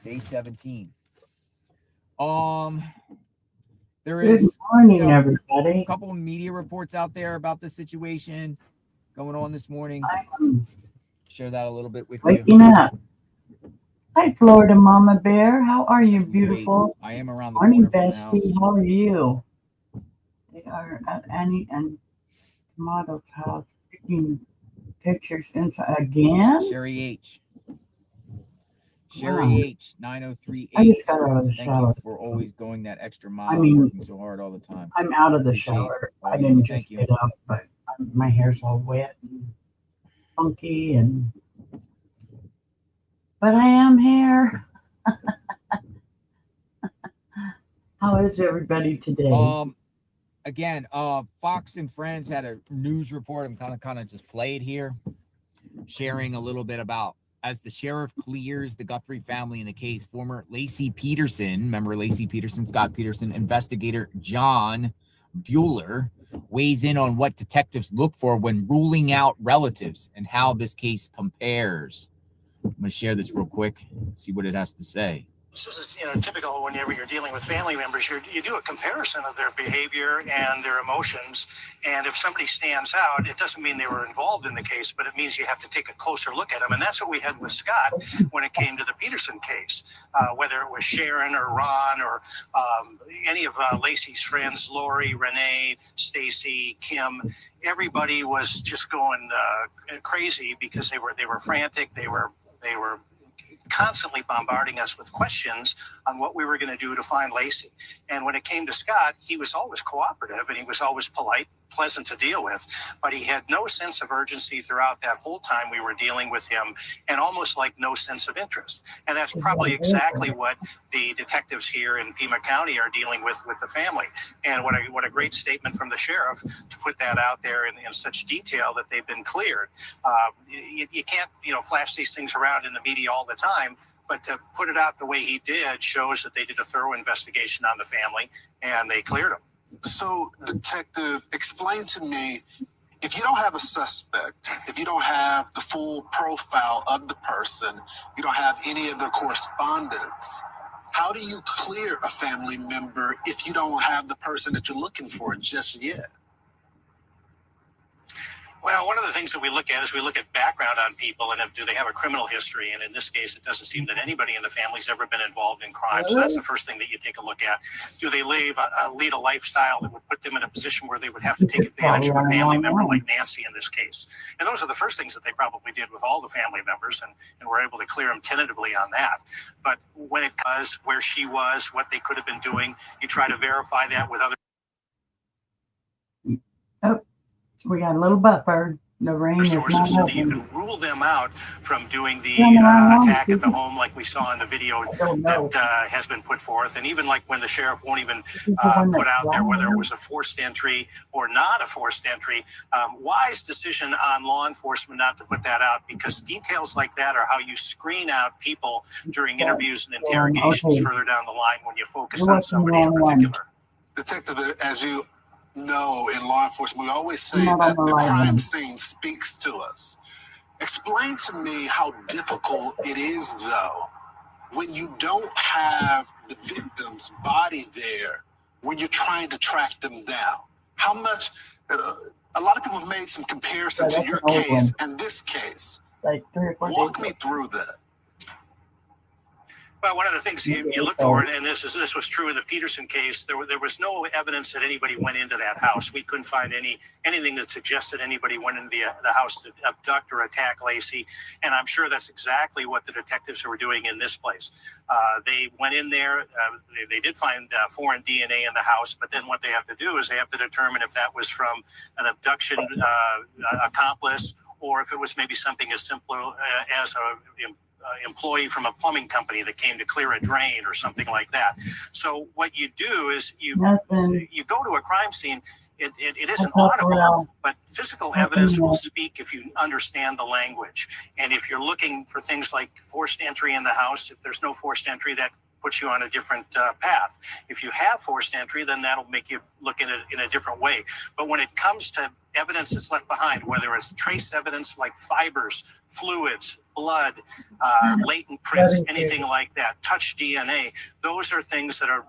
Day 17. There Good is morning, everybody. a couple of media reports out there about the situation going on this morning. I'm Share that a little bit with you. waking up. Hi, Florida Mama Bear. How are you, As we beautiful? wait. I am around the Morning, corner from the house. bestie. How are you? They are at Annie and Tomato's house taking pictures inside again. Sherry H. Wow. Sherry H. 9038. I just got out of the Thank shower. you for always going that extra mile, I mean, working so hard all the time. I'm out of the Appreciate shower. all I you didn't do. just Thank you. get up, but my hair's all wet and funky, but I am here. How is everybody today? Again, Fox and Friends had a news report. I'm kind of just play it here, sharing a little bit about as the sheriff clears the Guthrie family in the case. Former Lacey Peterson, remember Lacey Peterson, Scott Peterson, investigator John Bueller weighs in on what detectives look for when ruling out relatives and how this case compares. I'm going to share this real quick and see what it has to say. This is typical whenever you're dealing with family members. You do a comparison of their behavior and their emotions, and if somebody stands out, it doesn't mean they were involved in the case, but it means you have to take a closer look at them, and that's what we had with Scott when it came to the Peterson case. Whether it was Sharon or Ron or any of Lacey's friends, Lori, Renee, Stacy, Kim, everybody was just going crazy because they were frantic. They were constantly bombarding us with questions on what we were going to do to find Lacey. And when it came to Scott, he was always cooperative and he was always polite, pleasant to deal with, but he had no sense of urgency throughout that whole time we were dealing with him, and almost like no sense of interest. And that's probably exactly what the detectives here in Pima County are dealing with the family. And what a great statement from the sheriff to put that out there in such detail that they've been cleared. You can't flash these things around in the media all the time, but to put it out the way he did shows that they did a thorough investigation on the family and they cleared him. So, detective, explain to me, if you don't have a suspect, if you don't have the full profile of the person, you don't have any of their correspondence, how do you clear a family member if you don't have the person that you're looking for just yet? Well, one of the things that we look at is we look at background on people and do they have a criminal history. And in this case, it doesn't seem that anybody in the family's ever been involved in crime. So that's the first thing that you take a look at. Do they lead a lifestyle that would put them in a position where they would have to take advantage of a family member like Nancy in this case? And those are the first things that they probably did with all the family members, and were able to clear them tentatively on that. But when it was where she was, what they could have been doing, you try to verify that with other. Oh, we got a little buffer. The rain is not sources so that you helping. can rule them out from doing the attack at the home like we saw in the video that has been put forth. And even like when the sheriff won't even put out there whether it was a forced entry or not a forced entry. Wise decision on law enforcement not to put that out, because details like that are how you screen out people during interviews and interrogations further down the line when you focus on somebody in particular. Detective, as you know, in law enforcement, we always say that the crime scene speaks to us. Explain to me how difficult it is, though, when you don't have the victim's body there, when you're trying to track them down. How much, a lot of people have made some comparison to your case and this case. Like 3 or 4 days. Walk me through that. Well, one of the things you look for, and this was true in the Peterson case, there was no evidence that anybody went into that house. We couldn't find anything that suggested anybody went into the house to abduct or attack Lacey, and I'm sure that's exactly what the detectives were doing in this place. They went in there, they did find foreign DNA in the house, but then what they have to do is they have to determine if that was from an abduction accomplice, or if it was maybe something as simple as a employee from a plumbing company that came to clear a drain or something like that. So what you do is you go to a crime scene. It isn't audible, but physical evidence will speak if you understand the language. And if you're looking for things like forced entry in the house, if there's no forced entry, that puts you on a different path. If you have forced entry, then that'll make you look in a different way. But when it comes to evidence that's left behind, whether it's trace evidence like fibers, fluids, blood, latent prints, anything like that, touch DNA. Those are things that are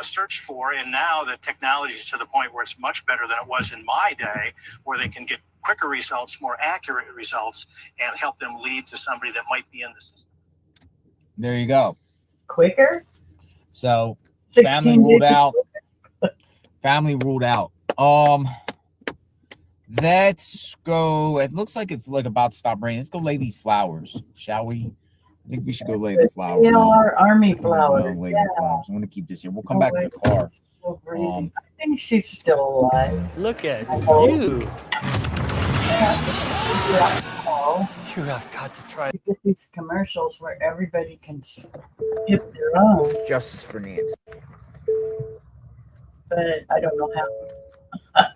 searched for, and now the technology is to the point where it's much better than it was in my day, where they can get quicker results, more accurate results, and help them lead to somebody that might be in the system. There you go. Quicker? So 16 family ruled digits. out. Family ruled out. Let's go. It looks like it's like about to stop raining. Let's go lay these flowers, shall we? I think we should go lay the flowers. Our army Go flowers. lay Yeah. the flowers. I'm gonna keep this here. We'll come back to the car. I think she's still alive. Look at Oh. you. Oh, You have got to try. you get these commercials where everybody can skip their own, Justice for Nancy. but I don't know how.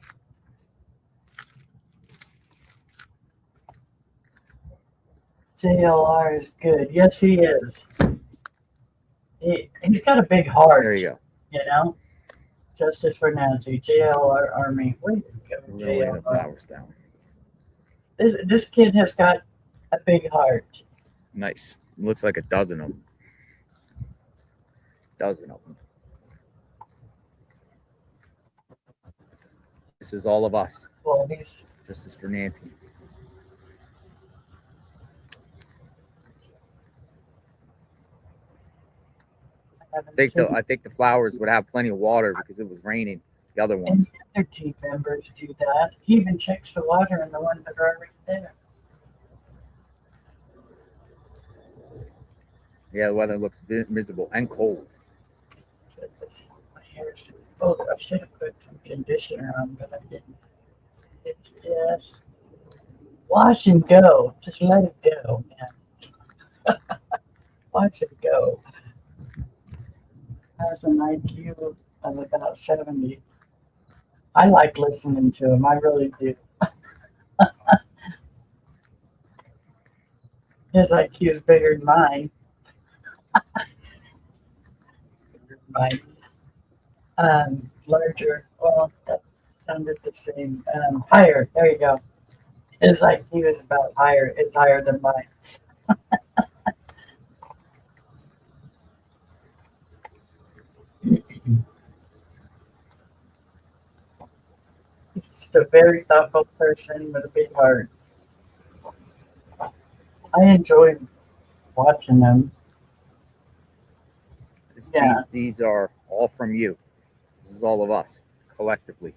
JLR is good. Yes, he is. He's got a big heart. There you go. You know? Justice for Nancy, JLR Army. Way to go, We're gonna lay the JLR. flowers down. This kid has got a big heart. Nice. Looks like a dozen of them. This is all of us. Well, he's Justice for Nancy. I think the flowers would have plenty of water because it was raining. The other and ones. the other team members do that. He even checks the water in the ones that are already there. Yeah, the weather looks miserable and cold. So my hair's I should have put some conditioner on, but I didn't. It's just wash and go. Just let it go, man. Watch it go. Has an IQ of about 70. I like listening to him. I really do. His IQ is bigger than mine. Mine. Larger. Well, that sounded the same. Higher. There you go. His IQ is about higher. It's higher than mine. He's just a very thoughtful person with a big heart. I enjoy watching them. Yeah. These are all from you. This is all of us collectively.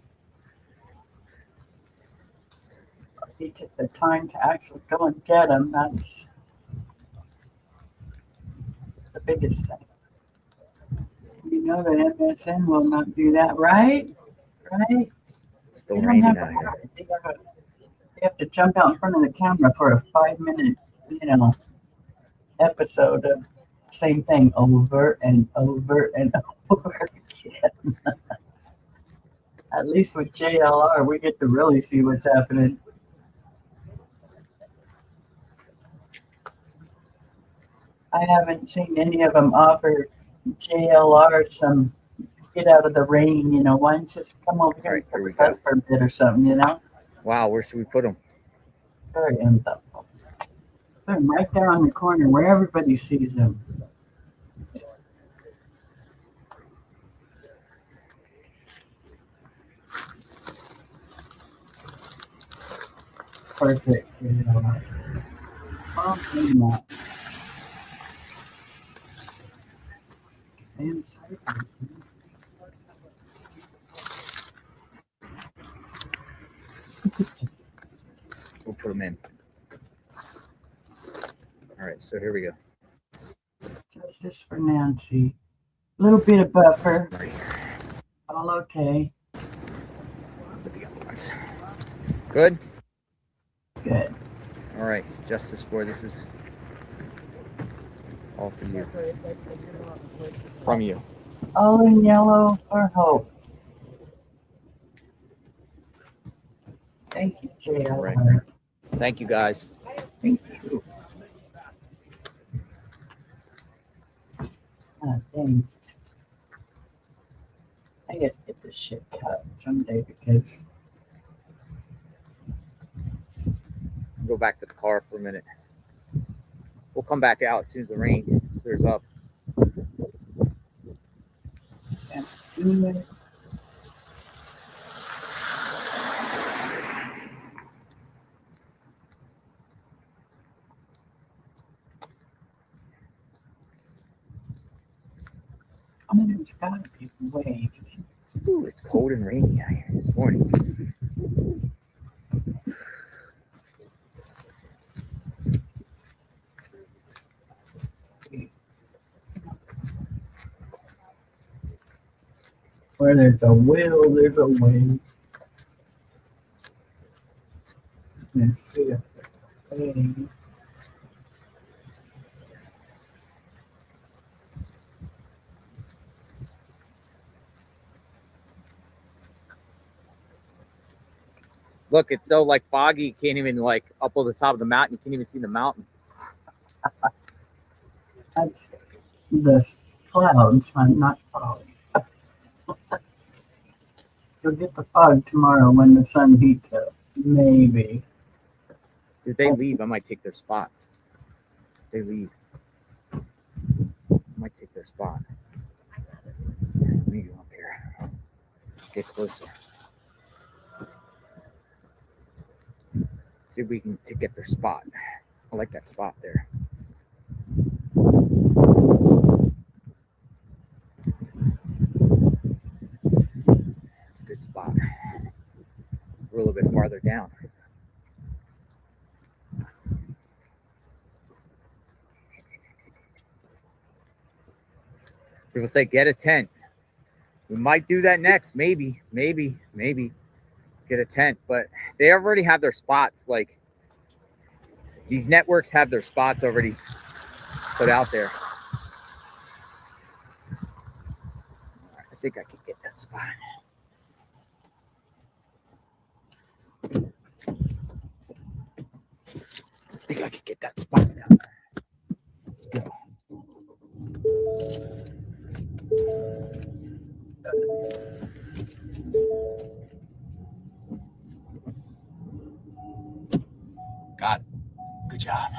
He took the time to actually go and get them. That's the biggest thing. You know that MSN will not do that, right? Right? It's still You don't raining have out here. to, you have to jump out in front of the camera for a 5-minute, episode of the same thing over and over and over again. At least with JLR, we get to really see what's happening. I haven't seen any of them offer JLR some get out of the rain, why don't you just come over here Right, and here we put us for a bit or something, Wow, where should we put them? Very unthoughtful. Put them right there on the corner where everybody sees them. Perfect. Okay, now. We'll put them in. All right, so here we go. Justice for Nancy. Little bit of buffer. Right here. All okay. Put the other ones. Good? Good. All right, justice for this is all for you. From you. All in yellow for hope. Thank you, JL. Right. Thank you, guys. Thank you. Ah, dang. I gotta get this shit cut someday because Go back to the car for a minute. come back out as soon as the rain clears up. I mean, there's got to be a way. Ooh, it's cold and rainy out here this morning. Where there's a will, there's a way. Let's see if there's a way. Look, it's so like foggy, you can't even like up on the top of the mountain, you can't even see the mountain. That's the clouds, not fog. You'll get the fog tomorrow when the sun heats up. Maybe. If they leave, I might take their spot. If they leave, I might take their spot. Let me go up here. Get closer. See if we can get their spot. I like that spot there. It's a good spot. We're a little bit farther down. People say get a tent. We might do that next. Maybe. Get a tent, but they already have their spots. Like these networks have their spots already put out there. I think I can get that spot. I think I can get that spot now. Let's go. Got it. Good job.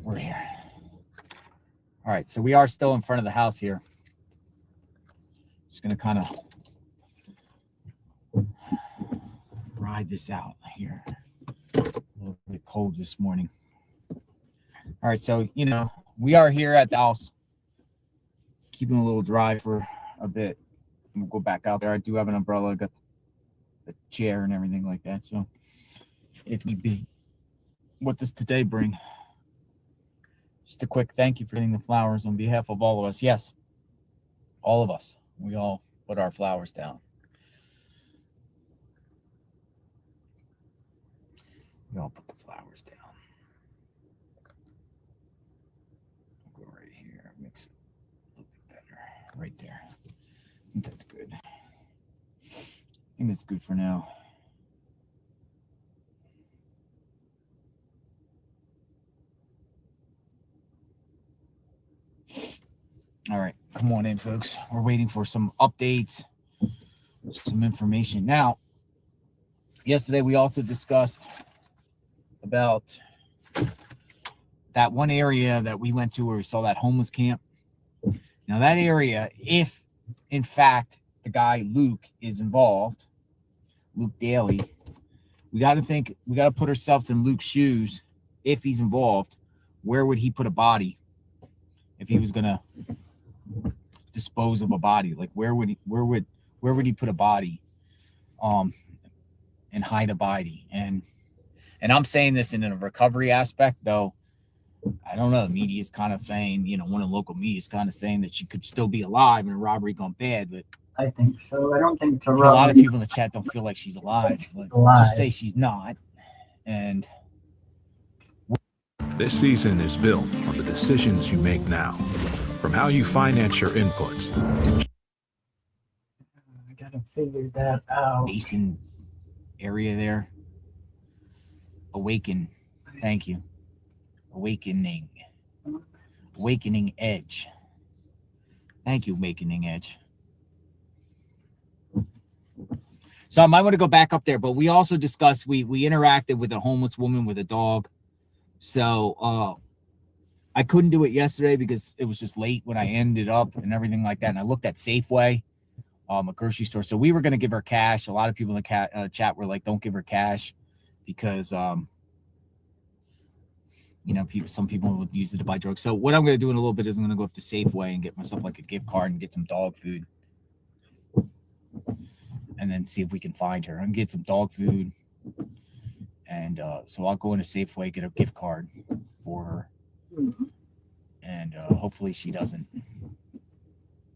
We're here. All right, so we are still in front of the house here. Just gonna kind of ride this out here. A little bit cold this morning. All right, so we are here at the house, keeping a little dry for a bit. We'll go back out there. I do have an umbrella, got the chair and everything like that. So if need be, what does today bring? Just a quick thank you for getting the flowers on behalf of all of us. Yes, all of us. We all put our flowers down. We all put the flowers down. I'll go right here. Mix it a little bit better. Right there. I think that's good. I think that's good for now. All right, come on in, folks. We're waiting for some updates, some information. Now, yesterday we also discussed about that one area that we went to where we saw that homeless camp. Now, that area, if in fact the guy Luke is involved, Luke Daly, we got to put ourselves in Luke's shoes. If he's involved, where would he put a body if he was gonna dispose of a body? Like where would he put a body and hide a body? And I'm saying this in a recovery aspect, though I don't know, the media is kind of saying, one of the local media is kind of saying that she could still be alive and a robbery gone bad, but I think so. I don't think it's a robbery. A lot of people in the chat don't feel like she's alive, but just say she's not. And this season is built on the decisions you make now. From how you finance your inputs. I gotta figure that out. Basin area there. Awaken. Thank you. Awakening. Awakening Edge. Thank you, Awakening Edge. So I might want to go back up there, but we also discussed, we interacted with a homeless woman with a dog. So I couldn't do it yesterday because it was just late when I ended up and everything like that. And I looked at Safeway, a grocery store. So we were going to give her cash. A lot of people in the chat were like, don't give her cash because, you know, some people would use it to buy drugs. So what I'm going to do in a little bit is I'm going to go up to Safeway and get myself like a gift card and get some dog food. And then see if we can find her. I'm going to get some dog food. And so I'll go into Safeway, get a gift card for her. Mm-hmm. And hopefully she doesn't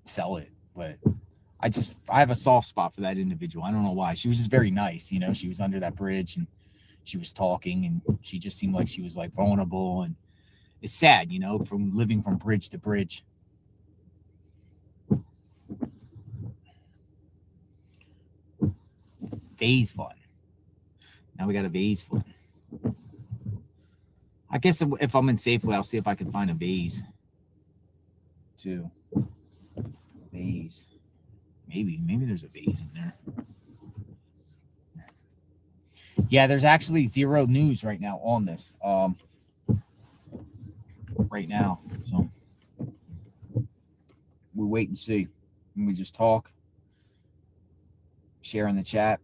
sell it. But I have a soft spot for that individual. I don't know why. She was just very nice. You know, she was under that bridge and she was talking and she just seemed like she was like vulnerable. And it's sad, you know, from living from bridge to bridge. Vase fun. Now we got a vase fun. I guess if I'm in Safeway, I'll see if I can find a vase. Too. Vase. Maybe there's a vase in there. Yeah, there's actually zero news right now on this. Right now. So we wait and see. And we just talk. Share in the chat.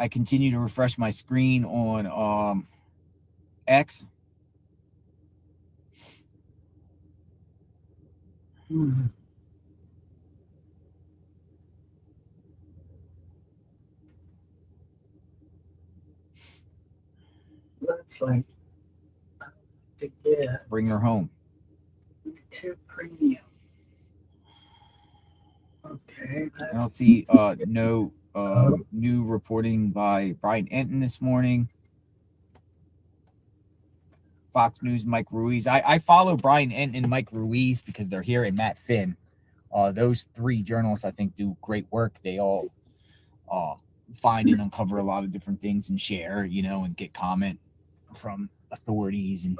I continue to refresh my screen on X. Mm-hmm. Looks like to get Bring her home. 2 premium. Okay. I don't see no new reporting by Brian Enton this morning. Fox News, Mike Ruiz. I follow Brian Enton and Mike Ruiz because they're here, and Matt Finn. Those 3 journalists, I think, do great work. They all find and uncover a lot of different things and share, you know, and get comment from authorities and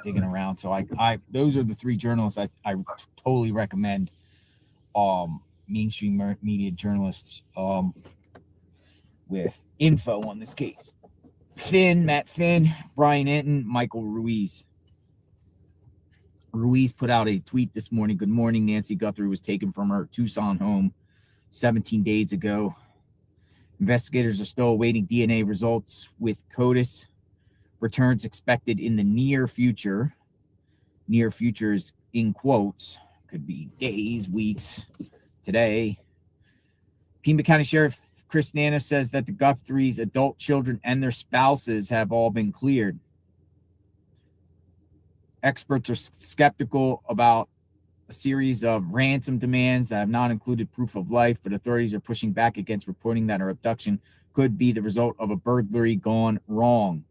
digging around. So I those are the 3 journalists I totally recommend. Mainstream media journalists with info on this case. Matt Finn, Brian Enton, Michael Ruiz. Ruiz put out a tweet this morning. Good morning. Nancy Guthrie was taken from her Tucson home 17 days ago. Investigators are still awaiting DNA results with CODIS. Returns expected in the near future. Near future is in quotes. Could be days, weeks, today. Pima County Sheriff Chris Nana says that the Guthries' adult children and their spouses have all been cleared. Experts are skeptical about a series of ransom demands that have not included proof of life, but authorities are pushing back against reporting that her abduction could be the result of a burglary gone wrong.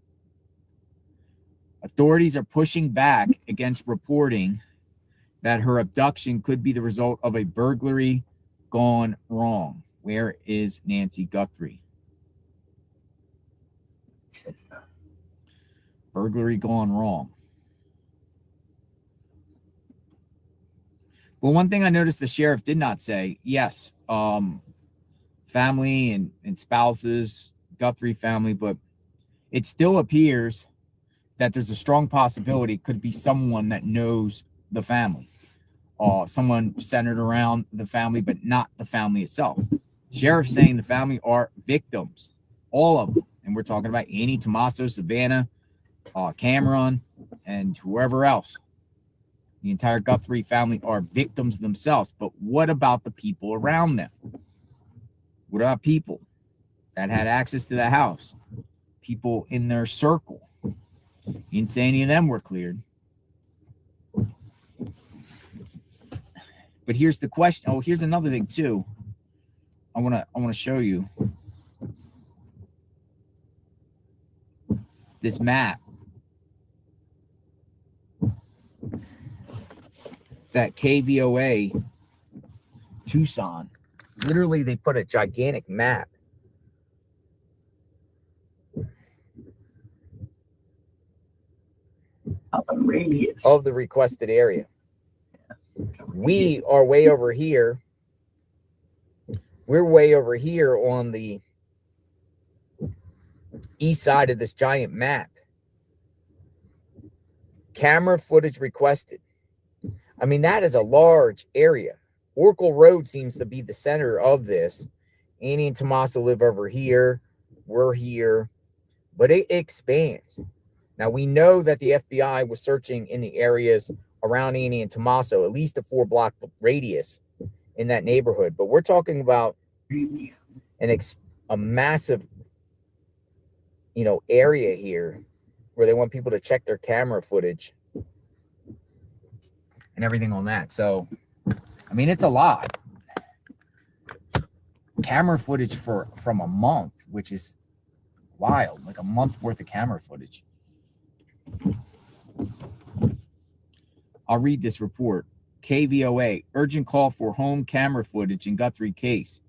Authorities are pushing back against reporting that her abduction could be the result of a burglary gone wrong. Where is Nancy Guthrie? Burglary gone wrong. Well, one thing I noticed the sheriff did not say, yes, family and spouses, Guthrie family, but it still appears that there's a strong possibility it could be someone that knows the family. Someone centered around the family, but not the family itself. Sheriff saying the family are victims, all of them. And we're talking about Annie, Tommaso, Savannah, Cameron, and whoever else. The entire Guthrie family are victims themselves. But what about the people around them? What about people that had access to the house? People in their circle? You didn't say any of them were cleared. But here's the question. Oh, here's another thing too. I want to show you this map that KVOA Tucson. Literally, they put a gigantic map of a radius of the requested area. We are way over here We're way over here on the east side of this giant map. Camera footage requested. I mean, that is a large area. Oracle Road seems to be the center of this. Annie and Tommaso live over here. We're here. But it expands. Now, we know that the FBI was searching in the areas around Annie and Tommaso, at least a 4-block radius in that neighborhood. But we're talking about a massive, area here where they want people to check their camera footage and everything on that. So, I mean, it's a lot. Camera footage from a month, which is wild, like a month worth of camera footage. I'll read this report. KVOA, urgent call for home camera footage in Guthrie case.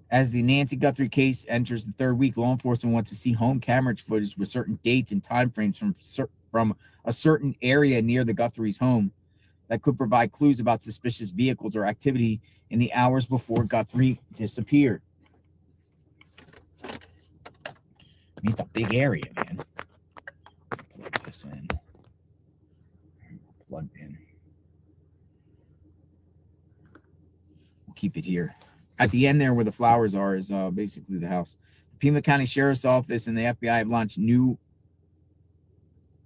As the Nancy Guthrie case enters the third week, law enforcement wants to see home camera footage with certain dates and timeframes from a certain area near the Guthrie's home that could provide clues about suspicious vehicles or activity in the hours before Guthrie disappeared. I mean, it's a big area, man. Plug this in. Plugged in. We'll keep it here. At the end there where the flowers are is basically the house. The Pima County Sheriff's Office and the FBI have launched new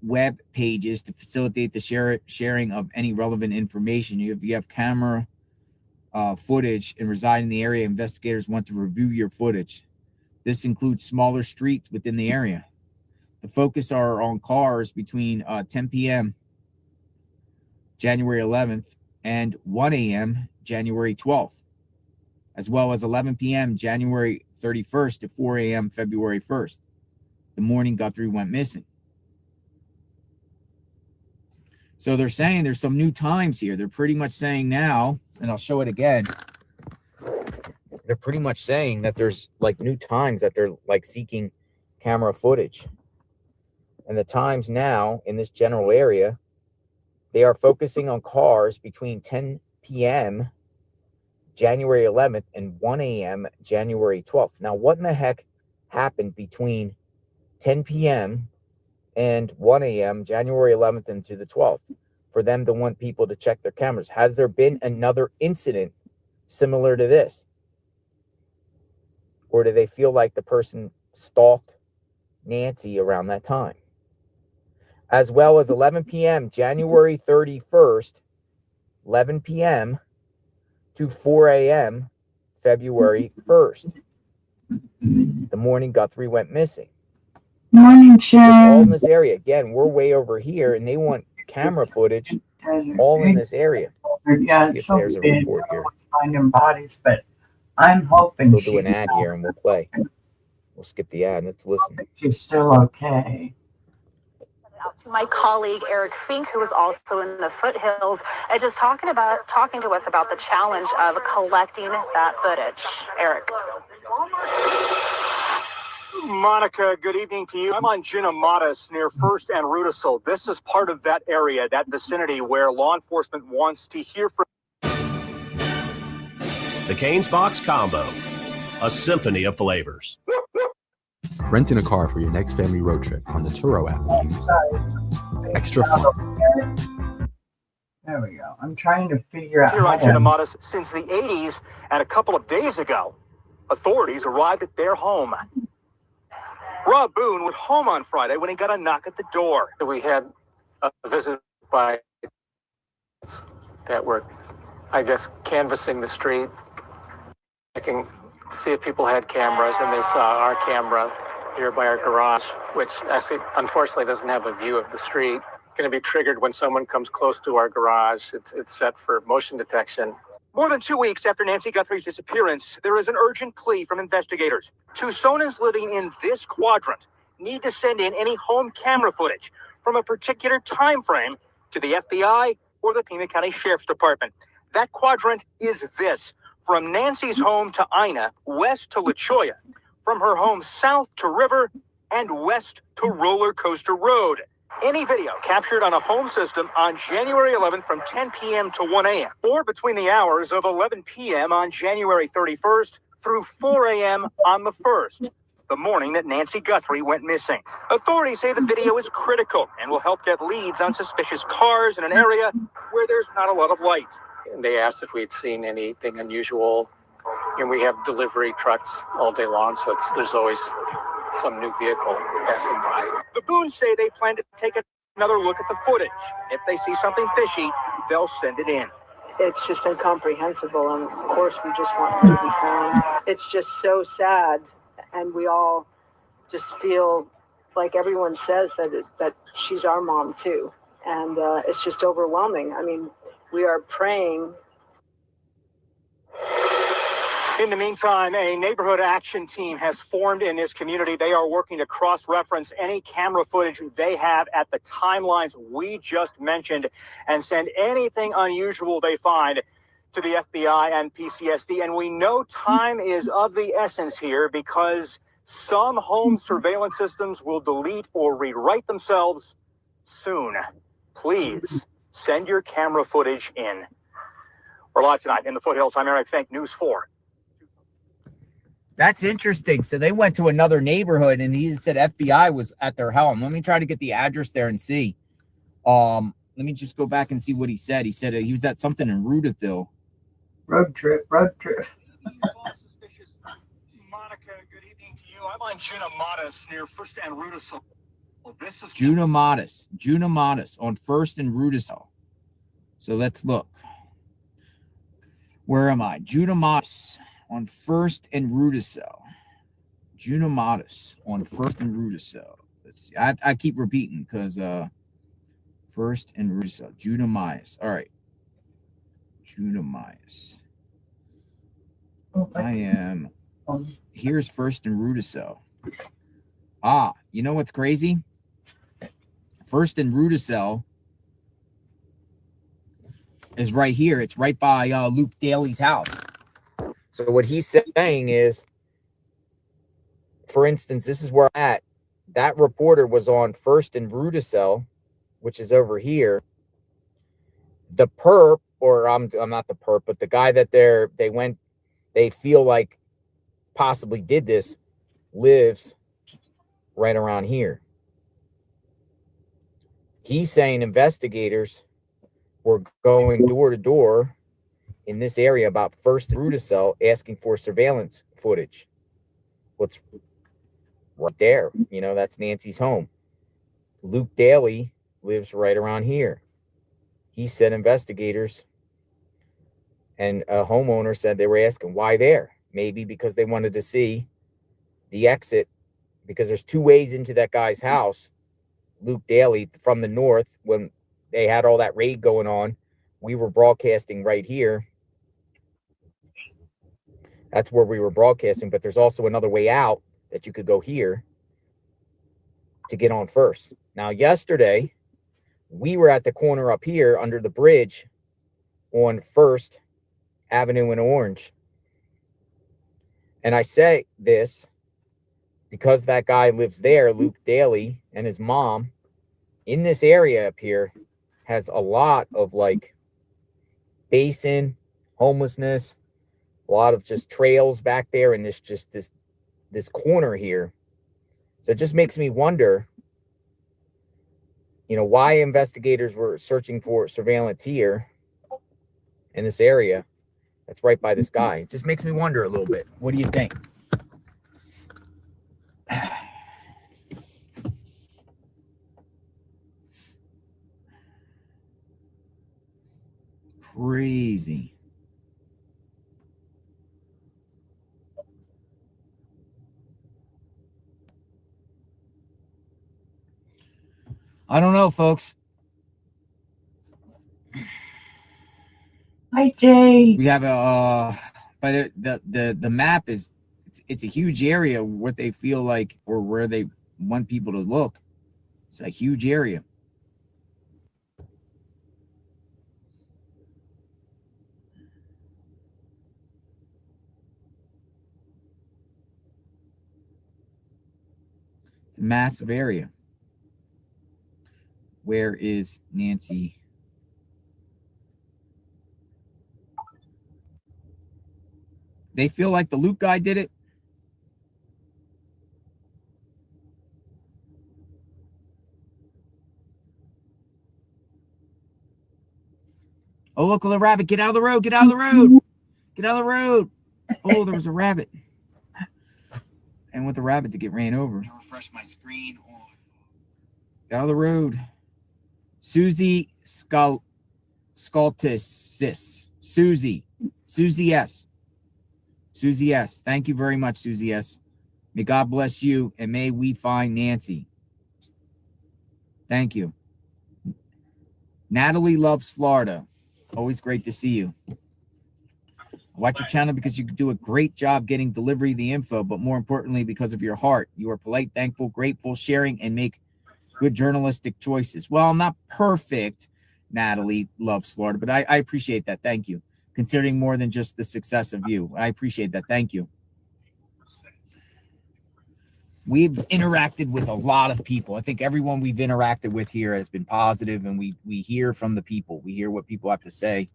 web pages to facilitate the sharing of any relevant information. If you have camera footage and reside in the area, investigators want to review your footage. This includes smaller streets within the area. The focus are on cars between 10 p.m. January 11th and 1 a.m. January 12th, as well as 11 p.m. January 31st to 4 a.m. February 1st, the morning Guthrie went missing. So they're saying there's some new times here. They're pretty much saying now, and I'll show it again, they're pretty much saying that there's like new times that they're like seeking camera footage. And the times now in this general area, they are focusing on cars between 10 p.m. January 11th and 1 a.m. January 12th. Now, what in the heck happened between 10 p.m. and 1 a.m. January 11th into the 12th for them to want people to check their cameras? Has there been another incident similar to this? Or do they feel like the person stalked Nancy around that time? As well as 11 p.m. January 31st, 11 p.m. to 4 a.m. February 1st, the morning Guthrie went missing. Morning, It's all Sharon. in this area. Again, we're way over here, and they want camera footage all in this area. Yeah, See if it's so there's a big. report here. Finding bodies, but I'm hoping We'll do an ad here, and we'll play. We'll skip the ad. Let's listen. she's still okay. Out to my colleague Eric Fink, who is also in the foothills, and just talking to us about the challenge of collecting that footage. Eric. Monica, good evening to you. I'm on Ginamatas near First and Rudisill. This is part of that area, that vicinity where law enforcement wants to hear from. The Canes Box Combo, a symphony of flavors. Renting a car for your next family road trip on the Turo app means extra fun. There we go. I'm trying to figure out Here on how to... Ginamatas since the 80s, and a couple of days ago, authorities arrived at their home. Rob Boone was home on Friday when he got a knock at the door. We had a visit by that were, I guess, canvassing the street, checking to see if people had cameras, and they saw our camera here by our garage, which actually, unfortunately, doesn't have a view of the street. Going to be triggered when someone comes close to our garage. It's set for motion detection. More than 2 weeks after Nancy Guthrie's disappearance, there is an urgent plea from investigators. Tucsonans living in this quadrant need to send in any home camera footage from a particular time frame to the FBI or the Pima County Sheriff's Department. That quadrant is this: from Nancy's home to Ina, west to La Cholla, from her home south to River, and west to Roller Coaster Road. any video captured on a home system on January 11th from 10 p.m. to 1 a.m. or between the hours of 11 p.m. on January 31st through 4 a.m. on the 1st, the morning that Nancy Guthrie went missing. Authorities say the video is critical and will help get leads on suspicious cars in an area where there's not a lot of light. They asked if we'd seen anything unusual. And we have delivery trucks all day long, so there's always some new vehicle passing by. The Boones say they plan to take another look at the footage. If they see something fishy, they'll send it in. It's just incomprehensible, and of course we just want her to be found. It's just so sad, and we all just feel like everyone says that she's our mom too, and it's just overwhelming. I mean, we are praying. In the meantime, a neighborhood action team has formed in this community. They are working to cross-reference any camera footage they have at the timelines we just mentioned and send anything unusual they find to the FBI and PCSD. And we know time is of the essence here because some home surveillance systems will delete or rewrite themselves soon. Please send your camera footage in. We're live tonight in the foothills. I'm Eric Fink, News 4. That's interesting. So they went to another neighborhood and he said FBI was at their helm. Let me try to get the address there and see. Let me just go back and see what he said. He said he was at something in Rudaville. Road trip. Monica, good evening to you. I'm on Junamadas near First and Rudisill. Well, this is Junamadas on First and Rudisill. So let's look. Where am I? Junamadas on First and Rudisill. Junamadas on First and Rudisill. Let's see. I keep repeating because First and Rudisill. Junamadas. All right. Junamadas. I am. Here's First and Rudisill. Ah, you know what's crazy? First and Rudisill is right here. It's right by Luke Daly's house. So what he's saying is, for instance, this is where I'm at. That reporter was on First and Rudisill, which is over here. The perp, or I'm not the perp, but the guy that they feel like possibly did this, lives right around here. He's saying investigators were going door to door in this area about First and Rudisill asking for surveillance footage. What's right there? You know, that's Nancy's home. Luke Daly lives right around here. He said investigators and a homeowner said they were asking why there. Maybe because they wanted to see the exit, because there's two ways into that guy's house. Luke Daly from the north, when they had all that raid going on, we were broadcasting right here. That's where we were broadcasting, but there's also another way out that you could go here to get on First. Now, yesterday, we were at the corner up here under the bridge on First Avenue in Orange. And I say this because that guy lives there, Luke Daly, and his mom, in this area up here, has a lot of like basin, homelessness, a lot of just trails back there, and this corner here. So it just makes me wonder, you know, why investigators were searching for surveillance here in this area that's right by this guy. It just makes me wonder a little bit. What do you think? Crazy. I don't know, folks. Hi, Jay. We have the map is it's a huge area what they feel like or where they want people to look. It's a huge area. It's a massive area. Where is Nancy? They feel like the Luke guy did it. Oh, look, the rabbit. Get out of the road. Get out of the road. Get out of the road. Oh, there was a rabbit. And want the rabbit to get ran over. Refresh my screen. Get out of the road. Susie Scultis. Susie S. Susie S. Thank you very much, Susie S. May God bless you, and may we find Nancy. Thank you. Natalie loves Florida. Always great to see you. Watch your channel because you do a great job getting delivery of the info, but more importantly, because of your heart. You are polite, thankful, grateful, sharing, and make good journalistic choices. Well, I'm not perfect. Natalie loves Florida, but I appreciate that. Thank you. Considering more than just the success of you. I appreciate that. Thank you. We've interacted with a lot of people. I think everyone we've interacted with here has been positive, and we hear from the people. We hear what people have to say.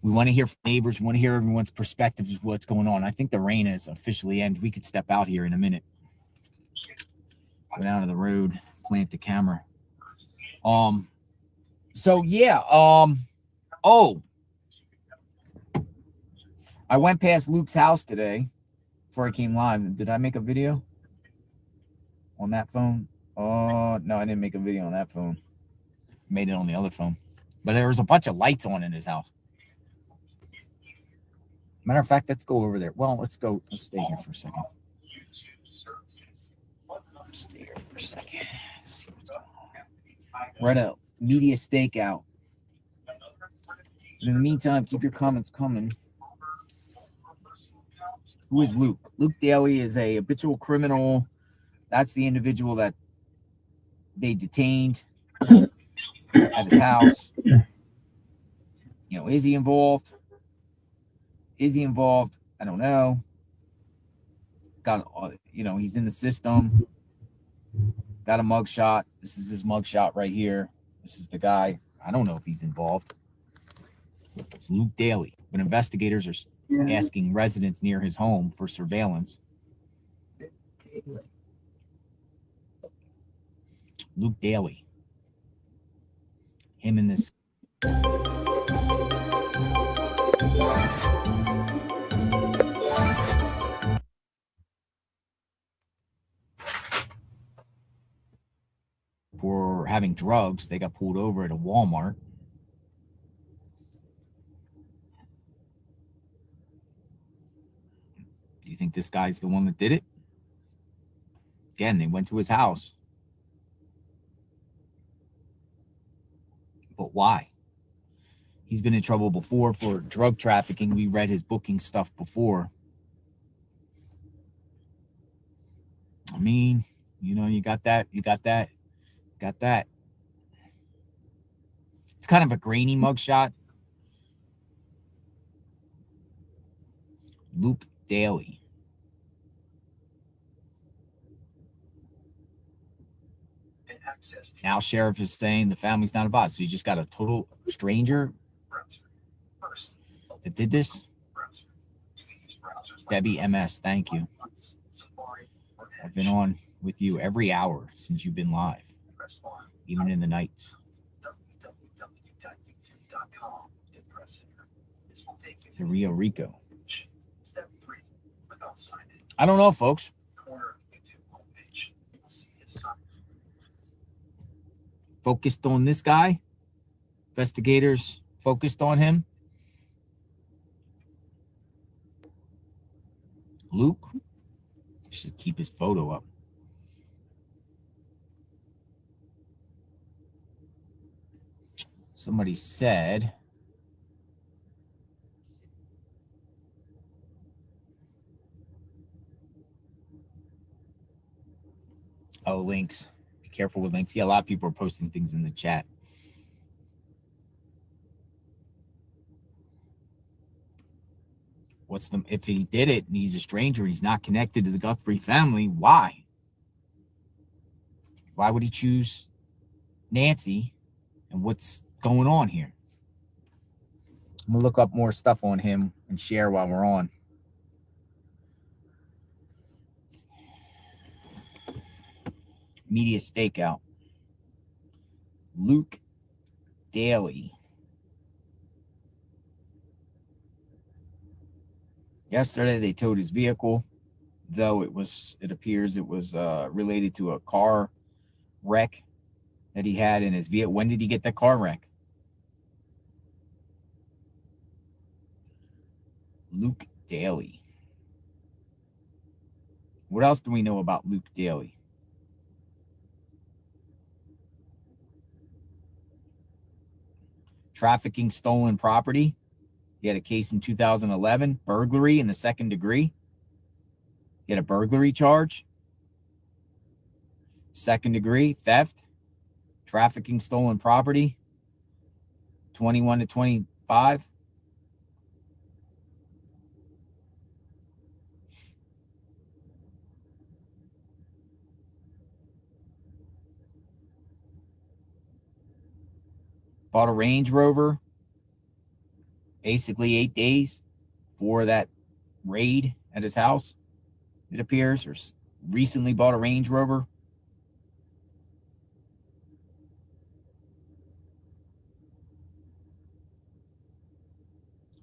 We want to hear from neighbors. We want to hear everyone's perspectives of what's going on. I think the rain has officially ended. We could step out here in a minute. Go down to the road, plant the camera. So yeah, oh, I went past Luke's house today before I came live. Did I make a video on that phone? Oh, no, I didn't make a video on that phone. Made it on the other phone. But there was a bunch of lights on in his house. Matter of fact, let's go over there. Well, let's go. Let's stay here for a second. Stay here for a second. See what's going on. We're at a media stakeout. In the meantime, keep your comments coming. Who is Luke? Luke Daly is a habitual criminal. That's the individual that they detained at his house. You know, is he involved? Is he involved? I don't know. Got, you know, he's in the system. Got a mugshot. This is his mugshot right here. This is the guy. I don't know if he's involved. It's Luke Daly. But investigators are asking residents near his home for surveillance. Luke Daly. Him and this. For having drugs, they got pulled over at a Walmart. Do you think this guy's the one that did it? Again, they went to his house. But why? He's been in trouble before for drug trafficking. We read his booking stuff before. I mean, you know, you got that. Got that. It's kind of a grainy mugshot. Luke Daly. Now sheriff is saying the family's not involved. So you just got a total stranger that did this? Debbie MS, thank you. I've been on with you every hour since you've been live, even in the nights. The Rio Rico. I don't know, folks. Focused on this guy. Investigators focused on him. Luke should keep his photo up. Somebody said oh, links. Be careful with links. Yeah, a lot of people are posting things in the chat. What's the, if he did it and he's a stranger, he's not connected to the Guthrie family, why? Why would he choose Nancy and what's going on here. I'm going to look up more stuff on him and share while we're on. Media stakeout. Luke Daly. Yesterday they towed his vehicle, though it appears it was related to a car wreck that he had in his vehicle. When did he get that car wreck? Luke Daly. What else do we know about Luke Daly? Trafficking stolen property. He had a case in 2011. Burglary in the second degree. He had a burglary charge. Second degree theft. Trafficking stolen property. 21 to 25. Bought a Range Rover. Basically 8 days for that raid at his house, it appears, or recently bought a Range Rover.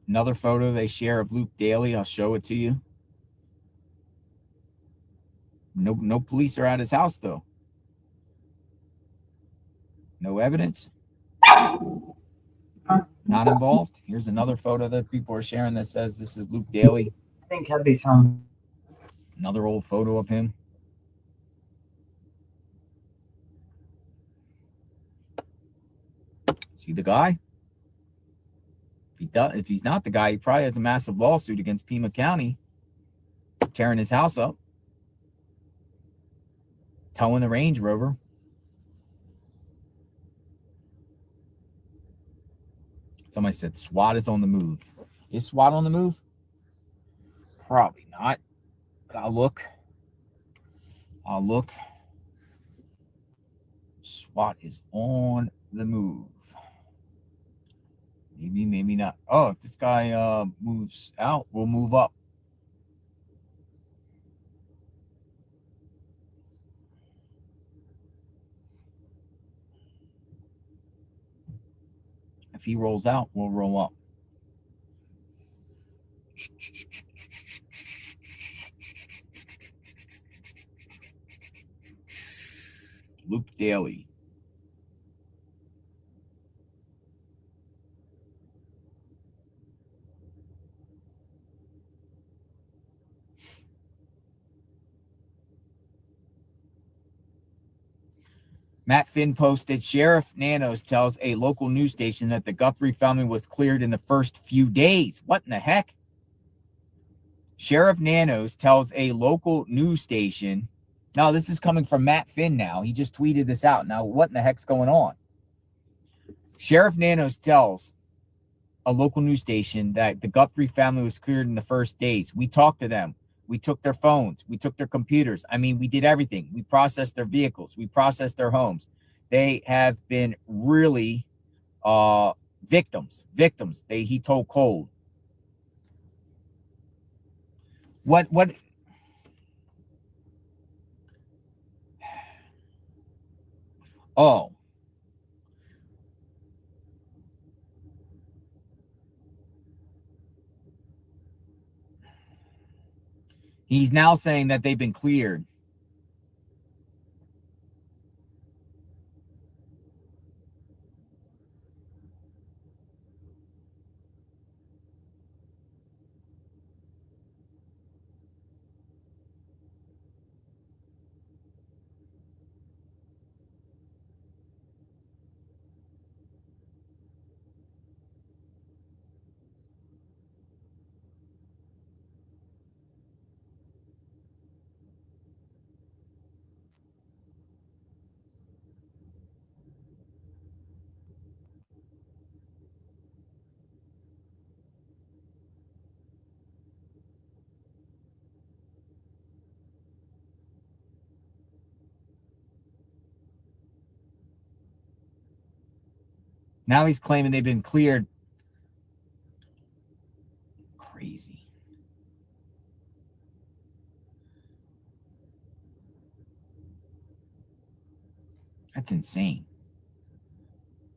Another photo they share of Luke Daly. I'll show it to you. No police are at his house, though. No evidence. Not involved. Here's another photo that people are sharing that says this is Luke Daly. I think that'd be some. Another old photo of him. See the guy? If he's not the guy, he probably has a massive lawsuit against Pima County, tearing his house up, towing the Range Rover. Somebody said SWAT is on the move. Is SWAT on the move? Probably not. But I'll look. SWAT is on the move. Maybe, maybe not. Oh, if this guy moves out, we'll move up. If he rolls out, we'll roll up. Luke Daly. Matt Finn posted, Sheriff Nanos tells a local news station that the Guthrie family was cleared in the first few days. What in the heck? Sheriff Nanos tells a local news station. Now, this is coming from Matt Finn now. He just tweeted this out. Now, what in the heck's going on? Sheriff Nanos tells a local news station that the Guthrie family was cleared in the first days. We talked to them. We took their phones. We took their computers. I mean, we did everything. We processed their vehicles. We processed their homes. They have been really victims. He told cold. What? Oh. He's now saying that they've been cleared. Now he's claiming they've been cleared. Crazy. That's insane.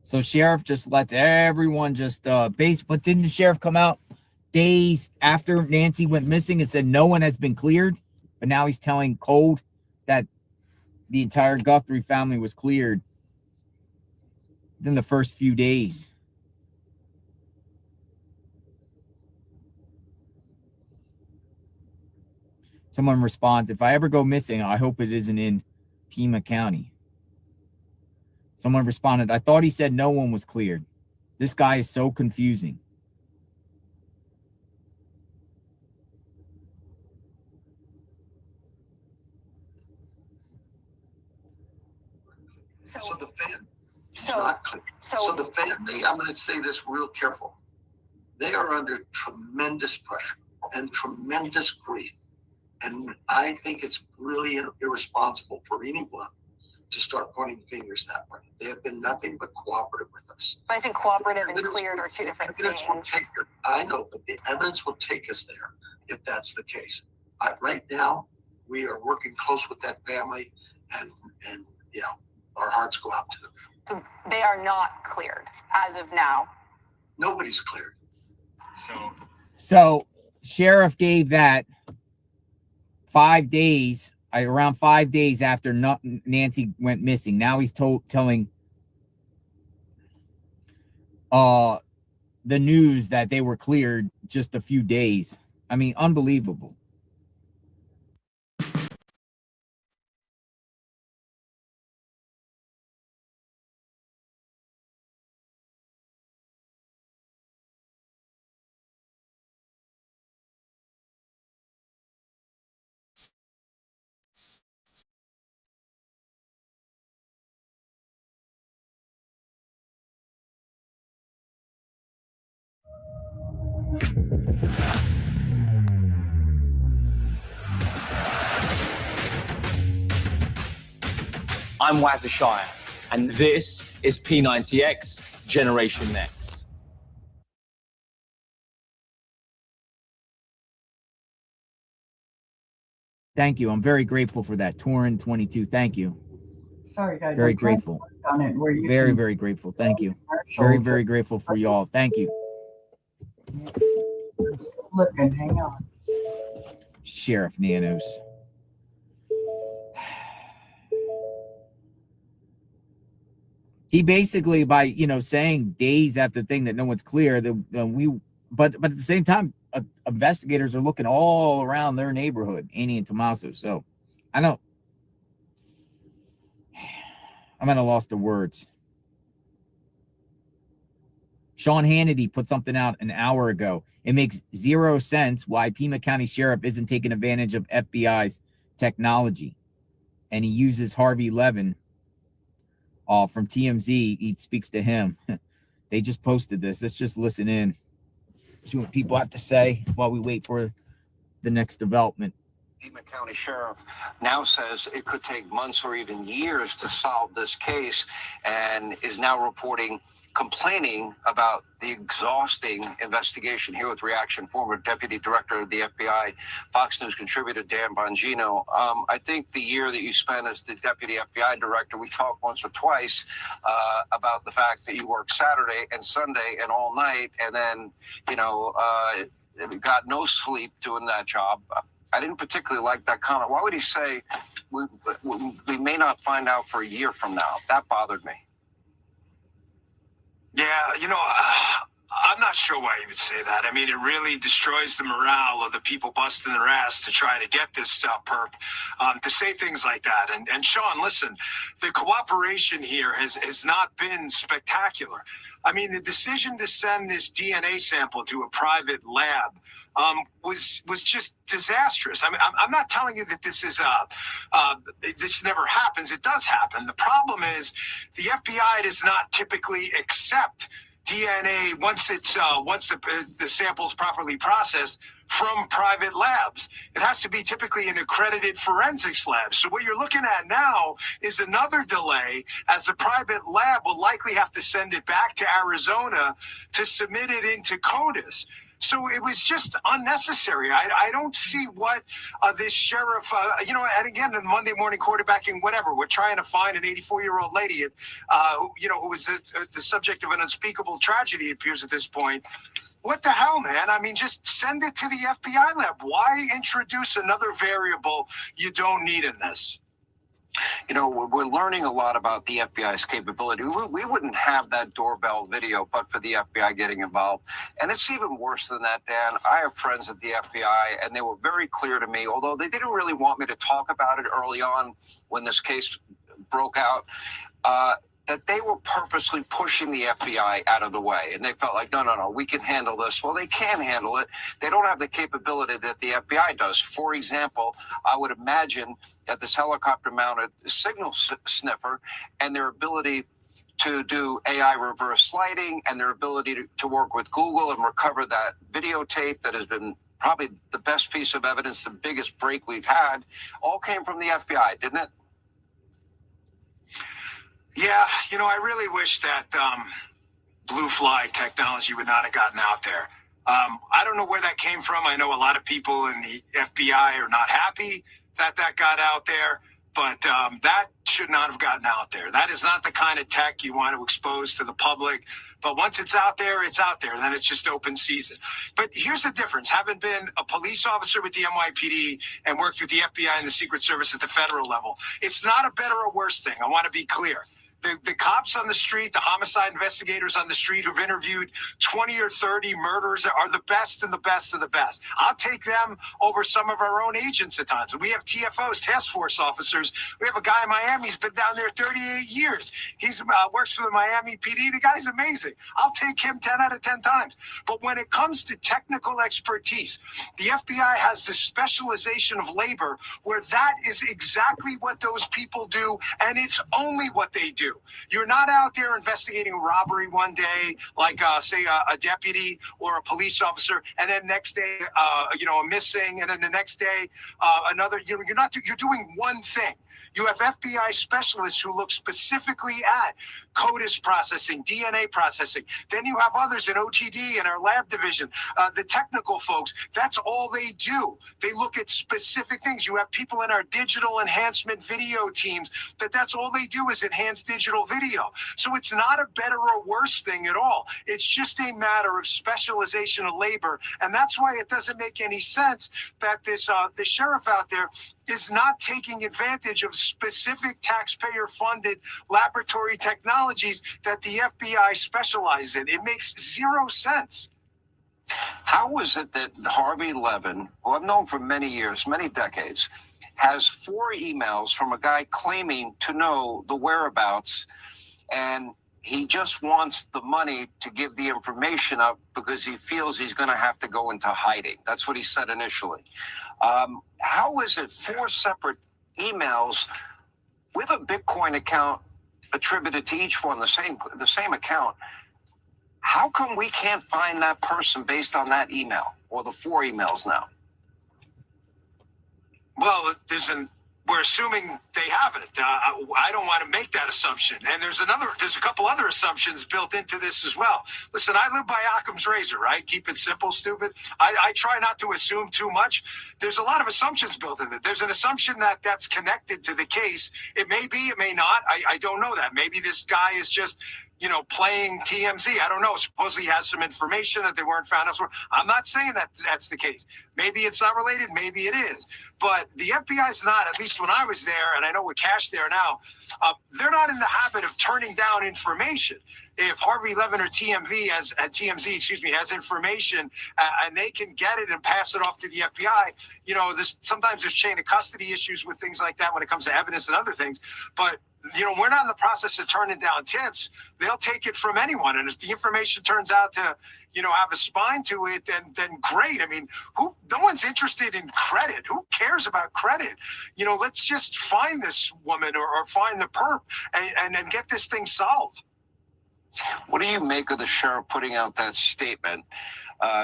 So sheriff just lets everyone just base, but didn't the sheriff come out days after Nancy went missing and said no one has been cleared? But now he's telling Cold that the entire Guthrie family was cleared within the first few days. Someone responds, if I ever go missing, I hope it isn't in Pima County. Someone responded, I thought he said no one was cleared. This guy is so confusing. So the family, so the family, I'm going to say this real careful. They are under tremendous pressure and tremendous grief. And I think it's really irresponsible for anyone to start pointing fingers that way. They have been nothing but cooperative with us. I think cooperative and cleared are two different things. I know, but the evidence will take us there if that's the case. Right now, we are working close with that family, and yeah, our hearts go out to them. So they are not cleared as of now. Nobody's cleared. So sheriff gave that 5 days, around 5 days after Nancy went missing. Now he's telling the news that they were cleared just a few days. I mean, unbelievable. I'm Wazashire, and this is P90X Generation Next. Thank you. I'm very grateful for that. Torin 22. Thank you. Sorry, guys. Very grateful. On it where you very, very grateful. Thank you. Very, very grateful for y'all. Thank you. I'm still looking. Hang on. Sheriff Nanos. He basically, by saying days after the thing that no one's clear, but at the same time, investigators are looking all around their neighborhood, Annie and Tommaso. So I'm at a loss of words. Sean Hannity put something out an hour ago. It makes zero sense why Pima County Sheriff isn't taking advantage of FBI's technology. And he uses Harvey Levin from TMZ. He speaks to him. They just posted this. Let's just listen in. See what people have to say while we wait for the next development. Pima County Sheriff now says it could take months or even years to solve this case, and is now complaining about the exhausting investigation. Here with reaction, former Deputy Director of the FBI, Fox News contributor Dan Bongino. I think the year that you spent as the Deputy FBI Director, we talked once or twice about the fact that you worked Saturday and Sunday and all night, and then, got no sleep doing that job. I didn't particularly like that comment. Why would he say we may not find out for a year from now? That bothered me. Yeah, I'm not sure why he would say that. I mean, it really destroys the morale of the people busting their ass to try to get this perp to say things like that. And Sean, listen, the cooperation here has not been spectacular. I mean, the decision to send this DNA sample to a private lab was just disastrous. I mean, I'm not telling you that this is this never happens. It does happen. The problem is the FBI does not typically accept DNA once the sample's properly processed from private labs. It has to be typically an accredited forensics lab. So what you're looking at now is another delay, as the private lab will likely have to send it back to Arizona to submit it into CODIS. So it was just unnecessary. I don't see what this sheriff, and again, in Monday morning quarterbacking, whatever, we're trying to find an 84-year-old lady, who was the subject of an unspeakable tragedy, it appears at this point. What the hell, man? I mean, just send it to the FBI lab. Why introduce another variable you don't need in this? You know, we're learning a lot about the FBI's capability. We wouldn't have that doorbell video but for the FBI getting involved. And it's even worse than that, Dan. I have friends at the FBI, and they were very clear to me, although they didn't really want me to talk about it early on when this case broke out, that they were purposely pushing the FBI out of the way. And they felt like, no, we can handle this. Well, they can handle it. They don't have the capability that the FBI does. For example, I would imagine that this helicopter-mounted signal sniffer and their ability to do AI reverse lighting and their ability to work with Google and recover that videotape that has been probably the best piece of evidence, the biggest break we've had, all came from the FBI, didn't it? Yeah, I really wish that blue fly technology would not have gotten out there. I don't know where that came from. I know a lot of people in the FBI are not happy that got out there, but that should not have gotten out there. That is not the kind of tech you want to expose to the public. But once it's out there, then it's just open season. But here's the difference. Having been a police officer with the NYPD and worked with the FBI and the Secret Service at the federal level, it's not a better or worse thing. I want to be clear. The cops on the street, the homicide investigators on the street who've interviewed 20 or 30 murderers are the best and the best of the best. I'll take them over some of our own agents at times. We have TFOs, task force officers. We have a guy in Miami. He's been down there 38 years. He's works for the Miami PD. The guy's amazing. I'll take him 10 out of 10 times. But when it comes to technical expertise, the FBI has the specialization of labor where that is exactly what those people do, and it's only what they do. You're not out there investigating a robbery one day, like say a deputy or a police officer, and then next day, a missing, and then the next day, another. You're doing one thing. You have FBI specialists who look specifically at CODIS processing, DNA processing. Then you have others in OTD and our lab division, the technical folks. That's all they do. They look at specific things. You have people in our digital enhancement video teams, but that's all they do is enhance digital video. So it's not a better or worse thing at all. It's just a matter of specialization of labor. And that's why it doesn't make any sense that this the sheriff out there is not taking advantage of specific taxpayer-funded laboratory technologies that the FBI specializes in. It makes zero sense. How is it that Harvey Levin, who I've known for many years, many decades, has 4 emails from a guy claiming to know the whereabouts, and he just wants the money to give the information up because he feels he's going to have to go into hiding? That's what he said initially. How is it 4 separate emails with a Bitcoin account attributed to each one, the same account? How come we can't find that person based on that email or the 4 emails now? Well, we're assuming they have it. I don't want to make that assumption. And there's a couple other assumptions built into this as well. Listen, I live by Occam's razor, right? Keep it simple, stupid. I try not to assume too much. There's a lot of assumptions built in it. There's an assumption that's connected to the case. It may be, it may not. I don't know that. Maybe this guy is just playing TMZ. I don't know. Supposedly he has some information that they weren't found elsewhere. I'm not saying that that's the case. Maybe it's not related. Maybe it is. But the FBI is not, at least when I was there, and I know we're Cash there now, they're not in the habit of turning down information. If Harvey Levin or TMZ has information and they can get it and pass it off to the FBI, sometimes there's chain of custody issues with things like that when it comes to evidence and other things. But we're not in the process of turning down tips. They'll take it from anyone. And if the information turns out to, have a spine to it, then great. I mean, no one's interested in credit. Who cares about credit? Let's just find this woman or find the perp and get this thing solved. What do you make of the sheriff putting out that statement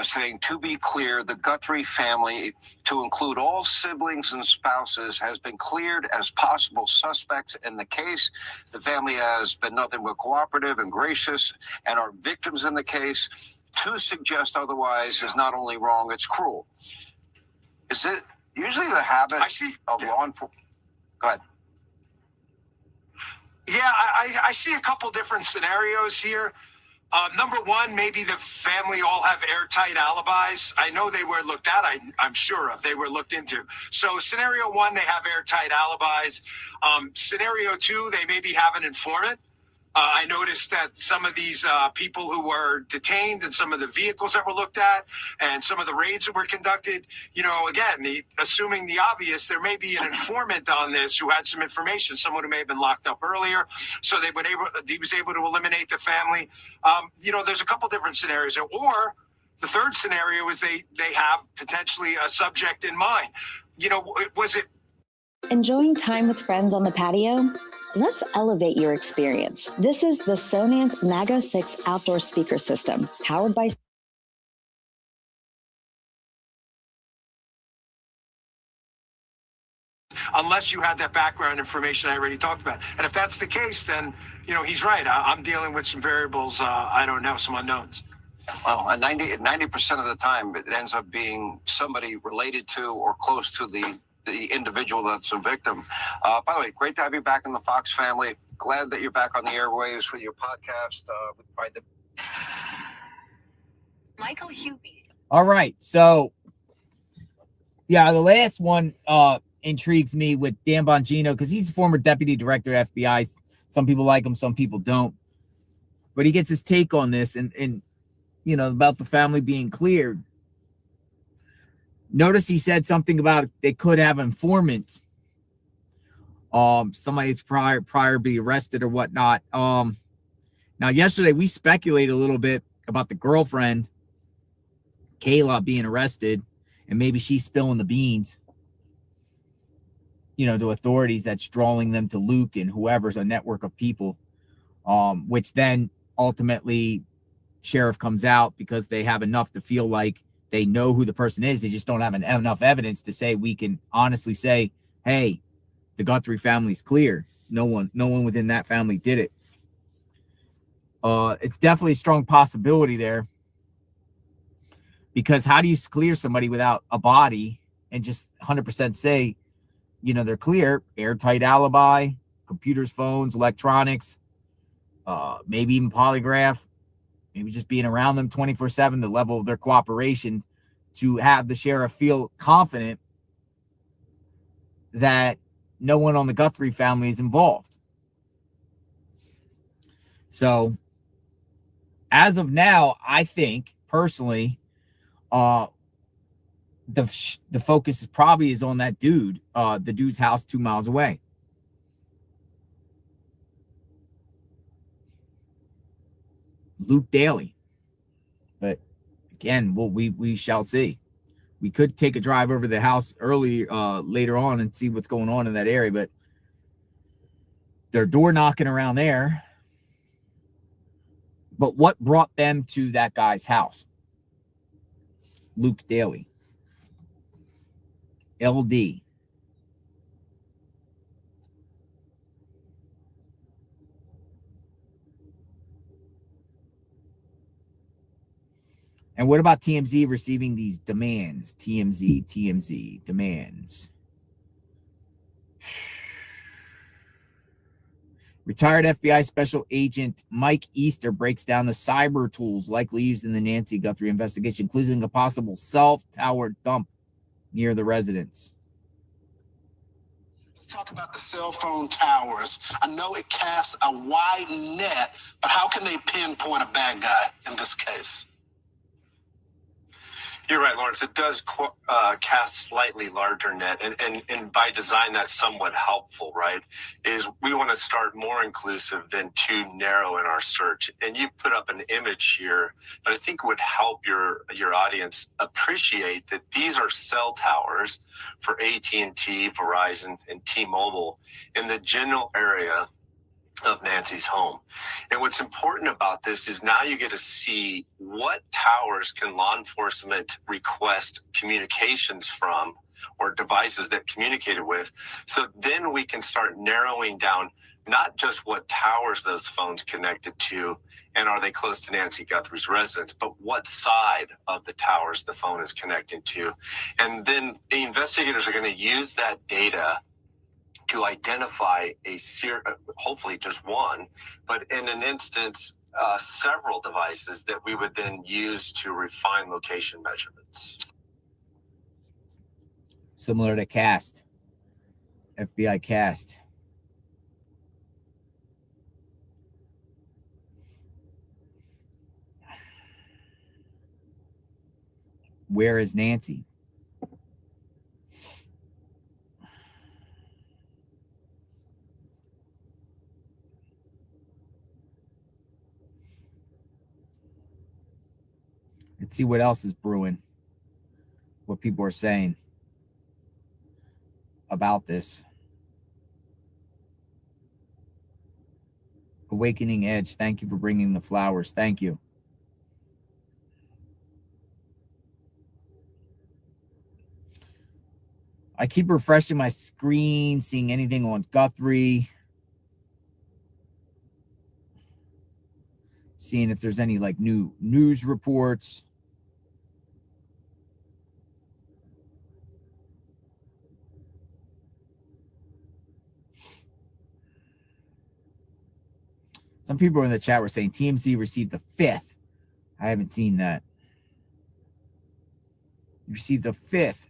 saying, to be clear, the Guthrie family, to include all siblings and spouses, has been cleared as possible suspects in the case. The family has been nothing but cooperative and gracious and are victims in the case. To suggest otherwise is not only wrong, it's cruel. Is it usually the habit of law enforcement? Go ahead. Yeah, I see a couple different scenarios here. Number one, maybe the family all have airtight alibis. I know they were looked at. I'm sure of. They were looked into. So scenario one, they have airtight alibis. Scenario two, they maybe have an informant. I noticed that some of these people who were detained and some of the vehicles that were looked at and some of the raids that were conducted, again, assuming the obvious, there may be an informant on this who had some information, someone who may have been locked up earlier. So he was able to eliminate the family. There's a couple different scenarios. Or the third scenario is they have potentially a subject in mind. Was it Enjoying time with friends on the patio? Let's elevate your experience. This is the Sonance Mago 6 outdoor speaker system, powered by unless you had that background information I already talked about. And if that's the case, then, he's right. I'm dealing with some variables, I don't know, some unknowns. Well, 90% of the time, it ends up being somebody related to or close to the individual that's a victim. By the way, great to have you back in the Fox family. Glad that you're back on the airwaves with your podcast. Michael Hubie. All right. So, yeah, the last one intrigues me with Dan Bongino because he's the former deputy director at FBI. Some people like him, some people don't. But he gets his take on this and about the family being cleared. Notice he said something about they could have informants. Somebody's prior be arrested or whatnot. Now yesterday we speculated a little bit about the girlfriend, Kayla, being arrested, and maybe she's spilling the beans, to authorities that's drawing them to Luke and whoever's a network of people, which then ultimately sheriff comes out because they have enough to feel like they know who the person is. They just don't have enough evidence to say we can honestly say, hey, the Guthrie family's clear. No one within that family did it. It's definitely a strong possibility there, because how do you clear somebody without a body and just 100% say, they're clear? Airtight alibi, computers, phones, electronics, maybe even polygraph. Maybe just being around them 24/7, the level of their cooperation to have the sheriff feel confident that no one on the Guthrie family is involved. So, as of now, I think personally, the focus probably is on that dude, the dude's house 2 miles away. Luke Daly. But again, we shall see. We could take a drive over to the house later on and see what's going on in that area, but they're door knocking around there. But what brought them to that guy's house? Luke Daly. LD. And what about TMZ receiving these demands? TMZ demands. Retired FBI Special Agent Mike Easter breaks down the cyber tools likely used in the Nancy Guthrie investigation, including a possible self-tower dump near the residence. Let's talk about the cell phone towers. I know it casts a wide net, but how can they pinpoint a bad guy in this case? You're right, Lawrence. It does cast slightly larger net, and by design, that's somewhat helpful, right? Is we want to start more inclusive than too narrow in our search. And you put up an image here that I think would help your audience appreciate that these are cell towers for AT&T, Verizon, and T-Mobile in the general area of Nancy's home. And what's important about this is now you get to see what towers can law enforcement request communications from, or devices that communicated with. So then we can start narrowing down not just what towers those phones connected to and are they close to Nancy Guthrie's residence, but what side of the towers the phone is connecting to. And then the investigators are going to use that data to identify hopefully just one, but in an instance, several devices that we would then use to refine location measurements. Similar to CAST, FBI CAST. Where is Nancy? Let's see what else is brewing, what people are saying about this. Awakening Edge, thank you for bringing the flowers. Thank you. I keep refreshing my screen, seeing anything on Guthrie. Seeing if there's any like new news reports. Some people in the chat were saying TMZ received the 5th. I haven't seen that. You received the 5th.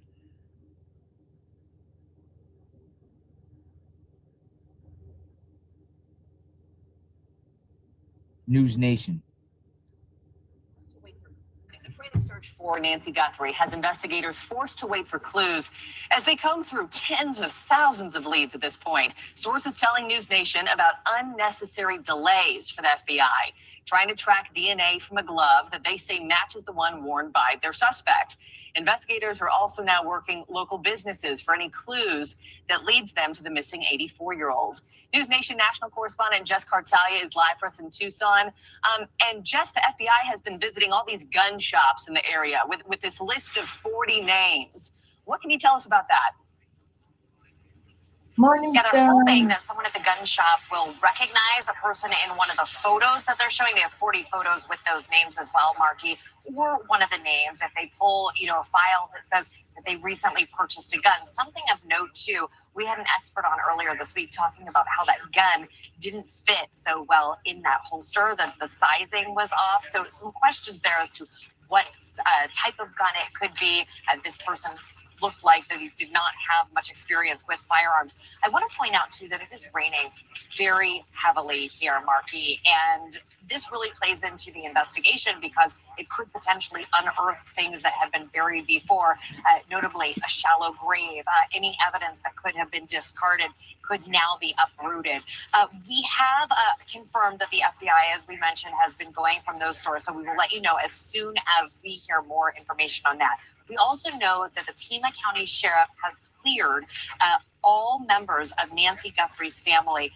News Nation. The frantic search for Nancy Guthrie has investigators forced to wait for clues as they comb through tens of thousands of leads at this point. Sources telling News Nation about unnecessary delays for the FBI, trying to track DNA from a glove that they say matches the one worn by their suspect. Investigators are also now working local businesses for any clues that leads them to the missing 84-year-old. News Nation national correspondent Jess Cartalia is live for us in Tucson. And Jess, the FBI has been visiting all these gun shops in the area with this list of 40 names. What can you tell us about that? Morning, Yeah, they're hoping John. that someone at the gun shop will recognize a person in one of the photos that they're showing. They have 40 photos with those names as well, Marky, or one of the names. If they pull, a file that says that they recently purchased a gun. Something of note, too, we had an expert on earlier this week talking about how that gun didn't fit so well in that holster, that the sizing was off. So some questions there as to what type of gun it could be. This person looked like that he did not have much experience with firearms. I want to point out, too, that it is raining very heavily here, Marky, and this really plays into the investigation because it could potentially unearth things that have been buried before, notably a shallow grave. Any evidence that could have been discarded could now be uprooted. We have confirmed that the FBI, as we mentioned, has been going from those stores, so we will let you know as soon as we hear more information on that. We also know that the Pima County Sheriff has cleared all members of Nancy Guthrie's family.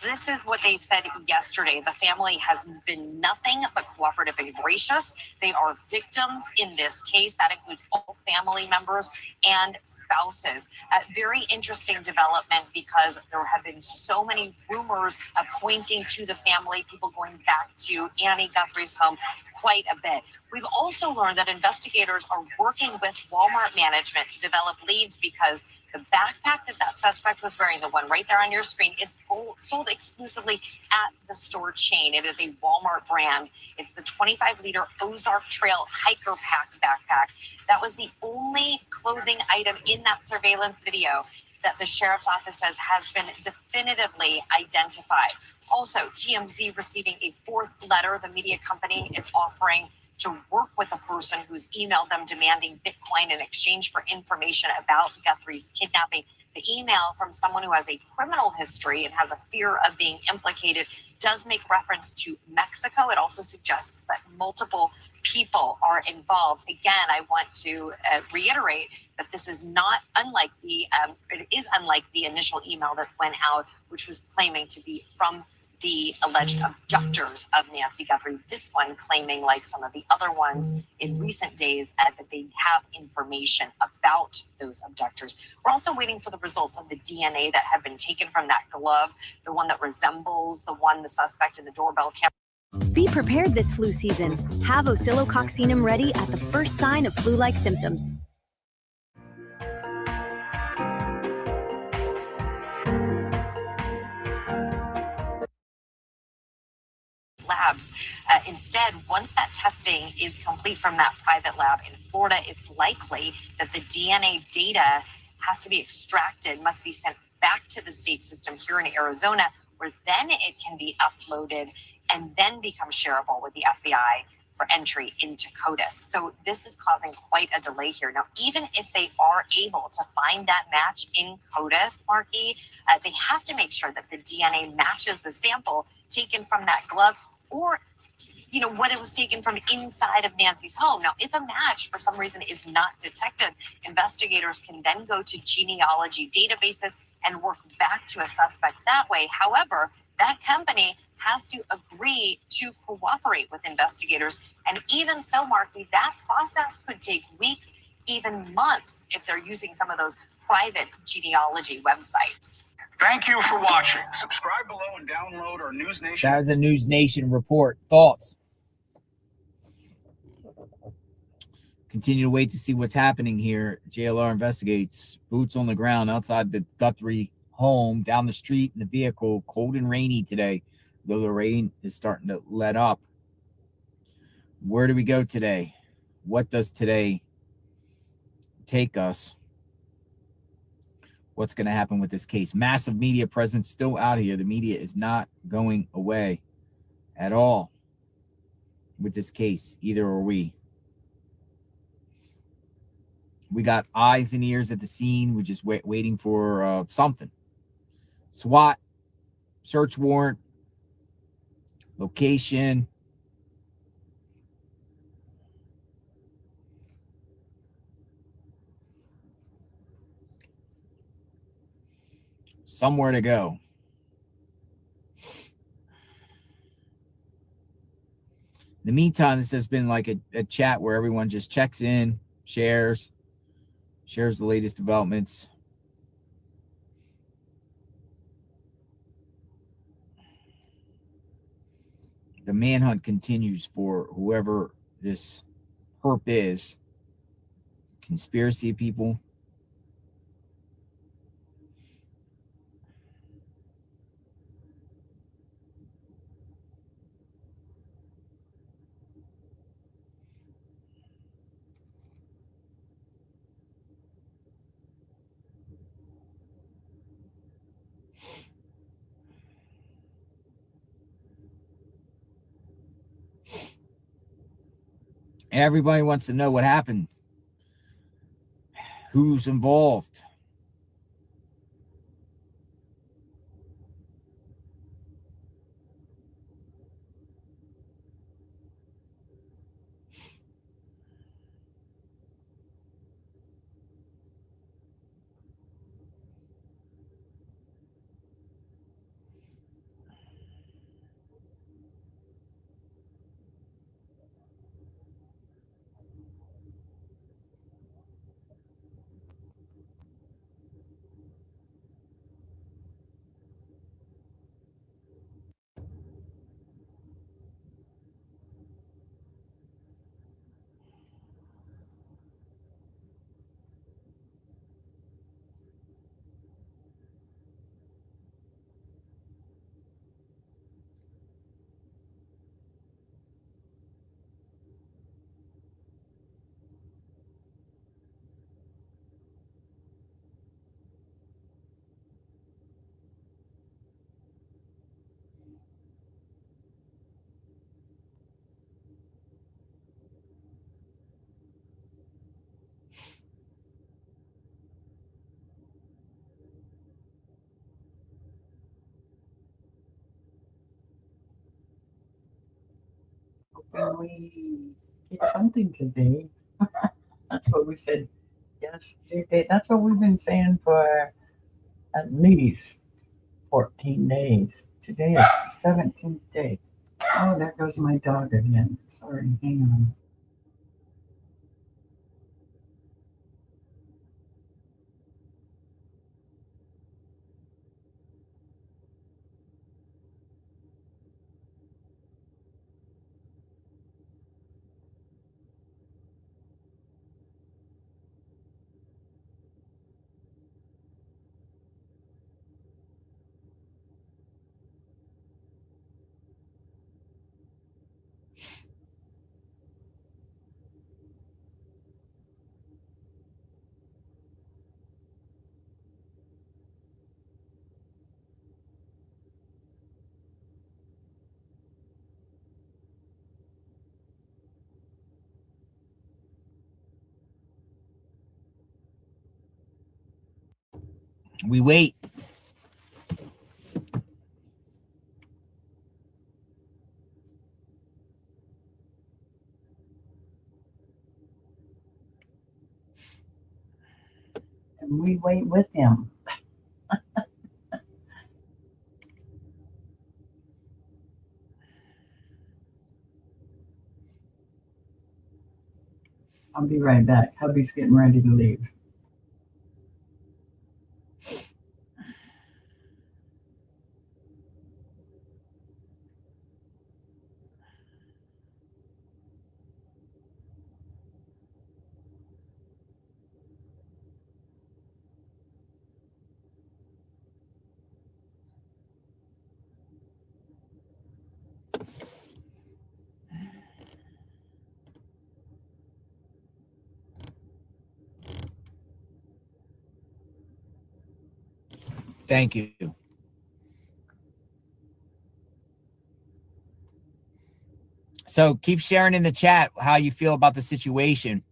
This is what they said yesterday. The family has been nothing but cooperative and gracious. They are victims in this case. That includes all family members and spouses. Very interesting development because there have been so many rumors pointing to the family, people going back to Annie Guthrie's home quite a bit. We've also learned that investigators are working with Walmart management to develop leads because the backpack that suspect was wearing, the one right there on your screen, is sold exclusively at the store chain. It is a Walmart brand. It's the 25-liter Ozark Trail Hiker Pack backpack. That was the only clothing item in that surveillance video that the sheriff's office says has been definitively identified. Also, TMZ receiving a 4th letter. The media company is offering to work with the person who's emailed them demanding Bitcoin in exchange for information about Guthrie's kidnapping. The email from someone who has a criminal history and has a fear of being implicated does make reference to Mexico. It also suggests that multiple people are involved. Again, I want to reiterate that this is not unlike it is unlike the initial email that went out, which was claiming to be from the alleged abductors of Nancy Guthrie. This one claiming, like some of the other ones in recent days, that they have information about those abductors. We're also waiting for the results of the DNA that had been taken from that glove, the one that resembles the one the suspect in the doorbell camera. Be prepared this flu season. Have oscillococcinum ready at the first sign of flu-like symptoms. Labs. Instead, once that testing is complete from that private lab in Florida, it's likely that the DNA data has to be extracted, must be sent back to the state system here in Arizona, where then it can be uploaded and then become shareable with the FBI for entry into CODIS. So this is causing quite a delay here. Now, even if they are able to find that match in CODIS, Marky, they have to make sure that the DNA matches the sample taken from that glove, or what it was taken from inside of Nancy's home. Now, if a match for some reason is not detected, investigators can then go to genealogy databases and work back to a suspect that way. However, that company has to agree to cooperate with investigators. And even so, Marky, that process could take weeks, even months, if they're using some of those private genealogy websites. Thank you for watching. Subscribe below and download our News Nation. That was a News Nation report. Thoughts? Continue to wait to see what's happening here. JLR investigates. Boots on the ground outside the Guthrie home, down the street in the vehicle. Cold and rainy today, though the rain is starting to let up. Where do we go today? What does today take us? What's going to happen with this case? Massive media presence still out here. The media is not going away at all with this case. Either are we. We got eyes and ears at the scene. We're just waiting for something. SWAT, search warrant, location. Somewhere to go. In the meantime, this has been like a chat where everyone just checks in, shares the latest developments. The manhunt continues for whoever this perp is. Conspiracy people. Everybody wants to know what happened. Who's involved? Can we get something today? That's what we said yesterday. That's what we've been saying for at least 14 days. Today is the 17th day. Oh, there goes my dog again. Sorry, hang on. We wait. And we wait with him. I'll be right back. Hubby's getting ready to leave. Thank you. So keep sharing in the chat how you feel about the situation.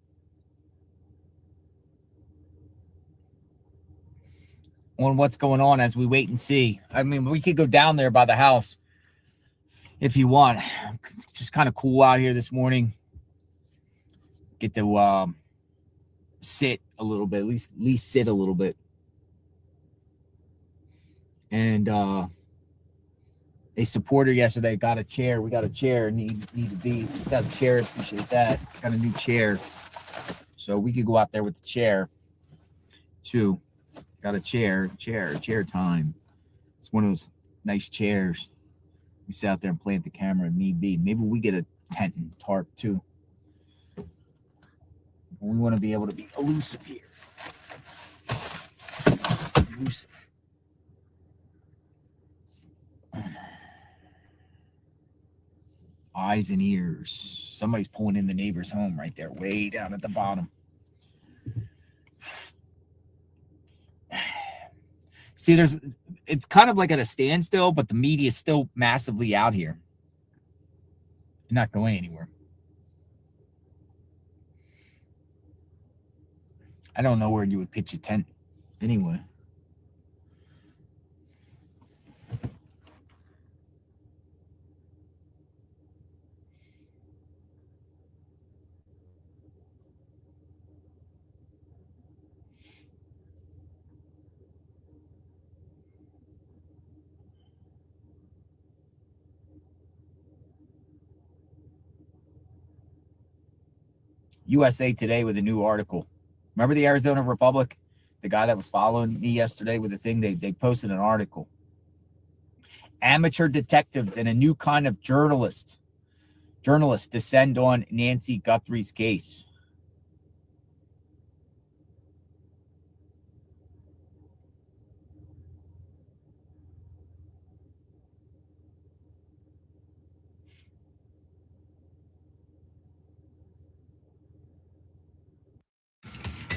On what's going on as we wait and see. I mean, we could go down there by the house if you want. It's just kind of cool out here this morning. Get to sit a little bit, at least sit a little bit. And a supporter yesterday got a chair. We got a chair. Need to be. Got a chair. Appreciate that. Got a new chair, so we could go out there with the chair too. Got a chair time. It's one of those nice chairs. We sit out there and plant the camera if need be. Maybe we get a tent and tarp too. We want to be able to be elusive here. Elusive. Eyes and ears. Somebody's pulling in the neighbor's home right there, way down at the bottom. See, it's kind of like at a standstill, but the media is still massively out here. You're not going anywhere. I don't know where you would pitch a tent anyway. USA Today with a new article. Remember the Arizona Republic? The guy that was following me yesterday with the thing, they posted an article. Amateur detectives and a new kind of journalists descend on Nancy Guthrie's case.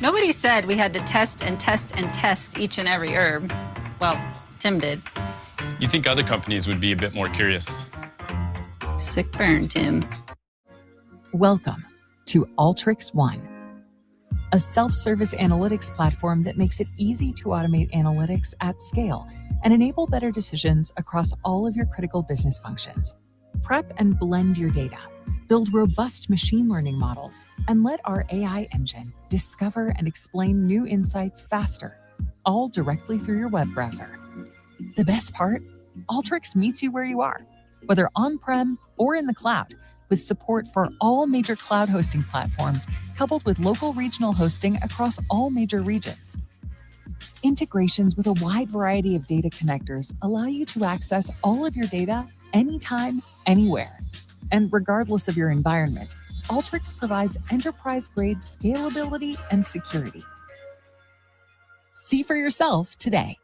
Nobody said we had to test and test and test each and every herb. Well, Tim did. You'd think other companies would be a bit more curious. Sick burn, Tim. Welcome to Alteryx One, a self-service analytics platform that makes it easy to automate analytics at scale and enable better decisions across all of your critical business functions. Prep and blend your data, build robust machine learning models, and let our AI engine discover and explain new insights faster, all directly through your web browser. The best part? Alteryx meets you where you are, whether on-prem or in the cloud, with support for all major cloud hosting platforms, coupled with local regional hosting across all major regions. Integrations with a wide variety of data connectors allow you to access all of your data anytime, anywhere. And regardless of your environment, Alteryx provides enterprise-grade scalability and security. See for yourself today.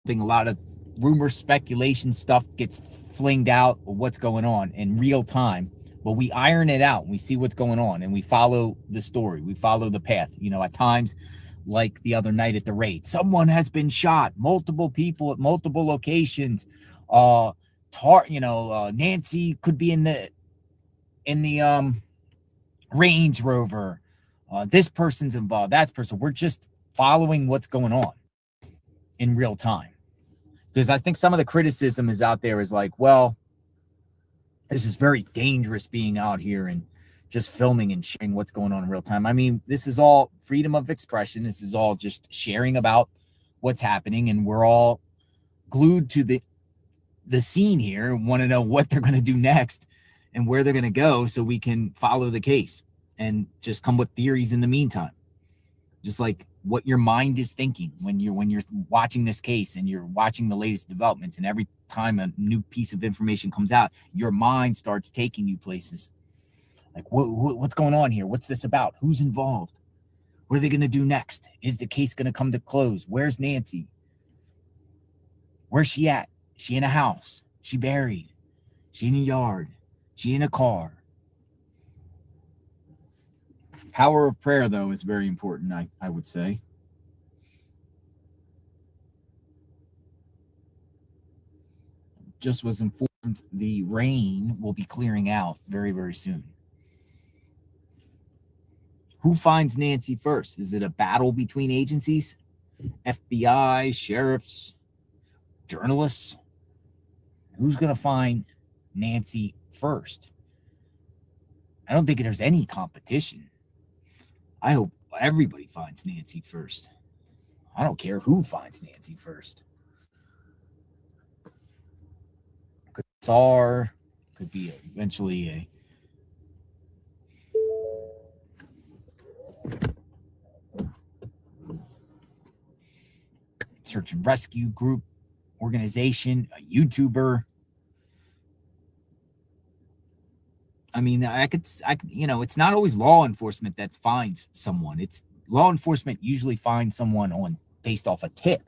A lot of rumor, speculation stuff gets flinged out of what's going on in real time, but we iron it out and we see what's going on and we follow the story. We follow the path. You know, at times, like the other night at the raid, someone has been shot, multiple people at multiple locations. Nancy could be in the Range Rover. This person's involved, that person. We're just following what's going on in real time. Because I think some of the criticism is out there is like, well, this is very dangerous being out here and just filming and sharing what's going on in real time. I mean, this is all freedom of expression. This is all just sharing about what's happening, and we're all glued to the scene here and want to know what they're going to do next and where they're going to go so we can follow the case and just come with theories in the meantime. Just like what your mind is thinking when you're watching this case and you're watching the latest developments, and every time a new piece of information comes out, your mind starts taking you places. Like, what's going on here? What's this about? Who's involved? What are they going to do next? Is the case going to come to close? Where's Nancy? Where's she at? She in a house? She buried? She in a yard? She in a car? Power of prayer, though, is very important, I would say. Just was informed the rain will be clearing out very, very soon. Who finds Nancy first? Is it a battle between agencies? FBI, sheriffs, journalists? Who's going to find Nancy first? I don't think there's any competition. I hope everybody finds Nancy first. I don't care who finds Nancy first. Could be SAR, could be eventually a search and rescue group, organization, a YouTuber. I mean, I could, it's not always law enforcement that finds someone. It's law enforcement usually finds someone based off a tip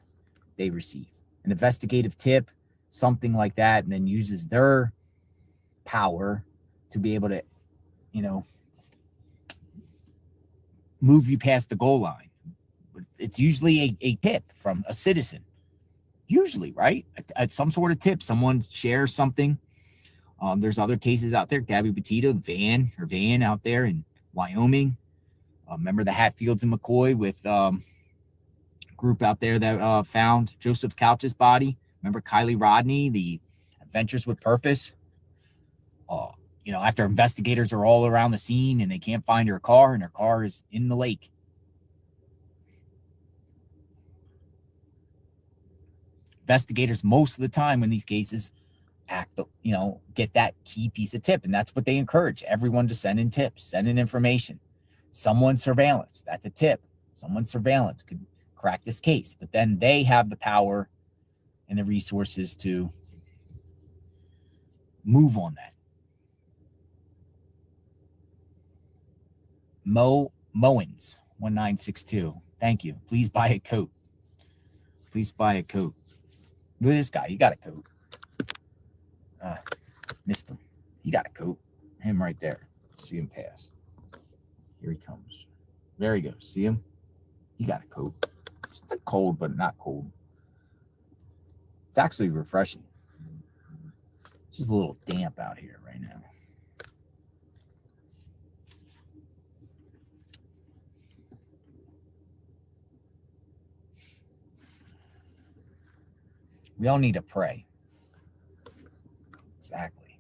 they receive, an investigative tip, something like that, and then uses their power to be able to, move you past the goal line. It's usually a tip from a citizen, usually, right? At some sort of tip, someone shares something. There's other cases out there. Gabby Petito, her van out there in Wyoming. Remember the Hatfields and McCoy with group out there that found Joseph Couch's body. Remember Kylie Rodney, the Adventures with Purpose. After investigators are all around the scene and they can't find her car, and her car is in the lake. Investigators most of the time in these cases get that key piece of tip, and that's what they encourage everyone to send in tips, send in information. Someone's surveillance, that's a tip. Someone's surveillance could crack this case, but then they have the power and the resources to move on that. Mowens 1962. Thank you. Please buy a coat. Please buy a coat. Look at this guy. He got a coat. Missed him. He got a coat. Him right there. See him pass. Here he comes. There he goes. See him? He got a coat. It's cold, but not cold. It's actually refreshing. It's just a little damp out here right now. We all need to pray. Exactly.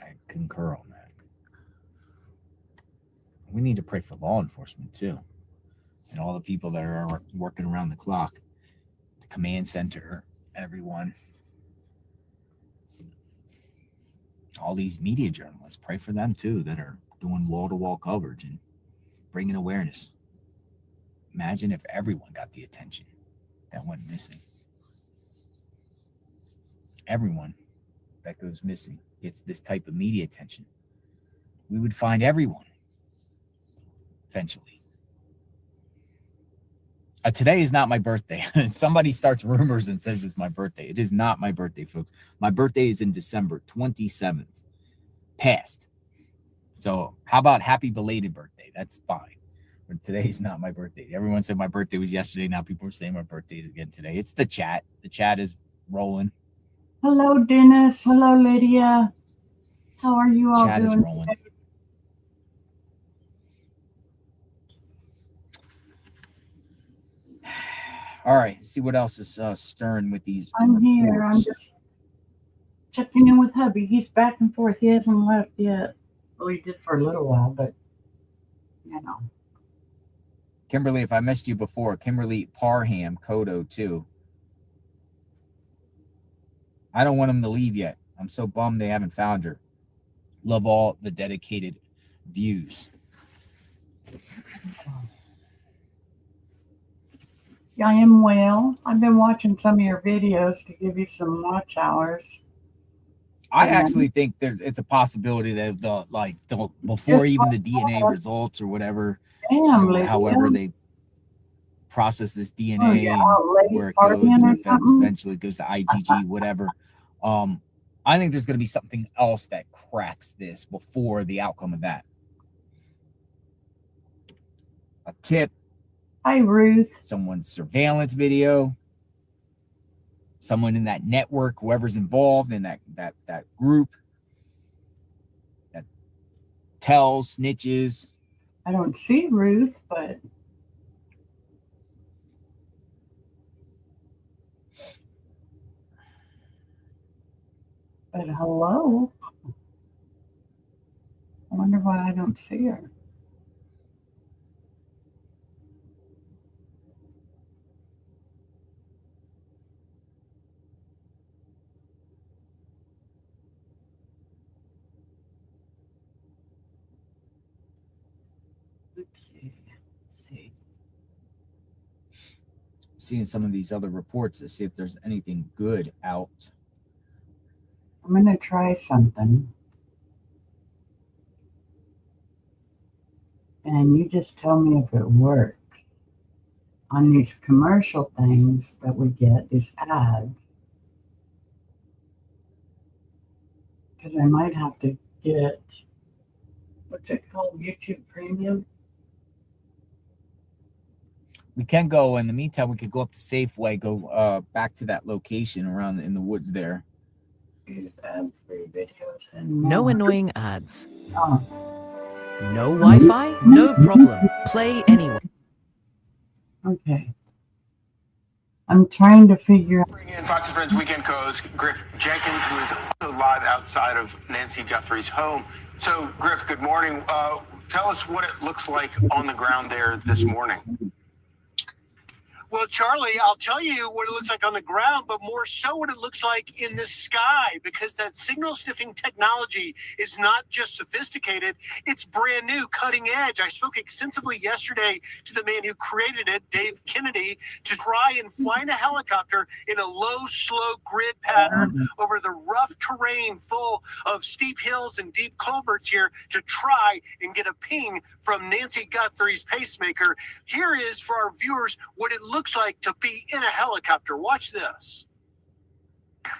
I concur on that. We need to pray for law enforcement too. and all the people that are working around the clock, the command center, everyone, all these media journalists. Pray for them too that are doing wall-to-wall coverage and bringing awareness. Imagine if everyone got the attention that went missing. Everyone that goes missing gets this type of media attention. We would find everyone eventually. Today is not my birthday. Somebody starts rumors and says it's my birthday. It is not my birthday, folks. My birthday is in December 27th. Past. So how about happy belated birthday? That's fine. But today is not my birthday. Everyone said my birthday was yesterday. Now people are saying my birthday is again today. It's the chat. The chat is rolling. Hello, Dennis. Hello, Lydia. How are you all Chat doing? is rolling. Today? All right. See what else is stirring with these. I'm here. reports. I'm just checking in with hubby. He's back and forth. He hasn't left yet. Well, he did for a little while, but you know. Kimberly, if I missed you before, Kimberly Parham, Kodo too. I don't want him to leave yet. I'm so bummed they haven't found her. Love all the dedicated views. Yeah, I am well. I've been watching some of your videos to give you some watch hours. I actually think it's a possibility that they'll before even the DNA results or whatever, however they process this DNA and where it goes, and if that eventually goes to IgG, whatever. I think there's going to be something else that cracks this before the outcome of that. A tip. Hi, Ruth. Someone's surveillance video. Someone in that network, whoever's involved in that group that tells, snitches. I don't see Ruth, but hello. I wonder why I don't see her. Seeing some of these other reports to see if there's anything good out. I'm going to try something. And you just tell me if it works. On these commercial things that we get, these ads. Because I might have to get, what's it called, YouTube Premium? We can go, in the meantime, we could go up to Safeway, go back to that location around in the woods there. No annoying ads. No Wi-Fi? No problem. Play anyway. Okay. I'm trying to figure out. Bring in Fox and Friends Weekend Co-host Griff Jenkins, who is also live outside of Nancy Guthrie's home. So, Griff, good morning. Tell us what it looks like on the ground there this morning. Well, Charlie, I'll tell you what it looks like on the ground, but more so what it looks like in the sky, because that signal sniffing technology is not just sophisticated, it's brand new, cutting edge. I spoke extensively yesterday to the man who created it, Dave Kennedy, to try and fly in a helicopter in a low, slow grid pattern over the rough terrain full of steep hills and deep culverts here to try and get a ping from Nancy Guthrie's pacemaker. Here is, for our viewers, what it looks like to be in a helicopter. Watch this.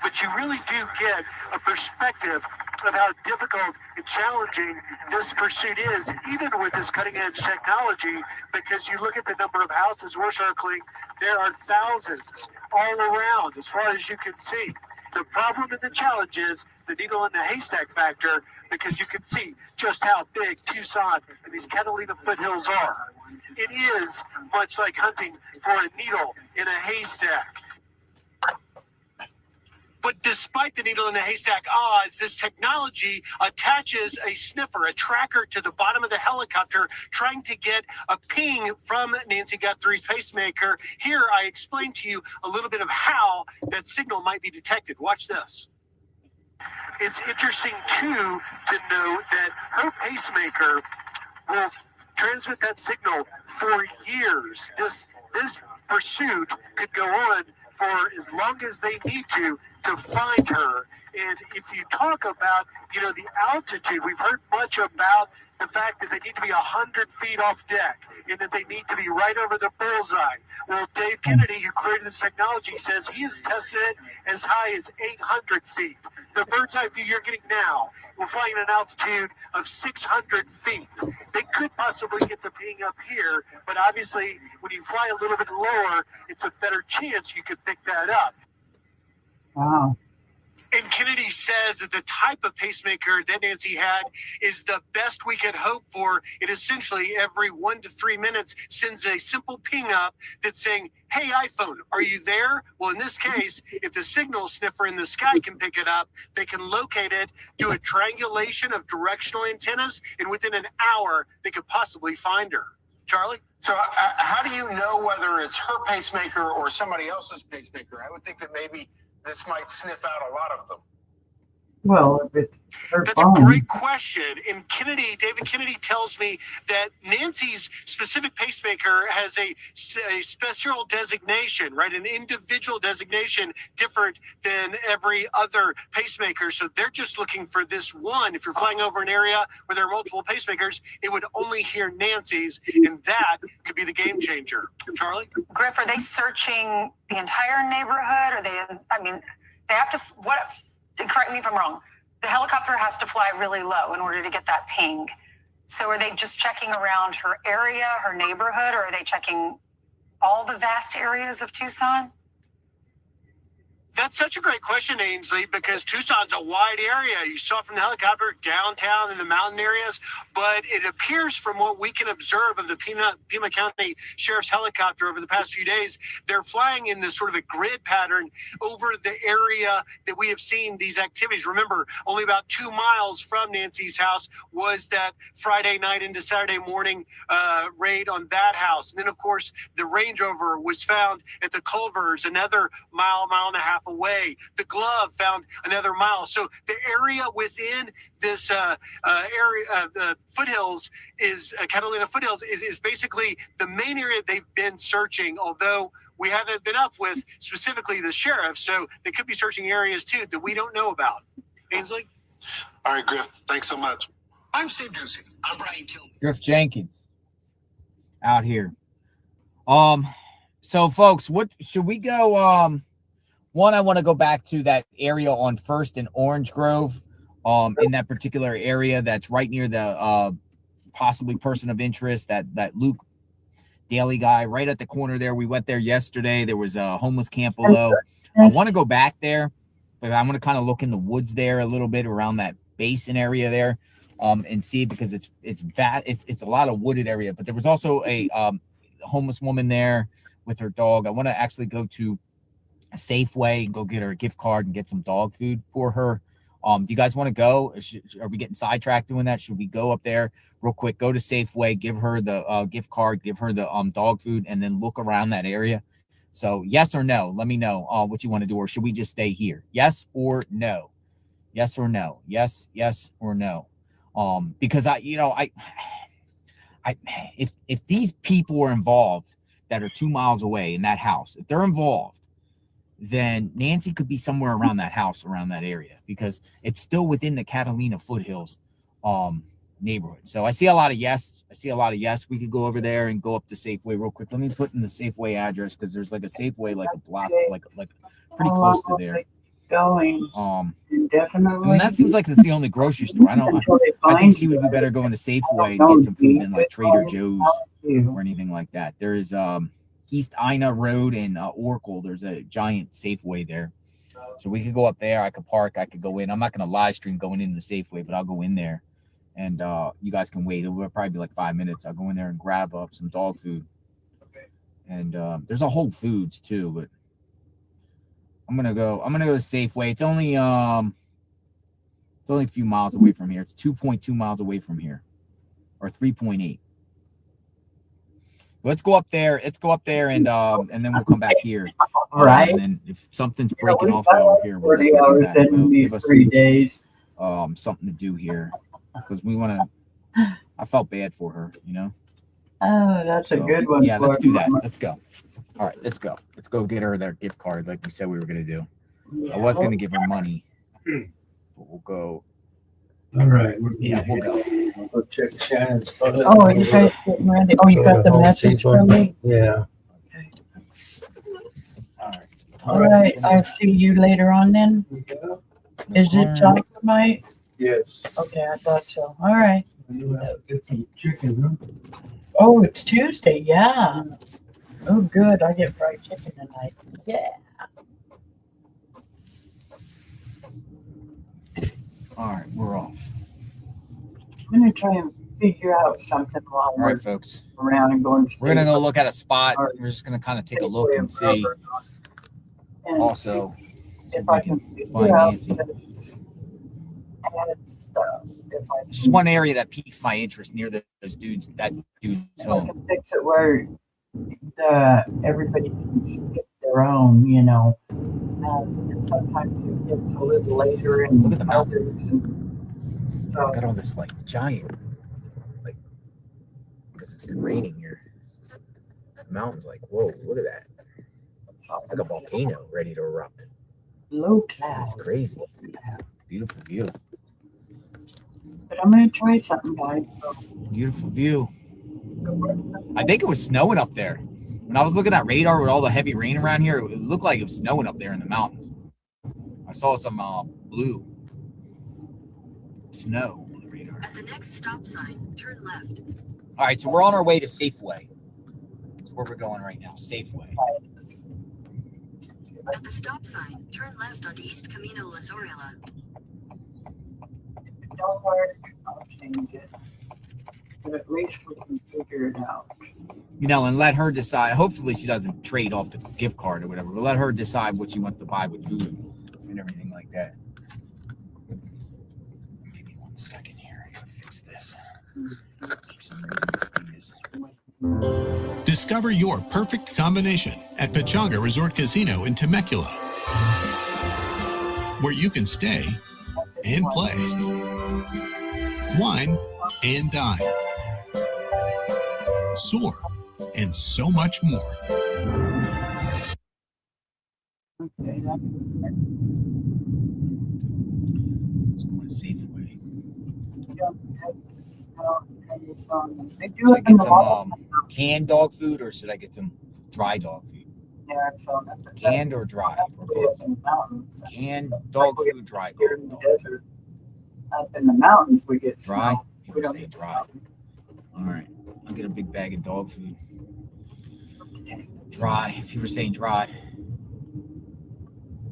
But you really do get a perspective of how difficult and challenging this pursuit is, even with this cutting-edge technology, because you look at the number of houses we're circling, there are thousands all around as far as you can see. The problem and the challenge is the needle in the haystack factor, because you can see just how big Tucson and these Catalina foothills are. It is much like hunting for a needle in a haystack. But despite the needle in the haystack odds, this technology attaches a sniffer, a tracker to the bottom of the helicopter, trying to get a ping from Nancy Guthrie's pacemaker. Here, I explain to you a little bit of how that signal might be detected. Watch this. It's interesting, too, to note that her pacemaker will transmit that signal for years. This pursuit could go on for as long as they need to find her. And if you talk about, the altitude, we've heard much about the fact that they need to be 100 feet off deck and that they need to be right over the bullseye. Well, Dave Kennedy, who created this technology, says he has tested it as high as 800 feet. The bird's eye view you're getting now, we're flying at an altitude of 600 feet. They could possibly get the ping up here, but obviously when you fly a little bit lower, it's a better chance you could pick that up. Wow. And Kennedy says that the type of pacemaker that Nancy had is the best we could hope for. It essentially every 1 to 3 minutes sends a simple ping up that's saying, hey, iPhone, are you there? Well, in this case, if the signal sniffer in the sky can pick it up, they can locate it, do a triangulation of directional antennas, and within an hour, they could possibly find her. Charlie? So how do you know whether it's her pacemaker or somebody else's pacemaker? I would think that maybe this might sniff out a lot of them. Well, if it's her That's phone. a great question. And David Kennedy tells me that Nancy's specific pacemaker has a special designation, right? An individual designation different than every other pacemaker. So they're just looking for this one. If you're flying over an area where there are multiple pacemakers, it would only hear Nancy's, and that could be the game changer. Charlie? Griff, are they searching the entire neighborhood? They have to, correct me if I'm wrong, the helicopter has to fly really low in order to get that ping. So are they just checking around her area, her neighborhood, or are they checking all the vast areas of Tucson? That's such a great question, Ainsley, because Tucson's a wide area. You saw from the helicopter downtown in the mountain areas, but it appears from what we can observe of the Pima County Sheriff's helicopter over the past few days, they're flying in this sort of a grid pattern over the area that we have seen these activities. Remember, only about 2 miles from Nancy's house was that Friday night into Saturday morning raid on that house. And then, of course, the Range Rover was found at the Culvers, another mile and a half away. The Glove found another mile. So the area within this foothills is Catalina foothills is basically the main area they've been searching, although we haven't been up with specifically the sheriff. So they could be searching areas too that we don't know about. Ainsley? All right, Griff, thanks so much. I'm Steve Juicy. I'm Brian Kilmer. Griff Jenkins out here. So folks, what should we go? One, I want to go back to that area on First and Orange Grove, in that particular area that's right near the possibly person of interest, that Luke Daly guy, right at the corner there. We went there yesterday. There was a homeless camp below. I want to go back there, but I'm going to kind of look in the woods there a little bit around that basin area there, and see, because it's a lot of wooded area. But there was also a homeless woman there with her dog. I want to actually go to a Safeway and go get her a gift card and get some dog food for her. Do you guys want to go? Are we getting sidetracked doing that? Should we go up there real quick, go to Safeway, give her the gift card, give her the dog food, and then look around that area? So yes or no? Let me know what you want to do, or should we just stay here? Yes or no? Yes or no? Yes or no? Because if these people are involved that are 2 miles away in that house, if they're involved, then Nancy could be somewhere around that house, around that area, because it's still within the Catalina foothills neighborhood. So I see a lot of yes. We could go over there and go up to Safeway real quick. Let me put in the Safeway address, because there's like a Safeway like a block, like pretty close to there. Going definitely. And that seems like it's the only grocery store. I think she would be better going to Safeway and get some food than like Trader Joe's or anything like that. There is East Ina Road in Oracle. There's a giant Safeway there, so we could go up there. I could park. I could go in. I'm not going to live stream going into the Safeway, but I'll go in there, and you guys can wait. It'll probably be like 5 minutes. I'll go in there and grab up some dog food, and there's a Whole Foods too, but I'm gonna go to Safeway. It's only a few miles away from here. It's 2.2 miles away from here, or 3.8. Let's go up there. And then we'll come back here. All right. And then if something's breaking off over here, we'll 40 hours in these 3 days. Something to do here because we want to. I felt bad for her, you know. Oh, that's a good one. Yeah, let's do that. Let's go. All right, let's go. Let's go get her that gift card like we said we were gonna do. Yeah. I was gonna give her money, but we'll go. All right. Yeah, we'll go. I'll go check Shannon's phone. Oh, are you guys getting ready? Oh, you got the message from me? Yeah. All right. I'll see you later on then. Is it chocolate night? Yes. Okay, I thought so. All right. You have to get some chicken, huh? Oh, it's Tuesday. Yeah. Oh, good. I get fried chicken tonight. Yeah. All right, we're off. I'm gonna try and figure out something while All right, folks. around and going. We're gonna go look at a spot. We're just gonna kind of take a look and see. Also, if I can find Nancy. Stuff. If I Just one area that piques my interest near those dudes. That dude's I home. can fix it where everybody can get their own, you know. And sometimes it gets a little later and Look at the mountains. So Look at all this like giant, like because it's been raining here. The mountain's like, whoa, look at that. It's like a volcano ready to erupt. low cloud. It's crazy. Beautiful view. But I'm gonna try something, guys. So. Beautiful view. I think it was snowing up there. When I was looking at radar with all the heavy rain around here, it looked like it was snowing up there in the mountains. I saw some blue snow on the radar. At the next stop sign, turn left. All right, so we're on our way to Safeway. That's where we're going right now, Safeway. At the stop sign, turn left onto East Camino La Zorilla. Don't worry, I'll change it. But at least we can figure it out. You know, and let her decide. Hopefully she doesn't trade off the gift card or whatever, but let her decide what she wants to buy with food and everything like that. Give me 1 second here. I gotta fix this. For some reason, this thing is... Discover your perfect combination at Pechanga Resort Casino in Temecula, where you can stay and play, wine and dine, soar, and so much more. Okay, Let's go to Safeway. They do Should I it in get the mall. some canned dog food or should I get some dry dog food? Yeah, so Canned or dry? Or both? Canned dog food, dry Here in the desert, up in the mountains, we get Dry? snow. You We were don't saying get dry. All right. I'll get a big bag of dog food. Dry. If you were saying dry.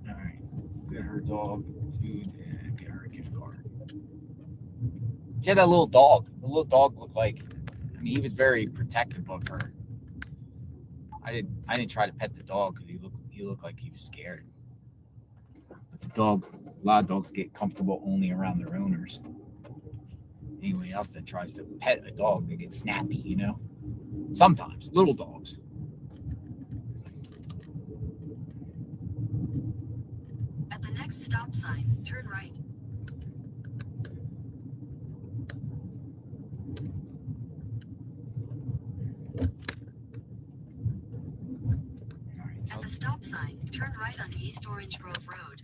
All right. Get her dog food and get her a gift card. She had that little dog. The little dog looked like, I mean, he was very protective of her. I didn't try to pet the dog because he looked like he was scared. But the dog, a lot of dogs get comfortable only around their owners. Anyone else that tries to pet a dog, they get snappy, you know? Sometimes, little dogs. At the next stop sign, turn right. At the stop sign, turn right onto East Orange Grove Road.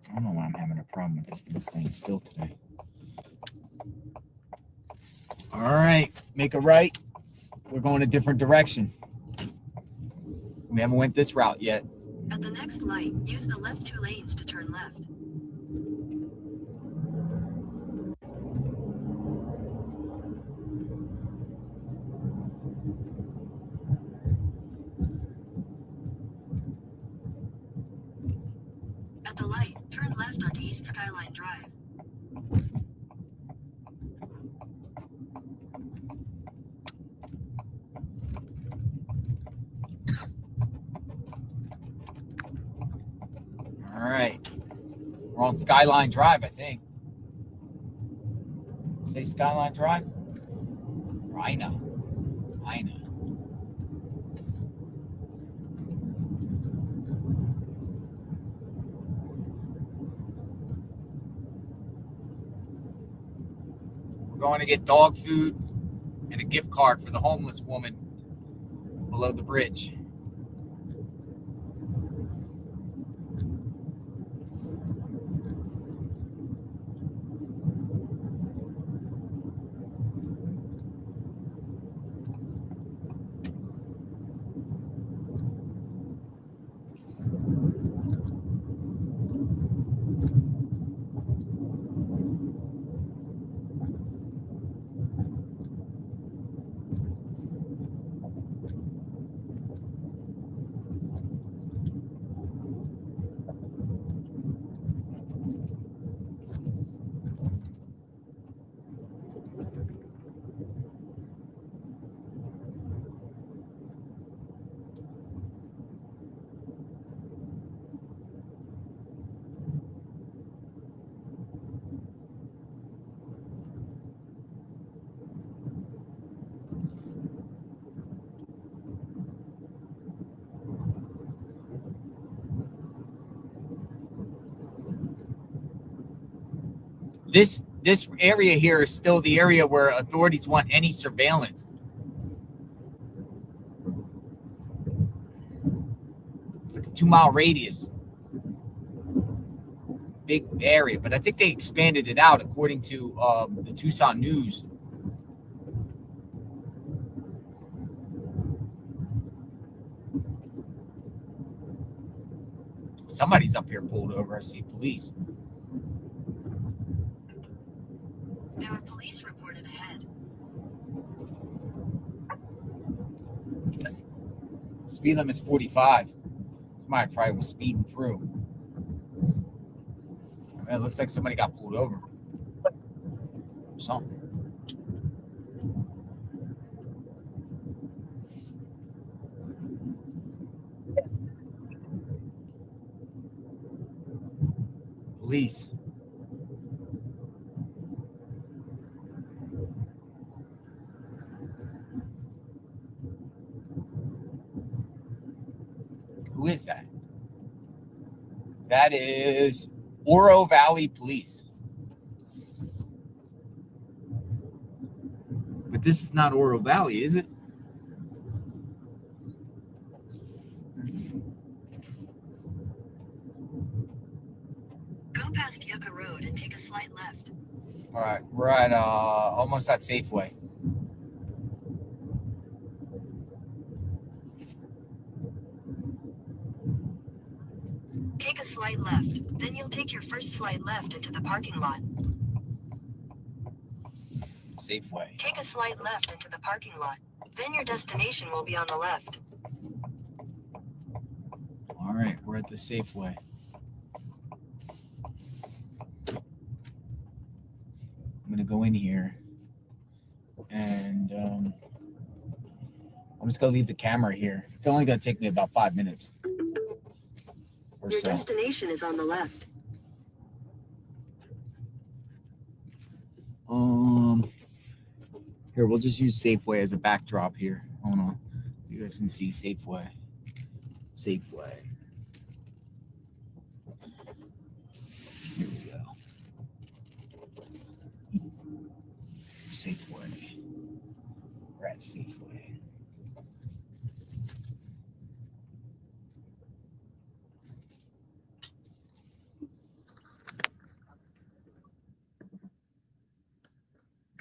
I don't know why I'm having a problem with this thing staying still today. All right, make a right. We're going a different direction. We haven't went this route yet. At the next light, use the left 2 lanes to turn left. At the light, turn left onto East Skyline Drive. All right. We're on Skyline Drive, I think. Say Skyline Drive? I know. We're going to get dog food and a gift card for the homeless woman below the bridge. This area here is still the area where authorities want any surveillance. It's like a 2-mile radius. Big area, but I think they expanded it out according to the Tucson News. Somebody's up here pulled over. I see police. There are police reported ahead. Speed limit's 45. Somebody probably was speeding through. It looks like somebody got pulled over. Something. Police. Who is that? That is Oro Valley Police. But this is not Oro Valley, is it? Go past Yucca Road and take a slight left. All right, we're at almost at Safeway. Take a slight left, then you'll take your first slight left into the parking lot. Safeway. Take a slight left into the parking lot, then your destination will be on the left. All right, we're at the Safeway. I'm gonna go in here, and I'm just gonna leave the camera here. It's only gonna take me about 5 minutes. Your destination is on the left. Here, we'll just use Safeway as a backdrop here. Hold on. You guys can see Safeway. Safeway. Here we go. Safeway. We're at Safeway.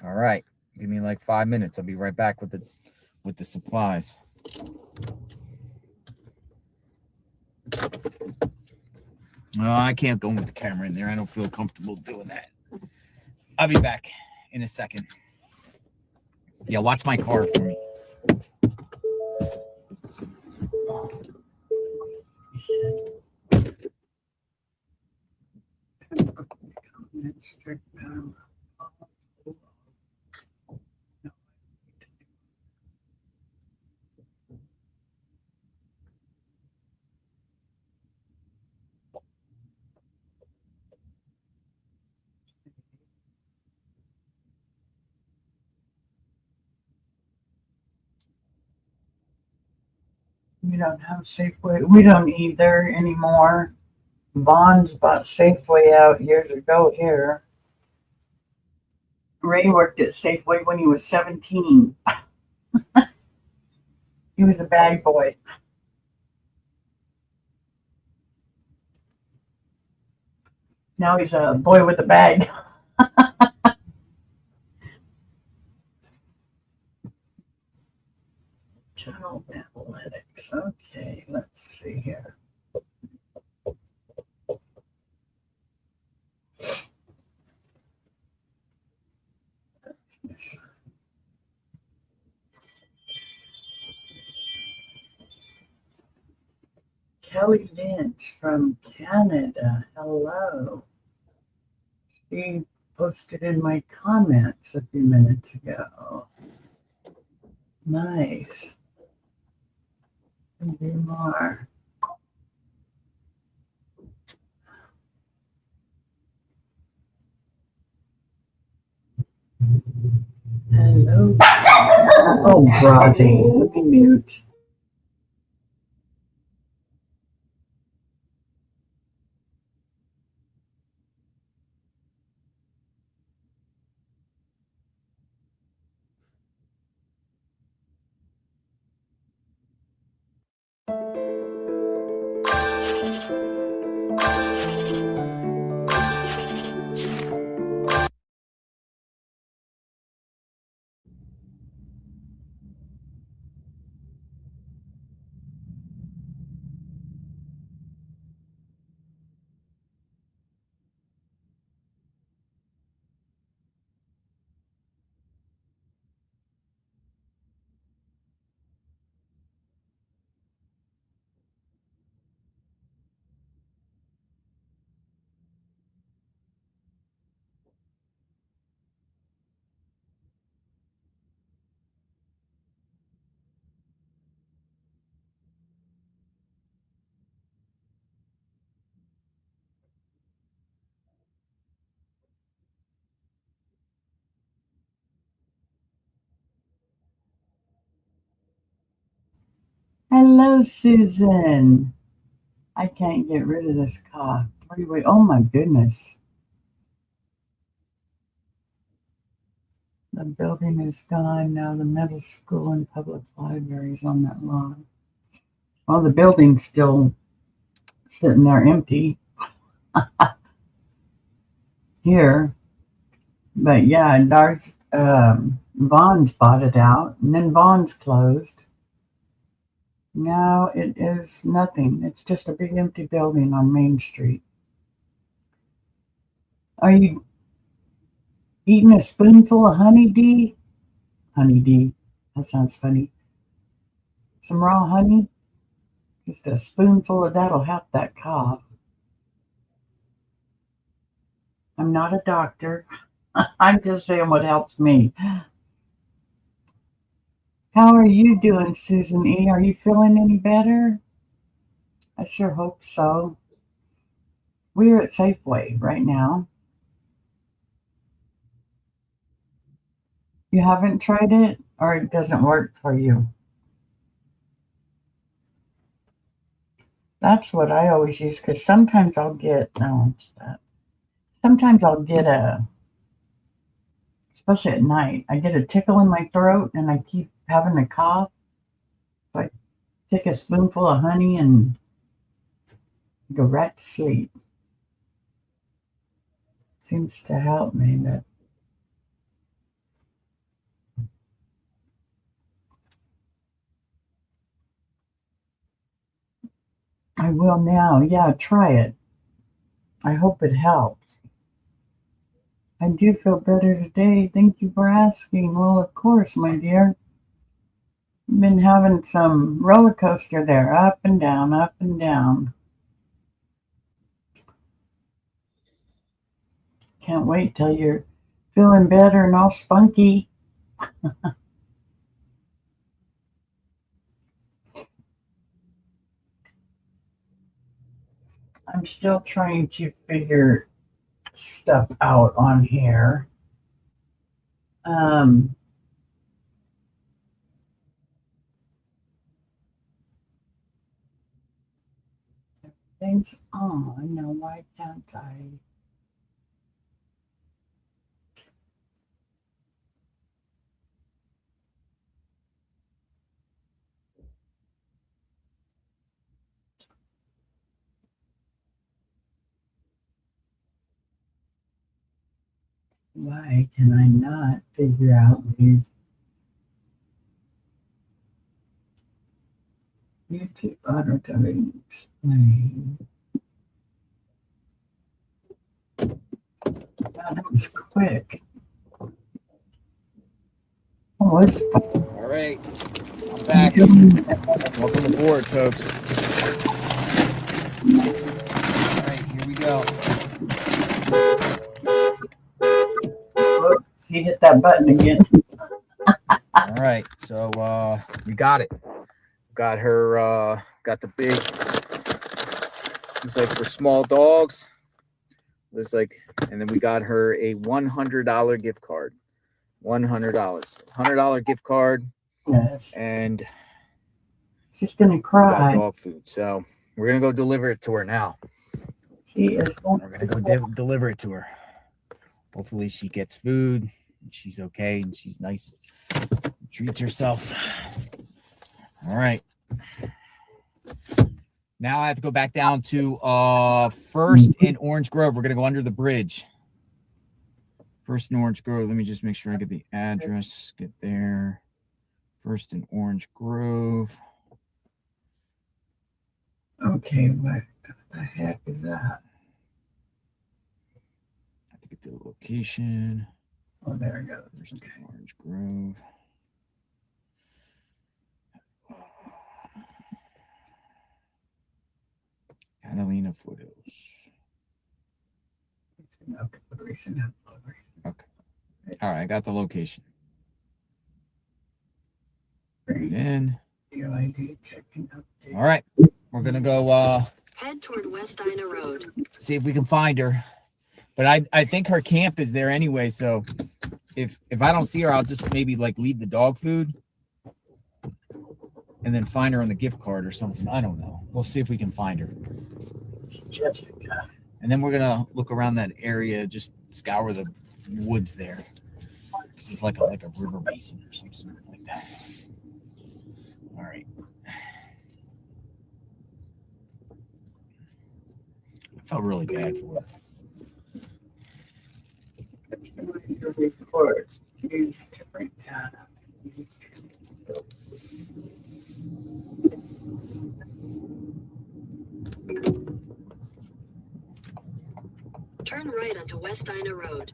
All right. Give me like 5 minutes. I'll be right back with the supplies. I can't go with the camera in there. I don't feel comfortable doing that. I'll be back in a second. Yeah, watch my car for me. We don't have Safeway. We don't either anymore. Bonds bought Safeway out years ago here. Ray worked at Safeway when he was 17. He was a bag boy. Now he's a boy with a bag. Child athletics. Okay, let's see here. Kelly Lynch from Canada. Hello. She posted in my comments a few minutes ago. Nice. And more. Hello. Oh, Brazzy. Let me mute. Hello, Susan. I can't get rid of this cough. Wait. Oh my goodness. The building is gone now. The middle school and public library is on that lawn. Well, the building's still sitting there empty here. But yeah, Vaughn's bought it out, and then Vaughn's closed. Now it is nothing. It's just a big empty building on Main Street. Are you eating a spoonful of honey, D? Honey, D. That sounds funny. Some raw honey? Just a spoonful of that'll help that cough. I'm not a doctor. I'm just saying what helps me. How are you doing, Susan E? Are you feeling any better? I sure hope so. We're at Safeway right now. You haven't tried it, or it doesn't work for you? That's what I always use, because sometimes I'll get, sometimes I'll get especially at night, I get a tickle in my throat and I keep having a cough. So I take a spoonful of honey and go right to sleep. Seems to help me, but I will now. Yeah, try it. I hope it helps. I do feel better today. Thank you for asking. Well, of course, my dear. Been having some roller coaster there, up and down, up and down. Can't wait till you're feeling better and all spunky. I'm still trying to figure stuff out on here. Things on. Now, why can't I? Why can I not figure out these YouTube auto telling explain? That was quick. Oh, it's All right, I'm back. Welcome aboard, folks. All right, here we go. He hit that button again. All right, so we got it. Got her. Got the big. It's like for small dogs. There's like, and then we got her a $100 gift card. $100 gift card. Yes. And she's gonna cry. Got dog food, so we're gonna go deliver it to her now. She is going. We're gonna go deliver it to her. Hopefully, she gets food. And she's okay, and she's nice. Treats herself. All right. Now I have to go back down to First in Orange Grove. We're gonna go under the bridge. First in Orange Grove. Let me just make sure I get the address. Get there. First in Orange Grove. Okay, what the heck is that? I have to get to the location. Oh, there it goes. First in Orange Grove. Catalina Foothills. Okay. All right, I got the location. Bring it in. All right, we're gonna go Head toward West Ina Road. see if we can find her. But I think her camp is there anyway, so if I don't see her, I'll just maybe like leave the dog food and then find her on the gift card or something. I don't know. We'll see if we can find her. Jessica. And then we're gonna look around that area, just scour the woods there. This is like a river basin or something like that. All right. I felt really bad for her. It's going to report. Use to bring down. Turn right onto West Ina Road.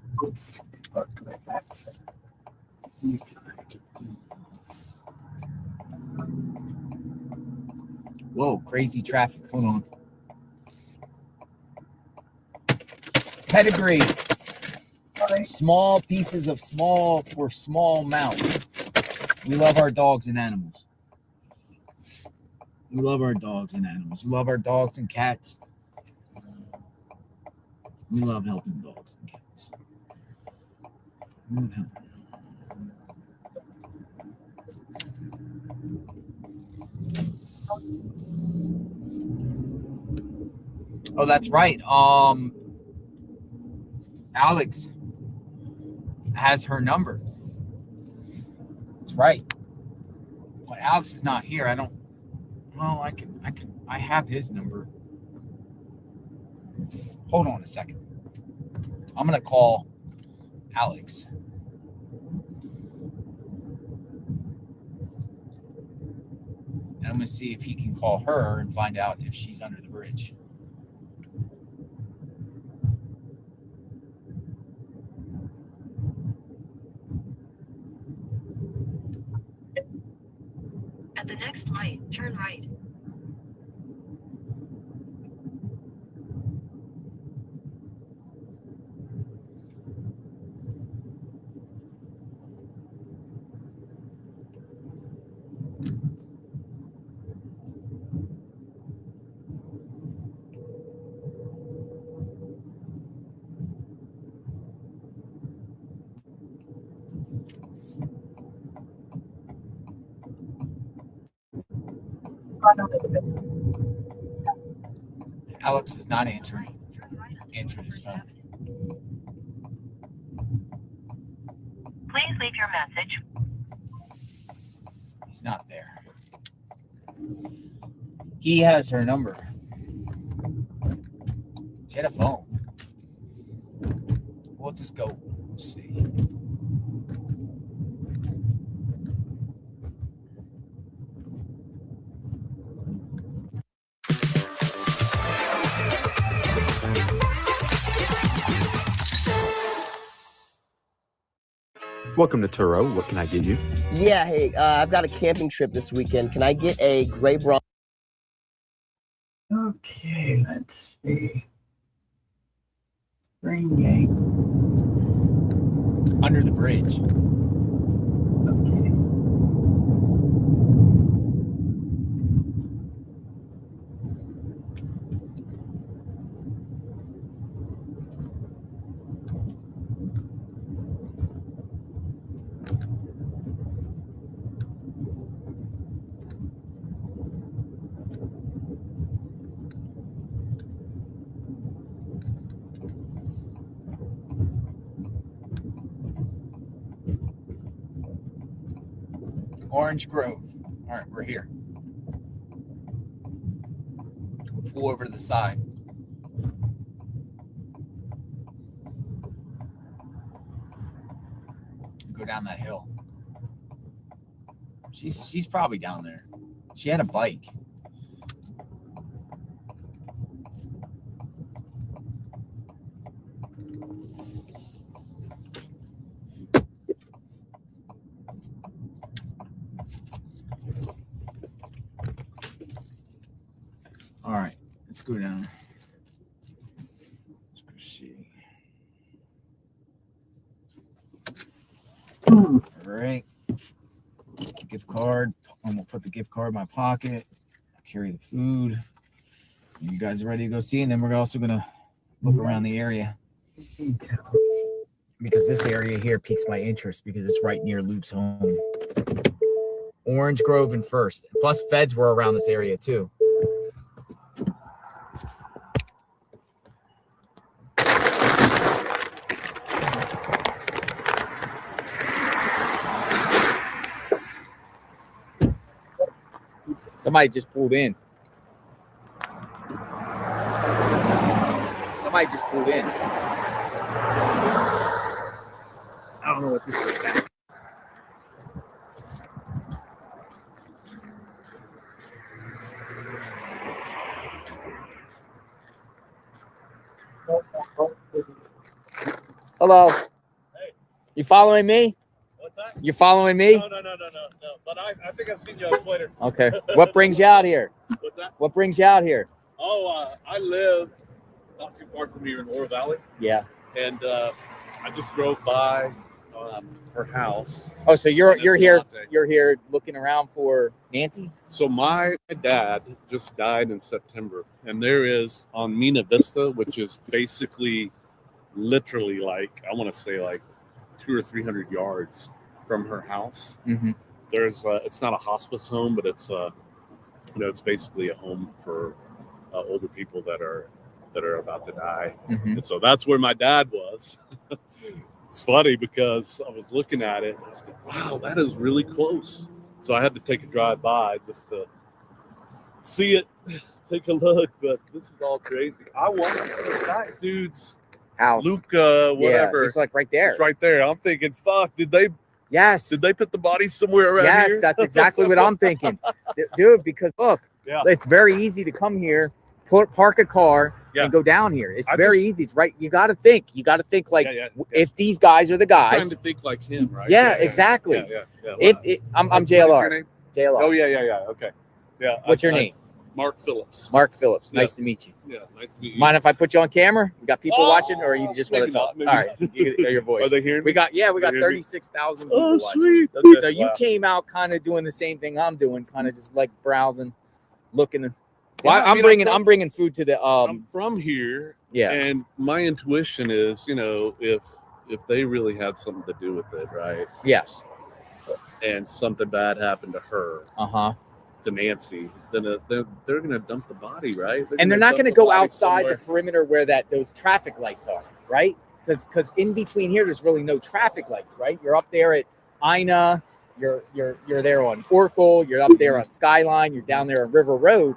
Whoa, crazy traffic. Hold on. Pedigree. Small pieces of small for small mouth. We love our dogs and animals. We love our dogs and animals. We love our dogs and cats. We love helping dogs and cats. We love helping. Oh, that's right. Alex has her number. That's right. When Alex is not here, I don't. Well, I have his number. Hold on a second. I'm gonna call Alex. And I'm gonna see if he can call her and find out if she's under the bridge. At the next light, turn right. Alex is not answering his phone. Please leave your message. He's not there. He has her number. She had a phone. We'll just go see. Welcome to Turo. What can I get you? Yeah, hey, I've got a camping trip this weekend. Can I get a gray bronze? Okay, let's see. Spring Yank. Under the bridge. Okay. Orange Grove. All right, we're here. We'll pull over to the side. Go down that hill. She's probably down there. She had a bike. All right, let's go down. Let's go see. All right. Gift card. I'm gonna put the gift card in my pocket. Carry the food. You guys are ready to go see, and then we're also gonna look around the area because this area here piques my interest because it's right near Luke's home. Orange Grove and First. Plus, feds were around this area too. Somebody just pulled in. Somebody just pulled in. I don't know what this is about. Hello. Hey. You following me? What's that? You following me? No. But I think I've seen you on Twitter. Okay. What brings you out here? What's that? What brings you out here? Oh, I live not too far from here in Oro Valley. Yeah. And I just drove by her house. Oh, so you're here. You're here looking around for Nancy? So my dad just died in September, and there is on Mina Vista, which is basically literally like I want to say like 200 or 300 yards from her house. Mm-hmm. There's it's not a hospice home, but it's it's basically a home for older people that are about to die. Mm-hmm. And so that's where my dad was. It's funny because I was looking at it and I was like, wow, that is really close. So I had to take a drive by just to see it, take a look. But this is all crazy. I wonder if that dude's house, Luca, whatever. Yeah, it's like right there. It's right there. I'm thinking, fuck, did they put the body somewhere around here? Yes, that's exactly what I'm thinking. Dude, because look, it's very easy to come here, park a car, and go down here. It's very easy. It's right. You got to think like if these guys are the guys. I'm trying to think like him, right? Yeah, exactly. Yeah. I'm What is JLR. your name? JLR. Oh, yeah. Okay. Yeah. What's your name? Mark Phillips. Mark Phillips. Yeah. Nice to meet you. Yeah, nice to meet you. Mind if I put you on camera? We got people watching, or you just want to maybe talk? not, All maybe right, you hear your voice. Are they hearing We me? got They hear me? 36,000 people Oh, watching. sweet. So you Wow. came out kind of doing the same thing I'm doing, kind of just like browsing, looking. Yeah, Well, I mean, I'm bringing food to the I'm from here. Yeah. And my intuition is, if they really had something to do with it, right? Yes. And something bad happened to her. Uh-huh. to Nancy, then they're going to dump the body, right? And they're not going to dump the go body outside somewhere. the perimeter where those traffic lights are, right? Because in between here, there's really no traffic lights, right? You're up there at Ina, you're there on Oracle, you're up there on Skyline, you're down there on River Road.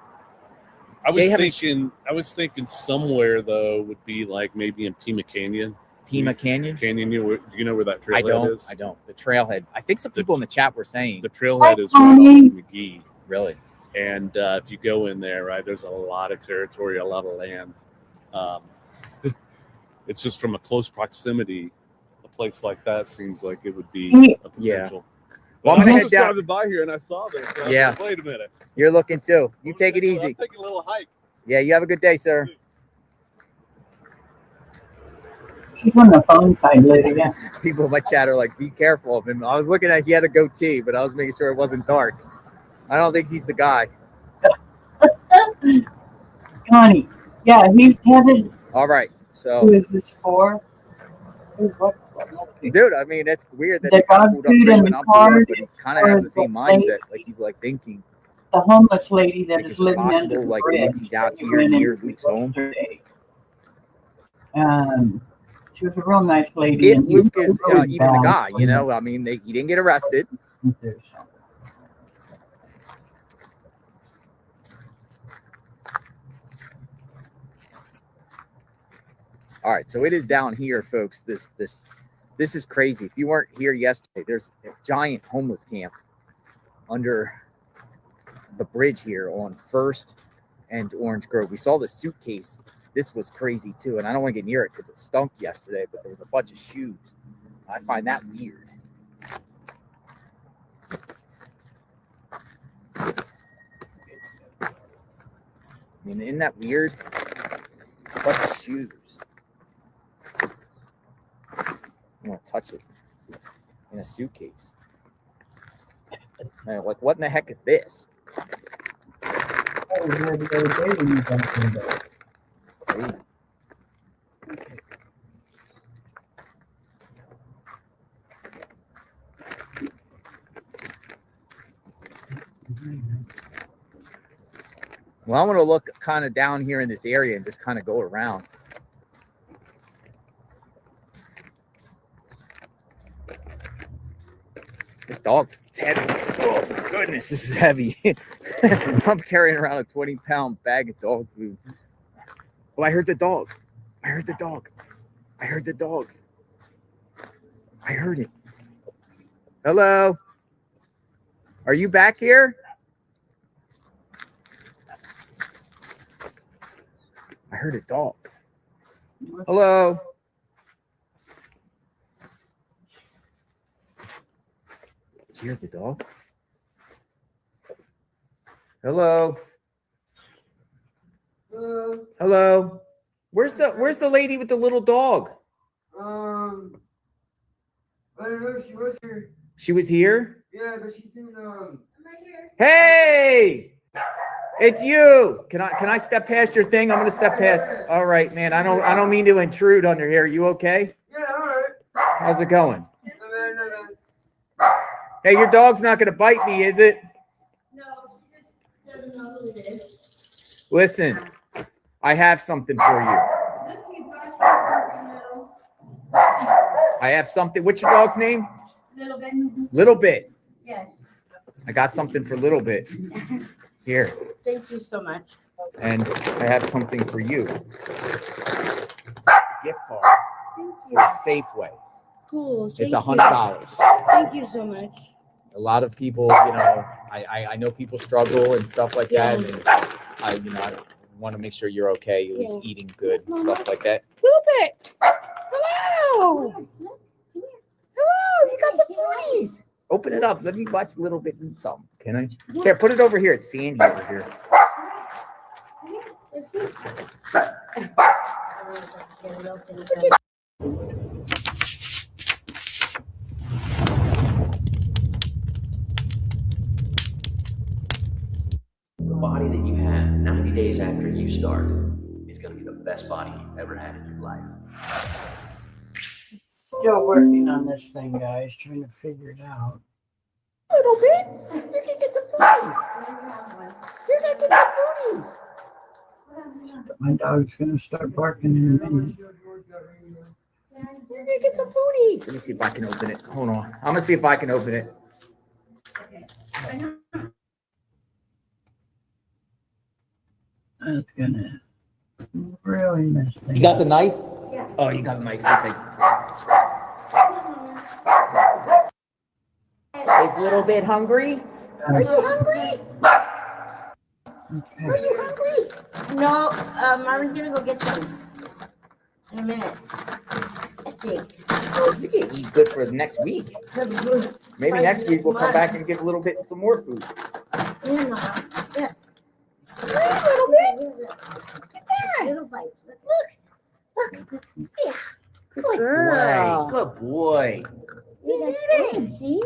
I was thinking somewhere though would be like maybe in Pima Canyon. Pima Canyon? Canyon, do you know where that trailhead is? I don't. The trailhead. I think some people in the chat were saying the trailhead is right off of McGee. Really? And if you go in there, right, there's a lot of territory, a lot of land. It's just from a close proximity, a place like that seems like it would be a potential. Well, I'm I'm gonna head just down. driving by here and I saw this. So I was like, wait a minute. You're looking too. You take it easy. I'm taking a little hike. Yeah, you have a good day, sir. She's on the phone side, Lydia. People in my chat are like, be careful of him. I was looking at, he had a goatee, but I was making sure it wasn't dark. I don't think he's the guy. Connie, yeah, he's headed. All right, so. Who is this for? Dude, I mean, that's weird that The he kind of dog pulled up food right and when the I'm pulled car up, but he kind of has the same mindset. Like he's like thinking. The homeless lady that Like, is is it living under possible, the like, bridge. Nancy's out that we here ran near into Luke's home? yesterday. She was a real nice lady. If and he Luke was is really even the bad guy, for you him. know, I mean, he didn't get arrested. All right, so it is down here, folks. This is crazy. If you weren't here yesterday, there's a giant homeless camp under the bridge here on First and Orange Grove. We saw the suitcase. This was crazy too, and I don't want to get near it because it stunk yesterday. But there was a bunch of shoes. I find that weird. I mean, isn't that weird? A bunch of shoes. I want to touch it in a suitcase. Man, like, what in the heck is this? I was here the other day when you got there. Crazy. Well, I want to look kind of down here in this area and just kind of go around. This dog's heavy. Oh, my goodness, this is heavy. I'm carrying around a 20-pound bag of dog food. Oh, I heard the dog. I heard the dog. I heard the dog. I heard it. Hello? Are you back here? I heard a dog. Hello? Did you hear the dog? Hello? Hello? Where's the lady with the little dog? I don't know if she was here. She was here? Yeah, but she's in I'm right here. Hey! It's you. Can I step past your thing? I'm gonna step past. All right, man. I don't mean to intrude under here. You okay? Yeah, all right. How's it going? No. Hey, your dog's not gonna bite me, is it? No, she just doesn't know who it is. Listen, I have something for you. I have something. What's your dog's name? Little bit. Little Bit. Yes. I got something for Little Bit. Here. Thank you so much. And I have something for you. Gift card Thank you. for Safeway. Cool. It's Thank $100. Thank you so much. A lot of people, you know, I know people struggle and stuff like that, and I want to make sure you're okay, at least eating good and stuff like that. Little Bit. Hello. Hello. You got some foodies. Open it up. Let me watch a little bit and something. Can I? Here, put it over here. It's sandy over here. The body that you have 90 days after you start is going to be the best body you've ever had in your life. Still working on this thing, guys, trying to figure it out. Little Bit. You can get some foodies. You're gonna get some foodies. My dog's gonna start barking in a minute. You're gonna get some foodies. Let me see if I can open it. Hold on. I'm gonna see if I can open it. That's gonna really mess things. You got the knife? Yeah. Oh, you got a knife. Okay. Is a little bit hungry? Are you hungry? Okay. Are you hungry? No, Marvin's gonna go get some in a minute. I think. Oh, you can eat good for the next week. Maybe next week we'll come back and get a little bit some more food. Yeah. A little bit. Little bites. Look. Yeah. Good boy. Good boy. He's eating. See?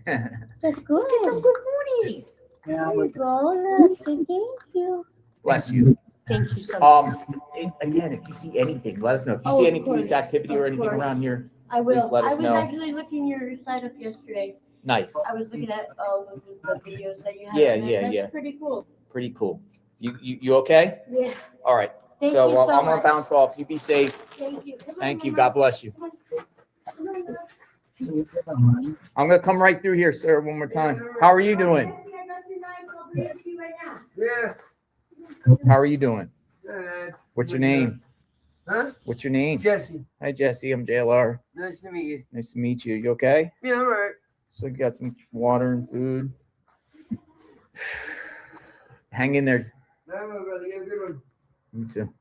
That's good. Get some good foodies. Yeah, There you go, Nancy. Thank you. Bless you. Thank you so much. Again, if you see anything, let us know. If you Oh, see of any police course. activity or Of anything course. around here, I will. please let us I was know. actually looking your site up yesterday. Nice. I was looking at all of the videos that you have. Yeah, in there. yeah, That's yeah. pretty cool. Pretty cool. You okay? Yeah. All right. Thank So you so I'm gonna much. bounce off. You be safe. Thank you. Thank you. God bless you. I'm gonna come right through here, sir, one more time. How are you doing? Yeah. How are you doing? Good. What's your name? Huh? What's your name? Jesse. Hi, Jesse. I'm JLR. Nice to meet you. Nice to meet you. You okay? Yeah, all right. So you got some water and food. Hang in there. Bye, my brother. You have a good one. Me too.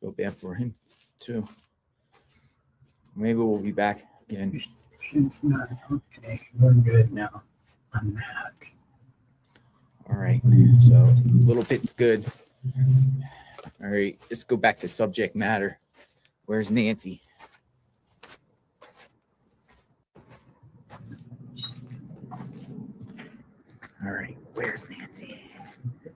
Feel bad for him too. Maybe we'll be back again. It's not okay. We're good now on that. All right. So a little bit's good. All right. Let's go back to subject matter. Where's Nancy? All right. Where's Nancy?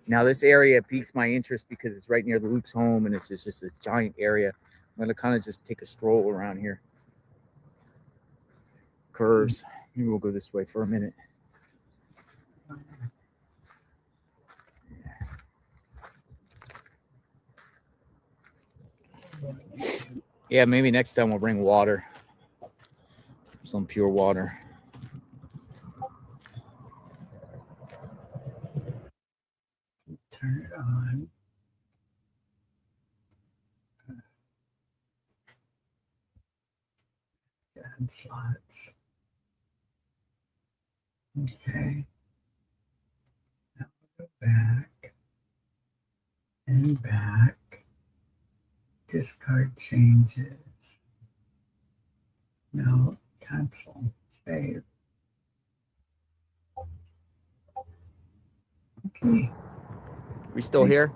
Now this area piques my interest because it's right near the Luke's home and it's just this giant area. I'm going to kind of just take a stroll around here. Curves. Maybe we'll go this way for a minute. Yeah, maybe next time we'll bring water. Some pure water. Turn it on. Add slots. Okay. Now we'll go back and back. Discard changes. No, cancel. Save. Okay. We still here?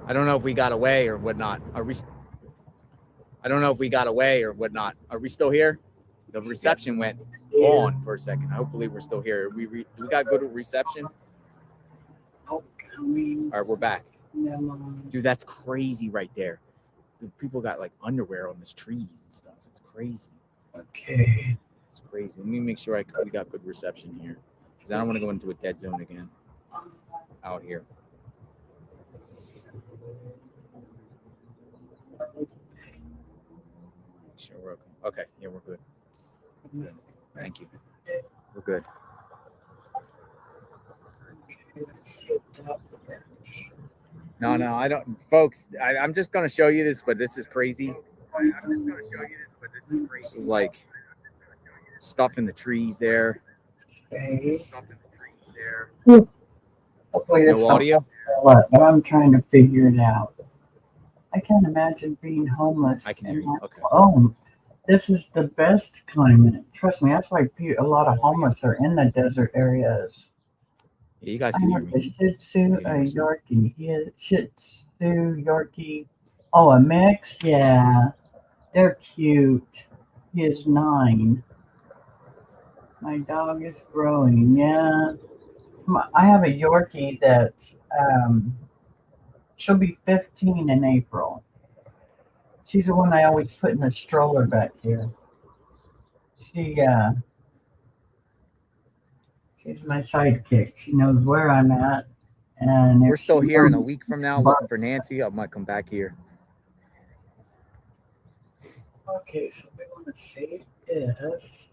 I don't know if we got away or whatnot. I don't know if we got away or whatnot. Are we still here? The reception went on for a second. Hopefully we're still here. Do we got good reception? Oh, coming. All right, we're back. No. Dude, that's crazy right there. The people got like underwear on these trees and stuff. It's crazy. Okay. It's crazy. Let me make sure we got good reception here because I don't want to go into a dead zone again out here. Sure, we're okay. Okay, yeah, we're good. Good. Thank you. We're good. No, I don't, folks. I'm just gonna show you this, but this is crazy. This is like stuff in the trees there. Okay. No Hopefully that's audio. But I'm trying to figure it out. I can't imagine being homeless. I can hear you. Okay. Oh, this is the best climate. Trust me, that's why a lot of homeless are in the desert areas. Yeah, you guys I can hear have me. a Shih Tzu, a Yorkie. He is Shih Tzu, Yorkie. Oh, a mix? Yeah. They're cute. He is 9. My dog is growing. Yeah. I have a Yorkie that she'll be 15 in April. She's the one I always put in the stroller back here. She's my sidekick. She knows where I'm at. And We're if still she here in a wants week from now to looking for Nancy. I might come back here. Okay, so we want to save this.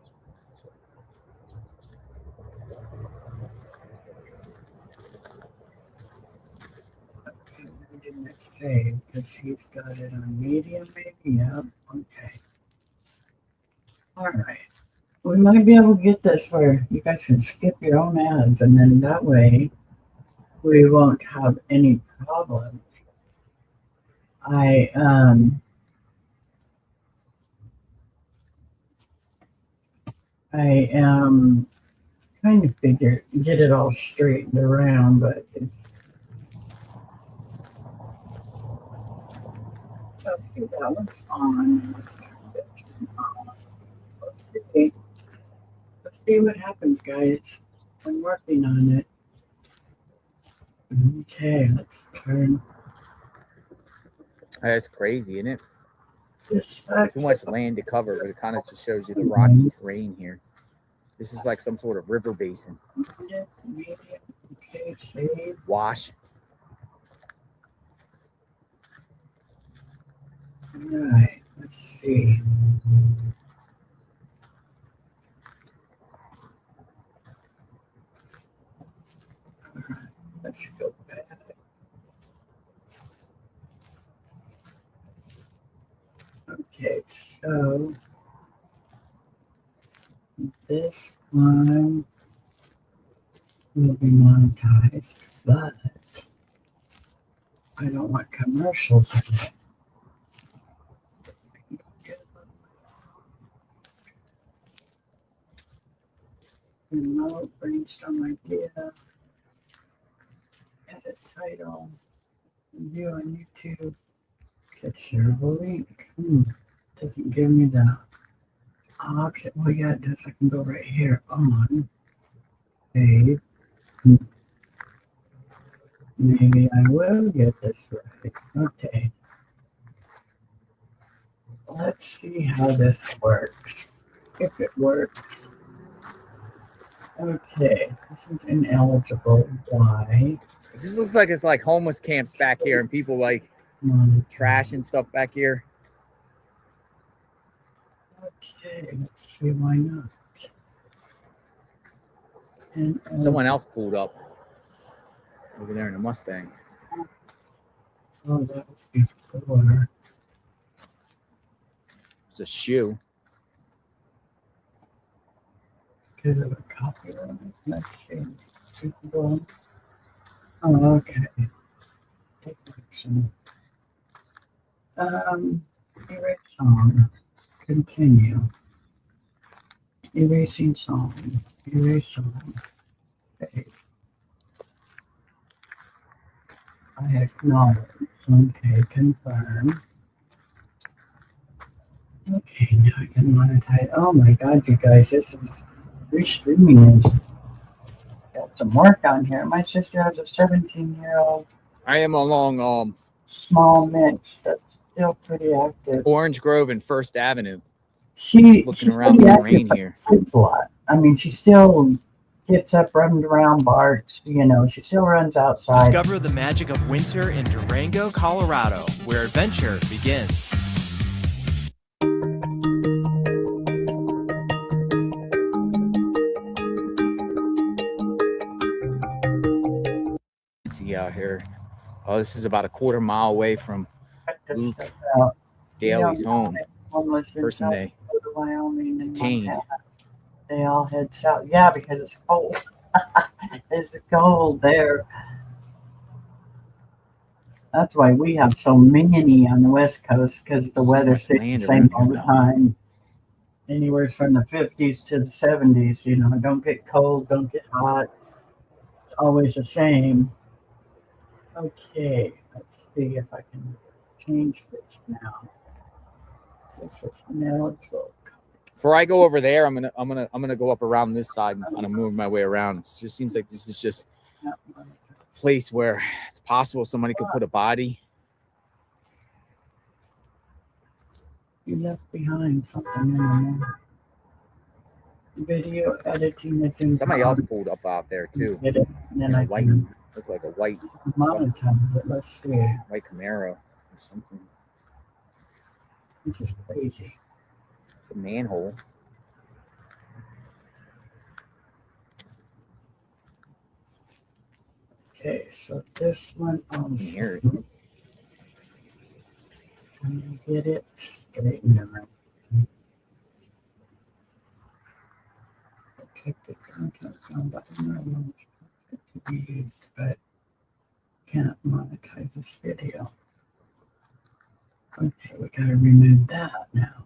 Okay, we didn't save because he's got it on medium, maybe. Yeah. Okay. All right. We might be able to get this where you guys can skip your own ads, and then that way we won't have any problems. I am trying to get it all straightened around, but it's okay. That one's on. Let's turn this on. Let's see what happens, guys. I'm working on it. Okay, let's turn. That's crazy, isn't it? This sucks. Too much land to cover, but it kind of just shows you the rocky terrain here. This is like some sort of river basin. Okay, save. Wash. All right, let's see. All right, let's go back. Okay, so this one will be monetized, but I don't want commercials in it. Remote brainstorm idea. Edit title. View on YouTube. Get shareable link. Doesn't give me the option. Well, yeah, it does. I can go right here on save. Maybe I will get this right. Okay. Let's see how this works. If it works. Okay. This is ineligible. Why? This looks like it's like homeless camps back here and people like trash and stuff back here. Okay, let's see why not. And someone else pulled up over there in a Mustang. Oh, that was before. It's a shoe. Get a copyright. Let's see. Oh, okay. Take action. Erase song. Continue. Erasing song. Erase song. Okay. I acknowledge. Okay, confirm. Okay, now I can monetize. Oh my god, you guys, this is restreaming is got some work on here. My sister has a 17-year-old. I am along small mix that's still pretty active. Orange Grove and First Avenue. She's looking around the terrain here. A lot. I mean, she still gets up, runs around, barks. You know, she still runs outside. Discover the magic of winter in Durango, Colorado, where adventure begins. See out here. Oh, this is about a quarter mile away from Luke Daly's home. Person they detained. They all head south. Yeah, because it's cold. It's cold there. That's why we have so many on the West Coast, because the weather stays the same all the time. Anywhere from the 50s to the 70s. You know, don't get cold, don't get hot. It's always the same. Okay, let's see if I can change this now. This is ineligible. Before I go over there, I'm gonna go up around this side and kind of move my way around. It just seems like this is just a place where it's possible somebody could put a body. You left behind something in there. Video editing is in Somebody else pulled up out there too. Get it, and then I White, can looked like a white monetize it. Let's see. white Camaro or something. This is crazy. It's a manhole. Okay, so this one on Here. get it straightened out. Protected content found by no to be used, but can't monetize this video. Okay, we gotta remove that now.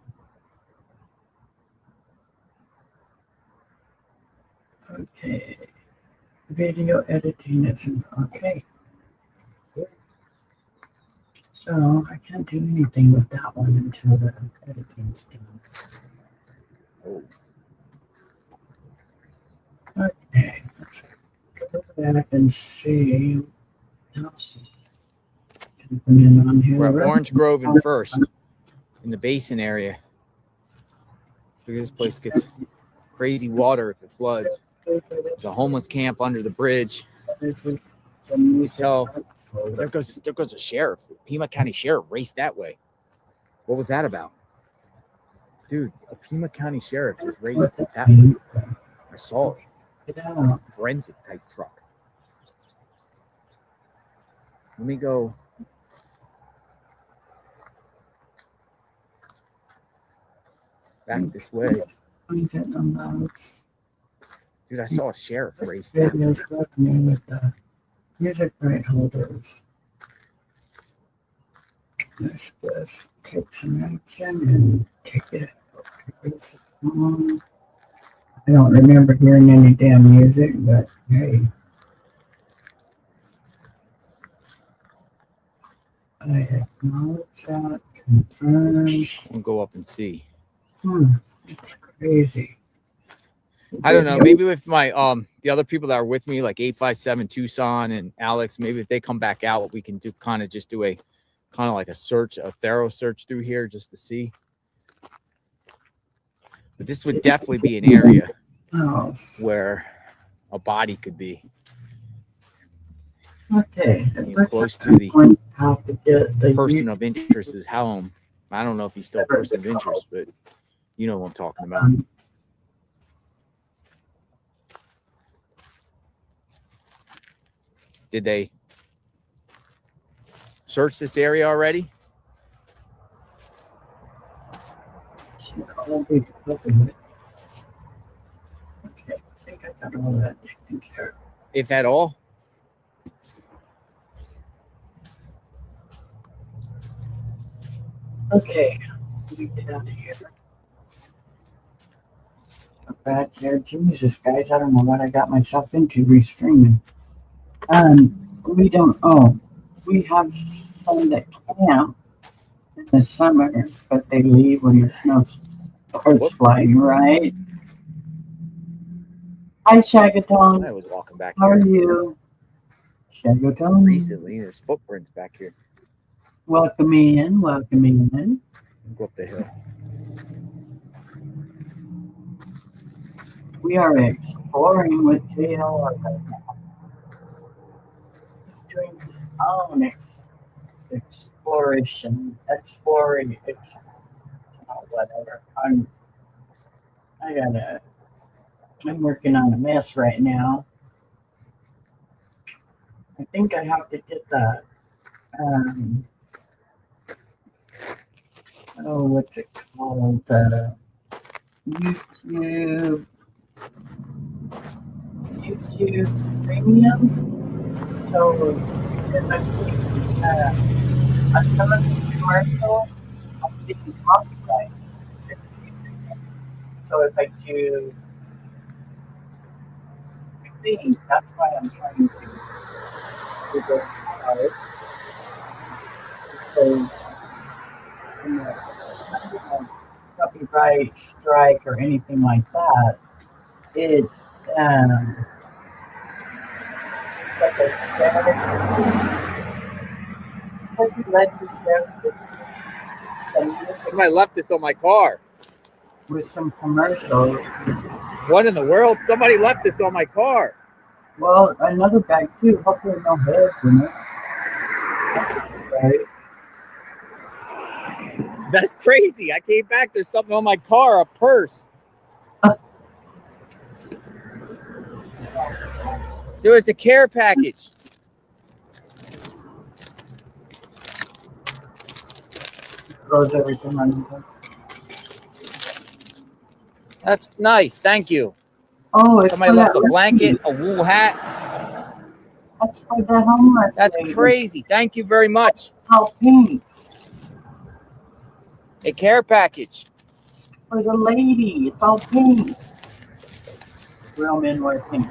Okay, video editing isn't okay. So I can't do anything with that one until the editing's done. Oh. Okay, let's go back and see what else is happening on here. We're at Orange Grove and First in the basin area. So this place gets crazy water if it floods. There's a homeless camp under the bridge. You can tell. There goes a sheriff. Pima County Sheriff raced that way. What was that about? Dude, a Pima County Sheriff just raced that way. I saw it. Forensic type truck. Let me go. Back this way. Dude, I saw a sheriff race that way. With the music right holders. Let's just take some action and take it out. I don't remember hearing any damn music, but hey. I acknowledge that. Confirm. We'll go up and see. It's crazy. I don't know. Maybe with my the other people that are with me, like 857 Tucson and Alex, maybe if they come back out, we can do kind of a like a search, a thorough search through here just to see. But this would definitely be an area where a body could be. Okay. Close to the person of interest's home. I don't know if he's still a person of interest, but you know what I'm talking about. Did they search this area already? Okay, I think I got all that taken care of. If at all? Okay, let me get out of here. Back here, Jesus, guys, I don't know what I got myself into restreaming. We have some that camp in the summer, but they leave when the snow starts flying, right? Hi, Shagatone. I was walking back How here. are you? Shagatone. Recently, there's footprints back here. Welcome in, welcome in. Go up the hill. We are exploring with JLR right now. He's doing his own exploration, whatever. I'm working on a mess right now. I think I have to get the what's it called? YouTube Premium. So if I put on some of these commercials, I'm getting copyright. So if I do things, that's why I'm trying to figure out. So, copyright strike or anything like that, it Somebody left this on my car. With some commercials, What in the world? Somebody left this on my car. Well, another bag too. Hopefully no heads in it. Right. That's crazy. I came back. There's something on my car, a purse. Dude, it's a care package. Throws everything on. That's nice. Thank you. Oh, it's somebody left a blanket, a wool hat. That's for the homeless. That's crazy. Thank you very much. How pink. A care package. For the lady. It's all pink. Real men wear pink.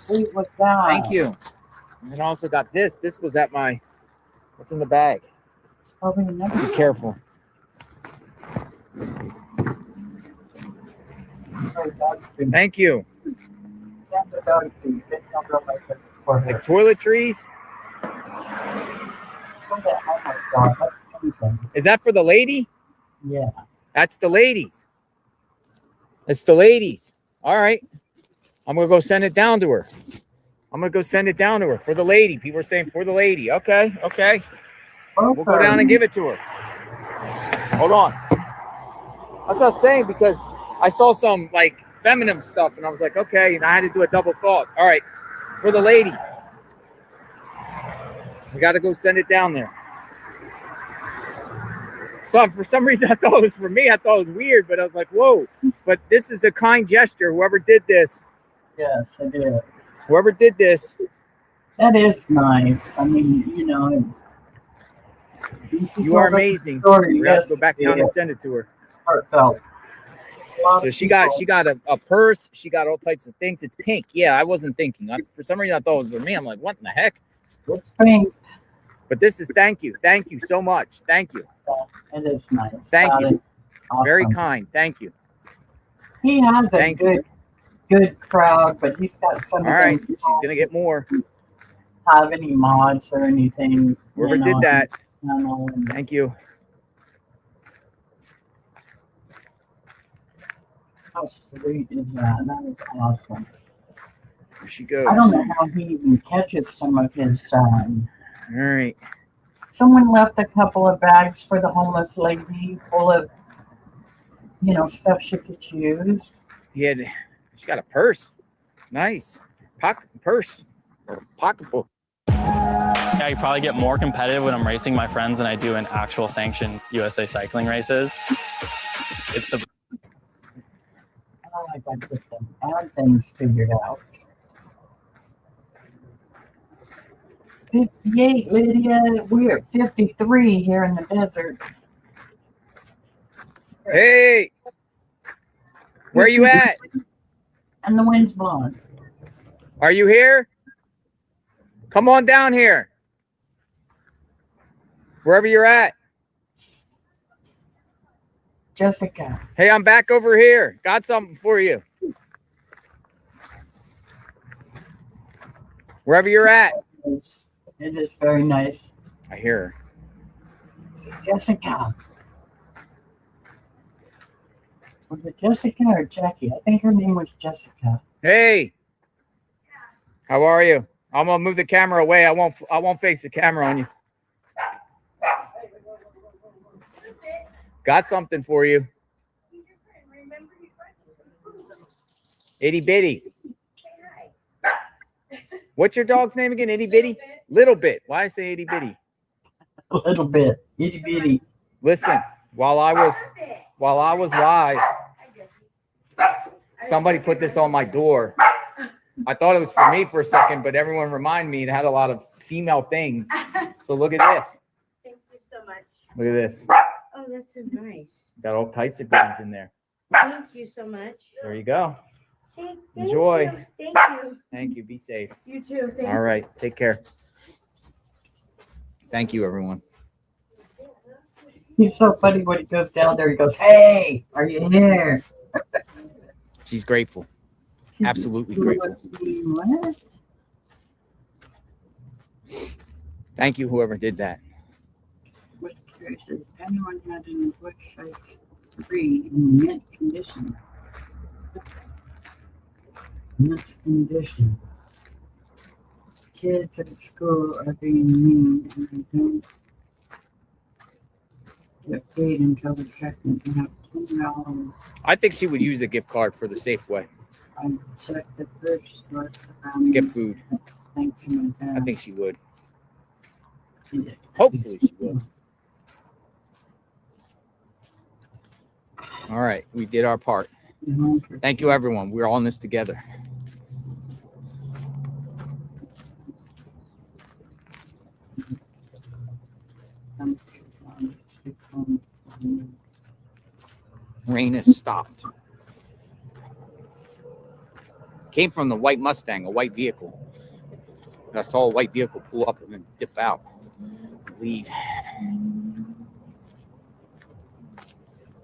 Sweet with that. Thank you. And I also got this. This was at my. What's in the bag? Be careful. Thank you. Like toiletries. Is that for the lady? Yeah. That's the ladies. It's the ladies. All right. I'm going to go send it down to her. I'm going to go send it down to her for the lady. People are saying for the lady. Okay. Okay. We'll go down and give it to her. Hold on. That's what I was saying, because I saw some like feminine stuff and I was like, okay. And I had to do a double thought. All right. For the lady. We got to go send it down there. So for some reason, I thought it was for me. I thought it was weird, but I was like, whoa. But this is a kind gesture. Whoever did this. Yes, I did. Whoever did this. That is nice. I mean, you know. You are amazing. We have to go back down and send it to her. Heartfelt. So she got a purse. She got all types of things. It's pink. Yeah, I wasn't thinking. For some reason, I thought it was for me. I'm like, what in the heck? It's pink. But this is thank you. Thank you so much. Thank you. It is nice. Thank you. Awesome. Very kind. Thank you. He has a good crowd, but he's got some. All right. She's going to get more. Have any mods or anything. Whoever did that. Thank you. How sweet is that? That is awesome. There she goes. I don't know how he even catches some of his. All right. Someone left a couple of bags for the homeless lady, full of, you know, stuff she could use. She got a purse. Nice. Purse. Or pocketbook. I probably get more competitive when I'm racing my friends than I do in actual sanctioned USA cycling races. It's the. I got to get them odd things figured out. 58, Lydia. We're 53 here in the desert. Hey, where are you at? And the wind's blowing. Are you here? Come on down here. Wherever you're at. Jessica. Hey, I'm back over here. Got something for you. Wherever you're at. It is very nice. I hear her. Jessica. Was it Jessica or Jackie? I think her name was Jessica. Hey. How are you? I'm gonna move the camera away. I won't face the camera on you. Got something for you. Itty bitty. What's your dog's name again? Itty bitty? Little bit. Why I say itty bitty? A little bit. Itty bitty. Listen, while I was live, somebody put this on my door. I thought it was for me for a second, but everyone reminded me it had a lot of female things. So look at this. Thank you so much. Look at this. Oh, that's so nice. Got all types of things in there. Thank you so much. There you go. Thank Enjoy. You. Thank you. Thank you. Be safe. You too. Thank All right. Take care. Thank you, everyone. He's so funny when he goes down there. He goes, "Hey, are you here?" She's grateful. Absolutely grateful. What? Thank you, whoever did that. Was curious if anyone had any websites free in mint condition. Mint condition. Kids at school are being mean and they don't get paid until the second. They have $10. I think she would use a gift card for the Safeway I checked the first store to get food. Thanks to my dad. I think she would. Hopefully she would. All right, we did our part. Thank you, everyone. We're all in this together. Rain has stopped. Came from the white Mustang, a white vehicle. I saw a white vehicle pull up and then dip out, leave.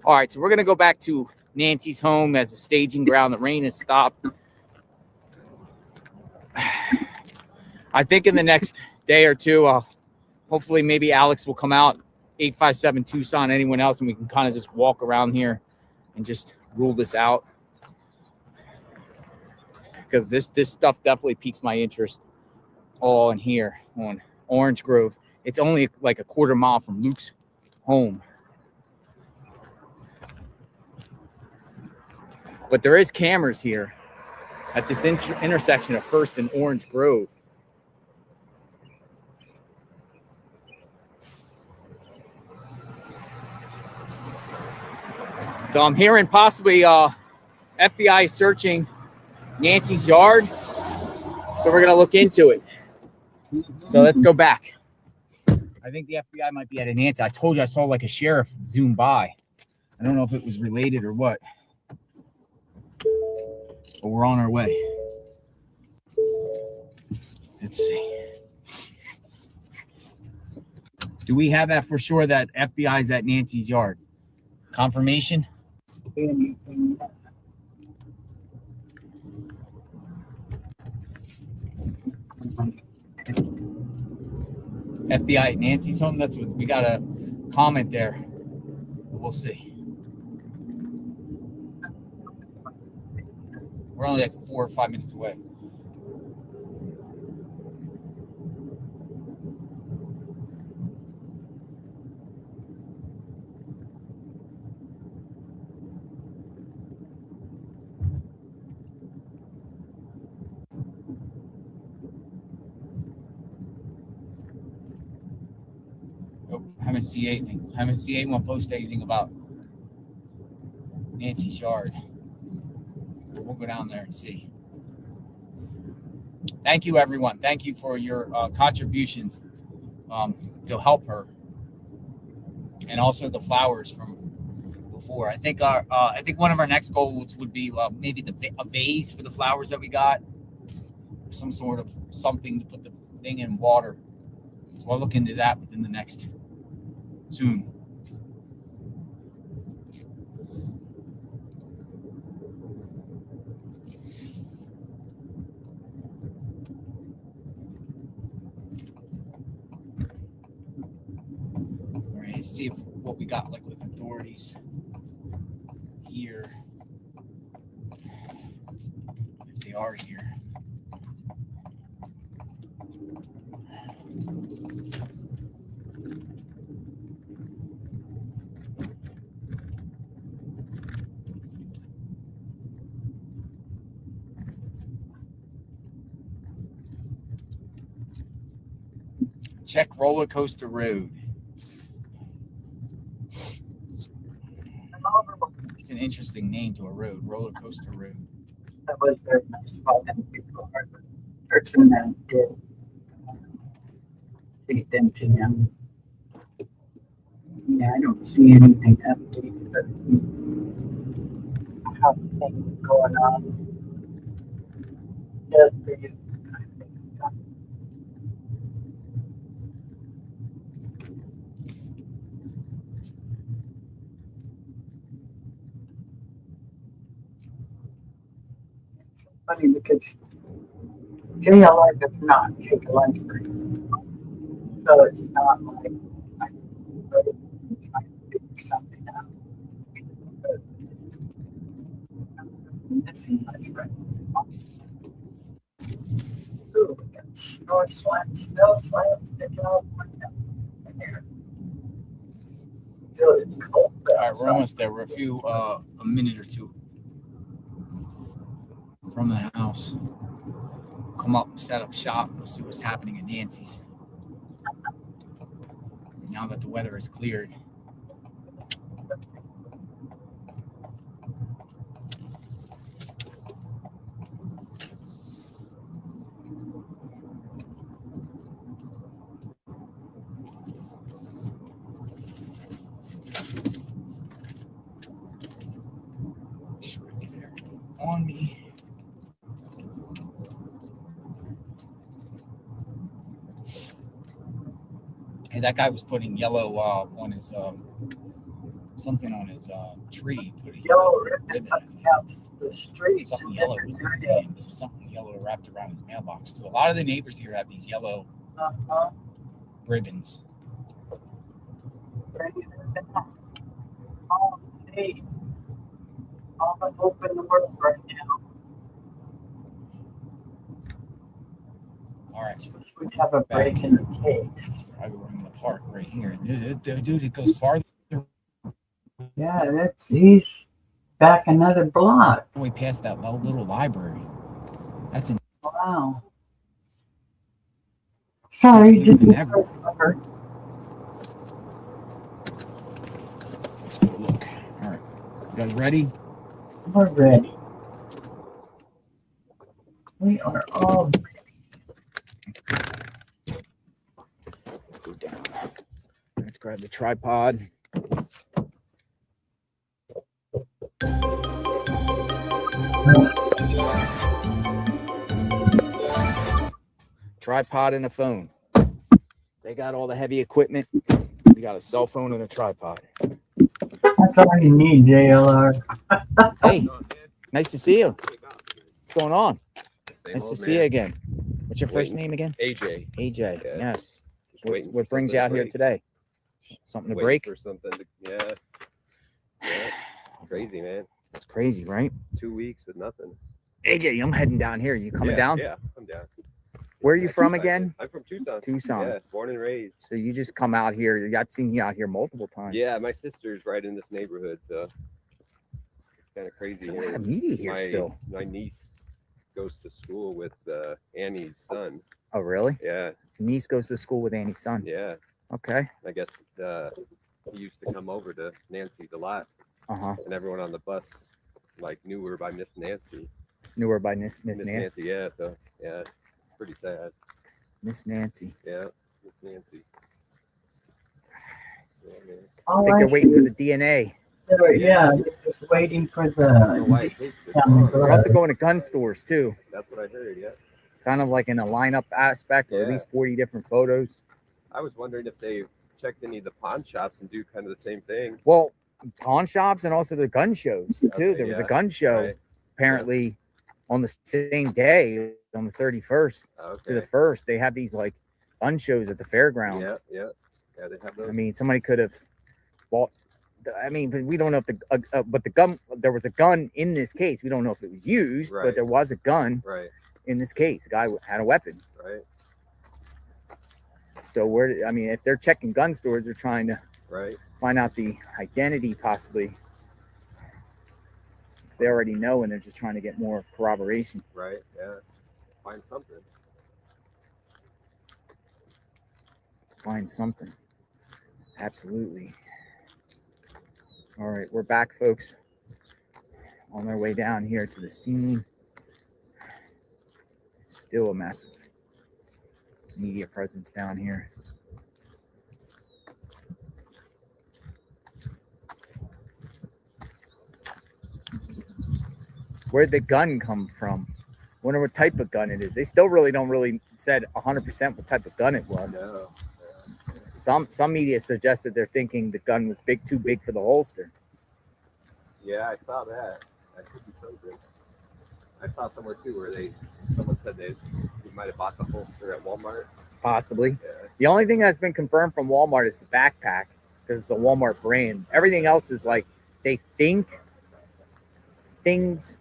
All right, so we're going to go back to Nancy's home as a staging ground. The rain has stopped. I think in the next day or two, hopefully maybe Alex will come out, 857 Tucson, anyone else, and we can kind of just walk around here and just rule this out. Because this stuff definitely piques my interest. All in here on Orange Grove. It's only like a quarter mile from Luke's home. But there is cameras here at this intersection of First and Orange Grove. So I'm hearing possibly FBI searching Nancy's yard. So we're going to look into it. So let's go back. I think the FBI might be at Nancy. I told you I saw like a sheriff zoom by. I don't know if it was related or what. But we're on our way. Let's see. Do we have that for sure that FBI is at Nancy's yard? Confirmation? FBI at Nancy's home. That's what we got a comment there. We'll see. We're only like 4 or 5 minutes away. Haven't seen anything. Haven't seen anyone post anything about Nancy's yard. We'll go down there and see. Thank you, everyone. Thank you for your contributions to help her, and also the flowers from before. I think one of our next goals would be maybe a vase for the flowers that we got, some sort of something to put the thing in water. We'll look into that within the next soon. All right, let's see what we got like with authorities here, if they are here. Check Roller Coaster Road. It's an interesting name to a road, Roller Coaster Road. That was very nice. People are the person that did take them to them. Yeah, I don't see anything updated, but I have things going on. Just for you. It's funny because JLR does not take a lunch break. So it's not like I'm really trying to figure something out. I'm missing much right now. Ooh, we got snow slime, sticking out my hair. Feel it's cold. All right, we're almost there. We're a minute or two from the house. Come up, set up shop. We'll see what's happening at Nancy's. Now that the weather is cleared. Make sure I get everything on me. Hey, that guy was putting yellow on his something on his tree. Putting yellow ribbon out the street. Something yellow was in his hand. Something yellow wrapped around his mailbox too. A lot of the neighbors here have these yellow ribbons. Oh, see. All the hope in the world right now. All right. We have a break in the case. I'm going to park right here. Dude, it goes farther. Yeah, he's back another block. Way past that little library. That's in. Wow. Sorry, didn't never. Let's go look. All right. You guys ready? We're ready. We are all ready. Let's go down. Let's grab the tripod. Tripod and a phone. They got all the heavy equipment. We got a cell phone and a tripod. That's all you need, JLR. Hey, nice to see you. What's going on? Same Nice old to man. see you again. What's your first Waiting. name again? AJ. AJ. Yeah. Yes. Just waiting What for brings something you out to here break. today? Something to Waiting break? for something to, yeah. Crazy, man. It's crazy, right? 2 weeks with nothing. AJ, I'm heading down here. You coming down? Yeah, I'm down. Where are you Yeah, from Tucson, again? man. I'm from Tucson. Tucson. Yeah, born and raised. So you just come out here. I've seen you out here multiple times. Yeah, my sister's right in this neighborhood, so it's kind of crazy. There's a lot of media here still. My niece goes to school with Annie's son. Oh, really? Yeah. Niece goes to school with Annie's son. Yeah. Okay. I guess he used to come over to Nancy's a lot. Uh-huh. And everyone on the bus knew her by Miss Nancy. Knew her by Miss Miss Nancy. Nancy, yeah. So yeah, it's pretty sad. Miss Nancy. Yeah, Miss Nancy. Yeah, man. I think they're waiting for the DNA. Yeah, just waiting for the. They're also going to gun stores too. That's what I heard. Yeah. Kind of like in a lineup aspect, or at least 40 different photos. I was wondering if they checked any of the pawn shops and do kind of the same thing. Well, pawn shops and also the gun shows too. Okay, There was a yeah. gun show Right. apparently on the same day, on the 31st to the 1st. They have these gun shows at the fairgrounds. Yeah. Yeah, they have those. I mean, somebody could have bought. I mean, but we don't know if but the gun. There was a gun in this case. We don't know if it was used, but Right. there was a gun Right. in this case. The guy had a weapon. Right. So if they're checking gun stores, they're trying to find out the identity possibly. If they already know, and they're just trying to get more corroboration. Right. Yeah. Find something. Find something. Absolutely. All right, we're back, folks. On our way down here to the scene. Still a massive media presence down here. Where'd the gun come from? Wonder what type of gun it is. They still don't said 100% what type of gun it was. No. Some media suggested they're thinking the gun was too big for the holster. Yeah, I saw that. That could be something. I saw somewhere too where someone said you might have bought the holster at Walmart. Possibly. The only thing that's been confirmed from Walmart is the backpack because it's the Walmart brand. Everything else is like they think things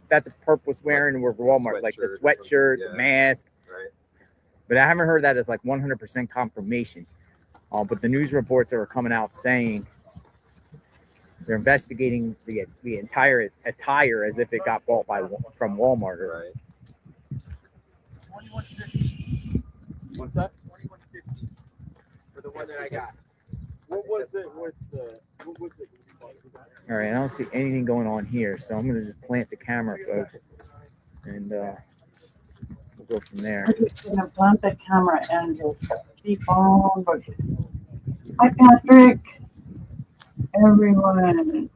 that the perp was wearing were Walmart, like the sweatshirt, the mask. Right. But I haven't heard that as like 100% confirmation. But the news reports are coming out saying they're investigating the entire attire as if it got bought from Walmart. Right. What's that? 2150 for the one that I got. What was it with the? What was it? All right, I don't see anything going on here, so I'm gonna just plant the camera, folks, and we'll go from there. I'm just gonna plant the camera and just keep on looking. Hi, Patrick. Everyone.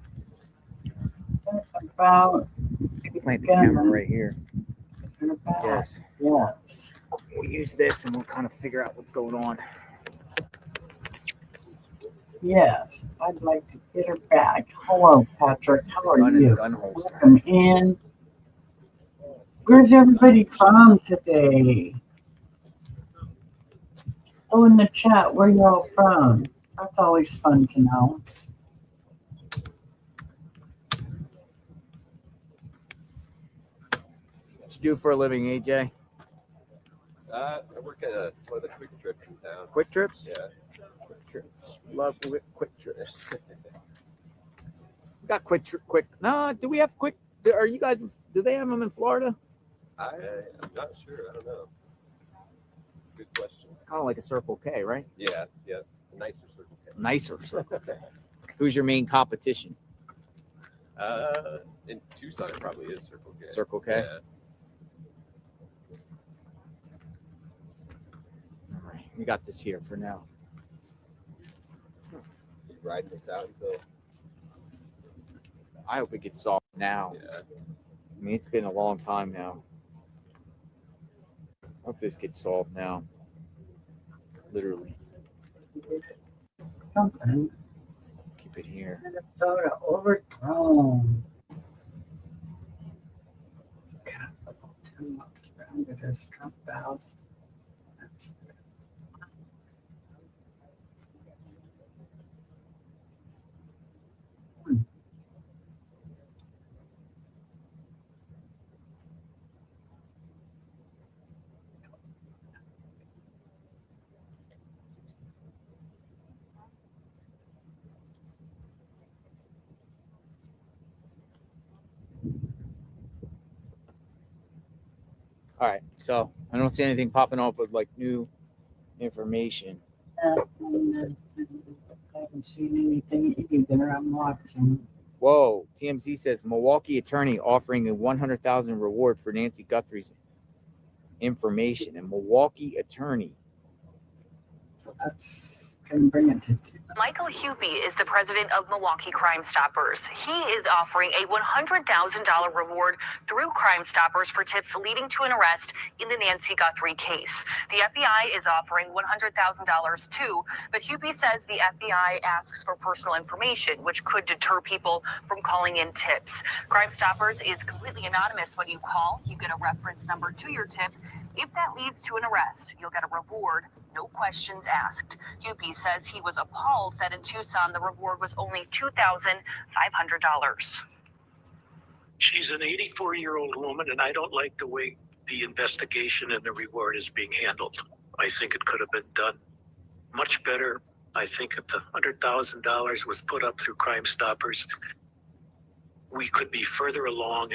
About plant the camera right here. Yes. Yeah. We'll use this and we'll kind of figure out what's going on. Yes, I'd like to get her back. Hello, Patrick. How are Gun in you? the gun holster. Welcome in. Where's everybody from today? Oh, in the chat, where you all from? That's always fun to know. What you do for a living, AJ? I work at one of the quick trips in town. Quick trips? Yeah. Quick trips. Love quick trips. We got quick. No, do we have quick? Are you guys? Do they have them in Florida? I'm not sure. I don't know. Good question. It's kind of like a Circle K, right? Yeah. Yeah. A nicer Circle K. Nicer Circle K. Who's your main competition? In Tucson, it probably is Circle K. Circle K. Yeah. All right, we got this here for now. You riding this out until. I hope it gets solved now. Yeah. I mean, it's been a long time now. I hope this gets solved now. Literally. Something. Keep it here. Minnesota overthrown. Capital 2 months grounded as Trump vows. All right, so I don't see anything popping off with like new information. I haven't seen anything either. I'm watching. Whoa, TMZ says Milwaukee attorney offering a $100,000 reward for Nancy Guthrie's information. A Milwaukee attorney. So that's can bring it to. Michael Hupy is the president of Milwaukee Crime Stoppers. He is offering a $100,000 reward through Crime Stoppers for tips leading to an arrest in the Nancy Guthrie case. The FBI is offering $100,000 too, but Hupy says the FBI asks for personal information, which could deter people from calling in tips. Crime Stoppers is completely anonymous when you call. You get a reference number to your tip. If that leads to an arrest, you'll get a reward, no questions asked. Hupy says he was appalled that in Tucson the reward was only $2,500. She's an 84-year-old woman, and I don't like the way the investigation and the reward is being handled. I think it could have been done much better. I think if the $100,000 was put up through Crime Stoppers, we could be further along.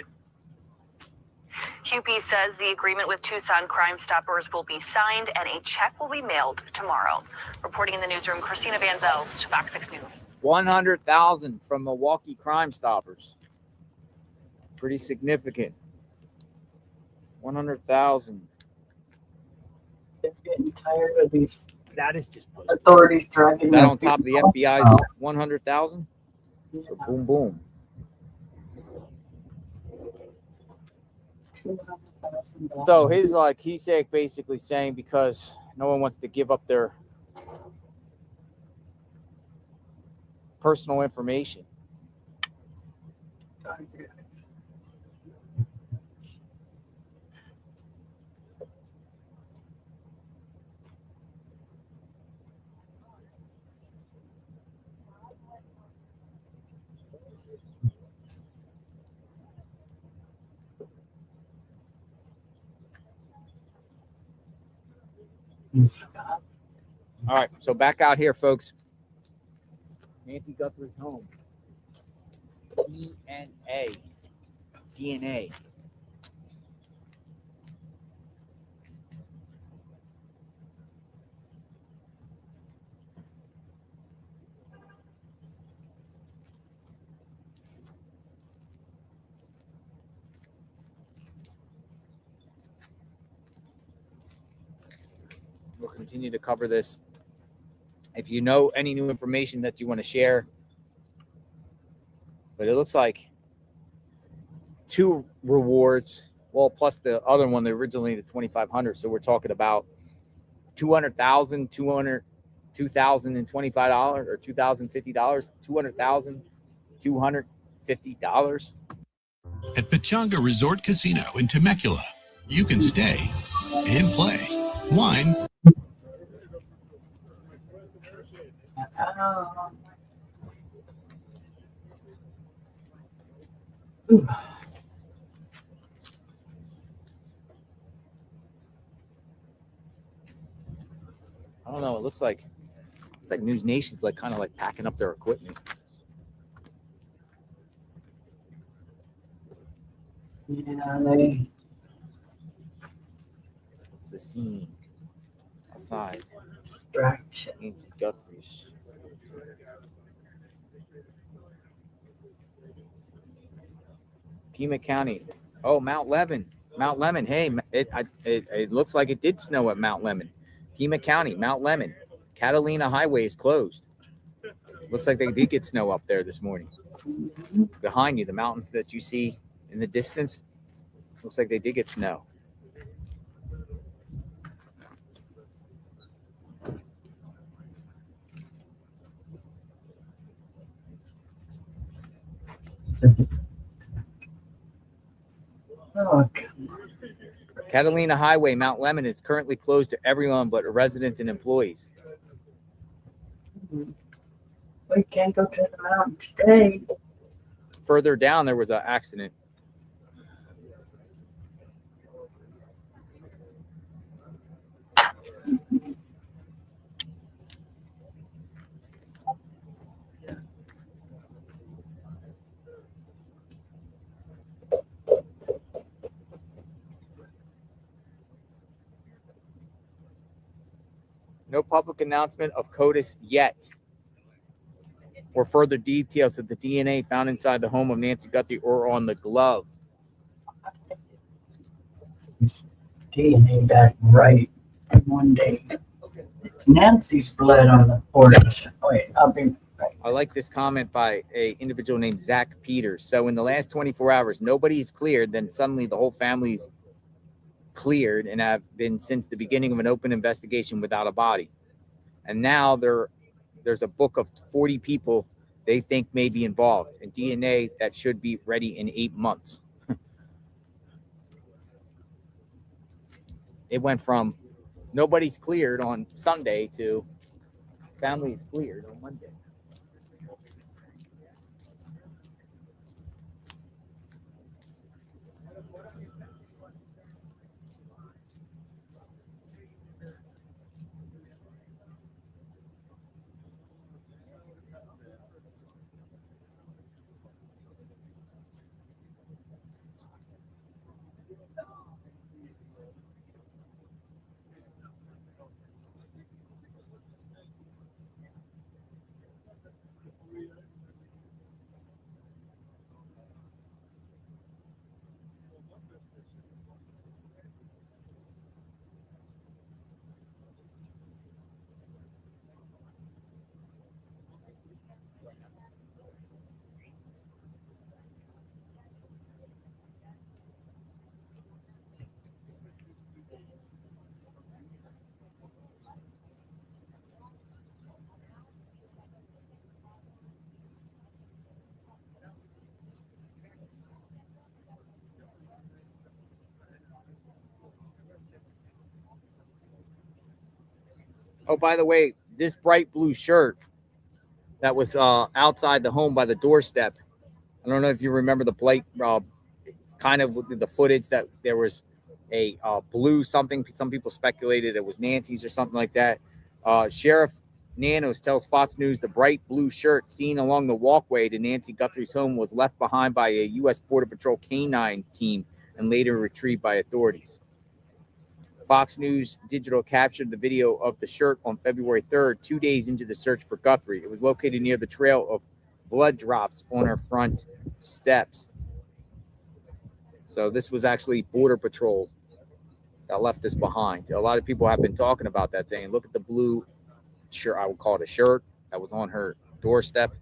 Hupy says the agreement with Tucson Crime Stoppers will be signed and a check will be mailed tomorrow. Reporting in the newsroom, Christina Van Zelst, Fox 6 News. $100,000 from Milwaukee Crime Stoppers. Pretty significant. 100,000. They're getting tired of these. That is just authorities dragging. Is that on top of the FBI's 100,000? So boom, boom. So he's basically saying because no one wants to give up their personal information. All right, so back out here, folks. Nancy Guthrie's home. DNA. We'll continue to cover this. If you know any new information that you want to share, but it looks like 2 rewards, well, plus the other one, originally the $2,500. So we're talking about $200,000, $2,025 or $2,050, $200,250. At Pechanga Resort Casino in Temecula, you can stay and play. Wine. I don't know. It looks like News Nation's like kind of like packing up their equipment. Yeah, It's the scene outside. distraction. Nancy Guthrie's. Pima County. Oh, Mount Lemon. Mount Lemon. Hey, it looks like it did snow at Mount Lemon. Pima County, Mount Lemon. Catalina Highway is closed. Looks like they did get snow up there this morning. Behind you, the mountains that you see in the distance, looks like they did get snow. Oh, Catalina Highway, Mount Lemon is currently closed to everyone but residents and employees. we can't go to the mountain today. Further down, there was an accident. No public announcement of CODIS yet, or further details of the DNA found inside the home of Nancy Guthrie or on the glove. DNA back right in one day. It's Nancy's blood on the porch. Wait, I'll be right. I like this comment by an individual named Zach Peters. So in the last 24 hours, nobody is cleared. Then suddenly the whole family's cleared and have been since the beginning of an open investigation without a body. And now there's a book of 40 people they think may be involved in DNA that should be ready in 8 months. It went from nobody's cleared on Sunday to family is cleared on Monday. Oh, by the way, this bright blue shirt that was outside the home by the doorstep. I don't know if you remember the blight, kind of the footage that there was a blue something. Some people speculated it was Nancy's or something like that. Sheriff Nanos tells Fox News the bright blue shirt seen along the walkway to Nancy Guthrie's home was left behind by a U.S. Border Patrol canine team and later retrieved by authorities. Fox News Digital captured the video of the shirt on February 3rd, 2 days into the search for Guthrie. It was located near the trail of blood drops on her front steps. So this was actually Border Patrol that left this behind. A lot of people have been talking about that, saying, look at the blue shirt, I would call it a shirt, that was on her doorstep.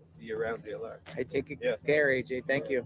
See you around, DLR. Hey, take care, AJ. Thank you.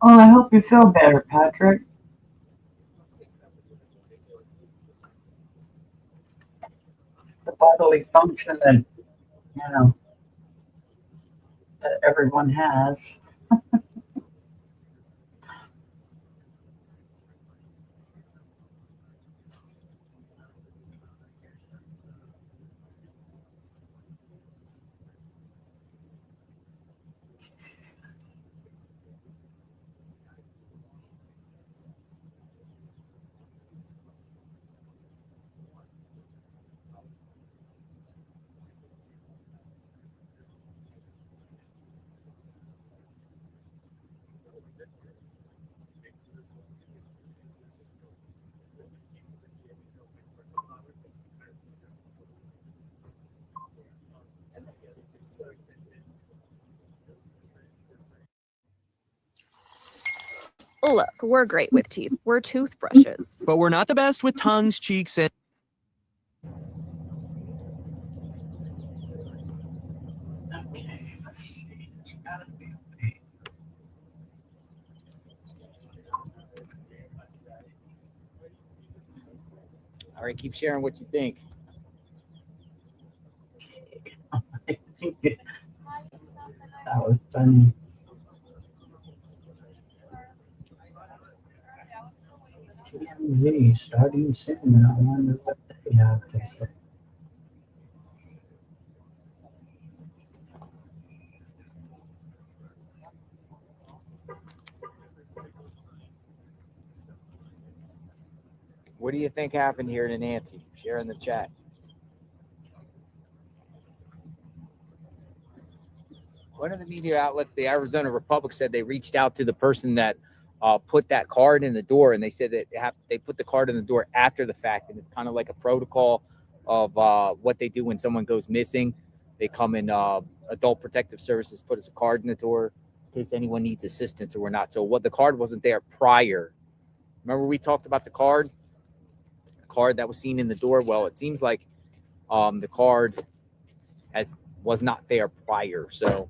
Well, I hope you feel better, Patrick. The bodily function that, that everyone has. Look, we're great with teeth. We're toothbrushes. But we're not the best with tongues, cheeks, and... Okay, let's see. There's gotta be All right, keep sharing what you think. that was funny. TMZ starting soon, and I wonder what they have to say. What do you think happened here to Nancy? Share in the chat. One of the media outlets, the Arizona Republic, said they reached out to the person that put that card in the door, and they said that they put the card in the door after the fact, and it's kind of like a protocol of what they do when someone goes missing. They come in, Adult Protective Services put a card in the door in case anyone needs assistance or not. So what the card wasn't there prior. Remember we talked about the card that was seen in the door? Well, it seems like the card was not there prior. So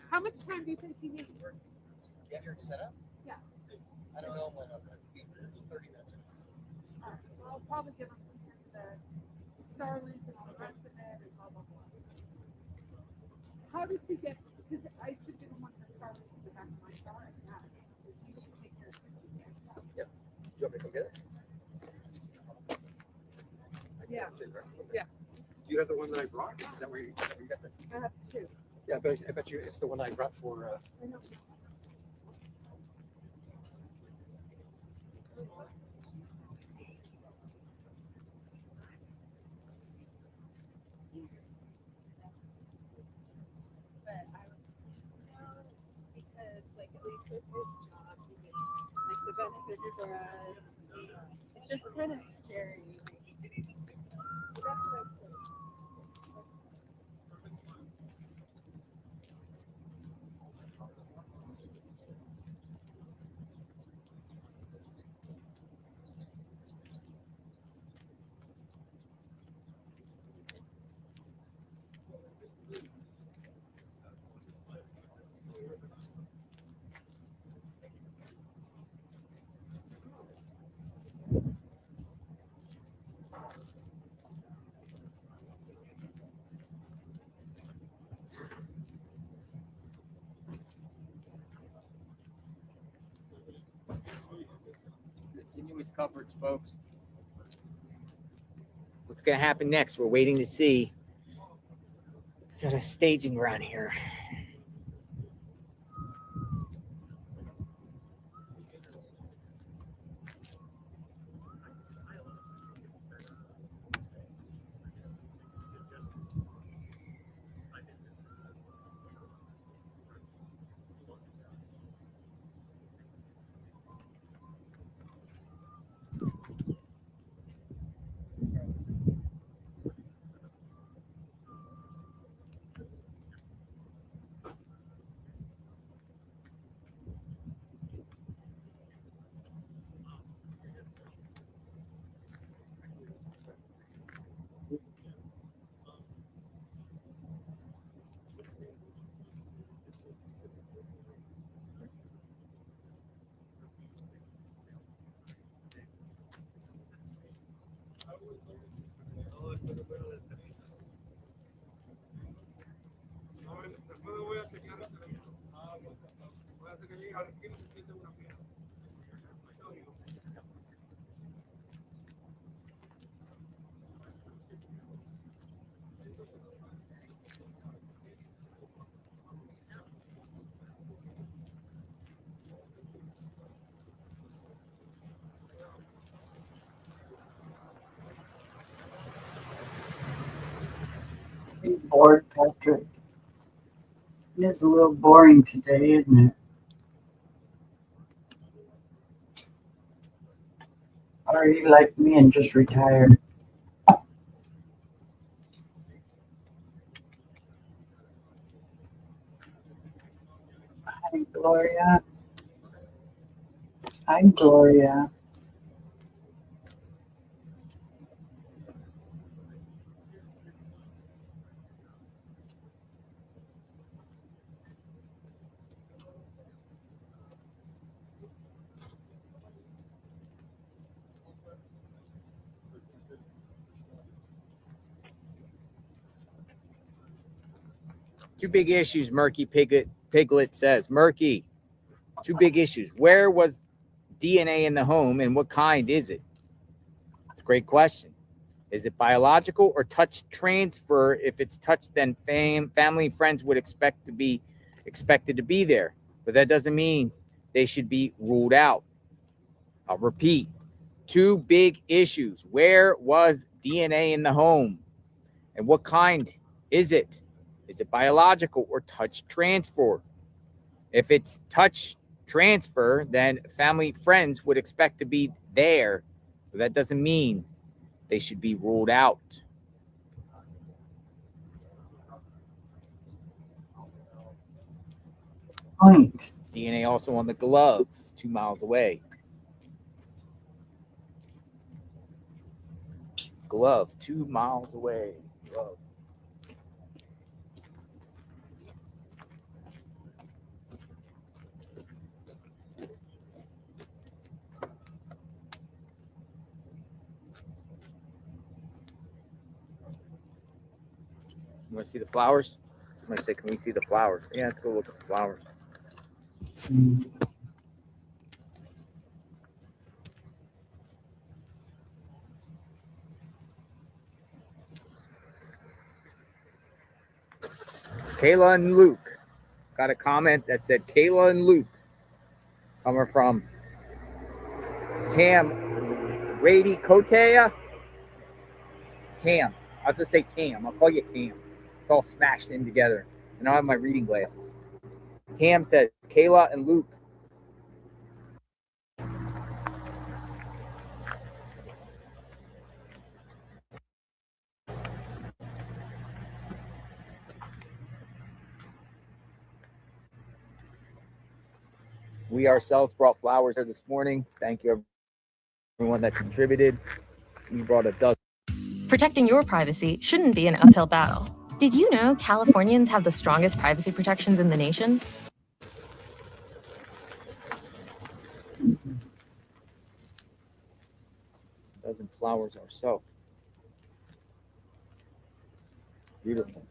How much time do you think you need? Get your setup? Yeah. I don't know when I'm going to be 30 minutes. I'll probably give them the Starlink and all the rest of it and blah, blah, blah. How does he get, because I should give him one for Starlink in the back of my car and that. You can take care of it. Yeah. You want me to come get it? Yeah. Yeah. Do you have the one that I brought? Is that where you got the? I have two. Yeah, but I bet you it's the one I brought for. I know. But I was, because like at least with this job, you get like the benefits for us. It's just kind of scary. That's what I was saying. continuous coverage, folks. What's going to happen next? We're waiting to see. Got a staging ground here. You bored, Patrick? It's a little boring today, isn't it? Or are you like me and just retired? Hi, Gloria. Hi, Gloria. Two big issues, Murky Piglet says. Murky, two big issues. Where was DNA in the home and what kind is it? It's a great question. Is it biological or touch transfer? If it's touch, then family and friends would expected to be there. But that doesn't mean they should be ruled out. I'll repeat. Two big issues. Where was DNA in the home? And what kind is it? Is it biological or touch transfer? If it's touch transfer, then family friends would expect to be there. But that doesn't mean they should be ruled out. Point. DNA also on the glove 2 miles away. Glove 2 miles away. Glove. You want to see the flowers? I'm going to say, can we see the flowers? Yeah, let's go look at the flowers. Kayla and Luke got a comment that said Kayla and Luke, coming from Tam Rady Kotea. Tam. I'll just say Tam. I'll call you Tam. It's all smashed in together. And I have my reading glasses. Tam says Kayla and Luke. We ourselves brought flowers here this morning. Thank you, everyone that contributed. We brought a dozen. Protecting your privacy shouldn't be an uphill battle. Did you know Californians have the strongest privacy protections in the nation? A dozen flowers ourselves. Beautiful.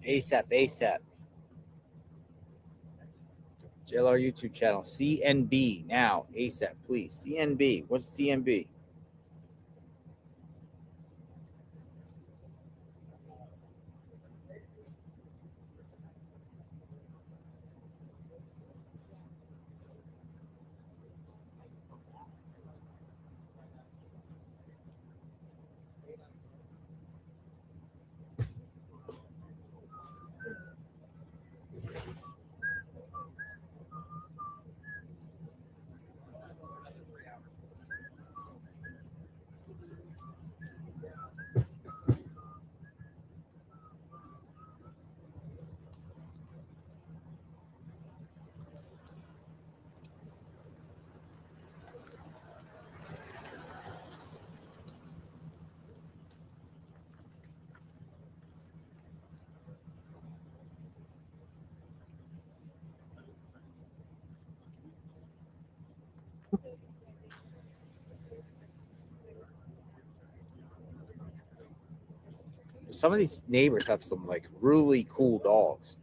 ASAP. JLR YouTube channel, CNB now, ASAP, please. CNB, what's CNB? Some of these neighbors have some like really cool dogs.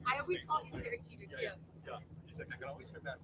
I always call you Derek Jeter too. Yeah. He's like, I can always hear that.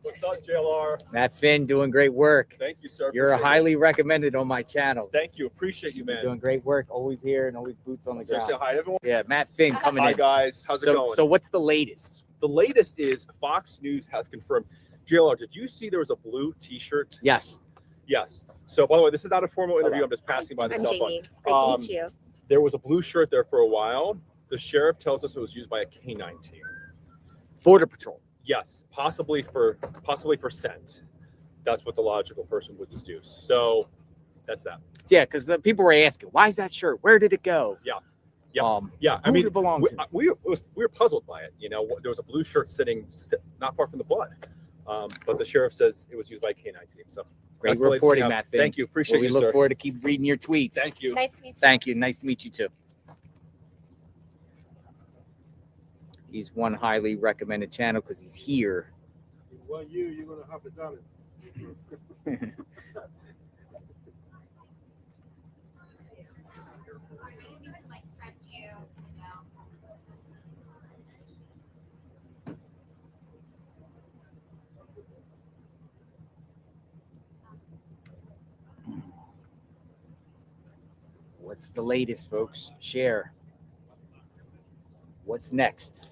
What's up, JLR? Matt Finn doing great work. Thank you, sir. You're Appreciate highly recommended on my channel. Thank you. Appreciate you, You're man. doing great work. Always here and always boots on the So ground. say hi to everyone. Yeah, Matt Finn coming Hi, in. guys. How's it going? So what's the latest? The latest is Fox News has confirmed. JLR, did you see there was a blue T-shirt? Yes. Yes. So, by the way, this is not a formal interview. I'm just passing by the I'm cell Jamie. phone. Great to meet you. There was a blue shirt there for a while. The sheriff tells us it was used by a K-9 team. Border Patrol. Yes, possibly for scent. That's what the logical person would deduce. So that's that. Yeah, because the people were asking, why is that shirt? Where did it go? Yeah. Yeah. Yeah. I mean, it belong to? we were puzzled by it. You know, there was a blue shirt sitting not far from the blood, but the sheriff says it was used by a K-9 team. So Great that's the latest we reporting, have. Matt Finn. Thank you. Appreciate We you, look sir. forward to keep reading your tweets. Thank you. Nice to meet you. Thank you. Nice to meet you too. He's one highly recommended channel because he's here. Well, you're going to have to done it. What's the latest, folks? Share. What's next?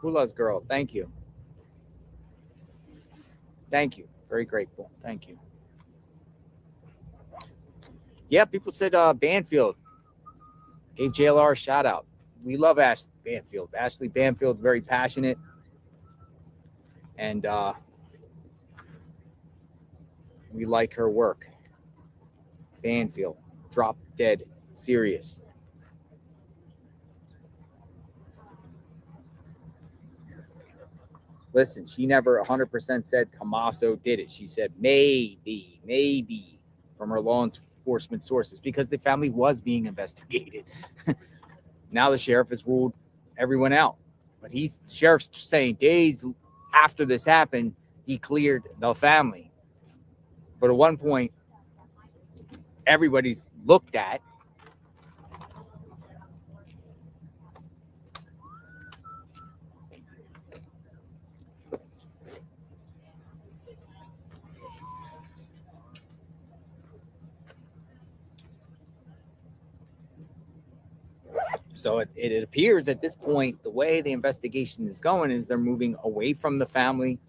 Hula's girl. Thank you. Thank you. Very grateful. Thank you. Yeah, people said Banfield. Gave JLR a shout out. We love Ashley Banfield. Ashley Banfield's very passionate. And we like her work. Banfield. Drop dead serious. Listen, she never 100% said Tommaso did it. She said maybe from her law enforcement sources because the family was being investigated. Now the sheriff has ruled everyone out. But the sheriff's saying days after this happened, he cleared the family. But at one point, everybody's looked at. So it appears at this point, the way the investigation is going is they're moving away from the family,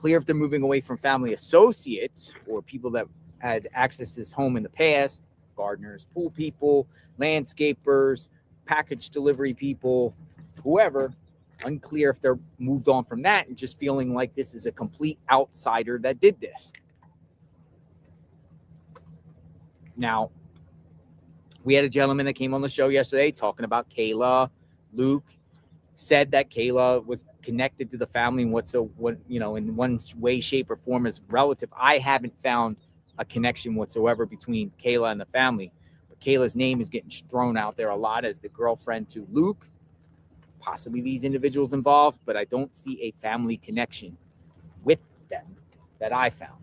unclear if they're moving away from family associates or people that had access to this home in the past, gardeners, pool people, landscapers, package delivery people, whoever. Unclear if they're moved on from that and just feeling like this is a complete outsider that did this. Now, we had a gentleman that came on the show yesterday talking about Kayla. Luke said that Kayla was connected to the family in in one way, shape, or form as relative. I haven't found a connection whatsoever between Kayla and the family. But Kayla's name is getting thrown out there a lot as the girlfriend to Luke. Possibly these individuals involved, but I don't see a family connection with them that I found.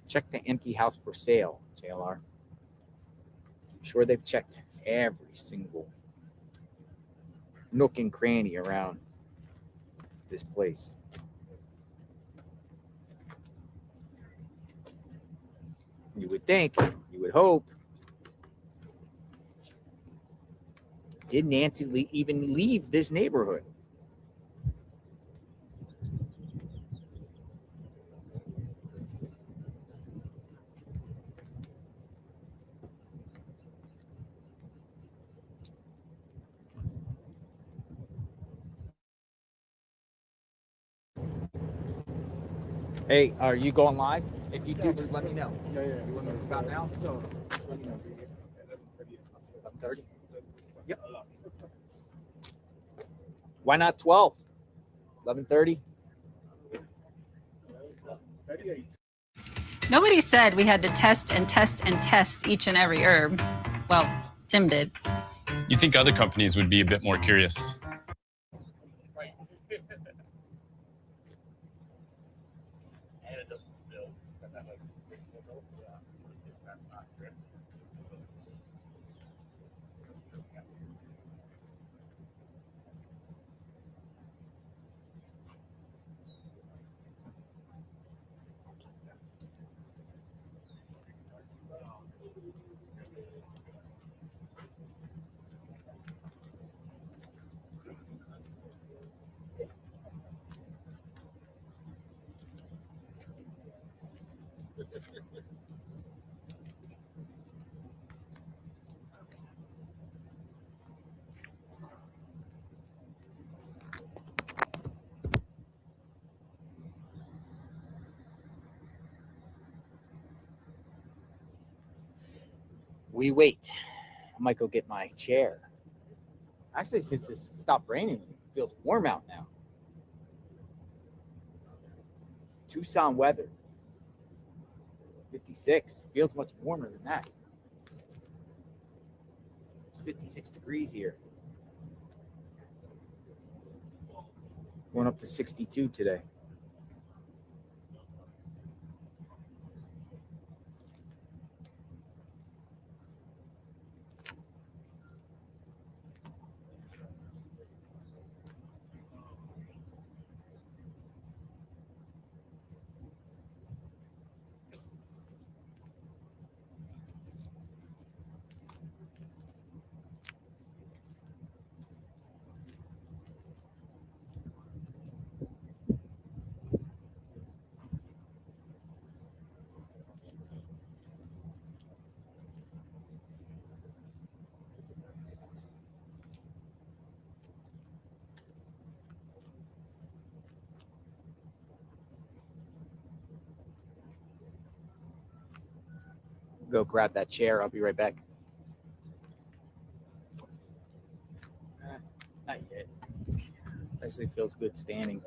Check the empty house for sale, JLR. I'm sure they've checked every single nook and cranny around this place. You would think, you would hope. Did Nancy even leave this neighborhood? Hey, are you going live? If you do, just let me know. Yeah. You want to know about now? No, let me know. 11:30? Yep. Why not 12? 11:30? Nobody said we had to test and test and test each and every herb. Well, Tim did. You think other companies would be a bit more curious? We wait. I might go get my chair. Actually, since this stopped raining, it feels warm out now. Tucson weather. 56. Feels much warmer than that. It's 56 degrees here. Going up to 62 today. Go grab that chair. I'll be right back. Not yet. It actually feels good standing.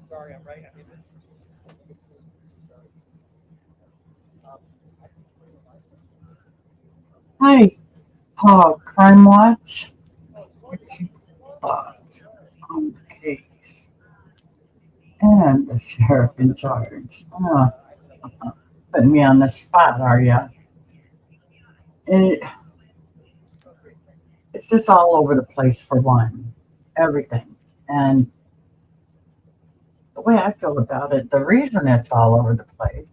Sorry, I'm right. Hi, Crime Watch. On the case. And the sheriff in charge. Putting me on the spot, are ya? It's just all over the place for one. Everything. And way I feel about it, the reason it's all over the place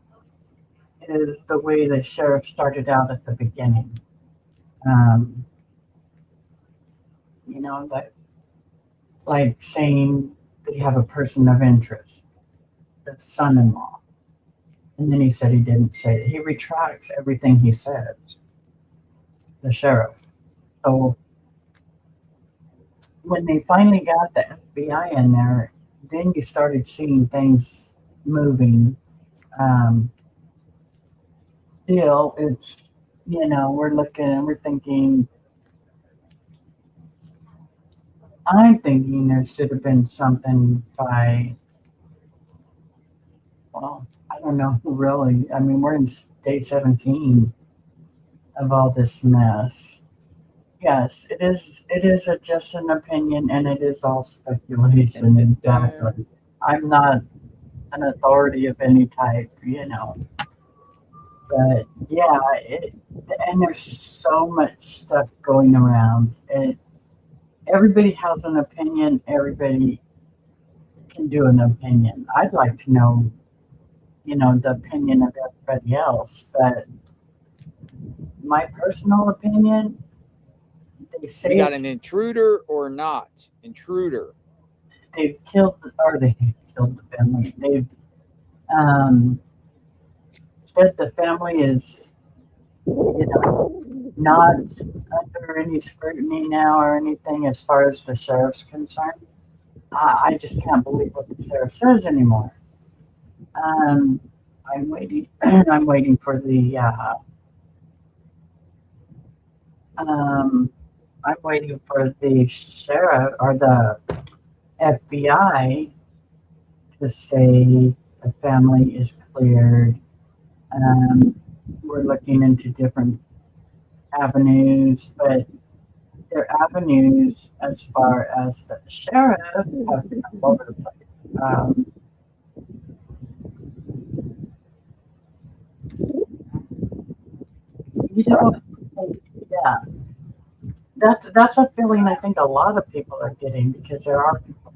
is the way the sheriff started out at the beginning. You know, like saying that you have a person of interest, the son-in-law. And then he said he didn't say it. He retracts everything he says, the sheriff. So when they finally got the FBI in there, then you started seeing things moving. Still, it's, you know, we're thinking, I'm thinking there should have been something by, well, I don't know who really. I mean, we're in day 17 of all this mess. Yes, it is. It is just an opinion, and it is all speculation. Exactly. I'm not an authority of any type, you know. But yeah, and there's so much stuff going around. Everybody has an opinion. Everybody can do an opinion. I'd like to know, you know, the opinion of everybody else. But my personal opinion, they say You got an intruder or not? Intruder. They killed the family. They've said the family is, you know, not under any scrutiny now or anything as far as the sheriff's concerned. I just can't believe what the sheriff says anymore. I'm waiting. I'm waiting for the. I'm waiting for the sheriff or the FBI to say the family is cleared. We're looking into different avenues, but their avenues as far as the sheriff have been all over the place. You know, yeah, that's a feeling I think a lot of people are getting because there are people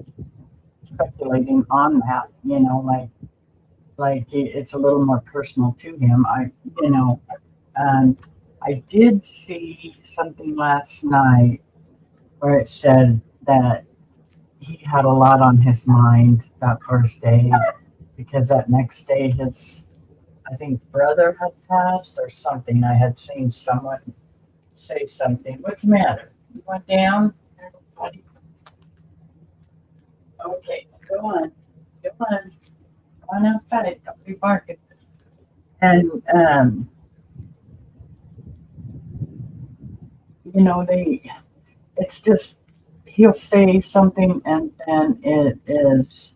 speculating on that. You know, like it's a little more personal to him. I did see something last night where it said that he had a lot on his mind that first day because that next day his, I think, brother had passed or something. I had seen someone say something. What's the matter? You went down? Everybody? Okay, go on. Go on. Go on outside. Don't be barking. And, you know, it's just, he'll say something and then it is,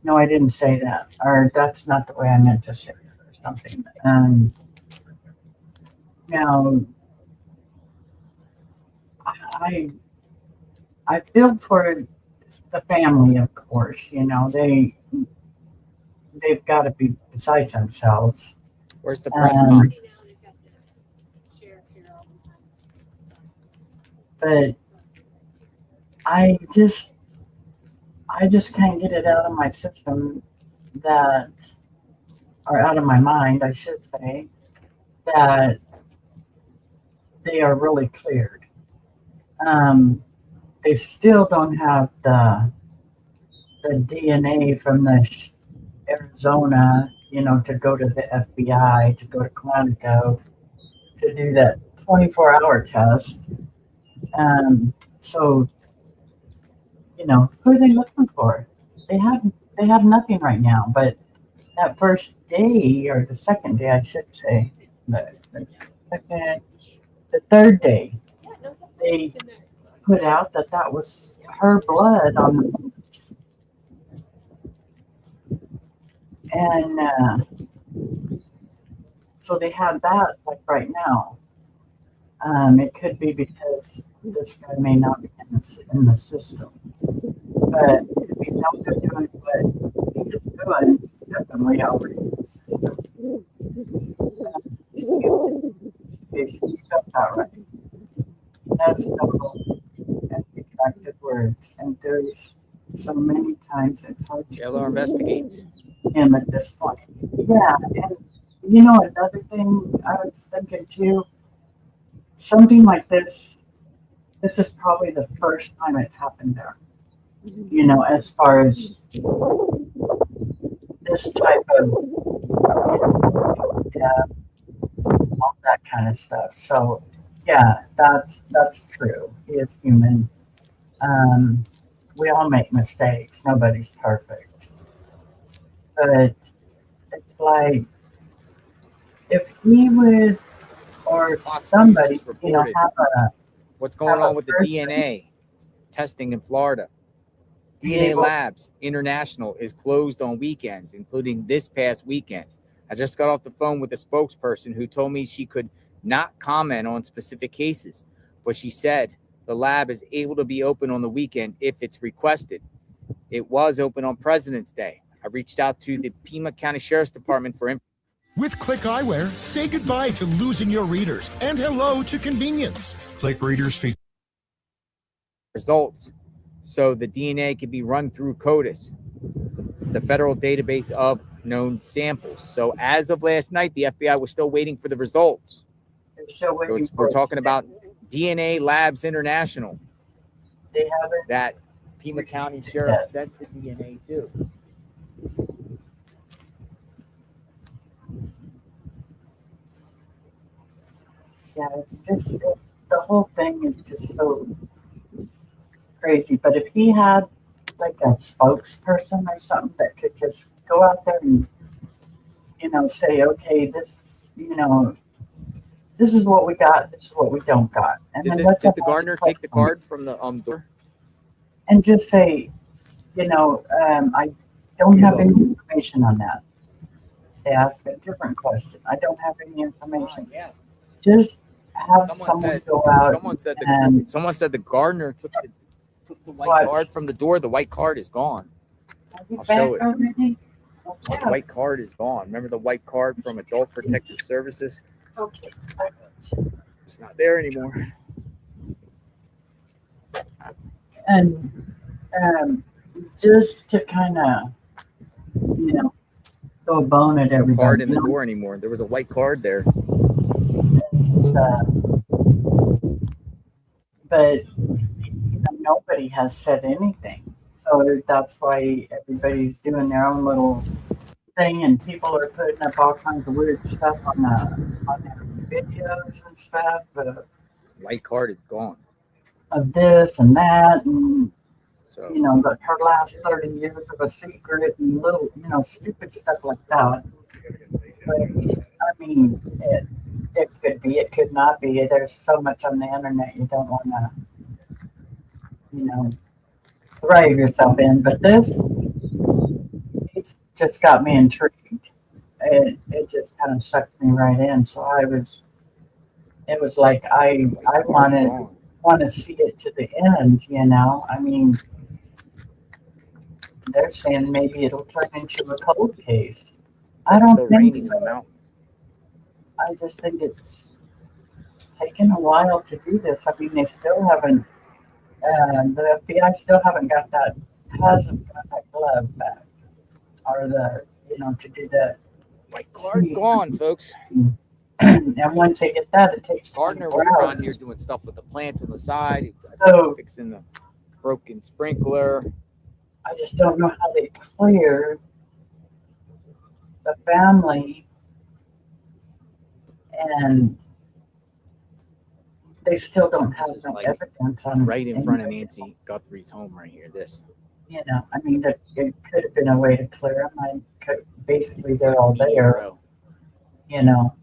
no, I didn't say that, or that's not the way I meant to say it, or something. Now, I feel for the family, of course. You know, they've got to be beside themselves. Where's the press conference? But I just can't get it out of my system or out of my mind, I should say, that they are really cleared. They still don't have the DNA from the Arizona, you know, to go to the FBI, to go to Quantico, to do that 24-hour test. So, you know, who are they looking for? They have nothing right now. But that first day, or the second day, I should say, the third day, they put out that was her blood on the boots. And so they have that like right now. It could be because this guy may not be in the system. But if he's out there doing what he is doing, he's definitely already in the system. You got that right. That's double and retracted words. And there's so many times it's hard to Jailer investigates. him at this point. Yeah, and you know another thing I was thinking too, something like this is probably the first time it's happened there. You know, as far as this type of, yeah, all that kind of stuff. So yeah, that's true. He is human. We all make mistakes. Nobody's perfect. But it's like if he would or somebody, you know, have a What's going have a on with the person- DNA testing in Florida? Be DNA able- Labs International is closed on weekends, including this past weekend. I just got off the phone with a spokesperson who told me she could not comment on specific cases, but she said the lab is able to be open on the weekend if it's requested. It was open on President's Day. I reached out to the Pima County Sheriff's Department for With Click Eyewear, say goodbye to losing your readers and hello to convenience. Click Readers feature results so the DNA can be run through CODIS, the federal database of known samples. So as of last night, the FBI was still waiting for the results. They're still waiting We're talking about DNA Labs International They haven't. that Pima County Sheriff sent the DNA to. Yeah, it's just the whole thing is just so crazy. But if he had like a spokesperson or something that could just go out there and, you know, say, okay, this, you know, this is what we got, this is what we don't got, and Did then the, let did them the ask gardener take the questions. card from the door? And just say, you know, I don't have any information on that. They ask a different question. I don't have any information. Yeah. Just have someone go out. Someone said the gardener took the white What? card from the door. The white card is gone. Are you I'll back show it. already? The white card is gone. Remember the white card from Adult Protective Services? Okay. It's not there anymore. And just to kind of, you know, throw a bone at everybody. Card in the you know, door anymore. There was a white card there. it's, but you know, nobody has said anything. So that's why everybody's doing their own little thing, and people are putting up all kinds of weird stuff on their videos and stuff White card is gone. of this and that, and So you know, her last 30 years of a secret and little, you know, stupid stuff like that. But I mean, it could be, it could not be. There's so much on the internet you don't want to, you know, throw yourself in. But this, it's just got me intrigued. It just kind of sucked me right in. So it was like I want to see it to the end. You know, I mean. They're saying maybe it'll turn into a cold case. I don't think raining in the so. mountains. I just think it's taken a while to do this. I mean, they still haven't, the FBI still hasn't got that glove back. Or you know, to do the white card gone, folks. And once they get that, it takes Gardner 24 was hours. around here doing stuff with the plants on the side. He was So- fixing the broken sprinkler. I just don't know how they clear the family, and they still don't have no evidence on Right in front of anybody. Nancy Guthrie's home right here. This. You know, I mean, it could have been a way to clear them. Basically, they're all there. You know,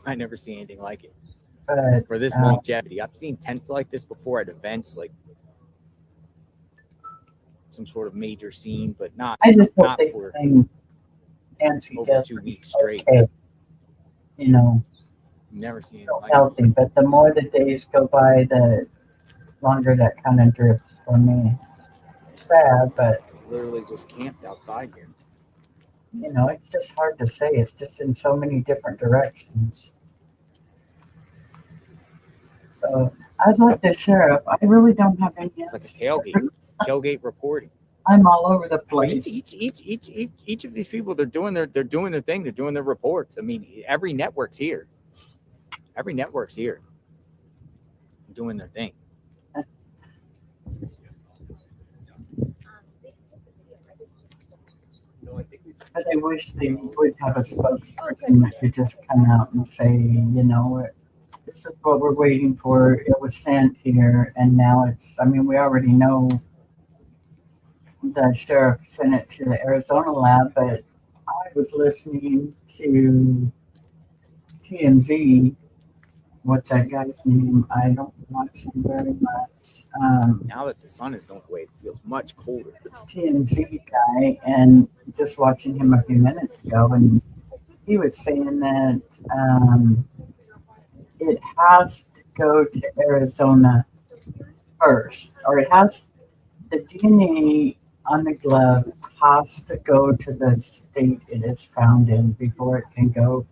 I never see anything like it. but For this longevity. I've seen tents like this before at events, like some sort of major scene, but not I just hope not they for find Nancy over Guthrie 2 weeks straight. okay. You know, Never seen anything so like it. healthy. But the more the days go by, the longer that kind of drifts for me. Sad, but Literally just camped outside here. you know, it's just hard to say. It's just in so many different directions. So I was like the sheriff. I really don't have any. It's like a tailgate reporting. I'm all over the I mean, place. each of these people, they're doing their thing. They're doing their reports. I mean, every network's here. Every network's here, doing their thing. But I wish they would have a spokesperson that could just come out and say, you know, this is what we're waiting for. It was sent here, and now it's. I mean, we already know the sheriff sent it to the Arizona lab, but I was listening to TMZ. What's that guy's name? I don't watch him very much. Now that the sun is going away, it feels much colder. TMZ guy, and just watching him a few minutes ago, and he was saying that it has to go to Arizona first, or it has the DNA on the glove has to go to the state it is found in before it can go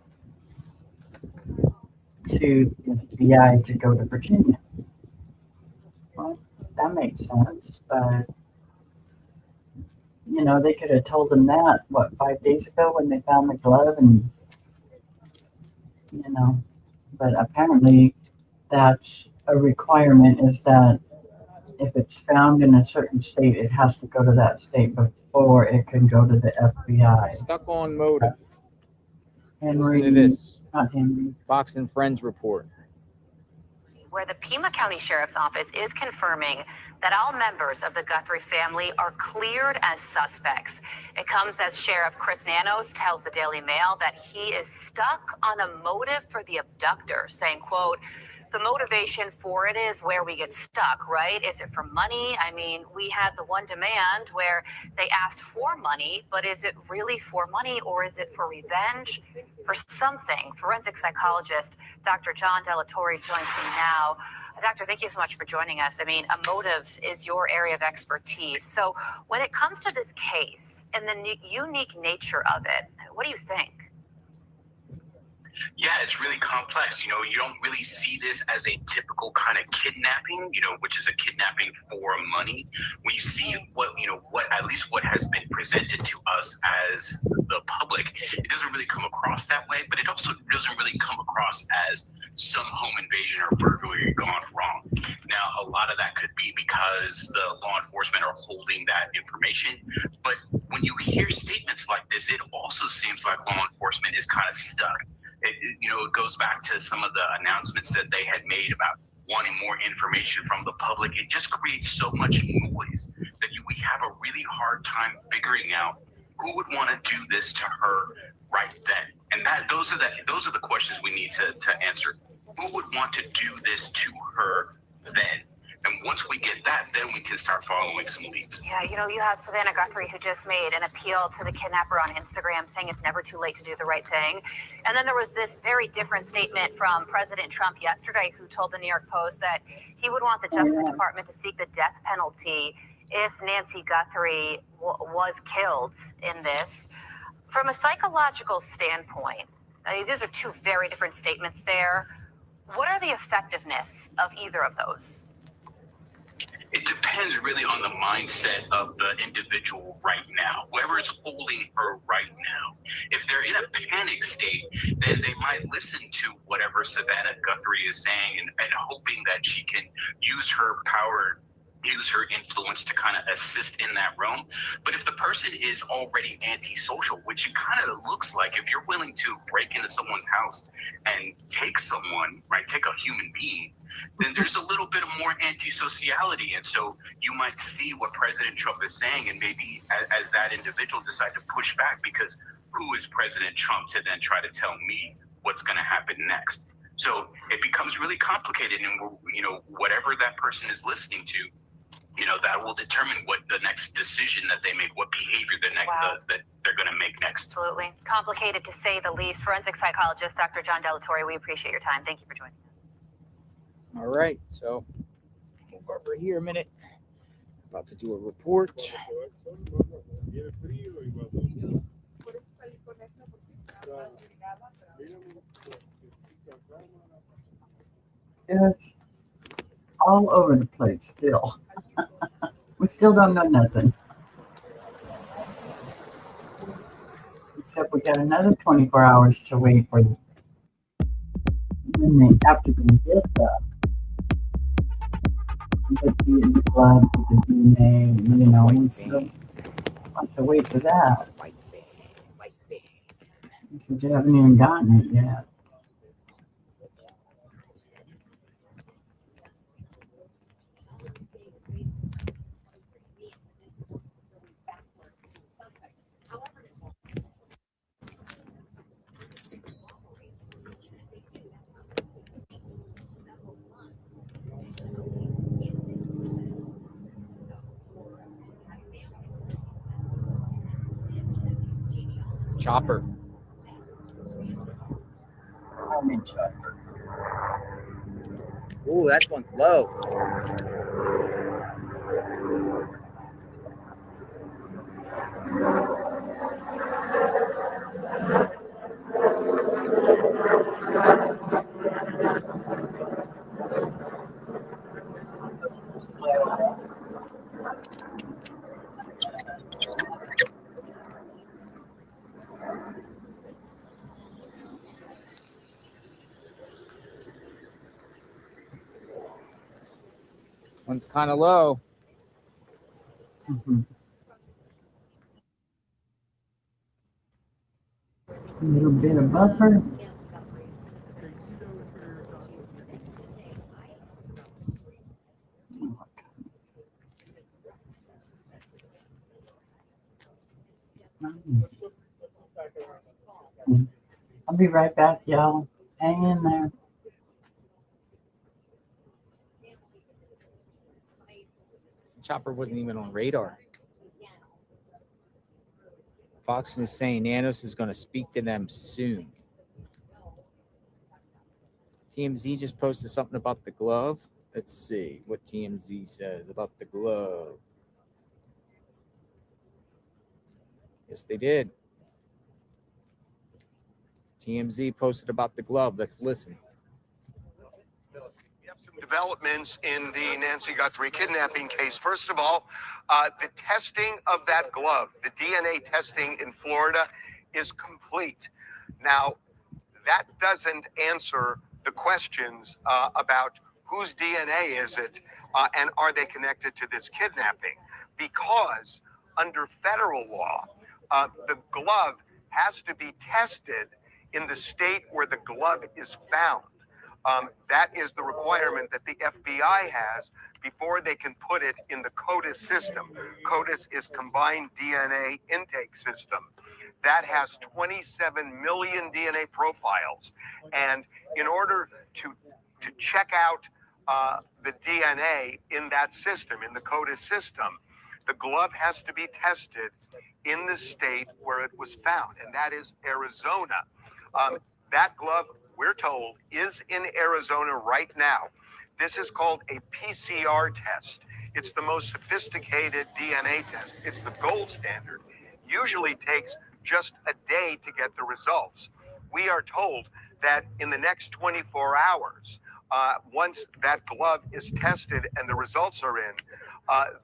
to the FBI to go to Virginia. Well, that makes sense, but you know, they could have told them that, 5 days ago when they found the glove, and you know, but apparently that's a requirement, is that if it's found in a certain state, it has to go to that state before it can go to the FBI. Stuck on motive. Henry, Listen to this. not Henry. Fox and Friends report. Where the Pima County Sheriff's Office is confirming that all members of the Guthrie family are cleared as suspects. It comes as Sheriff Chris Nanos tells the Daily Mail that he is stuck on a motive for the abductor, saying, quote, the motivation for it is where we get stuck, right? Is it for money? I mean, we had the one demand where they asked for money, but is it really for money, or is it for revenge, for something? Forensic psychologist Dr. John Delatorre joins me now. Doctor, thank you so much for joining us. I mean, a motive is your area of expertise. So when it comes to this case and the unique nature of it, what do you think? Yeah, it's really complex. You know, you don't really see this as a typical kind of kidnapping, you know, which is a kidnapping for money. When you see what at least what has been presented to us as the public, it doesn't really come across that way, but it also doesn't really come across as some home invasion or burglary gone wrong. Now, a lot of that could be because the law enforcement are holding that information, but when you hear statements like this, it also seems like law enforcement is kind of stuck. It goes back to some of the announcements that they had made about wanting more information from the public. It just creates so much noise that we have a really hard time figuring out who would want to do this to her right then. And those are the questions we need to answer. Who would want to do this to her then? And once we get that, then we can start following some leads. Yeah, you have Savannah Guthrie, who just made an appeal to the kidnapper on Instagram, saying it's never too late to do the right thing. And then there was this very different statement from President Trump yesterday, who told the New York Post that he would want the Justice Department to seek the death penalty if Nancy Guthrie was killed in this. From a psychological standpoint, these are two very different statements there. What are the effectiveness of either of those? It depends really on the mindset of the individual right now. Whoever is holding her right now, if they're in a panic state, then they might listen to whatever Savannah Guthrie is saying and hoping that she can use her power, use her influence to kind of assist in that realm. But if the person is already antisocial, which it kind of looks like, if you're willing to break into someone's house and take someone, right, take a human being, then there's a little bit of more antisociality. And so you might see what President Trump is saying, and maybe as that individual decide to push back, because who is President Trump to then try to tell me what's going to happen next? So it becomes really complicated, and whatever that person is listening to, that will determine what the next decision that they make, what behavior that they're going to make next. Absolutely. Complicated to say the least. Forensic psychologist Dr. John Delatorre, we appreciate your time. Thank you for joining us. All right, so move over here a minute. About to do a report. Yes. all over the place still. We still don't know nothing. Except we got another 24 hours to wait for when they have to get the blood, the DNA, you know, we still have to wait for that. Because you haven't even gotten it yet. Chopper. Ooh, that one's low. One's kind of low. A little bit of buffer. I'll be right back, y'all. Hang in there. Chopper wasn't even on radar. Fox is saying Nanos is going to speak to them soon. TMZ just posted something about the glove. Let's see what TMZ says about the glove. Yes, they did. TMZ posted about the glove. Let's listen. Developments in the Nancy Guthrie kidnapping case. First of all, the testing of that glove, the DNA testing in Florida is complete. Now, that doesn't answer the questions about whose DNA is it and are they connected to this kidnapping? Because under federal law, the glove has to be tested in the state where the glove is found. That is the requirement that the FBI has before they can put it in the CODIS system. CODIS is Combined DNA Intake System. That has 27 million DNA profiles. And in order to check out the DNA in that system, in the CODIS system, the glove has to be tested in the state where it was found, and that is Arizona. That glove, we're told, is in Arizona right now. This is called a PCR test. It's the most sophisticated DNA test. It's the gold standard. Usually takes just a day to get the results. We are told that in the next 24 hours, once that glove is tested and the results are in,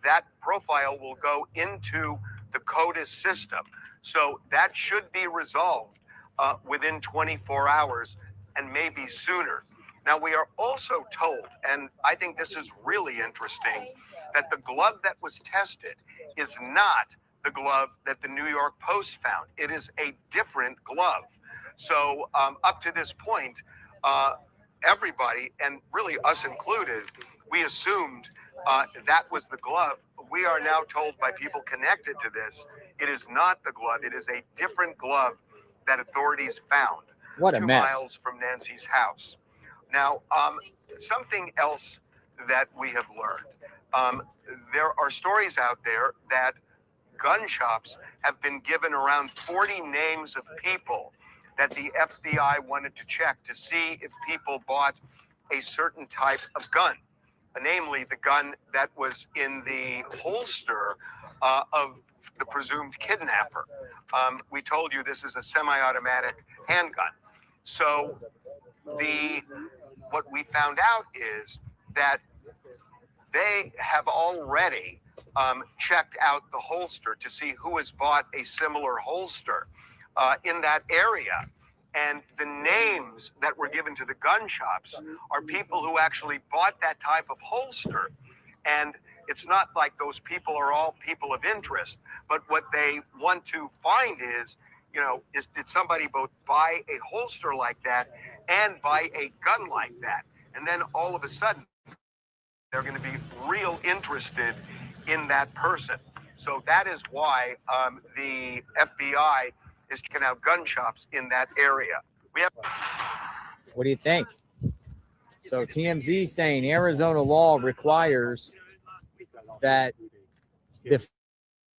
that profile will go into the CODIS system. So that should be resolved within 24 hours and maybe sooner. Now, we are also told, and I think this is really interesting, that the glove that was tested is not the glove that the New York Post found. It is a different glove. So up to this point, everybody, and really us included, we assumed that was the glove. We are now told by people connected to this, it is not the glove. It is a different glove that authorities found. What a 2 mess. miles from Nancy's house. Now, something else that we have learned, there are stories out there that gun shops have been given around 40 names of people that the FBI wanted to check to see if people bought a certain type of gun, namely the gun that was in the holster of the presumed kidnapper. We told you this is a semi-automatic handgun. So what we found out is that they have already checked out the holster to see who has bought a similar holster in that area. And the names that were given to the gun shops are people who actually bought that type of holster. And it's not like those people are all people of interest, but what they want to find is, did somebody both buy a holster like that and buy a gun like that? And then all of a sudden, they're going to be real interested in that person. So that is why the FBI is checking out gun shops in that area. What do you think? So TMZ saying Arizona law requires that the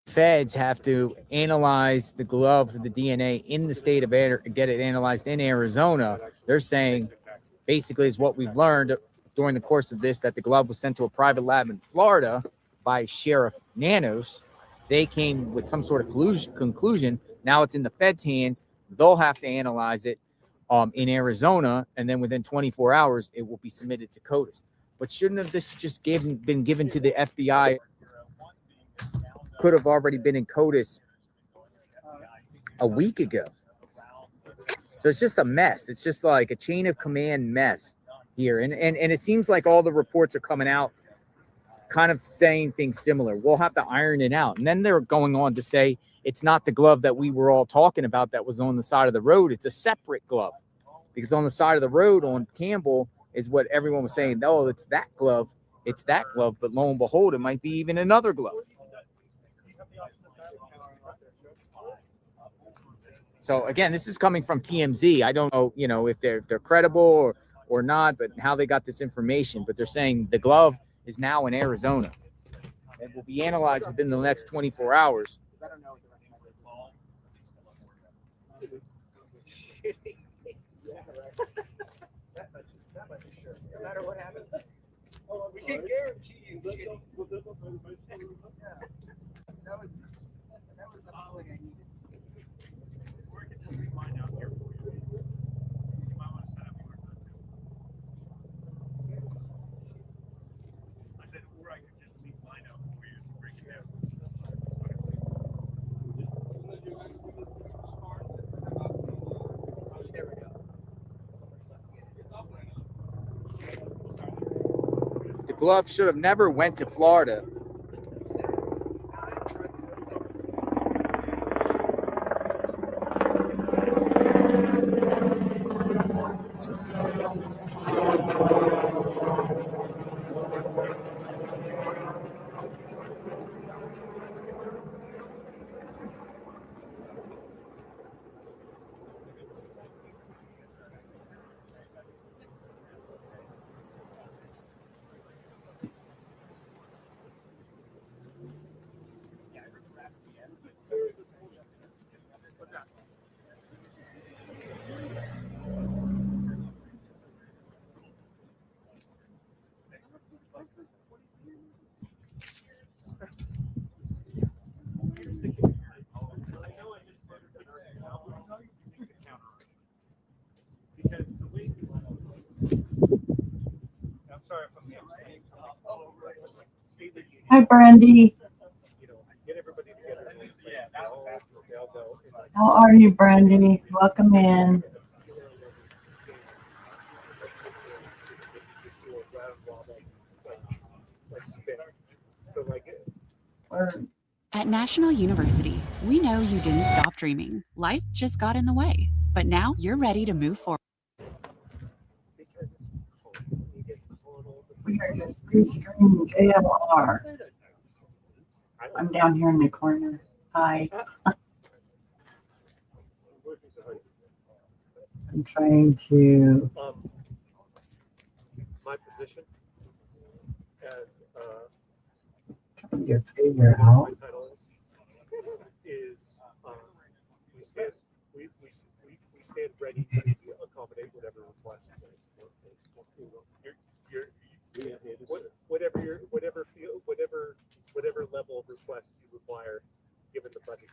feds have to analyze the glove for the DNA in the state of get it analyzed in Arizona. They're saying basically is what we've learned during the course of this, that the glove was sent to a private lab in Florida by Sheriff Nanos. They came with some sort of conclusion. Now it's in the feds' hands. They'll have to analyze it in Arizona, and then within 24 hours, it will be submitted to CODIS. But shouldn't have this just been given to the FBI? Could have already been in CODIS a week ago. So it's just a mess. It's just like a chain of command mess here. And it seems like all the reports are coming out kind of saying things similar. We'll have to iron it out. And then they're going on to say it's not the glove that we were all talking about that was on the side of the road. It's a separate glove. Because on the side of the road on Campbell is what everyone was saying. Oh, it's that glove. It's that glove. But lo and behold, it might be even another glove. So again, this is coming from TMZ. I don't know, if they're credible or not, but how they got this information. But they're saying the glove is now in Arizona. It will be analyzed within the next 24 hours. No matter what happens, we can guarantee you. That was the feeling I needed. Or I could just find out here for you. You might want to set up your I said, or I could just leave mine out for you to break it down. There we go. The glove should have never went to Florida. Hi, Brandy. How are you, Brandy? Welcome in. At National University, we know you didn't stop dreaming. Life just got in the way. But now you're ready to move forward. We are just restreaming JLR. I'm down here in the corner. Hi. I'm trying to. My position as Trying to figure out. my title is we stand ready to accommodate whatever requests. Whatever level of request you require, given the budget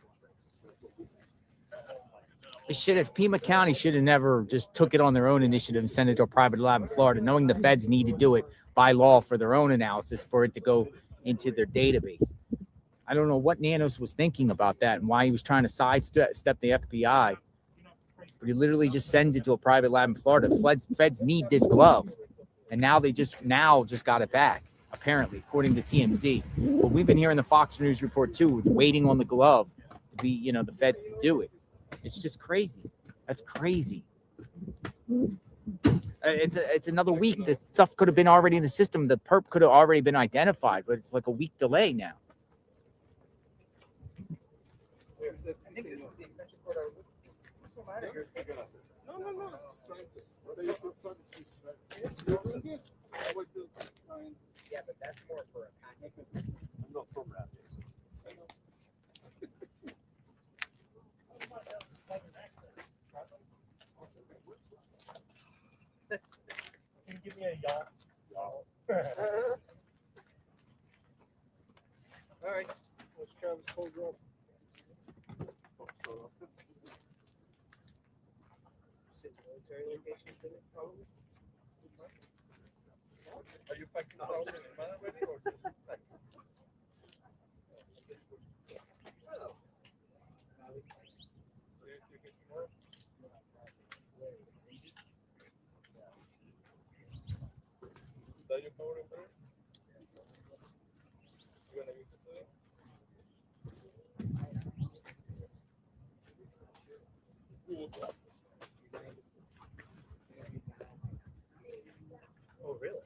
constraints. Pima County should have never just took it on their own initiative and sent it to a private lab in Florida, knowing the feds need to do it by law for their own analysis for it to go into their database. I don't know what Nanos was thinking about that and why he was trying to sidestep the FBI. But he literally just sends it to a private lab in Florida. Feds need this glove. And now they just got it back, apparently, according to TMZ. But we've been hearing the Fox News report too, waiting on the glove to be, you know, the feds to do it. It's just crazy. That's crazy. It's another week. The stuff could have been already in the system. The perp could have already been identified, but it's like a week delay now. I think this is the extension cord I was looking for. This one out of here. No. Yeah, but that's more for a package. I'm not from that. Can you give me a y'all? All right, let's Travis hold up. Military location, probably. Are you packing the problem in the man already, or just packing? Is that your power in there? You gonna use it today? Oh, really?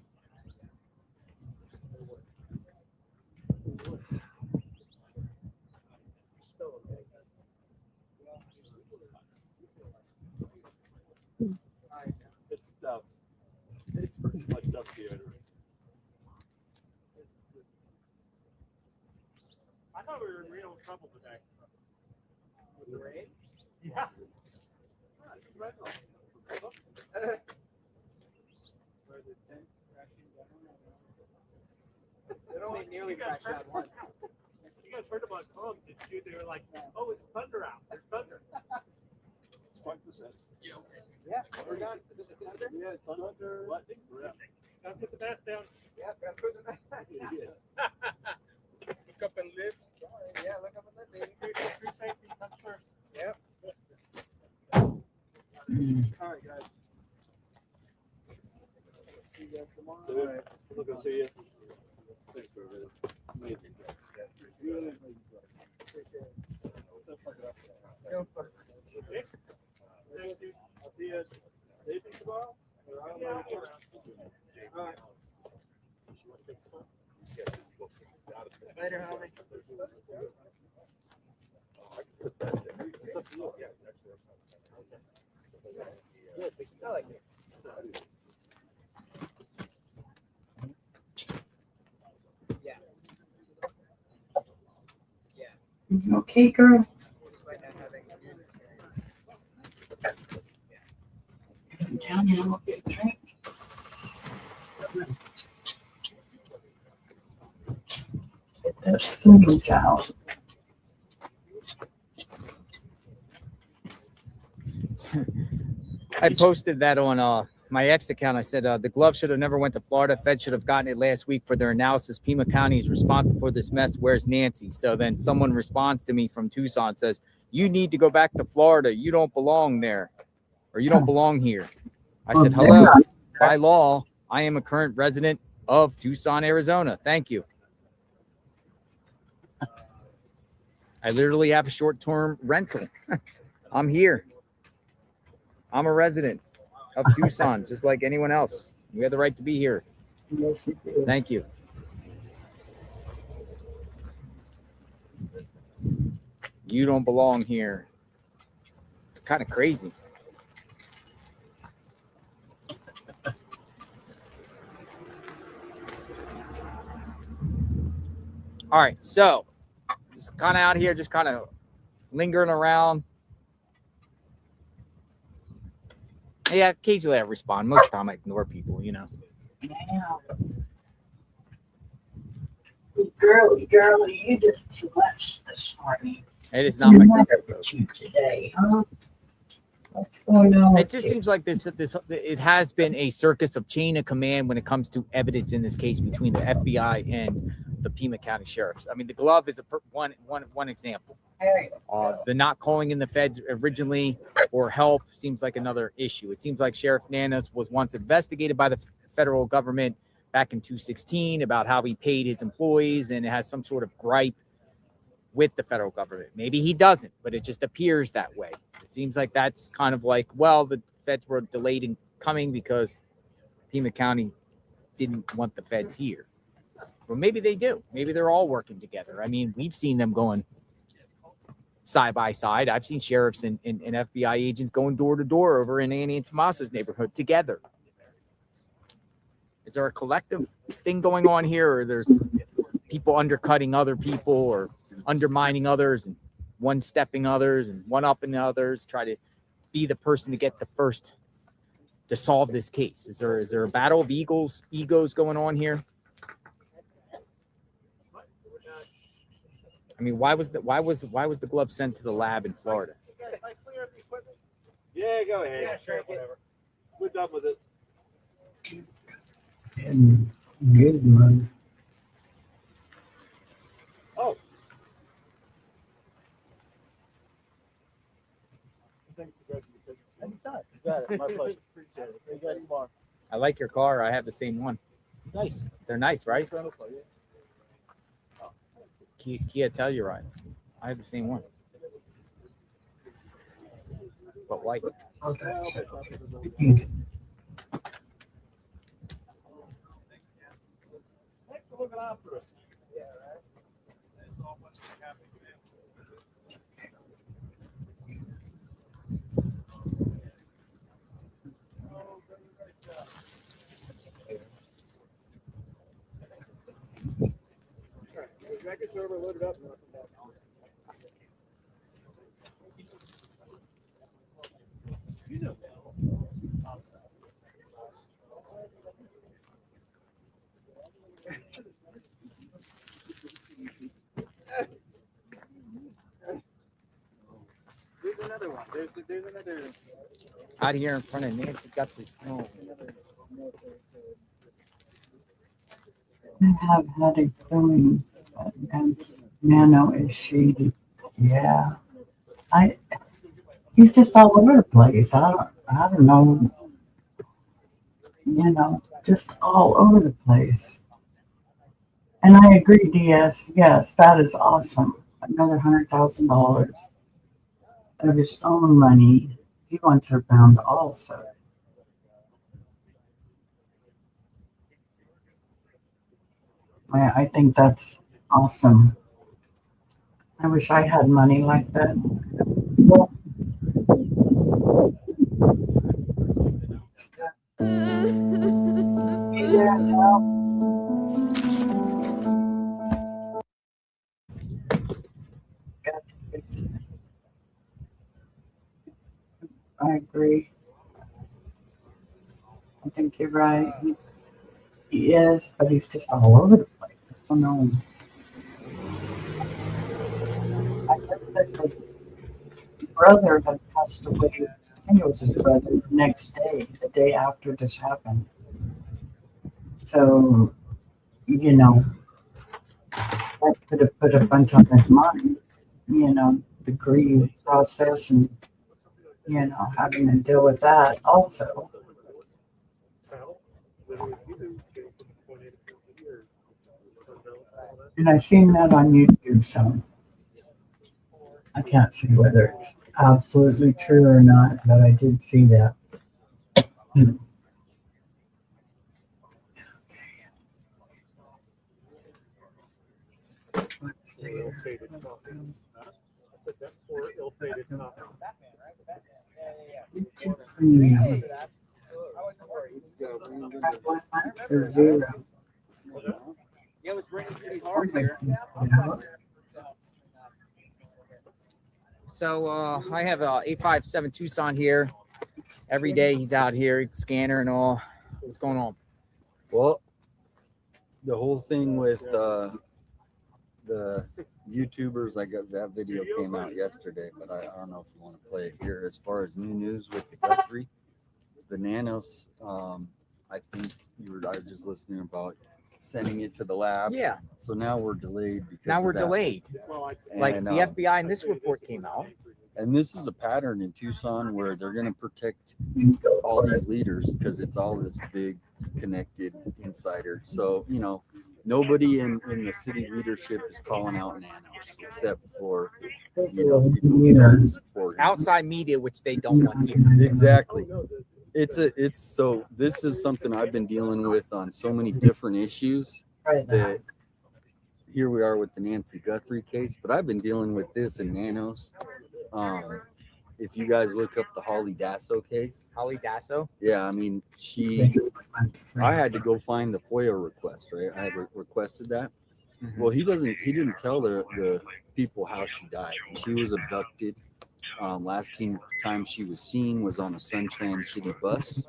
Still okay. It's tough. It's like duck deodorant. I thought we were in real trouble today. With the rain? Yeah. It only nearly crashed out once. You guys heard about Tom, did you? They were like, oh, it's thunder out. There's thunder. 5%. Yeah, we're done. Is it thunder? Yeah, it's thunder. What? Gotta put the mask down. Yeah, gotta put the mask down. Look up and live. Sorry. Yeah, look up and live, baby. True safety comes first. Yep. All right, guys. See you guys tomorrow. All right. Look and see you. Thanks for everything. Amazing. Take care. Okay. Thank you. I'll see you. Anything tomorrow? Yeah, I'll be around. All right. Later, homie. It's up to you. Yeah, actually. I like it. Yeah. Yeah. Okay, girl. Down here, we'll get a drink. Get that swimming towel. I posted that on my ex account. I said the glove should have never went to Florida. Fed should have gotten it last week for their analysis. Pima County is responsible for this mess. Where's Nancy? So then someone responds to me from Tucson, says, you need to go back to Florida. You don't belong there, or you don't belong here. I said, hello, by law, I am a current resident of Tucson, Arizona. Thank you. I literally have a short-term rental. I'm here. I'm a resident of Tucson, just like anyone else. We have the right to be here. Yes, you do. Thank you. You don't belong here. It's kind of crazy. All right, so just kind of out here, just kind of lingering around. Yeah, occasionally I respond. Most of the time I ignore people, you know. Yeah. Girl, you just too much this morning. It is not my today, huh? What's going on? It just seems like this it has been a circus of chain of command when it comes to evidence in this case between the FBI and the Pima County sheriffs. I mean, the glove is one example. The not calling in the feds originally for help seems like another issue. It seems like Sheriff Nanas was once investigated by the federal government back in 2016 about how he paid his employees and has some sort of gripe with the federal government. Maybe he doesn't, but it just appears that way. It seems like that's kind of like, well, the feds were delayed in coming because Pima County didn't want the feds here. Well, maybe they do. Maybe they're all working together. I mean, we've seen them going side by side. I've seen sheriffs and FBI agents going door to door over in Annie and Tomaso's neighborhood together. Is there a collective thing going on here, or there's people undercutting other people or undermining others and one stepping others and one upping others, try to be the person to get the first to solve this case? Is there a battle of egos going on here? I mean, why was the glove sent to the lab in Florida? Yeah, go ahead. Yeah, sure, whatever. We're done with it. And good one. Oh. Thanks for grabbing the anytime. You got it. My pleasure. Appreciate it. See you guys tomorrow. I like your car. I have the same one. Nice. They're nice, right? Kia Telluride. I have the same one, but white. Okay. Thanks for looking after us. Jacket server loaded up. You know. There's another one. There's another. Out here in front of Nancy Guthrie. Oh. I have had a feeling that Nano is shady. Yeah. He's just all over the place. I don't know. You know, just all over the place. And I agree, DS. Yes, that is awesome. Another $100,000 of his own money. He wants her bound also. I think that's awesome. I wish I had money like that. Well, yeah, no. I agree. I think you're right. He is, but he's just all over the place. I don't know. I heard that his brother had passed away. I think it was his brother the next day, the day after this happened. So, you know, that could have put a bunch on his mind, you know, the grief process and, you know, having to deal with that also. And I've seen that on YouTube, so I can't say whether it's absolutely true or not, but I did see that. Yeah, it was raining pretty hard here. So I have a 857 Tucson here. Every day he's out here, scanner and all. What's going on? Well, the whole thing with the YouTubers, I got that video came out yesterday, but I don't know if you want to play it here. As far as new news with the Guthrie, the Nanos, I think I was just listening about sending it to the lab. Yeah. So now we're delayed because Now of we're that. delayed. Like And, the FBI in this report came out. And this is a pattern in Tucson where they're going to protect all these leaders because it's all this big connected insider. So, you know, nobody in the city leadership is calling out Nanos except for, you know, people who don't support him. Outside media, which they don't want here. Exactly. So this is something I've been dealing with on so many different issues that here we are with the Nancy Guthrie case, but I've been dealing with this in Nanos. If you guys look up the Holly Dasso case. Holly Dasso? Yeah, I mean, I had to go find the FOIA request, right? I had requested that. Mm-hmm. Well, he didn't tell the people how she died. She was abducted. Last time she was seen was on a Suntrans City bus.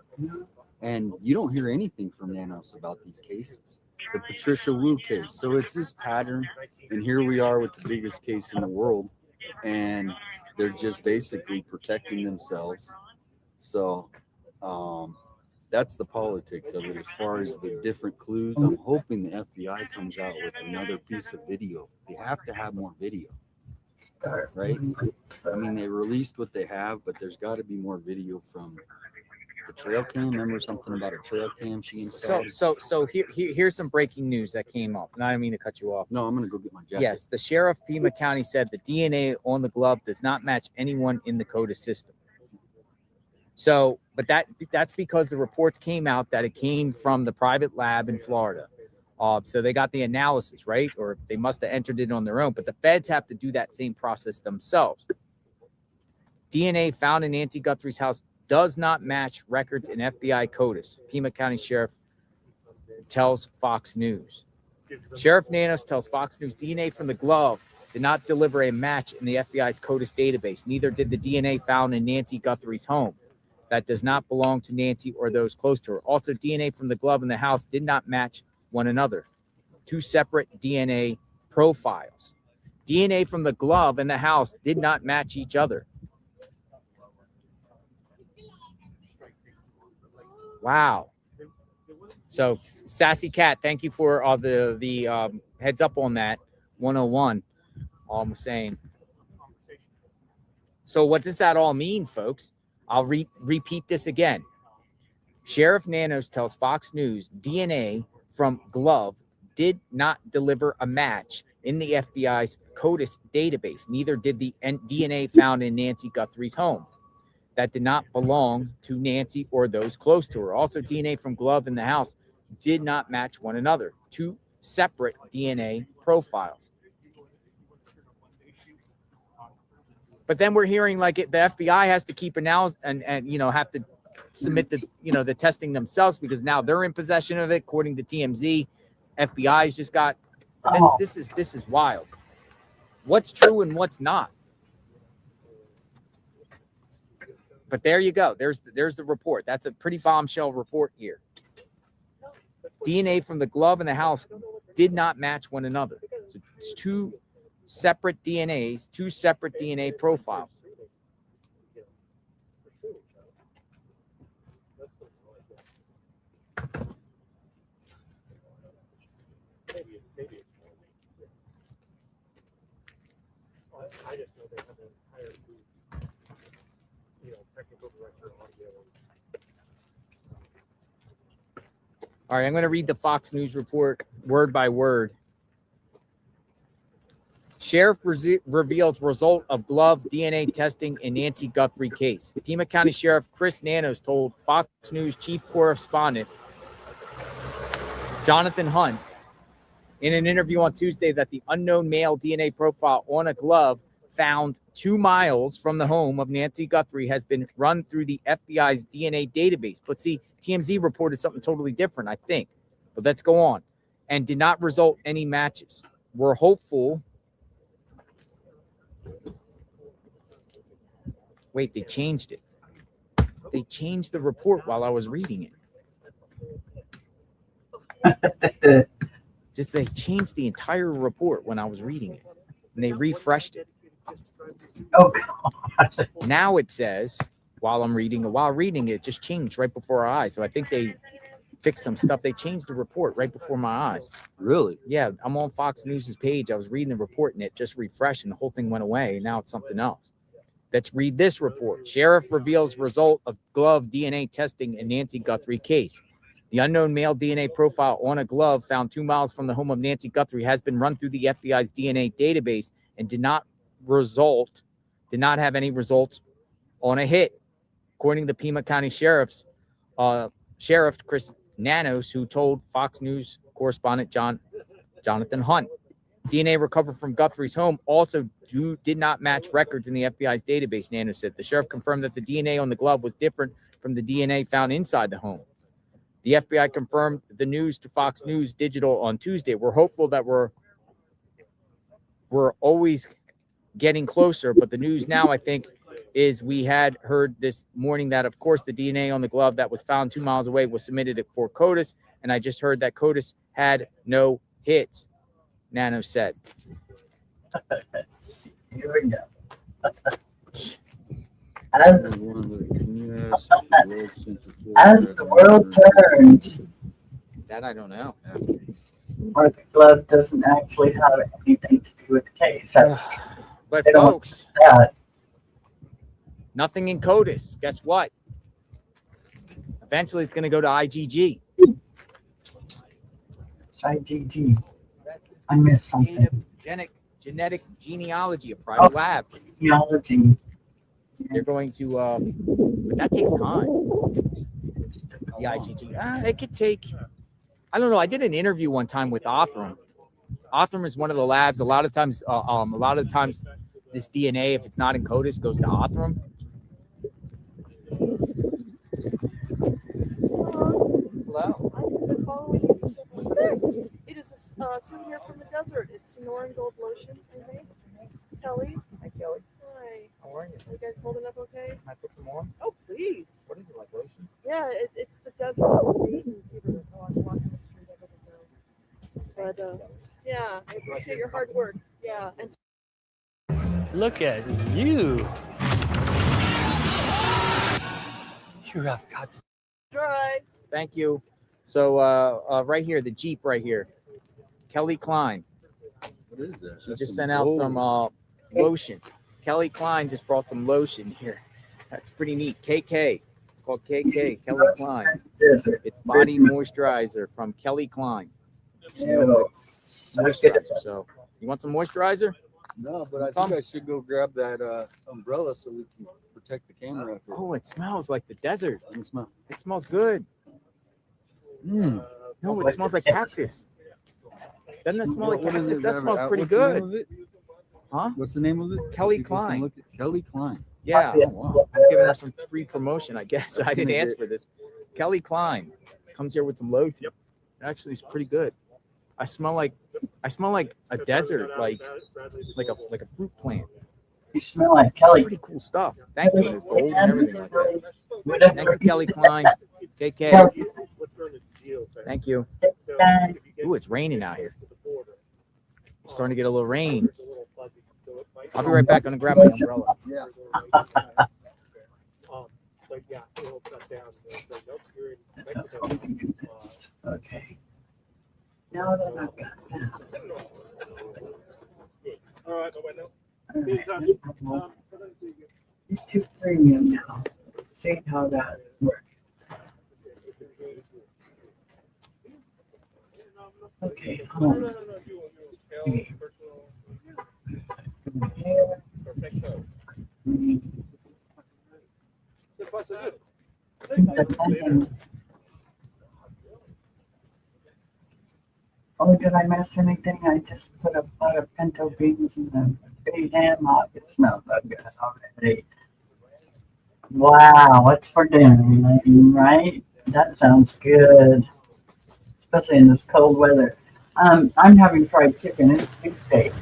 And you don't hear anything from Nanos about these cases. The Patricia Wu case. So it's this pattern. And here we are with the biggest case in the world. And they're just basically protecting themselves. So that's the politics of it. As far as the different clues, I'm hoping the FBI comes out with another piece of video. They have to have more video, right? I mean, they released what they have, but there's got to be more video from the trail cam. Remember something about a trail cam she installed? So here's some breaking news that came up. And I didn't mean to cut you off. No, I'm gonna go get my jacket. Yes, the sheriff of Pima County said the DNA on the glove does not match anyone in the CODIS system. So, but that's because the reports came out that it came from the private lab in Florida. So they got the analysis, right? Or they must have entered it on their own. But the feds have to do that same process themselves. DNA found in Nancy Guthrie's house does not match records in FBI CODIS. Pima County Sheriff tells Fox News. Sheriff Nanos tells Fox News DNA from the glove did not deliver a match in the FBI's CODIS database. Neither did the DNA found in Nancy Guthrie's home. That does not belong to Nancy or those close to her. Also, DNA from the glove in the house did not match one another. Two separate DNA profiles. DNA from the glove in the house did not match each other. Wow. So, Sassy Cat, thank you for the heads up on that. 101. All I'm saying. So, what does that all mean, folks? I'll repeat this again. Sheriff Nanos tells Fox News DNA from glove did not deliver a match in the FBI's CODIS database. Neither did the DNA found in Nancy Guthrie's home. That did not belong to Nancy or those close to her. Also, DNA from glove in the house did not match one another. Two separate DNA profiles. But then we're hearing like the FBI has to keep analysis and have to submit the testing themselves because now they're in possession of it, according to TMZ. FBI's just got this is wild. What's true and what's not? But there you go. There's the report. That's a pretty bombshell report here. DNA from the glove in the house did not match one another. So it's two separate DNAs, two separate DNA profiles. I just know they have an entire technical director audio. All right, I'm going to read the Fox News report word by word. Sheriff reveals result of glove DNA testing in Nancy Guthrie case. Pima County Sheriff Chris Nanos told Fox News chief correspondent Jonathan Hunt in an interview on Tuesday that the unknown male DNA profile on a glove found 2 miles from the home of Nancy Guthrie has been run through the FBI's DNA database. But see, TMZ reported something totally different, I think. But let's go on. And did not result any matches. We're hopeful. Wait, they changed it. They changed the report while I was reading it. Just they changed the entire report when I was reading it. and they refreshed it. Oh, God. Now it says, while reading it, it just changed right before our eyes. So I think they fixed some stuff. They changed the report right before my eyes. Really? Yeah, I'm on Fox News's page. I was reading the report and it just refreshed and the whole thing went away. And now it's something else. Let's read this report. Sheriff reveals result of glove DNA testing in Nancy Guthrie case. The unknown male DNA profile on a glove found 2 miles from the home of Nancy Guthrie has been run through the FBI's DNA database and did not have any results on a hit. According to the Pima County Sheriff Chris Nanos, who told Fox News correspondent Jonathan Hunt. DNA recovered from Guthrie's home also did not match records in the FBI's database, Nanos said. The sheriff confirmed that the DNA on the glove was different from the DNA found inside the home. The FBI confirmed the news to Fox News Digital on Tuesday. We're hopeful that we're always getting closer, but the news now, I think, is we had heard this morning that, of course, the DNA on the glove that was found 2 miles away was submitted for CODIS, and I just heard that CODIS had no hits, Nano said. Here we go. As the world turns, that I don't know. Or the glove doesn't actually have anything to do with the case. But they don't folks, want that. Nothing in CODIS. Guess what? Eventually, it's going to go to IgG. It's IgG. I missed something. Genetic genealogy, a private lab. Genealogy. They're going to, but that takes time. The IgG. It could take, I don't know. I did an interview one time with Othram. Othram is one of the labs. A lot of times, this DNA, if it's not in CODIS, goes to Othram. Hello. I've been following you for several months. What's this? It is a souvenir from the desert. It's Sonoran Gold Lotion I made. Kelly. Hi, Kelly. Hi. How are you? Are you guys holding up okay? Can I put some more? Oh, please. What is it, like lotion? Yeah, it's the desert of Satan. Oh, I'm walking the street. I don't know. But, yeah, I appreciate your hard work. Yeah. And look at you. You have got to drive. Thank you. So right here, the Jeep right here. Kelly Klein. What is that? She just sent out some lotion. Kelly Klein just brought some lotion here. That's pretty neat. KK. It's called KK. Kelly Klein. It's body moisturizer from Kelly Klein. Moisturizer. So you want some moisturizer? No, but I think I should go grab that umbrella so we can protect the camera. Oh, it smells like the desert. Let me smell. It smells good. No, it smells like cactus. Doesn't it smell like cactus? That smells pretty good. Huh? What's the name of it? Kelly Klein. Kelly Klein. Yeah. Wow. I'm giving her some free promotion, I guess. I didn't ask for this. Kelly Klein comes here with some lotion. Yep. Actually, it's pretty good. I smell like a desert, like a fruit plant. You smell like Kelly. Pretty cool stuff. Thank you. It's gold and everything like that. Thank you, Kelly Klein. KK. Thank you. Ooh, it's raining out here. It's starting to get a little rain. I'll be right back. I'm gonna grab my umbrella. Yeah. Okay. Now that I've got that. All right, YouTube Premium now. Let's see how that works. Okay, home. Oh, did I miss anything? I just put a pot of pinto beans in the big ham. It smells so good already. Wow, what's for dinner, right? That sounds good, especially in this cold weather. I'm having fried chicken. It's big day.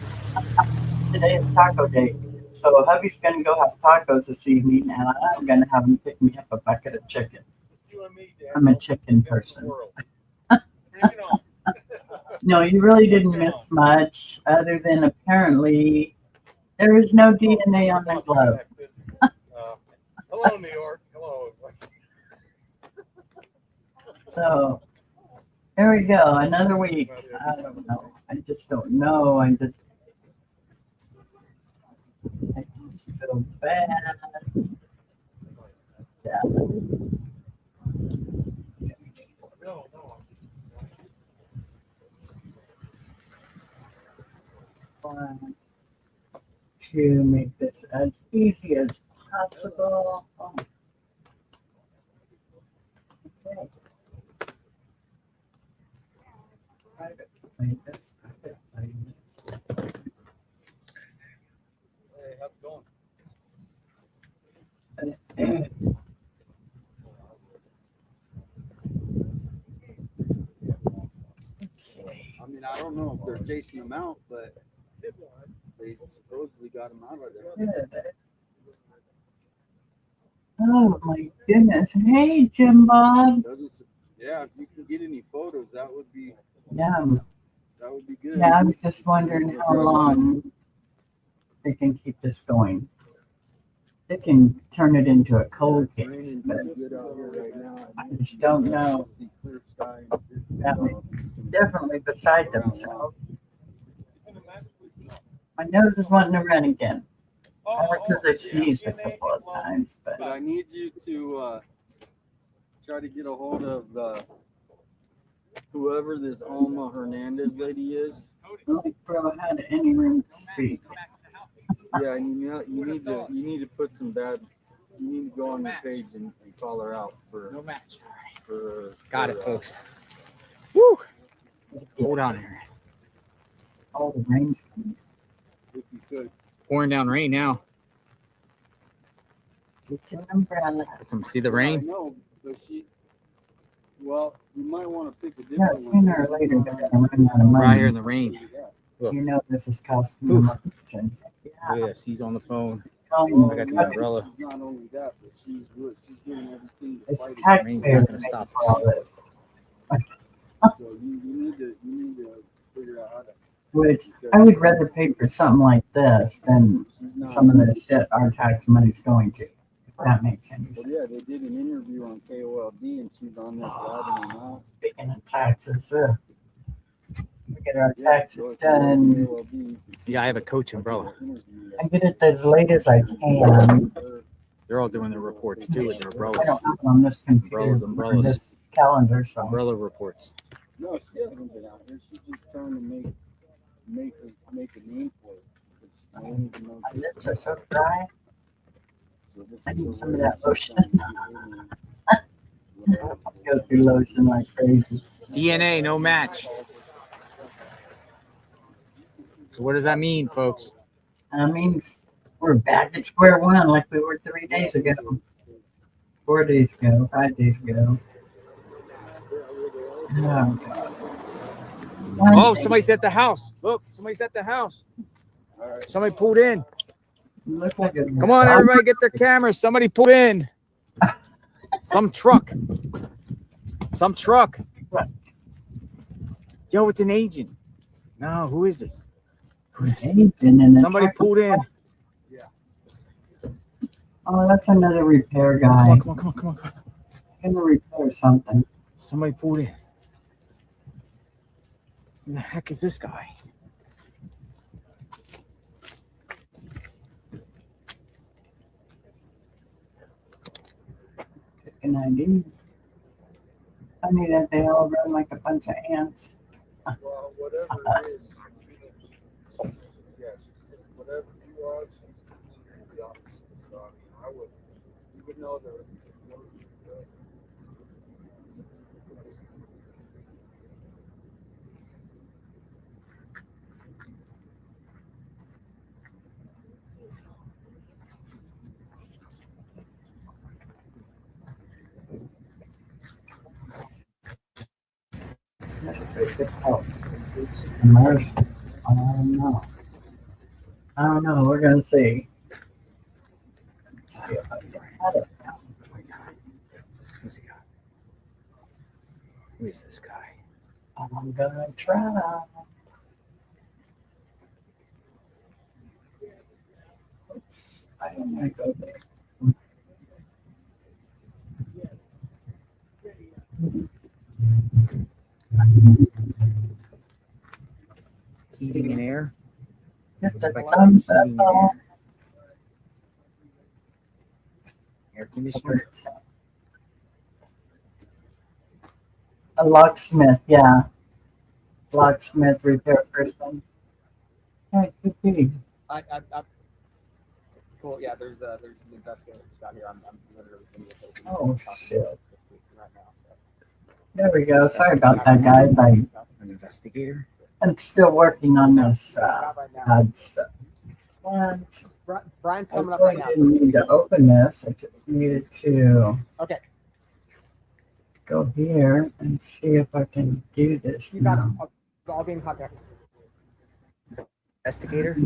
Today is taco day. So hubby's going to go have tacos this evening, and I'm going to have him pick me up a bucket of chicken. I'm a chicken person. No, you really didn't miss much, other than apparently there is no DNA on the glove. Hello, New York. Hello. So there we go, another week. I don't know. I just don't know. I just feel bad. Yeah. Trying to make this as easy as possible. Oh. Okay. Private playlist, private playlist. Hey, how's it going? I mean, I don't know if they're chasing him out, but they supposedly got him out of there. Good. Oh my goodness. Hey, Jim Bob. Yeah, if you can get any photos, that would be Yeah. that would be good. Yeah, I was just wondering how long they can keep this going. They can turn it into a cold case, but I just don't know. Definitely beside themselves. My nose is wanting to run again. Probably because I sneezed a couple of times, but I need you to try to get a hold of whoever this Alma Hernandez lady is. like bro had any room to speak. Yeah, and you need to put some bad. You need to go on your page and call her out for no match. Got it, folks. Woo! Hold on here. All the rain's coming. If you could. Pouring down rain now. Get your umbrella. See the rain? No, but well, you might want to pick a Yeah, different sooner or later they're gonna run out of money. Right here in the rain. Look. You know this is costing them a fortune. Yes, he's on the phone. Oh, I got the umbrella. Not only that, but she's doing everything to It's fight it. Rain's taxpayers not going to paying stop for all this. So you need to figure out how to. Which I would rather pay for something like this than some of the shit our tax money's going to. If that makes any sense. Well, yeah, they did an interview on KOLD and she's on there blabbing them out. Speaking of taxes, we get our taxes done. Yeah, I have a Coach umbrella. I get it as late as I can. They're all doing their reports too with their I umbrellas. don't have it on this computer, Umbrellas. this calendar, so. Umbrella reports. No, she hasn't been out here. She's just trying to make a name for it. I don't even know. My lips are so dry. So this I is need the some of way that she's lotion. trying to I go through lotion like crazy. DNA, no match. So what does that mean, folks? I mean, we're back at square one like we were 3 days ago. 4 days ago, 5 days ago. Oh, God. Oh, somebody's at the house. Look, somebody's at the house. Somebody pulled in. Look like a Come on, everybody, get their cameras. Somebody pulled in. Some truck. Some truck. Yo, it's an agent. No, who is it? Somebody pulled in. Oh, that's another repair guy. Come on. Gonna repair something. Somebody pulled in. Who the heck is this guy? An ID. Funny that they all run like a bunch of ants. Well, whatever it is, yes, whatever you are, she's the opposite. So I mean, you would know that. That's a pretty good house. Immersion. I don't know. We're gonna see. Let's see if I can have it now. Who's he got? Who is this guy? I'm gonna try. Oops, I don't want to go there. Heating and air. Hit the Inspect thumbs up. heating and air conditioner. A locksmith, yeah. Locksmith repair person. Hey, could be. I cool. Yeah, there's an investigator out here. I'm literally Oh, shit. right now. There we go. Sorry about that, guys. An investigator. I'm still working on this ad stuff. And Brian's I coming up really right now. didn't need to open this. I just needed to Okay. go here and see if I can do this You got now. it. I'll be in contact. Investigator.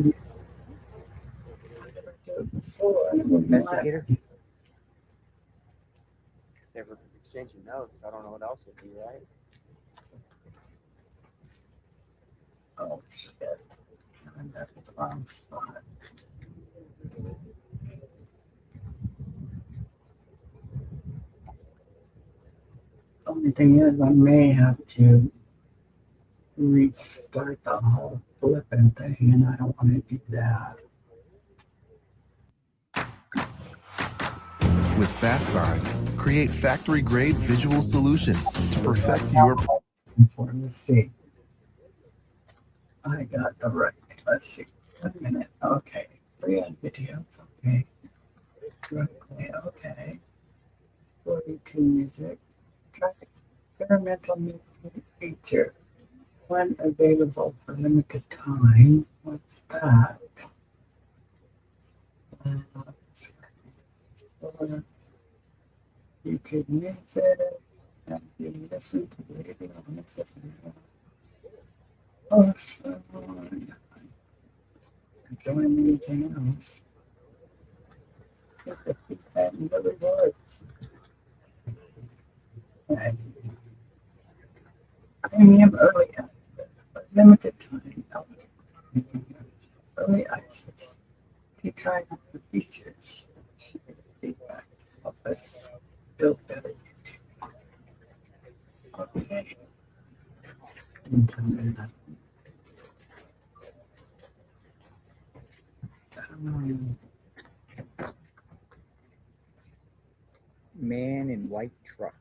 Investigator. They were exchanging notes. I don't know what else would be, right? Oh, shit. I'm at the wrong spot. Only thing is, I may have to restart the whole flipping thing, and I don't want to do that. With Fast Signs, create factory-grade visual solutions to perfect your. Let's see. I got the right. Let's see. 1 minute. Okay. Free on videos. Okay. Okay. Okay. 42 music. Try experimental new feature. When available for limited time. What's that? YouTube music. And you listen to the video. Oh, so join anything else. Get the feedback and the rewards. Okay. Premium early access, but limited time. Early access. Keep trying out the features. Share feedback. Help us build better YouTube. Okay. Man in white truck.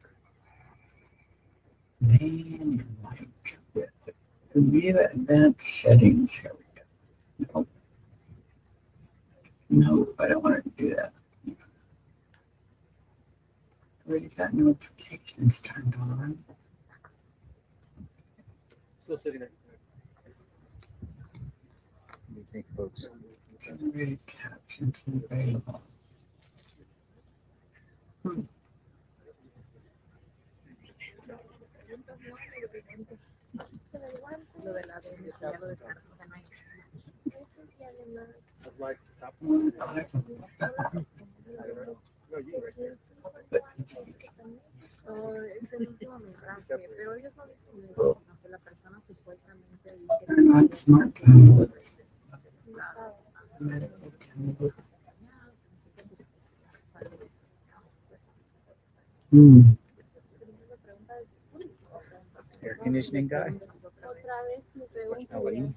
Man in white truck. View advanced settings. Here we go. No, I don't want to do that. Already got notifications turned on. Still sitting there. What do you think, folks? Generated captions available. How's life? Top one. Es el último mensaje, pero ellos no dicen eso, sino que la persona supuestamente dice They're not smart. Air conditioning guy. LE.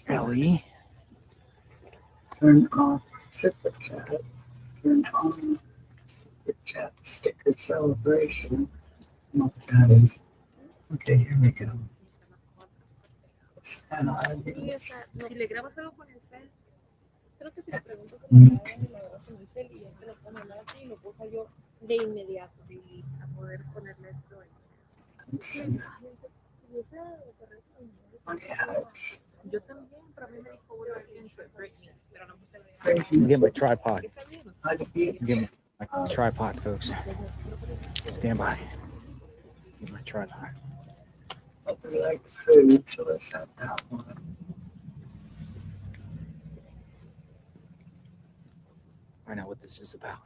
LE. Turn off super chat. Turn on super chat sticker celebration. What that is. Okay, here we go. Sí, o sea, si le grabas algo con el cel, creo que si le pregunto cómo lo graban y lo grabas con el cel y ya te lo puedo mandar así y lo puedo usar yo de inmediato. Sí, a poder ponerle eso. Yo también, pero a mí me dijo uno alguien pero no me Get my tripod. Get my tripod, folks. Stand by. Get my tripod. We like food, so let's have that one. Find out what this is about.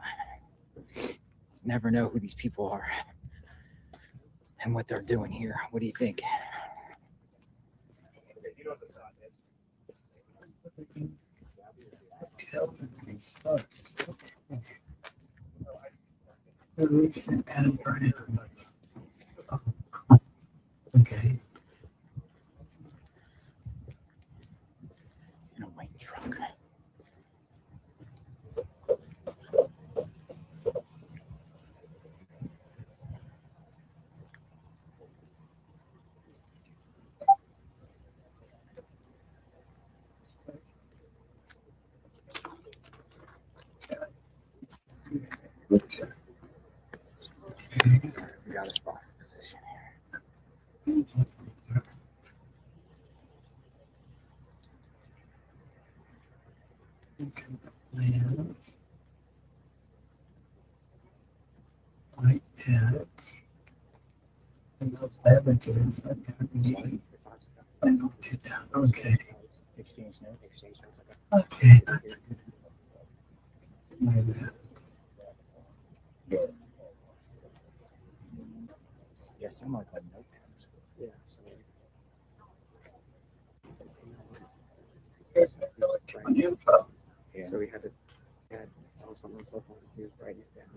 never know who these people are and what they're doing here. What do you think? The recent and brand. Okay. In a white truck. We got a spot position here. White hats. And those beverages. Okay. Exchange notes. Okay. That's good. My bad. Yeah, some like notepads. Yeah. Yeah. So we had to add some of the stuff on. He was writing it down.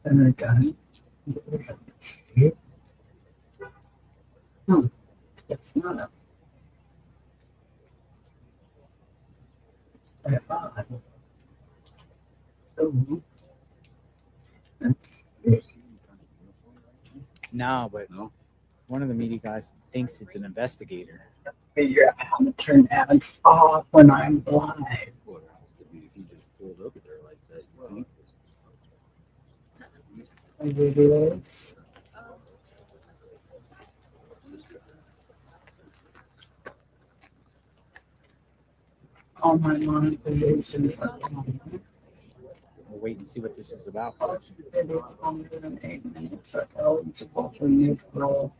And I got it. Let's see. It's not a. No, but one of the media guys thinks it's an investigator. Figure out how to turn ads off when I'm live. Well, it has to be if you just pulled over there like that. It is. All my monetization. We'll wait and see what this is about. 108 minutes are eligible for new role.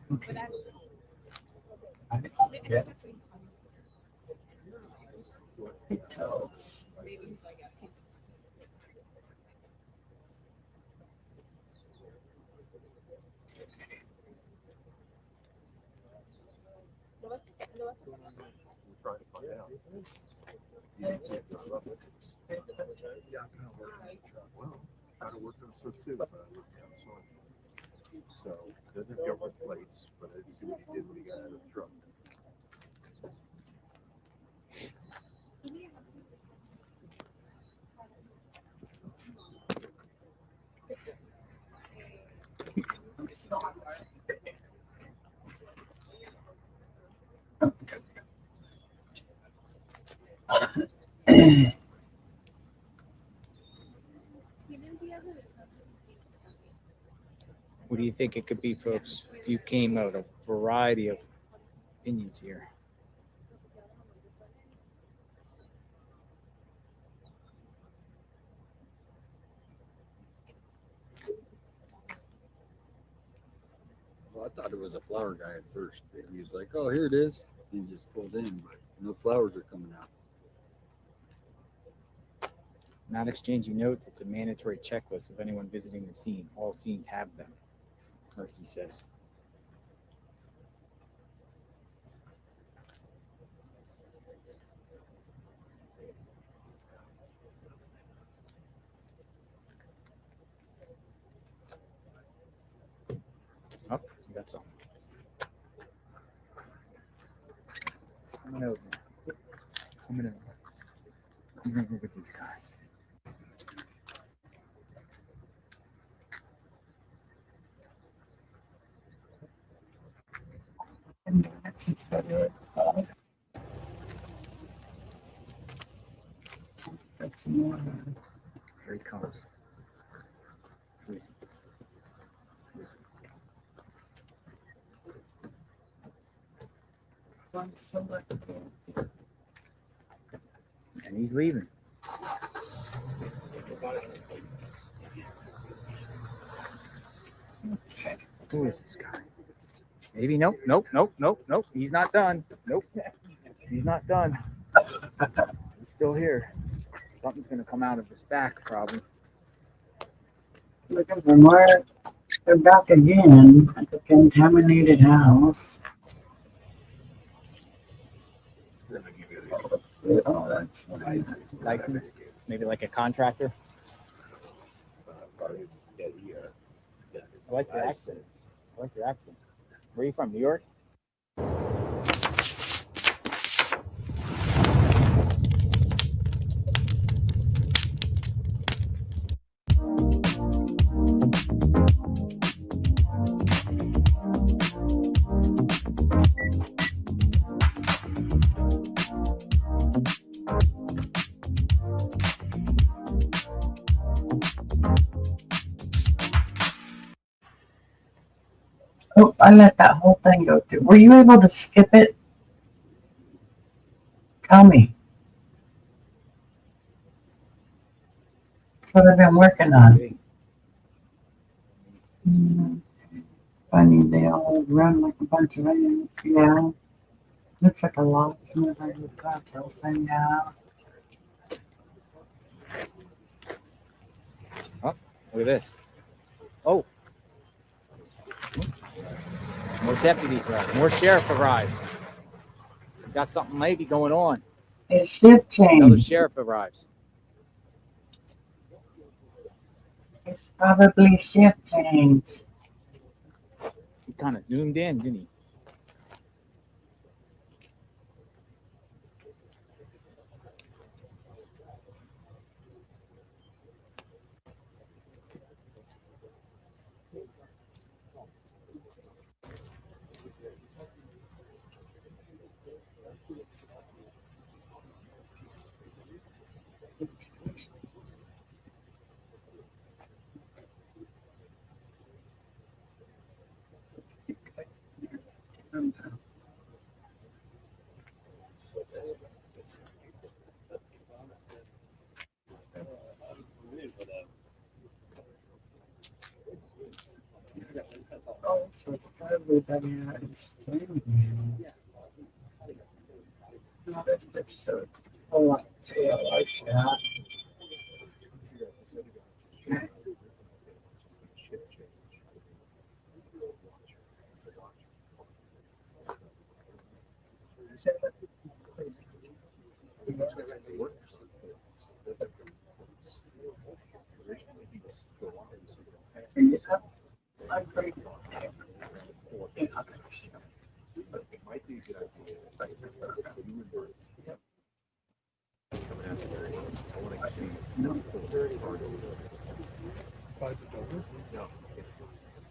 Yeah. It tells. Well, kind of working on stuff too, but I looked down and saw it. So, doesn't have government plates, but I didn't see what he did when he got out of the truck. What do you think it could be, folks? If you came out a variety of opinions here. Well, I thought it was a flower guy at first. He was like, "Oh, here it is." He just pulled in, but no flowers are coming out. Not exchanging notes. It's a mandatory checklist of anyone visiting the scene. All scenes have them, Murphy says. Oh, you got some. Coming over. Coming over. Coming over with these guys. That's more. Here he comes. Who is he? Who is he? And he's leaving. Who is this guy? Maybe nope. He's not done. Nope. He's not done. He's still here. Something's gonna come out of his back, probably. Looking for more. They're back again at the contaminated house. Oh, that's nice. License? Maybe like a contractor? I like your accent. Where are you from? New York? Oh, I let that whole thing go through. Were you able to skip it? Tell me. That's what I've been working on. Funny, they all run like a bunch of ants. Yeah. Looks like a lot. Some of them got those thing out. Oh, look at this. Oh. More deputies arrived. More sheriff arrived. We got something maybe going on. It's shift change. Another sheriff arrives. It's probably shift change. He kind of zoomed in, didn't he? Oh, so everybody is changing. No, that's just so. Oh, like that. I'm pretty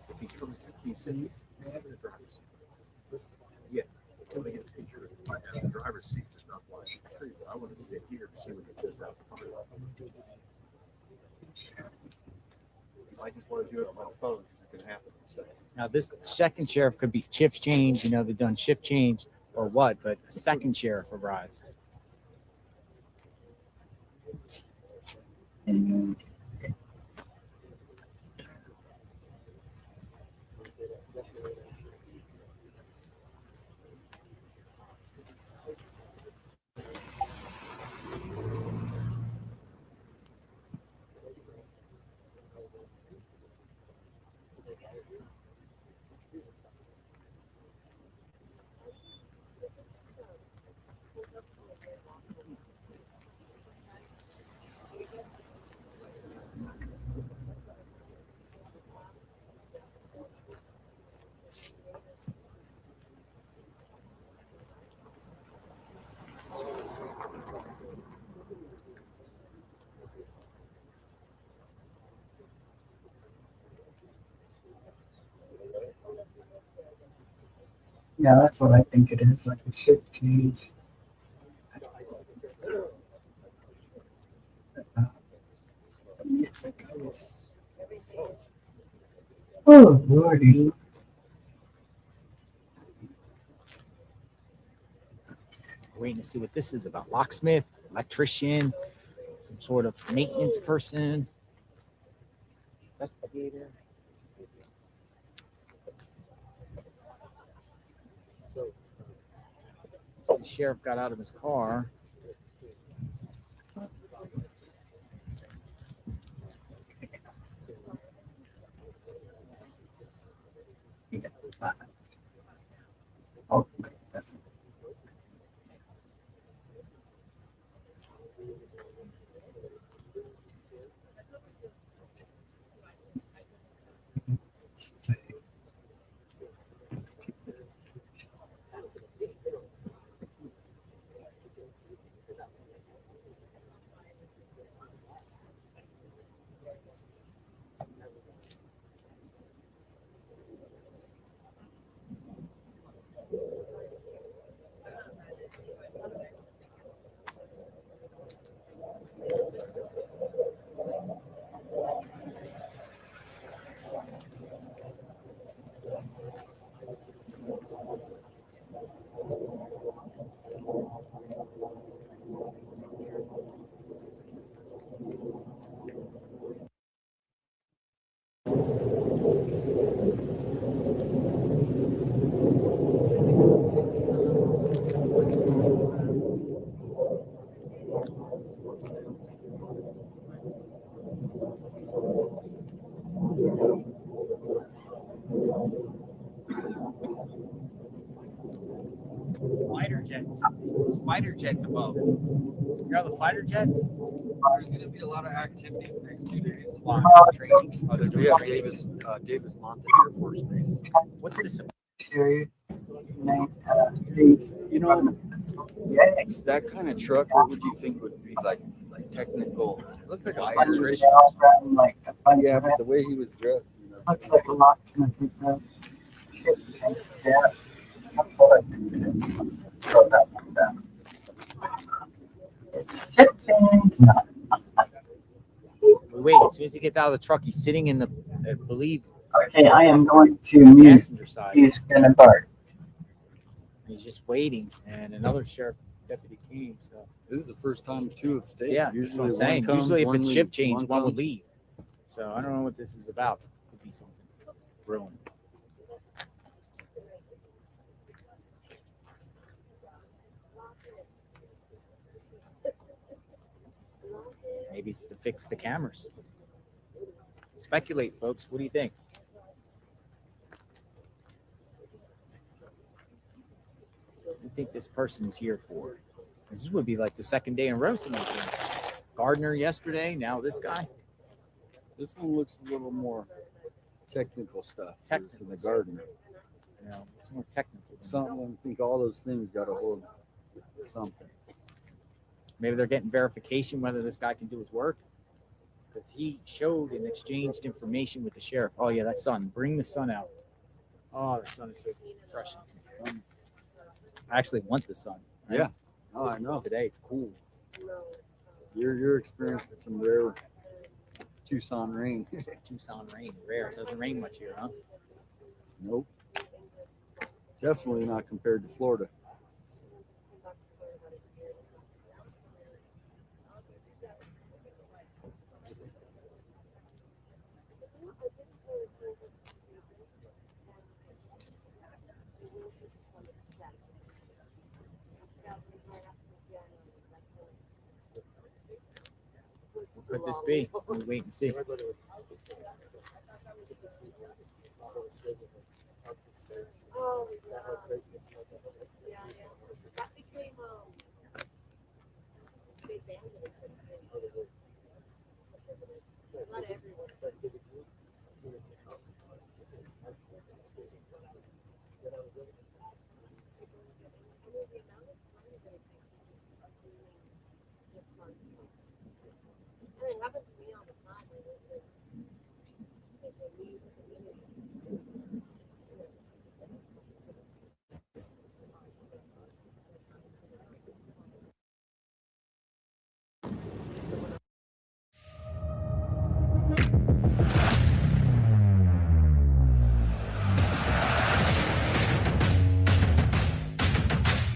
If he comes, he said he's having a driver's seat. Yeah, I want to get a picture of my driver's seat, just not watching the tree, but I want to sit here to see when it goes out the car. I just want to do it on my phone because it can happen. So. Now, this second sheriff could be shift change. You know, they've done shift change or what, but a second sheriff arrived. Yeah, that's what I think it is, like a shift change. Oh, Lordy. see what this is about. Locksmith, electrician, some sort of maintenance person, investigator. So the sheriff got out of his car. Oh, that's Fighter jets. There's fighter jets above. You got the fighter jets? There's going to be a lot of activity the next 2 days. Why? Training. Oh, they're We doing have training. Davis Monthan Air Force Base. What's this about? You know, it's that kind of truck. What would you think would be like technical? It looks like a wires? electrician. Yeah, but the way he was dressed, you know. looks like a locksmith. Shit tank. Yeah. That's what I think. Throw that one down. It's shit tanks. No. Wait, as soon as he gets out of the truck, he's sitting in the, I believe, Okay, I am going to mute. passenger side. He's gonna bark. He's just waiting, and another sheriff deputy came. So This is the first time two have stayed. yeah, Usually that's what I'm one saying. comes, Usually, if one it's leaves, shift change, one would comes. leave. So I don't know what this is about. Could be something brewing. Maybe it's to fix the cameras. Speculate, folks. What do you think? What do you think this person's here for? This would be like the second day in a row. Someone came. Gardner yesterday. Now this guy. This one looks a little more technical stuff. Technical in the garden. You know, it's more technical. Something. I think all those things got to hold something. Maybe they're getting verification whether this guy can do his work. Because he showed and exchanged information with the sheriff. Oh, yeah, that sun. Bring the sun out. Oh, the sun is so fresh. I actually want the sun. Right? Yeah. Oh, I know. Today it's cool. You're experiencing some rare Tucson rain. Tucson rain. Rare. It doesn't rain much here, huh? Nope. Definitely not compared to Florida. What could this be? We'll wait and see. Oh, yeah. Yeah, yeah. That became big band in the city. Not everyone. It happens to me all the time.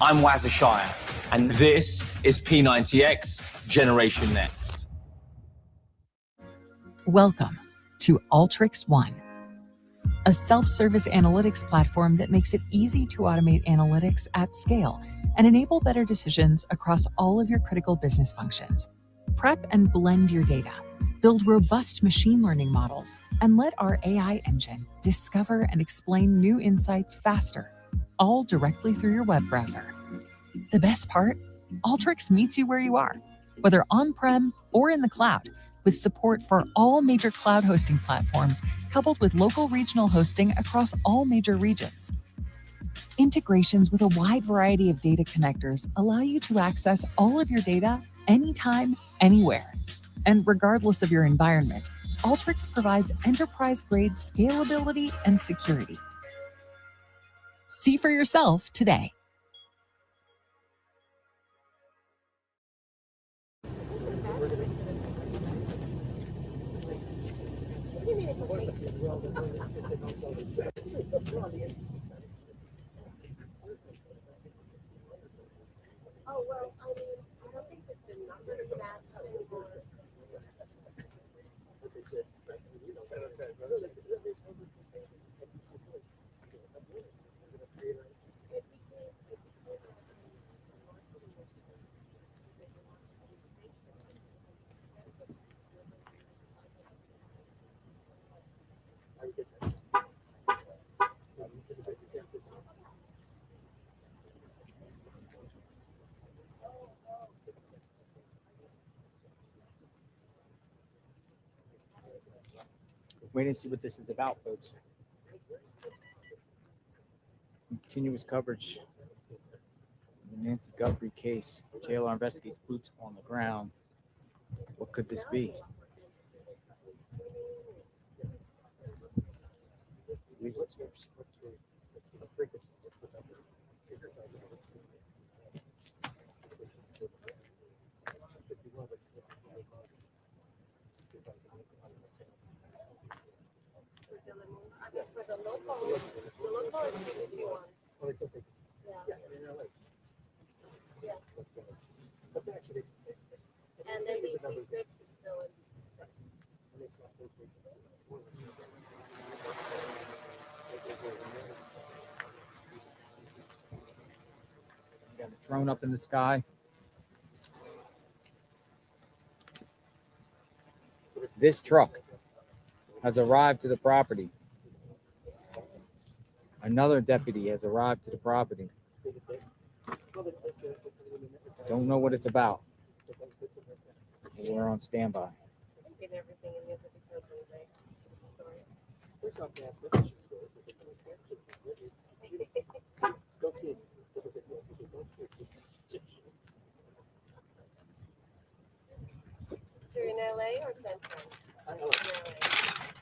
I'm Wazza Shire, And this is P90X Generation Next. Welcome to Alteryx One, a self-service analytics platform that makes it easy to automate analytics at scale and enable better decisions across all of your critical business functions. Prep and blend your data, build robust machine learning models, and let our AI engine discover and explain new insights faster, all directly through your web browser. The best part? Alteryx meets you where you are, whether on-prem or in the cloud, with support for all major cloud hosting platforms, coupled with local regional hosting across all major regions. Integrations with a wide variety of data connectors allow you to access all of your data anytime, anywhere. And regardless of your environment, Alteryx provides enterprise-grade scalability and security. See for yourself today. Oh, well, I mean, I don't think that the numbers match anymore. Wait and see what this is about, folks. Continuous coverage of the Nancy Guthrie case. JLR investigates boots on the ground. What could this be? For the local is CBP1. Yeah. Yeah. And then BC6 is still in BC6. We got a drone up in the sky. This truck has arrived to the property. Another deputy has arrived to the property. Don't know what it's about. We're on standby. So you're in LA or Central?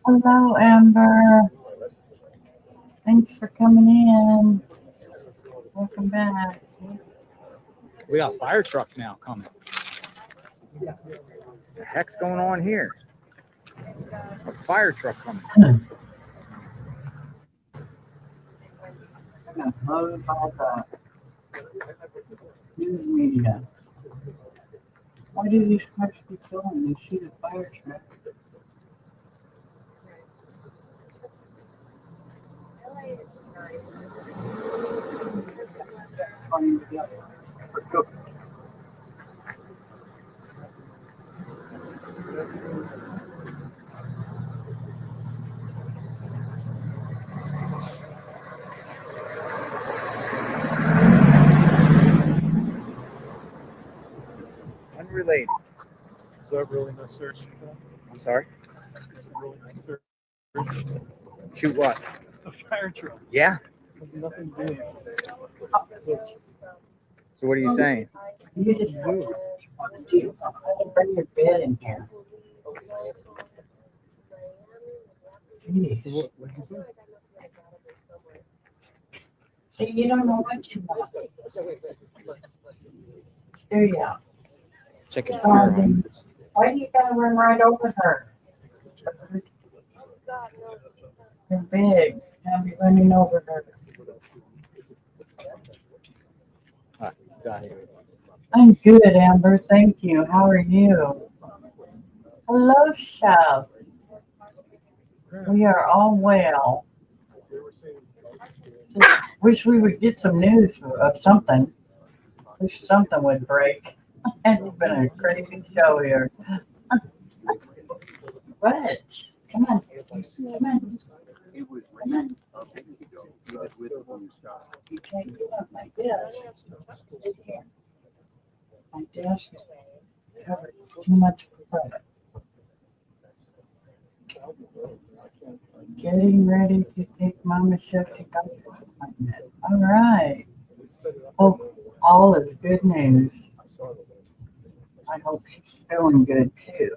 Hello, Amber. Thanks for coming in. Welcome back. We got a fire truck now coming. The heck's going on here? A fire truck coming. Loaded by the news media. Why do these cars keep going? They see the fire truck. LA is nice. Unrelated. Is that really no search? I'm sorry? Is it really no search? Shoot what? A fire truck. Yeah? Has nothing to do with it. So what are you saying? You just do. Bring your bed in here. Jeez. Hey, you don't know what you want. There you go. Check it. Why do you gotta run right over her? You're big. Now be running over her. All right, got it. I'm good, Amber. Thank you. How are you? Hello, Chef. We are all well. Wish we would get some news of something. Wish something would break. It's been a crazy show here. What? Come on. Come on. It was Come on. a minute ago. He was with the blue sky. You can't get up like this. My desk is covered too much product. Getting ready to take Mama Chef to doctor's appointment. All right. Hope all is good news. I hope she's feeling good too.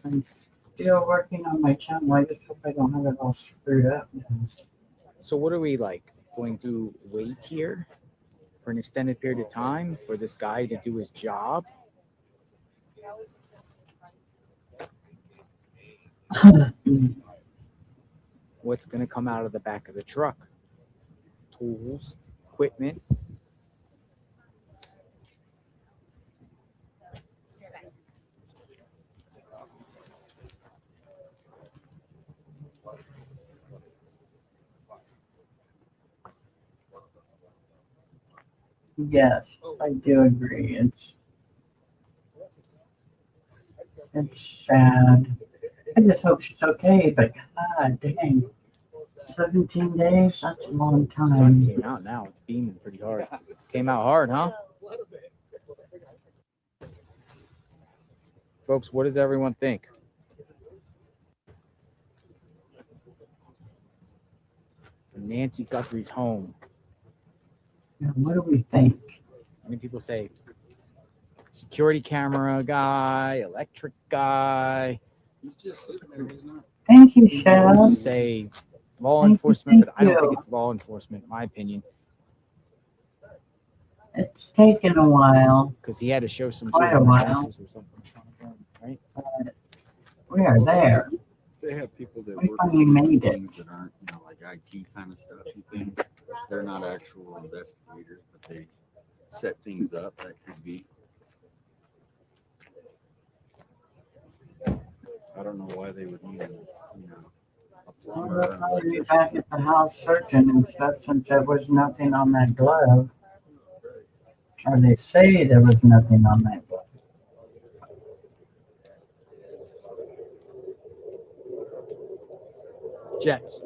I'm still working on my channel. I just hope I don't have it all screwed up now. So what are we like going to wait here for an extended period of time for this guy to do his job? What's going to come out of the back of the truck? Tools, equipment. Yes, I do agree. It's sad. I just hope she's okay, but god dang. 17 days, that's a long The sun time. came out now. It's beaming pretty hard. Came out hard, huh? Folks, what does everyone think? Nancy Guthrie's home. Yeah, what do we think? Many people say security camera guy, electric guy. He's just sitting there. He's not. Thank you, Some Chef. say law Thank you, enforcement, but I don't thank think you. it's law enforcement, in my opinion, It's taken a while. because he had to show some Quite sort a of while. credentials or something, right? But we are there. They have people that We work finally on made it. things that aren't, like IT kind of stuff. You think they're not actual investigators, but they set things up. That could be. I don't know why they would need, a Well, plumber. they'll probably be back at the house searching and stuff since there was nothing on that glove. Or they say there was nothing on that glove. Jets.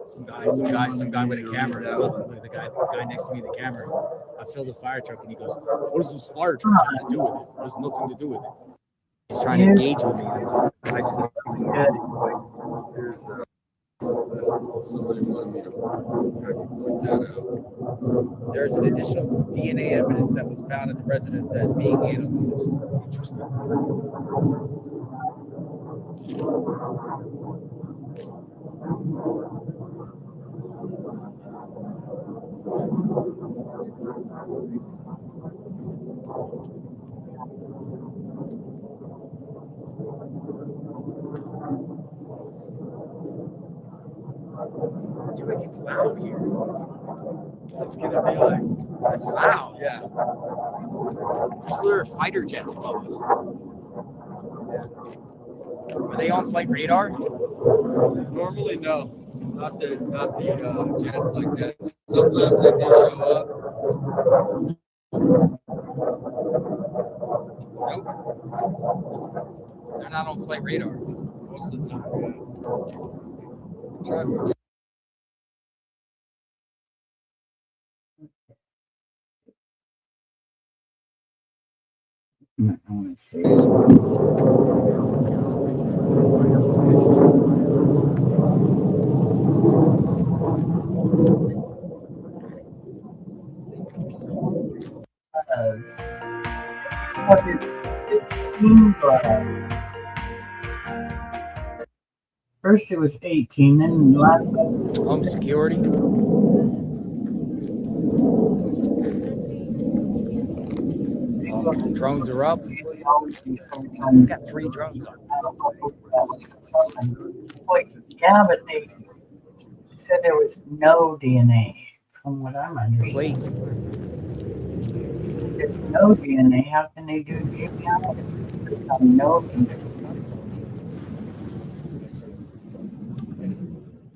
Some guy with a camera. Look at the guy next to me, the camera. I filled a fire truck and he goes, "What does this fire truck have to do with it? There's nothing to do with it." He's trying to engage with me. I just Here's somebody wanted me to point that out. There's an additional DNA evidence that was found at the residence as being analyzed. Interesting. Dude, it's loud here. It's gonna be like, It's loud. yeah. There's literally fighter jets above us. Are they on flight radar? Normally, no. Not the jets like that. Sometimes they do show up. Nope. They're not on flight radar. Most of the time, yeah. Try to I want to see. First it was 18, then last Home security. Drones are up. We always research on. We got 3 drones on. Wait, yeah, but they said there was no DNA, from what I'm understanding. Plates. If there's no DNA, how can they do genealogy? There's no DNA.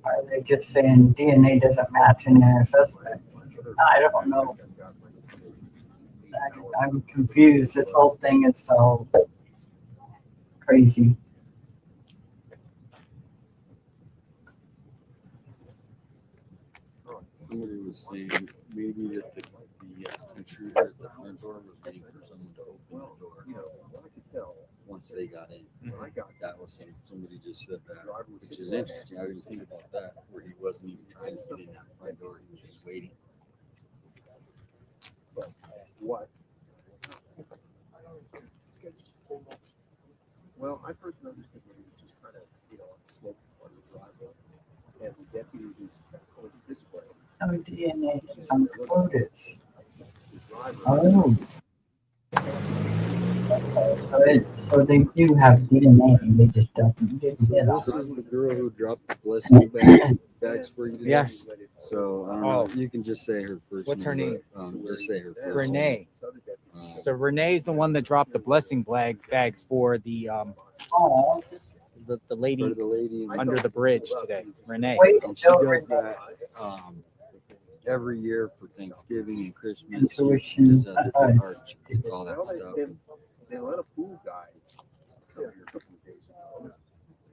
Are they just saying DNA doesn't match in their suspects? I don't know. I'm confused. This whole thing is so crazy. Somebody was saying maybe that the intruder at the front door was waiting for someone to open the door once they got in. That was somebody just said that, which is interesting. I didn't think about that, where he wasn't even trying to get in that front door. He was just waiting. But what? Well, I first noticed it when he was just kind of, on the slope on the driveway, and the deputy who's over this way. No DNA is included. Oh. So they do have DNA, they just don't. This is the girl who dropped the blessing bags for you today. Yes. So I don't know. You can just say her first. What's her name? Just say her first. Renee. So Renee's the one that dropped the blessing bags for the lady under the bridge today. Renee. And she does that every year for Thanksgiving and Christmas. She just has a big heart. She gets all that stuff. They let a pool guy come here a couple of days ago.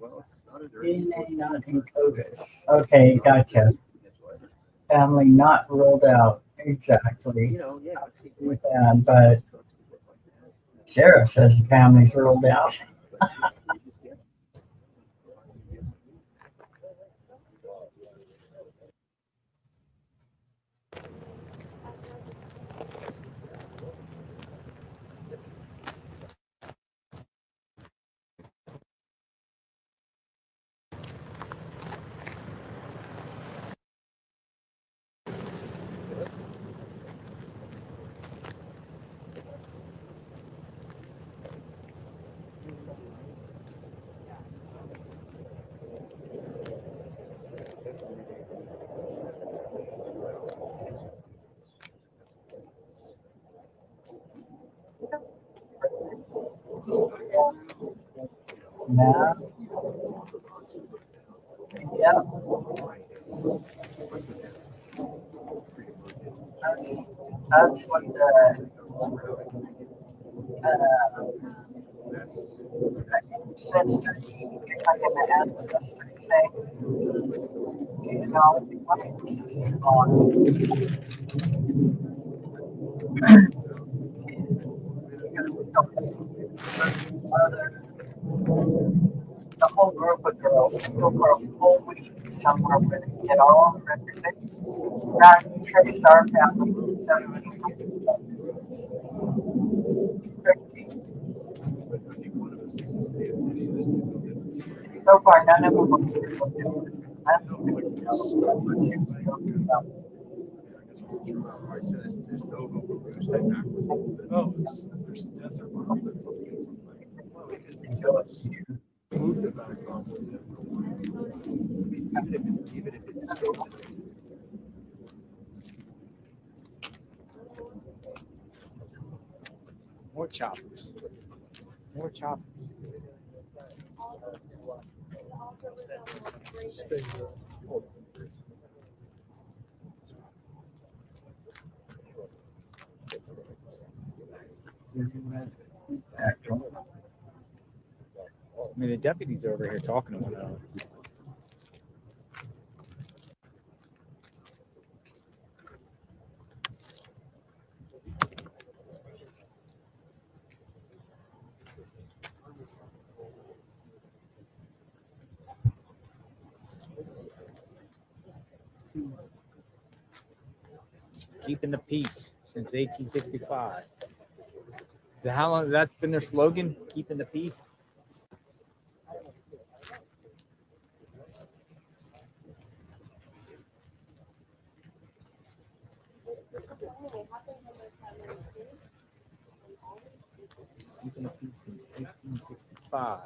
Well, it's not a DNA not included. Okay, gotcha. Family not ruled out. Exactly. With that, but sheriff says the family's ruled out. Yeah. Yeah. That's what the sister, like an ancestor thing. You know, what the whole group of girls can go for a whole week somewhere where they get all of everything. Not traced our family. So far, none of them look good. Oh, there's desert behind it. Moved it back on. Even if it's More choppers. More choppers. I mean, the deputies are over here talking to one another. Keeping the peace since 1865. So how long has that been their slogan? Keeping the peace? Keeping the peace since 1865.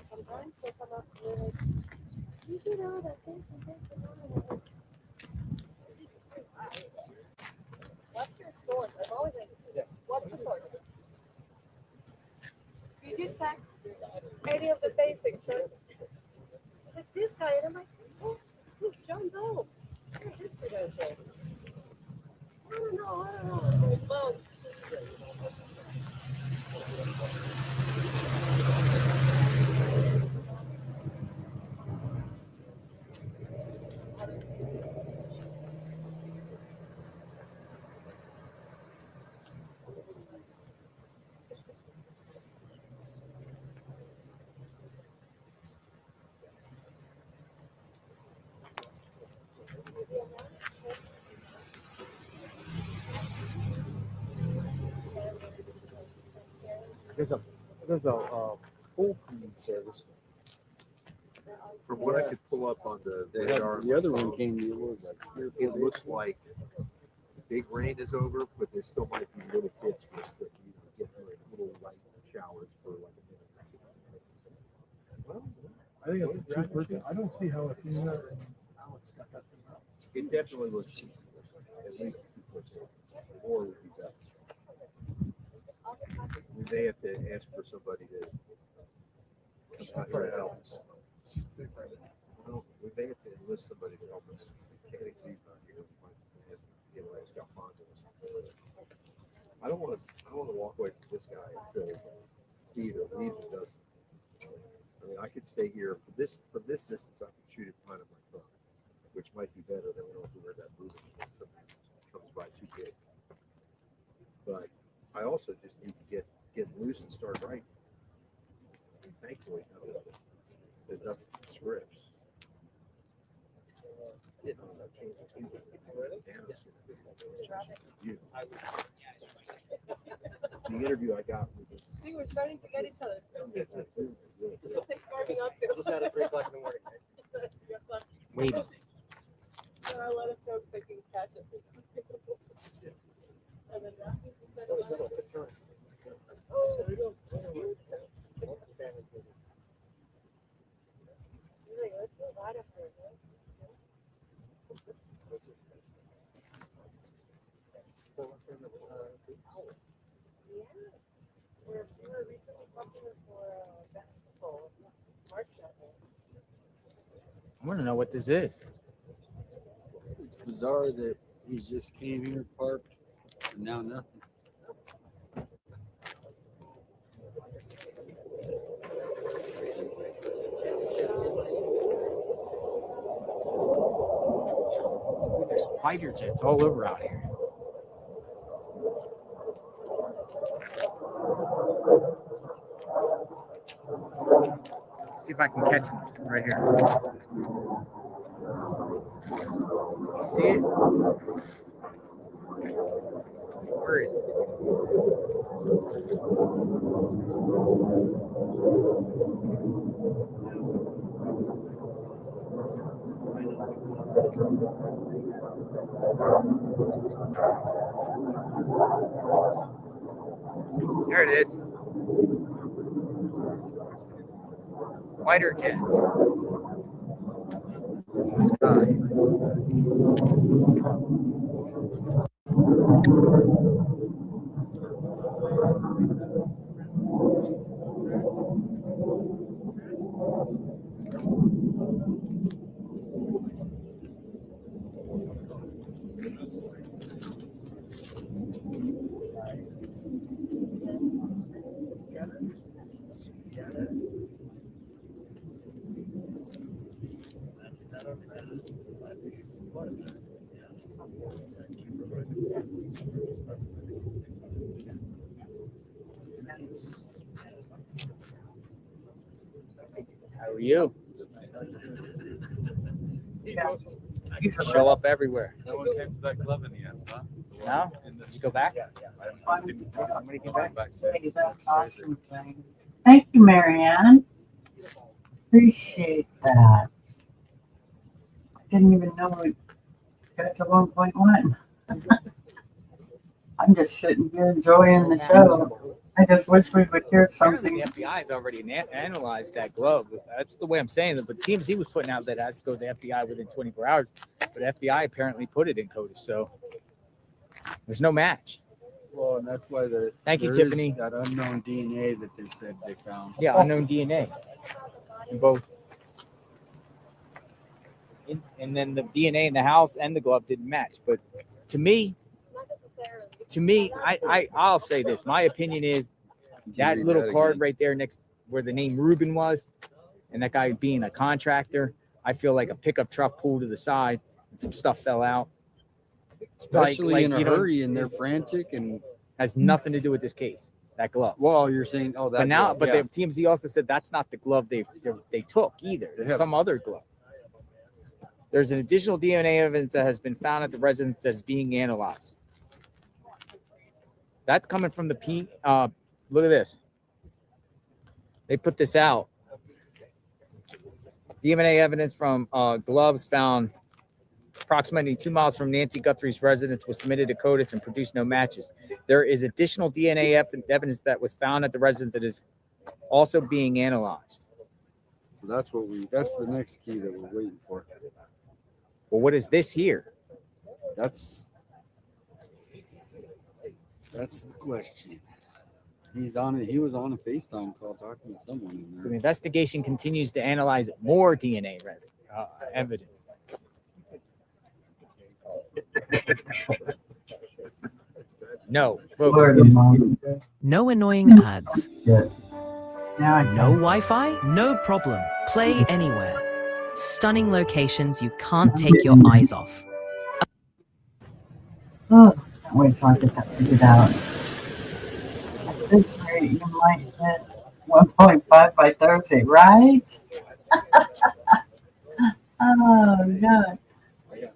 Sometimes they come up and they're like, you should know that this and this and that. What's your source? I've always like, what's the source? Did you check any of the basics? So it's like this guy, and I'm like, oh, who's John Doe? What history does this? I don't know. Well, There's a pool cleaning service. From what I could pull up on the radar, The other one came. It was like it looks like big rain is over, but there still might be little bits where still you get like little light showers for like a minute. Well, I think it's a two-person. I don't see how Athena and Alex got that thing out. it definitely looks cheesy. At least 2%. More would be better. We may have to ask for somebody to come out here and help us. Well, we may have to enlist somebody to help us. Mechanic G's not here. We might have to, ask Alfonso or something. I don't want to walk away from this guy until he either leaves or doesn't. I mean, I could stay here from this distance. I can shoot it behind my phone, which might be better than we don't have to wear that moving comes by too big. But I also just need to get loose and start writing. And thankfully, there's nothing but scripts. The interview I got was just, I think we're starting to get each other. Just had it 3 o'clock in the morning. Waiting. There are a lot of jokes I can catch it. And then we're recently popular for basketball. March Madness. I want to know what this is. It's bizarre that he's just came here, parked, and now nothing. There's fighter jets all over out here. See if I can catch one right here. You see it? Where is it? There it is. Fighter jets. Sky. How are you? Show up everywhere. No one came to that club in the end, huh? No? Did you go back? Somebody came back? That's awesome, Jane. Thank you, Marianne. Appreciate that. I didn't even know got to 1.1. I'm just sitting here enjoying the show. I just wish we would hear Apparently, something. the FBI has already analyzed that glove. That's the way I'm saying it. But TMZ was putting out that it has to go to the FBI within 24 hours. But FBI apparently put it in CODIS, so there's no match. Well, and that's why Thank you, there is Tiffany. that unknown DNA that they said they found. Yeah, unknown DNA in both. And then the DNA in the house and the glove didn't match. But to me, I'll say this. My opinion is that read little that card again? right there next where the name Ruben was, and that guy being a contractor, I feel like a pickup truck pulled to the side and some stuff fell out. Especially in a you know, hurry and they're frantic and has nothing to do with this case. That glove. Well, you're saying, oh, that. But now, glove, but yeah. the TMZ also said that's not the glove they took either. They It's have- some other glove. There's an additional DNA evidence that has been found at the residence that is being analyzed. That's coming from the look at this. They put this out. DNA evidence from gloves found approximately 2 miles from Nancy Guthrie's residence was submitted to CODIS and produced no matches. There is additional DNA evidence that was found at the residence that is also being analyzed. So that's the next key that we're waiting for. Well, what is this here? That's the question. He was on a FaceTime call talking to someone in So there. the investigation continues to analyze more DNA evidence. No, folks. No annoying ads. No Wi-Fi? No problem. Play anywhere. Stunning locations you can't take your eyes off. Oh, can't wait till I get that figured out. At this rate, you might hit 1.5 by Thursday, right? Oh, God.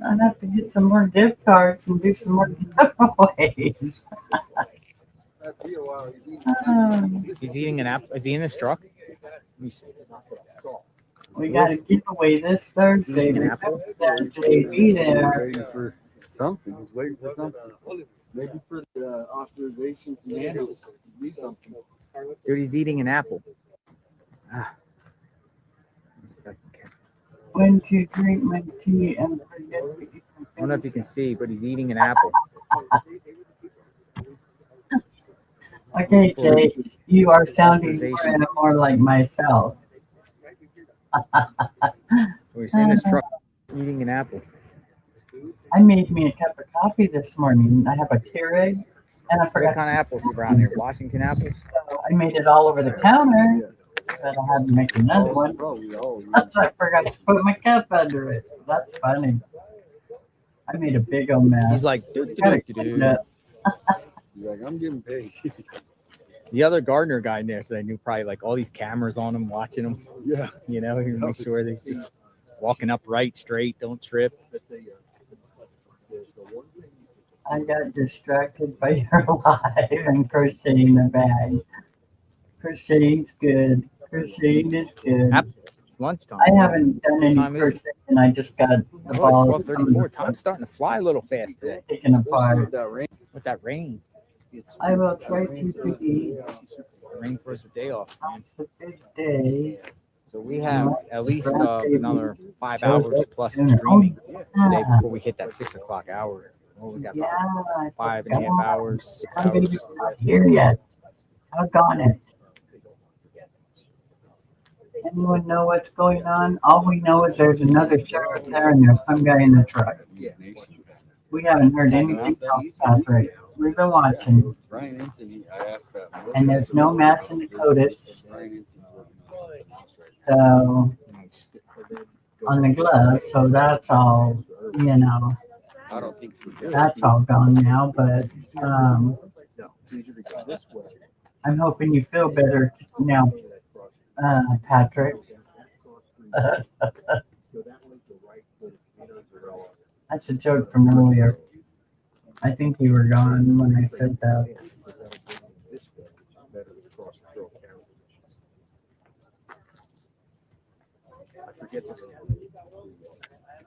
I'd have to get some more gift cards and do some more giveaways. He's eating an apple. Is he in this truck? Let me see. We got a giveaway this Thursday. An apple? That JB there. He's waiting for something. He's waiting for something. Maybe for the authorization to handle be something. Dude, he's eating an apple. When to drink my tea and forget to eat my I don't know if you can see, but he's eating an apple. Okay, Jay, you are sounding more and more like myself. He's in his truck eating an apple. I made me a cup of coffee this morning. I have a Keurig, and I forgot. What kind of apples are around here? Washington apples? So I made it all over the counter, but I had to make another one. So I forgot to put my cup under it. That's funny. I made a big old mess. He's like, He's like, I'm getting paid. The other gardener guy in there said I knew probably like all these cameras on him, watching him. Yeah. You know, he make sure that he's just walking upright, straight, don't trip. I got distracted by your live and crocheting a bag. Crocheting's good. Crocheting is good. It's lunchtime. I haven't done any Time is it? crocheting. I just got the Oh, ball. it's 12:34. Time's starting to fly a little fast today. Taken apart. With that rain. I will try to be. Rain for us a day off, man. It's a big day. So we have at least another 5 So hours plus soon. streaming Oh, today before we hit that 6 o'clock hour. Well, we got about 5.5 hours, 6 I'm hours. not here yet. Doggone it. Anyone know what's going on? All we know is there's another sheriff there and there's some guy in the truck. We haven't heard anything else, Patrick. We've been watching. Brian Anthony, I asked that. And there's no match in the CODIS. So, on the glove, so that's all, you know. I don't think That's all gone now, but I'm hoping you feel better now, Patrick. That's a joke from earlier. I think you were gone when I said that.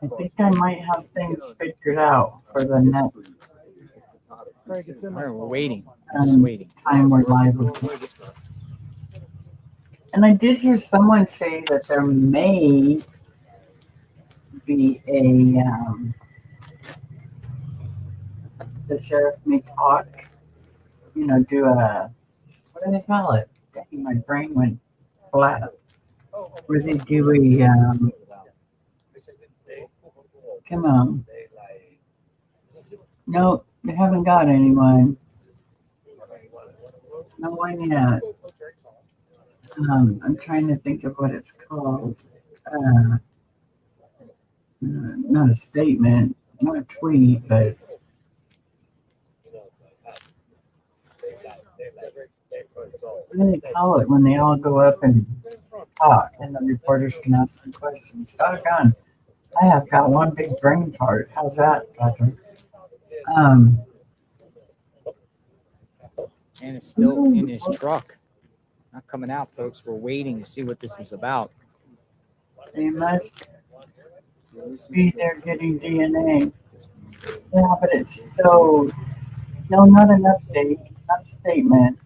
I think I might have things figured out for the next All right, we're waiting. Just waiting. time we're live. And I did hear someone say that there may be the sheriff may talk, do a, what do they call it? Dang, my brain went flat. Where they do a, come on. No, they haven't got anyone. No one yet. I'm trying to think of what it's called. Not a statement, not a tweet, but what do they call it when they all go up and talk and the reporters can ask them questions? Doggone, I have got one big brain fart. How's that, Catherine? And it's still in his truck. Not coming out, folks. We're waiting to see what this is about. They must be there getting DNA. Yeah, but it's so, no, not an update, not a statement.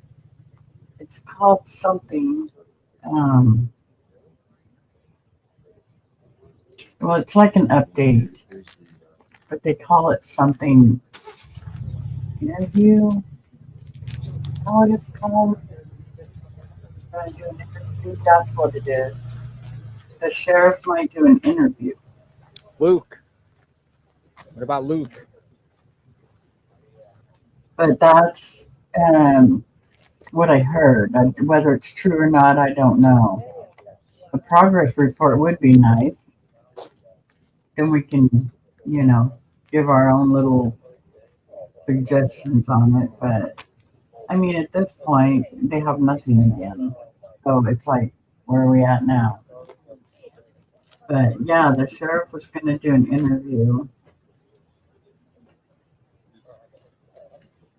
It's called something. Well, it's like an update, but they call it something. Interview? Oh, it's called. That's what it is. The sheriff might do an interview. Luke. What about Luke? But that's what I heard. Whether it's true or not, I don't know. A progress report would be nice. Then we can, give our own little suggestions on it. But I mean, at this point, they have nothing again. So it's like, where are we at now? But yeah, the sheriff was going to do an interview.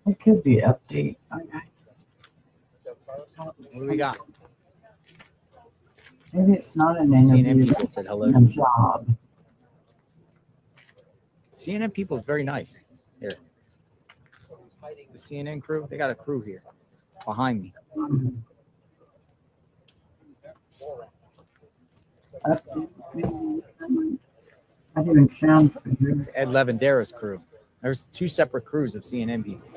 It could be an update. Okay. What do we got? Maybe it's not an interview. CNN people said hello. A job. CNN people is very nice. Here. The CNN crew, they got a crew here behind me. That even sounds good. It's Ed Levendera's crew. There's two separate crews of CNN people.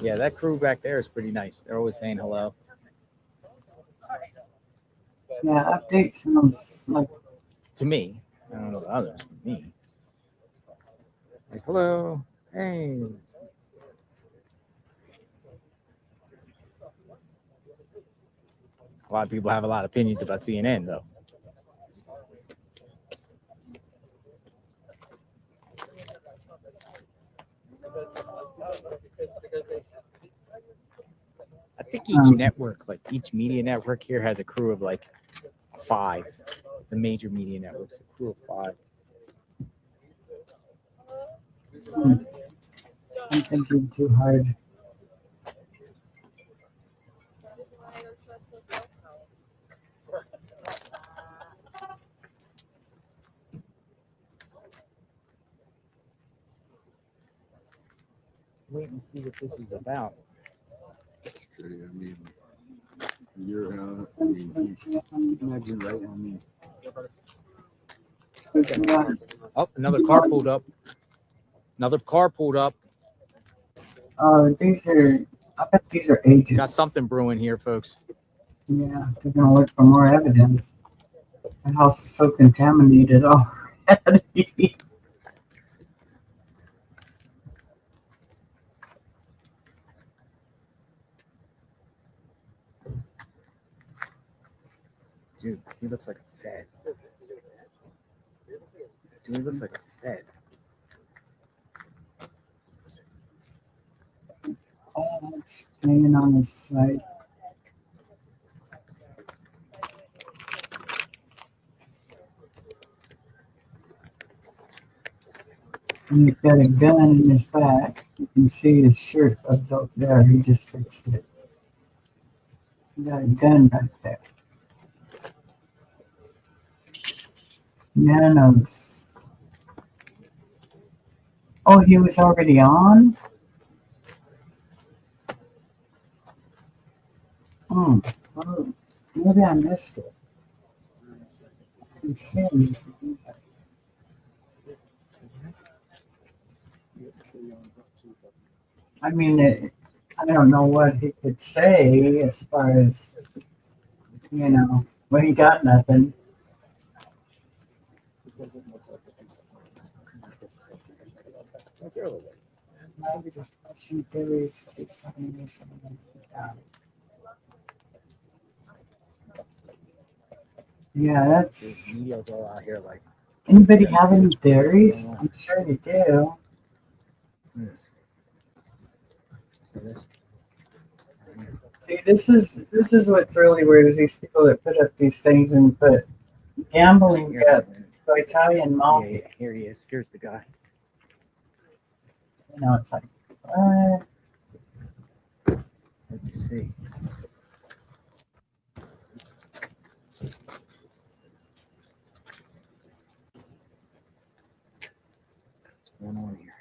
Yeah, that crew back there is pretty nice. They're always saying hello. Yeah, update sounds like to me. I don't know the others. Me. Like, hello. Hey. A lot of people have a lot of opinions about CNN, though. I think each network, like each media network here, has a crew of like 5. The major media networks, a crew of 5. I'm thinking too hard. Waiting to see what this is about. That's great. I mean, imagine, right? I mean, oh, another car pulled up. Another car pulled up. I bet these are agents. Got something brewing here, folks. Yeah, they're gonna look for more evidence. The house is so contaminated already. Dude, he looks like a Fed. Dude, he looks like a Fed. Oh, it's hanging on his side. And he's got a gun in his back. You can see his shirt up there. He just fixed it. He got a gun back there. Nanos. Oh, he was already on? Oh, maybe I missed it. I didn't see anything. I mean, I don't know what he could say as far as, well, he got nothing. Maybe just question theories, examination. Yeah, that's. Media's all out here like. Anybody have any theories? I'm sure you do. See, this is what's really weird is these people that put up these things and put gambling got Italian mom. Yeah, here he is. Here's the guy. It's like, what? Let me see. What's going on here?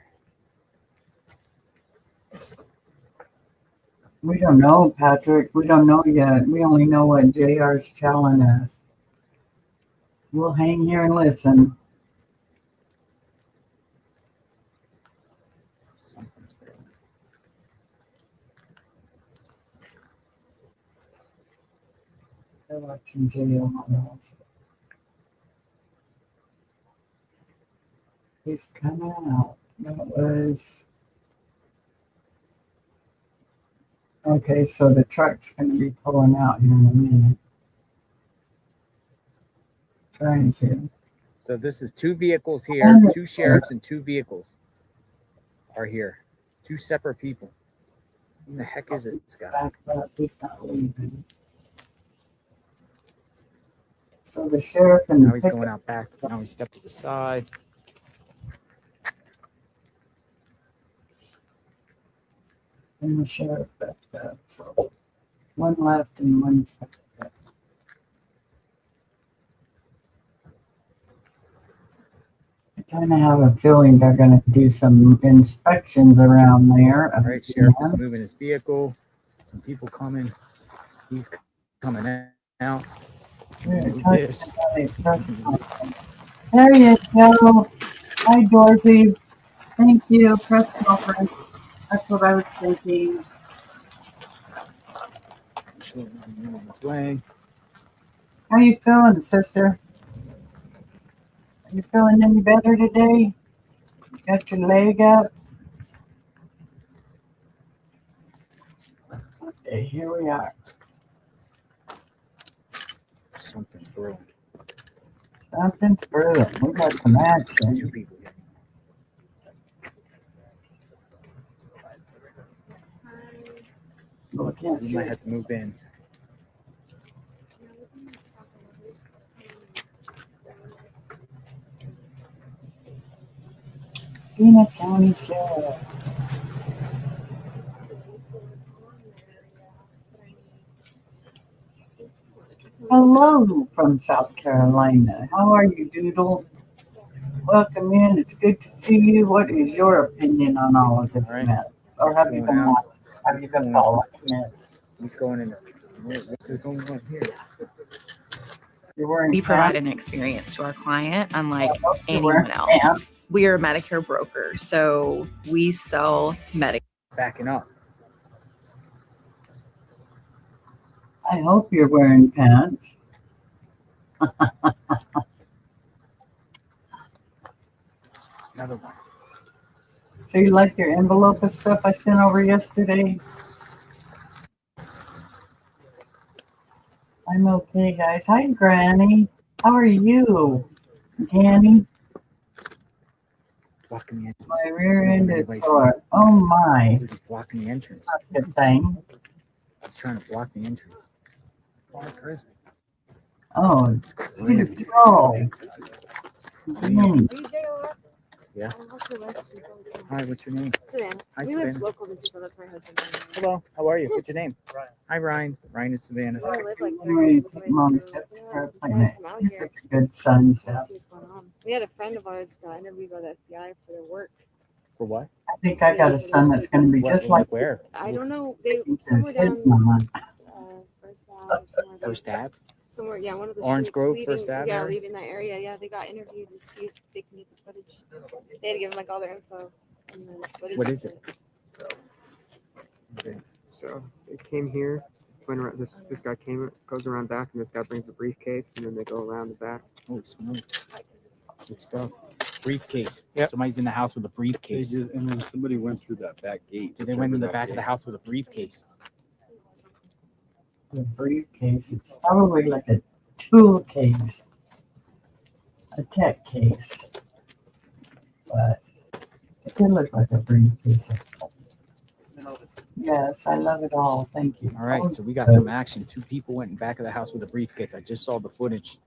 We don't know, Patrick. We don't know yet. We only know what JR's telling us. We'll hang here and listen. They're watching JR. He's coming out. That was. Okay, so the truck's going to be pulling out here in a minute. Trying to. So this is 2 vehicles here, 2 sheriffs and 2 vehicles are here. 2 separate people. Who the heck is this guy? Back up. He's not leaving. So the sheriff and now he's going out back. Now he stepped to the side. And the sheriff backed up. So one left and one backed up. I kind of have a feeling they're going to do some inspections around there. All right, sheriff is moving his vehicle. Some people coming. He's coming out. There you go. Hi, Dorothy. Thank you. Press conference. That's what I was thinking. How you feeling, sister? Are you feeling any better today? Got your leg up? Okay, here we are. Something's brewing. Something's brewing. We got some action. 2 people here. Well, I can't You see. might have to move in. Phoenix County Sheriff. Hello from South Carolina. How are you, Doodle? Welcome in. It's good to see you. What is your opinion on all of this mess? Or have you been watching? Have you been following it? What's going in? What's going on here? You're wearing We provide pants? an experience to our client unlike You're wearing anyone else. pants? We are a Medicare broker, so we sell Medicare. Backing up. I hope you're wearing pants. Another one. So you like your envelope of stuff I sent over yesterday? I'm okay, guys. Hi, Granny. How are you, Granny? Blocking the entrance. My rear end is sore. Oh my. He's blocking the entrance. Good thing. He's trying to block the entrance. Why crazy? Oh, she's a troll. Granny. Yeah. Hi, what's your name? Savannah. Hi, We Savannah. live local to each other. That's my husband. Hello, how are you? What's your name? Ryan. Hi, Ryan. Ryan is Savannah. I live like Anyway, Mom kept her planet. He's such a good son, Jeff. see what's going on. We had a friend of ours got interviewed by the FBI for their work. For what? I think I got a son that's going to be just like where? I don't know. They his somewhere down mama. First Ave or somewhere. First Ave? Somewhere, yeah, one of the Orange streets Grove, leaving, First Ave yeah, area? leaving that area. Yeah, they got interviewed to see if they can get the footage. They had to give them like all their info. And then footage. What is it? Okay. So they came here, went around. This guy goes around back, and this guy brings a briefcase, and then they go around the back. Oh, smooth. Good stuff. Briefcase. Yep. Somebody's in the house with a briefcase. And then somebody went through that back gate. They went in the back of the house with a briefcase. The briefcase. It's probably like a tool case, a tech case, but it could look like a briefcase. Yes, I love it all. Thank you. All right, so we got some action. 2 people went in back of the house with a briefcase. I just saw the footage.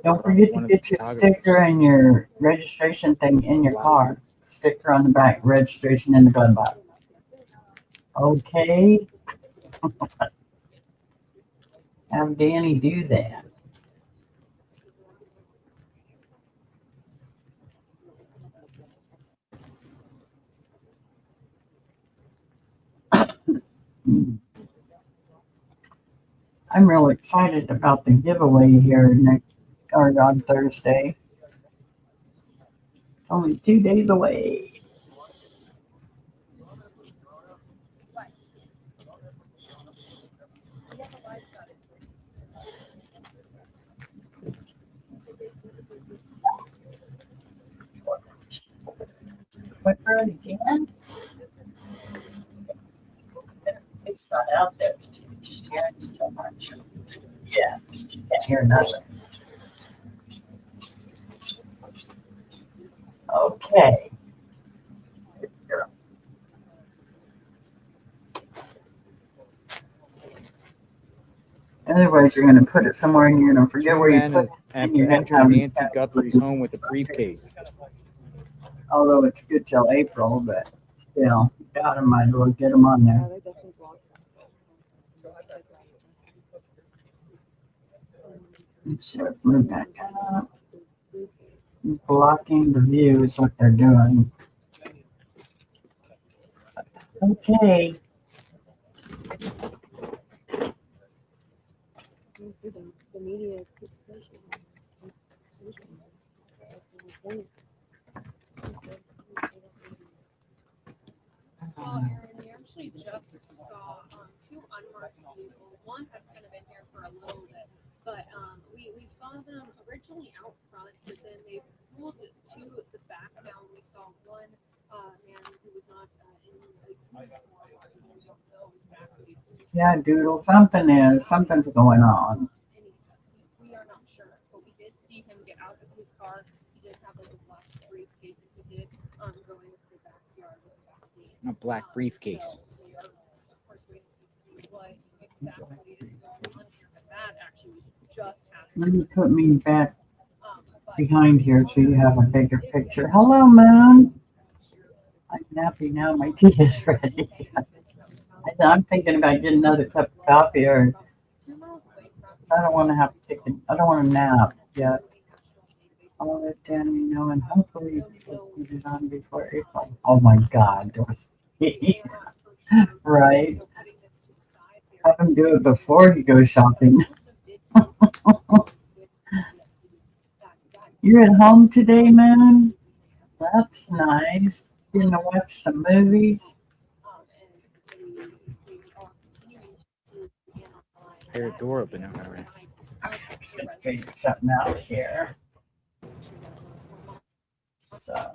Don't forget to get your sticker and your registration thing in your car. Sticker on the back, registration in the glove box. Okay. Have Danny do that. I'm real excited about the giveaway here on Thursday. Only 2 days away. What again? It's not out there. Just hearing so much. Yeah, can't hear nothing. Okay. Otherwise, you're going to put it somewhere and you're going to forget where you put it. And enter Nancy Guthrie's home with a briefcase. Although it's good till April, but still, God, I might as well get them on there. So move back up. Blocking the view is what they're doing. Okay. The media Well, Aaron, we actually just saw 2 unmarked vehicles. One had kind of been here for a little bit, but we saw them originally out front, but then they pulled to the back. Now we saw one man who was not in we don't know exactly. Yeah, Doodle, something's going on. We are not sure, but we did see him get out of his car. He did have like a black briefcase, and he did go into the backyard with the back gate. A black briefcase. So we are, of course, waiting to see what exactly is going on. That actually just happened. Let me put me back behind here so you have a bigger picture. Hello, Moon. I'm happy now. My tea is ready. I'm thinking about getting another cup of coffee, or I don't want to have to take I don't want to nap yet. I'll let Danny know, and hopefully we'll put it on before April. Oh my God, Dorothy. Right? Have him do it before he goes shopping. You're at home today, man? That's nice. You gonna watch some movies? I hear a door open out already. Should figure something out here. So.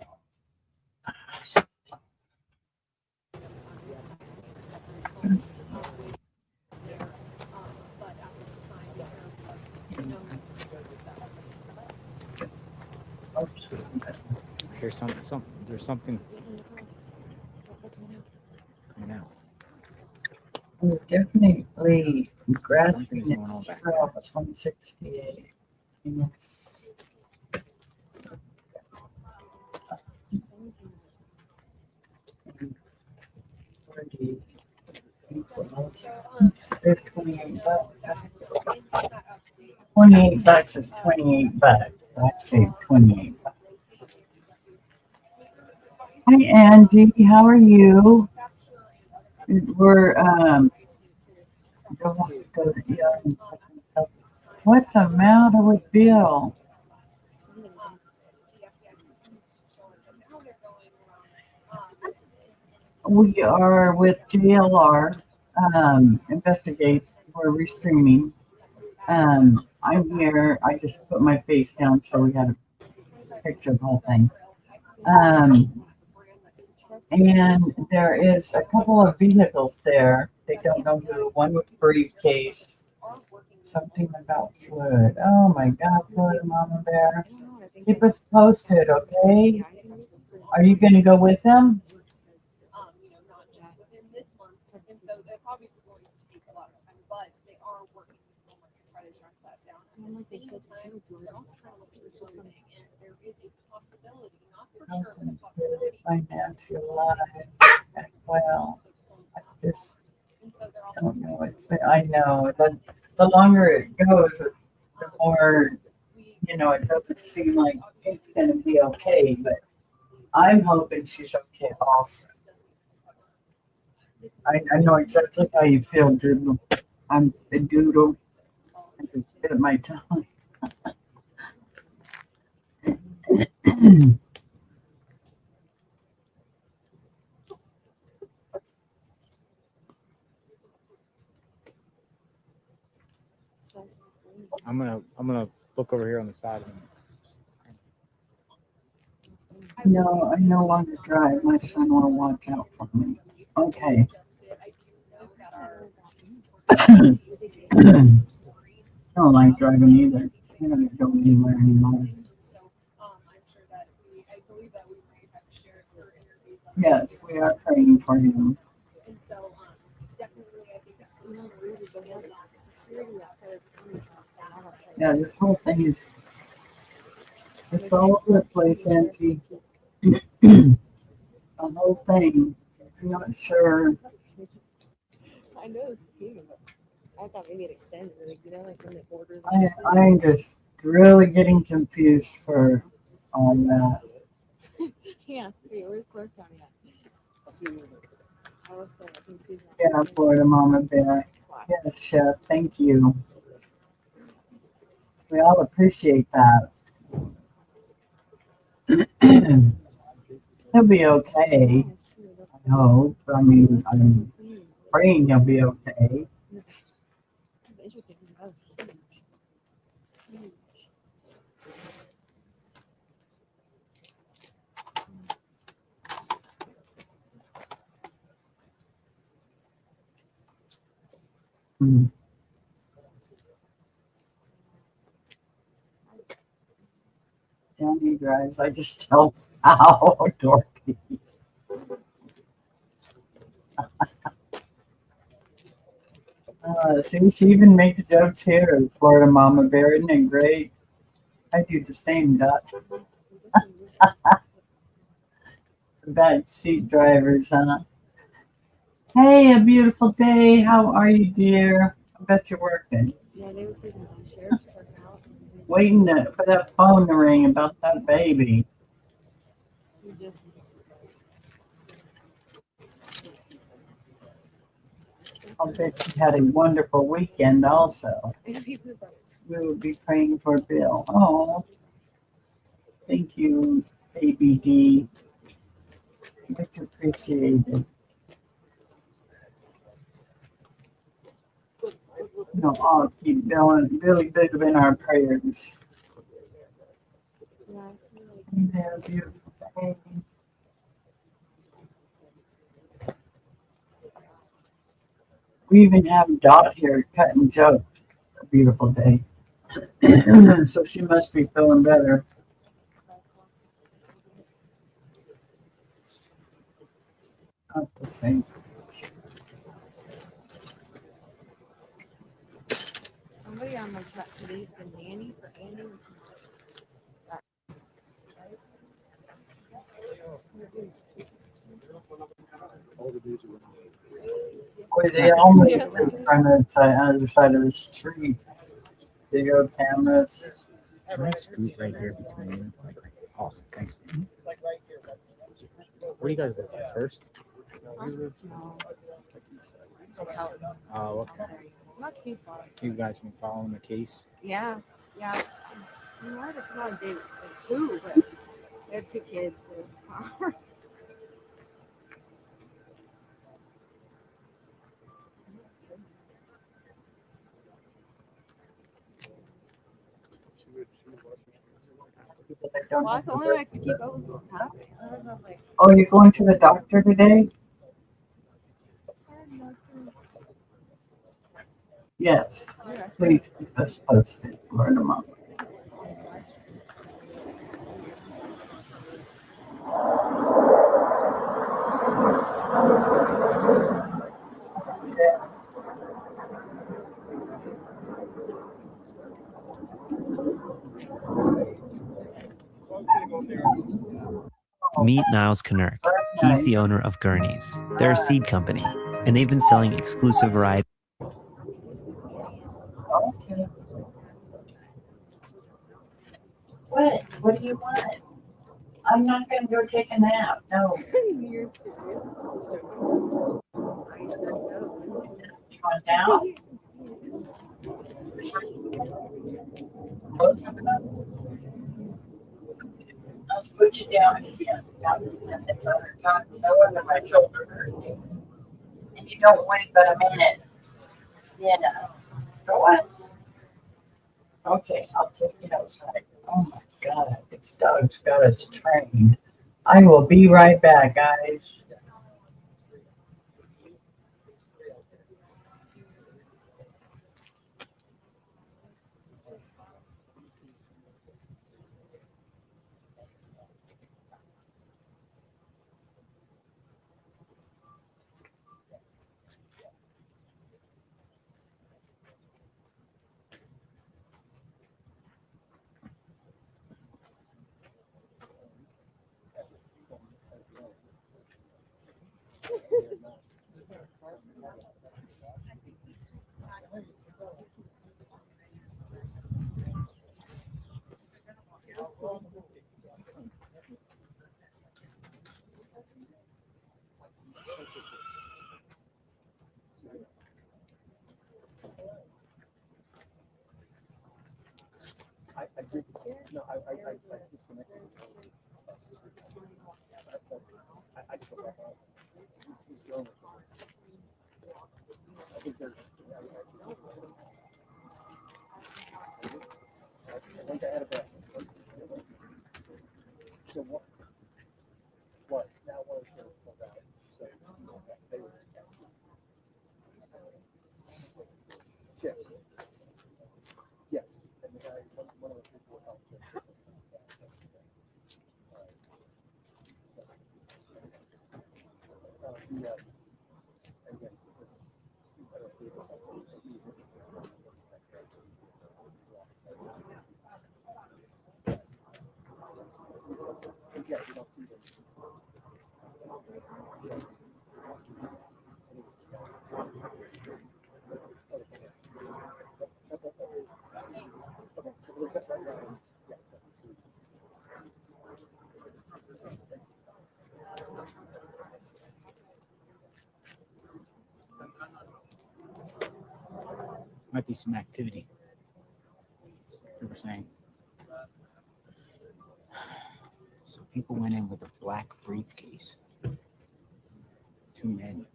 There's something coming out. We're definitely grasping Something's going on it. back there. 168. Yes. There's 28 bucks. 28 bucks is 28 bucks. I saved 28 bucks. Hi, Angie. How are you? We're what's the matter with Bill? We are with JLR investigates. We're restreaming. I'm here. I just put my face down so we had a picture of the whole thing. And there is a couple of vehicles there. They don't know who. One with briefcase. Something about wood. Oh my God, wood, Mama Bear. Keep us posted, okay? Are you going to go with them? Not just within this month. And so that's obviously going to take a lot of time, but they are working with Walmart to try to track that down. At the same time, they're also trying to look at clothing, and there is a possibility, not for sure, but a possibility. Financial life. Well, I just don't know. I know. The longer it goes, the more, it doesn't seem like it's going to be okay. But I'm hoping she's okay also. I know exactly how you feel, Doodle. I'm a Doodle. I just bit my tongue. I'm gonna look over here on the side. No, I no longer drive. My son will watch out for me. Okay. I don't like driving either. I don't go anywhere anymore. Yes, we are praying for him. Yeah, this whole thing is just all over the place, Auntie. The whole thing. I'm not sure. I know it's cute, but I thought maybe it extended, like when it borders. I'm just really getting confused for all that. Yeah, where's Clark County at? I was I think Tuesday. Yeah, Florida Mama Bear. Yes, Chef. Thank you. We all appreciate that. He'll be okay. I hope. I mean, I'm praying he'll be okay. It's interesting because that was huge. Huge. Hmm. Danny drives. I just tell how Dorothy. See, she even made the jokes here, Florida Mama Bear. Isn't it great? I do the same, Dot. Back seat drivers, huh? Hey, a beautiful day. How are you, dear? I bet you're working. Yeah, they were taking the sheriff's truck out. Waiting for that phone to ring about that baby. I bet you had a wonderful weekend also. We will be praying for Bill. Oh, thank you, Baby D. Much appreciated. I'll keep Billy Big in our prayers. Yeah, beautiful day. We even have Dot here cutting jokes. A beautiful day. So she must be feeling better. Not the same. Somebody on my chat said they used a nanny for Andy. Boy, they all live in front of the other side of the street. Video cameras. Can I scoot right here between you? Awesome, thanks. What do you guys live at first? Oh, okay. Not too far. You guys been following the case? Yeah, yeah. We wanted to come on a date with two, but we have two kids, so it's hard. Well, that's the only way I could keep up with what's happening. I was like, Oh, you're going to the doctor today? Yes. Please keep us posted for a moment. Meet Niles Knurk. He's the owner of Gurney's. They're a seed company, and they've been selling exclusive varieties. Okay. What? What do you want? I'm not going to go take a nap. No. You want down? Close enough? I'll put you down again. It's other times. No wonder my shoulder hurts. And you don't wait but a minute. Yeah. For what? Okay, I'll take it outside. Oh my God, this dog's got us trained. I will be right back, guys. I did. No, I disconnected. I just went back out. He's going. I think there's. I think I had a bet. So what? What? Now what is your about? So they were just catching. Yes. Yes. And the guy, one of the people helped him. Yeah, you don't see them. Might be some activity. They were saying. So people went in with a black briefcase. Two men.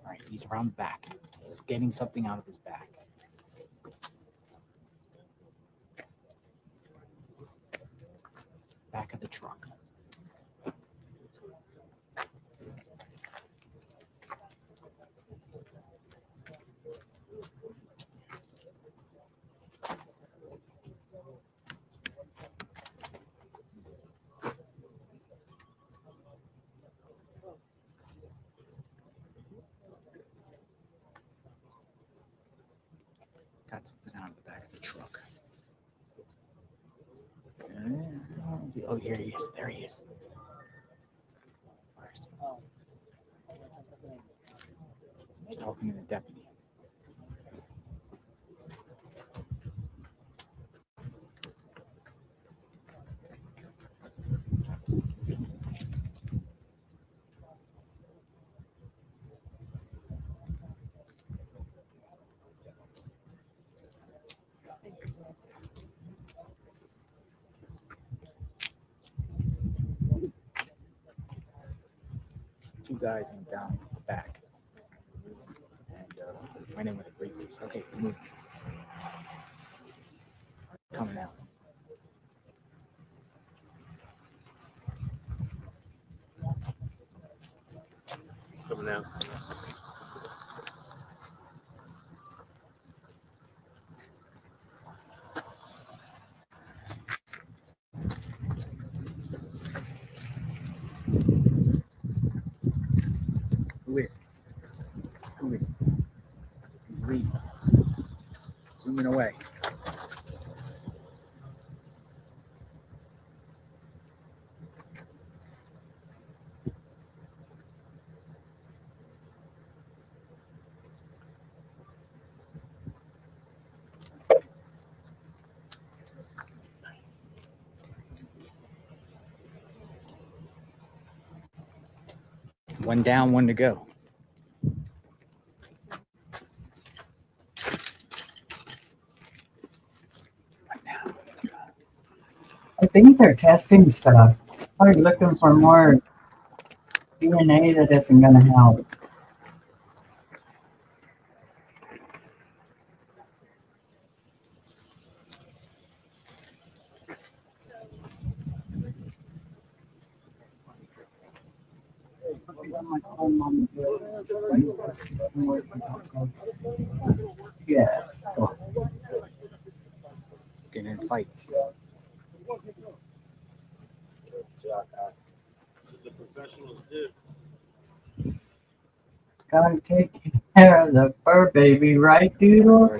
All right, he's around the back. He's getting something out of his back. Back of the truck. Got something out of the back of the truck. Oh, here he is. There he is. Where is he? He's talking to the deputy. Two guys went down the back and went in with a briefcase. Okay, it's moving. Coming out. Coming out. Who is it? Who is it? He's leaving. Zooming away. One down, one to go. I think they're testing stuff. Probably looking for more DNA that isn't going to help. Yes. Get in fight. The professionals do. Gotta take care of the fur baby, right, Doodle?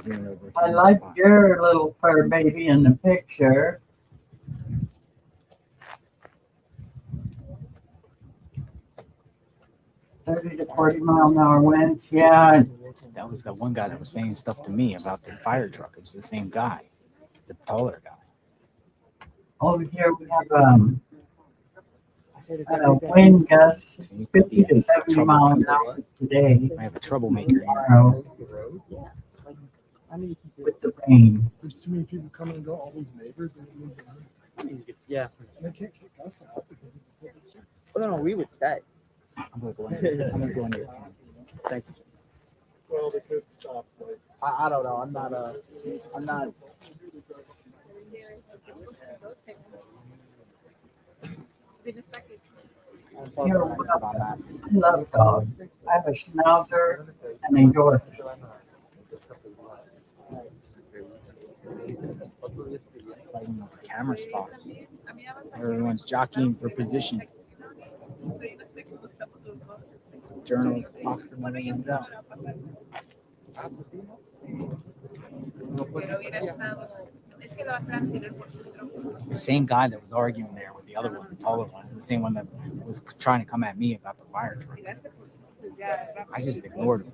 I like your little fur baby in the picture. $30 to 40-mile-an-hour winds. Yeah. That was the one guy that was saying stuff to me about the fire truck. It was the same guy, the taller guy. Over here we have wind gusts 50 to 70 miles an hour today. I have a troublemaker here. Tomorrow with the rain. There's too many people coming and go, all these neighbors, and it moves around. Yeah. And they can't kick us out because of the shit. Oh, no, we would stay. I'm gonna go in here. I'm gonna go in here. Thank you. Well, they could stop. Like, I don't know. I'm not. You know, I love dogs. I have a schnauzer and a Yorkie. Camera spots. Everyone's jockeying for position. Journalists boxing everyone's out. The same guy that was arguing there with the other one, the taller one, is the same one that was trying to come at me about the fire truck. I just ignored him.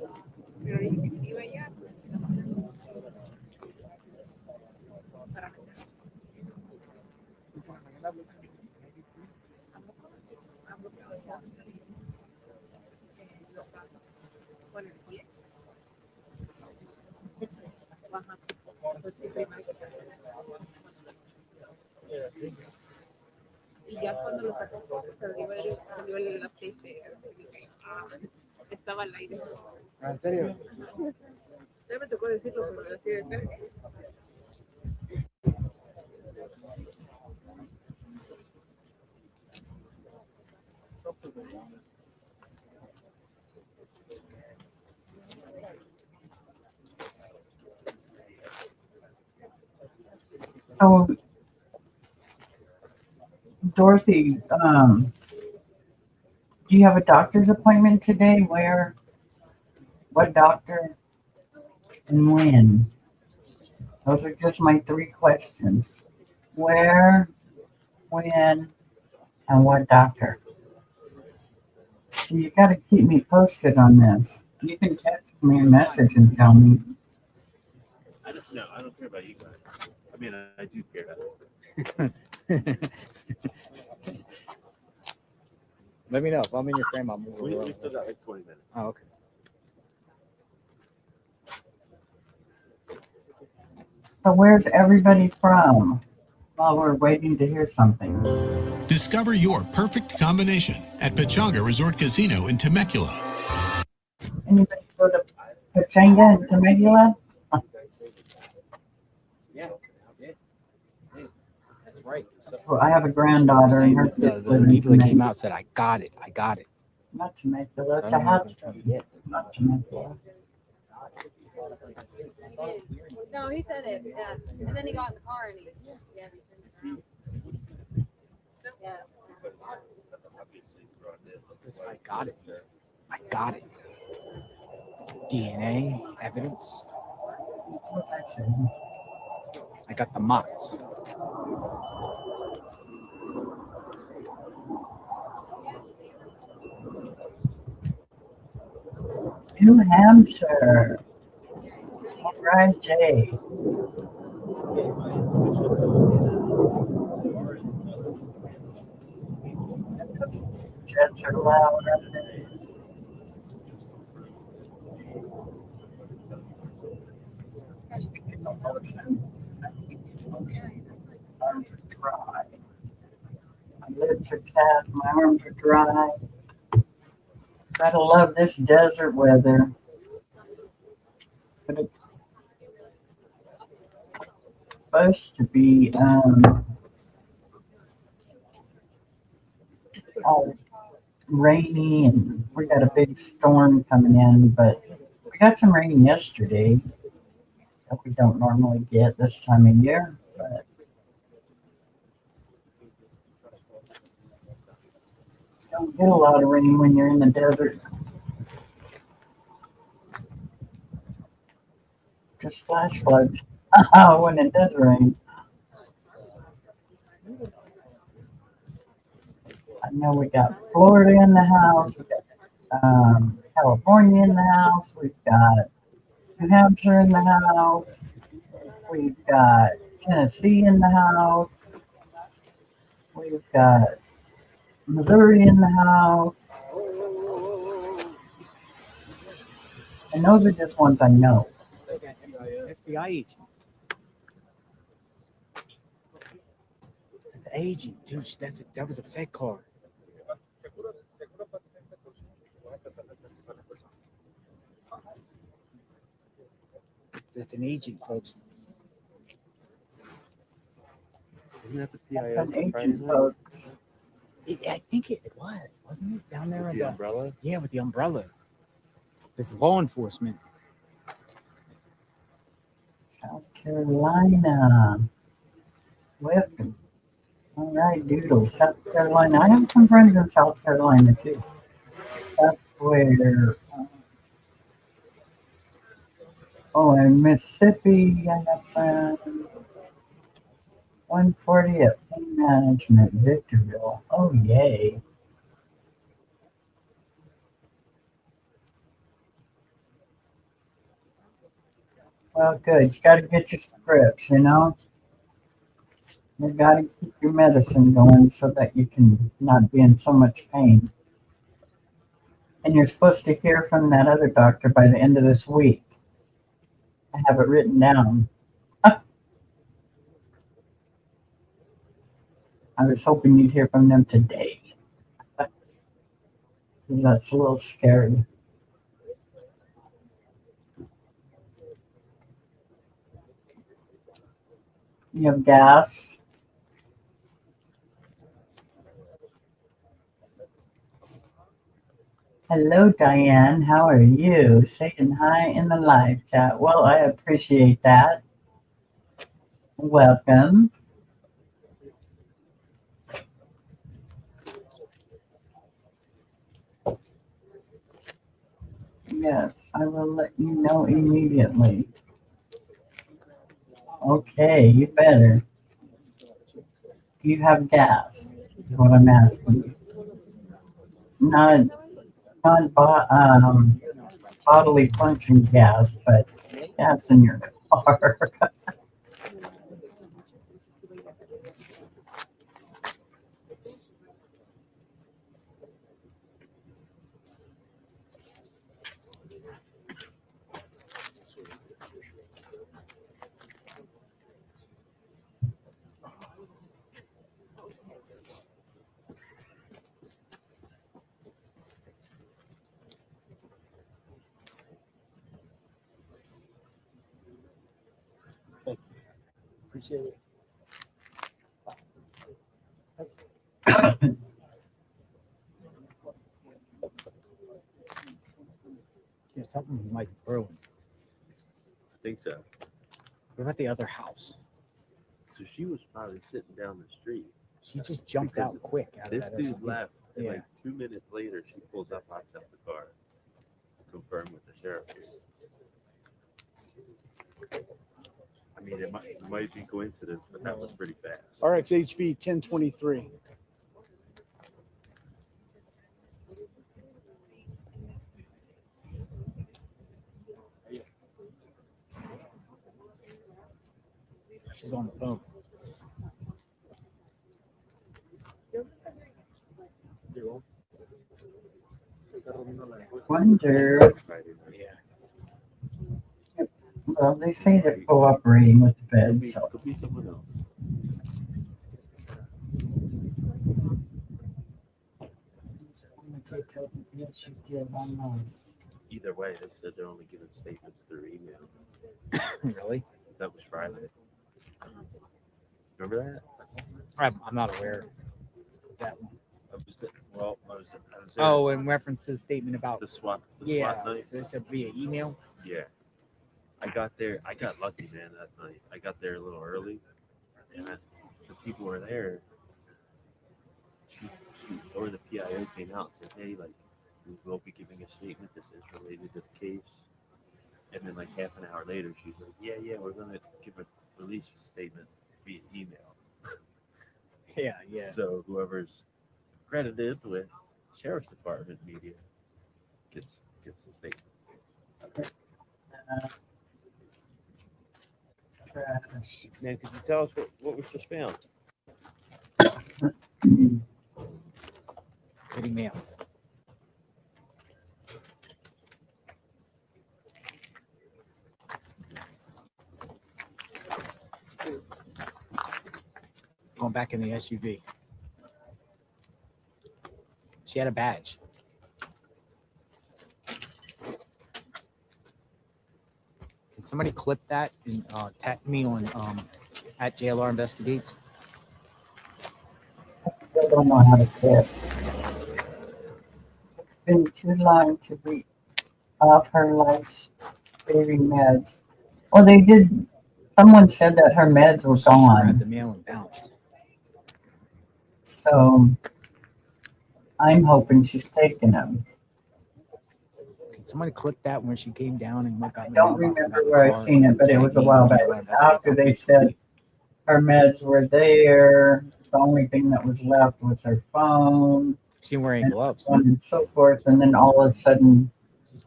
Y ya cuando lo sacó, salió el aceite. Estaba al aire. ¿En serio? Ya me tocó decirlo, pero así de cerca. Oh, Dorothy, do you have a doctor's appointment today? Where? What doctor? And when? Those are just my 3 questions. Where, when, and what doctor? So you got to keep me posted on this. You can text me a message and tell me. I don't care about you guys. I mean, I do care. Let me know. If I'm in your frame, I'll move We over. still got like 20 minutes. Oh, okay. So where's everybody from? While we're waiting to hear something. Discover your perfect combination at Pechanga Resort Casino in Temecula. Anybody go to Pechanga and Temecula? Yeah. That's right. Well, I have a granddaughter and her kids The live in people that came Temecula. out said, I got it. I got it. Not Temecula, it's So a I don't know house. what I'm trying to get. Not Temecula. No, he said it. Yeah. And then he got in the car and he yeah. I got it. I got it. DNA evidence. I got the mots. New Hampshire. All right, Jay. Jets are loud up there. Arms are dry. My lips are tapped. My arms are dry. Gotta love this desert weather. But it's supposed to be all rainy, and we got a big storm coming in, but we got some rain yesterday that we don't normally get this time of year. But you don't get a lot of rain when you're in the desert. Just flash floods when it does rain. I know we got Florida in the house, we got California in the house, we've got New Hampshire in the house, we've got Tennessee in the house, We've got Missouri in the house. And those are just ones I know. FBI agent. That's an agent, dude. That was a Fed car. That's an agent, folks. Isn't that the That's PIO an for Friday agent, night? folks. I think it was, wasn't it? Down there With at the umbrella? Yeah, with the umbrella. It's law enforcement. South Carolina. Whip. All right, Doodle. South Carolina. I have some friends in South Carolina too. That's where. Oh, and Mississippi. I have friends. 140 at Pain Management, Victorville. Oh, yay. Well, good. You got to get your scripts, you know? You got to keep your medicine going so that you can not be in so much pain. And you're supposed to hear from that other doctor by the end of this week. I have it written down. I was hoping you'd hear from them today. That's a little scary. You have gas. Hello, Diane. How are you? Saying hi in the live chat. Well, I appreciate that. Welcome. Yes, I will let you know immediately. Okay, you better. You have gas, is what I'm asking you. Not bodily function gas, but gas in your car. Appreciate it. There's something like brewing. I think so. What about the other house? So she was probably sitting down the street. She just jumped out quick. Out This of that dude SUV. left, and Yeah. like 2 minutes later, she pulls up, hops out the car, confirmed with the sheriff. I mean, it might be coincidence, but that was pretty fast. RXHV 1023. She's on the phone. Wonder. Yeah. Well, they say they're cooperating with the Fed, so. Could be someone else. Either way, they said they're only giving statements through email. Really? That was Friday. Remember that? I'm not aware of that one. I was there. Oh, in reference to the statement about the SWAT yeah, night. so they said via email. Yeah. I got there. I got lucky, man, that night. I got there a little early, and the people were there. Or the PIO came out and said, hey, like, we will be giving a statement. This is related to the case. And then, like, half an hour later, she's like, yeah, we're going to give a release statement via email. Yeah. So whoever's credited with Sheriff's Department media gets the statement. Trash. Man, could you tell us what was just found? Getting mail. Going back in the SUV. She had a badge. Can somebody clip that and tag me on at JLR Investigates? I don't know how to quit. It's been too long to be off her life-saving meds. Well, they did. Someone said that her meds were Read gone. the mail and bounced. So I'm hoping she's taking them. Can somebody clip that when she came down and got in the I don't mailbox remember and got in the where I car seen it, and but it tagged was a me while on back. JLR It was Investigates after on they Facebook. said her meds were there. The only thing that was left was her phone. She wearing gloves. So on and so forth. And then all of a sudden,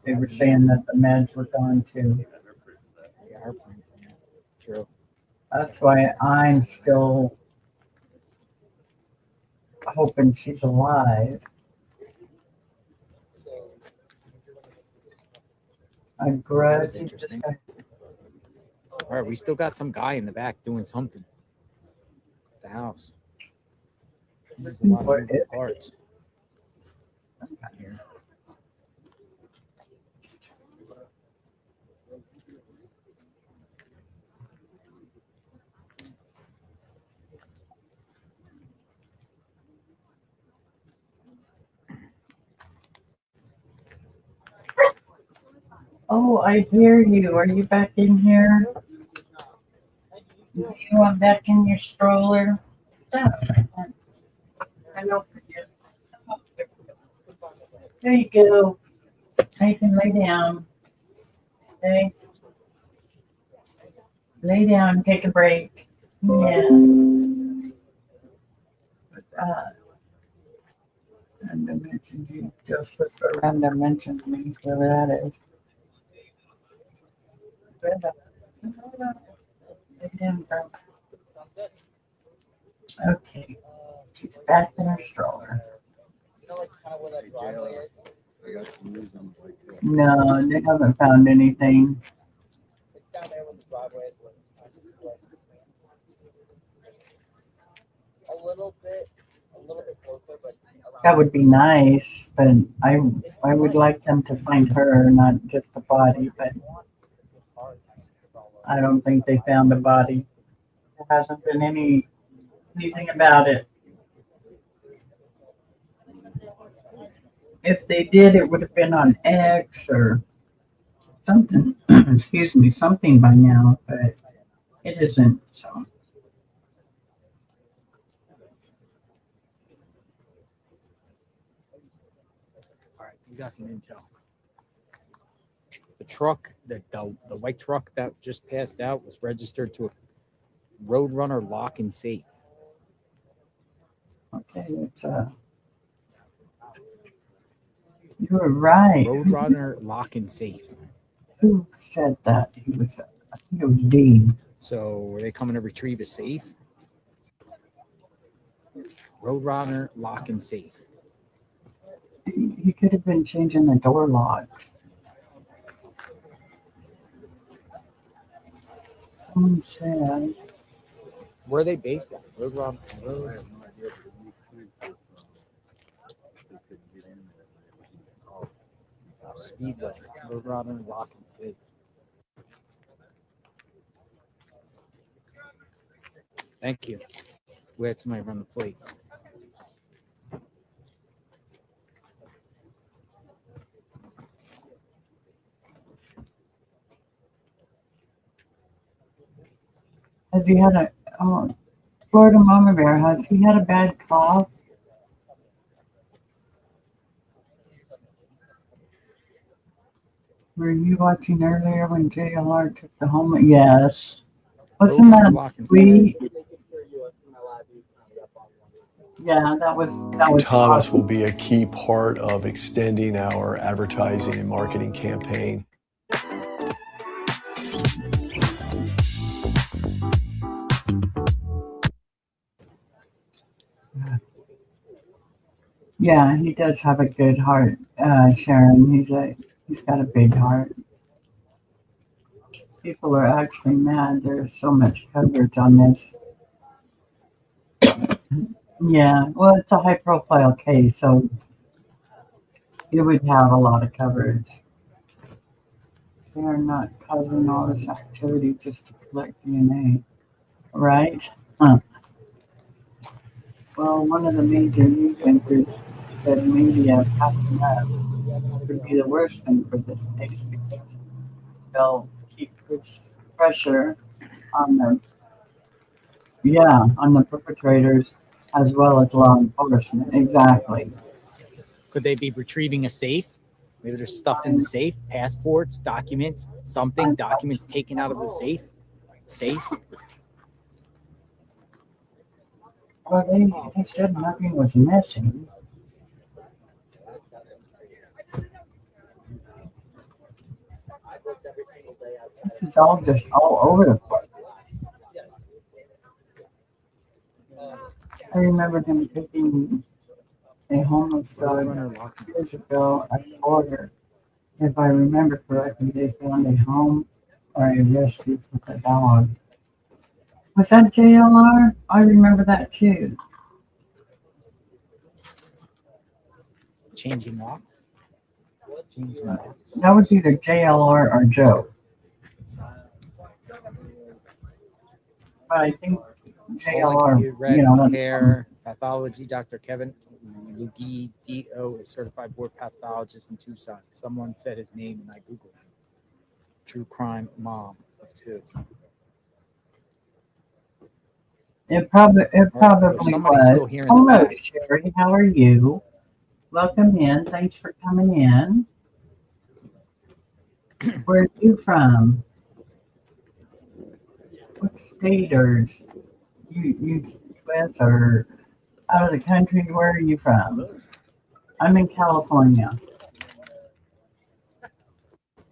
they were saying that the meds were gone too. Yeah, her prints in it. True. That's why I'm still hoping she's alive. I That grudge was interesting. All right, we still got some guy in the back doing something at the house. There's a lot of moving parts here. Oh, I hear you. Are you back in here? Do you want back in your stroller? I know. There you go. Now you can lay down. Okay. Lay down, take a break. Yeah. Brenda mentioned you, Joseph. Brenda mentioned me, whoever that is. Brenda. Lay down, girl. Okay. She's back in her stroller. I got some news on the bike. No, they haven't found anything. That would be nice, but I would like them to find her, not just a body, but I don't think they found a body. There hasn't been anything about it. If they did, it would have been on X or something. Excuse me, something by now, but it isn't. So All right, we got some intel. The truck, the white truck that just passed out was registered to a Roadrunner lock and safe. okay, it's you were right. Roadrunner lock and safe. Who said that? I think it was Dean. So were they coming to retrieve a safe? Roadrunner lock and safe. He could have been changing the door locks. Someone said, Where are they based at? Roadrunner. I have no idea, but it makes sense if they couldn't get in there. Speedway. Roadrunner lock and safe. Thank you. We had somebody run the plates. has he had a Florida Mama Bear, has he had a bad cough? Were you watching earlier when JLR took the home? Yes. Wasn't that sweet? Yeah, that was Thomas awesome. will be a key part of extending our advertising and marketing campaign. Yeah, he does have a good heart, Sharon. He's got a big heart. People are actually mad. There's so much coverage on this. Yeah, well, it's a high-profile case, so it would have a lot of coverage. They are not causing all this activity just to collect DNA, right? Huh. Well, one of the major news anchors said media packing up would be the worst thing for this case because they'll keep pressure on on the perpetrators as well as law enforcement. Exactly. Could they be retrieving a safe? Maybe there's stuff in the safe, passports, documents, something, documents taken out of the safe. Well, they said nothing was missing. This is all just all over the place. I remember him taking a homeless dog years ago at the border. If I remember correctly, they found a home or a rescue with a dog. Was that JLR? I remember that too. Changing locks. That was either JLR or Joe. But I think JLR, red hair, pathology, Dr. Kevin Lugi, DO, a certified board pathologist in Tucson. Someone said his name and I Googled him. True crime mom of 2. It probably somebody's was. still here in the Hello, back. Sherry. How are you? Welcome in. Thanks for coming in. Where are you from? What state or you US or out of the country? Where are you from? I'm in California.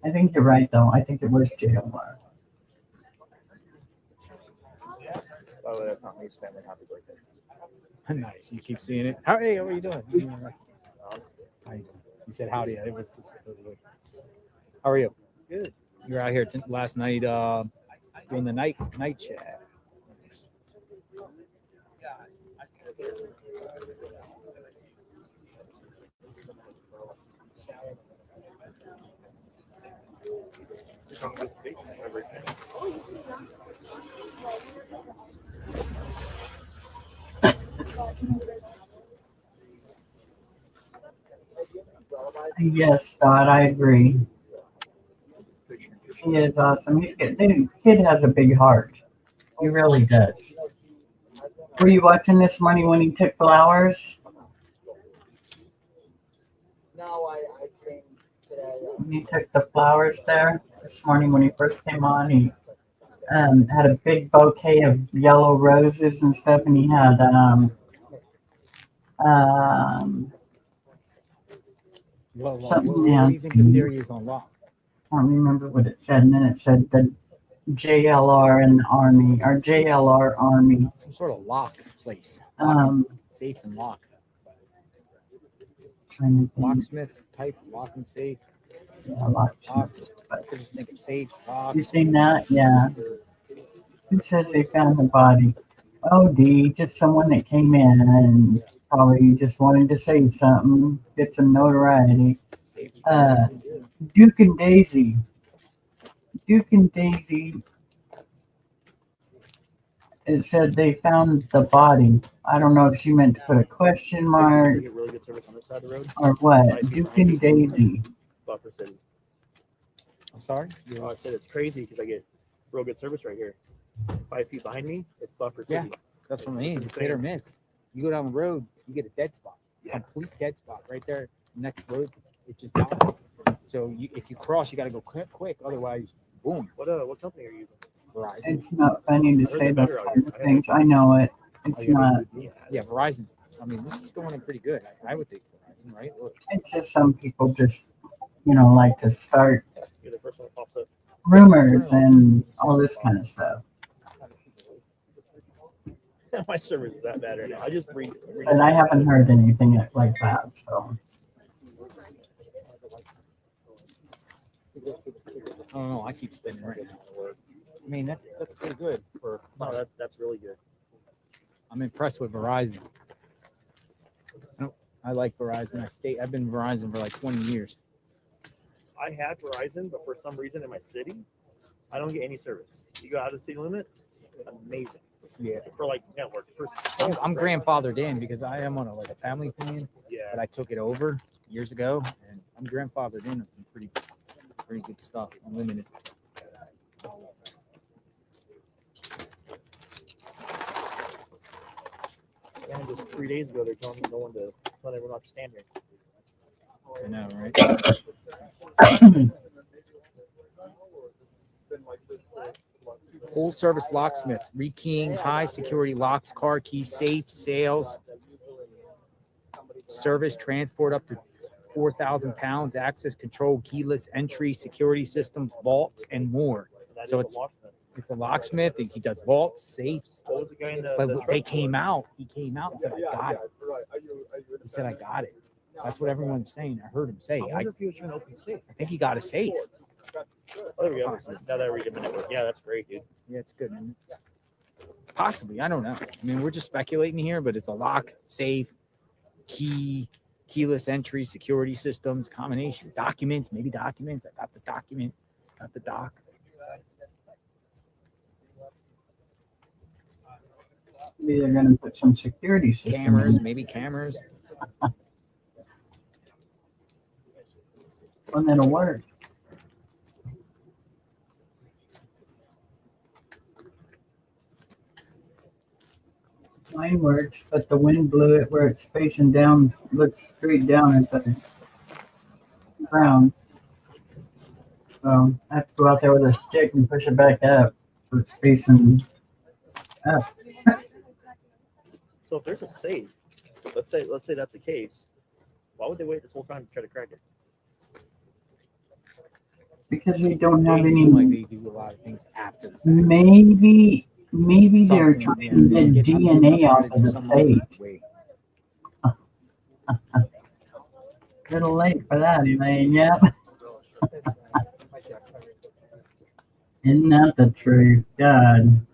I think you're right, though. I think it was JLR. By the way, that's not me spamming happy birthday. Nice. You keep seeing it. How are you doing? Hi. You said howdy. It was just. How are you? Good. You were out here last night doing the night chat. Yes, Scott, I agree. He is awesome. The kid has a big heart. He really does. Were you watching this morning when he took flowers? No, I came today. When he took the flowers there this morning when he first came on, he had a big bouquet of yellow roses and stuff, and he had something What do you think the theory is on lock? I don't remember what it said, and then it said the JLR and the Army, or JLR Army. Some sort of lock place. Safe and lock. Locksmith type lock and safe. Yeah, locksmith. I could just think of safe, lock. You seen that? Yeah. Who says they found the body? Oh, just someone that came in and probably just wanted to say something, get some notoriety. Duke and Daisy. It said they found the body. I don't know if she meant to put a question mark Get really good service on this side of the road. or what. Duke and Daisy. Buffer City. I'm sorry? Oh, I said it's crazy because I get real good service right here. 5 feet behind me, it's Buffer City. Yeah, that's what I mean. It's hit or miss. You go down the road, you get a dead spot. Complete dead spot right there. Next road, it just dies. So if you cross, you got to go quick. Otherwise, boom. What company are you using? Verizon. It's not funny to say those kind of things. I know it. It's not. Yeah, Verizon's. I mean, this is going in pretty good. I would think Verizon, right? Look. It's just some people just, like to start You're the first one that pops up. rumors and all this kind of stuff. My service is that bad right now. I just read And I haven't heard anything like that. So I don't know. I keep spinning right now. I mean, that's pretty good for. No, that's really good. I'm impressed with Verizon. I like Verizon. I've been Verizon for like 20 years. I had Verizon, but for some reason in my city, I don't get any service. You go out of city limits, amazing. Yeah. For like network. I'm grandfathered in because I am on a family plan. Yeah. But I took it over years ago, and I'm grandfathered in on some pretty good stuff. Unlimited. Yeah, just 3 days ago, they're telling me no one to telling everyone not to stand here. I know, right? Full service locksmith, rekeying, high security locks, car keys, safe, sales, service, transport up to 4,000 pounds, access control, keyless entry, security systems, vaults, and more. So it's a locksmith. He does vaults, safes. What was the guy in the? But the they truck came for? out. He came out and said, "I got it." He said, "I got it." That's what everyone's saying. I heard him say. I wonder if he was trying to open the safe. I think he got a safe. Oh, there we go. Now that I read a minute, yeah, that's great, dude. Yeah, it's good. Man. Possibly, I don't know. I mean, we're just speculating here, but it's a lock, safe, key, keyless entry, security systems, combination, documents, maybe documents. I got the document, got the doc. maybe they're going to put some security system Cameras, in. maybe cameras. One that'll work. Mine works, but the wind blew it where it's facing down, looks straight down at the ground. So I have to go out there with a stick and push it back up so it's facing up. So if there's a safe, let's say that's the case, why would they wait this whole time to try to crack it? Because we don't have They any. seem like they do a lot of things after the fact. Maybe they're Something, trying yeah, to they get get DNA trying off to of do the some safe. other way. Little late for that, Elaine. Yep. Isn't that the truth? God.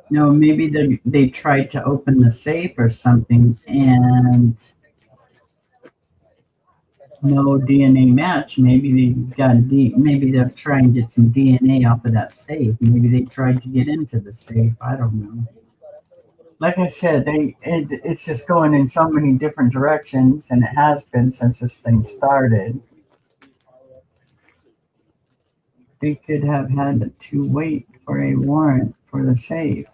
No, maybe they tried to open the safe or something and no DNA match. Maybe they got maybe they're trying to get some DNA off of that safe. Maybe they tried to get into the safe. I don't know. Like I said, it's just going in so many different directions, and it has been since this thing started. They could have had to wait for a warrant for the safe.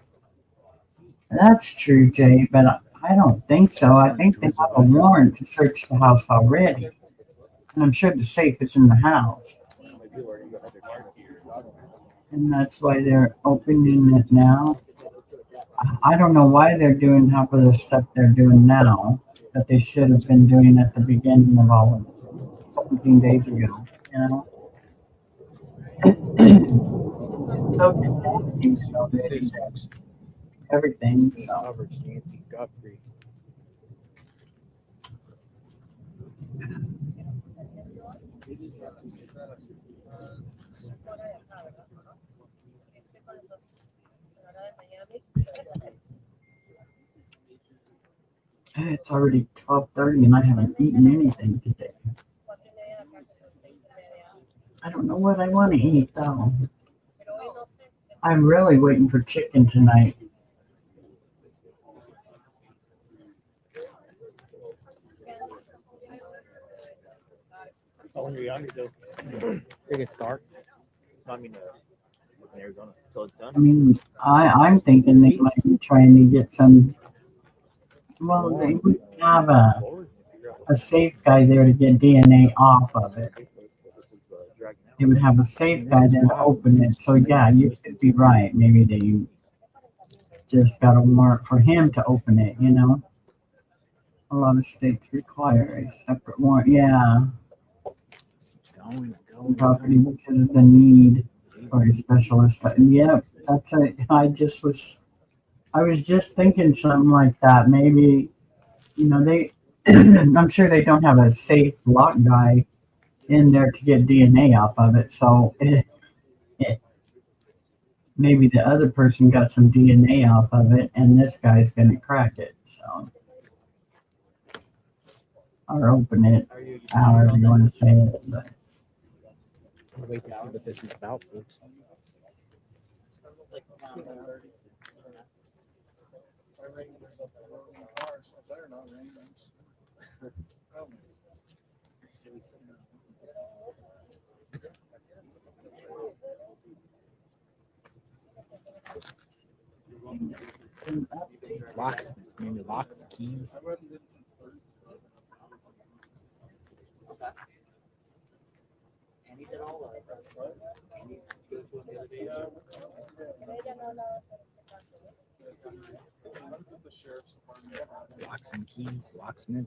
That's true, Jay, but I don't think so. I think they have a warrant to search the house already. And I'm sure the safe is in the house. And that's why they're opening it now. I don't know why they're doing half of the stuff they're doing now that they should have been doing at the beginning of all of it, 17 days ago, you know? This is folks. Everything. So. Coverage, Nancy Guthrie. It's already 12:30 and I haven't eaten anything today. I don't know what I want to eat though. I'm really waiting for chicken tonight. Oh, when you're younger, though. They get start. I mean, in Arizona until it's done. I mean, I'm thinking they might be trying to get some. Well, they would have a safe guy there to get DNA off of it. They would have a safe guy there to open it. So yeah, you could be right. Maybe they just got a warrant for him to open it. You know, a lot of states require a separate warrant. Yeah. Property because of the need for a specialist. Yep, that's it. I just was I was just thinking something like that. Maybe, they, I'm sure they don't have a safe lock guy in there to get DNA off of it. So maybe the other person got some DNA off of it and this guy's going to crack it. So, or open it, however you want to say it. But I'll wait to see what this is about, folks. Locks, maybe locks, keys. Locks and keys, locksmith.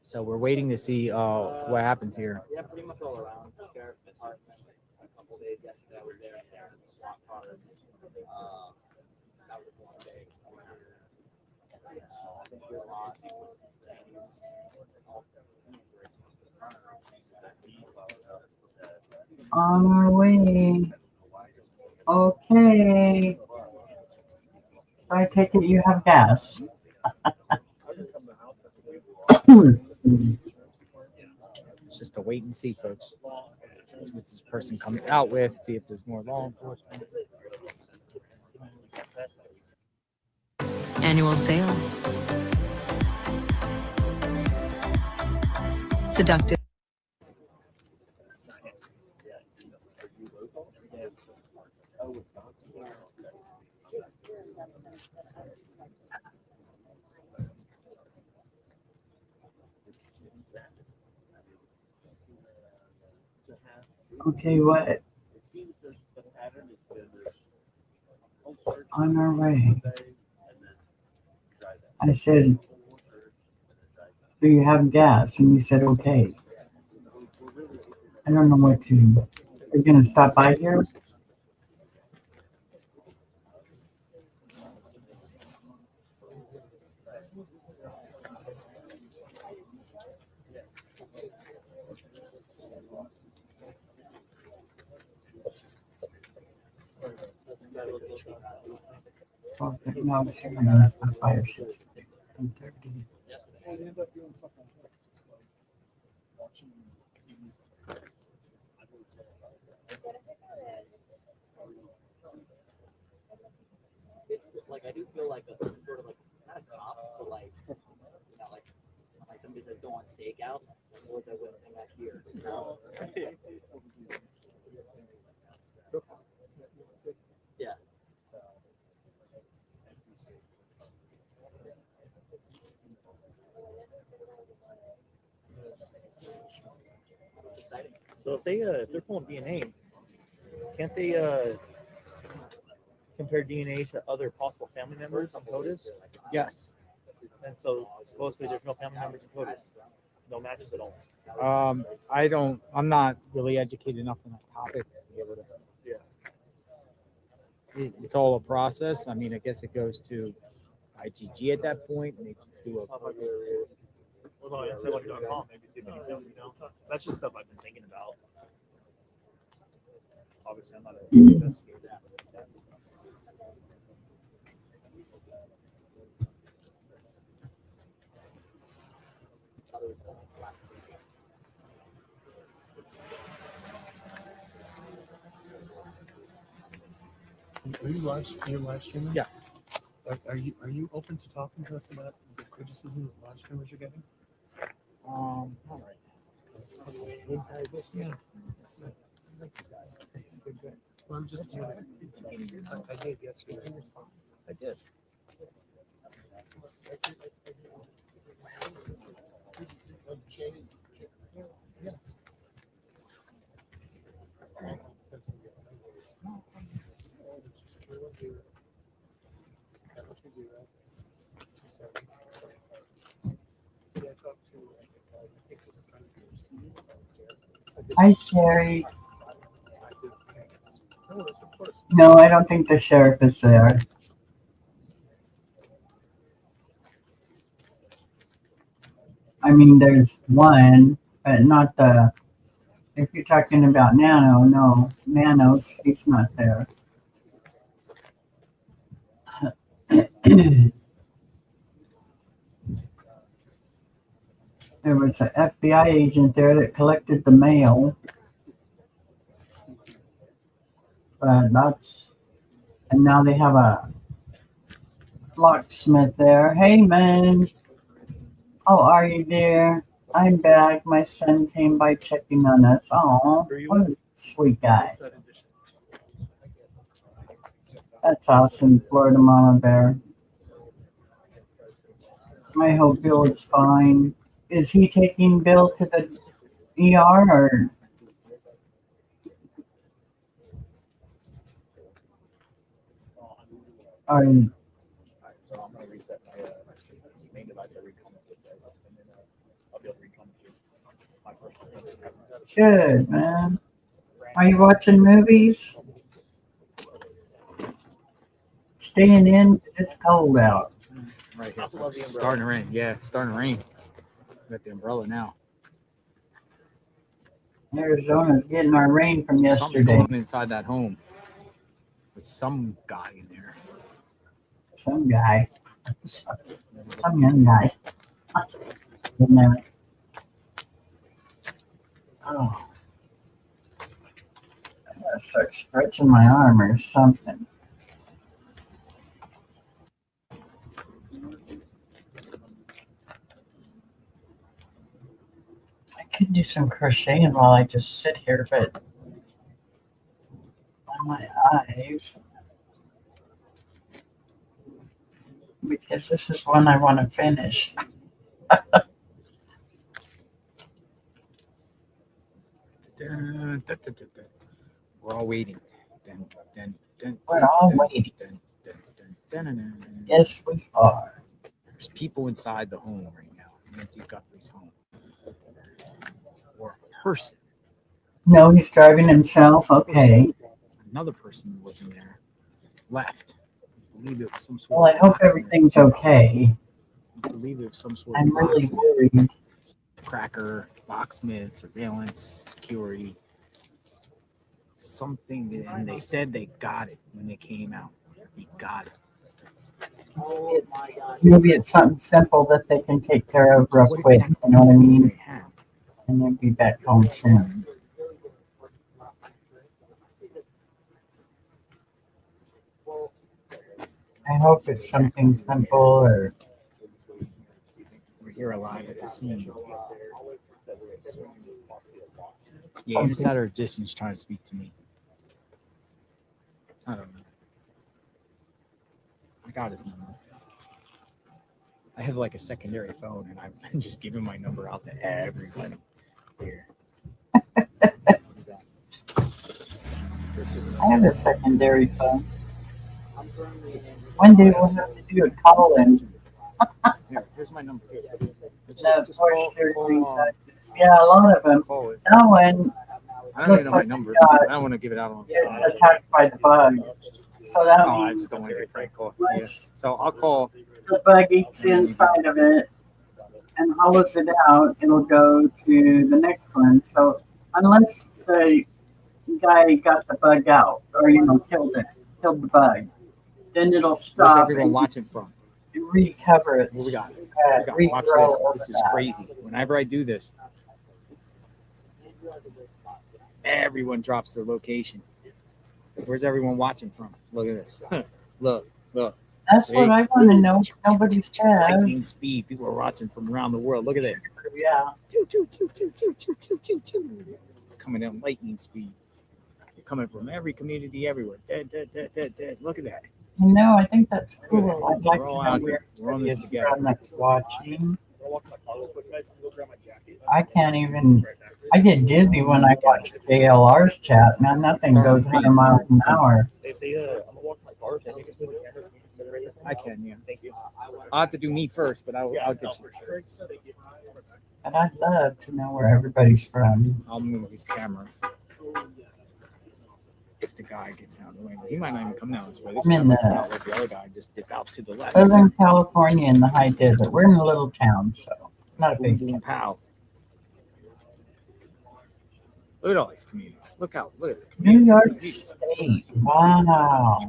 So we're waiting to see what happens here. Yeah, pretty much all around. Sheriff's department. A couple days yesterday, I was there sharing the SWAT cars. That was one day. I think there's a lot of things. on our way. Okay. I take it you have gas. It's just a wait and see, folks. See what this person coming out with, see if there's more law enforcement. Annual sale. Seductive. Okay, what? On our way. I said, do you have gas? And you said, okay. I don't know what to. Are you going to stop by here? Oh, no, I was here when I was 5 or 6. 10:30. Like, I do feel like a sort of like, not a cop, but like, like somebody says go on stakeout, or they're going to come back here, Yeah. Exciting. So if they're pulling DNA, can't they compare DNA to other possible family members in CODIS? Yes. And so supposedly there's no family members in CODIS, no matches at all. I'm not really educated enough on that topic to be able to. Yeah. It's all a process. I mean, I guess it goes to IGG at that point, and they do a. What about inside.com? Maybe see if they can help, That's just stuff I've been thinking about. Obviously, I'm not an investigator. Are you live streaming? Yeah. Are you open to talking to us about the criticism that live streamers are getting? All right. Inside this, yeah. Well, I'm just. I did yesterday. I did. Yeah. I talked to Hi, Sherry. No, I don't think the sheriff is there. I mean, there's one, but not the. If you're talking about Nano, no, Nano's he's not there. There was an FBI agent there that collected the mail, but that's, and now they have a locksmith there. Hey, man, how are you, dear? I'm back. My son came by checking on us. Oh, what a sweet guy. That's awesome, Florida Mama Bear. I hope Bill is fine. Is he taking Bill to the ER or? Are you, So I'm gonna reset my main device every comment and then I'll be able to recome to my personal. good, man? Are you watching movies? Staying in? It's cold out. Right here. It's starting to rain. Yeah, it's starting to rain. Got the umbrella now. Arizona's getting our rain from Something's yesterday. going on inside that home with some guy in there. Some guy. Some young guy. In there. Oh. I gotta start stretching my arm or something. I could do some crocheting while I just sit here, but on my eyes. Because this is one I want to finish. We're all waiting. We're all waiting. Yes, we are. There's people inside the home right now. Nancy Guthrie's home. Or a person. No, he's driving himself. Okay. Another person was in there. Left. I believe it was some sort Well, I of hope locksmith. everything's okay. I believe it was some sort I'm of really locksmith. worried. Cracker, locksmith, surveillance, security. Something, and they said they got it when they came out. They got it. Maybe it's something simple that they can take care of real quick. You know what I mean? And then be back home soon. I hope it's something simple or. We're here alive at the scene. Yeah, insider distance trying to speak to me. I don't know. I got his number. I have like a secondary phone, and I've been just giving my number out to everybody here. I have a secondary phone. One day we'll have to do a call in. Here's my number. Just yeah, a lot of them. That one I don't even looks know my like number. it I don't want to give it out on. it's attacked by the bug. So that Oh, I means just don't want to get prank call. Yeah. So I'll call. the bug eats inside of it and hollows it out, it'll go to the next one. So unless the guy got the bug out or killed the bug, then it'll Where's stop everyone and watching from? recover it. What we got? Watch this. This is crazy. Whenever I do this, everyone drops their location. Where's everyone watching from? Look at this. Look. That's what I want to know. Nobody says. Lightning speed. People are watching from around the world. Look at this. Yeah. It's coming at lightning speed. They're coming from every community, everywhere. Dead. Look at that. No, I think that's cool. I'd like We're to all know out where here. We're on this everybody is together. from that's watching. I can't even. I get dizzy when I watch JLR's chat. Man, that thing goes 100 miles an hour. If they, I'm gonna walk to my car. Can you just move the camera? I can, yeah. Thank you. I'll have to do me first, but I'll get you. For sure. Thank you. But I'd love to know where everybody's from. I'll move his camera. If the guy gets out of the way, he might not even come down this way. This I'm guy in might come the out like the other guy, just dip out to the left. Southern California in the high desert. We're in a little town, so not a Boom, big boom, town. pow. Look at all these communities. Look at the New communities. York These- State. Wow.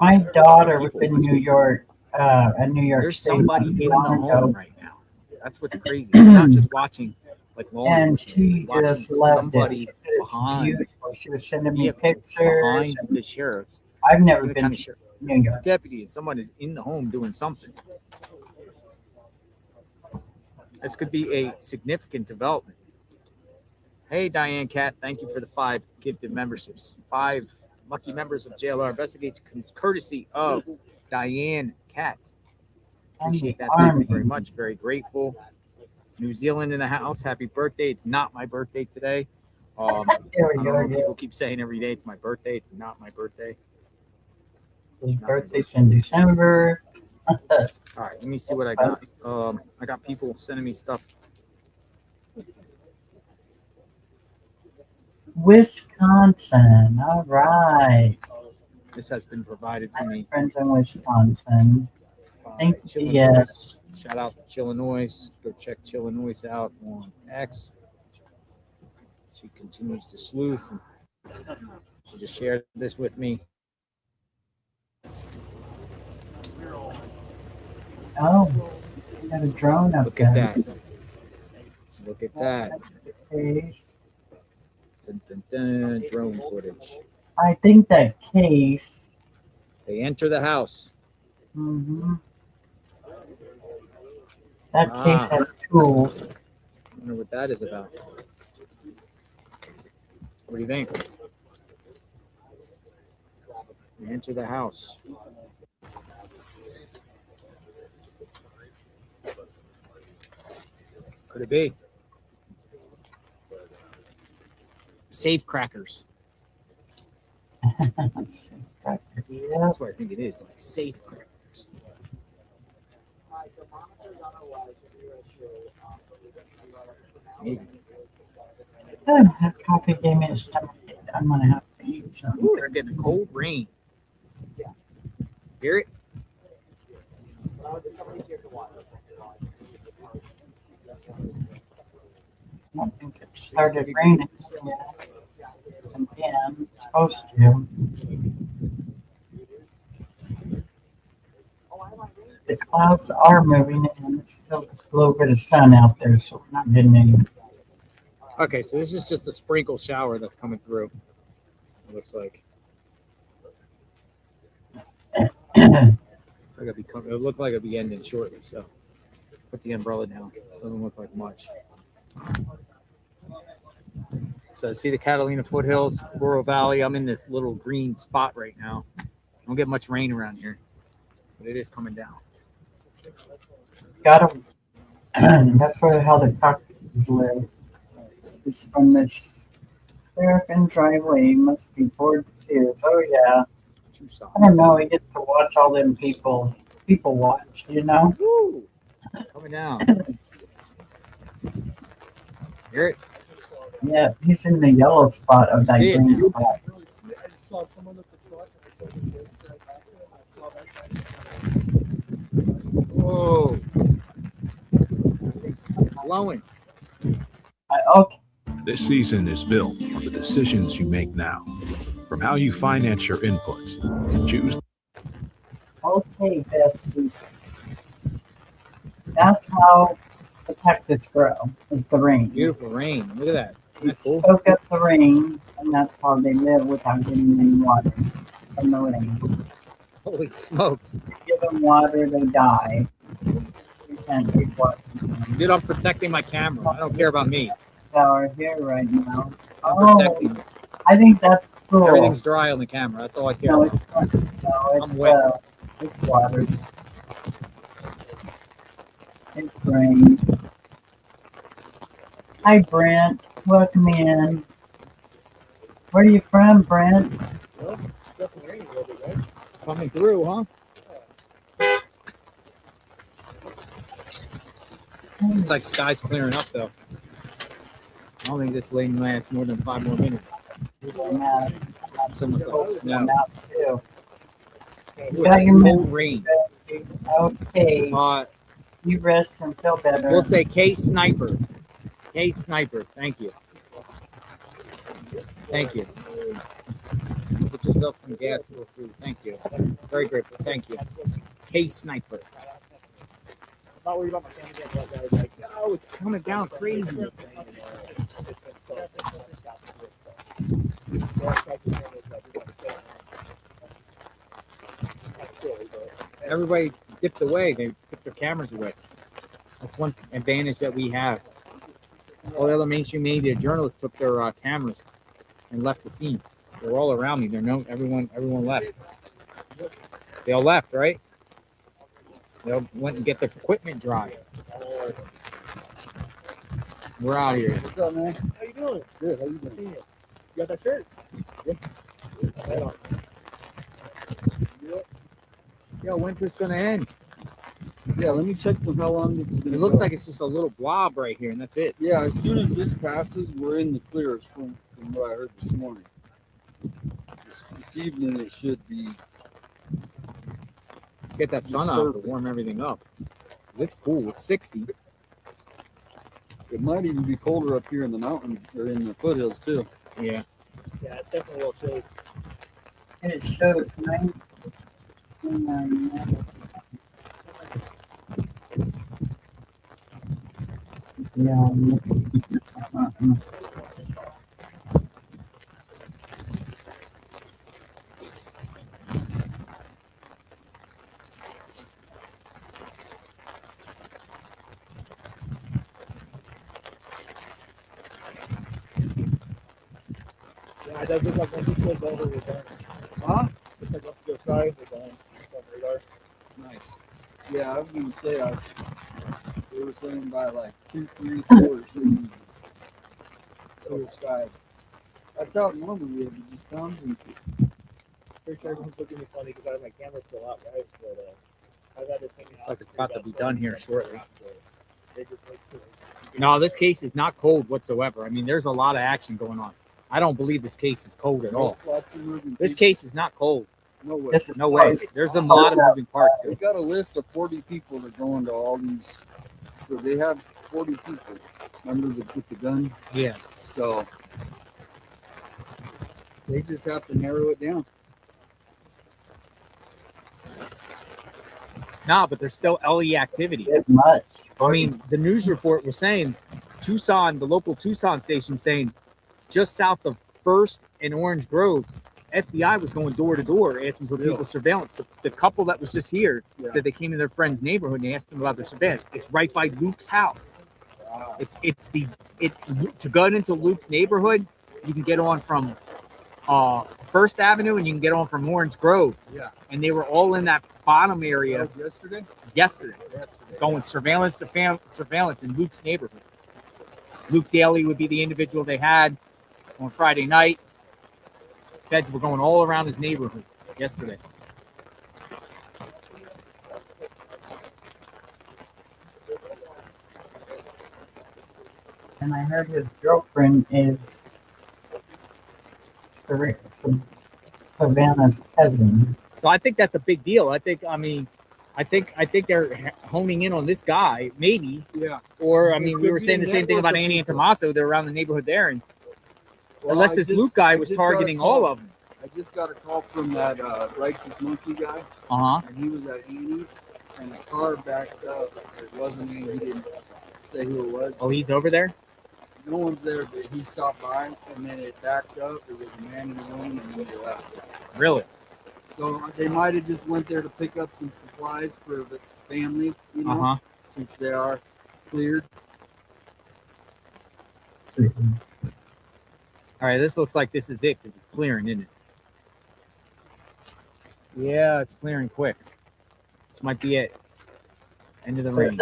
My daughter was in New York, New York There's State somebody not in too the long home ago, right now. That's what's crazy. You're not just watching like law and enforcement. she You're watching just loved it. somebody She said it's behind beautiful. She was sending me vehicle pictures. behind and the sheriff. I've never The been county to sheriff. New York. Deputy, someone is in the home doing something. This could be a significant development. Hey, Diane Cat, thank you for the 5 gifted memberships. 5 lucky members of JLR Investigate, courtesy of Diane Cat. Appreciate that. Thank you very much. Very grateful. New Zealand in the house. Happy birthday. It's not my birthday today. I don't know, people keep saying every day it's my birthday. It's not my birthday. His birthday's in December. All right, let me see what I got. I got people sending me stuff. Wisconsin. All right. This has been provided to me. Friends in Wisconsin. Thank you. Chillinois. Yes. Shout out to Chillinois. Go check Chillinois out on X. She continues to sleuth. She just shared this with me. Oh, you got a drone up Look there. at that. Look at that. Case. Dun, dun, dun, drone footage. I think that case. They enter the house. Mm-hmm. That case has tools. I wonder what that is about. What do you think? They enter the house. Could it be? Safe crackers. Yeah. That's what I think it is, like safe crackers. Maybe. That coffee gave me a stomach ache. I'm gonna have to eat something. Ooh, it's getting cold rain. Hear it? I think it started raining. Again, it's supposed to. The clouds are moving and there's still a little bit of sun out there, so we're not getting any. Okay, so this is just a sprinkle shower that's coming through. It looks like. It'll look like it'll be ending shortly, so put the umbrella down. Doesn't look like much. So see the Catalina foothills, Laurel Valley. I'm in this little green spot right now. Don't get much rain around here, but it is coming down. Got them. That's sort of how the cockatoos live. It's from this American driveway. Must be bored to tears. Oh yeah. I don't know. He gets to watch all them people watch. You know. Woo! Coming down. Hear it? Yeah, he's in the yellow spot of that See it green now. spot. I just saw someone at the truck and I saw that. Whoa. It's blowing. Okay. This season is built on the decisions you make now. From how you finance your inputs, choose. Okay, bestie. That's how the cactus grow, is the rain. Beautiful rain. Look at that. Isn't They that cool? soak up the rain, and that's how they live without getting any water from the rain. Holy smokes. If you give them water, they die. You can't keep water. Dude, I'm protecting my camera. I don't care about me. Shower here right now. I'm protecting it. I think that's cool. Everything's dry on the camera. That's all I care No, about. it's not snow. I'm It's, wet. it's water. It's rain. Hi, Brent. Welcome in. Where are you from, Brent? Coming through, huh? Looks like sky's clearing up though. I don't think this lane lasts more than 5 more minutes. It's almost like snow. You got your No minute. rain. Okay. You rest and feel better. We'll say K Sniper. K Sniper. Thank you. Thank you. Get yourself some gas to go through. Thank you. Very grateful. Thank you. K Sniper. Not worried about my family yet, but like, Oh, it's coming down crazy. Everybody dipped away. They took their cameras away. That's one advantage that we have. All the other mainstream media journalists took their cameras and left the scene. They're all around me. Everyone left. They all left, right? They all went and get their equipment dry. We're out here. what's up, man? How you doing? Good. How you doing? You got that shirt? Yeah. Right on. Yo, when's this gonna end? Yeah, let me check how long this is going to It looks like it's just a little blob right here, and that's it. Yeah, as soon as this passes, we're in the clears from what I heard this morning. This evening, it should be. Get that sun out to warm everything up. It's cool. It's 60. It might even be colder up here in the mountains or in the foothills too. Yeah. Yeah, it's definitely a little chilly. And it shows 9. Yeah. Yeah, it does look like once it goes over, we're done. Huh? Looks like once it goes sky, we're done. It's on radar. Nice. Yeah, I was gonna say they were saying by like 2, 3, 4 should be clear skies. That's how it normally is. It just comes and Pretty sure everyone's looking at me funny because I have my camera still out, right? But I've had this thing. Looks like it's about to be done here shortly. They just like No, this case is not cold whatsoever. I mean, there's a lot of action going on. I don't believe this case is cold at all. lots of moving This pieces. case is not cold. No way. No way. There's a lot of moving parts. They got a list of 40 people that go into all these. So they have 40 people. Remember with the gun? Yeah. So they just have to narrow it down. No, but there's still LE activity. Much. I mean, the news report was saying Tucson, the local Tucson station, saying just south of First and Orange Grove, FBI was going door to door asking for people's surveillance. The couple that was just here said they came to their friend's neighborhood and they asked them about their surveillance. It's right by Luke's house. Wow. To go into Luke's neighborhood, you can get on from First Avenue and you can get on from Orange Grove. Yeah. And they were all in that bottom area. That was yesterday? Yesterday. Going surveillance to surveillance in Luke's neighborhood. Luke Daly would be the individual they had on Friday night. Feds were going all around his neighborhood yesterday. And I heard his girlfriend is Savannah's cousin. So I think that's a big deal. I think they're honing in on this guy, maybe. Yeah. Or we were saying the same thing about Annie and Tommaso. They're around the neighborhood there, and unless this Luke guy was targeting all of them. I just got a call from that Righteous Monkey guy. And he was at Annie's, and a car backed up. It wasn't me. He didn't say who it was. Oh, he's over there? No one's there, but he stopped by, and then it backed up. It was a man and a woman, and then they left. Really? So they might have just went there to pick up some supplies for the family, you know, since they are cleared. All right, this looks like this is it because it's clearing, isn't it? Yeah, it's clearing quick. This might be it. End of the rain.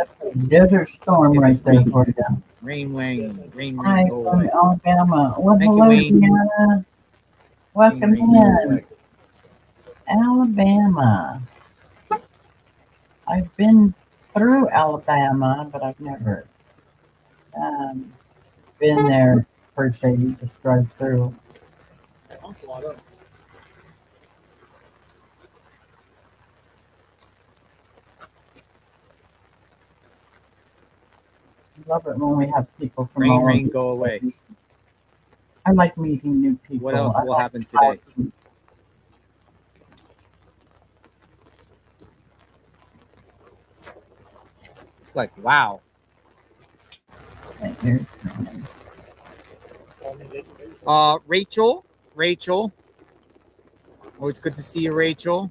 Desert storm right there for you. Rain, rain, Hi go from away. Alabama. Well, Thank you, hello, Wayne. Deanna. Welcome in. Alabama. I've been through Alabama, but I've never been there per se. You just drive through. Love it when we have people from all Rain, over. go away. I like meeting new people. What else I will like happen today? talking. It's like, wow. Rachel. Oh, it's good to see you, Rachel.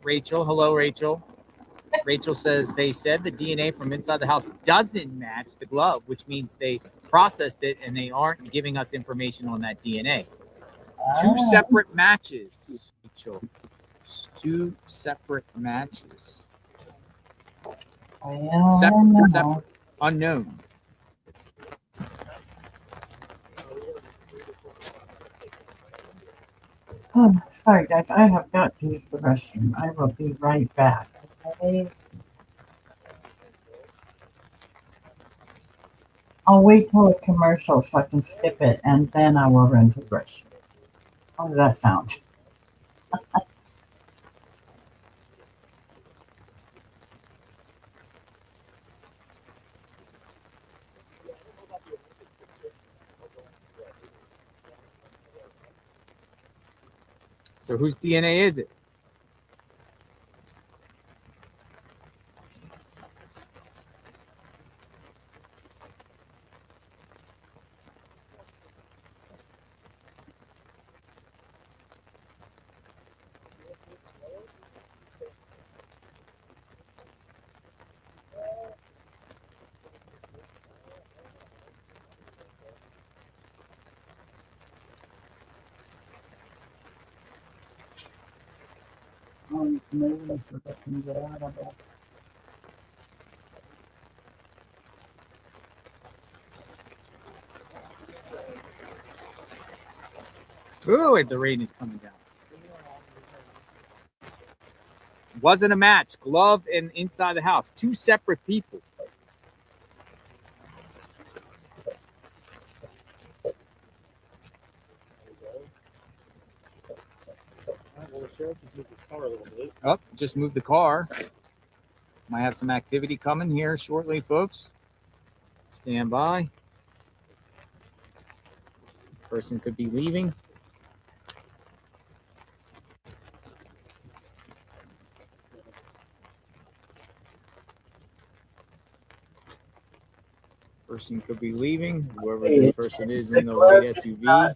Hello, Rachel. Rachel says they said the DNA from inside the house doesn't match the glove, which means they processed it and they aren't giving us information on that DNA. Two separate matches, Rachel. Two separate matches. Separate, unknown. Oh, sorry, guys. I have got to use the restroom. I will be right back. Okay. I'll wait till a commercial so I can skip it, and then I will run to the restroom. How does that sound? So whose DNA is it? Maybe so I can get out of it. Oh, the rain is coming down. Wasn't a match. Glove and inside the house. Two separate people. Oh, just moved the car. Might have some activity coming here shortly, folks. Stand by. Person could be leaving. Person could be leaving. Whoever this person is in the white SUV.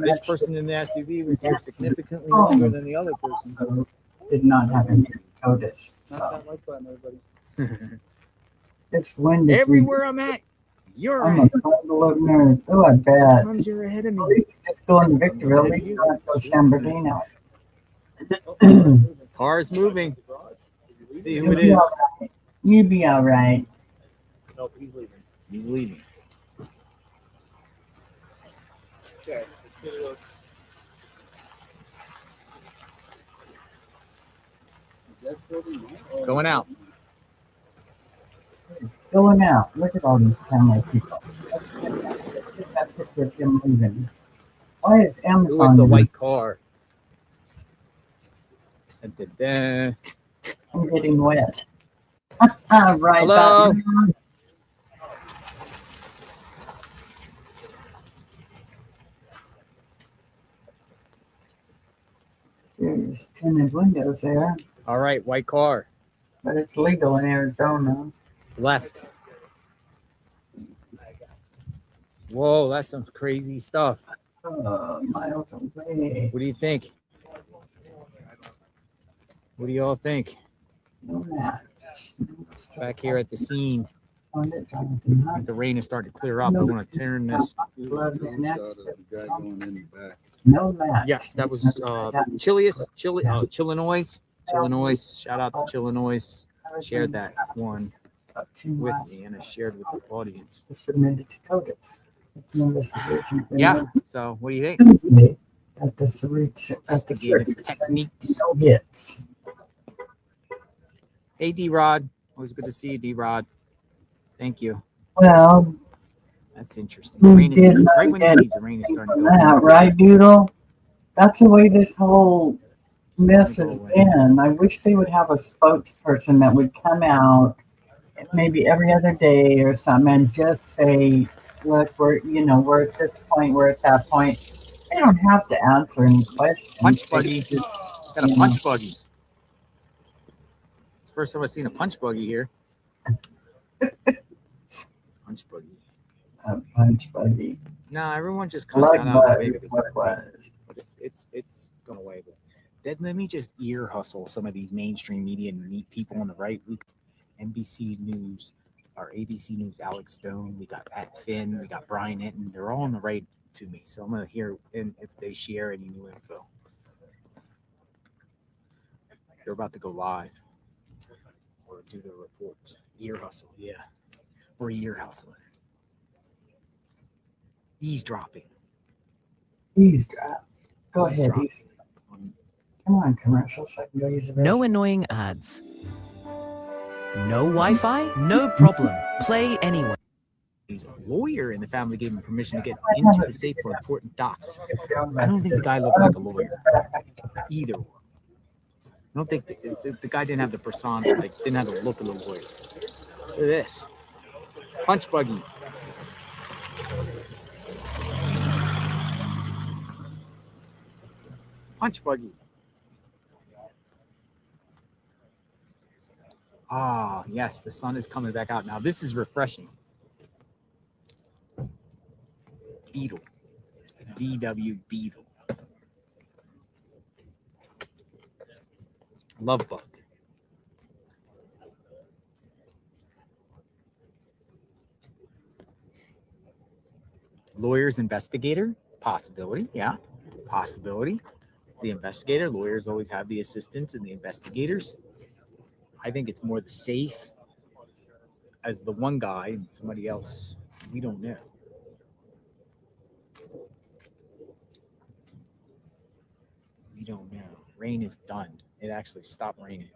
This person in the SUV was here significantly longer than the other person. So did not have any notice. So this wind is everywhere I'm at. You're I'm a total nerd. Oh, I bet. Sometimes you're ahead of me. Just go in Victorville. At least not go San Bernardino. Car's moving. Let's see who it is. You be all right. Nope, he's leaving. He's leaving. Okay. Going out. Going out. Look at all these family people. Look that picture of him leaving. Why is Amazon? Who is the white car? Da-da-da. I'm getting wet. Right. Hello. There's tinted windows there. All right, white car. But it's legal in Arizona. Left. Whoa, that's some crazy stuff. Miles away. What do you think? What do you all think? Back here at the scene. The rain is starting to clear up. I want to turn this. No match. Yes, that was Chillinois. Shout out to Chillinois. Shared that one with me, and I shared with the audience. Submitted to CODIS. Yeah. So, what do you think? At the search, Investigative techniques. No hits. Hey, D-Rod. Always good to see you, D-Rod. Thank you. Well, That's interesting. The we rain is did not right when he get leaves. The rain is starting to go that, away. right, Doodle? That's the way this whole mess Starting has to go away. been. I wish they would have a spokesperson that would come out maybe every other day or something and just say, look, we're at this point, we're at that point. They don't have to answer any questions. Punch They buggy. just, Got a you know, punch buggy. First time I've seen a punch buggy here. Punch buggy. a punch buggy. No, everyone just kind of Lug got out of the bug way is because what of it the rain. was. But it's gone away. But then let me just ear hustle some of these mainstream media and meet people on the right. We NBC News, our ABC News, Alex Stone. We got Pat Finn. We got Brian Enton. They're all on the right to me. So I'm gonna hear if they share any new info. They're about to go live or do their reports. Ear hustle, yeah. We're ear hustling. Eavesdropping. Eavesdrop. Go ahead, Eavesdrop. eavesdrop. Come on, commercials. I can go use the No restroom. annoying ads. No Wi-Fi? No problem. Play anywhere. He's a lawyer, and the family gave him permission to get into the safe for important docs. I don't think the guy looked like a lawyer either. I don't think the guy didn't have the persona, like didn't have the look of the lawyer. Look at this. Punch buggy. Punch buggy. Ah, yes, the sun is coming back out now. This is refreshing. Beetle. VW Beetle. Love bug. Lawyer's investigator? Possibility, yeah. Possibility. The investigator, lawyers always have the assistants and the investigators. I think it's more the safe as the one guy and somebody else. We don't know. We don't know. Rain is done. It actually stopped raining.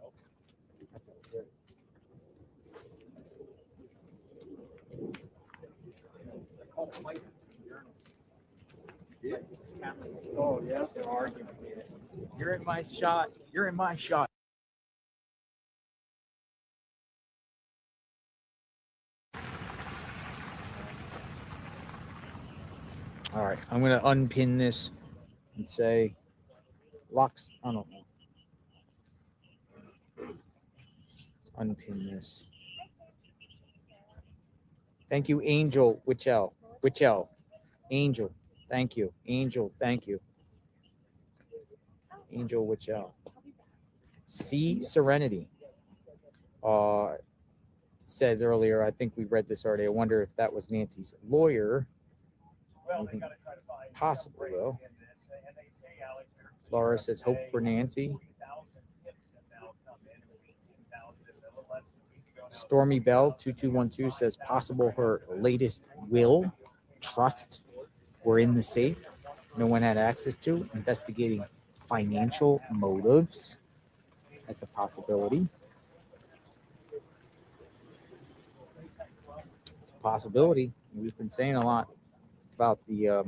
Oh, yeah, they're arguing. You're in my shot. You're in my shot. All right, I'm going to unpin this and say locks. I don't know. Unpin this. Thank you, Angel Witchell. Witchell. Angel. Thank you. Angel. Thank you. Angel Witchell. C Serenity. Says earlier, I think we read this already. I wonder if that was Nancy's lawyer. Possible though. Laura says hope for Nancy. Stormy Bell 2212 says possible her latest will, trust were in the safe. No one had access to. Investigating financial motives. That's a possibility. It's a possibility. We've been saying a lot about the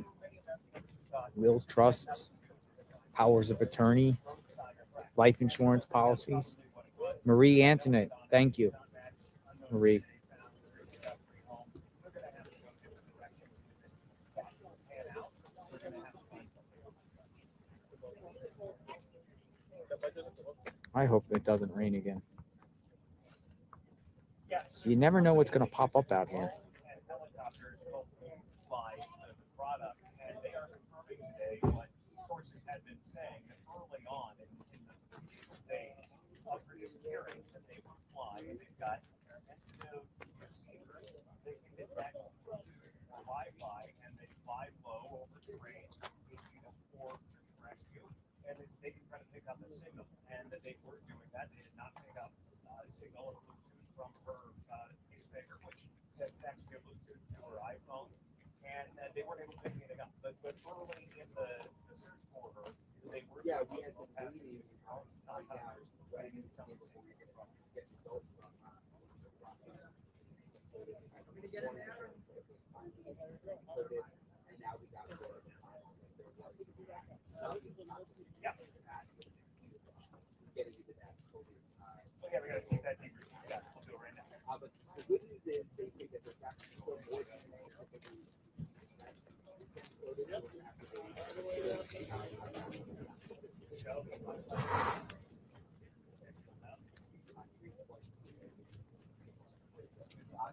wills, trusts, powers of attorney, life insurance policies. Marie Antoinette, thank you, Marie. I hope it doesn't rain again. So you never know what's going to pop up out here.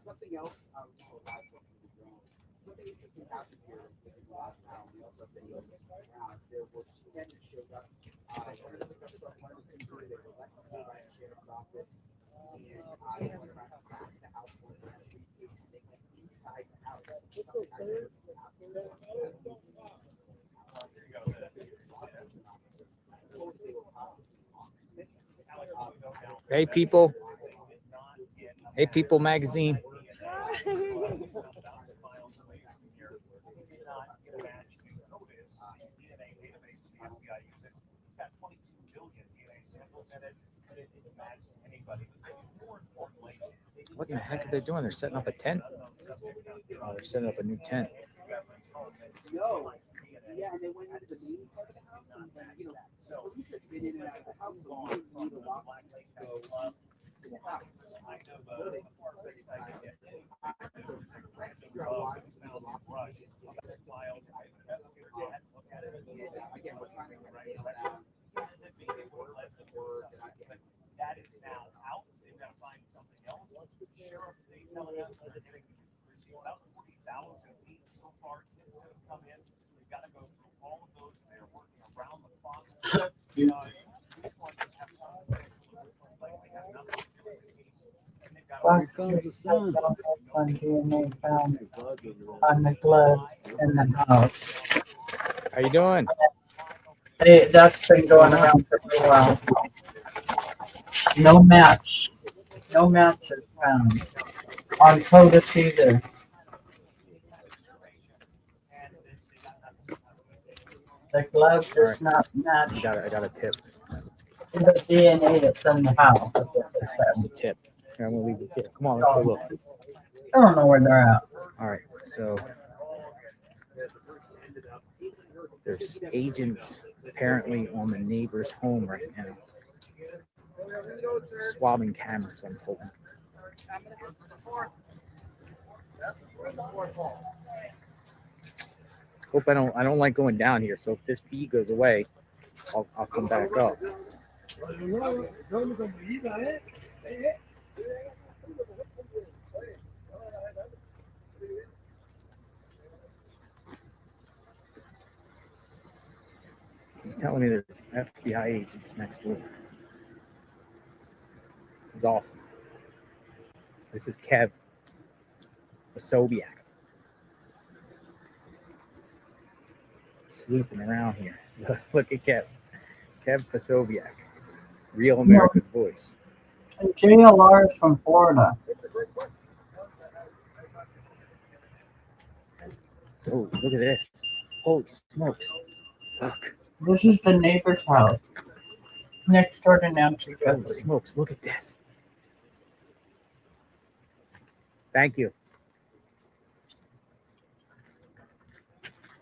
Something else something interesting happened here the last time. We also been around. There was she had showed up. Because of one of the things they were elected by the sheriff's office, and I went around the back of the house one time and they went inside the house. Something I never seen happen. Hey people. Hey people magazine. What in the heck are they doing? They're setting up a tent. Oh, they're setting up a new tent. No. Yeah, and they went into the main part of the house, and you know, police had been in and out of the house, so we didn't need a lock to go to the house. So they went inside. So I figure out why we need a lock to get secret files. And again, we're trying to nail down. That is now out. They've got to find something else. Sheriff, they telling us they're getting about 40,000 leads so far since have come in. They've got to go through all of those. They're working around the clock. On DNA found on the glove in the house. How you doing? Hey, that's been going around for a while. No match. No match is found. On POTUS either. The glove does not match. I got a tip. The DNA that's in the house. That's a tip. Here, I'm gonna leave this here. Come on, let's go look. I don't know where they're at. All right, so there's agents apparently on the neighbor's home right now. Swabbing cameras, I'm hoping. Hope I don't like going down here. So if this bee goes away, I'll come back up. He's telling me there's FBI agents next door. It's awesome. This is Kev Sobiak. Sleuthing around here. Look at Kev. Kev Pasoviak. Real America's voice. And JLR is from Florida. Oh, look at this. Holy smokes. Look. This is the neighbor's house. Next door to Nancy Guthrie. Holy smokes, look at this. Thank you.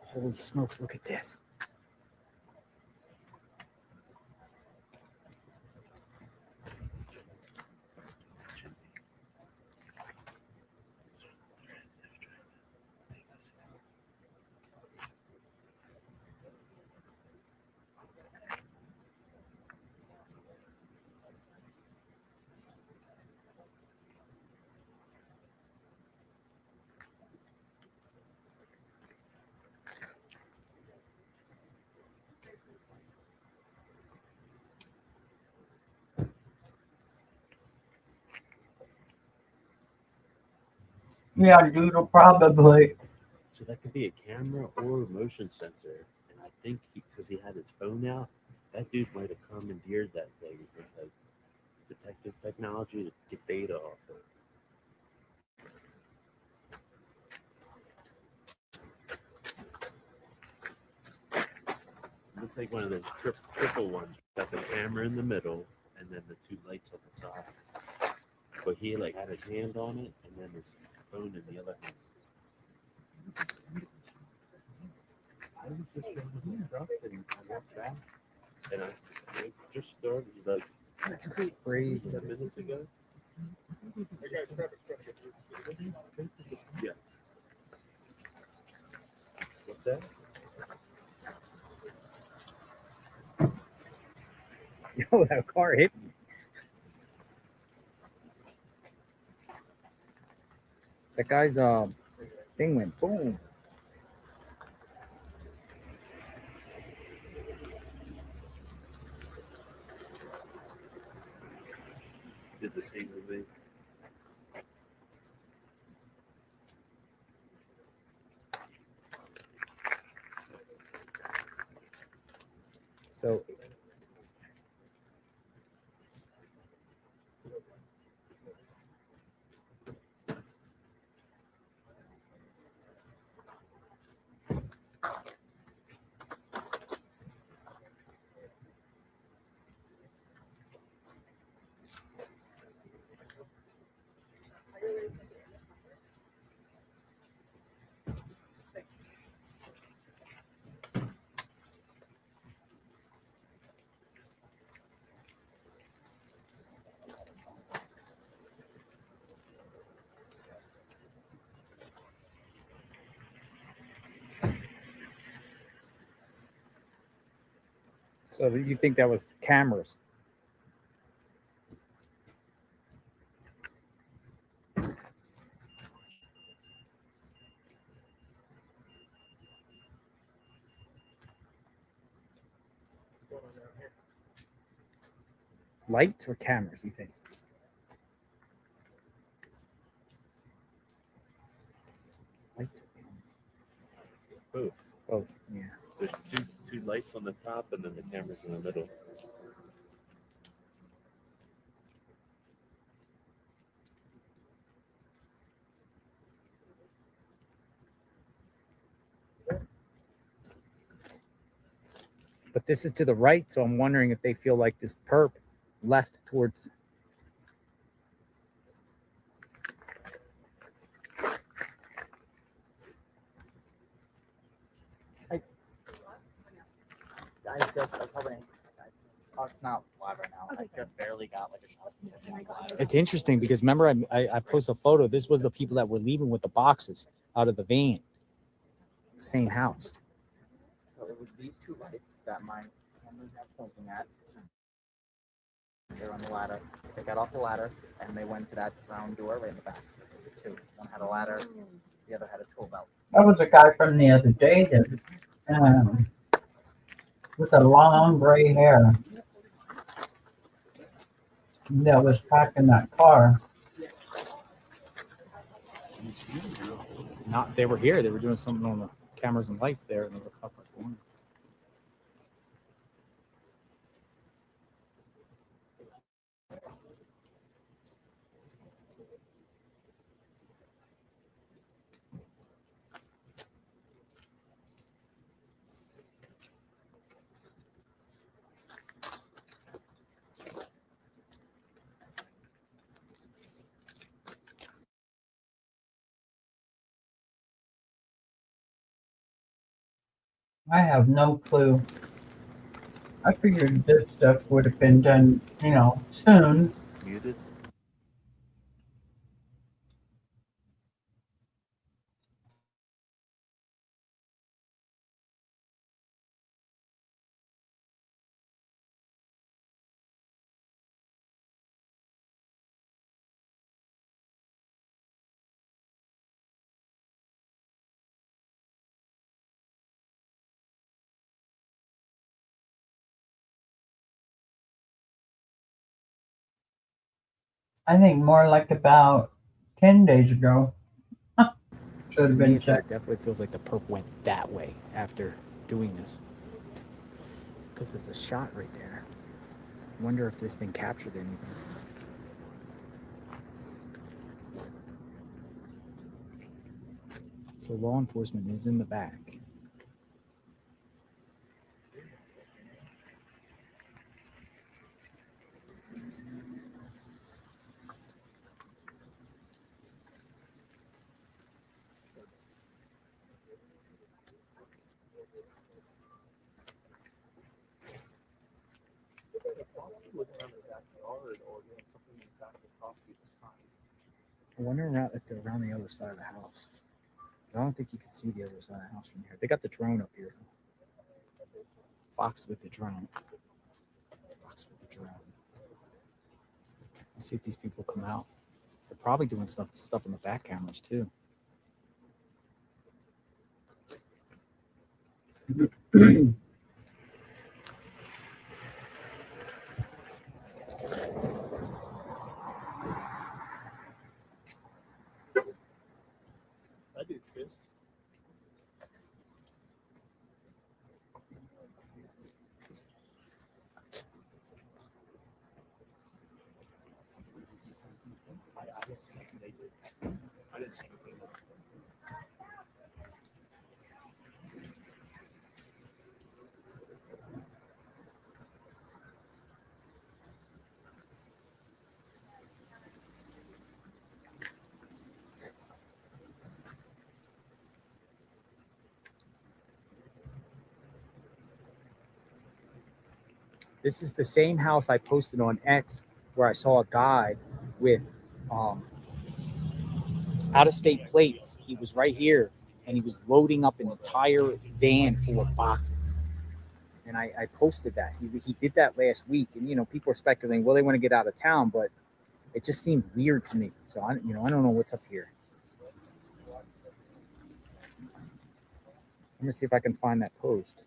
Holy smokes, look at this. Yeah, Doodle, probably. So that could be a camera or a motion sensor. And I think because he had his phone out, that dude might have commandeered that thing with like detective technology to get data off it. Looks like one of those triple ones. Got the camera in the middle and then the two lights on the side. But he like had his hand on it and then his phone in the other hand. I was just in the truck and I walked back and I just started like That's crazy. 10 minutes ago. Yeah. What's that? Yo, that car hit me. That guy's thing went boom. Did the same with me. So So you think that was cameras? Lights or cameras, you think? Lights. Both. Both, yeah. There's two lights on the top and then the camera's in the middle. But this is to the right, so I'm wondering if they feel like this perp left towards. I probably. Oh, it's not live right now. I just barely got like a shot. It's interesting because remember I posted a photo. This was the people that were leaving with the boxes out of the van. Same house. So it was these two lights that my camera was pointing at. They were on the ladder. They got off the ladder and they went to that round door right in the back. Two. One had a ladder. The other had a tool belt. That was a guy from the other day that, with a long gray hair, that was packing that car. Not they were here. They were doing something on the cameras and lights there, and they were couple of corners. I have no clue. I figured this stuff would have been done, soon. Muted. I think more like about 10 days ago. Should have been It checked. definitely feels like the perp went that way after doing this. Because there's a shot right there. I wonder if this thing captured anything. So law enforcement is in the back. yard or doing something in the back of the property this time. I wonder if they're around the other side of the house. I don't think you can see the other side of the house from here. They got the drone up here. Fox with the drone. Fox with the drone. Let's see if these people come out. They're probably doing stuff in the back cameras too. That dude's pissed. I didn't see anything they did. I didn't see anything. This is the same house I posted on X where I saw a guy with out-of-state plates. He was right here, and he was loading up an entire van full of boxes. And I posted that. He did that last week, and people are speculating, well, they want to get out of town, but it just seemed weird to me. So I don't know what's up here. Let me see if I can find that post.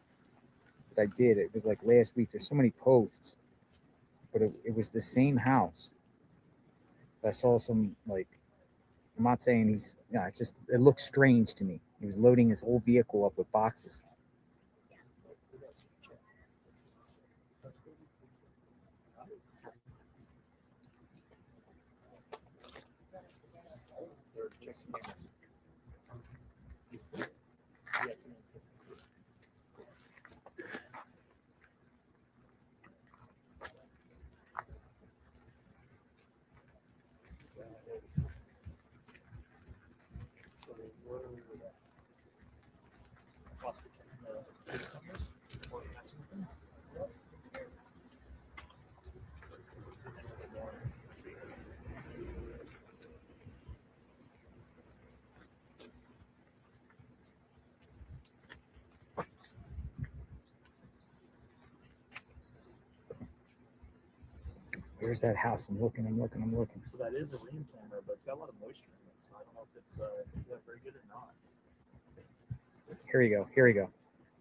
But I did. It was like last week. There's so many posts, but it was the same house. I saw some like. I'm not saying he's. Yeah, it looks strange to me. He was loading his whole vehicle up with boxes. Where's that house? I'm looking. So that is a ring camera, but it's got a lot of moisture in it. So I don't know if it's very good or not. Here we go.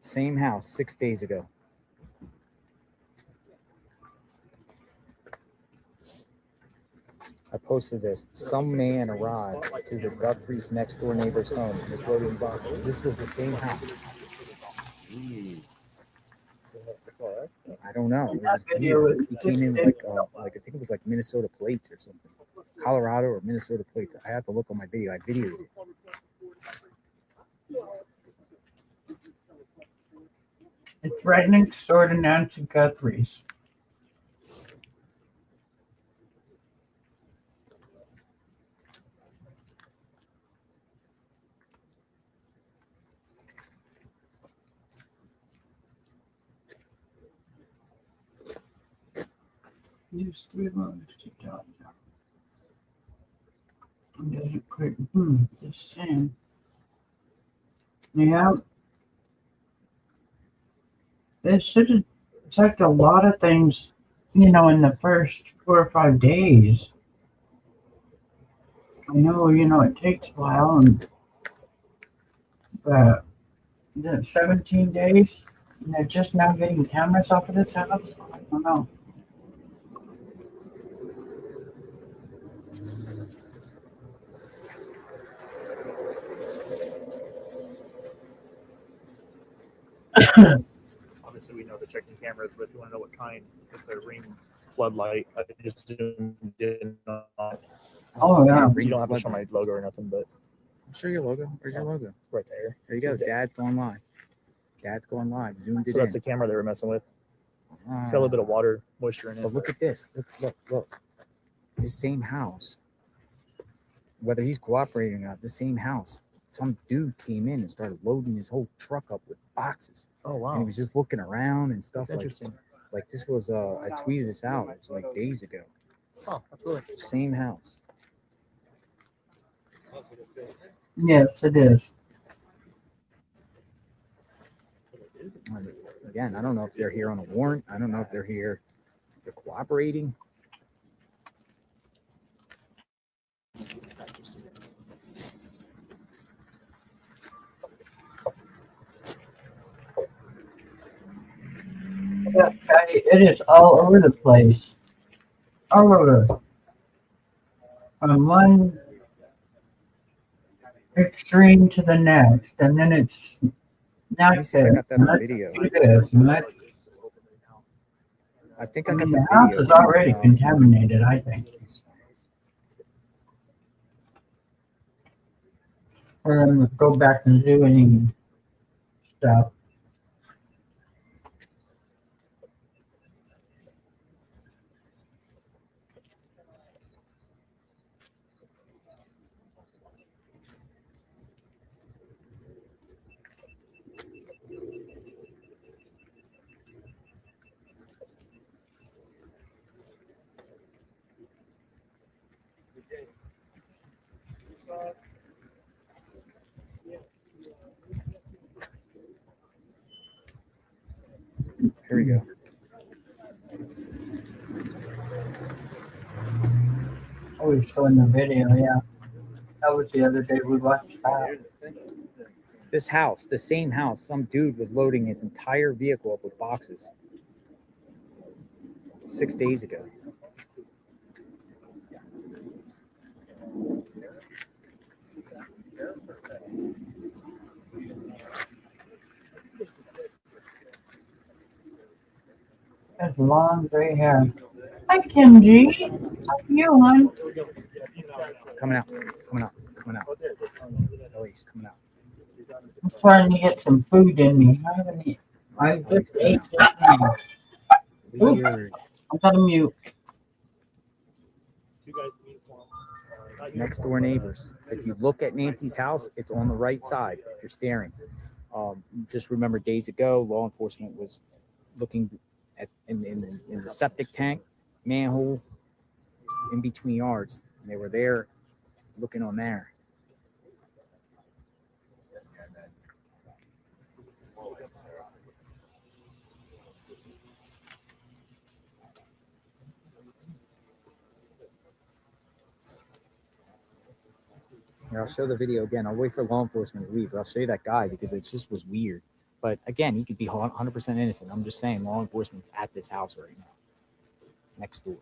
Same house 6 days ago. I posted this. Some man arrived to the Guthrie's next door neighbor's home and was loading boxes. This was the same house. I don't know. It was weird. He came in like I think it was like Minnesota plates or something. Colorado or Minnesota plates. I have to look on my video. I videoed it. It's right next door to Nancy Guthrie's. Use 3 months to dot. Does it quick? The same. Yeah. They should have checked a lot of things, in the first 4 or 5 days. I know, it takes a while, but the 17 days, and they're just now getting cameras off of this house. I don't know. Obviously, we know the checking cameras, but if you want to know what kind, it's a ring floodlight. I just zoomed in on. Oh, yeah. You don't have to show my logo or nothing, but. Show your logo. Where's your logo? Right there. There you go. Dad's going live. Zoomed it in. So that's a camera they were messing with. It's got a little bit of water moisture in it. But look at this. Look. The same house. Whether he's cooperating or not, the same house. Some dude came in and started loading his whole truck up with boxes. Oh, wow. And he was just looking around and stuff. That's interesting. Like this was I tweeted this out. It was like days ago. Oh, absolutely. Same house. Yes, it is. Again, I don't know if they're here on a warrant. I don't know if they're here. They're cooperating. Yeah, it is all over the place. All over. From one extreme to the next, and then it's not Let me see if I got that on video. I think I got the the house video. is already contaminated, I think. For them to go back and do any stuff. Here we go. Oh, he's showing the video, yeah. That was the other day we watched that. This house, the same house, some dude was loading his entire vehicle up with boxes 6 days ago. Has long gray hair. Hi, Kim G. How you, hon? Coming out. Oh, he's coming out. I'm trying to get some food in me. I haven't eaten. I just ate that now. Weird. I'm gonna mute. Next door neighbors. If you look at Nancy's house, it's on the right side if you're staring. Just remember days ago, law enforcement was looking at in the septic tank, manhole, in between yards. And they were there looking on there. Here, I'll show the video again. I'll wait for law enforcement to leave, but I'll show you that guy because it just was weird. But again, he could be 100% innocent. I'm just saying law enforcement's at this house right now, next door,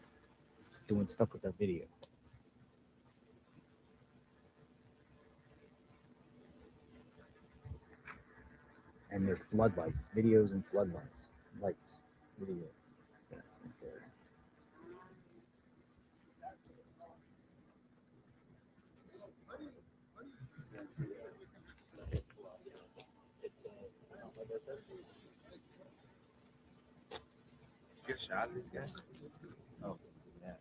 doing stuff with their video. And there's floodlights, videos and floodlights, lights, video. Yeah, right there. Get a shot of these guys? Oh, yeah.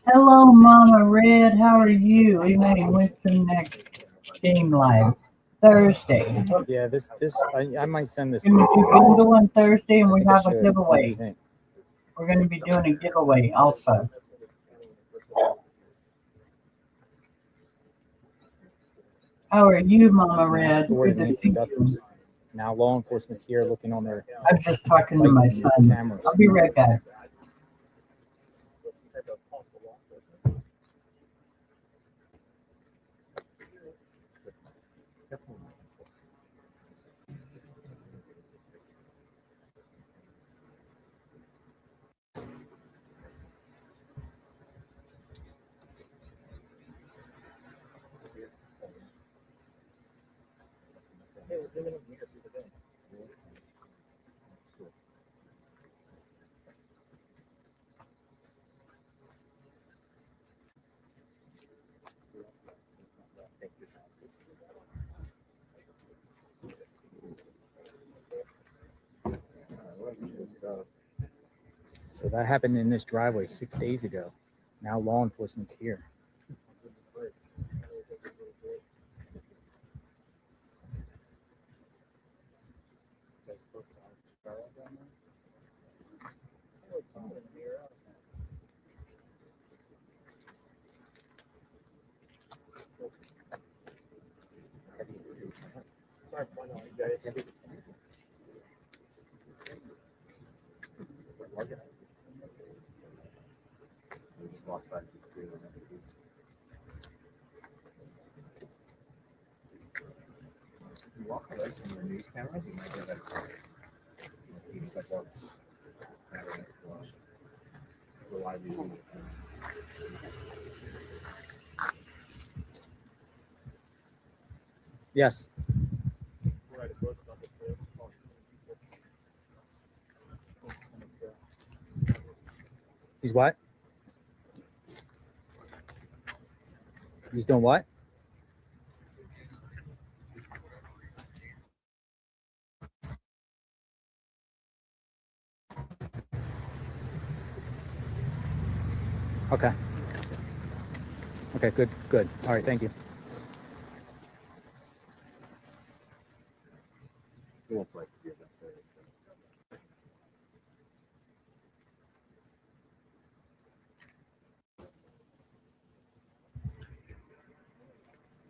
Hello, Mama Red. How are you? We may went to the next game live Thursday. Yeah, I might send this. Can you go to one Thursday and we I have a should. What do you giveaway? think? We're going to be doing a giveaway also. How are you, Mama Next Red? door to Good to Nancy see Guthrie. you. Now law enforcement's here looking on their. I'm just talking to my son. Cameras. I'll be right back. So that happened in this driveway 6 days ago. Now law enforcement's here. Walk away from the news cameras, you might get that. Yes. He's what? He's doing what? Okay. Okay, good, good. All right, thank you.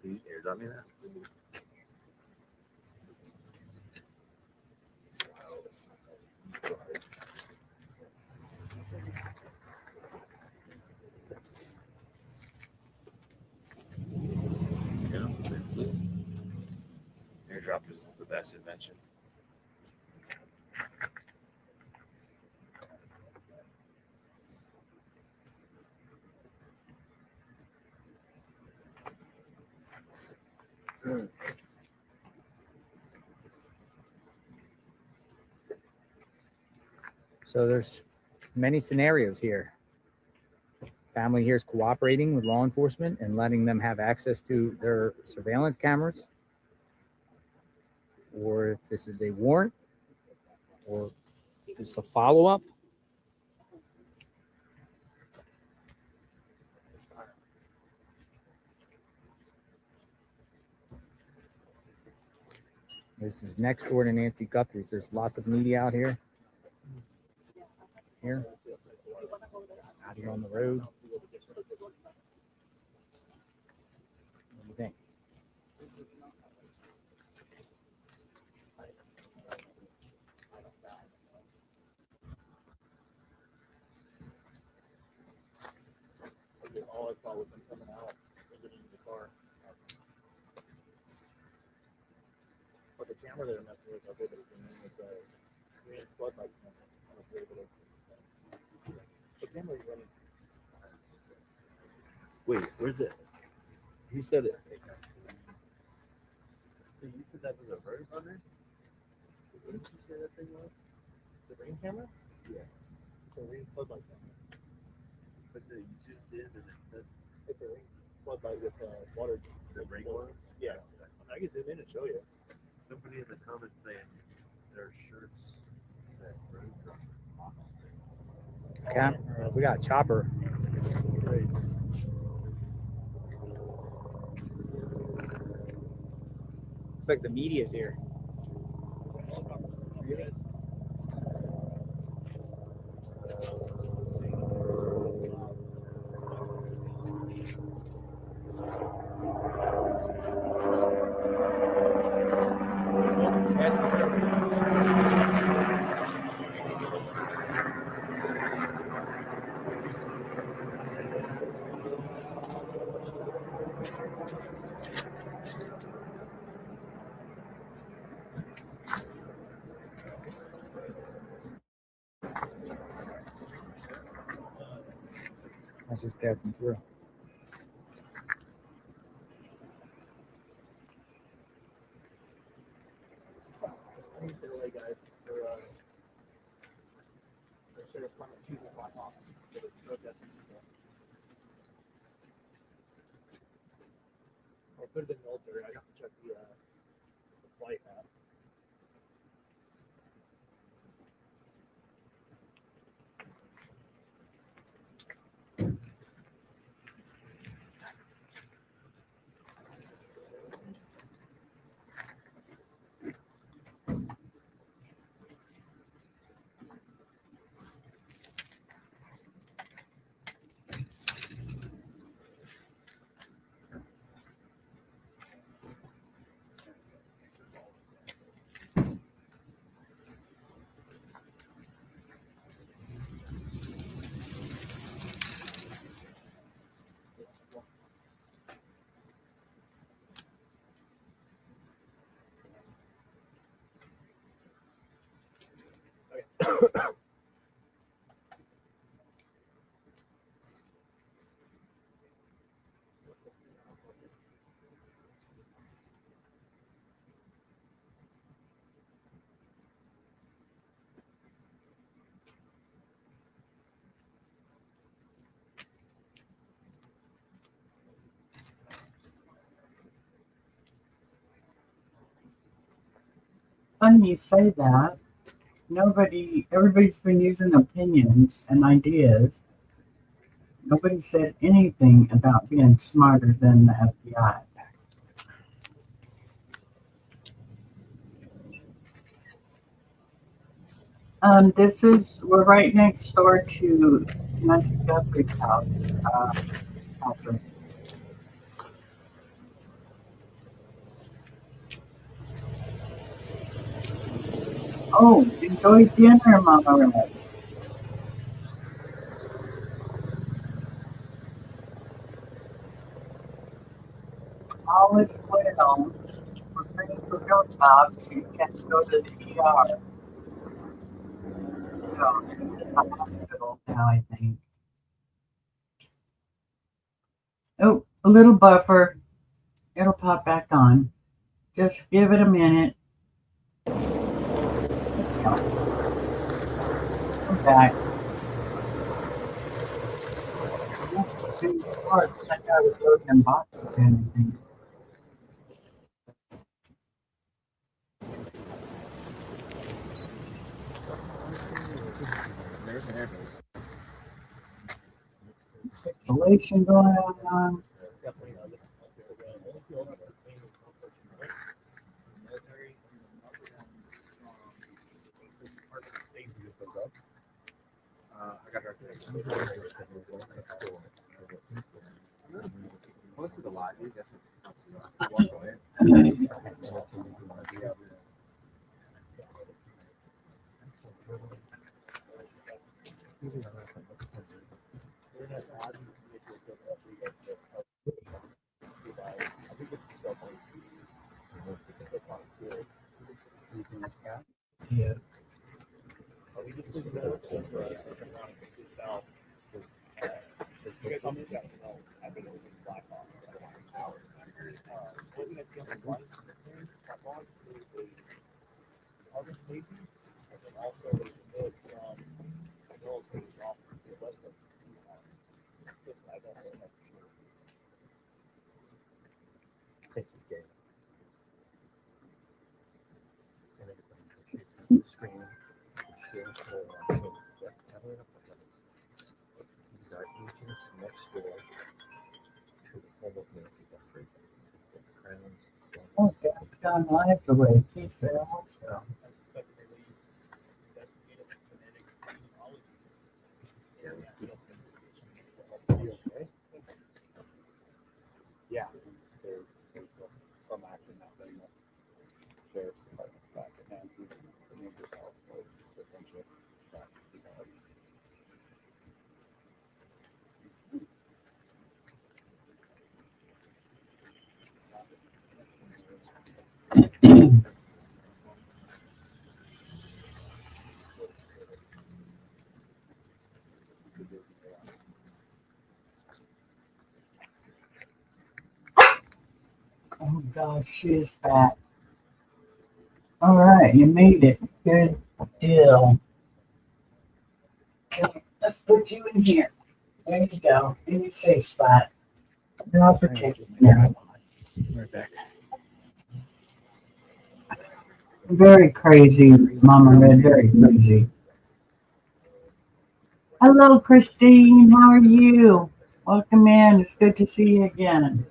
Can you airdrop me that? Airdrop is the best invention. So there's many scenarios here. Family here is cooperating with law enforcement and letting them have access to their surveillance cameras. Or if this is a warrant, or just a follow-up. This is next door to Nancy Guthrie's. There's lots of media out here. Here. Out here on the road. What do you think? All I saw was him coming out and getting in the car. But the camera they were messing with, I think it was green floodlight camera. I was able to. The camera you're running. Wait, where's it? He said it. So you said that was a verb on there? What did you say that thing was? The ring camera? Yeah. It's a ring floodlight camera. But you zoomed in and it said It's a ring floodlight with water. the ring one? Yeah. I can zoom in and show you. Somebody in the comments saying their shirts said road truck. We got a chopper. Great. Looks like the media's here. was just passing through. Thanks to LA guys for sort of choosing Black Hawks for the protesting and stuff. I could have been military. I got to check the flight app. Funny you say that. Everybody's been using opinions and ideas. Nobody said anything about being smarter than the FBI. We're right next door to Nancy Guthrie's house. Patrick. Oh, enjoy dinner, Mama Red. Always well. We're praying for your job so you can go to the ER. So, the hospital now, I think. Oh, a little buffer. It'll pop back on. Just give it a minute. Come back. It's hard. That guy was loading boxes and everything. There's an airbase. Installation going on. I got her. Close to the lot, I guess it's walk away. Yeah. Thank you, Gabe. Screen, share, so yeah, tablet up like this. These are agents next door to the home of Nancy Guthrie. With crowns. Oh, John Live away. He's there also. Yeah, there's some action out there in the sheriff's department back at Nancy, the neighbor's house, so it's just a bunch of back to the yard. gosh, she's back. All right, you made it. Good deal. Okay, let's put you in here. There you go. In your safe spot. No protection. Yeah. Right back. Very crazy, Mama Red. Very crazy. Hello, Christine. How are you? Welcome in. It's good to see you again.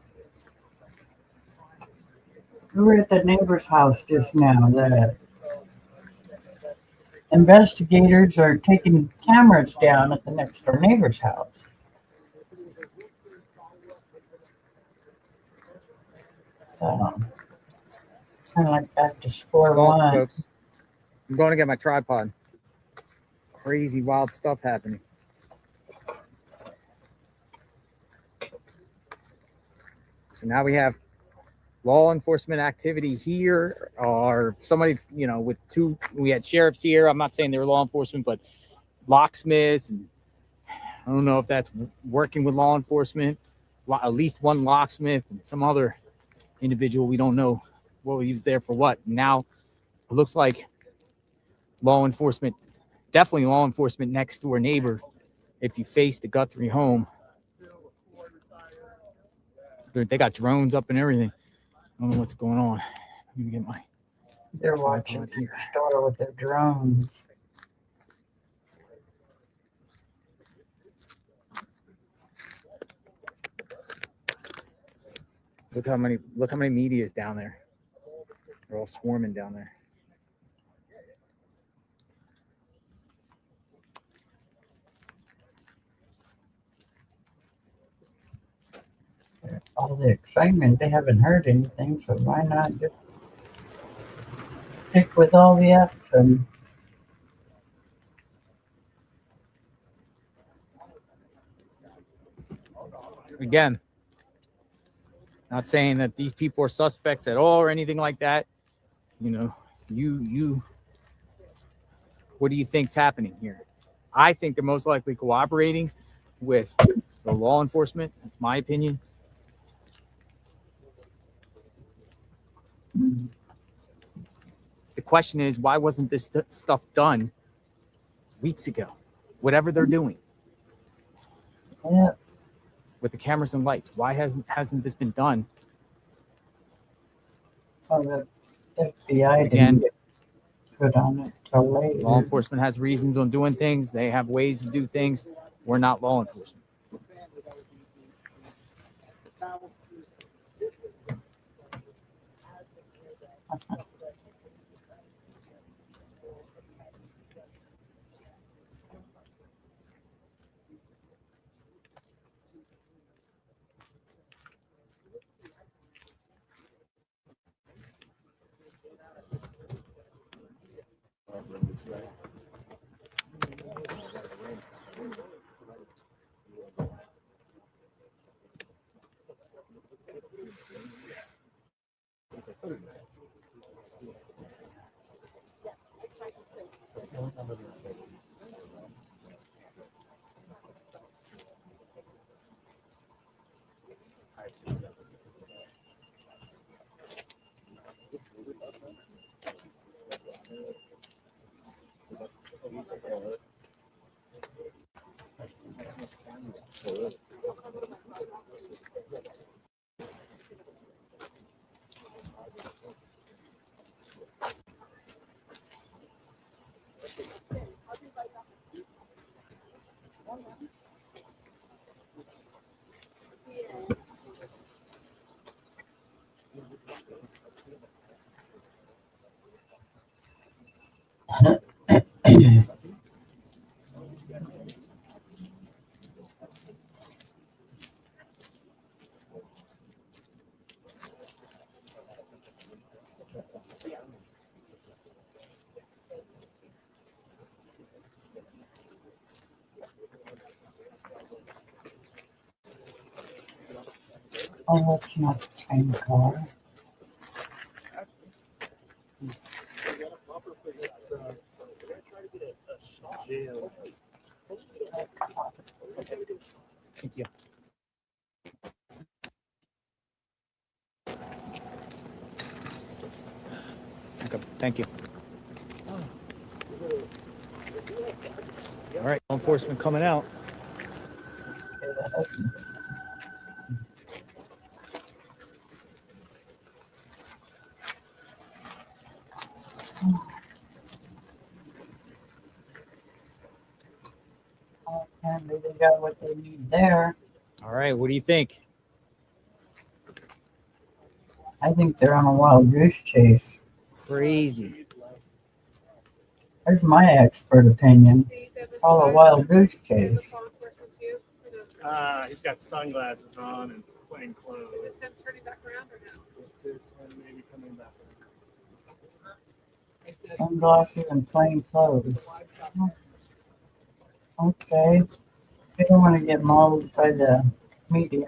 We were at the neighbor's house just now. The investigators are taking cameras down at the next door neighbor's house. So, kind of like back to square one. Folks. I'm going to get my tripod. Crazy, wild stuff happening. So now we have law enforcement activity here, or somebody, you know, with two. We had sheriffs here. I'm not saying they were law enforcement, but locksmiths, and I don't know if that's working with law enforcement. At least one locksmith and some other individual. We don't know what he was there for. What now? It looks like law enforcement, definitely law enforcement next door neighbor. If you face the Guthrie home, they got drones up and everything. I don't know what's going on. Let me get my. They're watching the store with their drones. Look how many media is down there. They're all swarming down there. All the excitement, they haven't heard anything, so why not just stick with all the action? Again, not saying that these people are suspects at all or anything like that. You know, you what do you think's happening here? I think they're most likely cooperating with the law enforcement. That's my opinion. The question is, why wasn't this stuff done weeks ago? Whatever they're doing. Yeah. With the cameras and lights, why hasn't this been done? Oh, the FBI Again, didn't get put on it till later. law enforcement has reasons on doing things. They have ways to do things. We're not law enforcement. Oh, it's not the same car. Thank you. All right, law enforcement coming out. Apparently they got what they need there. All right, what do you think? I think they're on a wild goose chase. Crazy. There's my expert opinion. It's all a wild goose chase. He's got sunglasses on and plain clothes. Is this them turning back around or no? This is him maybe coming back. Sunglasses and plain clothes. Okay. I don't want to get mauled by the media.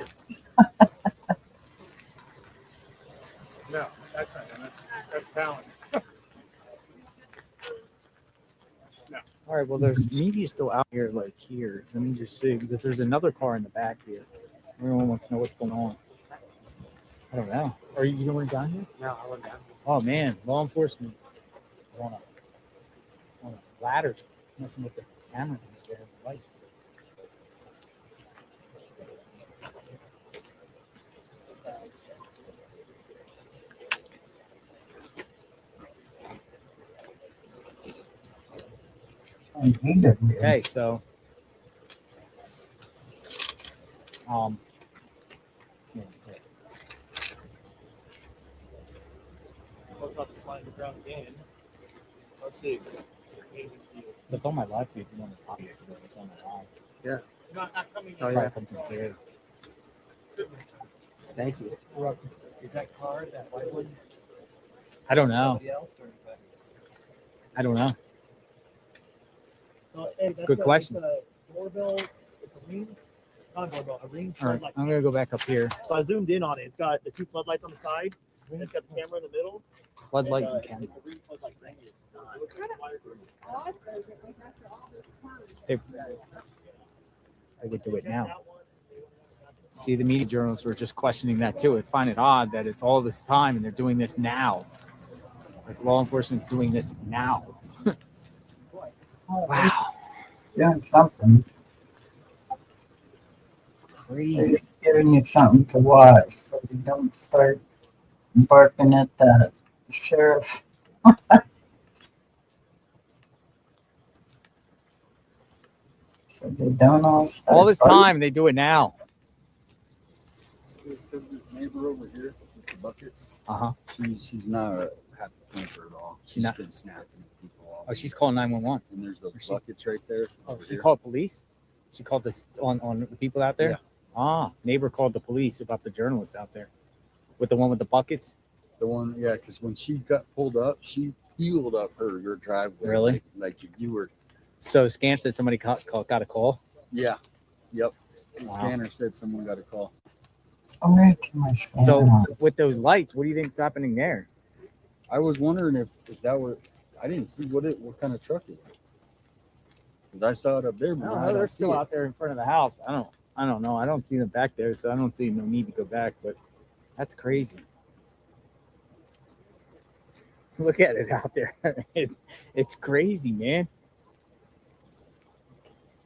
No, that's not him. That's talent. No. All right, well, there's media still out here, like here. Let me just see, because there's another car in the back here. Everyone wants to know what's going on. I don't know. Are you going down here? No, I went down. Oh, man, law enforcement is on a ladder messing with the camera. There, the light. Okay, so yeah. What about the slide the ground again? Let's see. It's on my live feed if you want to copy it. It's on my live. Yeah. Not coming in. Oh, yeah. Comes in clear. Thank you. Is that car that white one? I don't know. Somebody else or is that- I don't know. Hey, It's a good question. It's a doorbell. It's a ring. Not a doorbell. A ring All right, floodlight. I'm going to go back up here. So I zoomed in on it. It's got the two floodlights on the side. And it's got the camera in the middle. Floodlight and and camera. it's a ring floodlight ring. I would do it now. See, the media journalists were just questioning that too. I find it odd that it's all this time and they're doing this now. Like law enforcement's doing this now. Wow. Doing something. Crazy. They're giving you something to watch so you don't start barking at the sheriff. So they don't all start All this barking. time, they do it now. It's because this neighbor over here with the buckets. Uh-huh. She's not a happy camper at all. She's not- been snapping people off. Oh, she's calling 911. And there's those She- buckets right there. Oh, over she here. called police? She called this on the people out there? Yeah. Ah, neighbor called the police about the journalist out there. With the one with the buckets? The one, yeah, because when she got pulled up, she peeled up your driveway. Really? Like you were. So Scam said somebody got a call? Yeah. Yep. The Wow. scanner said someone got a call. Oh, wait, my scanner So on. with those lights, what do you think's happening there? I was wondering if that were. I didn't see what kind of truck is it. Because I saw it up there, but No, I they're don't see still it. out there in front of the house. I don't know. I don't see them back there, so I don't see no need to go back, but that's crazy. Look at it out there. It's crazy, man.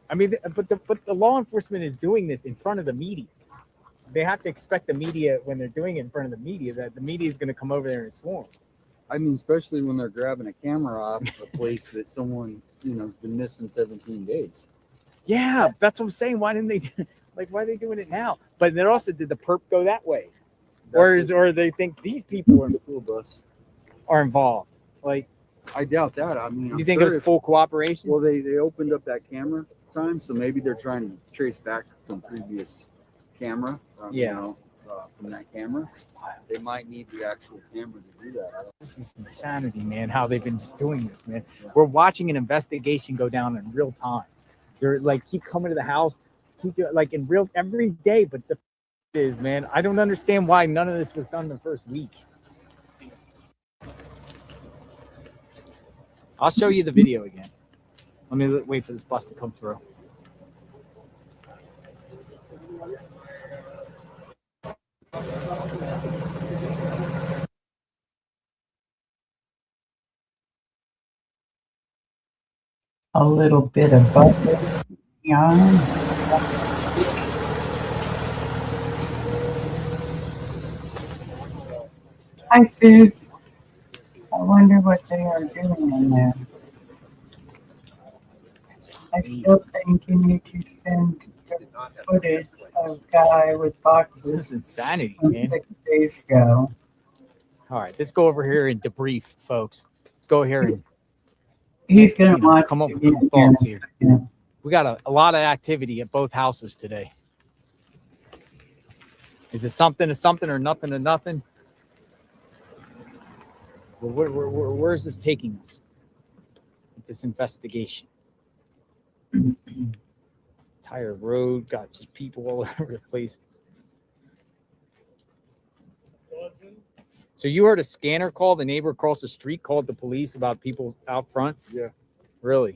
I mean, but the law enforcement is doing this in front of the media. They have to expect the media when they're doing it in front of the media that the media is going to come over there and swarm. I mean, especially when they're grabbing a camera off a place that someone, has been missing 17 days. Yeah, that's what I'm saying. Why didn't they? Why are they doing it now? But then also, did the perp go that way, or they think these people are involved? Like, I doubt that. I mean, you I'm think sure it was if- full cooperation? Well, they opened up that camera time, so maybe they're trying to trace back from previous camera. Yeah. From that camera, they might need the actual camera to do that. This is insanity, man. How they've been just doing this, man. We're watching an investigation go down in real time. They're like keep coming to the house, keep doing like in real every day. But the is, man, I don't understand why none of this was done the first week. I'll show you the video again. Let me wait for this bus to come through. a little bit of butter on. Hi, Sus. I wonder what they are doing in there. I still think you need to send the footage of guy with boxes. This is insanity, from man. 6 days ago. All right, let's go over here and debrief, folks. Let's go here and He's gonna watch come up it with some again thoughts here here. in a second. We got a lot of activity at both houses today. Is it something to something or nothing to nothing? Well, where is this taking us? With this investigation. Entire road got just people all over the place. So you heard a scanner call, the neighbor across the street called the police about people out front? Yeah. Really?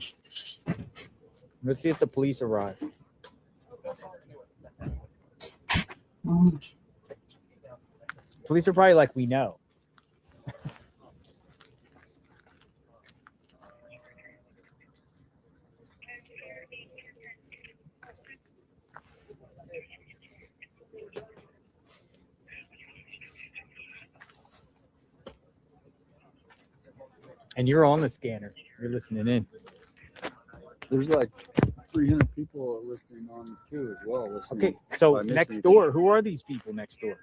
Let's see if the police arrive. Police are probably like, we know. And you're on the scanner. You're listening in. There's like 300 people listening on too as well. Okay, so next door, who are these people next door?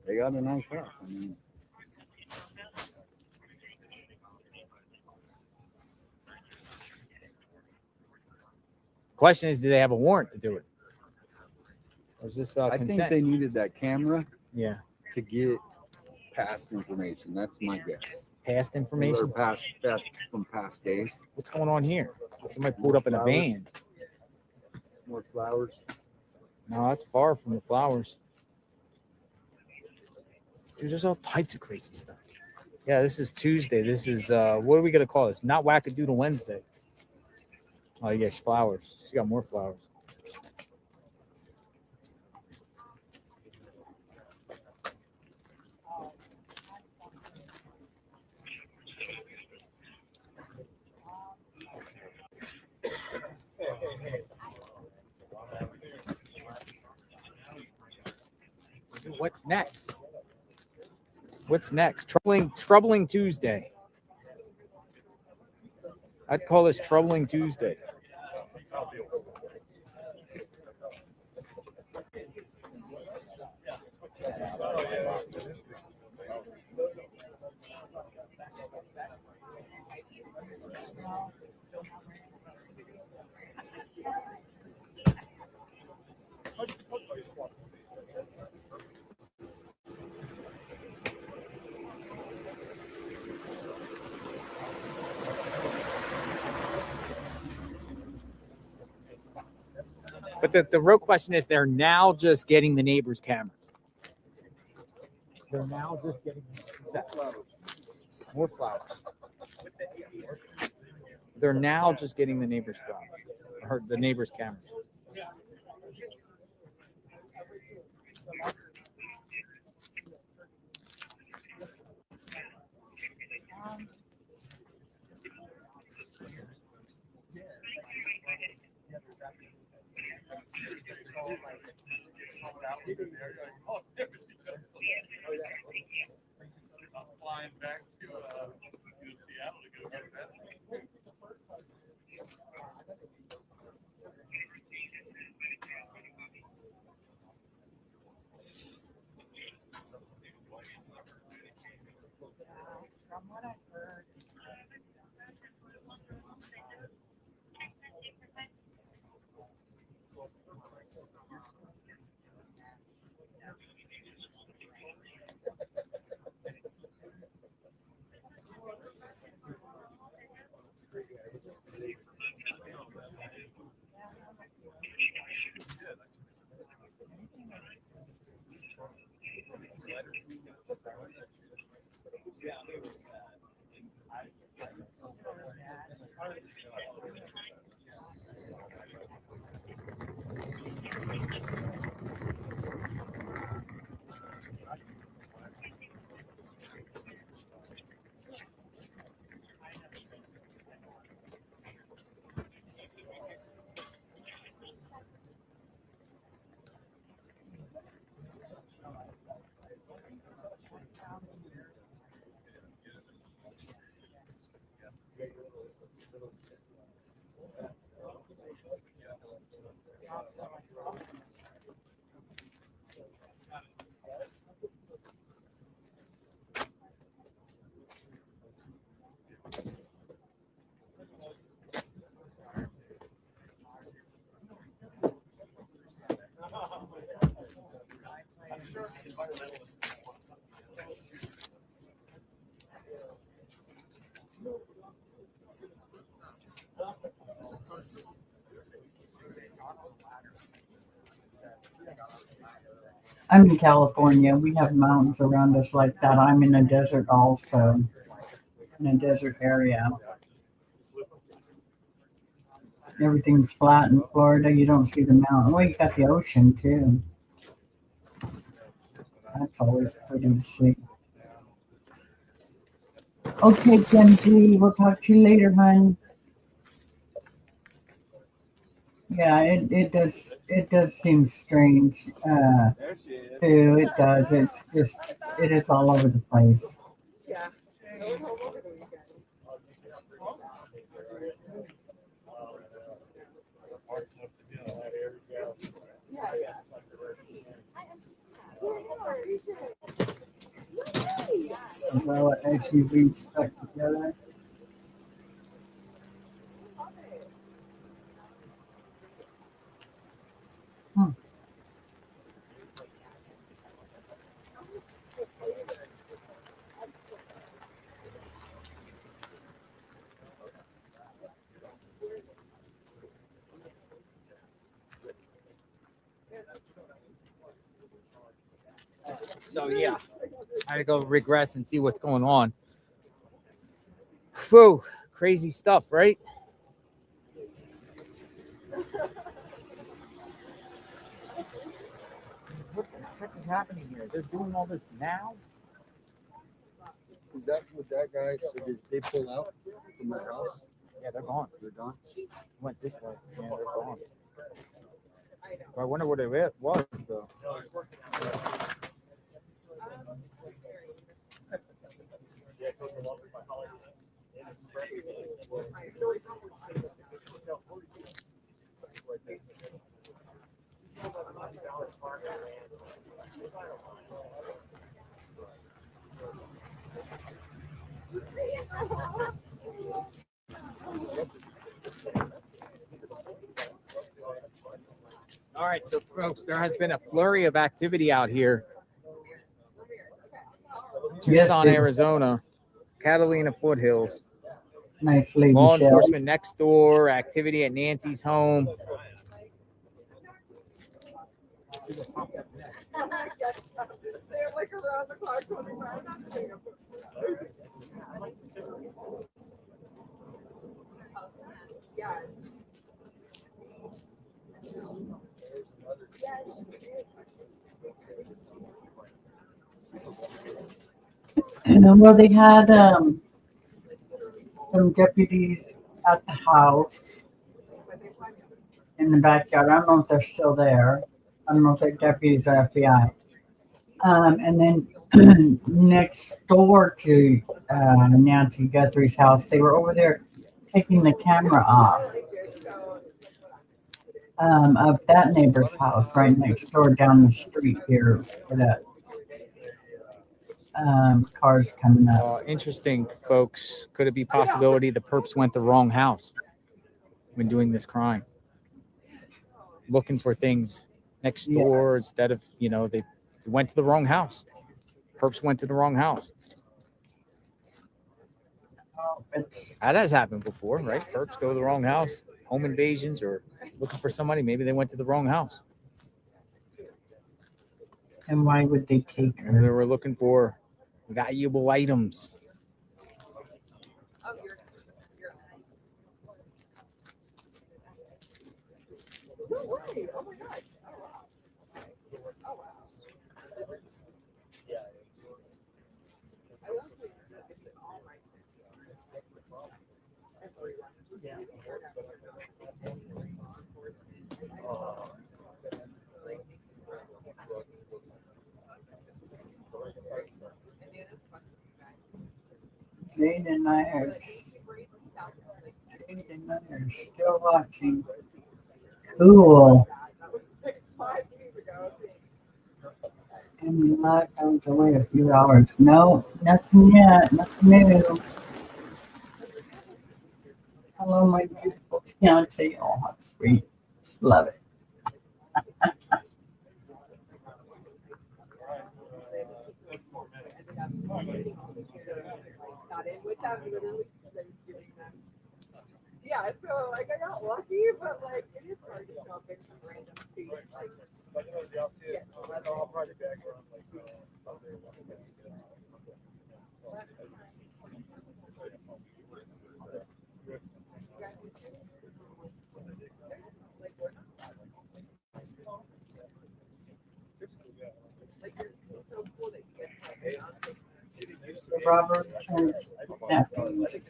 They got a nice house. I mean, Question is, do they have a warrant to do it? Or is this I consent? think they needed that camera. Yeah. To get past information. That's my guess. Past information? Or past from past days. What's going on here? Somebody pulled up in a van. More flowers. No, that's far from the flowers. Dude, there's all types of crazy stuff. Yeah, this is Tuesday. This is what are we gonna call this? Not Wackadoodle Wednesday. Oh, you got flowers. She got more flowers. What's next? What's next? Troubling Tuesday. I'd call this Troubling Tuesday. But the real question is, they're now just getting the neighbors' cameras. They're now just getting more flowers. They're now just getting the neighbors' flowers, or the neighbors' cameras. Flying back to Seattle to go get that. From what I've heard, I'm in California. We have mountains around us like that. I'm in a desert also, in a desert area. Everything's flat in Florida. You don't see the mountain. Well, you got the ocean too. That's always pretty to see. Okay, Kenji, we'll talk to you later, hon. Yeah, it does seem strange. Too. It does. It's just it is all over the place. Yeah. Well, SUVs stuck together. Hmm. So yeah, I had to go regress and see what's going on. Whoa, crazy stuff, right? What the heck is happening here? They're doing all this now? Is that what that guy? So did they pull out from their house? Yeah, they're gone. They're gone. Went this way. Yeah, they're gone. I wonder what it was though. All right, so folks, there has been a flurry of activity out here. Tucson, Yes, Arizona, Catalina foothills. Nice lady, Law Shell. enforcement next door, activity at Nancy's home. They're like around the clock 25. Yeah. Well, they had some deputies at the house in the backyard. I don't know if they're still there. I don't know if they're deputies or FBI. And then next door to Nancy Guthrie's house, they were over there taking the camera off of that neighbor's house right next door down the street here where that cars coming up. Interesting, folks. Could it be possibility the perps went the wrong house when doing this crime? Looking for things next door instead of, they went to the wrong house. Perps went to the wrong house. That has happened before, right? Perps go to the wrong house, home invasions, or looking for somebody. Maybe they went to the wrong house. And why would they take her? They were looking for valuable items. No way. Oh my God. Oh wow. Jane and I are They're still watching. Cool. And live comes away a few hours. No, nothing yet. Nothing new. Hello, my beautiful fiance. Oh, how sweet. Love it. Yeah, I feel like I got lucky, but like it is hard to jump into random feet. The Robert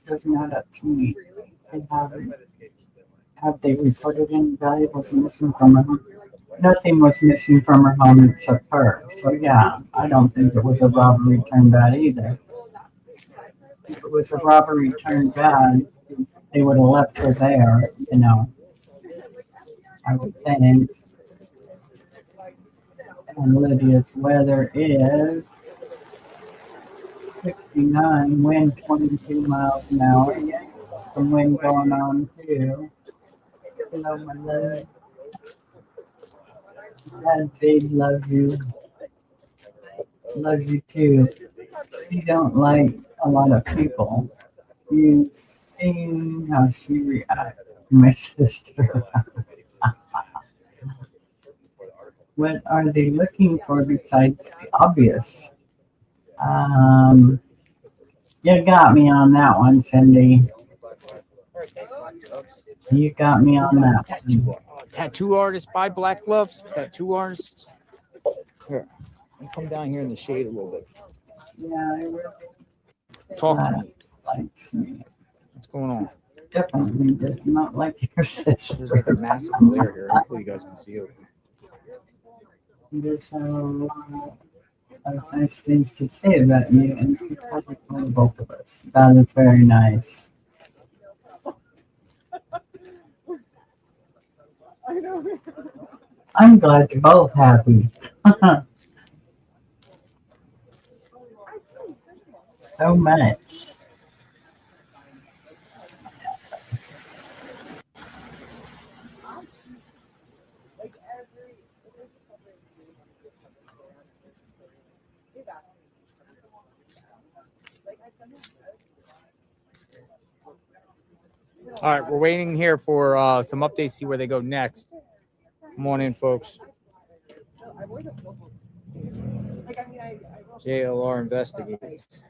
does not up to me. They have they reported any valuables missing from her home? Nothing was missing from her home except her. So yeah, I don't think it was a robbery turned bad either. If it was a robbery turned bad, they would have left her there, you know. I would think. And Lydia's weather is 69, wind 22 miles an hour. Some wind going on too. Hello, my love. Dad, Jade loves you. Loves you too. She don't like a lot of people. You've seen how she reacts to my sister. What are they looking for besides the obvious? You got me on that one, Cindy. You got me on that one. Tattoo artist by Black Gloves. Tattoo artists. Here, let me come down here in the shade a little bit. Yeah, I really Talk to me. likes me. What's going on? Definitely does not like your sister. There's like a massive glare here. Hopefully you guys can see it. He does have a lot of nice things to say about you, and she's happy for both of us. That is very nice. I'm glad you're both happy. So much. All right, we're waiting here for some updates, see where they go next. Come on in, folks. JLR investigates.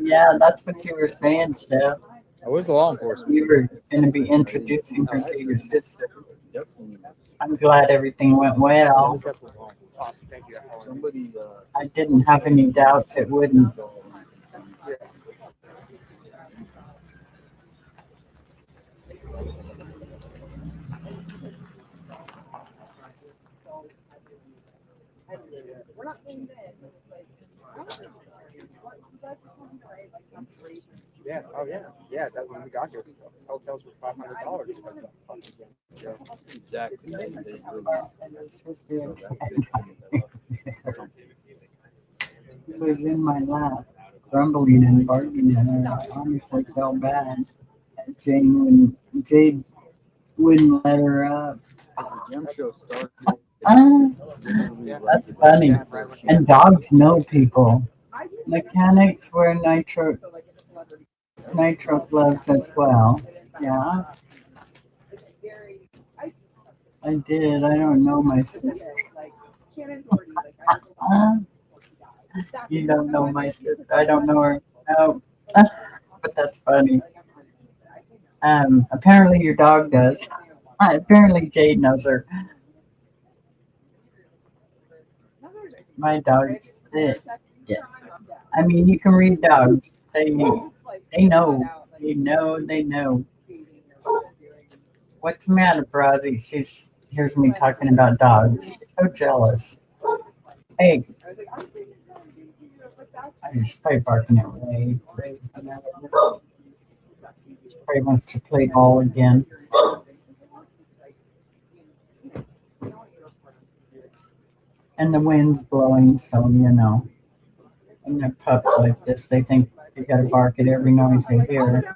Yeah, that's what you were saying, Steph. It was law enforcement. You were going to be introducing her to your sister. I'm glad everything went well. I didn't have any doubts it wouldn't. Yeah. Oh yeah. Yeah. That's when we got here. Hotels were $500. Exactly. He was in my lap, grumbling and barking at her. I honestly felt bad. Jade wouldn't let her up. That's funny. And dogs know people. Mechanics wear nitro gloves as well. Yeah. I did. I don't know my sister. You don't know my sister. I don't know her. No. But that's funny. Apparently your dog does. Apparently Jade knows her. My dog's it. Yeah. I mean, you can read dogs. They know. They know. What's the matter, Brazzy? She hears me talking about dogs. She's so jealous. Hey, I just play barking at Ray. Ray wants to play ball again. And the wind's blowing, so you know. And they're pups like this, they think they gotta bark at every noise they hear.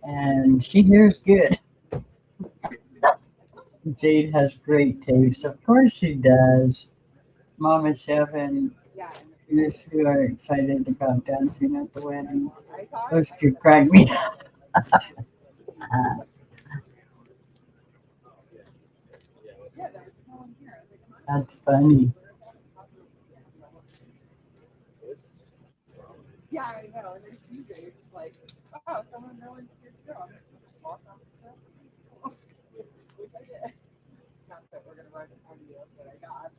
And she hears good. Jade has great taste. Of course she does. Mama Chef and Miss who are excited about dancing at the wedding. Those two crack me up. That's funny. Yeah, I know. And then Tuesday, it's like, oh, someone knowing your girl. Awesome. Which I did. Not that we're gonna run the audio, but I got.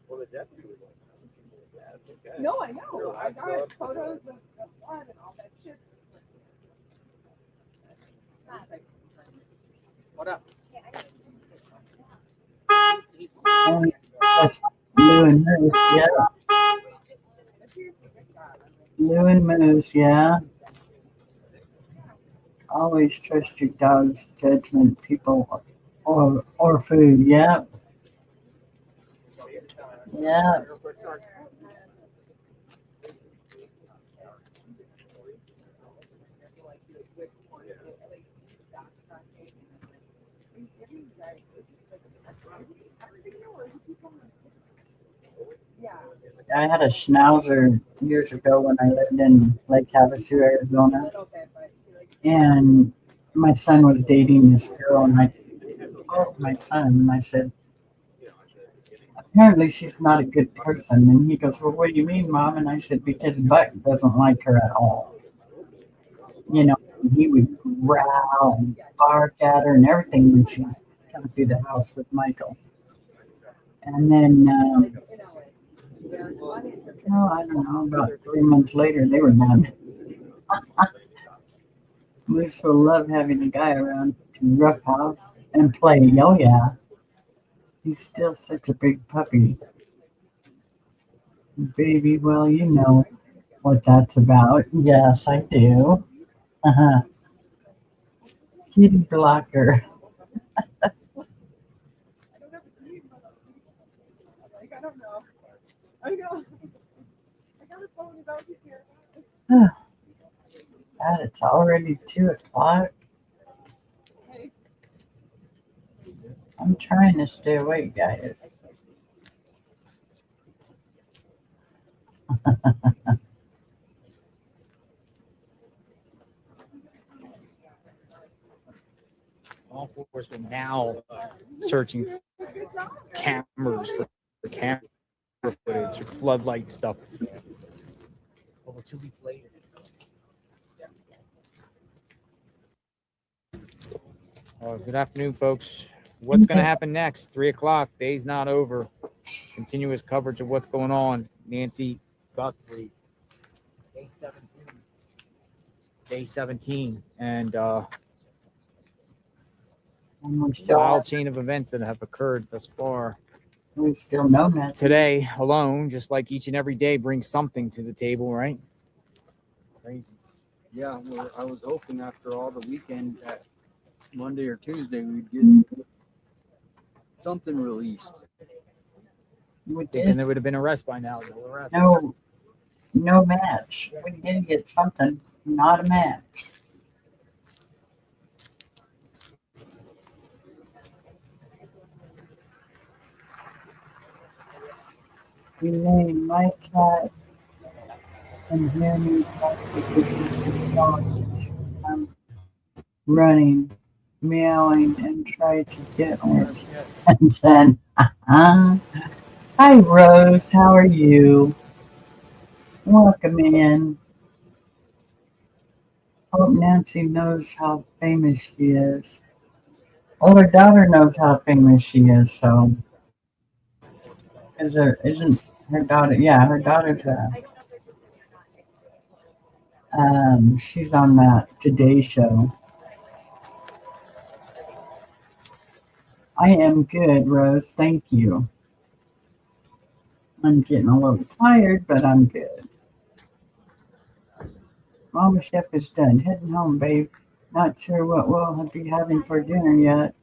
Well, the deputy was okay. No, I know. I got photos of blood and all that shit. What up? And that's Lou and Moose, yeah. Lou and Moose, yeah. Always trust your dog's judgment, people, or food, yeah. Yeah. I had a schnauzer years ago when I lived in Lake Havasu, Arizona. And my son was dating this girl, and I told my son, and I said, apparently she's not a good person. And he goes, well, what do you mean, Mom? And I said, because Buck doesn't like her at all. You know, he would growl and bark at her and everything when she was coming through the house with Michael. And then, I don't know, about 3 months later, they were done. Moose will love having a guy around to roughhouse and play. Oh, yeah. He's still such a big puppy. Baby, well, you know what that's about. Yes, I do. Uh-huh. Kitty blocker. Like, I don't know. I know. I got a phone about you here. God, it's already 2 o'clock. I'm trying to stay awake, guys. Law enforcement now searching cameras for camera footage or floodlight stuff. Over 2 weeks later. Good afternoon, folks. What's going to happen next? 3 o'clock. Day's not over. Continuous coverage of what's going on. Nancy Guthrie. Day 17. And wild chain of events that have occurred thus far. We still know that. Today alone, just like each and every day, brings something to the table, right? Crazy. Yeah, well, I was hoping after all the weekend that Monday or Tuesday we'd get something released. Thinking there would have been arrest by now. No match. We did get something, not a match. Elaine, my cat, and Henry, running, meowing, and try to get me. And then, hi, Rose. How are you? Welcome in. Hope Nancy knows how famous she is. Well, her daughter knows how famous she is, so. Isn't her daughter? Yeah, her daughter's she's on that Today Show. I am good, Rose. Thank you. I'm getting a little tired, but I'm good. Mama Chef is done. Heading home, babe. Not sure what we'll be having for dinner yet.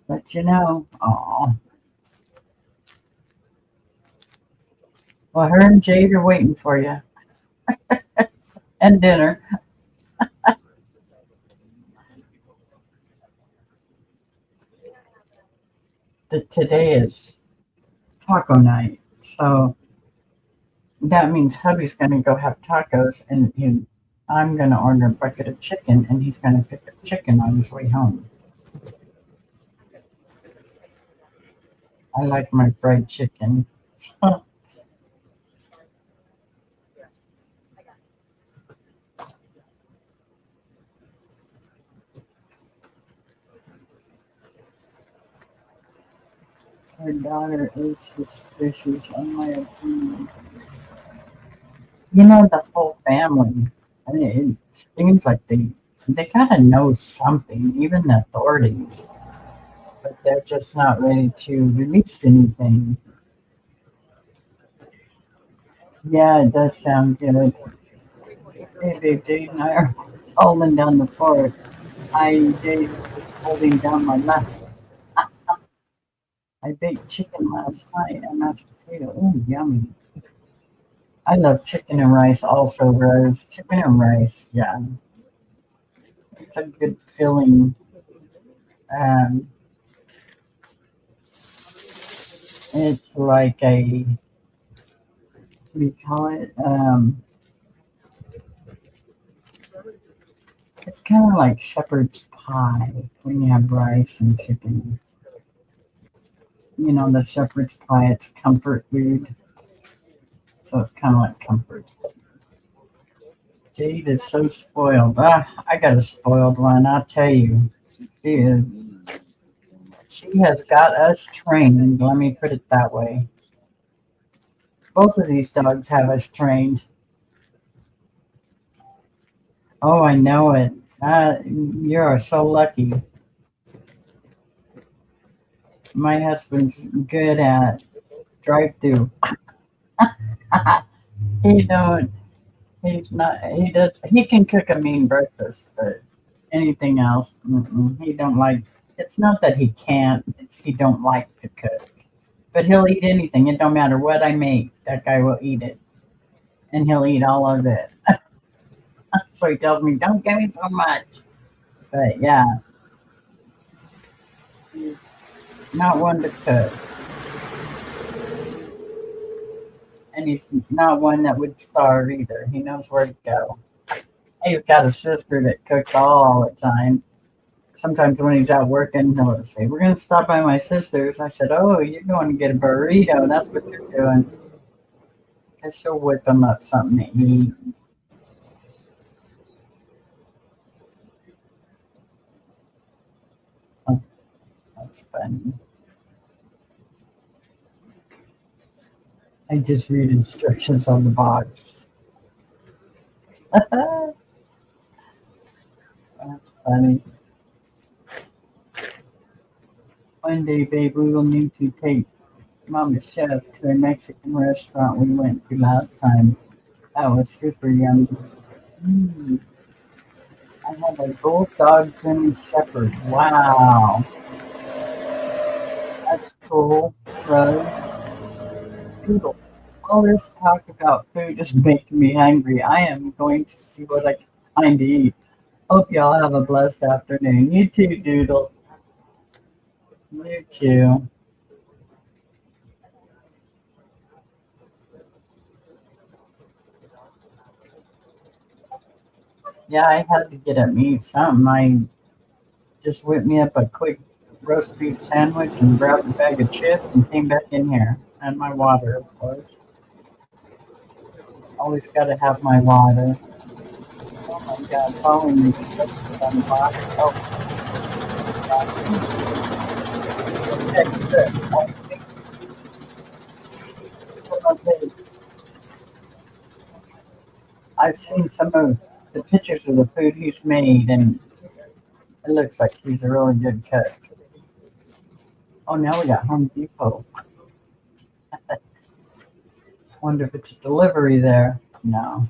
But you know, aw. Well, her and Jade are waiting for you. And dinner. Today is taco night. So that means hubby's going to go have tacos and I'm going to order a bucket of chicken and he's going to pick up chicken on his way home. I like my fried chicken. Her daughter is suspicious, in my opinion. You know, the whole family. I mean, it seems like they kind of know something, even the authorities, but they're just not ready to release anything. Yeah, it does sound good. Hey, Big Dave and I are holding down the fort. Dave is holding down my left. I baked chicken last night and mashed potato. Ooh, yummy. I love chicken and rice also, Rose. Chicken and rice, yeah. It's a good filling. Um, it's like a, what do you call it? It's kind of like shepherd's pie when you have rice and chicken. You know, the shepherd's pie, it's comfort food. So it's kind of like comfort. Jade is so spoiled. I got a spoiled one, I'll tell you. She is. She has got us trained, let me put it that way. Both of these dogs have us trained. Oh, I know it. You are so lucky. My husband's good at drive-through. He don't. He's not. He does. He can cook a mean breakfast, but anything else, he don't like. It's not that he can't. It's he don't like to cook. But he'll eat anything. It don't matter what I make. That guy will eat it, and he'll eat all of it. So he tells me, "Don't give me so much." But yeah, he's not one to cook, and he's not one that would starve either. He knows where to go. He's got a sister that cooks all the time. Sometimes when he's out working, he'll say, "We're going to stop by my sister's." I said, "Oh, you're going to get a burrito. That's what you're doing." And she'll whip him up something to eat. Oh, that's funny. I just read instructions on the box. That's funny. One day, babe, we will need to take Mama Chef to a Mexican restaurant we went to last time. That was super yummy. I had a bulldog German shepherd. Wow. That's cool, Rose. Doodle. All this talk about food is making me hungry. I am going to see what I can find to eat. Hope y'all have a blessed afternoon. You too, Doodle. You too. Yeah, I had to get at me something. I just whipped me up a quick roast beef sandwich and grabbed a bag of chips and came back in here. And my water, of course. Always got to have my water. Oh my God, following these instructions on the box. Oh, okay, good. Okay. I've seen some of the pictures of the food he's made, and it looks like he's a really good cook. Oh, now we got Home Depot. Wonder if it's a delivery there. No.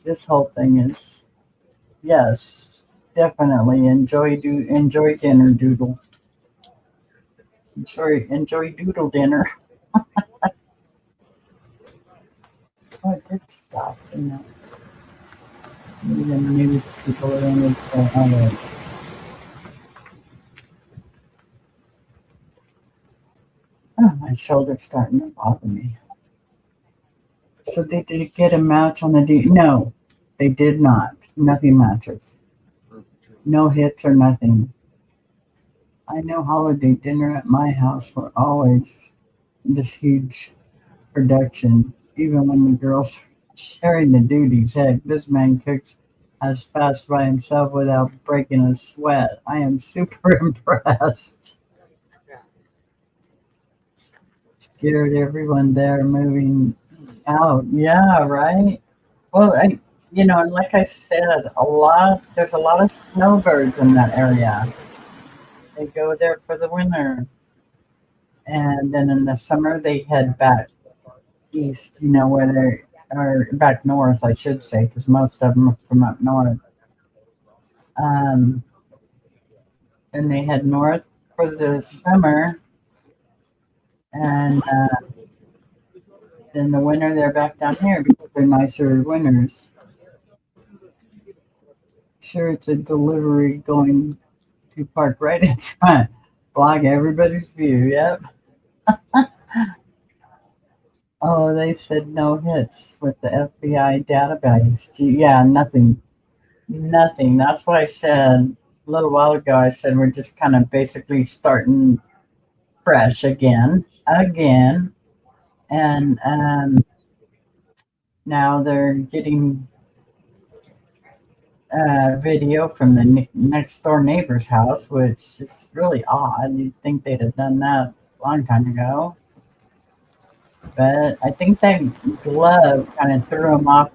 This whole thing is, yes, definitely enjoy dinner, Doodle. Enjoy Doodle dinner. Oh, it did stop, you know. Maybe the people are in it. Oh, my shoulder's starting to bother me. So they did get a match on the D. No, they did not. Nothing matches. No hits or nothing. I know holiday dinner at my house were always this huge production. Even when the girls are sharing the duties, heck, this man cooks as fast by himself without breaking a sweat. I am super impressed. Scared everyone there moving out. Yeah, right. Well, and like I said, there's a lot of snowbirds in that area. They go there for the winter. And then in the summer, they head back east, where they are back north, I should say, because most of them are from up north. Um, and they head north for the summer. And then the winter, they're back down here because they're nicer winters. Sure, it's a delivery going to park right in front. Block everybody's view. Yep. Oh, they said no hits with the FBI database. Yeah, nothing. Nothing. That's what I said a little while ago. I said we're just kind of basically starting fresh again. And now they're getting video from the next door neighbor's house, which is really odd. You'd think they'd have done that a long time ago. But I think that glove kind of threw them off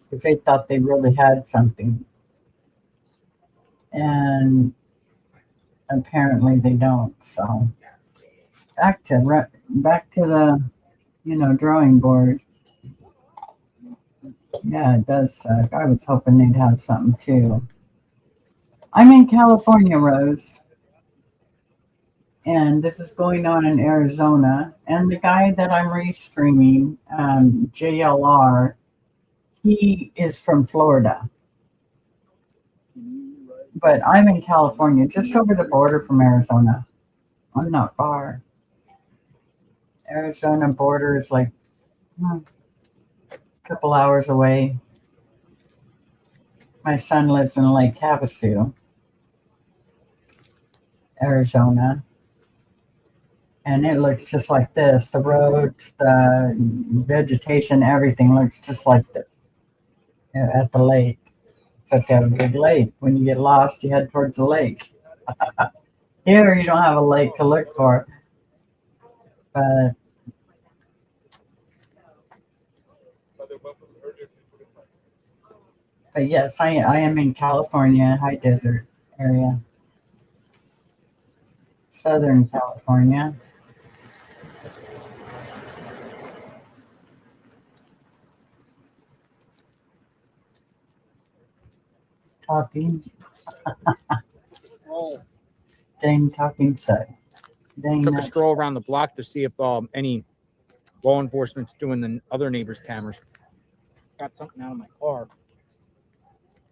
because they thought they really had something. And apparently they don't. So back to the drawing board. Yeah, it does suck. I was hoping they'd have something too. I'm in California, Rose, and this is going on in Arizona. And the guy that I'm restreaming, JLR, he is from Florida. But I'm in California, just over the border from Arizona. I'm not far. Arizona border is like a couple hours away. My son lives in Lake Havasu, Arizona. And it looks just like this. The roads, the vegetation, everything looks just like this at the lake. Except they have a big lake. When you get lost, you head towards the lake. Here, you don't have a lake to look for. But yes, I am in California, high desert area. Southern California. Talking. Dang talking set. Dang Took a nuts. stroll around the block to see if any law enforcement's doing the other neighbors' cameras. Got something out of my car.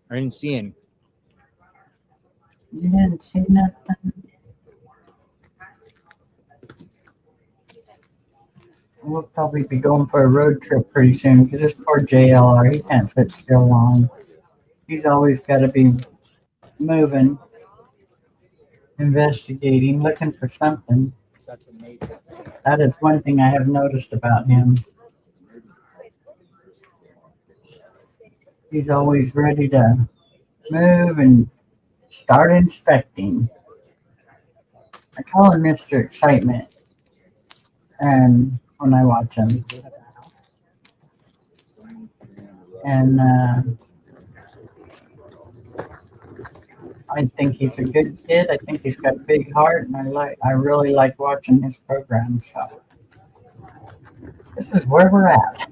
I didn't see any. You didn't see nothing? We'll probably be going for a road trip pretty soon because this poor JLR, he can't sit still long. He's always got to be moving, investigating, looking for something. That is one thing I have noticed about him. He's always ready to move and start inspecting. I call him Mr. Excitement. And when I watch him, And I think he's a good kid. I think he's got a big heart, and I really like watching his program. So this is where we're at.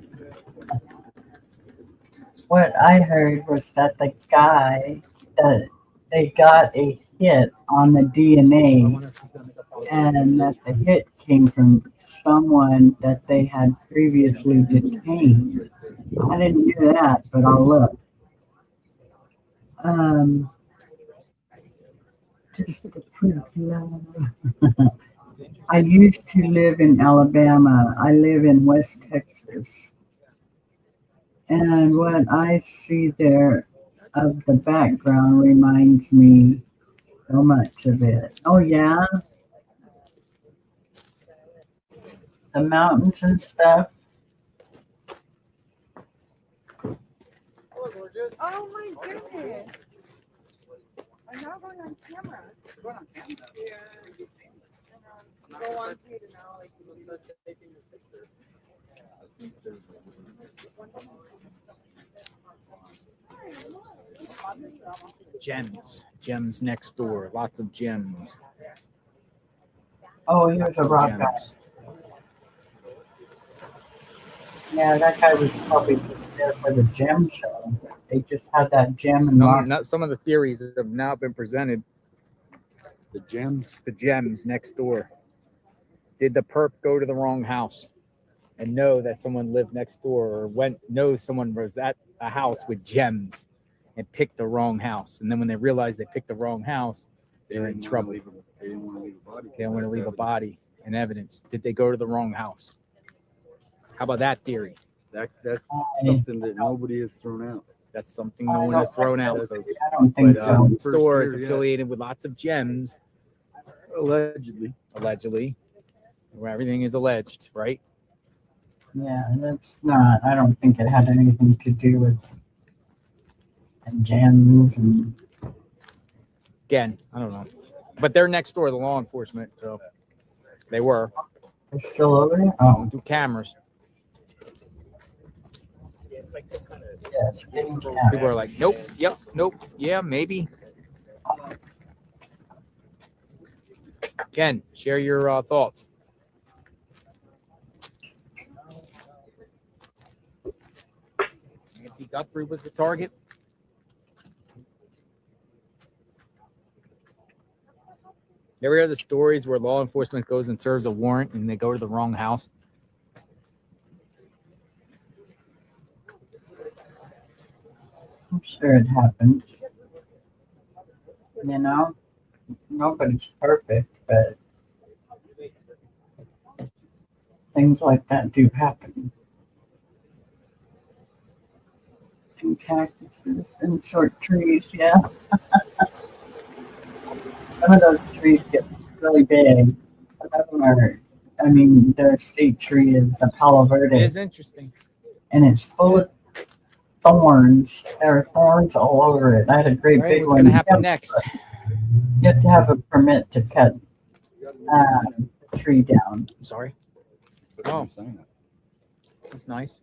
What I heard was that the guy that they got a hit on the DNA, and that the hit came from someone that they had previously detained. I didn't hear that, but I'll look. Just the pretty love. I used to live in Alabama. I live in West Texas. And what I see there of the background reminds me so much of it. Oh, yeah. The mountains and stuff. Oh my goodness. I'm not going on camera. Going on camera? Yeah. Go on to now, like, taking the pictures. Gems next door. Lots of gems. Oh, he was a rock guy. Yeah, that guy was probably just there for the gem show. They just had that gem and rock. Some of the theories have now been presented. The gems next door. Did the perp go to the wrong house and know that someone lived next door, or know someone was at a house with gems and picked the wrong house? And then when they realized they picked the wrong house, they're in trouble. They didn't want to leave a body. They don't want to leave a body and evidence. Did they go to the wrong house? How about that theory? That's something that nobody has thrown out. That's something no one has thrown out. Folks. I don't think so. The store is affiliated with lots of gems. Allegedly, where everything is alleged, right? Yeah, that's not. I don't think it had anything to do with gems and. Again, I don't know, but they're next door to the law enforcement, so they were. They're still over there. Oh, do cameras. It's like some kind of People are like, nope, yep, nope, yeah, maybe. Ken, share your thoughts. Nancy Guthrie was the target. You ever hear the stories where law enforcement goes and serves a warrant and they go to the wrong house? I'm sure it happens. You know, nobody's perfect, but things like that do happen. And cactuses and short trees, yeah. Some of those trees get really big. Some of them are, I mean, their state tree is a Palo Verde. It is interesting. And it's full of thorns. There are thorns all over it. I had a great big what's one. What's going to happen next? You have to have a permit to cut the tree down. Sorry. Oh, that's nice.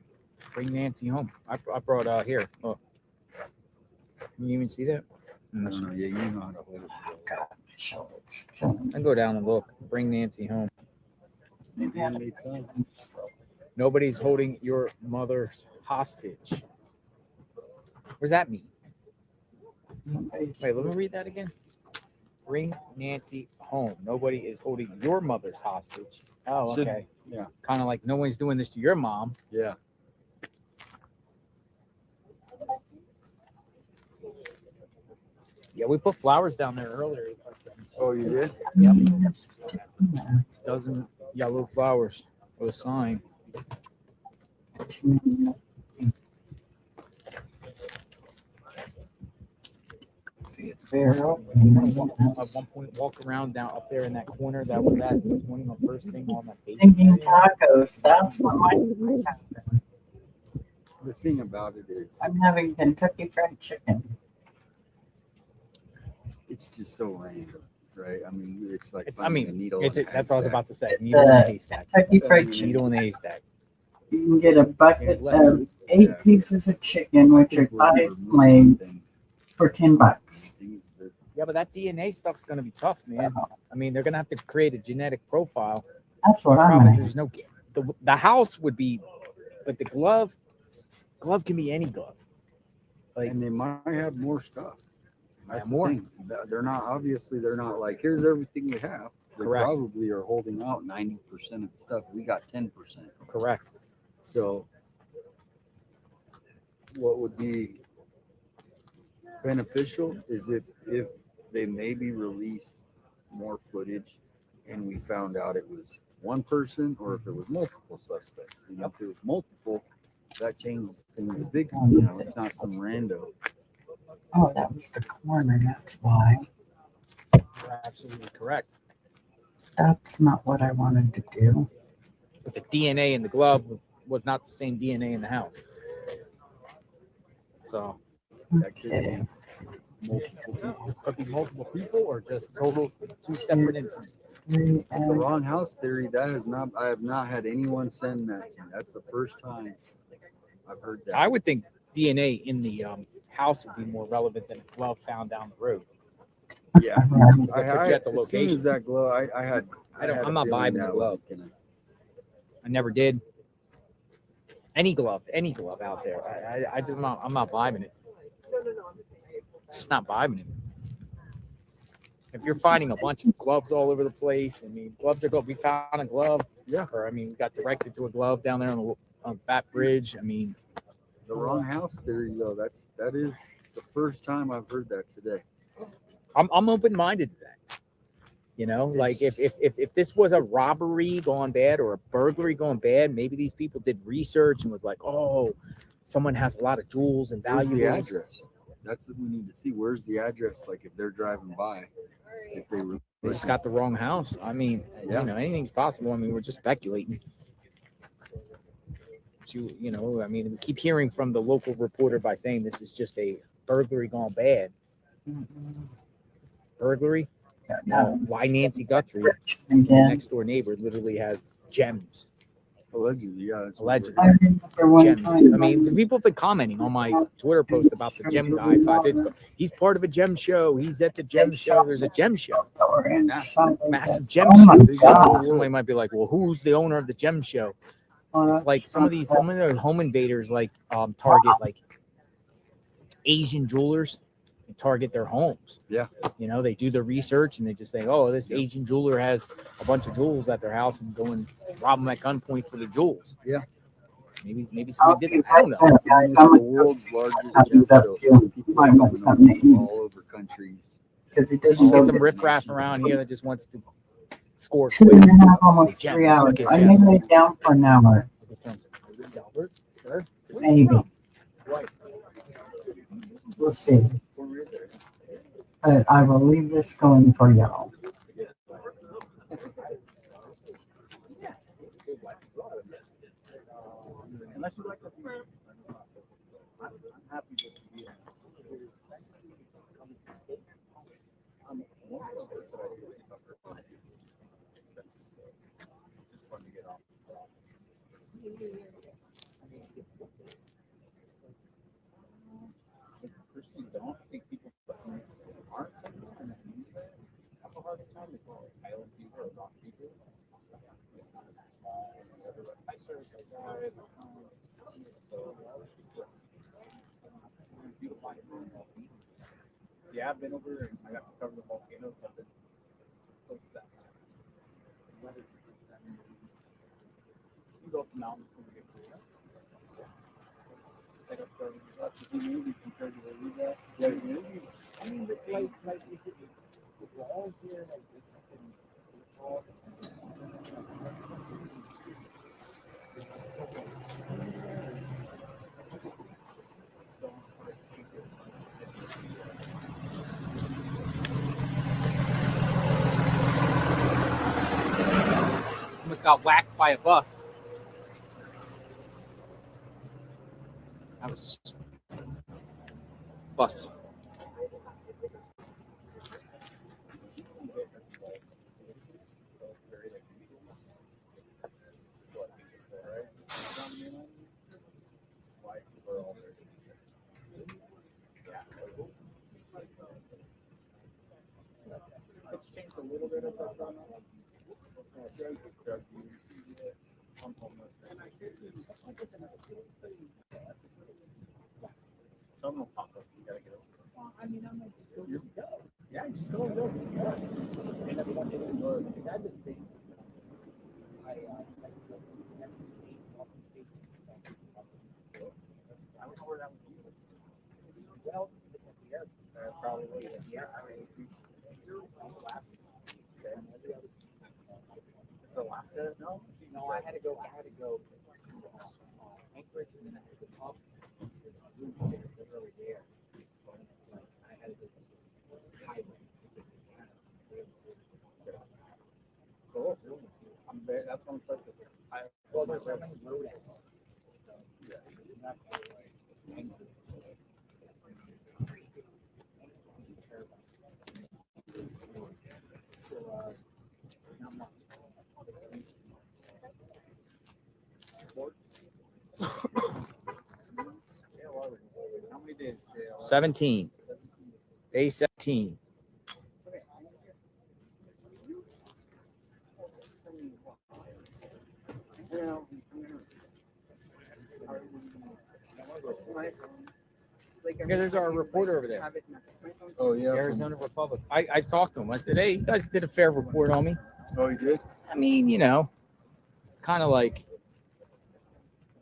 Bring Nancy home. I brought here. Oh, can you even see that? No, yeah, you know how to hold it. I go down and look. Bring Nancy home. Nobody's holding your mother's hostage. What does that mean? Wait, let me read that again. Bring Nancy home. Nobody is holding your mother's hostage. Oh, okay. Yeah. Kind of like no one's doing this to your mom. Yeah. Yeah, we put flowers down there earlier. Oh, you did? Yep. Dozen yellow flowers with a sign. At one point, walk around down up there in that corner that was at this morning, the first thing on that page. Thinking tacos. That's what might happen. The thing about it is, I'm having Kentucky Fried Chicken. it's just so random, right? I mean, it's like I mean, a needle. that's what I was about to say. It's Needle in a haystack. Kentucky Fried Chicken. Needle in a haystack. You can get a bucket of 8 pieces of chicken, which are 5 legs, for $10. Yeah, but that DNA stuff's gonna be tough, man. I mean, they're gonna have to create a genetic profile. That's what The I'm problem is at. there's no the house would be, but the glove can be any glove. Like, and they might have more stuff. That's more. the thing. They're not like, here's everything we have. They Correct. probably are holding out 90% of the stuff. We got 10%. Correct. So what would be beneficial is if they maybe released more footage and we found out it was one person or if it was multiple suspects. You know, if it was multiple, that changes things a big. You know, it's not some rando. Oh, that was the corner, that's why. You're absolutely correct. That's not what I wanted to do. But the DNA in the glove was not the same DNA in the house. So that could be multiple people. Could be multiple people or just total 2 separate incidents. The wrong house theory, I have not had anyone send that to me. That's the first time I've heard that. I would think DNA in the house would be more relevant than a glove found down the road. Yeah, Project the as soon location. as that glove, I'm not vibing the glove. I never did. Any glove out there. I'm not vibing it. Just not vibing it. If you're finding a bunch of gloves all over the place, I mean, gloves are good. We found a glove. Yeah. Or I mean, we got directed to a glove down there on Bat Bridge. I mean, the wrong house theory, though. That is the first time I've heard that today. I'm open-minded to that. You know, like if this was a robbery gone bad or a burglary gone bad, maybe these people did research and was like, oh, someone has a lot of jewels and Where's valuables. the address? That's what we need to see. Where's the address? Like if they're driving by, if They just got the wrong house. I mean, Yeah. you know, anything's possible. I mean, we're just speculating. You know, I mean, we keep hearing from the local reporter by saying this is just a burglary gone bad. Burglary? No. Why Nancy Guthrie, next door neighbor, literally has gems. Allegedly, yeah. Allegedly. I remember one Gems. time. I mean, the people have been commenting on my Twitter post about the gem guy 5 days ago. He's part of a gem show. He's at the gem show. There's a gem show. Massive gem Oh my show. God. Somebody might be like, well, who's the owner of the gem show? It's like some of the home invaders like target like Asian jewelers and target their homes. Yeah. You know, they do the research and they just think, oh, this Asian jeweler has a bunch of jewels at their house and go and rob them at gunpoint for the jewels. Yeah. Maybe somebody did it. I don't know. It's the world's largest gem show. People are coming all over countries. So you just get some riffraff around here that just wants to score. 2.5, almost 3 hours. I may lay down for an hour. Maybe. We'll see. But I will leave this going for y'all. Unless you like this, I'm happy just to be here. It's fun to get off. Personally, don't think people aren't and have a hard time with island fever or rock fever. I serve yeah, I've been over and I got to cover the volcanoes. I've been close to that. You go up the mountains when you get cooler. Like up there, lots of humidity compared to where we got. Yeah, humidity. I mean, like if the walls here, like it's fucking tall. Almost got whacked by a bus. That was bus. Someone will pop up. You gotta get over. Well, I mean, I'm like, just go. Yeah, just go and go. Just go. And that's one thing because I had this thing. I like every state, walking state. I don't know where that one is. Well, it's at the airport. Probably at the airport. It's Alaska? No, I had to go. Anchorage, and then I had to go up. It's literally there. Like, I had to go to this highway. Cool. I'm very. That's one place. Well, there's so many road accidents. So, not that way. So, not much. How many days? 17. Day 17. Yeah, there's our reporter over there. Oh yeah, Arizona Republic. I talked to him. I said, hey, you guys did a fair report on me. Oh, you did? I mean, you know, kind of like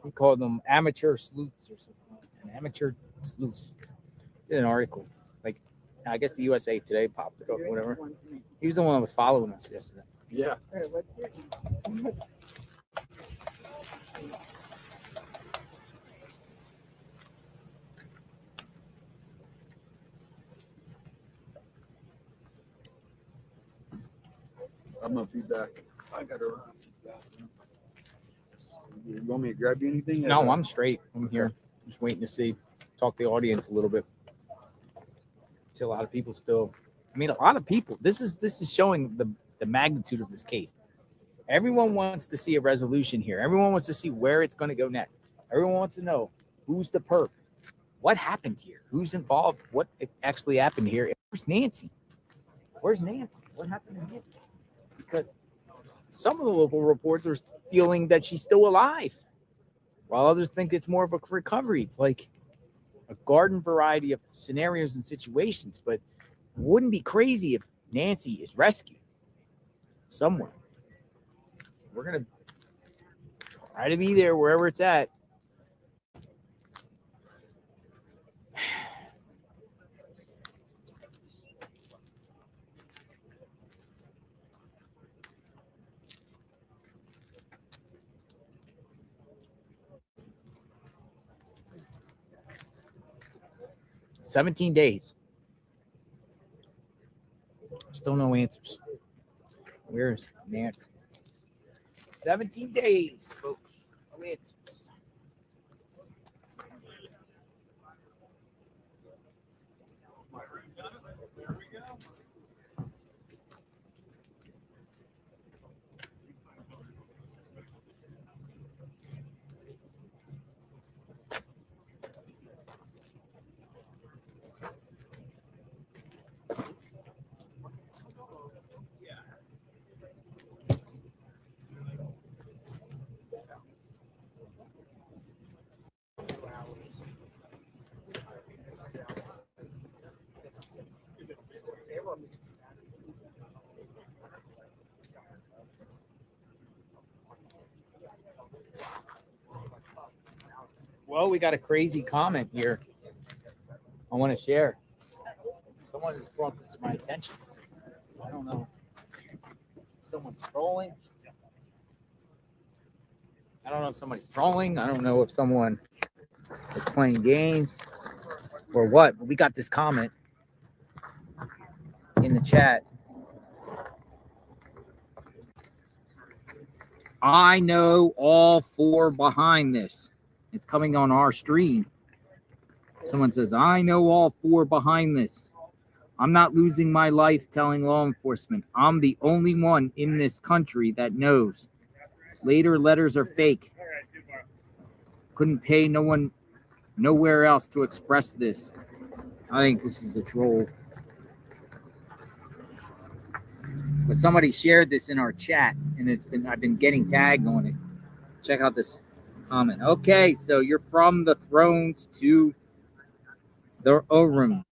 we called them amateur sleuths or something. An amateur sleuths. Did an article. Like, I guess the USA Today popped it up, whatever. He was the one that was following us yesterday. Yeah. I'm gonna be back. I gotta run. You want me to grab you anything? No, I'm straight. I'm here. Just waiting to see. Talk to the audience a little bit. See a lot of people still. I mean, a lot of people. This is showing the magnitude of this case. Everyone wants to see a resolution here. Everyone wants to see where it's going to go next. Everyone wants to know who's the perp. What happened here? Who's involved? What actually happened here? Where's Nancy? Where's Nancy? What happened to Nancy? Because some of the local reports are feeling that she's still alive, while others think it's more of a recovery. It's like a garden variety of scenarios and situations, but it wouldn't be crazy if Nancy is rescued somewhere. We're going to try to be there wherever it's at. "17 days. Still no answers. Where's Nancy? 17 days, folks. No answers. Well, we got a crazy comment here I want to share. Someone has brought this to my attention. I don't know. Someone's trolling. I don't know if somebody's trolling. I don't know if someone is playing games or what. But we got this comment in the chat. I know all four behind this. It's coming on our stream. Someone says, I know all four behind this. I'm not losing my life telling law enforcement. I'm the only one in this country that knows. Later letters are fake. Couldn't pay no one nowhere else to express this. I think this is a troll. But somebody shared this in our chat, and I've been getting tagged on it. Check out this comment. Okay, so you're from the thrones to the O-rooms.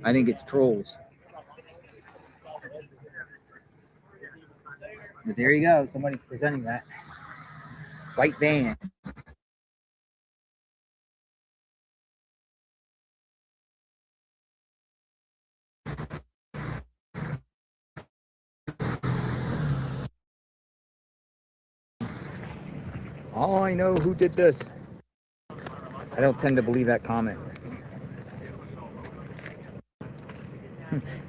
I think it's trolls. But there you go. Somebody's presenting that. White van. Oh, I know who did this. I don't tend to believe that comment.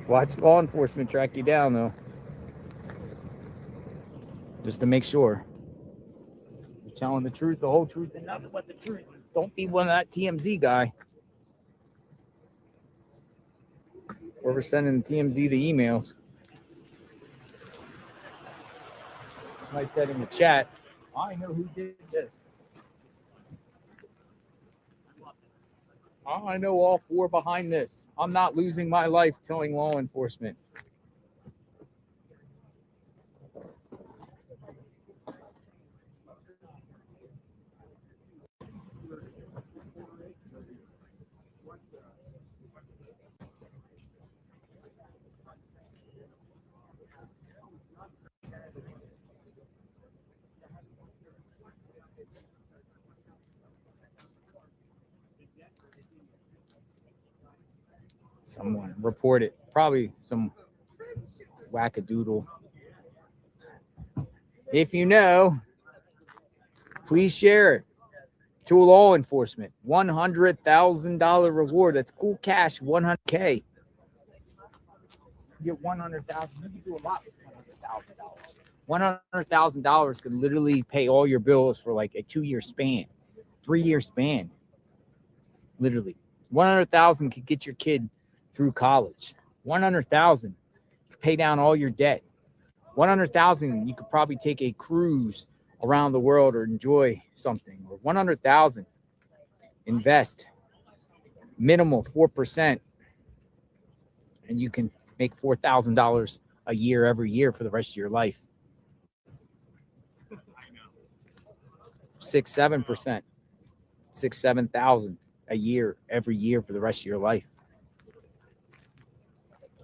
Watch law enforcement track you down, though. Just to make sure. You're telling the truth, the whole truth, and nothing but the truth. Don't be one of that TMZ guy. Whoever sending TMZ the emails. Somebody said in the chat, I know who did this. I know all four behind this. I'm not losing my life telling law enforcement. Someone reported, probably some wackadoodle. If you know, please share it to law enforcement. $100,000 reward. That's cool cash. $100K. You get $100,000. You can do a lot with $100,000. $100,000 could literally pay all your bills for like a 2-year span, 3-year span. Literally, $100,000 could get your kid through college. $100,000 could pay down all your debt. $100,000 you could probably take a cruise around the world or enjoy something. Or $100,000 invest minimal 4%, and you can make $4,000 a year every year for the rest of your life. 6-7%, 6-7,000 a year every year for the rest of your life.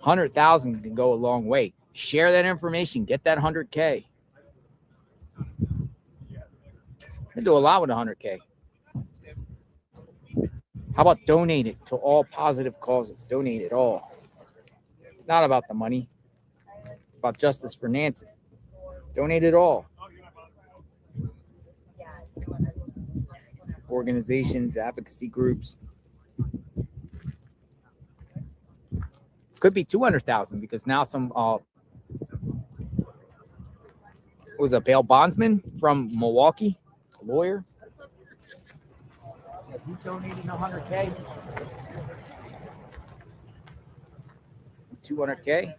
100,000 can go a long way. Share that information. Get that 100K. You do a lot with 100K. How about donate it to all positive causes? Donate it all. It's not about the money. It's about justice for Nancy. Donate it all. Organizations, advocacy groups. Could be 200,000 because now some was a bail bondsman from Milwaukee, a lawyer. He donated 100K. 200K.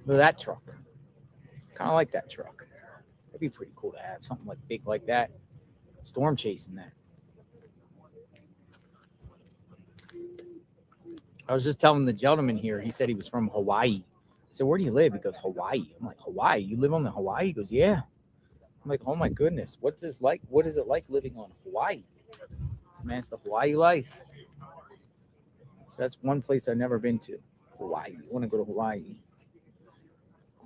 Look at that truck. Kind of like that truck. That'd be pretty cool to have something like big like that. Storm chasing that. I was just telling the gentleman here, he said he was from Hawaii. I said, where do you live? He goes, Hawaii. I'm like, Hawaii? You live on the Hawaii? He goes, yeah. I'm like, oh my goodness. What's this like? What is it like living on Hawaii? Man, it's the Hawaii life. So that's one place I've never been to. Hawaii. You want to go to Hawaii?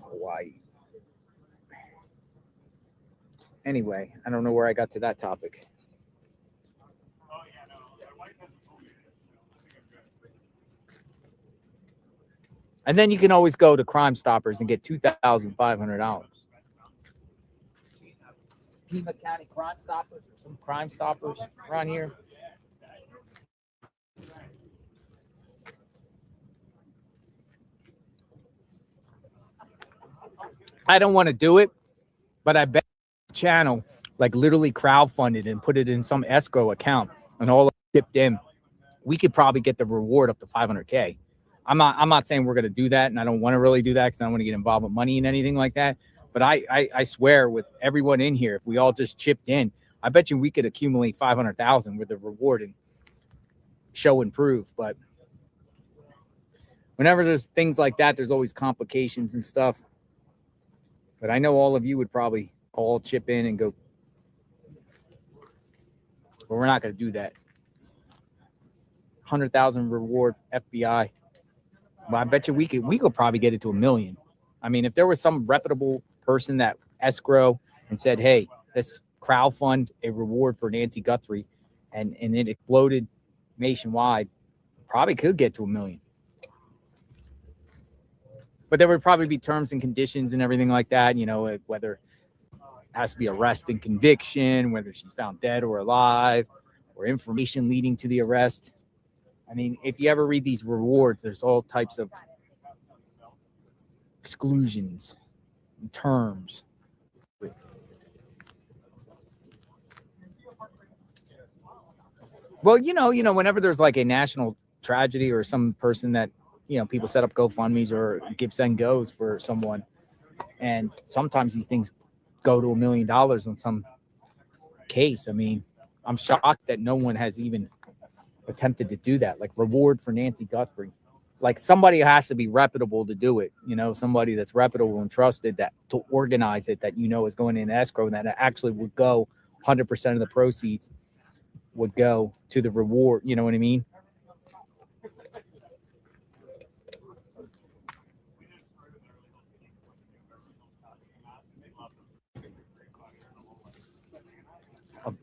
Hawaii. Anyway, I don't know where I got to that topic. And then you can always go to Crime Stoppers and get $2,500. Pima County Crime Stoppers or some Crime Stoppers around here. I don't want to do it, but I bet the channel like literally crowdfunded and put it in some escrow account and all tipped in. We could probably get the reward up to 500K. I'm not saying we're going to do that, and I don't want to really do that because I don't want to get involved with money and anything like that. But I swear with everyone in here, if we all just chipped in, I bet you we could accumulate 500,000 with the reward and show and prove. But whenever there's things like that, there's always complications and stuff. But I know all of you would probably all chip in and go, but we're not going to do that. 100,000 reward FBI. Well, I bet you we could probably get it to $1 million. I mean, if there was some reputable person that escrow and said, hey, let's crowdfund a reward for Nancy Guthrie, and it exploded nationwide, probably could get to $1 million. But there would probably be terms and conditions and everything like that, you know, whether it has to be arrest and conviction, whether she's found dead or alive, or information leading to the arrest. I mean, if you ever read these rewards, there's all types of exclusions and terms. Well, you know, whenever there's like a national tragedy or some person that, you know, people set up GoFundMe's or send goes for someone, and sometimes these things go to $1 million on some case. I mean, I'm shocked that no one has even attempted to do that. Like reward for Nancy Guthrie. Like somebody has to be reputable to do it. You know, somebody that's reputable and trusted that to organize it, that you know is going in escrow, and that it actually would go 100% of the proceeds would go to the reward. You know what I mean?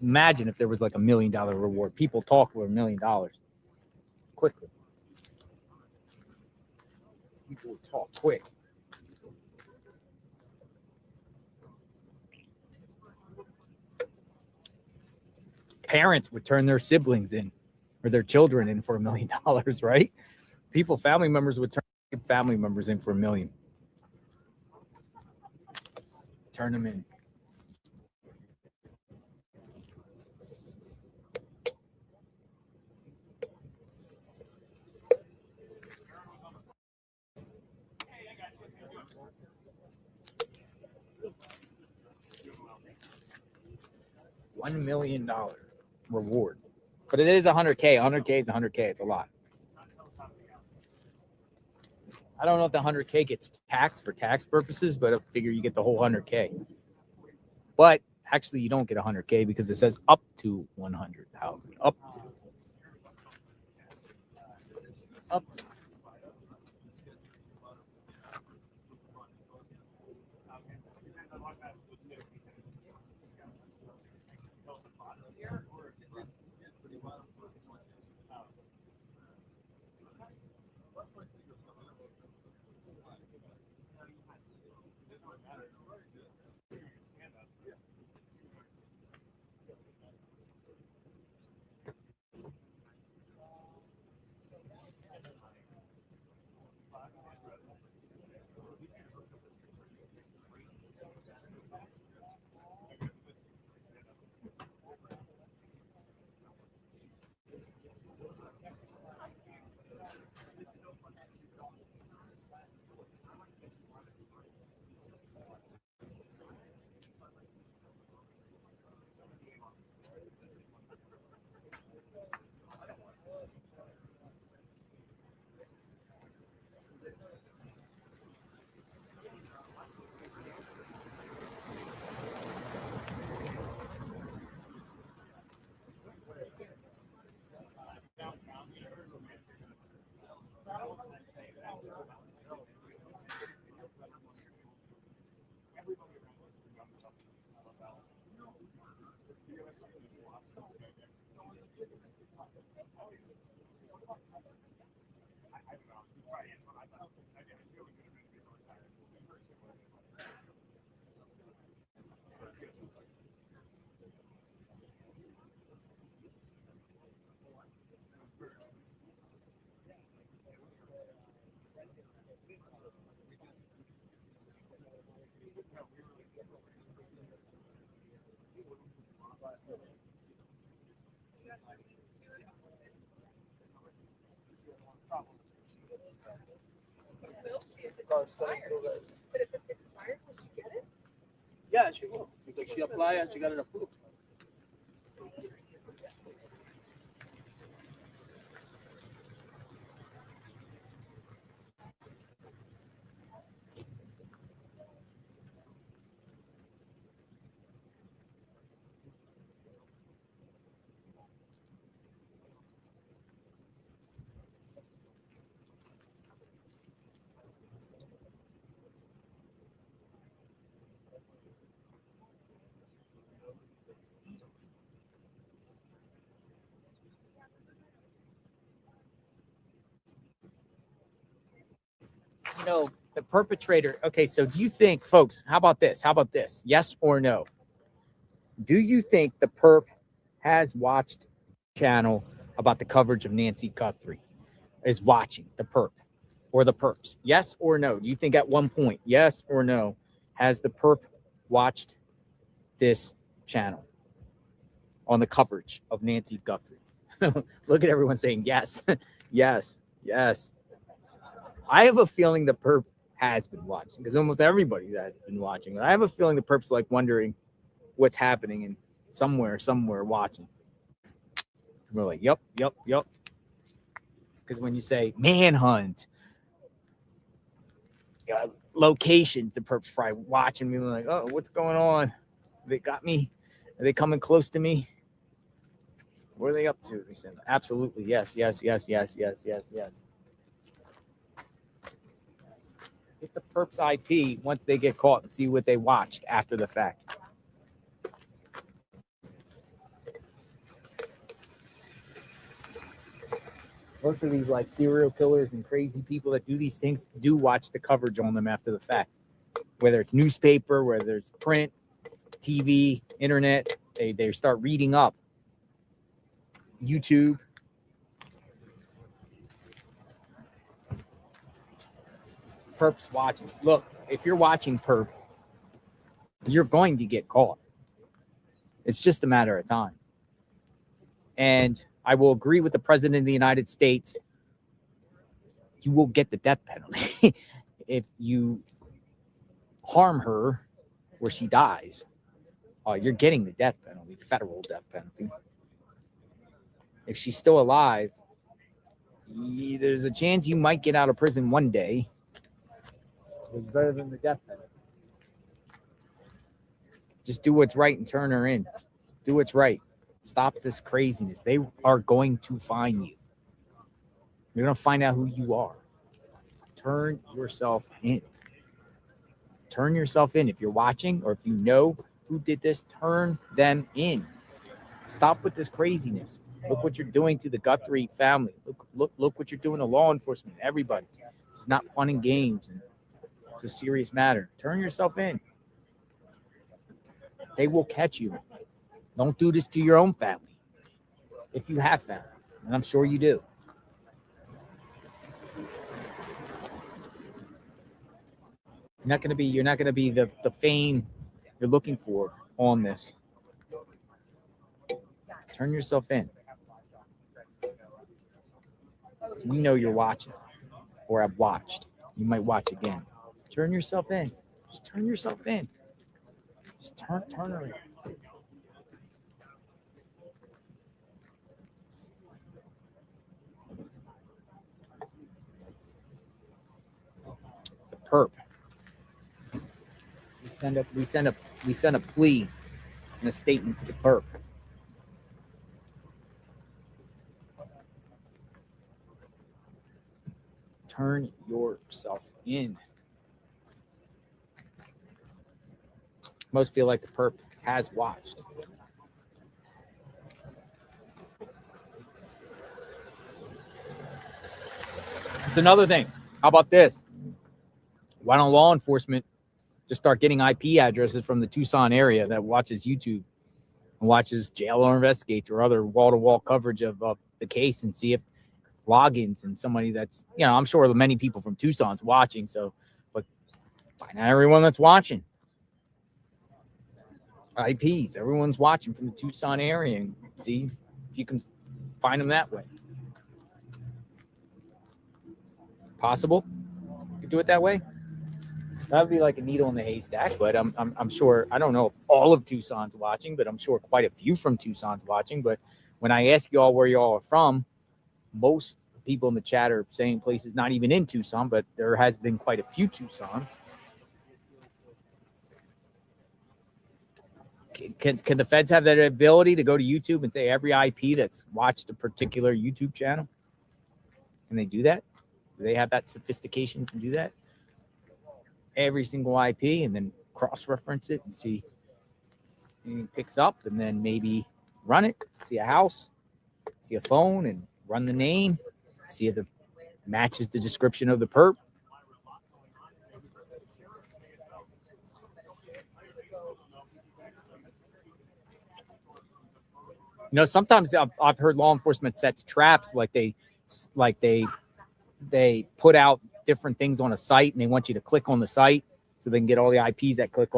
Imagine if there was like $1 million reward. People talk for $1 million quickly. People would talk quick. Parents would turn their siblings in or their children in for $1 million, right? Family members would turn family members in for $1 million. Turn them in. $1 million reward. But it is 100K. 100K is 100K. It's a lot. I don't know if the 100K gets taxed for tax purposes, but I figure you get the whole 100K. But actually, you don't get 100K because it says up to 100,000. Up to. Up to. But if it's expired, will she get it? Yeah, she will, because she applied and she got it approved. you know, the perpetrator. Okay, so do you think, folks, how about this? How about this? Yes or no? Do you think the perp has watched channel about the coverage of Nancy Guthrie? Is watching the perp or the perps? Yes or no? Do you think at one point, yes or no, has the perp watched this channel on the coverage of Nancy Guthrie? Look at everyone saying yes, yes, yes. I have a feeling the perp has been watching because almost everybody has been watching. I have a feeling the perp's like wondering what's happening and somewhere watching. We're like, yep. Because when you say manhunt, locations, the perp's probably watching me like, oh, what's going on? They got me. Are they coming close to me? What are they up to? They said, absolutely, yes. Get the perp's IP once they get caught and see what they watched after the fact. Most of these like serial killers and crazy people that do these things do watch the coverage on them after the fact. Whether it's newspaper, whether it's print, TV, internet, they start reading up. YouTube. Perp's watching. Look, if you're watching perp, you're going to get caught. It's just a matter of time. And I will agree with the president of the United States. You will get the death penalty if you harm her where she dies. You're getting the death penalty, federal death penalty. If she's still alive, there's a chance you might get out of prison one day. It's better than the death penalty. Just do what's right and turn her in. Do what's right. Stop this craziness. They are going to find you. You're going to find out who you are. Turn yourself in. Turn yourself in. If you're watching or if you know who did this, turn them in. Stop with this craziness. Look what you're doing to the Guthrie family. Look what you're doing to law enforcement. Everybody. This is not fun and games. It's a serious matter. Turn yourself in. They will catch you. Don't do this to your own family. If you have family, and I'm sure you do. You're not gonna be the fame you're looking for on this. Turn yourself in. We know you're watching or have watched. You might watch again. Turn yourself in. Just turn yourself in. Just turn her in. The perp. We send a plea and a statement to the perp. Turn yourself in. Most feel like the perp has watched. It's another thing. How about this? Why don't law enforcement just start getting IP addresses from the Tucson area that watches YouTube and watches Jail or Investigates or other wall-to-wall coverage of the case and see if logins and somebody that's, I'm sure many people from Tucson's watching. So, but find out everyone that's watching. IPs, everyone's watching from the Tucson area and see if you can find them that way. Possible? You could do it that way. That would be like a needle in the haystack, but I'm sure, I don't know if all of Tucson's watching, but I'm sure quite a few from Tucson's watching. But when I ask you all where you all are from, most people in the chat are saying places not even in Tucson, but there has been quite a few Tucsons. Can the feds have that ability to go to YouTube and say every IP that's watched a particular YouTube channel? Can they do that? Do they have that sophistication to do that? Every single IP and then cross-reference it and see anything picks up and then maybe run it, see a house, see a phone and run the name, see if it matches the description of the perp. You know, sometimes I've heard law enforcement sets traps, like they put out different things on a site and they want you to click on the site so they can get all the IPs that click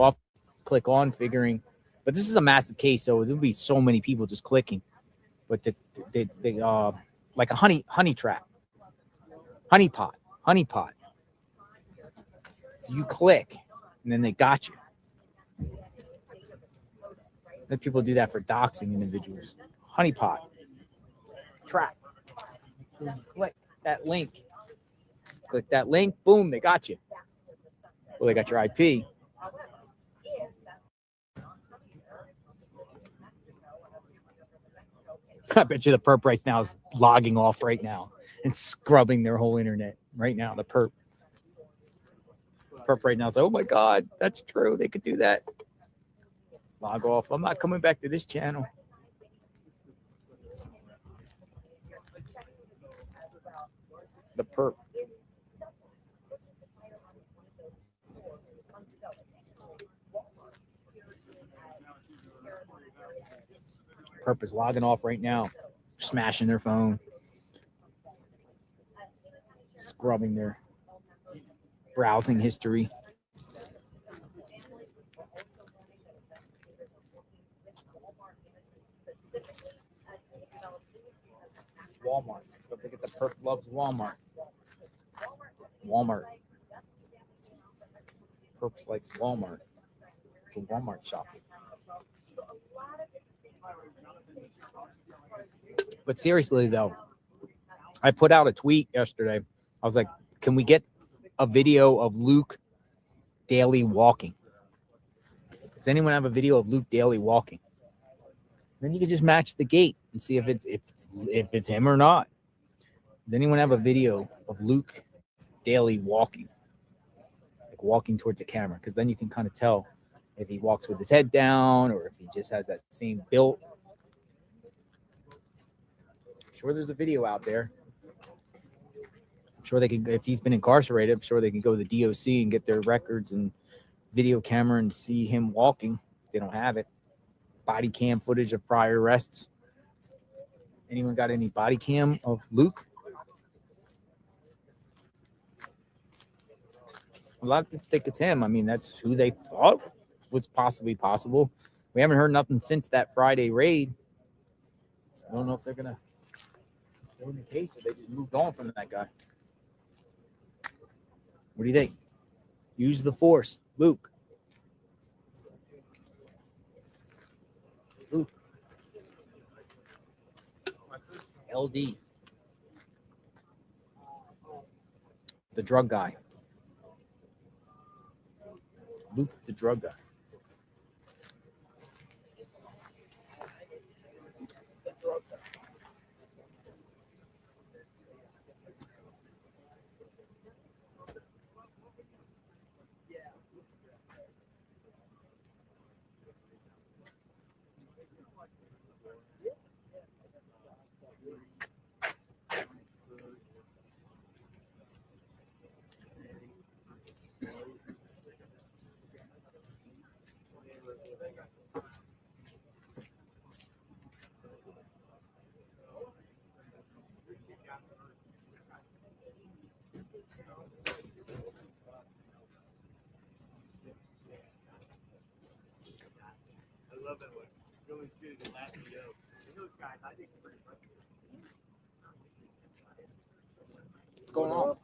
on, figuring. But this is a massive case, so there'll be so many people just clicking. But they like a honey trap, honey pot. So you click, and then they got you. Then people do that for doxing individuals. Honeypot trap. So you click that link. Click that link. Boom, they got you. Well, they got your IP. I bet you the perp right now is logging off right now and scrubbing their whole internet right now. The perp right now is like, oh my God, that's true. They could do that. Log off. I'm not coming back to this channel. The perp. Perp is logging off right now, smashing their phone, scrubbing their browsing history. Walmart. Don't forget the perp loves Walmart. Perps likes Walmart. It's a Walmart shopping. But seriously, though, I put out a tweet yesterday. I was like, can we get a video of Luke Daly walking? Does anyone have a video of Luke Daly walking? Then you can just match the gait and see if it's him or not. Does anyone have a video of Luke Daly walking? Like walking towards the camera? Because then you can kind of tell if he walks with his head down or if he just has that same build. I'm sure there's a video out there. I'm sure they can, if he's been incarcerated, I'm sure they can go to the DOC and get their records and video camera and see him walking. They don't have it. Body cam footage of prior arrests. Anyone got any body cam of Luke? A lot of people think it's him. I mean, that's who they thought was possibly possible. We haven't heard nothing since that Friday raid. I don't know if they're going to go in the case or they just moved on from that guy. What do you think? Use the force. Luke. LD. The drug guy. Luke, the drug guy. I love that one. Going through the last video. Those guys, I think, are pretty funny. What's going on?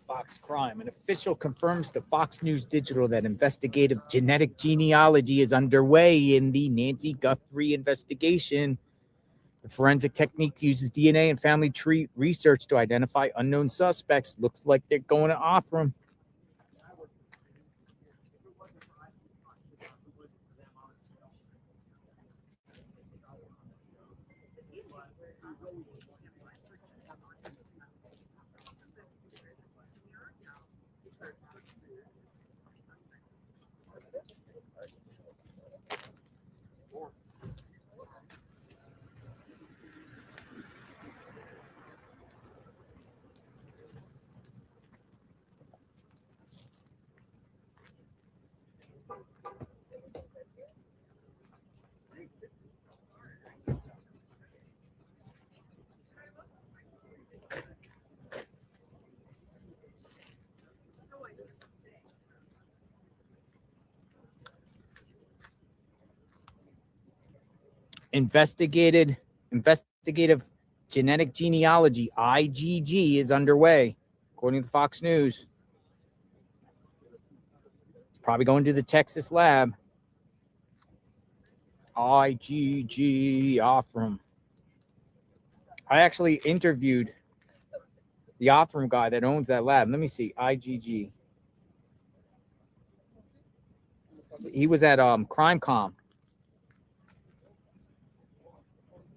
Fox Crime. An official confirms to Fox News Digital that investigative genetic genealogy is underway in the Nancy Guthrie investigation. The forensic technique uses DNA and family tree research to identify unknown suspects. Looks like they're going to Othram. Investigative genetic genealogy, IgG, is underway, according to Fox News. It's probably going to the Texas lab. IgG, Othram. I actually interviewed the Othram guy that owns that lab. Let me see, IgG. He was at CrimeCom.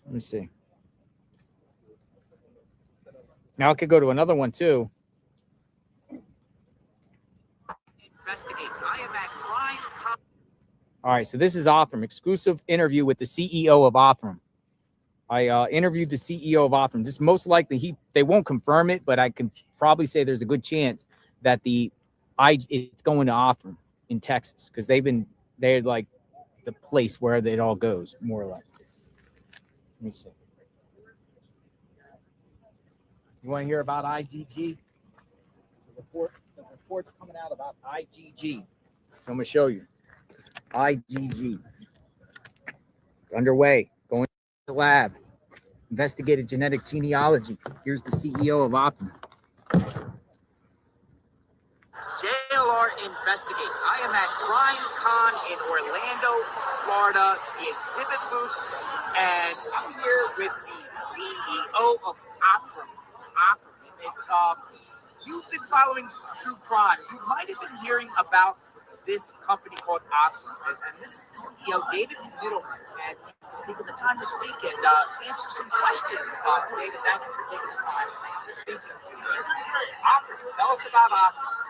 Let me see. Now I could go to another one too. Investigates. I am at CrimeCom. All right, so this is Othram. Exclusive interview with the CEO of Othram. I interviewed the CEO of Othram. This most likely they won't confirm it, but I can probably say there's a good chance that it's going to Othram in Texas because they're like the place where it all goes, more or less. Let me see. You want to hear about IgG? The report's coming out about IgG. So I'm going to show you. IgG. It's underway. Going to the lab. Investigated genetic genealogy. Here's the CEO of Othram. JLR investigates. I am at CrimeCon in Orlando, Florida, the exhibit booths, and I'm here with the CEO of Othram. If you've been following true crime, you might have been hearing about this company called Othram, and this is the CEO, David Middleman, and he's taking the time to speak and answer some questions. David, thank you for taking the time speaking to me. Othram, tell us about Othram.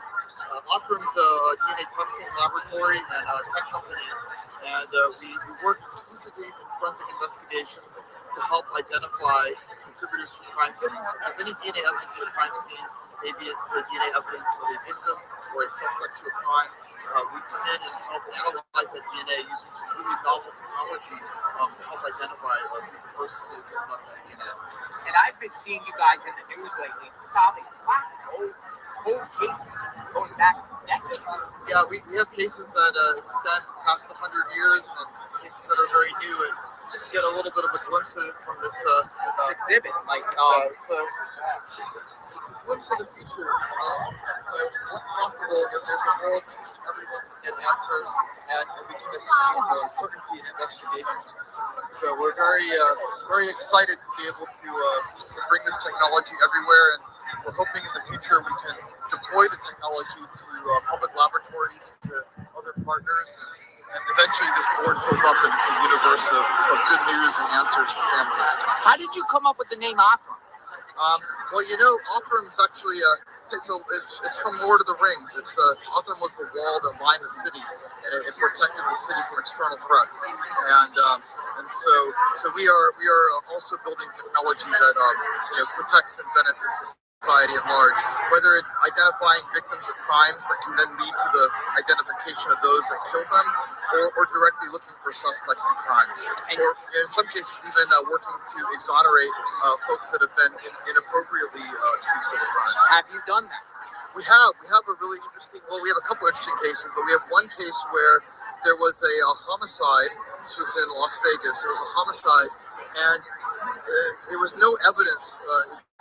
Othram's a DNA testing laboratory and a tech company, and we work exclusively in forensic investigations to help identify contributors to crime scenes. So if there's any DNA evidence at a crime scene, maybe it's the DNA evidence of a victim or a suspect to a crime, we come in and help analyze that DNA using some really novel technology to help identify who the person is that left that DNA. And I've been seeing you guys in the news lately solving lots of cold cases going back decades. Yeah, we have cases that extend past 100 years and cases that are very new, and you get a little bit of a glimpse of it from this exhibit. Like, it's a glimpse of the future. What's possible when there's a world in which everyone can get answers and we can achieve certainty in investigations. So we're very excited to be able to bring this technology everywhere, and we're hoping in the future we can deploy the technology to public laboratories, to other partners, and eventually this board fills up and it's a universe of good news and answers for families. How did you come up with the name Othram? Well, you know, Othram is actually it's from Lord of the Rings. Othram was the wall that lined the city, and it protected the city from external threats. And so we are also building technology that protects and benefits society at large, whether it's identifying victims of crimes that can then lead to the identification of those that killed them, or directly looking for suspects in crimes, or in some cases even working to exonerate folks that have been inappropriately accused of a crime. Have you done that? We have a really interesting, well, we have a couple interesting cases, but we have one case where there was a homicide. This was in Las Vegas. There was a homicide, and there was no evidence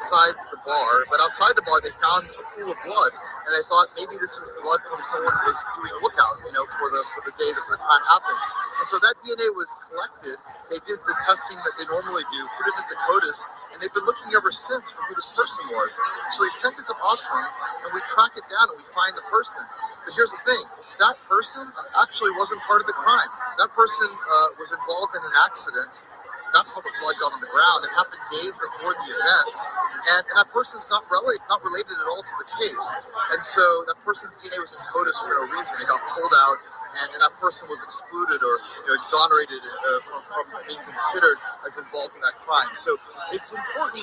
inside the bar, but outside the bar they found a pool of blood, and they thought maybe this is blood from someone who was doing a lookout, for the day that the crime happened. And so that DNA was collected. They did the testing that they normally do, put it into CODIS, and they've been looking ever since for who this person was. So they sent it to Auckland, and we track it down and we find the person. But here's the thing. That person actually wasn't part of the crime. That person was involved in an accident. That's how the blood got on the ground. It happened days before the event. And that person's not related at all to the case. And so that person's DNA was in CODIS for no reason. It got pulled out, and that person was excluded or exonerated from being considered as involved in that crime. So it's important.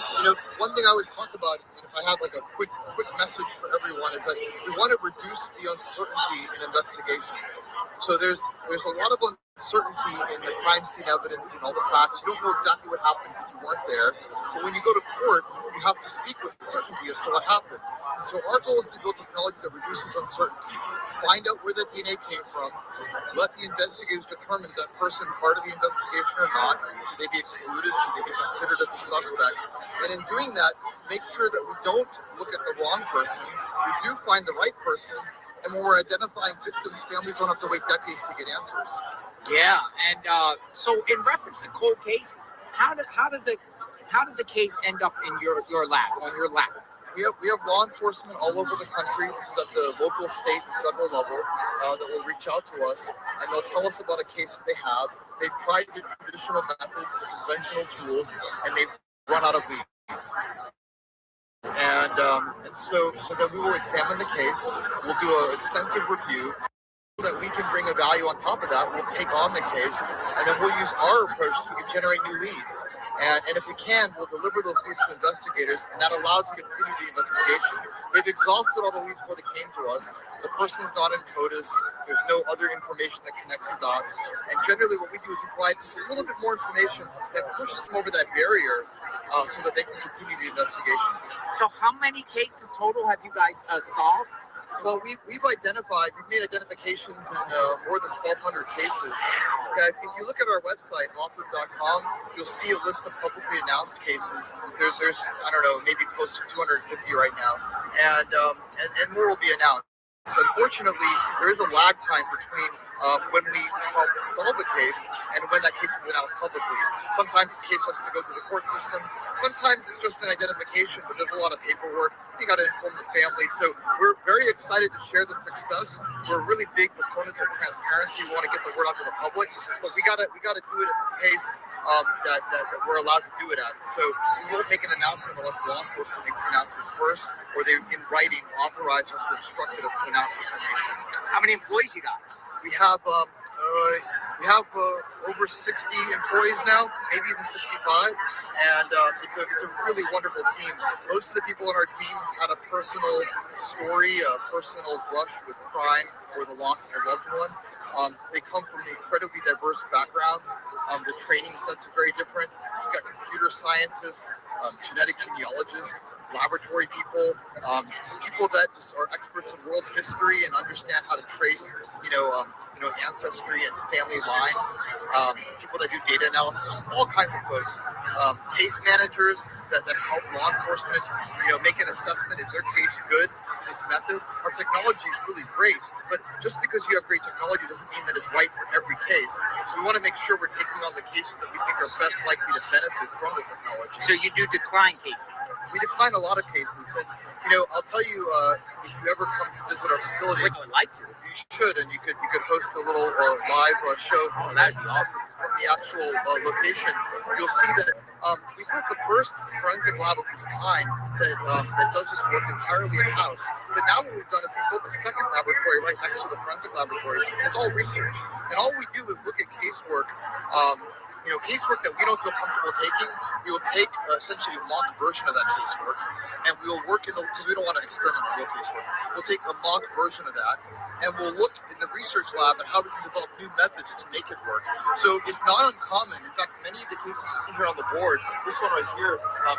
One thing I always talk about, and if I had like a quick message for everyone, is that we want to reduce the uncertainty in investigations. So there's a lot of uncertainty in the crime scene evidence and all the facts. You don't know exactly what happened because you weren't there. But when you go to court, you have to speak with certainty as to what happened. And so our goal is to build technology that reduces uncertainty. Find out where that DNA came from. Let the investigators determine is that person part of the investigation or not. Should they be excluded? Should they be considered as a suspect? And in doing that, make sure that we don't look at the wrong person. We do find the right person. And when we're identifying victims, families don't have to wait decades to get answers. Yeah, and so in reference to cold cases, how does a case end up in your lap, on your lap? We have law enforcement all over the country. This is at the local, state, and federal level that will reach out to us, and they'll tell us about a case that they have. They've tried the traditional methods, the conventional tools, and they've run out of leads. And so then we will examine the case. We'll do an extensive review. That we can bring a value on top of that, we'll take on the case, and then we'll use our approach to generate new leads. And if we can, we'll deliver those leads to investigators, and that allows them to continue the investigation. They've exhausted all the leads before they came to us. The person is not in CODIS. There's no other information that connects the dots. And generally what we do is we provide just a little bit more information that pushes them over that barrier so that they can continue the investigation. So how many cases total have you guys solved? Well, we've made identifications in more than 1,200 cases. If you look at our website, author.com, you'll see a list of publicly announced cases. There's I don't know, maybe close to 250 right now, and more will be announced. So unfortunately, there is a lag time between when we help solve a case and when that case is announced publicly. Sometimes the case has to go through the court system. Sometimes it's just an identification, but there's a lot of paperwork. You got to inform the family. So we're very excited to share the success. We're really big proponents of transparency. We want to get the word out to the public, but we got to do it at the pace that we're allowed to do it at. So we won't make an announcement unless law enforcement makes the announcement first, or they, in writing, authorize us or instructed us to announce information. How many employees you got? We have over 60 employees now, maybe even 65, and it's a really wonderful team. Most of the people on our team had a personal story, a personal brush with crime or the loss of a loved one. They come from incredibly diverse backgrounds. The training sets are very different. You've got computer scientists, genetic genealogists, laboratory people, people that just are experts in world history and understand how to trace, ancestry and family lines. People that do data analysis, all kinds of folks. Case managers that help law enforcement, make an assessment. Is their case good for this method? Our technology is really great, but just because you have great technology doesn't mean that it's right for every case. So we want to make sure we're taking on the cases that we think are best likely to benefit from the technology. So you do decline cases? We decline a lot of cases, and I'll tell you, if you ever come to visit our facility, I would like to. You should, and you could host a little live show from the actual location. You'll see that we built the first forensic lab of this kind that does this work entirely in house. But now what we've done is we built a second laboratory right next to the forensic laboratory, and it's all research. And all we do is look at casework. Casework that we don't feel comfortable taking, we will take essentially a mock version of that casework, and we will work because we don't want to experiment with real casework. We'll take a mock version of that, and we'll look in the research lab at how we can develop new methods to make it work. So it's not uncommon. In fact, many of the cases you see here on the board, this one right here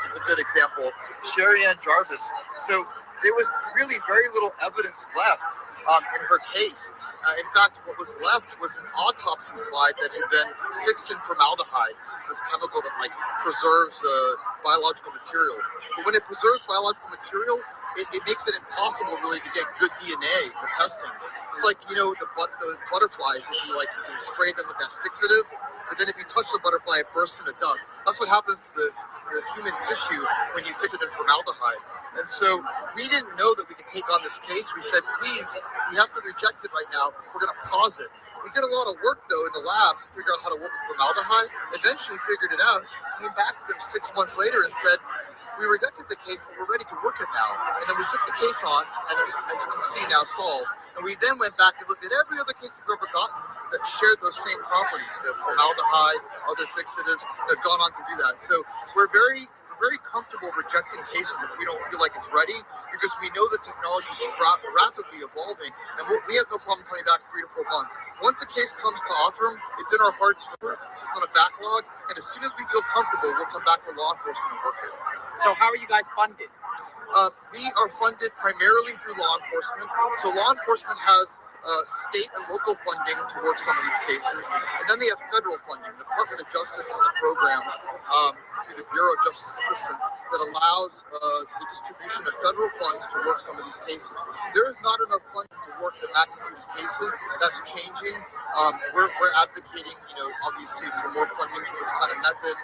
is a good example. Sherry Ann Jarvis. So there was really very little evidence left in her case. In fact, what was left was an autopsy slide that had been fixed in formaldehyde. This is this chemical that like preserves biological material. But when it preserves biological material, it makes it impossible really to get good DNA for testing. It's like, you know, the butterflies, if you like, you can spray them with that fixative, but then if you touch the butterfly, it bursts into dust. That's what happens to the human tissue when you fix it in formaldehyde. And so we didn't know that we could take on this case. We said, please, we have to reject it right now. We're going to pause it. We did a lot of work, though, in the lab to figure out how to work with formaldehyde. Eventually figured it out, came back to them 6 months later and said, we rejected the case, but we're ready to work it now. And then we took the case on, and as you can see now, solved. And we then went back and looked at every other case we've ever gotten that shared those same properties, the formaldehyde, other fixatives that have gone on to do that. So we're very comfortable rejecting cases if we don't feel like it's ready, because we know the technology is rapidly evolving, and we have no problem coming back 3 to 4 months. Once a case comes to Othram, it's in our hearts for this is on a backlog, and as soon as we feel comfortable, we'll come back to law enforcement and work it. So how are you guys funded? We are funded primarily through law enforcement. So law enforcement has state and local funding to work some of these cases, and then they have federal funding. The Department of Justice has a program through the Bureau of Justice Assistance that allows the distribution of federal funds to work some of these cases. There is not enough funding to work the magnitude of cases. That's changing. We're advocating, you know, obviously for more funding for this kind of method.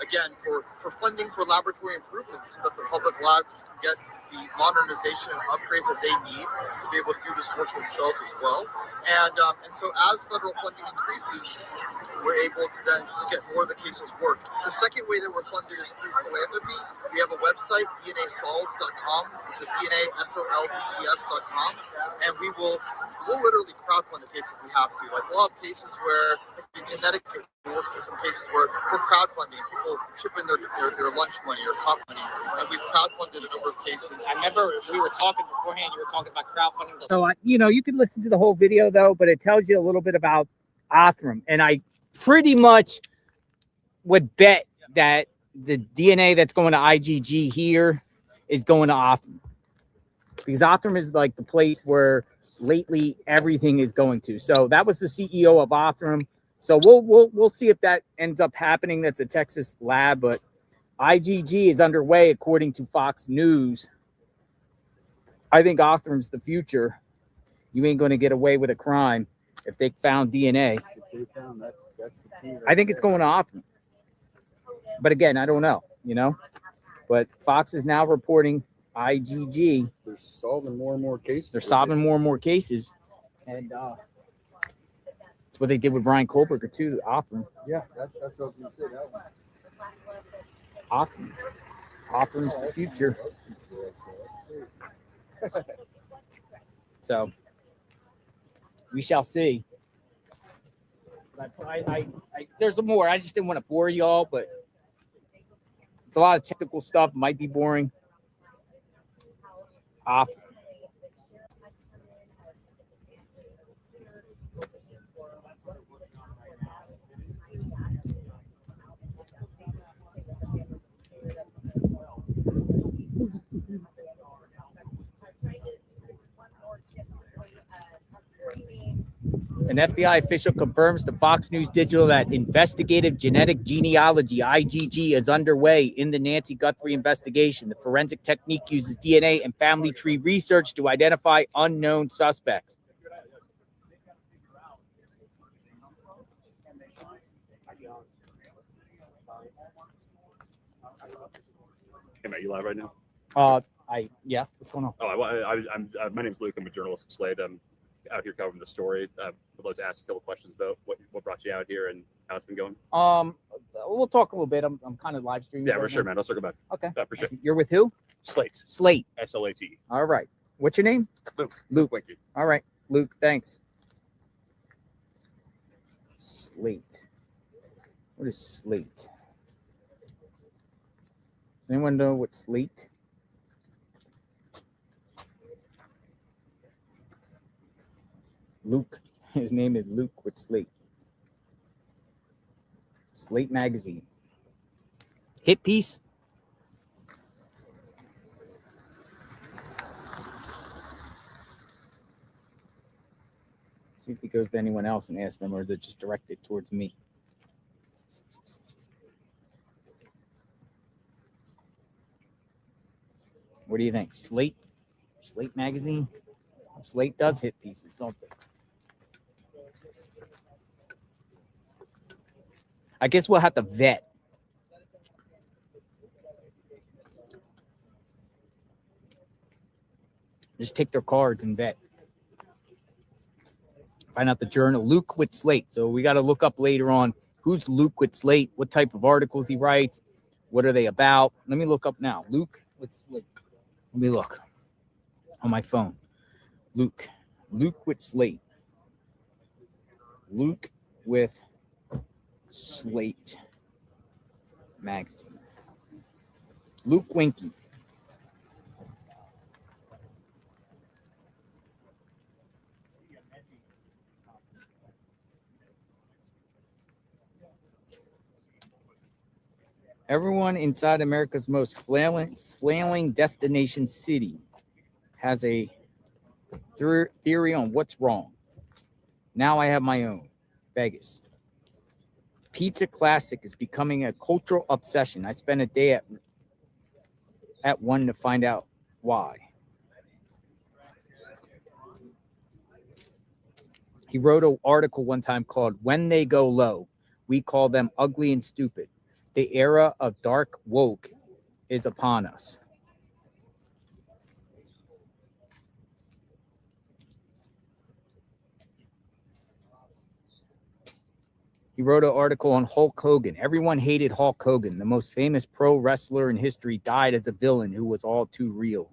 Again, for funding for laboratory improvements so that the public labs can get the modernization and upgrades that they need to be able to do this work themselves as well. And so as federal funding increases, we're able to then get more of the cases worked. The second way that we're funded is through philanthropy. We have a website, DNAsolves.com. It's a DNAsolves.com. And we'll literally crowdfund a case if we have to. Like, we'll have cases where in Connecticut, in some cases where we're crowdfunding. People chip in their lunch money or pop money, and we've crowdfunded a number of cases. I remember we were talking beforehand. You were talking about crowdfunding. So you know, you can listen to the whole video though, but it tells you a little bit about Othram, and I pretty much would bet that the DNA that's going to IGG here is going to Othram, because Othram is like the place where lately everything is going to. So that was the CEO of Othram. So we'll see if that ends up happening. That's a Texas lab, but IGG is underway according to Fox News. I think Othram's the future. You ain't going to get away with a crime if they found DNA. That's the key right I think it's there. going to Othram. But again, I don't know, you know. But Fox is now reporting IGG. They're solving more and more cases. They're solving more and more cases. And that's what they did with Brian Kohlberger too, Othram. Yeah, that's what I was going to say. That one. Othram. Othram's the future. So we shall see. But there's more. I just didn't want to bore y'all, but it's a lot of technical stuff. Might be boring. Othram. An FBI official confirms to Fox News Digital that investigative genetic genealogy, IGG, is underway in the Nancy Guthrie investigation. The forensic technique uses DNA and family tree research to identify unknown suspects. Hey, Matt, you live right now? Yeah. What's going on? Oh, my name's Luke. I'm a journalist at Slate. I'm out here covering the story. I'd love to ask a couple questions about what brought you out here and how it's been going. We'll talk a little bit. I'm kind of live streaming. Yeah, right for sure, now. man. I'll circle back. Okay. Yeah, for sure. You're with who? Slate. Slate. SLAT. All right. What's your name? Luke. Luke. Thank you. All right. Luke, thanks. Slate. What is Slate? Does anyone know what Slate? Luke. His name is Luke with Slate. Slate magazine. Hit piece. See if he goes to anyone else and asks them, or is it just directed towards me? What do you think? Slate? Slate magazine? Slate does hit pieces, don't they? I guess we'll have to vet. Just take their cards and vet. Find out the journal. Luke with Slate. So we got to look up later on who's Luke with Slate, what type of articles he writes, what are they about. Let me look up now. Luke with Slate. Let me look on my phone. Luke with Slate. Luke with Slate magazine. Luke Winky. Everyone inside America's most flailing destination city has a theory on what's wrong. Now I have my own. Vegas. Pizza Classic is becoming a cultural obsession. I spent a day at one to find out why. He wrote an article one time called "When They Go Low, We Call Them Ugly and Stupid. The era of dark woke is upon us." He wrote an article on Hulk Hogan. Everyone hated Hulk Hogan. The most famous pro wrestler in history died as a villain who was all too real.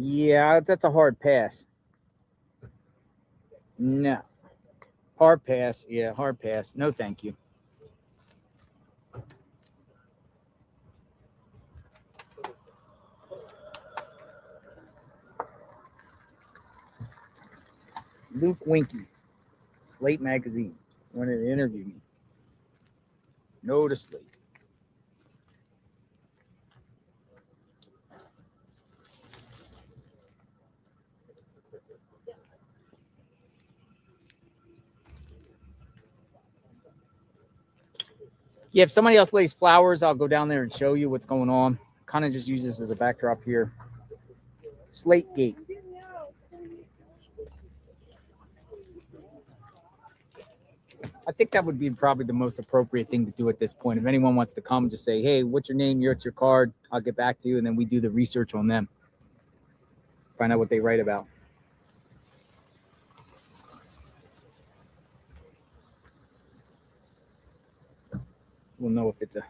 Yeah, that's a hard pass. No. Hard pass. Yeah, hard pass. No, thank you. Luke Winky, Slate magazine, wanted to interview me. No to Slate. Yeah, if somebody else lays flowers, I'll go down there and show you what's going on. Kind of just use this as a backdrop here. Slate Gate. I think that would be probably the most appropriate thing to do at this point. If anyone wants to come, just say, "Hey, what's your name? What's your card?" I'll get back to you, and then we do the research on them. Find out what they write about. We'll know if it's a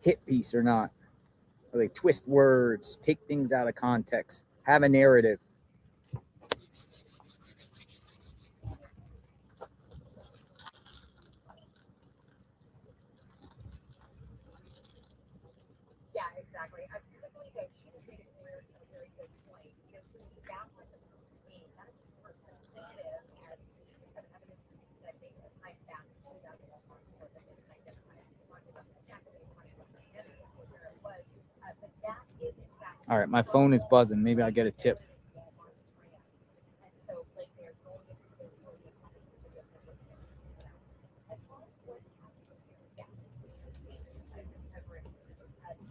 hit piece or not. Or they twist words, take things out of context, have a narrative. Yeah, exactly. I believe that she just made a very good point. You know, back when the scene, that is the first definitive and kind of evidence that they had time back in 2001, so that they can identify it. Talked about the jacket, talked about the evidence, where it was, but that is in fact. All right, my phone is buzzing. Maybe I'll get a tip. And so, like, they're going into this sort of as far as what's happening here, yes, we should see some type of coverage.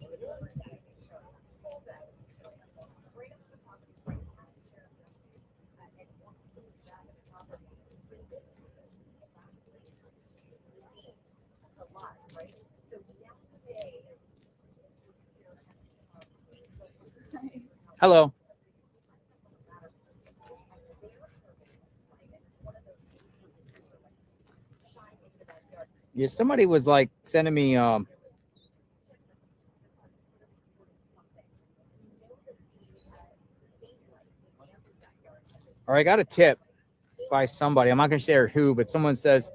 Even though that is showing up, all that is showing up. Right up to the top of the right past the sheriff and one thing that at the top of but this is the last place where she is seen alive, right? So now today, Hello. Yeah, somebody was like sending me all right, I got a tip by somebody. I'm not gonna share who, but someone says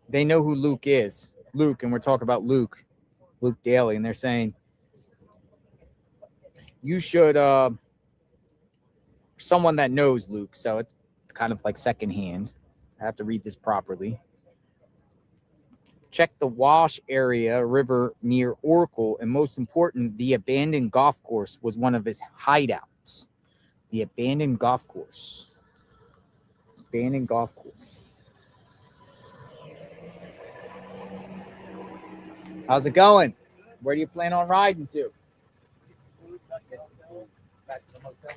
they know who Luke is. Luke, and we're talking about Luke Daly, and they're saying you should someone that knows Luke, so it's kind of like secondhand. I have to read this properly. Check the Wash area river near Oracle, and most important, the abandoned golf course was one of his hideouts. The abandoned golf course. Abandoned golf course. How's it going? Where do you plan on riding to? Back to the hotel.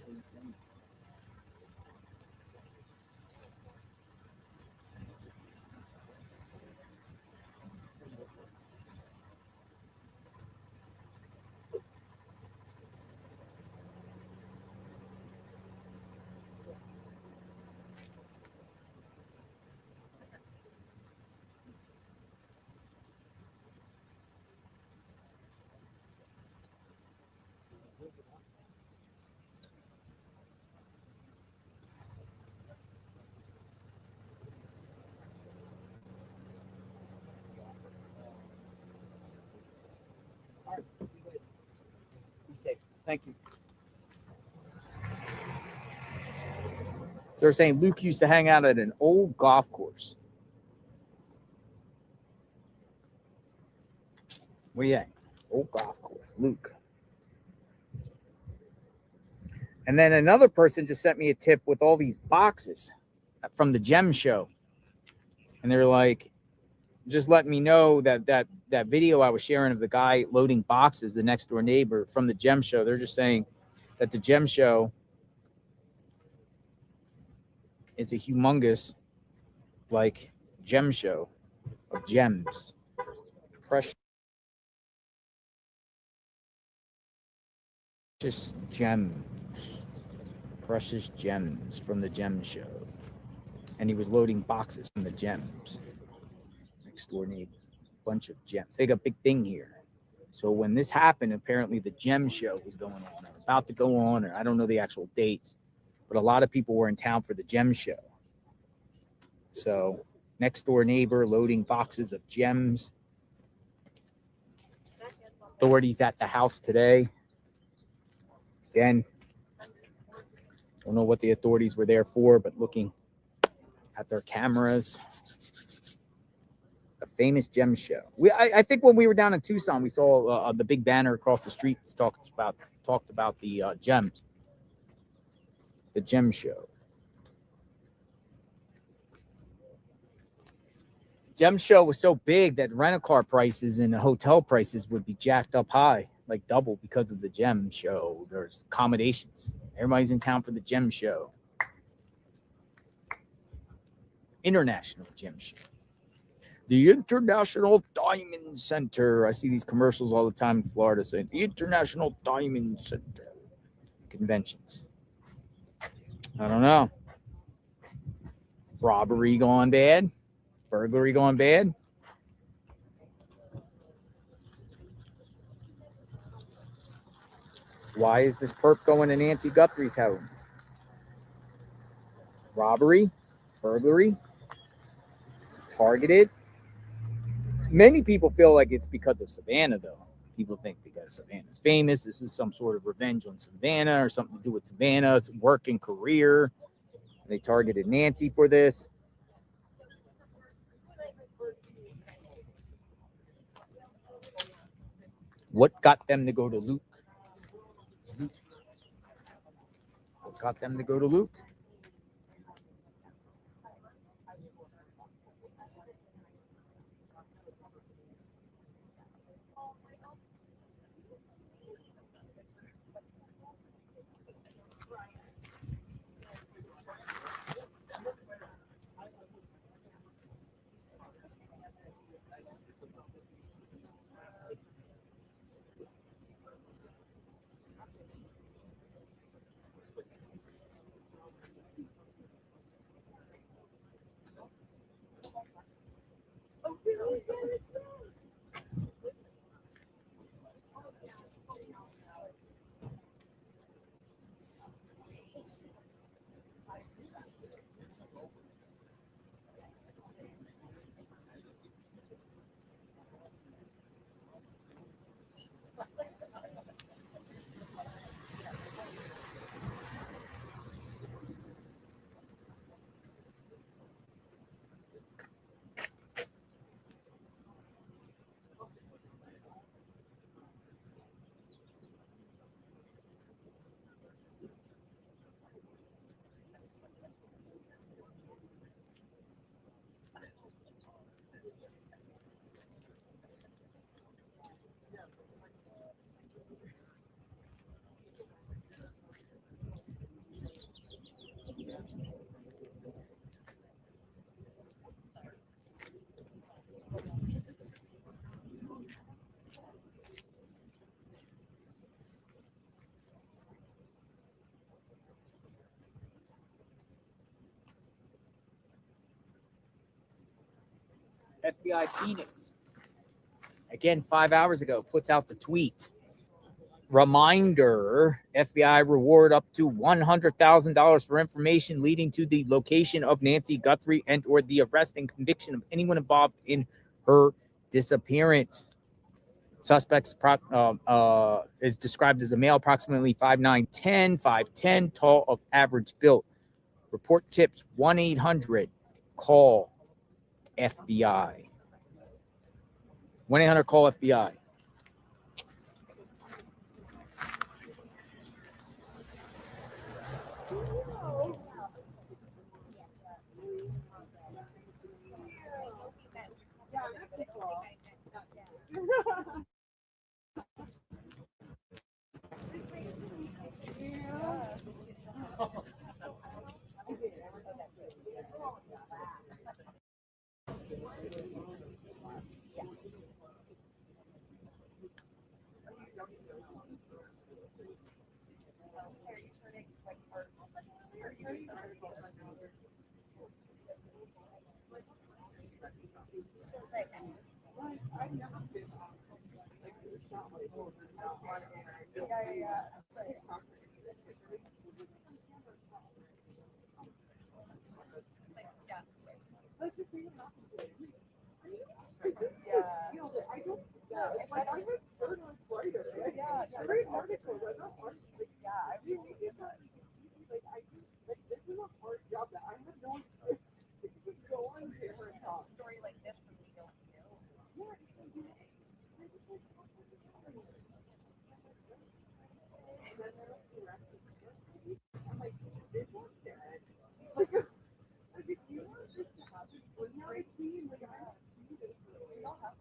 Thank you. So they're saying Luke used to hang out at an old golf course. Where you at? Old golf course, Luke. And then another person just sent me a tip with all these boxes from the Gem Show. And they're like, just let me know that video I was sharing of the guy loading boxes, the next door neighbor from the Gem Show. They're just saying that the Gem Show is a humongous, like, gem show of gems. Precious gems. Precious gems from the Gem Show. And he was loading boxes from the gems. Next door neighbor. Bunch of gems. They got a big thing here. So when this happened, apparently the Gem Show was going on, or about to go on, or I don't know the actual dates, but a lot of people were in town for the Gem Show. So next door neighbor loading boxes of gems. Authorities at the house today. Again, don't know what the authorities were there for, but looking at their cameras. A famous Gem Show. I think when we were down in Tucson, we saw the big banner across the street talked about the gems. The Gem Show. Gem Show was so big that rental car prices and hotel prices would be jacked up high, like double, because of the Gem Show. There's accommodations. Everybody's in town for the Gem Show. International Gem Show. The International Diamond Center. I see these commercials all the time in Florida saying the International Diamond Center. Conventions. I don't know. Robbery gone bad. Burglary gone bad. Why is this perp going to Nancy Guthrie's home? Robbery, burglary, targeted. Many people feel like it's because of Savannah, though. People think because Savannah's famous, this is some sort of revenge on Savannah or something to do with Savannah's work and career. They targeted Nancy for this. What got them to go to Luke? What got them to go to Luke? FBI Phoenix, again 5 hours ago, puts out the tweet. Reminder, FBI reward up to $100,000 for information leading to the location of Nancy Guthrie and or the arrest and conviction of anyone involved in her disappearance. Suspect is described as a male, approximately 5'9", 5'10", tall, of average build. Report tips 1-800 FBI. 1-800 FBI.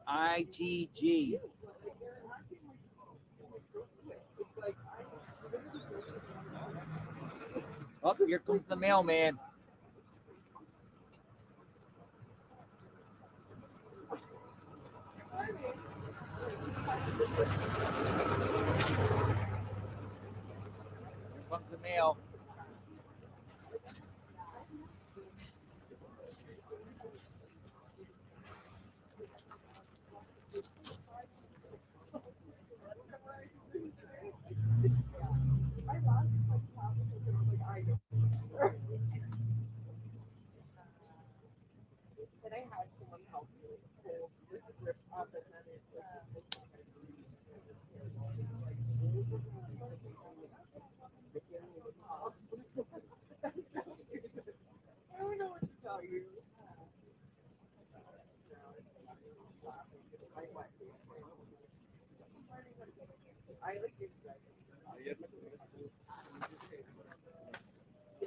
IGG. Oh, here comes the mailman. Here comes the mail.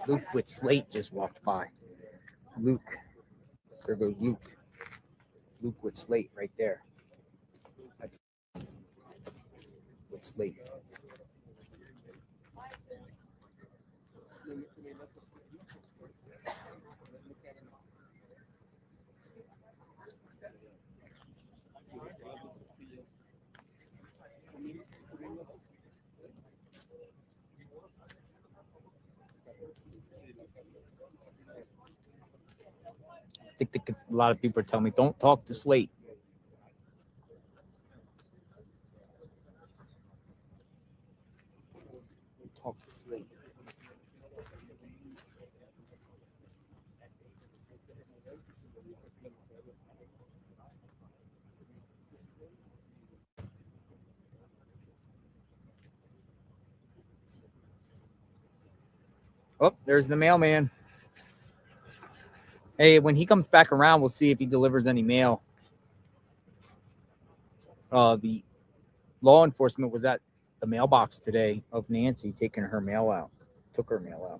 Luke with Slate just walked by. Luke. There goes Luke. Luke with Slate right there. That's with Slate. I think a lot of people are telling me, don't talk to Slate. Talk to Slate. Oh, there's the mailman. Hey, when he comes back around, we'll see if he delivers any mail. The law enforcement was at the mailbox today of Nancy taking her mail out. Took her mail out.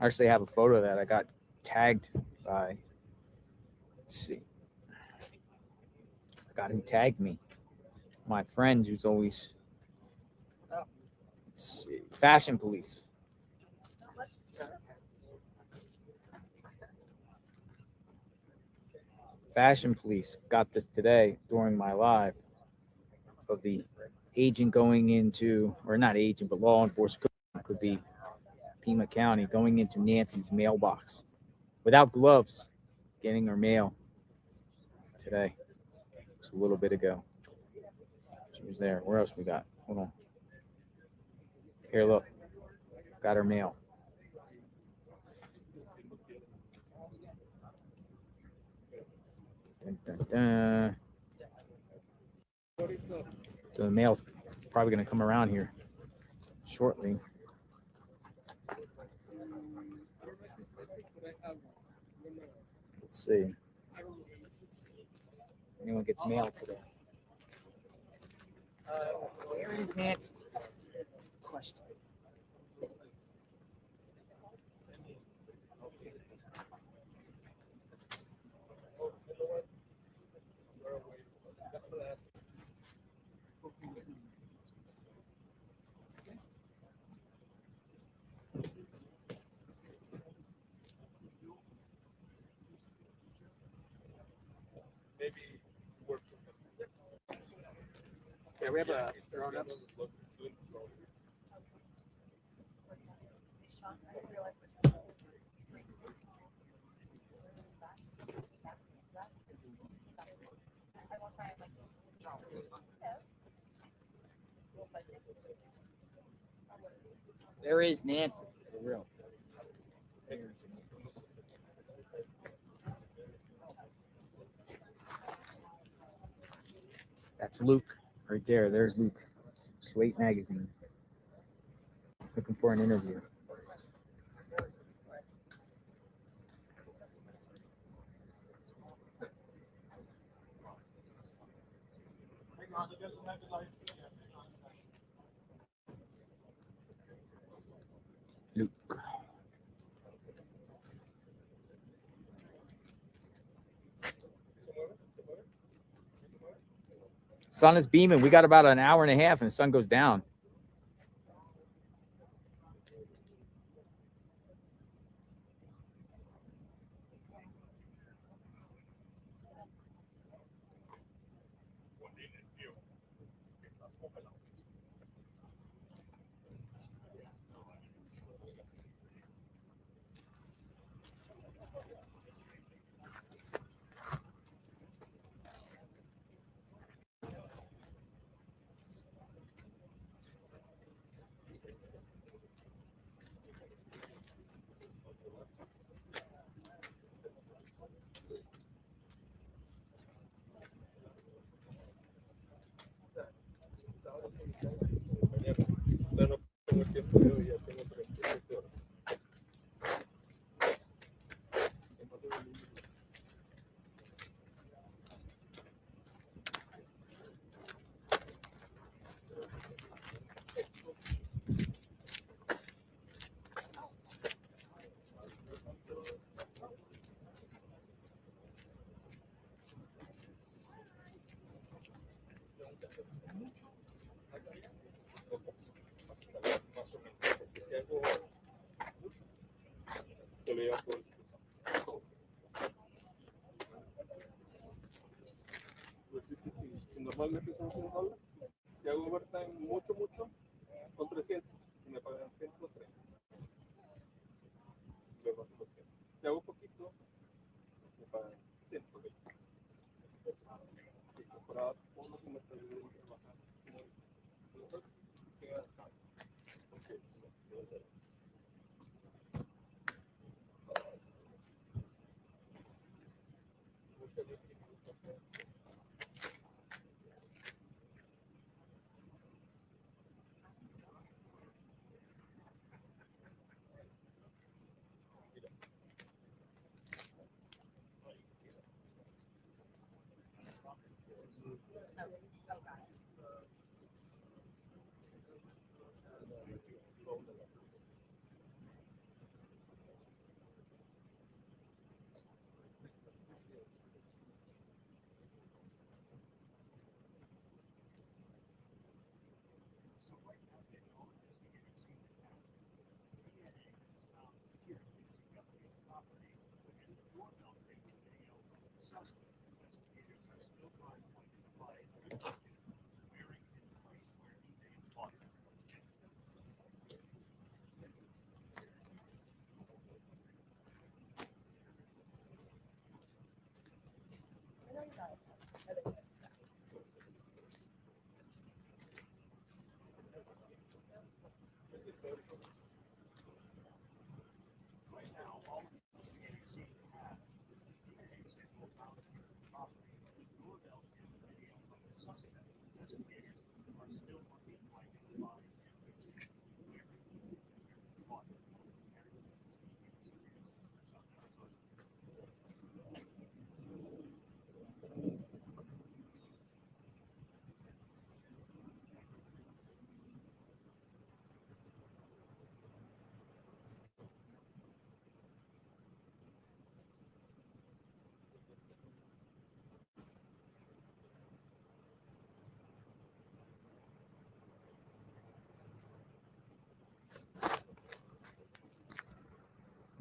I actually have a photo of that. I got tagged by, let's see. I got who tagged me. My friend who's always, let's see, Fashion Police. Fashion Police got this today during my live of the agent going into, or not agent, but law enforcement, could be Pima County, going into Nancy's mailbox without gloves, getting her mail. today. Just a little bit ago. She was there. Where else we got? Hold on. Here, look. Got her mail. Dun, dun, dun. So the mail's probably going to come around here shortly. Let's see. Anyone gets mail today? Where is Nancy? That's the question. Yeah, we have a grown up. There is Nancy, for real. That's Luke right there. There's Luke. Slate Magazine. Looking for an interview. Luke. Sun is beaming. We got about an hour and a half and the sun goes down. Normalmente son $100. Si hago overtime mucho, son 300 y me pagan 130. Luego hago 200. Si hago poquito, me pagan 120. Y comparado con lo que me está ayudando a trabajar.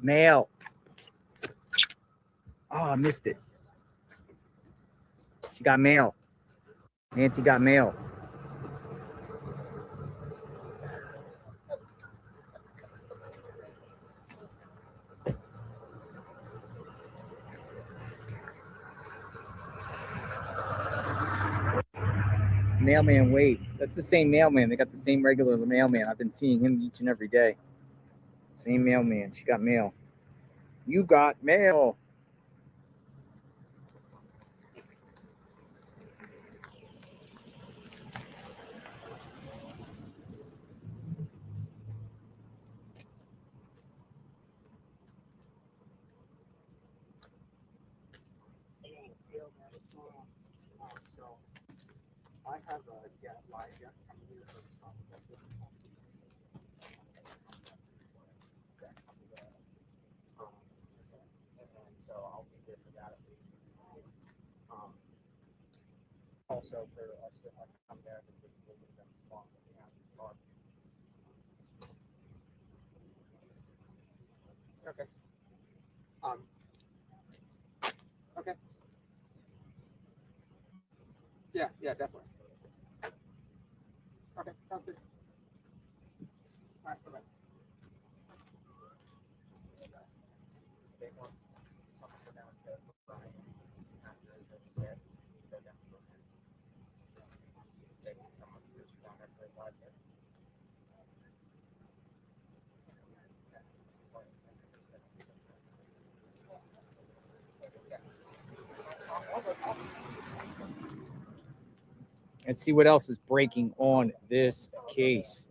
Mail. Oh, I missed it. She got mail. Nancy got mail. Mailman, wait. That's the same mailman. They got the same regular mailman. I've been seeing him each and every day. Same mailman. She got mail. You got mail. I have a live guest coming here for and so I'll be there for that at least. Also for us to come there to the spot that we have in the park. Okay. Okay. Yeah, definitely. Okay, sounds good. All right, bye-bye. Let's see what else is breaking on this case.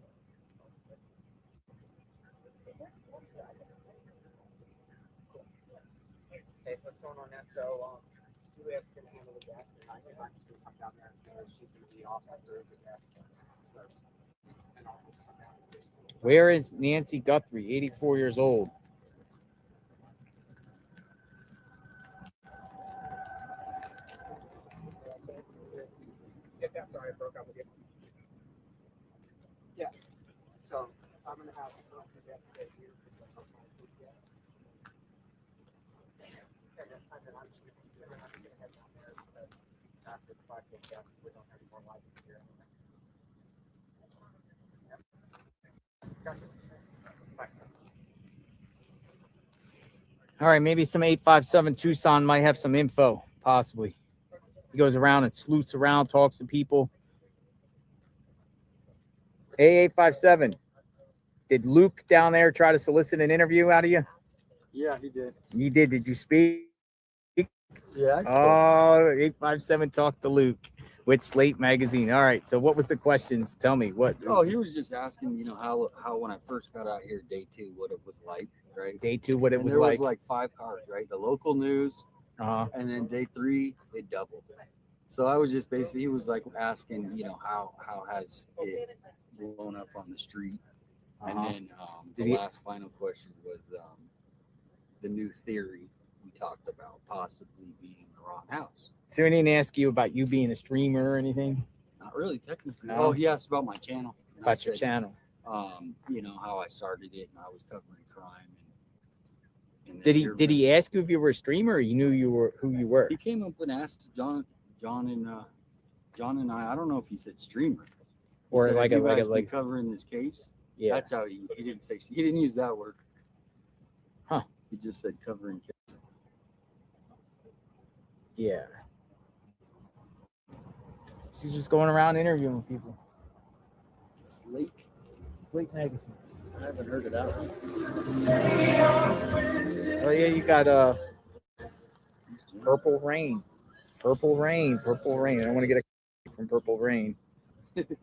Hey, what's going on now? So, Juliet's going to handle the gas tonight, and I'm just going to come down there and she's going to be off after the gas. And I'll just come down. Where is Nancy Guthrie, 84 years old? Yeah, sorry, I broke up with you. Yeah. So, I'm going to have to go to that here. And then I'm just going to head down there after the 5 days gas. We don't have any more lights here. Gotcha. Bye. All right, maybe some 857 Tucson might have some info, possibly. He goes around and sleuths around, talks to people. Hey, 857. Did Luke down there try to solicit an interview out of you? Yeah, he did. You did. Did you speak? Yeah, I spoke. Oh, 857 talked to Luke with Slate Magazine. All right. So what was the questions? Tell me what. Oh, he was just asking, how when I first got out here, day 2, what it was like, right? Day 2, what it and was there like. was like 5 cars, right? The local news, Uh-huh. and then day 3, it doubled. So I was just basically, he was like asking, how has it blown up on the street? And then the last final question was the new theory we talked about possibly being the wrong house. So he didn't ask you about you being a streamer or anything? Not really, technically. No? Oh, he asked about my channel. And About your channel. How I started it, and I was covering crime. And Did he ask you if you were a streamer, or he knew who you were? He came up and asked John and I. I don't know if he said streamer Or said, like "Have a- you like a- guys been like- covering this case." Yeah. That's how he didn't say. He didn't use that word. Huh. He just said covering case. Yeah. He's just going around interviewing people. Slate Magazine. I haven't heard of that one. Oh yeah, you got Purple Rain. Purple Rain. I don't want to get a from Purple Rain.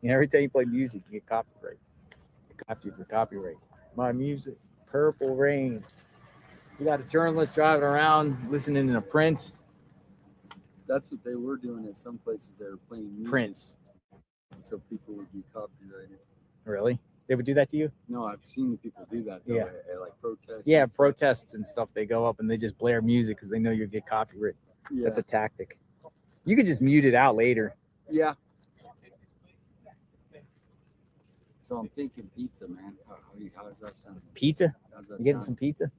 Every time you play music, you get copyright. After for copyright. My music, Purple Rain. You got a journalist driving around listening to Prince. That's what they were doing at some places. They were playing music, Prince. so people would be copyrighted. Really? They would do that to you? No, I've seen the people do that. Though, Yeah. at like protests. Yeah, and stuff. protests and stuff. They go up and they just blare music because they know you'll get copyright. Yeah. That's a tactic. You could just mute it out later. Yeah. So I'm thinking pizza, man. How does that sound? Pizza? How's that You getting sound? some pizza?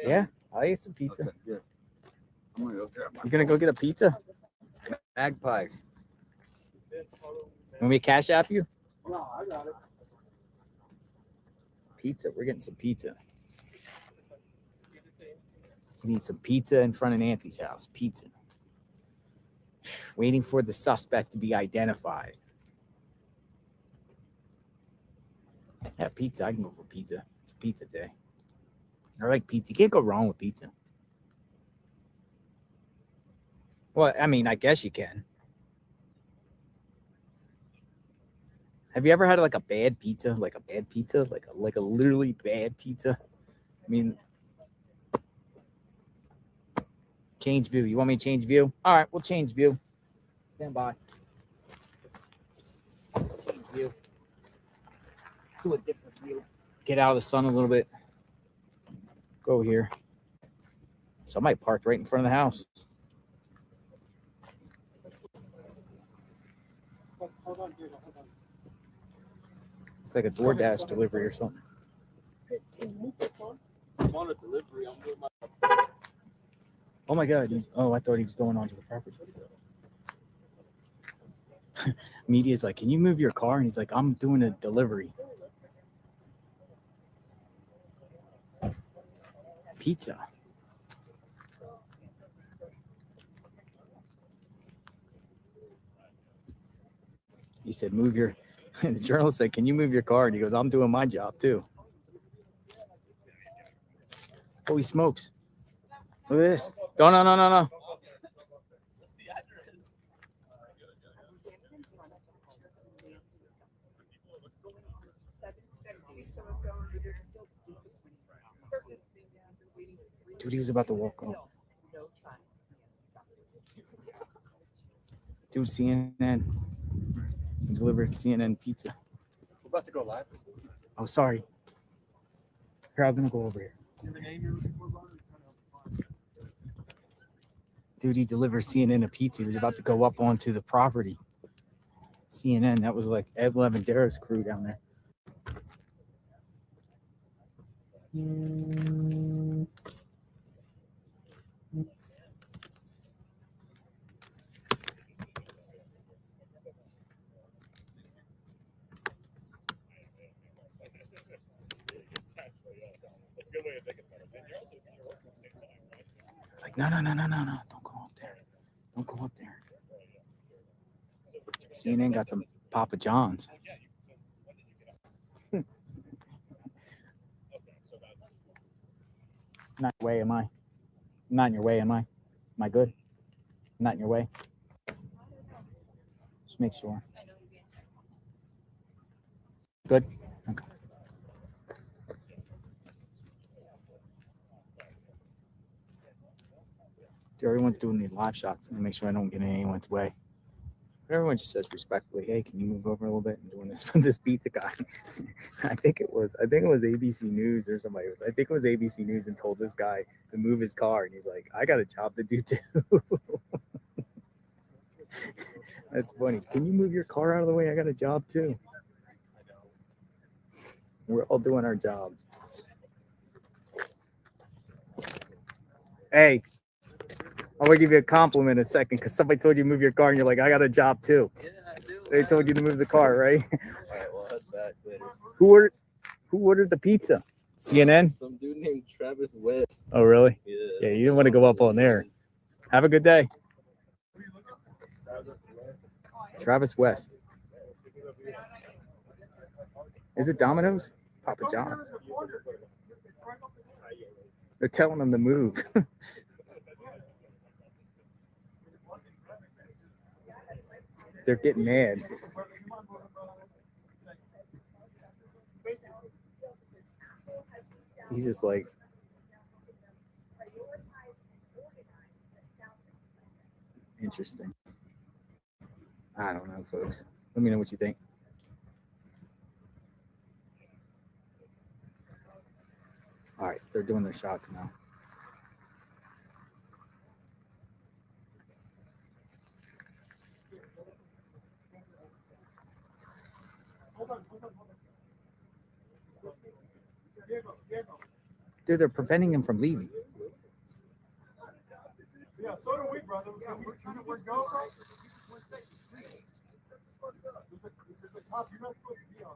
Yeah, I'll eat some pizza. Okay, good. I'm gonna go grab You gonna go get a pizza? magpies. Want me to cash app you? No, I got it. Pizza. We're getting some pizza. We need some pizza in front of Nancy's house. Pizza. Waiting for the suspect to be identified. Yeah, pizza. I can go for pizza. It's pizza day. I like pizza. You can't go wrong with pizza. Well, I mean, I guess you can. Have you ever had like a bad pizza? Like a bad pizza? Like a literally bad pizza? I mean, change view. You want me to change view? All right, we'll change view. Stand by. Change view. Do a different view. Get out of the sun a little bit. Go here. Somebody parked right in front of the house. Hold on, dude. Hold on. It's like a DoorDash delivery or something. I'm on a delivery. I'm doing my. Oh my God. I thought he was going onto the property. Media's like, can you move your car? And he's like, I'm doing a delivery. Pizza. He said, move your. And the journalist said, can you move your car? And he goes, I'm doing my job too. Holy smokes. Look at this. No. Dude, he was about to walk on. Dude, CNN. He delivered CNN pizza. We're about to go live. Oh, sorry. Here, I'm going to go over here. Dude, he delivered CNN a pizza. He was about to go up onto the property. CNN, that was like Ed Levendera's crew down there. Like, no. Don't go up there. Don't go up there. CNN got some Papa John's. Not in your way, am I? I'm not in your way, am I? Am I good? I'm not in your way. Just make sure. Good? Okay. Dude, everyone's doing these live shots and make sure I don't get in anyone's way. But everyone just says respectfully, hey, can you move over a little bit and doing this with this pizza guy? I think it was ABC News or somebody. I think it was ABC News and told this guy to move his car. And he's like, I got a job to do too. That's funny. Can you move your car out of the way? I got a job too. We're all doing our jobs. Hey, I'm gonna give you a compliment in a second because somebody told you to move your car and you're like, I got a job too. Yeah, I do. They told you to move the car, right? All right, well, that's back later. Who ordered the pizza? CNN? Some dude named Travis West. Oh, really? Yeah. Yeah, you didn't want to go up on there. Have a good day. Travis West. Is it Domino's? Papa John's. They're telling him to move. They're getting mad. He's just like, interesting. I don't know, folks. Let me know what you think. All right, they're doing their shots now. Dude, they're preventing him from leaving. Yeah, so do we, brother. We're trying to work go. There's a cop you're not supposed to be on.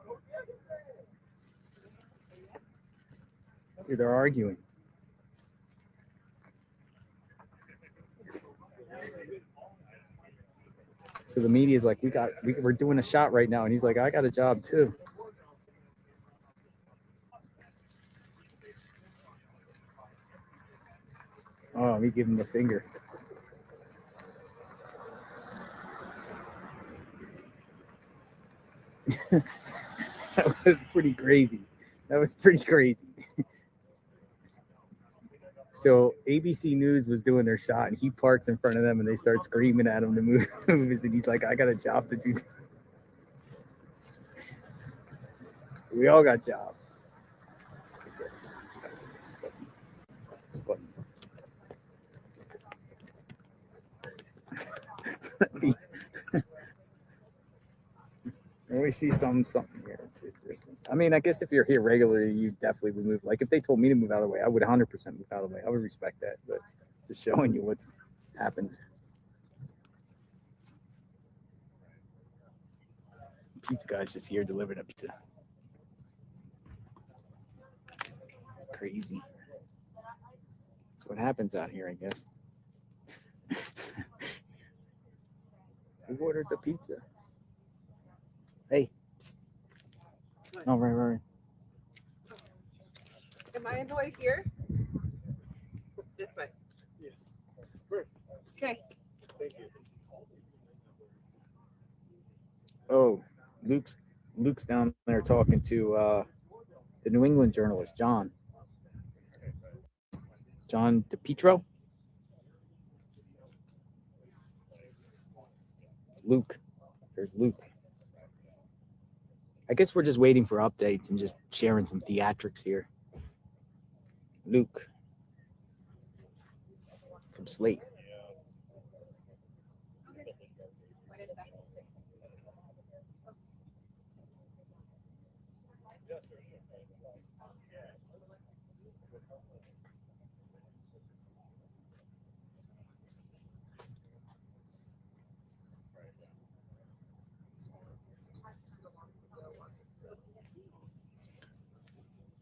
Dude, they're arguing. So the media's like, we're doing a shot right now, and he's like, I got a job too. Oh, let me give him the finger. That was pretty crazy. So ABC News was doing their shot, and he parks in front of them, and they start screaming at him to move. And he's like, I got a job to do. We all got jobs. It's funny. When we see something here, it's interesting. I mean, I guess if you're here regularly, you definitely would move. Like if they told me to move out of the way, I would 100% move out of the way. I would respect that, but just showing you what's happened. Pizza guy's just here delivering a pizza. Crazy. That's what happens out here, I guess. Who ordered the pizza? Hey. No, right. Am I in the way here? This way. Okay. Thank you. Oh, Luke's down there talking to the New England journalist, John DePietro. Luke. There's Luke. I guess we're just waiting for updates and just sharing some theatrics here. Luke from Slate.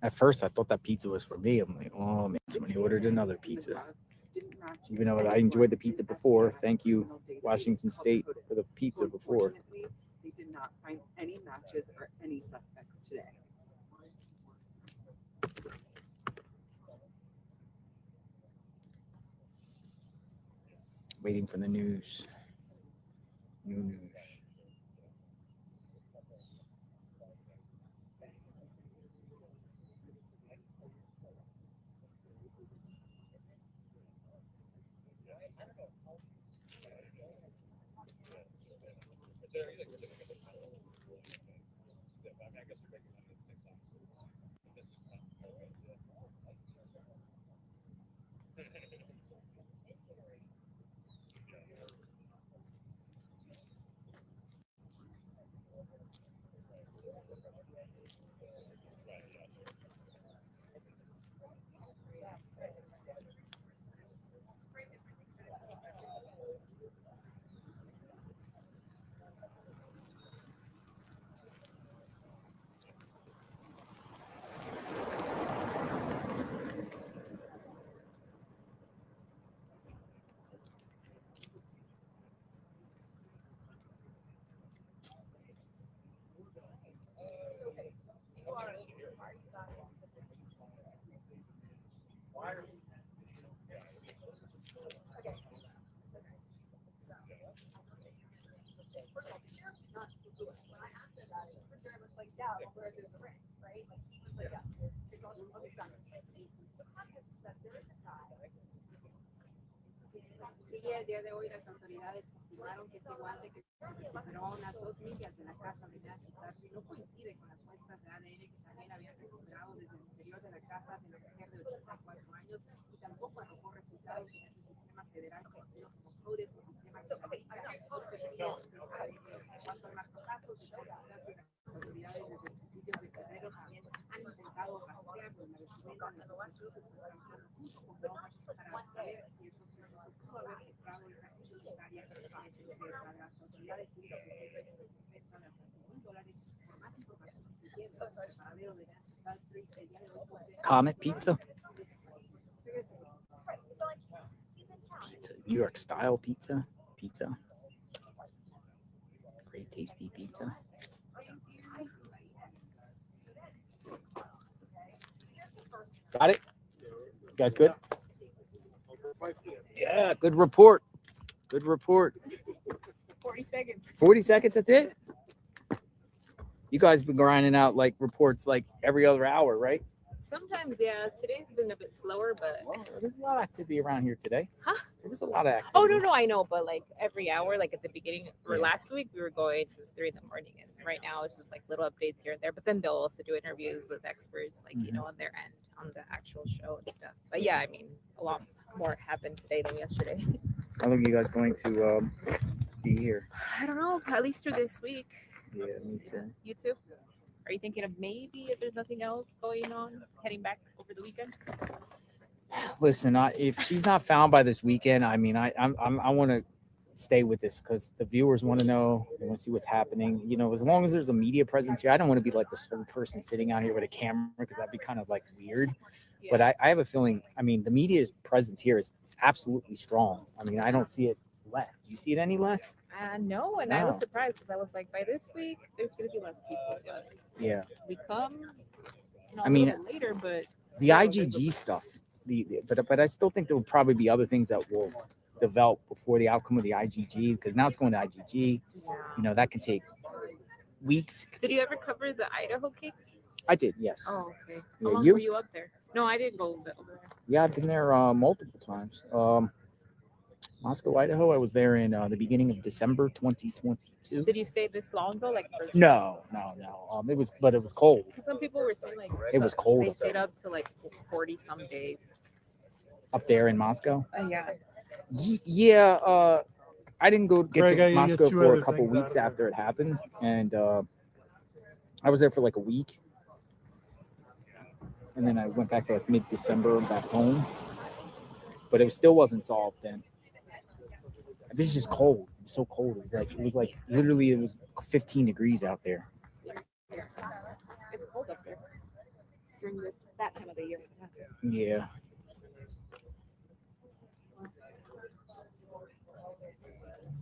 At first, I thought that pizza was for me. I'm like, oh man, somebody ordered another pizza. Even though I enjoyed the pizza before. Thank you, Washington State, for the pizza before. They did not find any matches or any suspects today. Waiting for the news. New news. El día de hoy las autoridades confirmaron que se guante que recuperó las dos millas de la casa de Nancy Guthrie no coincide con las muestras de ADN que también habían recuperado desde el interior de la casa de la mujer de 84 años y tampoco arrojó resultados en ese sistema federal conocido como CODES o sistema que en cuanto al marcapasos de las autoridades desde principios de febrero también han intentado rastrearlo. Comet pizza. New York style pizza. Great tasty pizza. Got it? You guys good? Yeah, good report. 40 seconds. 40 seconds, that's it? You guys been grinding out like reports like every other hour, right? Sometimes, yeah. Today's been a bit slower, but There's a lot of activity around here today. Huh? There was a lot of activity. Oh no, I know, but like every hour, like at the beginning or Yeah. last week, we were going since 3 in the morning, and right now it's just like little updates here and there. But then they'll also do interviews with experts, like you know, on their end on the actual show and stuff. But yeah, I mean, a lot more happened today than yesterday. How long are you guys going to be here? I don't know, at least through this week. Yeah, me too. You too? Are you thinking of maybe if there's nothing else going on, heading back over the weekend? Listen, if she's not found by this weekend, I mean, I want to stay with this because the viewers want to know. They want to see what's happening. You know, as long as there's a media presence here, I don't want to be like the sole person sitting out here with a camera because that'd be kind of like weird. Yeah. But I have a feeling. I mean, the media's presence here is absolutely strong. I mean, I don't see it less. Do you see it any less? No, and I was No. surprised because I was like, by this week, there's gonna be less people. But Yeah. we come, you know, I mean, a little bit later, but The IgG stuff. But I still think there will probably be other things that will develop before the outcome of the IgG because now it's going to IgG. You know, that can take weeks. Did you ever cover the Idaho cakes? I did, yes. Oh, okay. Yeah, How long you? were you up there? No, I didn't go over there. Yeah, I've been there multiple times. Moscow, Idaho. I was there in the beginning of December 2022. Did you stay this long though? Like for No. It was cold. Some people were saying like It was cold They up there. stayed up to like 40 some days. Up there in Moscow. Yeah. Yeah. I didn't go get Greg, I to get Moscow two for other a couple things out weeks of after it happened, and I was there for like a week, and then I went back like mid-December back home. But it still wasn't solved then. This is just cold. It's so cold. It was like literally it was 15 degrees out there. It's cold up there during that time of the year. Yeah.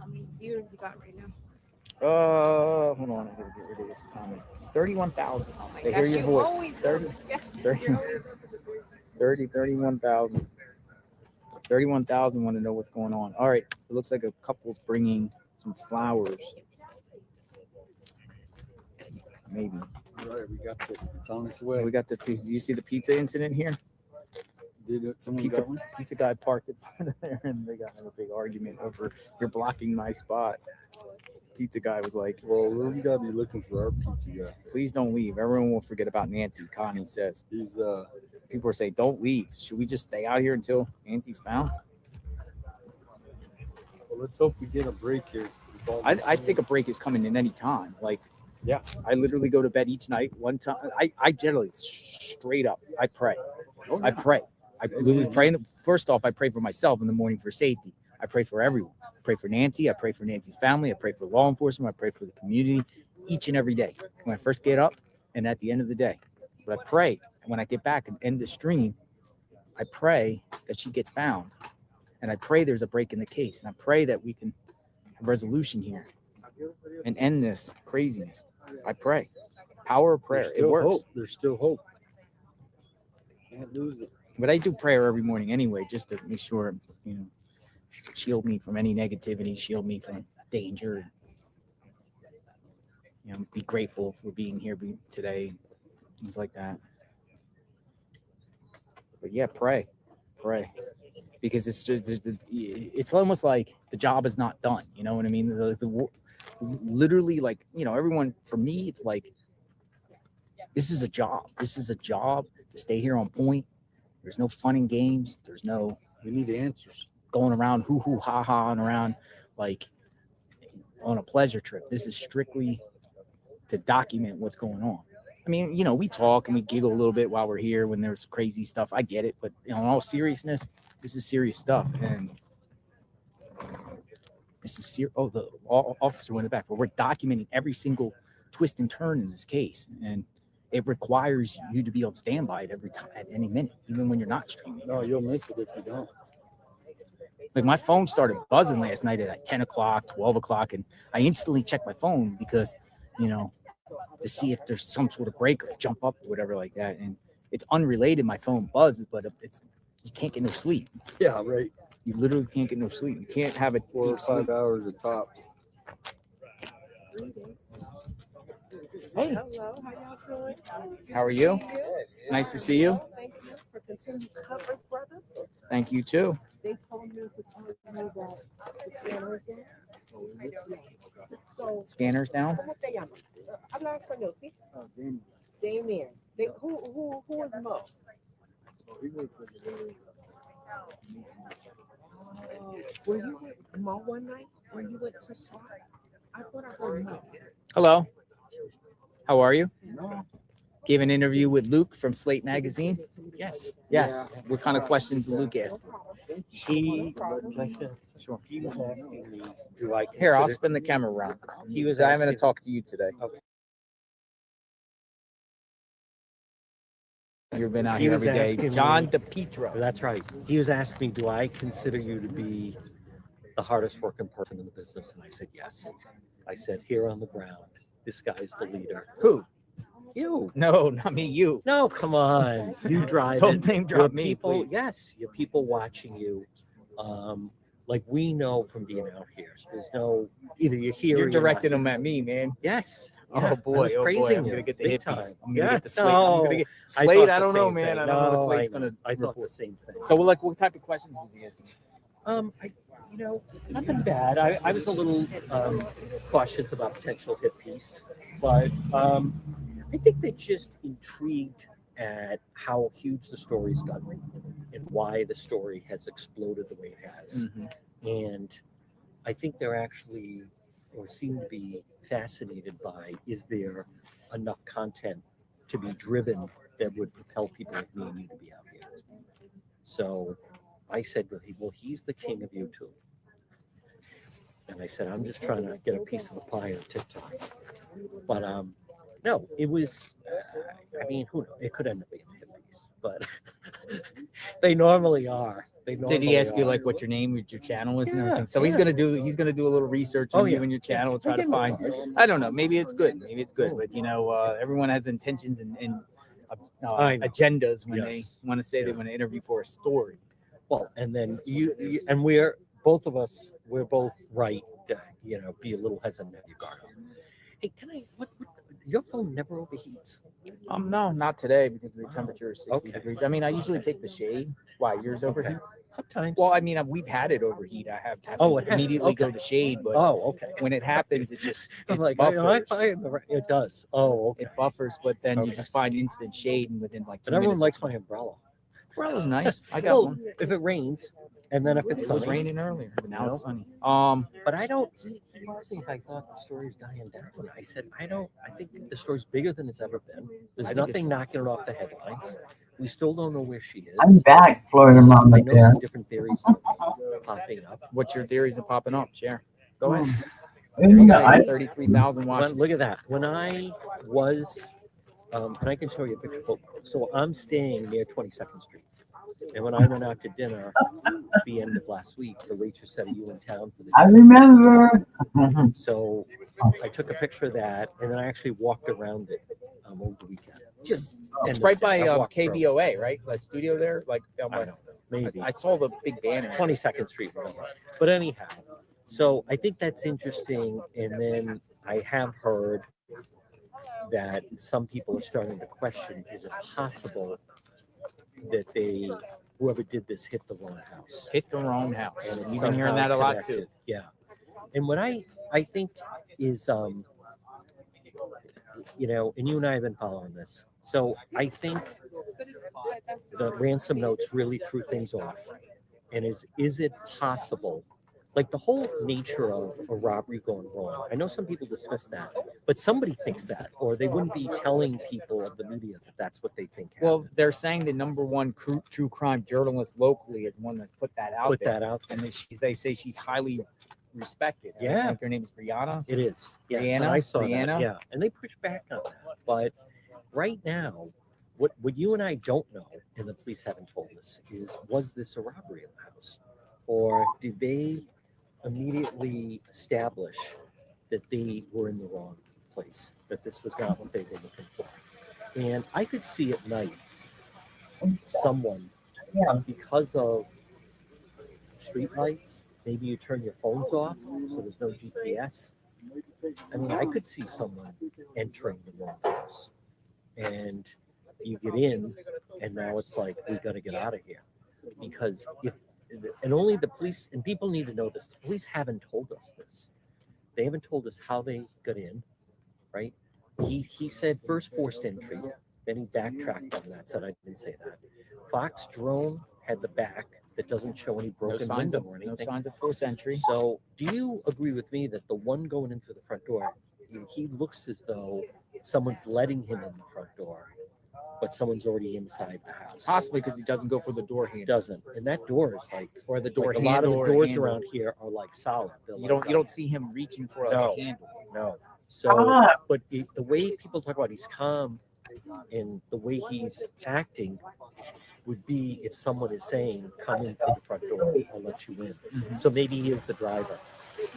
How many viewers you got right now? Hold on. I gotta get rid of this comment. 31,000. Oh my They gosh, hear your you voice. always 30, yeah, 30, you're always- 31,000. 31,000 want to know what's going on. All right. It looks like a couple's bringing some flowers. Maybe. All right, we got it's on its way. We got the. Do you see the pizza incident here? Did someone Pizza, got one? pizza guy parked it there, and they got in a big argument over you're blocking my spot. Pizza guy was like, "Well, we gotta be looking for our pizza guy. Please don't leave. Everyone will forget about Nancy." Connie says. He's People are saying, "Don't leave. Should we just stay out here until Nancy's found?" Well, let's hope we get a break here. I think a break is coming in any time. Like, yeah, I literally go to bed each night. One time, I generally straight up, I pray. Oh, yeah. I pray. I literally pray. First off, I pray for myself in the morning for safety. I pray for everyone. I pray for Nancy. I pray for Nancy's family. I pray for law enforcement. I pray for the community each and every day. When I first get up and at the end of the day. But I pray when I get back and end the stream, I pray that she gets found. And I pray there's a break in the case. And I pray that we can have resolution here and end this craziness. I pray. Power of prayer. There's It still works. hope. There's still hope. Can't lose it. But I do prayer every morning anyway, just to make sure, shield me from any negativity, shield me from danger. Be grateful for being here today, things like that. But yeah, pray, because it's almost like the job is not done. You know what I mean? Literally, like, everyone. For me, it's like this is a job. This is a job to stay here on point. There's no fun and games. There's no. We need answers. Going around hoo hoo ha ha and around like on a pleasure trip. This is strictly to document what's going on. I mean, you know, we talk and we giggle a little bit while we're here when there's crazy stuff. I get it, but in all seriousness, this is serious stuff, and this is serious. Oh, the officer went back, but we're documenting every single twist and turn in this case, and it requires you to be on standby at every time, at any minute, even when you're not streaming. No, you'll miss it if you don't. Like my phone started buzzing last night at like 10 o'clock, 12 o'clock, and I instantly checked my phone because, you know, to see if there's some sort of break or jump up or whatever like that. And it's unrelated. My phone buzzes, but it's you can't get no sleep. Yeah, right. You literally can't get no sleep. You can't have it 4 or 5 hours of tops. Hey, Hello, how y'all doing? how are you? Nice to see you. Thank you for continued coverage, brother. Thank you too. They told me to tell you that the scanner is there. So, Scanners down. ¿Cómo te llamas? Habla español, ¿sí? Damien. Damien. Who is Mo? Were you with Mo one night when you went to SWAT? I thought I heard Mo. Hello. How are you? Gave an interview with Luke from Slate Magazine. Yes. Yes. What kind of questions did Luke ask? He Sure. He was asking me, do I Here, I'll consider- spin the camera around. He was I'm going to asking- talk to you today. Okay. You've been out He here was every day. asking John me- DePietro. That's right. He was asking me, do I consider you to be the hardest working person in the business? And I said, yes. I said, here on the ground, this guy's the leader. Who? You. No, not me. You. No, come on. You drive Don't it. name Your drop me, people, please. yes, your people watching you. Like we know from being out here, there's no either you're here. You're or you're directing not. them at me, man. Yes. Oh Yeah, I boy, was oh boy, praising I'm you gonna get the big hippies. time. I'm gonna Yeah, get the Slate. I'm gonna get I Slate. thought I the don't know, same man. thing. I don't know what No, Slate's I know. gonna. I thought report. the same thing. So, what type of questions was he asking? Nothing bad. I was a little cautious about potential hit piece, but I think they're just intrigued at how huge the story's gotten and why the story has exploded the way it has. And I think they're actually, or seem to be fascinated by, is there enough content to be driven that would propel people like me and you to be out here? So I said, well, he's the king of YouTube. And I said, I'm just trying to get a piece of the pie on TikTok. But no, it was, I mean, who knows? It could end up being a hit piece, but they normally are. Did he ask you like what your name, what your channel is, and Yeah, everything? So he's gonna do a little research on you and your channel, try to find. I don't know. Maybe it's good. Maybe it's good. But everyone has intentions and agendas when they want to say they want to interview for a story. Well, and then you and we're both of us, we're both right to, be a little hesitant at your guard. Hey, can I, what your phone never overheats? No, not today because the temperature is 60 degrees. I mean, I usually take the shade. Why, yours overheat? Sometimes. Well, I mean, we've had it overheat. I have Oh, it has. immediately go Okay. to shade, but okay. when it happens, it just I'm it like, buffers. it does. Oh, okay. It buffers, but then you Okay. just find instant shade and within like 2 But everyone minutes. likes my umbrella. Umbrella's nice. I got one. If it rains, and then if it's It was sunny, raining earlier, but now it's sunny. But I don't. He asked me if I thought the story's dying down. I said I don't. I think the story's bigger than it's ever been. There's I think nothing it's- knocking it off the headlines. We still don't know where she is. I'm back, Florida mom, I right know there. some different theories are popping up. What's your theories of popping up? Share. Go ahead. There There you go. I- 33,000 watching. Look at that. When I was, and I can show you a picture. So I'm staying near 22nd Street. And when I went out to dinner at the end of last week, the waitress said, "Are you in town for the I dinner?" remember. So I took a picture of that, and then I actually walked around it over the weekend. Just It's and right by I walked through. KBOA, right? The studio there. Like I don't know, maybe I saw the big banner. 22nd Street, whatever. But anyhow, so I think that's interesting. And then I have heard that some people are starting to question: is it possible that whoever did this hit the wrong house? Hit the wrong house. And it's You've been hearing somehow that a lot too. connected. Yeah. And what I think is, and you and I have been following this. So I think the ransom notes really threw things off. And is it possible like the whole nature of a robbery going wrong. I know some people dismiss that, but somebody thinks that, or they wouldn't be telling people of the media that that's what they think happened. Well, they're saying the number one true crime journalist locally is one that's put that out there. And they say she's highly respected. I Yeah. think her name is Brianna. It is. Yes, Brianna. I saw Brianna. that. Yeah, and they push back on that. But right now, what you and I don't know, and the police haven't told us, is was this a robbery in the house, or did they immediately establish that they were in the wrong place, that this was not what they were looking for? And I could see at night someone, because of street lights, maybe you turn your phones off so there's no GPS. I mean, I could see someone entering the wrong house, and you get in, and now it's like, we got to get out of here. Because and only the police, and people need to know this, the police haven't told us this. They haven't told us how they got in, right? He said first forced entry, then he backtracked on that, said I didn't say that. Fox drone had the back that doesn't show any broken window or anything. No signs of forced entry. So do you agree with me that the one going in through the front door, he looks as though someone's letting him in the front door, but someone's already inside the house? Possibly because he doesn't go for the door handle. He doesn't, and that door is like, or the door like handle. a lot of or the doors handle. around here are like solid. They're You like, don't see him reaching for a handle. No. So, but the way people talk about he's calm, and the way he's acting would be if someone is saying, "Come in through the front door, I'll let you in." So maybe he is the driver.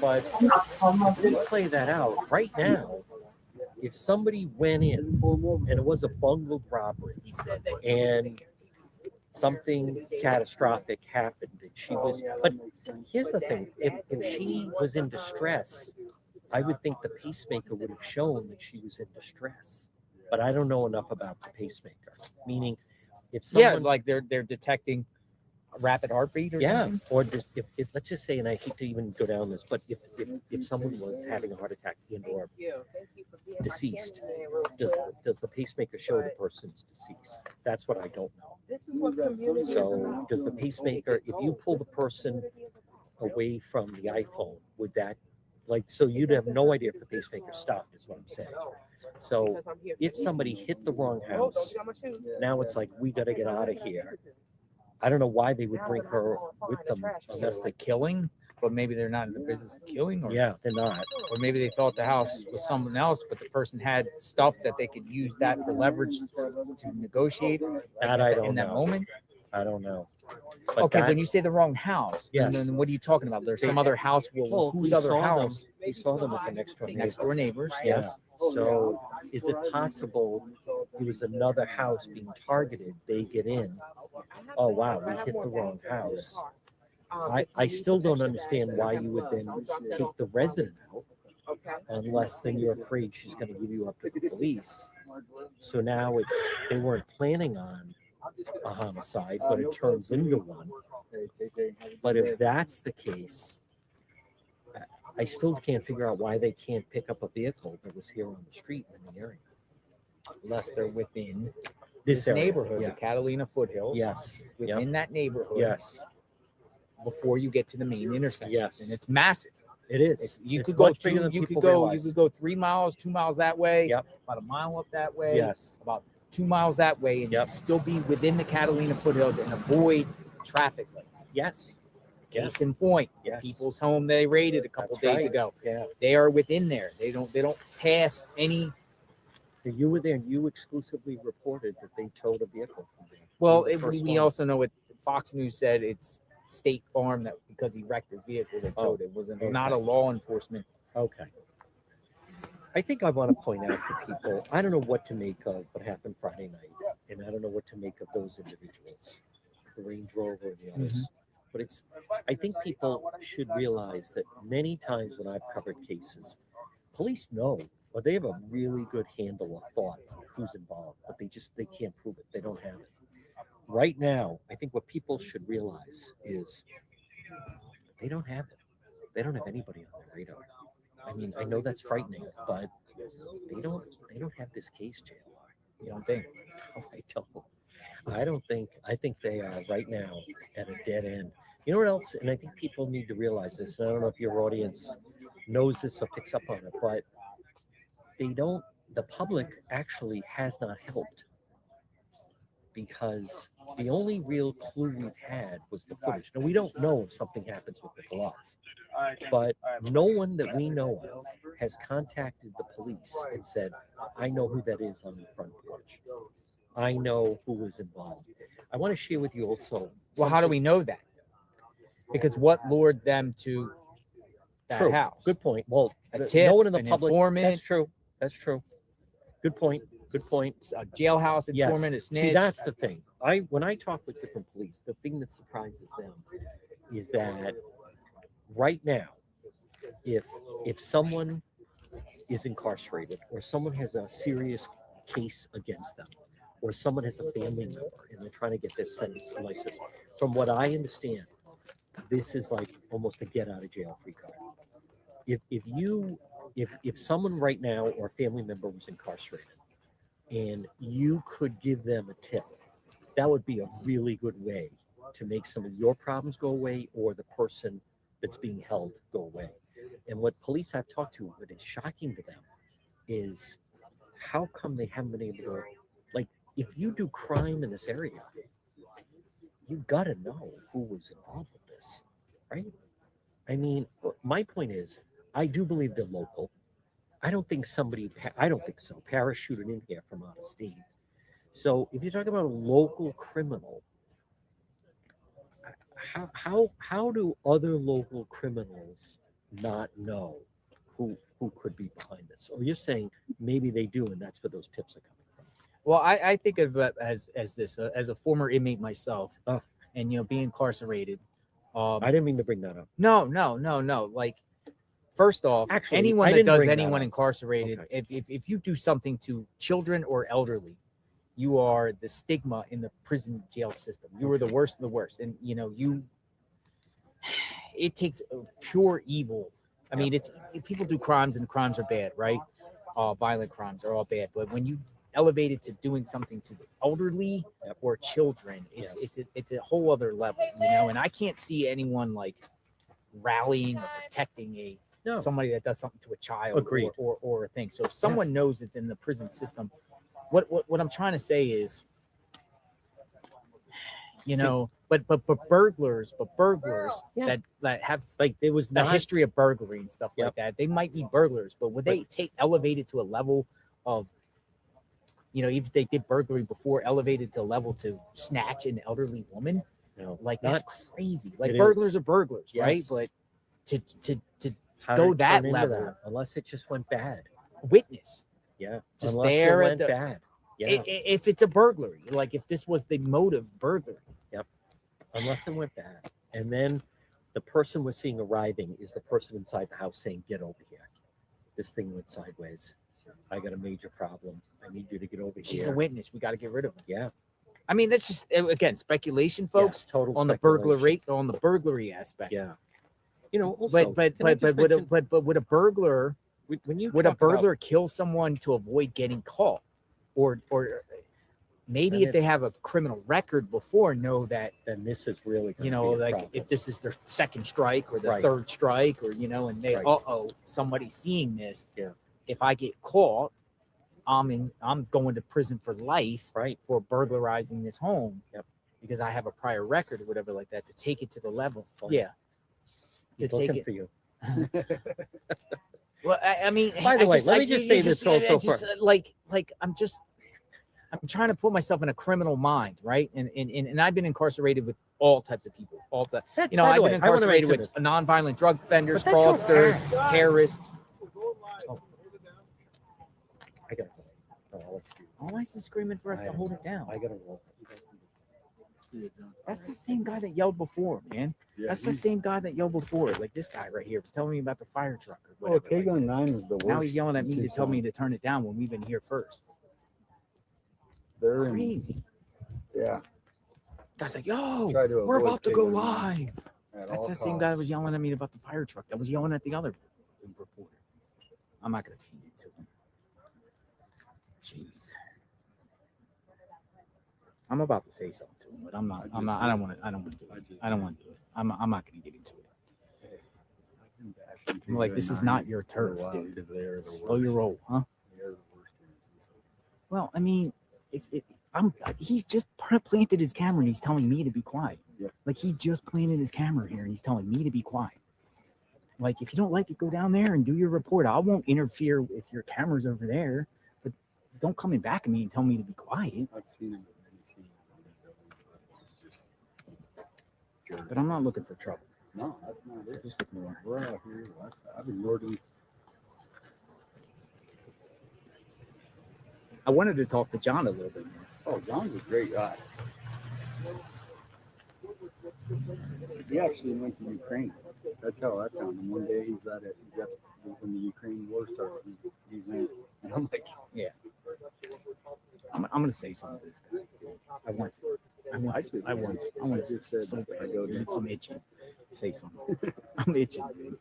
But if we play that out right now, if somebody went in and it was a bungled robbery and something catastrophic happened and she was, but here's the thing, if she was in distress, I would think the pacemaker would have shown that she was in distress. But I don't know enough about the pacemaker, meaning if someone, like they're detecting a rapid heartbeat or something. or just if let's just say, and I hate to even go down this, but if someone was having a heart attack and or deceased, does the pacemaker show the person's deceased? That's what I don't know. So does the pacemaker, if you pull the person away from the iPhone, would that, like, so you'd have no idea if the pacemaker stopped, is what I'm saying. So if somebody hit the wrong house, now it's like, we got to get out of here. I don't know why they would bring her with them unless they're killing, but maybe they're not in the business of killing. Or, yeah, they're not. Or maybe they thought the house was someone else, but the person had stuff that they could use that for leverage to negotiate. That I don't in that know. moment. I don't know. But Okay, that, when you say the wrong house, Yes. then what are you talking about? There's some other house. Well, whose we other saw house? Them, we saw them at the next door Next door neighbors. Yeah. Yes. So is it possible it was another house being targeted? They get in. Oh wow, we hit the wrong house. I still don't understand why you would then take the resident out unless then you're afraid she's going to give you up to the police. So now they weren't planning on a homicide, but it turns into one. But if that's the case, I still can't figure out why they can't pick up a vehicle that was here on the street in the area. Unless they're within This area, neighborhood, yeah. the Catalina foothills. Yes. Within that neighborhood. Yes. Before you get to the main intersection. Yes. And it's massive. It is. You It's could go much bigger than you people could go realize. you could go 3 miles, 2 miles that way. Yep. About a mile up that way. Yes. About 2 miles that way, and Yep. you'd still be within the Catalina foothills and avoid traffic lights. Yes. Case in point, Yes. people's home they raided a couple That's days right. ago. Yeah. They are within there. They don't pass any. You were there and you exclusively reported that they towed a vehicle from there. Well, You were the first we one. also know what Fox News said. It's State Farm that because he wrecked his vehicle, they towed it. It was not a law enforcement. Okay. I think I want to point out to people, I don't know what to make of what happened Friday night, and I don't know what to make of those individuals, the Range Rover and the others. But I think people should realize that many times when I've covered cases, police know, or they have a really good handle or thought on who's involved, but they can't prove it. They don't have it. Right now, I think what people should realize is they don't have it. They don't have anybody on their radar. I mean, I know that's frightening, but they don't have this case, Jay. You don't think? No, I don't. I think they are right now at a dead end. You know what else? And I think people need to realize this. And I don't know if your audience knows this or picks up on it, but they don't. The public actually has not helped because the only real clue we've had was the footage. Now we don't know if something happens with the glove, but no one that we know of has contacted the police and said, "I know who that is on the front porch. I know who was involved." I want to share with you also. Well, how do we know that? Because what lured them to that True. house? Good point. Well, A the- tip, no one in the an public. informant. That's true. That's true. Good point. Good point. A jailhouse informant, a snitch. See, that's the thing. When I talk with different police, the thing that surprises them is that right now, if someone is incarcerated or someone has a serious case against them, or someone has a family member and they're trying to get their sentence license, from what I understand, this is like almost a get out of jail free card. If someone right now or a family member was incarcerated and you could give them a tip, that would be a really good way to make some of your problems go away or the person that's being held go away. And what police I've talked to, what is shocking to them is how come they haven't been able to, like, if you do crime in this area, you got to know who was involved with this, right? I mean, my point is, I do believe they're local. I don't think so, parachuted in here from out of state. So if you're talking about a local criminal, how do other local criminals not know who could be behind this? Or you're saying maybe they do, and that's where those tips are coming from. Well, I think of it as this as a former inmate myself, and being incarcerated. I didn't mean to bring that up. No. Like, first off, Actually, anyone I that didn't does bring that anyone up. incarcerated, if you do something to children or elderly, you are the stigma in the prison jail system. You are the worst of the worst, and it takes pure evil. I mean, people do crimes, and crimes are bad, right? Violent crimes are all bad, but when you elevate it to doing something to the elderly or children, it's a whole other level, And I can't see anyone like rallying or protecting somebody that does something to a child Agreed. or a thing. So if someone knows it in the prison system, what I'm trying to say is, but burglars that have like there was a not history of burglary and stuff like that, they might be burglars, but would they elevated to a level of, even if they did burglary before, elevated to a level to snatch an elderly woman? No, that's crazy. Like, it burglars is. are burglars, right? Yes. But to How go did it that turn into level, that? Unless it just went bad. witness, Yeah. just Unless there it at went the bad. Yeah. If it's a burglary, like if this was the motive burglary. Yep. Unless it went bad. And then the person we're seeing arriving is the person inside the house saying, "Get over here. This thing went sideways. I got a major problem. I need you to get over here." She's a witness. We got to get rid of her. Yeah. I mean, that's just, again, speculation, folks. Yes, total on the burglary aspect. Yeah. Also, but can I just mention- would a burglar when you would a talk about- burglar kill someone to avoid getting caught, or maybe And if they have a criminal record before, know that then this is really like problem. if this is their second strike or their Right. third strike, or and they Right. somebody's seeing this. Yeah. If I get caught, I'm going to prison for life, right, for burglarizing this home. Yep. Because I have a prior record or whatever like that, to take it to the level. Fine. Yeah. He's to take looking it. for you. Well, I mean, By the way, let me just say this also just, for- like I'm trying to put myself in a criminal mind, right? And I've been incarcerated with all types of people, all the By I've the been way, I wanna incarcerated mention with this. nonviolent drug offenders, But that's your fraudsters, act. terrorists. I gotta go. No, I'll let you do it. Why is he screaming for us to hold it down? I gotta roll. That's the same guy that yelled before, man. Yeah, That's the he's- same guy that yelled before. Like this guy right here was telling me about the fire truck or Well, whatever. K-Gun 9 is the worst. Now he's yelling at me to Tucson. tell me to turn it down when we've been here first. They're in- Crazy. Yeah. Guy's like, yo, Try to we're avoid about to go K-Gun 9 live. at That's all the same guy that costs. was yelling at me about the fire truck. That was yelling at the other reporter. I'm not gonna feed it to him. Jeez. I'm about to say something to him, but I'm not. I don't want to do it. I don't want to do it. I'm not going to get into it. I'm like, this is not your turf, dude. Slow your roll, huh? Well, I mean, he's just planted his camera and he's telling me to be quiet. Yeah. Like, he just planted his camera here and he's telling me to be quiet. Like, if you don't like it, go down there and do your report. I won't interfere if your camera's over there, but don't come in back at me and tell me to be quiet. I've seen him. But I'm not looking for trouble. No, that's not it. Just ignore. We're out here. I've ignored him. I wanted to talk to John a little bit more. Oh, John's a great guy. He actually went to Ukraine. That's how I found him. One day he's at when the Ukraine war started. He went, and I'm like, yeah. I'm gonna say something to this guy. I want to. I want to say something. I'm itching. Say something. I'm itching, dude.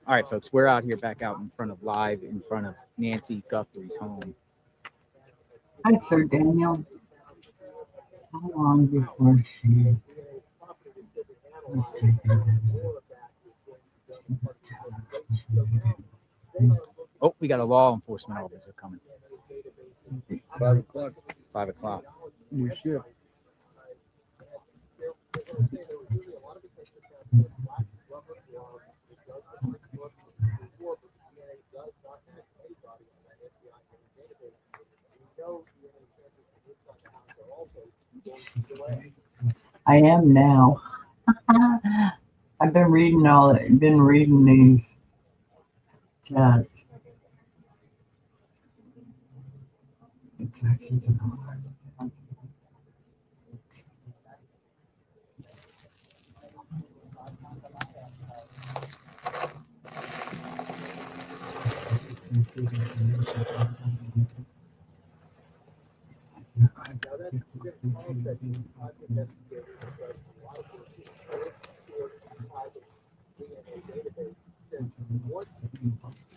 All right, folks, we're out here back out in front of Nancy Guthrie's home. Hi, Sir Daniel. How long before she? Oh, we got a law enforcement officer coming. 5 o'clock. 5 o'clock. New shift. I am now. I've been reading these chats.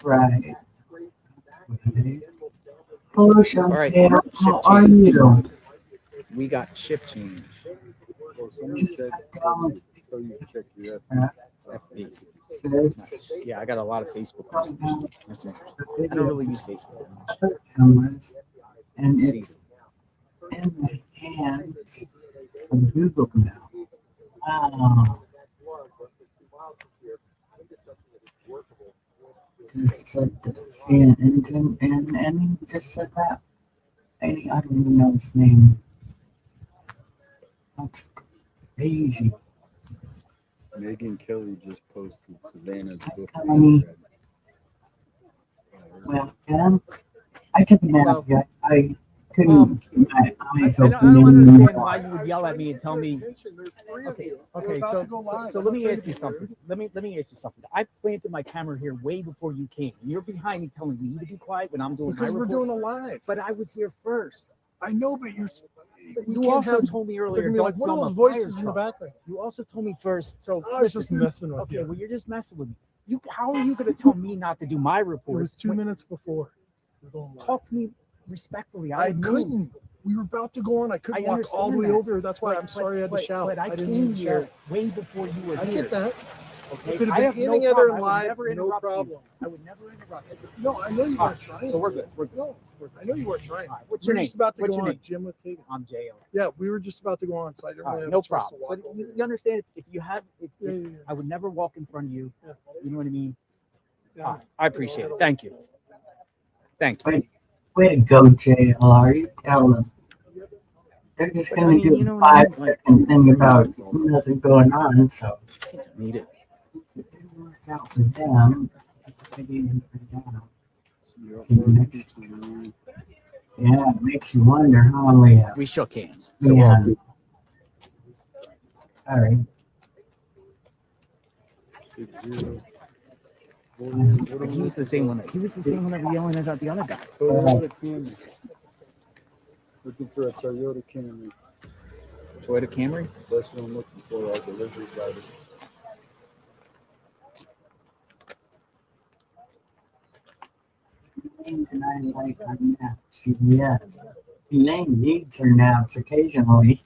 Right. Hello, Sean. All right, How are you? We got shift change. Well, someone said so you check your FB. Nice. Yeah, I got a lot of Facebook messages. That's interesting. I don't really use Facebook much. And it's in my hand from Google now. Wow. Just said that. And he just said that. I don't even know his name. That's crazy. Megan Kelly just posted Savannah's book. Well, I took a nap. I couldn't keep my eyes open. I don't understand why you would yell at me and tell me. Okay. So let me ask you something. Let me ask you something. I planted my camera here way before you came. You're behind me telling me to be quiet when I'm doing my report. Because we're doing a live. But I was here first. I know, but you also told me earlier. Like, what are those voices in the background? You also told me first. So I was just messing with you. Okay, well, you're just messing with me. How are you going to tell me not to do my report? It was 2 minutes before. Talk to me respectfully. I couldn't. We were about to go on. I couldn't walk all the way over. That's why I'm sorry I had to shout. But I came here way before you were here. I get that. Okay. If it had been any other live, no problem. I would never interrupt you. No, I know you weren't trying. So we're good. No, I know you weren't trying. What's your name? We were just about to What's go your on. name? Jim with Kagan. I'm J.O. Yeah, we were just about to go on, so I didn't really have no a chance problem. to walk But over. you understand if you have, Yeah. I would never walk in front of you. Yeah. You know what I mean? Yeah. I appreciate it. Thank you. Thank you. Way to go, JLR. You tell them. They're just going to do a 5-second thing about nothing going on, so. Need it. Out for them. Yeah, it makes you wonder how long we have. We shook hands. So Yeah. All right. He was the same one. He was the same one that was yelling at the other guy. Looking for a Toyota Camry. Toyota Camry? That's what I'm looking for. Our delivery driver. And I like her naps. Yeah. Elaine needs her naps occasionally.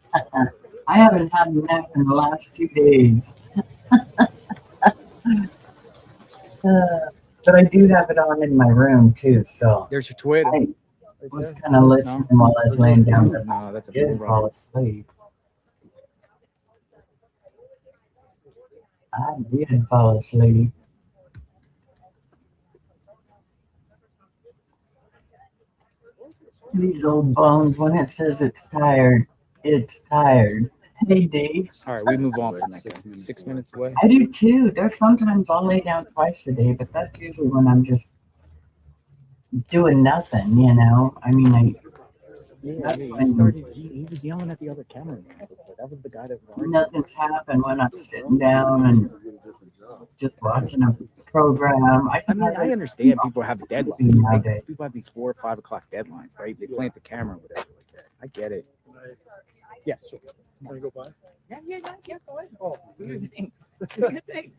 I haven't had a nap in the last 2 days. But I do have it on in my room too, so There's your Twitter. I was kind of listening while I was laying down, but No, that's a I did fall asleep. I did fall asleep. These old bones, when it says it's tired, it's tired. Hey, Dave. All right, we move on from that guy. 6 minutes away. I do too. There's sometimes I'll lay down twice a day, but that's usually when I'm just doing nothing, you know. I mean, He was yelling at the other cameraman. That was the guy that was nothing's happened when I'm sitting down and just watching a program. I mean, I understand people have deadlines. Right? People have these 4 or 5 o'clock deadlines, right? They plant the camera, or whatever like that. I get it. Yeah, sure. Can I go by? Yeah, go ahead. Oh, Do your thing. Do your thing.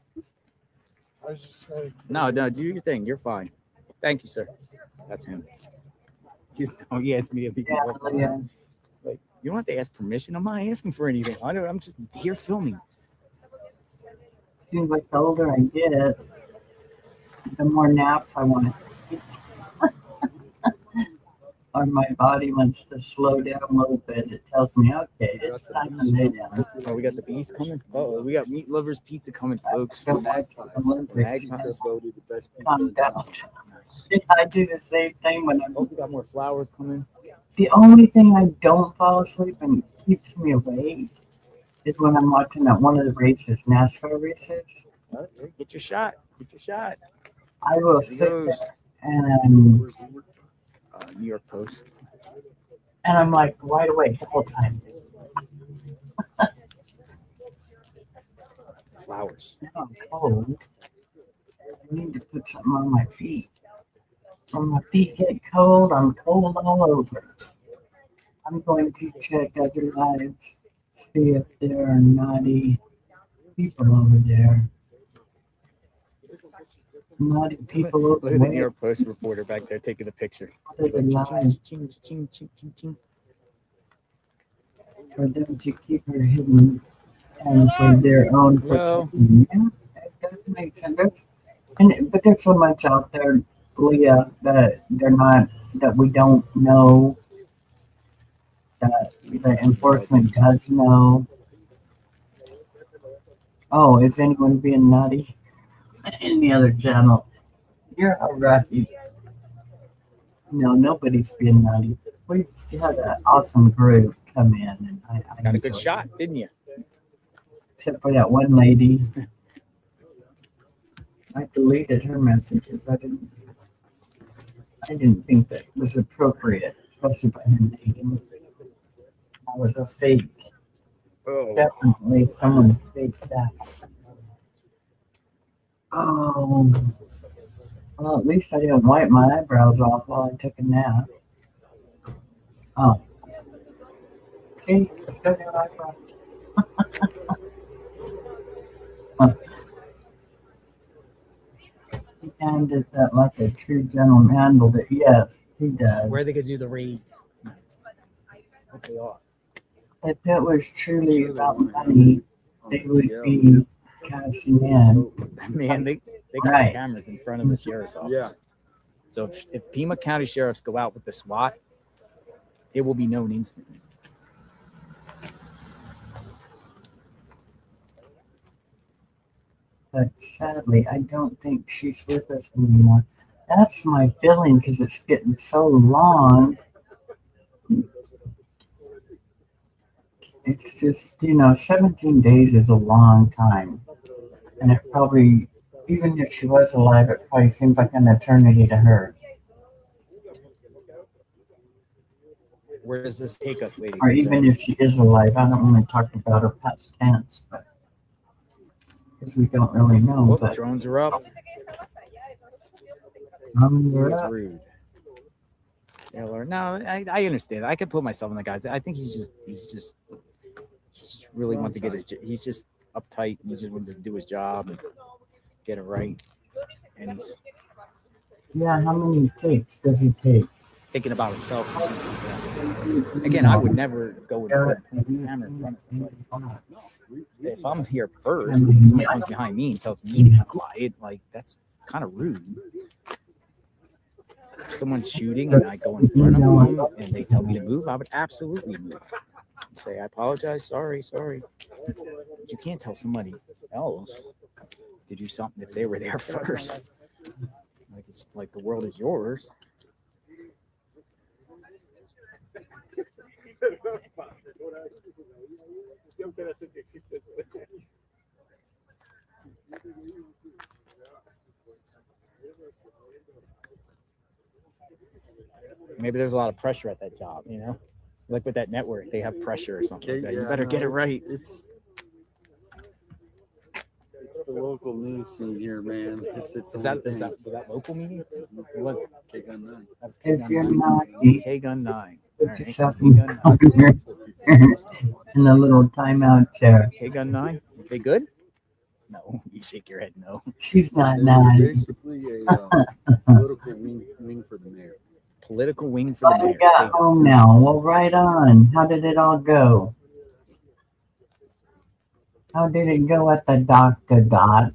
I was just trying to... No, do your thing. You're fine. Thank you, sir. That's him. He asked me if he can work. Like, you don't have to ask permission. I'm not asking for anything. I'm just here filming. Seems like the older I get, the more naps I want to take. Or my body wants to slow down a little bit. It tells me, okay, it's time to lay down. Oh, we got the bees coming. Oh, we got Meat Lovers Pizza coming, folks. Go back to the Olympics. Magpies. Calm down. I do the same thing when I'm. Oh, we got more flowers coming. The only thing I don't fall asleep and keeps me awake is when I'm watching at one of the races, NASCAR races. Get your shot. Get your shot. I will sit there and New York Post. And I'm like wide awake the whole time. Flowers. Now I'm cold. I need to put something on my feet. When my feet get cold, I'm cold all over. I'm going to check other lives, see if there are naughty people over there. Naughty people over Look at the New there. York Post reporter back there taking the picture. There's a lie for them to keep her hidden and for their own protection. Yeah, it does make sense. But there's so much out there, Leah, that they're not, that we don't know, that the enforcement does know. Oh, is anyone being naughty? Any other channel? You're all right. No, nobody's being naughty. We had an awesome group come in, and I got a good enjoyed shot, it. didn't you? Except for that one lady. I deleted her messages. I didn't think that was appropriate, especially by her name. That was a fake. Oh. Definitely someone faked that. Oh. Well, at least I didn't wipe my eyebrows off while I took a nap. Oh. See, still got eyebrows. Huh. He handled that like a true gentleman handled it. Yes, he does. Where are they gonna do the raid? What they are. If it was truly about money, they would be cashing in. Man, they got Right. the cameras in front of the sheriff's office. Yeah. So if Pima County sheriffs go out with the SWAT, it will be known instantly. But sadly, I don't think she's with us anymore. That's my feeling because it's getting so long. It's just, 17 days is a long time. And it probably, even if she was alive, it probably seems like an eternity to her. Where does this take us, ladies? Or and even gentlemen? if she is alive, I don't want to talk about her past tense, but because we don't really know. Oh, But drones are up. we're That's up. rude. Yeah, Lord. No, I understand. I can put myself in the guys. I think he just really wants to get he's just uptight and he just wants to do his job and get it right. And he's Yeah, how many takes does he take? thinking about himself. Yeah. Again, I would never go and put a camera in front of somebody. If I'm here first, and somebody comes behind me and tells me to be quiet, like that's kind of rude. If someone's shooting and I go in front of them and they tell me to move, I would absolutely move. Say, I apologize, sorry. But you can't tell somebody else to do something if they were there first. Like it's like the world is yours. Maybe there's a lot of pressure at that job, you know? Like with that network, they have pressure or something like that. You better get it right. It's the local news scene here, man. It's was that local meeting? It was K-Gun 9. That's If you're not, K-Gun 9. put yourself in a little timeout chair. K-Gun 9? They good? No, you shake your head no. She's not They're nice. basically a political wing for the mayor. Political wing for the I mayor. got home now. Well, right on. How did it all go? How did it go at the doctor, Dot?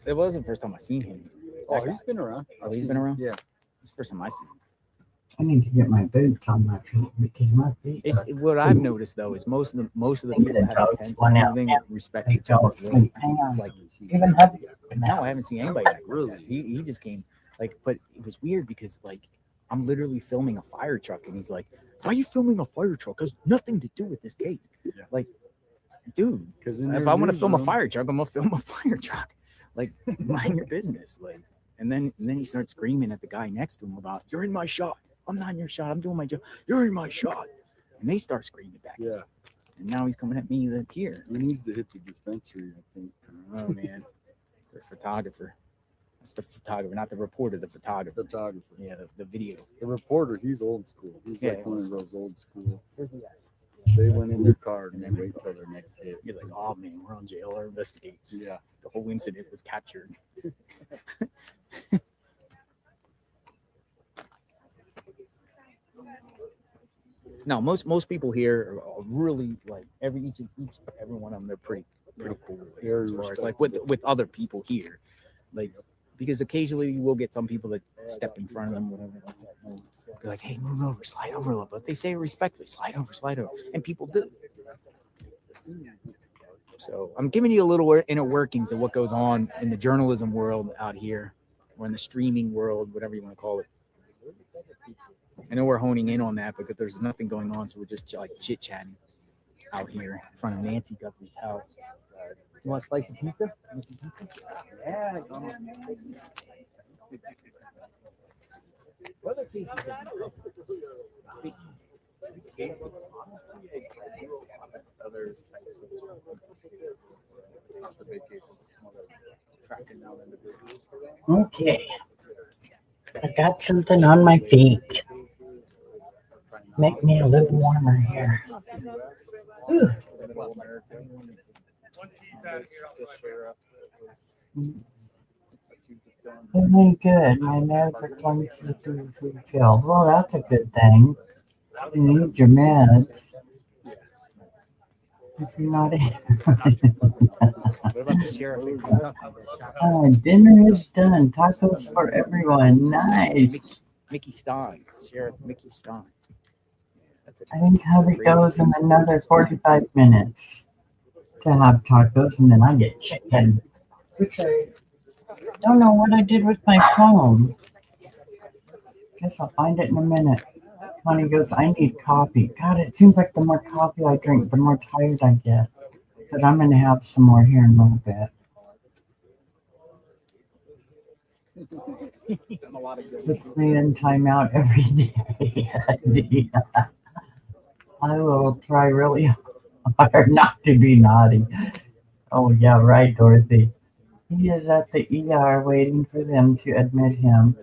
It wasn't the first time I seen him. Oh, he's been around. Oh, he's been around? Yeah. It's the first time I seen him. I need to get my boots on my feet because my feet It's, are... what I've noticed though is most of the people that have tents one and out. everything respect each They other's don't weight. sleep. Hang on. Like Even heavier. no, I haven't seen anybody that really. He just came like, but it was weird because like I'm literally filming a fire truck and he's like, "Why are you filming a fire truck? It has nothing to do with this case." Yeah. Like, dude, because if I want to film a fire truck, I'm gonna film a fire truck. Like, mind your business. Like, and then he starts screaming at the guy next to him about, "You're in my shot. I'm not in your shot. I'm doing my job. You're in my shot." And they start screaming back. Yeah. And now he's coming at me here. He needs to hit the dispensary, I think. Oh man, the photographer. That's the photographer, not the reporter. The photographer. Photographer. Yeah, the video. The reporter, he's old school. He's Yeah, like one of those old school. Where's he at? They went in their car and they wait till their next hit. You're like, oh man, we're on jail or investigates. Yeah. The whole incident was captured. No, most people here are really like every one of them. They're pretty cool. Like, Very as far as like with other people here, like because occasionally you will get some people that step in front of them, whatever. Like that. Be like, hey, move over, slide over a little bit. They say it respectfully, slide over, and people do. So I'm giving you a little inner workings of what goes on in the journalism world out here, or in the streaming world, whatever you want to call it. I know we're honing in on that because there's nothing going on, so we're just like chit-chatting out here in front of Nancy Guthrie's house. You want a slice of pizza? Yeah. What other cases? Other not the big cases, tracking down individuals. Okay. I got something on my feet. Make me a little warmer here. Ooh. Really good. My meds are 22 filled. Well, that's a good thing. You need your meds. If you're not in. What about the sheriff? Dinner is done. Tacos for everyone. Nice. Mickey Stein. Sheriff Mickey Stein. I think hubby goes in another 45 minutes to have tacos, and then I get chicken, which I don't know what I did with my phone. Guess I'll find it in a minute. Honey goes, I need coffee. God, it seems like the more coffee I drink, the more tired I get. But I'm going to have some more here in a little bit. Puts me in timeout every day. I will try really hard not to be naughty. Oh, yeah, right, Dorothy. He is at the ER waiting for them to admit him,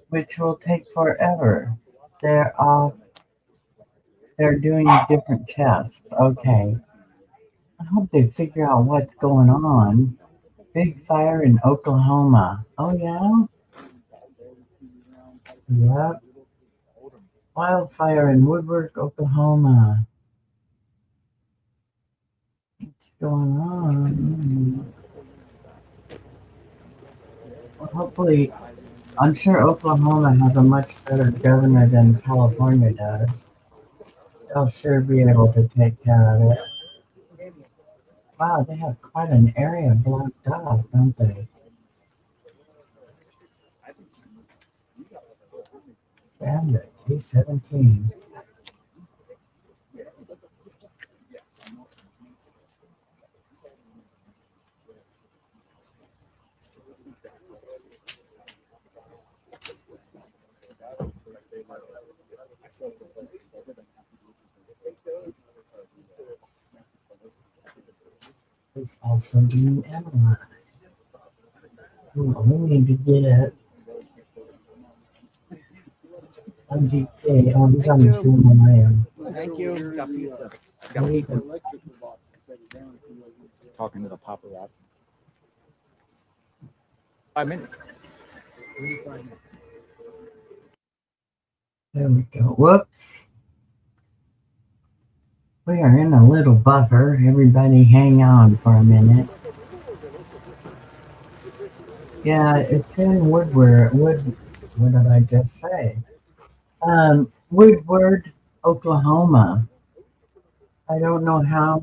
which will take forever. They're doing a different test. Okay. I hope they figure out what's going on. Big fire in Oklahoma. Oh, yeah? Yep. Wildfire in Woodward, Oklahoma. What's going on? Well, hopefully, I'm sure Oklahoma has a much better governor than California does. They'll sure be able to take care of it. Wow, they have quite an area blocked off, don't they? Bandit, P17. It's also being analyzed. We need to get MGK. Oh, he's on the same one I am. Thank you. Got pizza. Got pizza. Talking to the paparazzi. 5 minutes. There we go. Whoops. We are in a little buffer. Everybody hang on for a minute. Yeah, it's in Woodward. What did I just say? Woodward, Oklahoma. I don't know how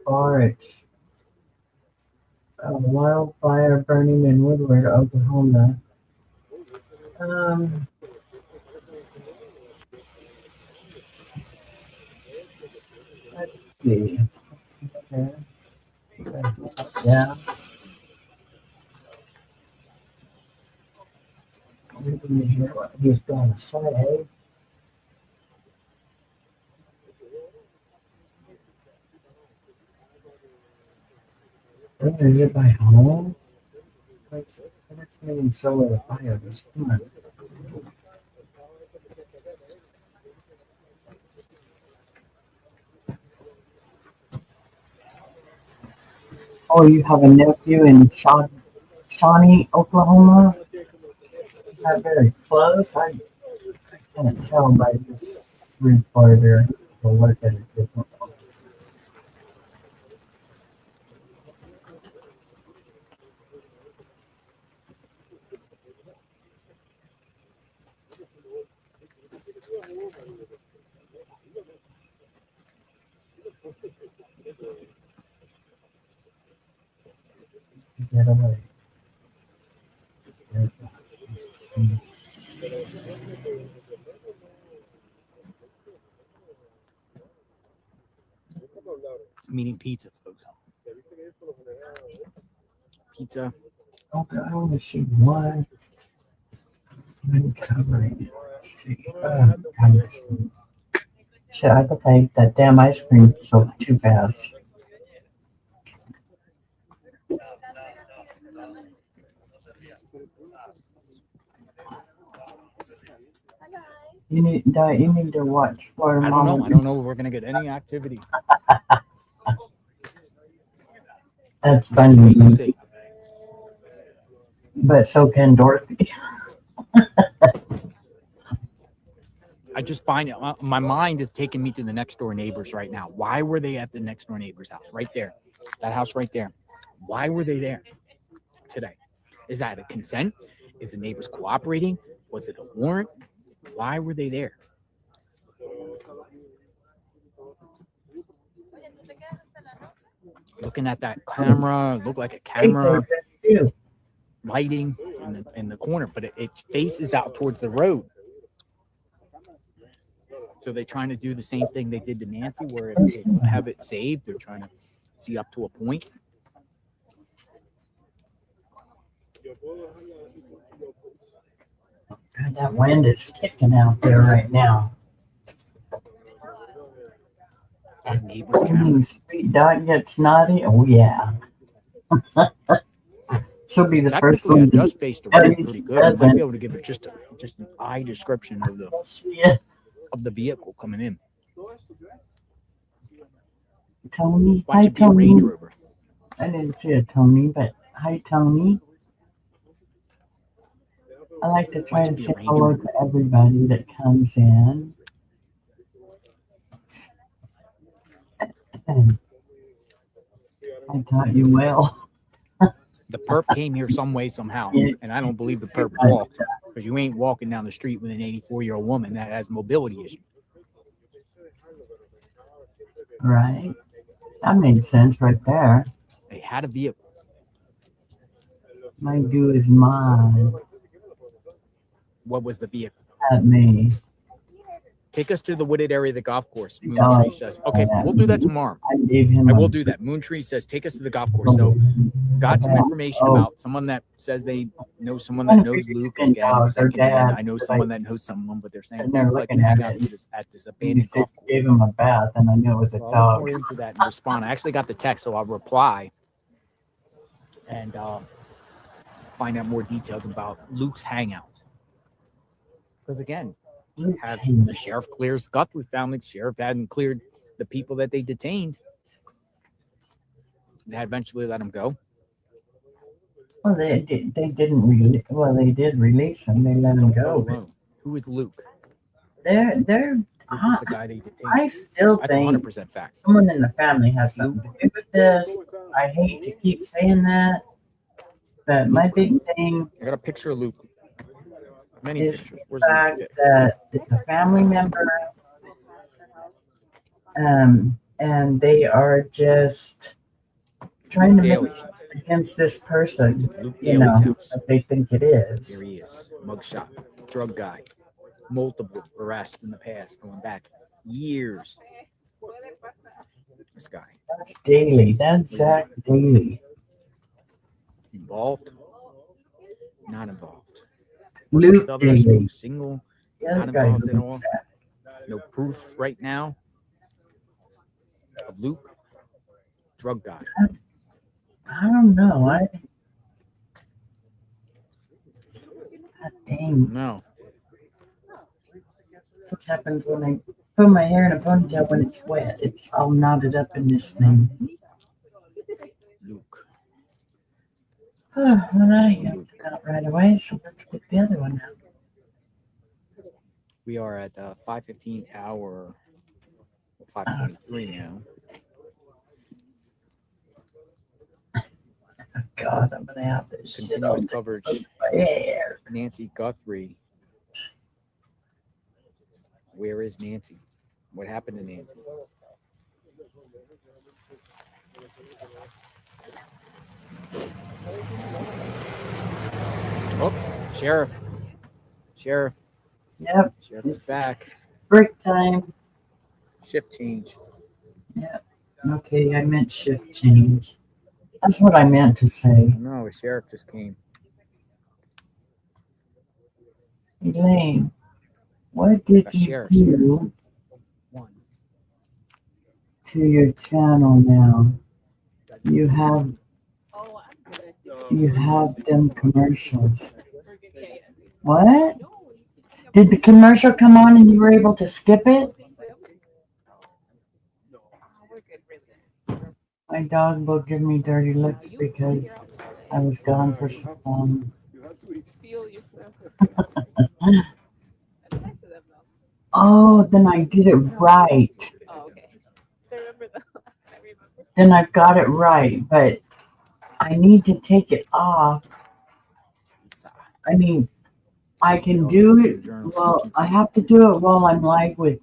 far it's. A wildfire burning in Woodward, Oklahoma. Let's see. Okay. Yeah. We didn't hear what he was going to say. We're going to get by home. Let's name solar fire this month. Oh, you have a nephew in Shawnee, Oklahoma? Not very close. I can't tell by this reporter. We'll look at it differently. Get away. I'm eating pizza, folks. Pizza. Okay, I want to see one. I'm covering it. Let's see. Shit, I think I ate that damn ice cream so too fast. You need to watch for I don't know. I don't know if we're gonna get any activity. That's funny. But so can Dorothy. I just find it. My mind is taking me to the next door neighbors right now. Why were they at the next door neighbor's house? Right there, that house right there. Why were they there today? Is that a consent? Is the neighbors cooperating? Was it a warrant? Why were they there? Looking at that camera, looked like a camera lighting in the corner, but it faces out towards the road. So they're trying to do the same thing they did to Nancy, where if they don't have it saved, they're trying to see up to a point. God, that wind is kicking out there right now. Sweet dog gets naughty. Oh yeah. She'll be the first one. I just faced the road pretty good. I might be able to give it just an eye description of the vehicle coming in. Tony, Watch hi it be a Range Tony. Rover. I didn't see a Tony, but hi Tony. I like to try Why and don't you say be a hello ranger? to everybody that comes in. I taught you well. The perp came here some way, somehow. Yeah. And I don't believe the perp walked, because you ain't walking down the street with an 84-year-old woman that has mobility issues. Right. That made sense right there. They had a vehicle. My do is mine. What was the vehicle? At me. Take us to the wooded area of the golf course. Moon Oh, Tree says. Okay, we'll do that tomorrow. I gave him I a will do that. Moon Tree says, take us to the golf course. So, got some information about someone that says they know someone that knows Luke again, her secondhand. dad I know said, someone that knows someone, but they're saying and they're Luke like to looking at hang out it. at this He abandoned said, golf course. gave him a bath, and I knew it was a So I'll dog. look more into that and respond. I actually got the text, so I'll reply and find out more details about Luke's hangout. Because again, has the sheriff clears Guthrie family. The sheriff hadn't cleared the people that they detained. They eventually let him go. Well, they didn't release. Well, they did release him. They let him go. Alone. Who is Luke? They're. Luke is the guy they detained. I still That's think 100% fact. someone in the family has something to do with this. I hate to keep saying that, but my big thing I got a picture of Luke. Many is pictures. the Where's Luke fact today? that it's a family member, and they are just trying to make Daly. it against this person, Luke you Daly's know, house. that they think it is. Here he is. Mugshot. Drug guy. Multiple arrests in the past, going back years. This guy. That's Daly. That's Zach Daly. Involved? Not involved. Luke Others, Daly. single, The not other guy's involved at all. Zach. No proof right now of Luke. Drug guy. I don't know. God dang. No. That's what happens when I put my hair in a ponytail when it's wet. It's all knotted up in this thing. Luke. Well, that ain't gonna come out right away, so let's get the other one out. We are at 5:15 hour. 5:23 now. God, I'm gonna have this shit Continuous on coverage. my hair. Nancy Guthrie. Where is Nancy? What happened to Nancy? Oh, sheriff. Sheriff. Yep. Sheriff is back. Break time. Shift change. Yep. Okay, I meant shift change. That's what I meant to say. No, a sheriff just came. Elaine, what did A you sheriff. do One. to your channel now? You have them commercials. What? Did the commercial come on and you were able to skip it? My dog will give me dirty looks because I was gone for so long. Oh, then I did it right. Then I've got it right, but I need to take it off. I mean, I can do it. Well, I have to do it while I'm live with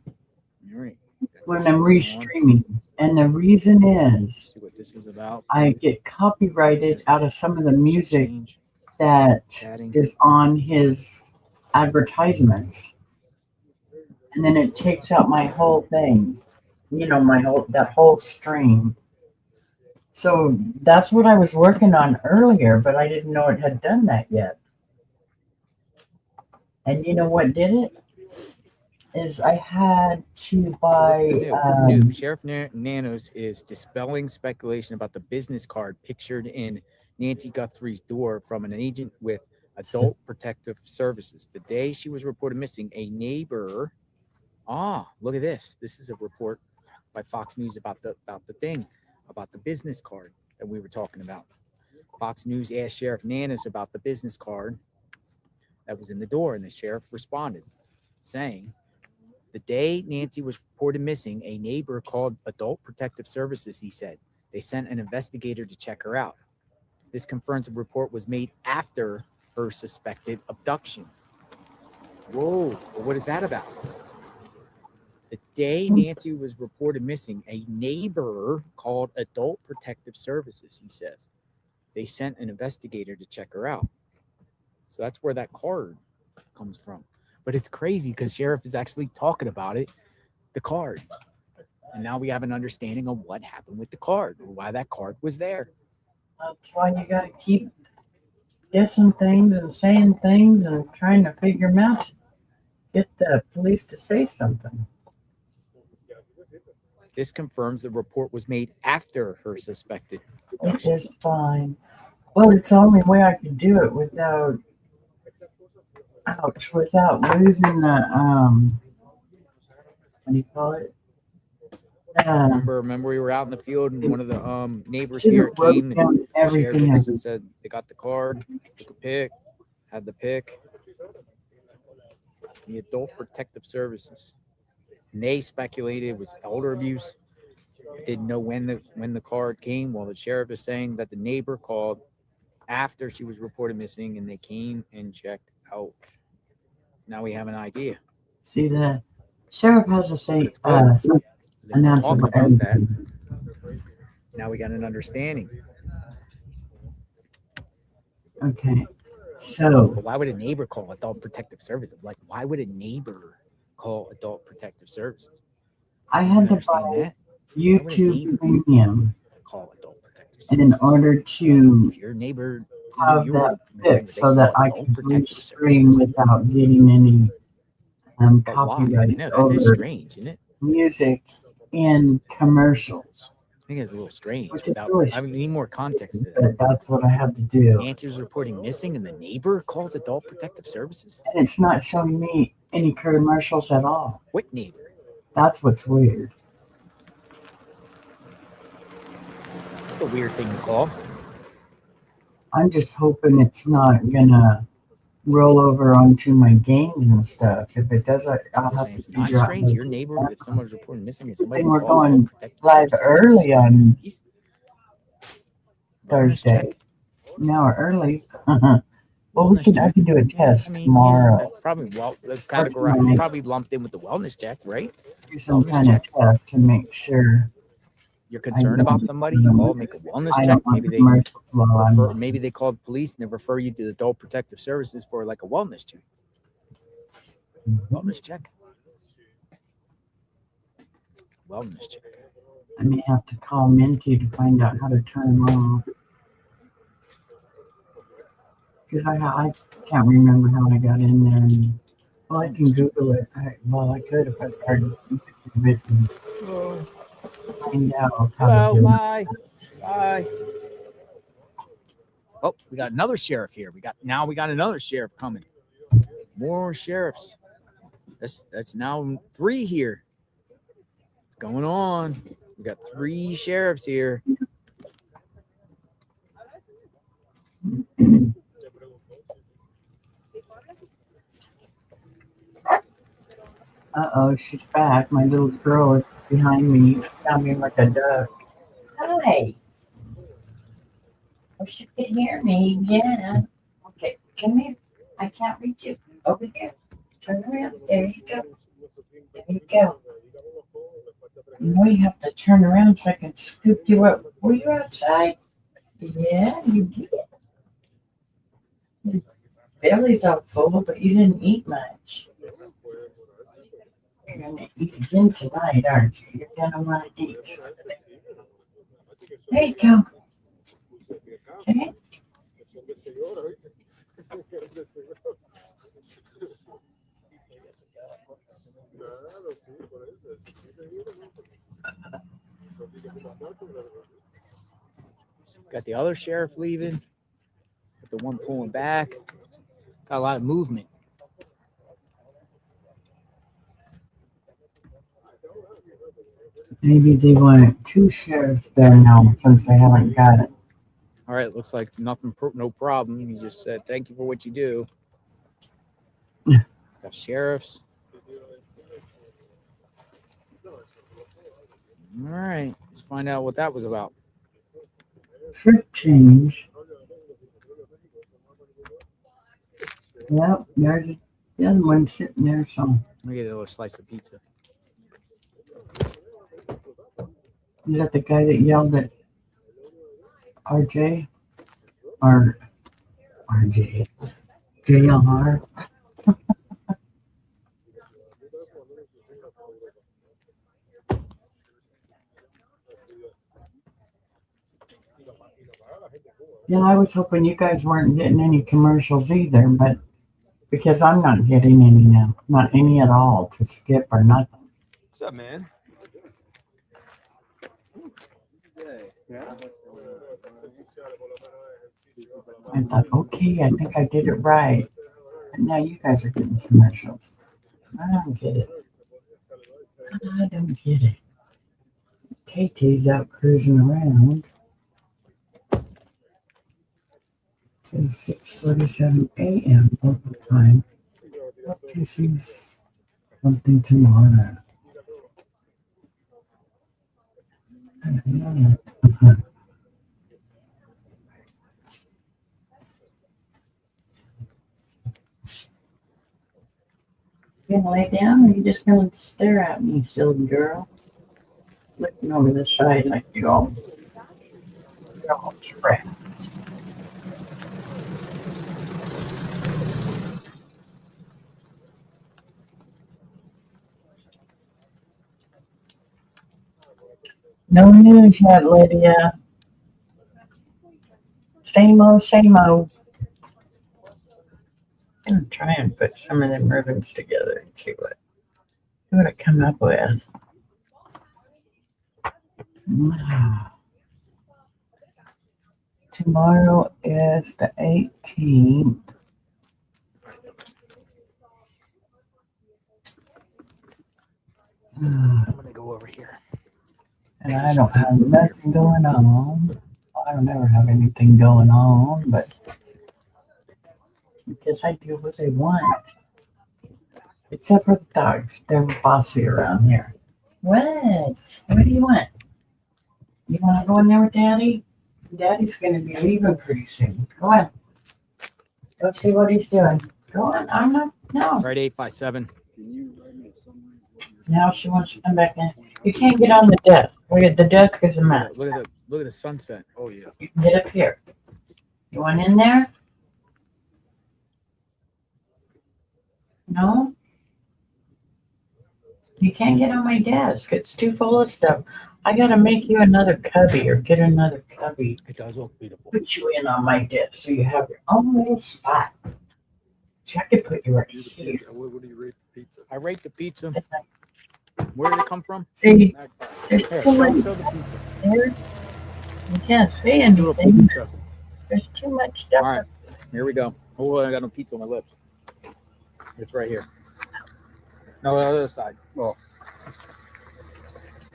when I'm restreaming. And the reason is See what this is about. I get copyrighted out of some of the music that is on his advertisements. And then it takes out my whole thing. You know, that whole stream. So that's what I was working on earlier, but I didn't know it had done that yet. And you know what did it? Is I had to buy. Sheriff Nanos is dispelling speculation about the business card pictured in Nancy Guthrie's door from an agent with Adult Protective Services. The day she was reported missing, a neighbor. Look at this. This is a report by Fox News about the business card that we were talking about. Fox News asked Sheriff Nanos about the business card that was in the door, and the sheriff responded, saying, "The day Nancy was reported missing, a neighbor called Adult Protective Services," he said. "They sent an investigator to check her out. This confirms the report was made after her suspected abduction." Whoa, well, what is that about? The day Nancy was reported missing, a neighbor called Adult Protective Services, he says. They sent an investigator to check her out. So that's where that card comes from. But it's crazy because sheriff is actually talking about it, the card. And now we have an understanding of what happened with the card, or why that card was there. That's why you gotta keep guessing things and saying things and trying to figure them out. Get the police to say something. This confirms the report was made after her suspected It abduction. is fine. Well, it's the only way I could do it without, without losing the, what do you call it? Remember we were out in the field and one of the neighbors Should've here wrote came down and shared everything with us I and said they got the card, took a pic, had the pic. The Adult Protective Services. And they speculated it was elder abuse. Didn't know when the card came. Well, the sheriff is saying that the neighbor called after she was reported missing and they came and checked out. Now we have an idea. See, the sheriff has to say, announce Talking about about that. everything. Now we got an understanding. Okay, so But why would a neighbor call Adult Protective Services? Like, why would a neighbor call Adult Protective Services? I had to Understand buy that? YouTube Premium Call Adult Protective and in order to If your neighbor have you that were missing, fixed they so that call I Adult can Protective restream without getting any But why? I copyrights know that is over strange, isn't it? music and commercials. I think it's a little strange. Which is Without, really I need more context to that. But that's what I have to do. Nancy's reporting missing, and the neighbor calls Adult Protective Services. And it's not showing me any commercials at all. What neighbor? That's what's weird. That's a weird thing to call. I'm just hoping it's not gonna roll over onto my games and stuff. If it does, I'll have to It's not figure out. strange. Your neighbor, if someone's reporting missing, and somebody And we're call Adult going Protective live Services, early on Wellness Thursday. Now early. Well, I can do a test I mean, tomorrow. yeah, that's probably that's That's categorized. fine. Probably lumped in with the wellness check, right? Do some Wellness kind of check. test to make sure. You're concerned about somebody, you call, make a wellness I check. don't want Maybe they commercials while I'm- refer, maybe they called police and they refer you to the Adult Protective Services for like a wellness check. Wellness check. Wellness check. I may have to call Minty to find out how to turn them off. Because I can't remember how I got in there. And, well, I can Google it. I could if I started it and find out how Hello, to do it. bye. Bye. Oh, we got another sheriff here. We got another sheriff coming. More sheriffs. That's now 3 here. What's going on? We got 3 sheriffs here. Uh-oh, she's back. My little girl is behind me, sounding like a duck. Hi. Oh, she can hear me. Yeah. Okay, come here. I can't reach you. Over here. Turn around. There you go. There you go. You know you have to turn around so I can scoop you up. Were you outside? Yeah, you did. Your belly's all full, but you didn't eat much. You're gonna eat again tonight, aren't you? You're gonna want to eat. There you go. Okay. Got the other sheriff leaving. Got the one pulling back. Got a lot of movement. Maybe they want 2 sheriffs there now since they haven't got it. All right, looks like nothing, no problem. You just said thank you for what you do. Got sheriffs. All right, let's find out what that was about. Shift change. Yep, there's the other one sitting there. So Let me get a little slice of pizza. is that the guy that yelled at RJ or RJ JLR? Yeah, I was hoping you guys weren't getting any commercials either, but because I'm not getting any now, not any at all to skip or nothing. What's up, man? Yeah. I thought, okay, I think I did it right. And now you guys are getting commercials. I don't get it. I don't get it. KT's out cruising around. It's 6:47 a.m. local time. Hope to see something tomorrow. You gonna lay down or you just gonna stare at me, silly girl? Looking over the side like you're all trapped. No news yet, Lydia. Same old, same old. I'm gonna try and put some of them ribbons together and see what I come up with. Tomorrow is the 18th. I'm gonna go over here. And I don't have nothing going on. I don't ever have anything going on, but because I do what I want. Except for the dogs. They're bossy around here. What? What do you want? You want to go in there with Daddy? Daddy's going to be leaving pretty soon. Go on. Go see what he's doing. Go on. I'm not. No. Right, 857. Now she wants to come back in. You can't get on the desk. Look at the desk is a mess. Look at the sunset. Oh yeah. You can get up here. You want in there? No? You can't get on my desk. It's too full of stuff. I gotta make you another cubby or get another cubby. It does look beautiful. Put you in on my desk so you have your own little spot. So I could put you right here. What do you rate the pizza? I rate the pizza. Where did it come from? See, there's Here, too much show the pizza. there. You can't say anything. There's too much stuff. All right, here we go. Oh, I got no pizza on my lips. It's right here. No, the other side. Oh.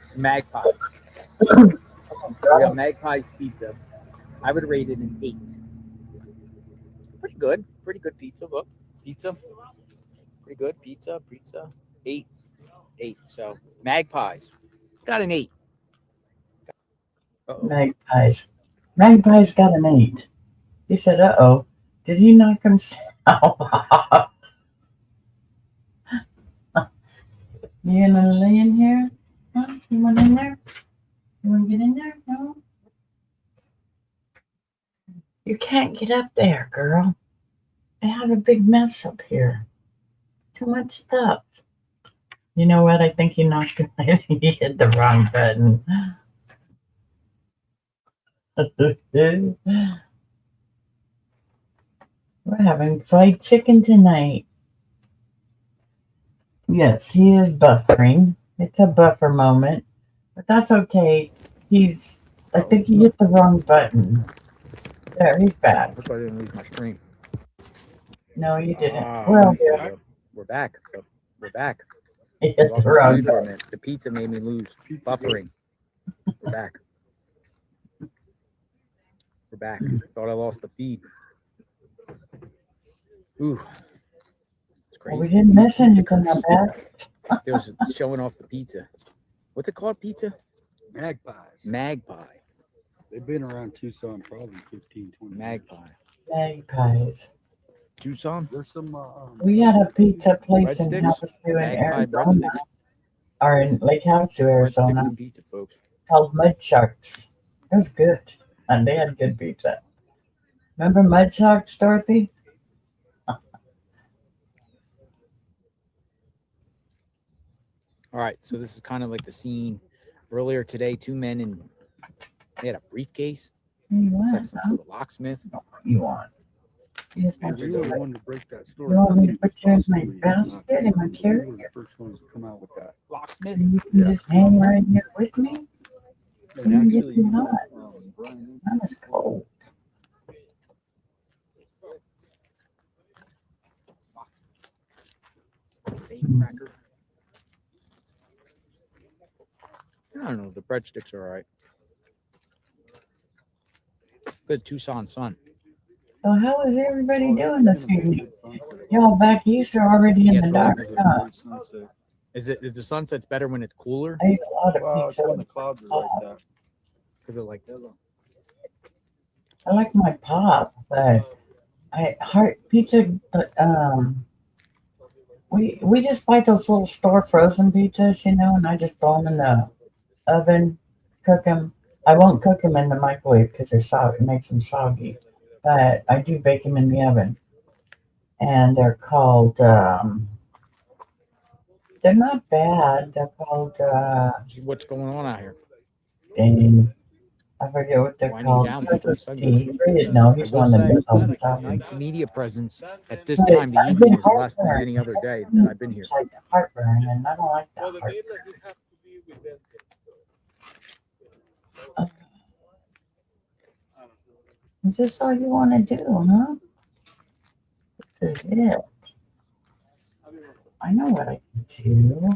It's Magpies. We got Magpies pizza. I would rate it an 8. Pretty good. Pretty good pizza. Look, pizza. Pretty good pizza. 8. So Magpies got an 8. Uh-oh. Magpies. Magpies got an 8. He said, uh-oh. Did he knock himself off? You gonna lay in here? Huh? You want in there? You want to get in there? No? You can't get up there, girl. I have a big mess up here. Too much stuff. You know what? I think he knocked it. He hit the wrong button. We're having fried chicken tonight. Yes, he is buffering. It's a buffer moment, but that's okay. I think he hit the wrong button. There, he's back. Looks like I didn't lose my stream. No, you didn't. Ah, Well, yeah. We're back. We're back. He hit the wrong button. The pizza made me lose buffering. We're back. We're back. Thought I lost the feed. Ooh, it's Well, crazy. we didn't miss Pizza anything, I curse. bet. They was showing off the pizza. What's it called? Pizza? Magpies. Magpie. They've been around Tucson probably 15, 20 Magpie. Magpies. Tucson? There's some. We had a pizza place in Breadsticks? Havasu in Magpie Arizona, breadsticks. or in Lake Havasu, Breadsticks Arizona, and pizza, folks. called Mud Sharks. It was good, and they had good pizza. Remember Mud Sharks, Dorothy? All right, so this is kind of like the scene earlier today. Two men in they had a briefcase. You Looks like want? some sort of locksmith. You want? You just Yeah, want we to were do the it. one to break that story. You want me to put you in my Possibly, it's not basket in my true. We carrier? were the first ones to come out with that. Locksmith? And you can just hang right here with me? So you And get actually, too hot. That was cold. Safe cracker. I don't know. The breadsticks are all right. Good Tucson sun. So how is everybody doing this evening? Y'all back east are already in Yeah, the it's really dark, good. huh? Sunset. Is the sunset's better when it's cooler? I ate a lot of Well, it's pizza. when the clouds are like that. Because they're like I like my pop, but I heart pizza. But we just buy those little store frozen pizzas, you know, and I just throw them in the oven, cook them. I won't cook them in the microwave because they're soggy. It makes them soggy, but I do bake them in the oven, and they're called. They're not bad. They're called. what's going on out here? Dang, I forget what they're Winding called. down Starts before with sun T. goes. Read it. No, I he's will one that say, does all the talking. tonight's media presence at this But time of the I evening get is less than heartburn. any other day that I've been here. It's like heartburn, and I don't like that heartburn. Is this all you want to do, huh? This is it. I know what I can do.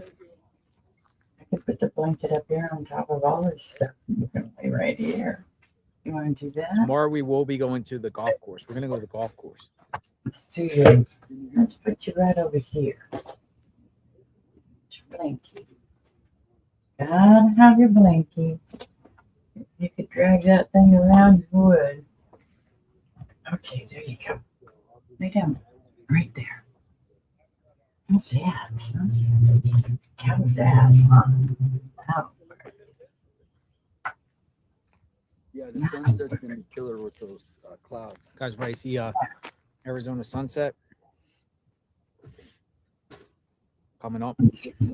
I could put the blanket up here on top of all this stuff. You can lay right here. You want to do that? Tomorrow we will be going to the golf course. We're gonna go to the golf course. Let's do you. Let's put you right over here. Your blankie. Gotta have your blankie. If you could drag that thing around, you would. Okay, there you go. Lay down. Right there. What's that? Cow's ass, huh? Ow. Yeah, the sunset's gonna be killer with those clouds. Guys, when I see Arizona sunset coming up.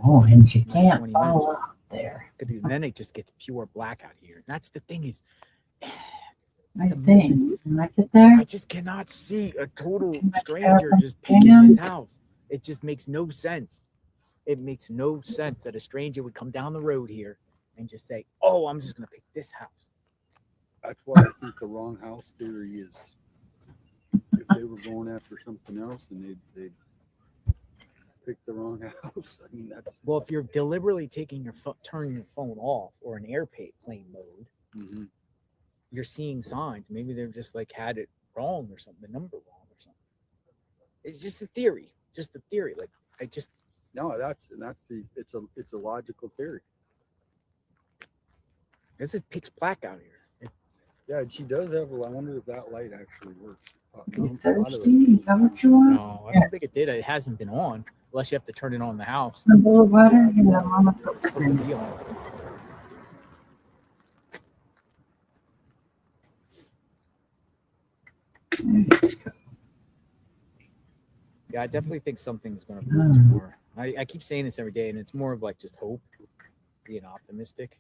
Oh, and you Next can't 20 fall minutes. out there. And then it just gets pure black out here. That's the thing is, Right there. You like it there? I just cannot see a total much stranger air just picking from his him. house. It just makes no sense. It makes no sense that a stranger would come down the road here and just say, "Oh, I'm just gonna pick this house." That's why I think the wrong house theory is if they were going after something else and they pick the wrong house. I mean, that's Well, if you're deliberately taking your turning your phone off or an airplane mode, you're seeing signs. Maybe they've just like had it wrong or something, the number wrong or something. It's just a theory, just a theory. Like I just no, that's it's a logical theory. This is pitch black out here. Yeah, and she does have. I wonder if that light actually works. You thirsty? Is that what you want? No, I don't think it did. It hasn't been on unless you have to turn it on in the house. A bowl of water? Yeah, Mama put Put it the in. wheel on. Yeah, I definitely think something's going to move tomorrow. I keep saying this every day, and it's more of like just hope, being optimistic.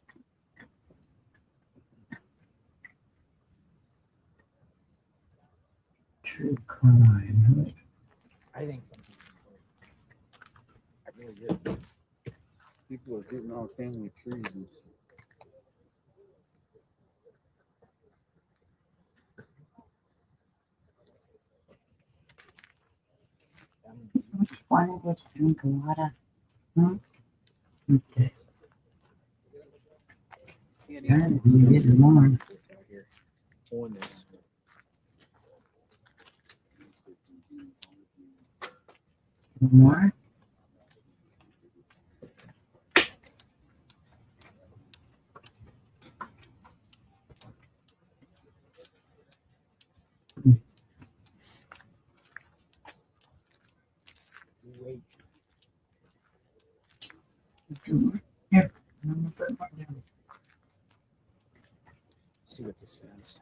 True crime. I think something's going to I really do. People are getting on family trees. Why don't you drink water? Huh? Okay. Alright, you get them on. On this. More? Two more. Here. I'm gonna put more down. See what this says.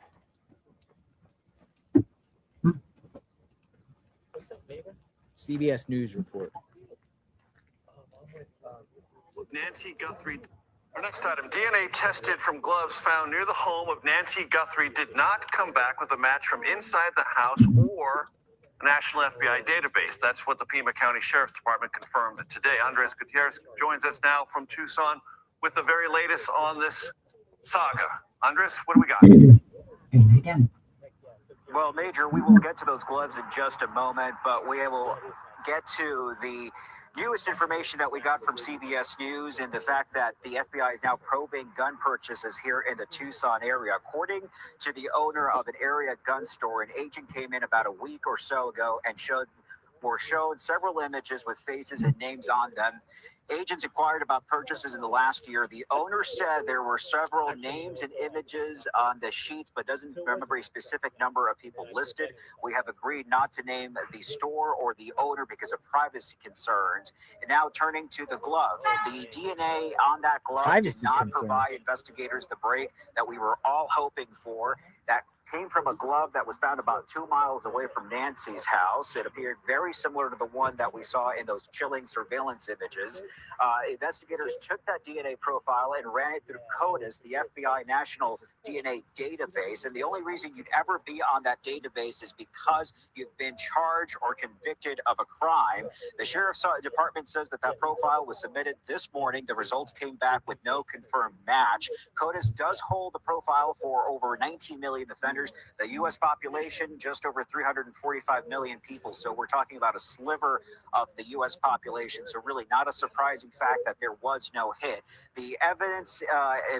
CBS News report. Nancy Guthrie. Our next item, DNA tested from gloves found near the home of Nancy Guthrie did not come back with a match from inside the house or a national FBI database. That's what the Pima County Sheriff's Department confirmed today. Andres Gutierrez joins us now from Tucson with the very latest on this saga. Andres, what do we got? Again. Well, Major, we will get to those gloves in just a moment, but we will get to the newest information that we got from CBS News and the fact that the FBI is now probing gun purchases here in the Tucson area. According to the owner of an area gun store, an agent came in about a week or so ago and showed several images with faces and names on them. Agents inquired about purchases in the last year. The owner said there were several names and images on the sheets, but doesn't remember a specific number of people listed. We have agreed not to name the store or the owner because of privacy concerns. And now turning to the glove. The DNA on that glove did not provide investigators the break that we were all hoping for. That came from a glove that was found about 2 miles away from Nancy's house. It appeared very similar to the one that we saw in those chilling surveillance images. Investigators took that DNA profile and ran it through CODIS, the FBI National DNA Database. And the only reason you'd ever be on that database is because you've been charged or convicted of a crime. The Sheriff's Department says that that profile was submitted this morning. The results came back with no confirmed match. CODIS does hold the profile for over 19 million offenders. The U.S. population, just over 345 million people. So we're talking about a sliver of the U.S. population. So really not a surprising fact that there was no hit. The evidence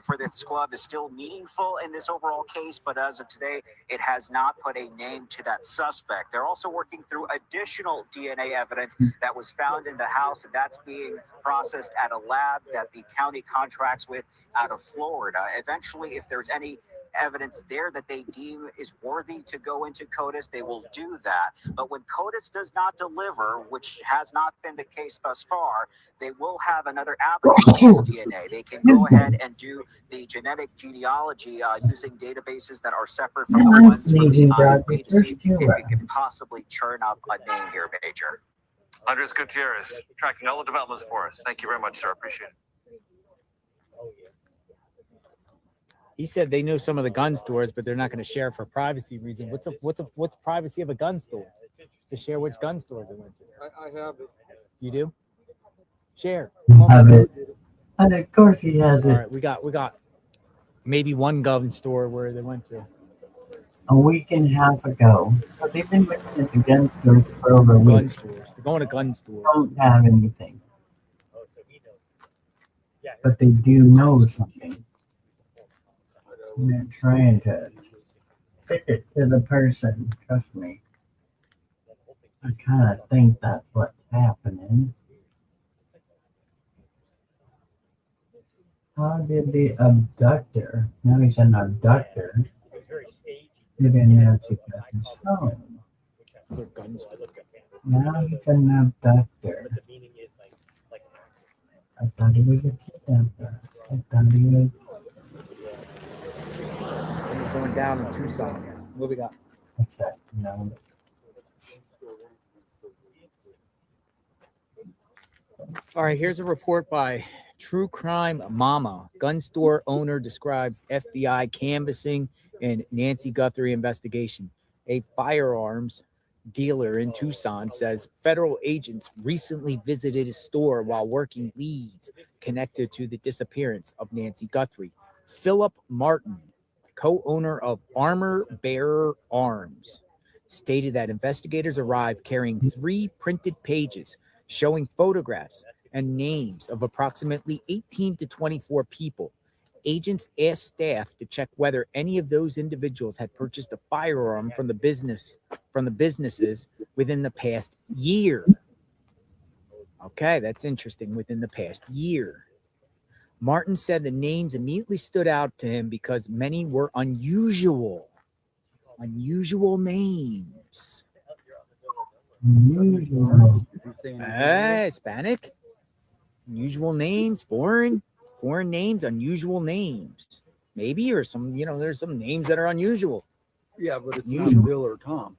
for this glove is still meaningful in this overall case, but as of today, it has not put a name to that suspect. They're also working through additional DNA evidence that was found in the house, and that's being processed at a lab that the county contracts with out of Florida. Eventually, if there's any evidence there that they deem is worthy to go into CODIS, they will do that. But when CODIS does not deliver, which has not been the case thus far, they will have another avenue to this DNA. They can go ahead and do the genetic genealogy using databases that are separate from the ones from the IFB to see if it can possibly churn up a name here, Major. Andres Gutierrez, tracking all the developments for us. Thank you very much, sir. Appreciate it. He said they know some of the gun stores, but they're not going to share for privacy reasons. What's privacy of a gun store? To share which gun stores they went to. I have it. You do? Share. Have it. And of course he has All it. right, we got maybe one gun store where they went to. A week and a half ago. So they've been looking at the gun stores for over a week. Gun stores. They're going to gun stores. Don't have anything. But they do know something. And they're trying to fit it to the person. Trust me. I kind of think that's what's happening. How did the abductor? Now he's an abductor. Get in Nancy Guthrie's home. Now he's an abductor. I thought he was a kidnapper. I thought he was. Something's going down in Tucson. What we got? What's that? No. All right, here's a report by True Crime Mama. Gun store owner describes FBI canvassing in Nancy Guthrie investigation. A firearms dealer in Tucson says federal agents recently visited a store while working leads connected to the disappearance of Nancy Guthrie. Philip Martin, co-owner of Armor Bearer Arms, stated that investigators arrived carrying 3 printed pages showing photographs and names of approximately 18 to 24 people. Agents asked staff to check whether any of those individuals had purchased a firearm from the businesses within the past year. Okay, that's interesting. Within the past year, Martin said the names immediately stood out to him because many were unusual. Unusual names. Hispanic. Unusual names, foreign names, unusual names. Maybe, or some, there's some names that are unusual. Yeah, but it's Usual. not Bill or Tom.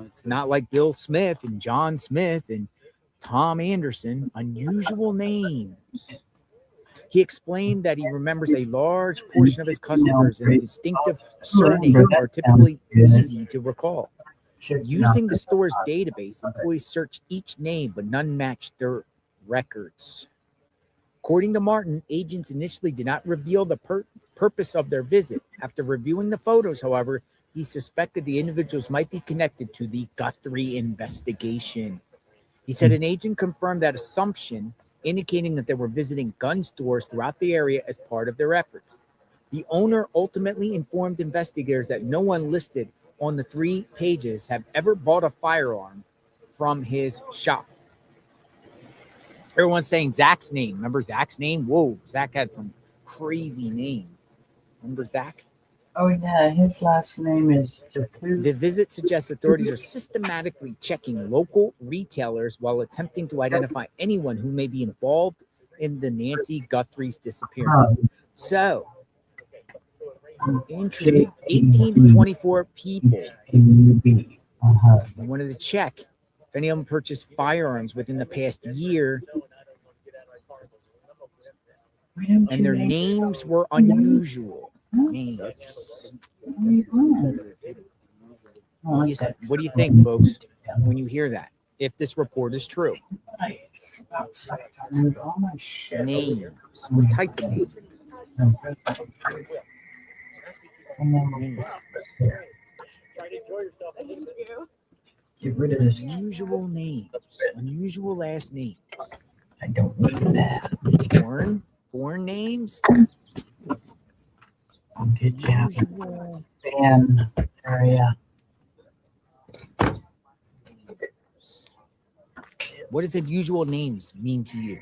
It's not like Bill Smith and John Smith and Tom Anderson. Unusual names. He explained that he remembers a large portion of his customers and distinctive surnames are typically easy to recall. Using the store's database, employees searched each name, but none matched their records. According to Martin, agents initially did not reveal the purpose of their visit. After reviewing the photos, however, he suspected the individuals might be connected to the Guthrie investigation. He said an agent confirmed that assumption, indicating that they were visiting gun stores throughout the area as part of their efforts. The owner ultimately informed investigators that no one listed on the 3 pages have ever bought a firearm from his shop. Everyone's saying Zach's name. Remember Zach's name? Whoa, Zach had some crazy name. Remember Zach? Oh, yeah, his last name is Jaku. The visit suggests authorities are systematically checking local retailers while attempting to identify anyone who may be involved in the Nancy Guthrie's disappearance. So, interesting. 18 to 24 people. I wanted to check if any of them purchased firearms within the past year, and their names were unusual. Names. What do you think, folks, when you hear that? If this report is true? Names. What type of names? Get rid of this. Unusual names. Unusual last names. I don't need that. Foreign names? I'll get you out of ban area. What does unusual names mean to you?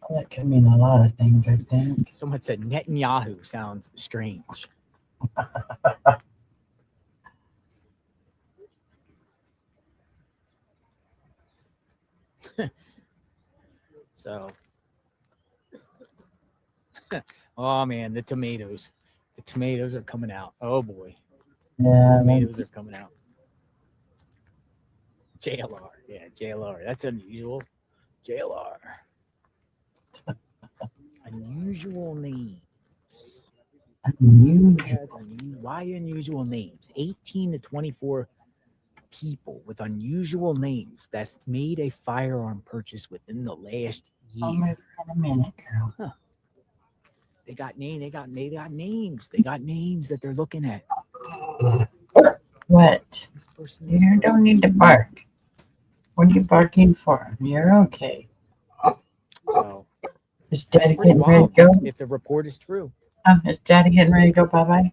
That can mean a lot of things, I think. Someone said Netanyahu sounds strange. So, oh man, the tomatoes. The tomatoes are coming out. Oh boy. Yeah, tomatoes are coming out. JLR. Yeah, JLR. That's unusual. JLR. Unusual names. Why unusual names? 18 to 24 people with unusual names that made a firearm purchase within the last year. A minute, girl. Huh. They got names. They got names that they're looking at. What? You don't need to bark. What are you barking for? You're okay. So, is Daddy getting ready to go? If the report is true. Is Daddy getting ready to go bye-bye?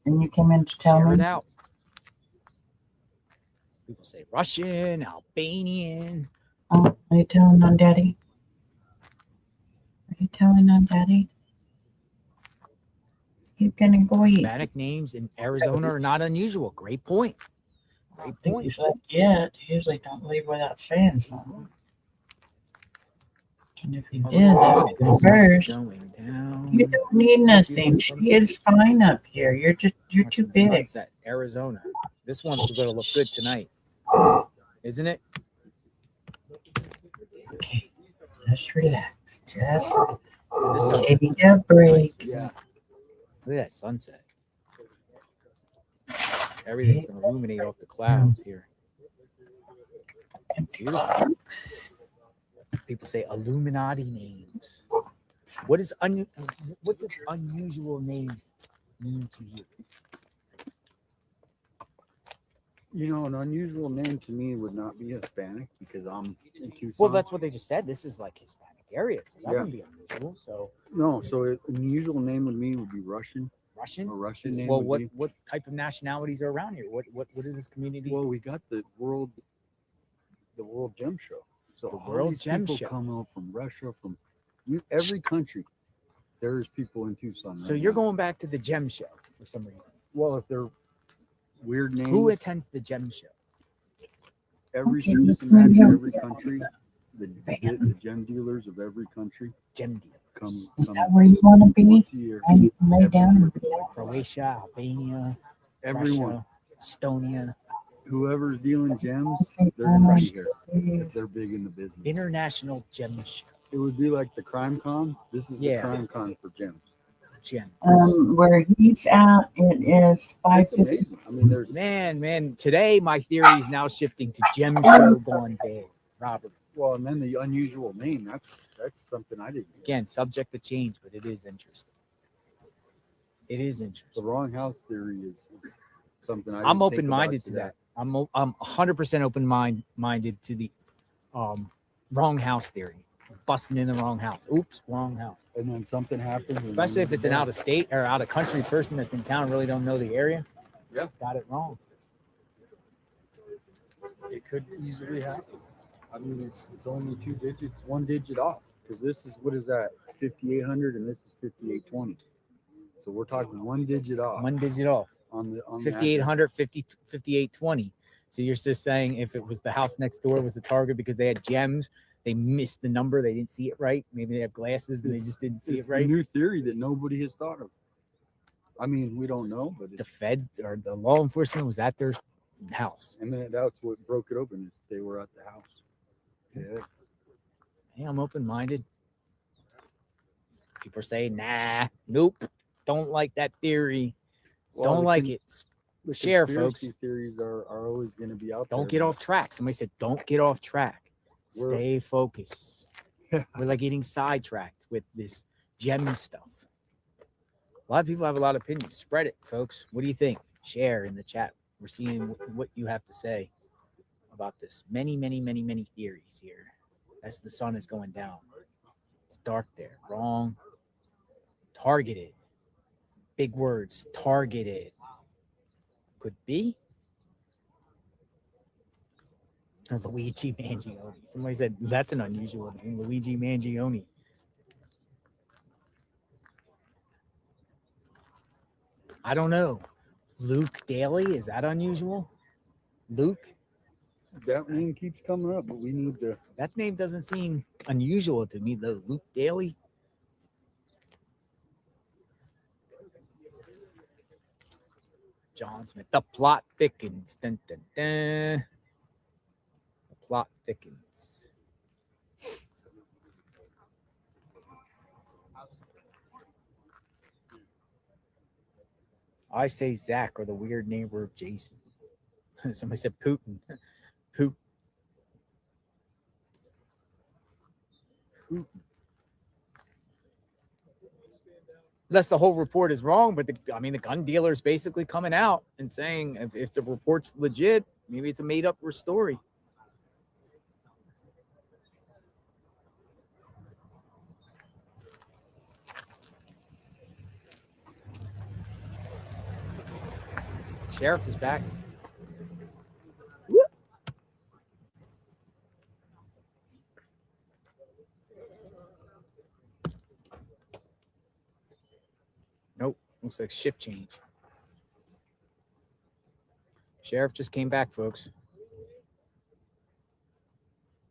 And you came in to tell me? It out. People say Russian, Albanian. Oh, are you telling on Daddy? Are you telling on Daddy? You're gonna go eat. Hispanic names in Arizona are not unusual. Great point. Great point. He's like, yeah, usually don't leave without saying something. And if he did, that would be first. You don't need nothing. She is fine up here. You're too big. Sunset, Arizona. This one's going to look good tonight, isn't it? Okay, just relax. Just take a break. Yeah. Look at that sunset. Everything's going to illuminate off the clouds here. Beautiful. People say Illuminati names. What does unusual names mean to you? You know, an unusual name to me would not be Hispanic because I'm in Tucson. Well, that's what they just said. This is like Hispanic area, so that wouldn't be unusual. So no, so an unusual name with me would be Russian. Russian? A Russian name. Well, would what be- what type of nationalities are around here? What is this community? Well, we got the World Gem Show. So The all World these Gem people Show. come out from Russia, from every country. There's people in Tucson. So right you're now. going back to the gem show for some reason. Well, if they're weird names. Who attends the gem show? Every citizen in every country, the gem dealers of every country, gem dealers come Is that where you want to be? once a year. I lay down and Croatia, Albania, Everyone. Russia, Estonia. Whoever's dealing gems, they're gonna be here if they're big in the business. International Gem Show. It would be like the Crime Con. This is Yeah. the Crime Con for gems. Gem. Where he's at, it is 5:50. Amazing. I mean, there's Man, today my theory is now shifting to gem show gone bad. Robert. well, and then the unusual name. That's something I didn't. Again, subject to change, but it is interesting. It is interesting. The wrong house theory is something I'm open-minded to that. I'm 100% open-minded to the wrong house theory. Busting in the wrong house. Oops, wrong house. And then something happens. and Especially then if it's an out of state or out of country person that's in town, really don't know the area. Yeah. Got it wrong. It could easily happen. I mean, it's only 2 digits, 1 digit off. Because this is what is that 5,800 and this is 5,820. So we're talking 1 digit off. 1 digit off. On the 5,800, 5820. So you're just saying if it was the house next door was the target because they had gems, they missed the number, they didn't see it right. Maybe they have glasses and they just didn't see It's it right. a new theory that nobody has thought of. I mean, we don't know, but The feds or the law enforcement was at their house. and then that's what broke it open is they were at the house. Yeah. Hey, I'm open-minded. People say, nah, nope, don't like that theory. Well, Don't the like con- it. The Share, conspiracy folks. theories are always going to be out there. Don't get off track. Somebody said, don't get off track. We're- Stay focused. We're like getting sidetracked with this gem stuff. A lot of people have a lot of opinions. Spread it, folks. What do you think? Share in the chat. We're seeing what you have to say about this. Many theories here. As the sun is going down. It's dark there. Wrong. Targeted. Big words. Targeted. Could be. Luigi Mangione. Somebody said that's an unusual name. Luigi Mangione. I don't know. Luke Daly, is that unusual? Luke? That name keeps coming up, but we need to. That name doesn't seem unusual to me, though. Luke Daly. John Smith. The plot thickens. Dun, dun, dun. The plot thickens. I say Zach or the weird neighbor of Jason. Somebody said Putin. Putin. Putin. Unless the whole report is wrong, but the gun dealer is basically coming out and saying if the report's legit, maybe it's a made up story. Sheriff is back. Whoop. Nope. Looks like shift change. Sheriff just came back, folks.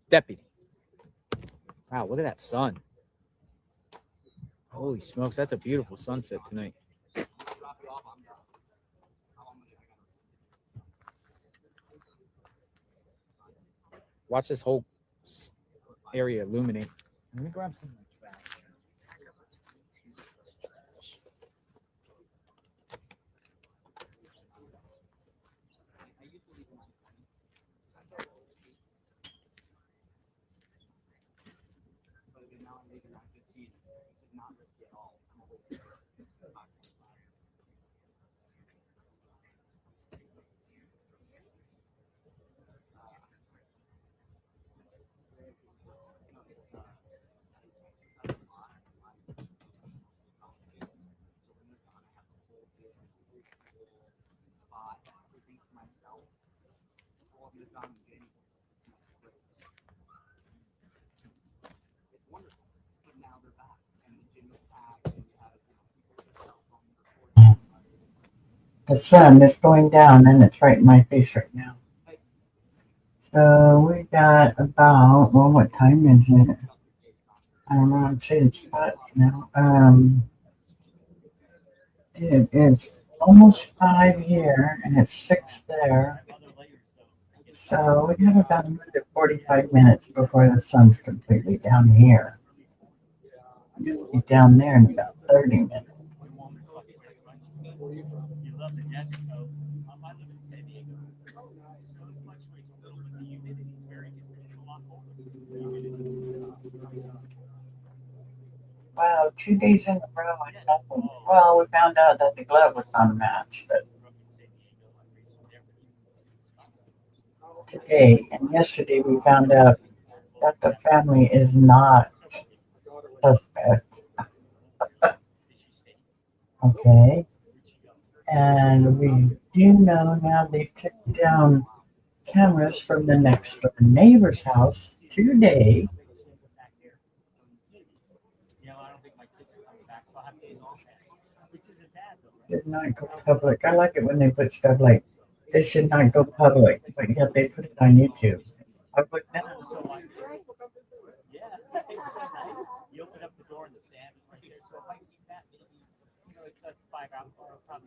Deputy. Wow, look at that sun. Holy smokes, that's a beautiful sunset tonight. Watch this whole area illuminate. Let me grab some of my trash. The sun is going down and it's right in my face right now. So we got about, well, what time is it? I don't know, I'm seeing spots now. It is almost 5 here and it's 6 there. So we have about another 45 minutes before the sun's completely down here. It'll be down there in about 30 minutes. Wow, 2 days in a row and nothing. Well, we found out that the glove was unmatched, but today and yesterday we found out that the family is not suspect. Okay. And we do know now they took down cameras from the next door neighbor's house today. Did not go public. I like it when they put stuff like they should not go public, but yet they put it on YouTube. I put that.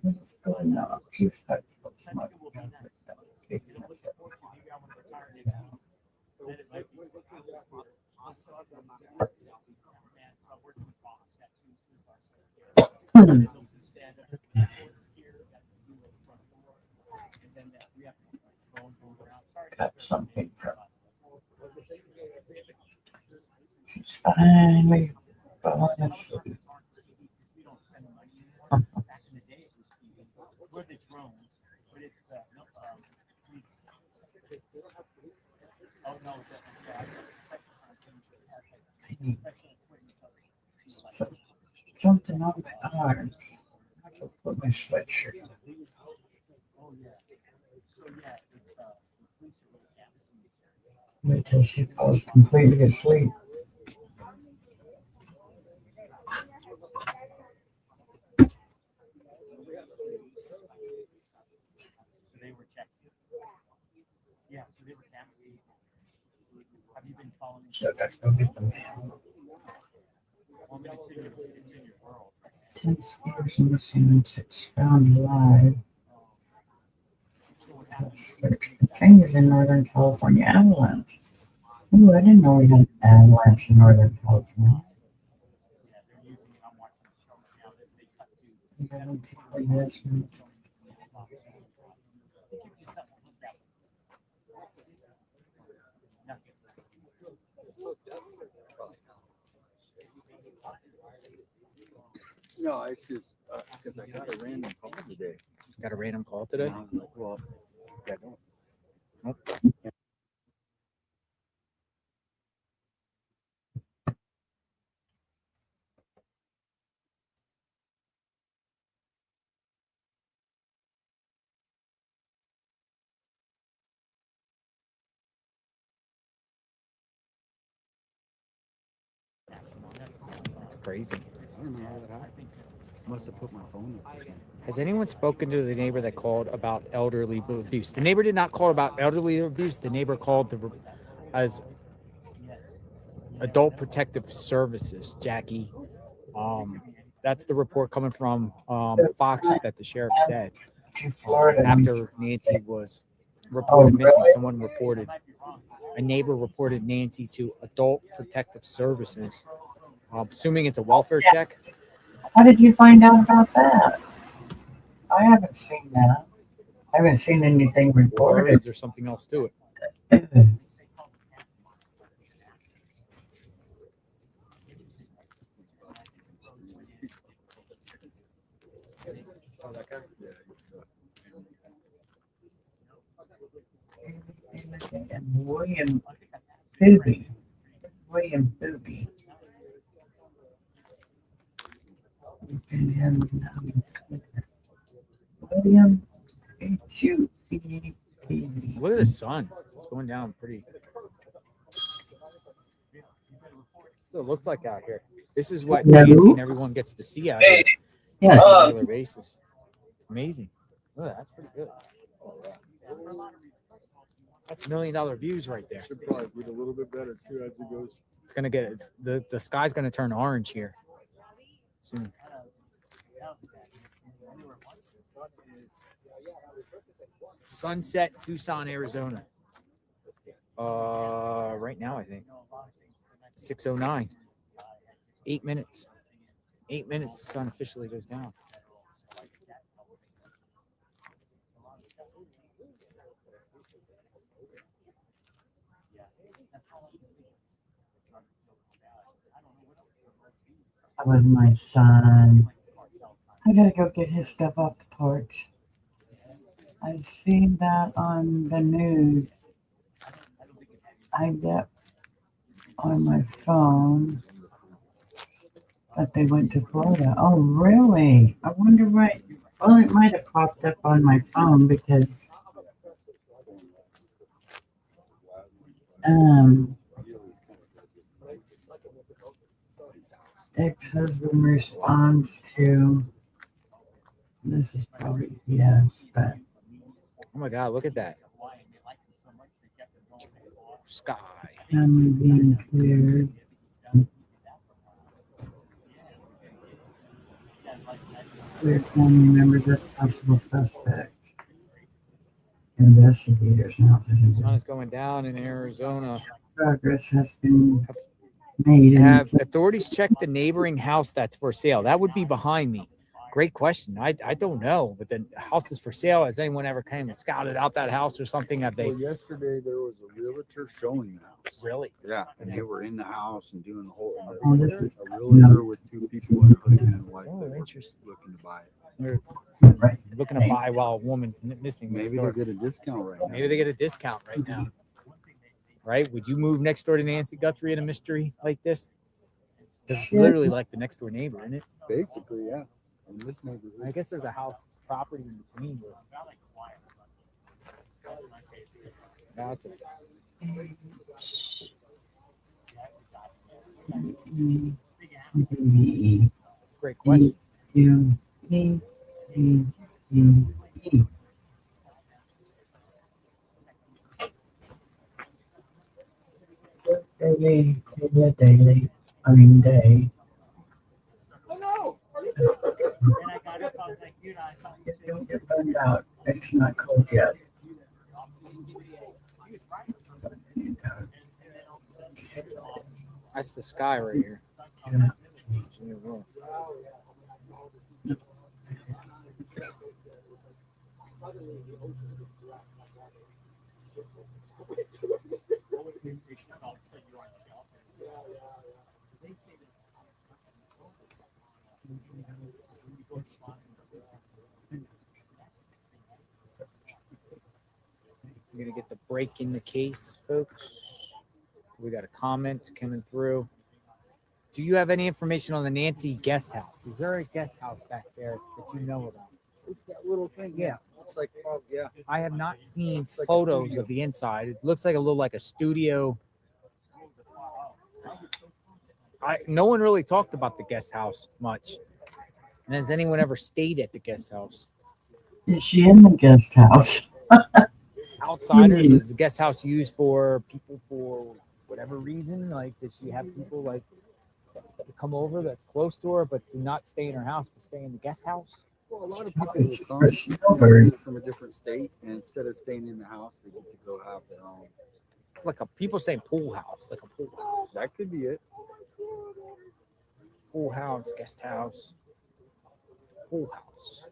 What's going on? Two sides of smart. Got something from. She's finally falling asleep. Something on my arms. I have to put my sweatshirt on. Wait till she falls completely asleep. So that's gonna be the mail. 10 skiers missing, 6 found alive. Search continues in Northern California avalanche. Ooh, I didn't know we had an avalanche in Northern California. 11 people missing. No, it's just because I got a random call today. Got a random call today? And I was like, well, yeah, don't. Nope. That's crazy. I don't know how that happened. Must have put my phone up. Has anyone spoken to the neighbor that called about elderly abuse? The neighbor did not call about elderly abuse. The neighbor called as Adult Protective Services, Jackie. That's the report coming from Fox that the sheriff said after Nancy was reported missing. Someone reported, a neighbor reported Nancy to Adult Protective Services. Assuming it's a welfare check. How did you find out about that? I haven't seen that. I haven't seen anything Or reported. is there something else to it? And William Booby. William Booby. William H-U-B-B. Look at the sun. It's going down pretty. So it looks like out here. This is what Hello? Nancy and everyone gets to see out here Yes. on a regular basis. It's amazing. Oh, that's pretty good. That's $1 million views right there. Should probably get a little bit better too as it goes. It's gonna get the sky's gonna turn orange here soon. Sunset, Tucson, Arizona. Right now I think 6:09. 8 minutes. 8 minutes. The sun officially goes down. That was my son. I gotta go get his stuff off the porch. I've seen that on the news. I get on my phone that they went to Florida. Oh, really? I wonder what. Well, it might have popped up on my phone because ex-husband responds to this is probably yes, but Oh my God! Look at that sky. family being cleared. Cleared family members as possible suspects. Investigators now. The sun is going down in Arizona. Progress has been made. Have authorities checked the neighboring house that's for sale? That would be behind me. Great question. I don't know, but the house is for sale. Has anyone ever came and scouted out that house or something? Have they? Well, yesterday there was a realtor showing the house. Really? Yeah, and they were in the house and doing the whole. Oh, this is- a realtor with two people, a husband and wife, Oh, that were interesting. looking to buy it. They're looking to buy while a woman's missing. next Maybe door. they get a discount right now. Maybe they get a discount right now. Right? Would you move next door to Nancy Guthrie in a mystery like this? It's literally like the next door neighbor, isn't it? Basically, yeah. In this neighborhood. I guess there's a house property in between. That's it. Great question. Daily, I mean day. Don't get burned out. It's not cold yet. That's the sky right here. Yeah. We're gonna get the break in the case, folks. We got a comment coming through. Do you have any information on the Nancy guest house? Is there a guest house back there that you know about? It's that little thing. Yeah. It's like, oh, yeah. I have not seen It's like a photos studio. of the inside. It looks like a little like a studio. No one really talked about the guest house much. And has anyone ever stayed at the guest house? Is she in the guest house? Outsiders, is the guest house used for people for whatever reason? Like, does she have people like to come over that's close to her, but do not stay in her house, but stay in the guest house? Well, a lot of people would come from a different state, and instead of staying in the house, they get to go have their own. Like people say pool house, like a pool house. That could be it. Pool house, guest house, pool house.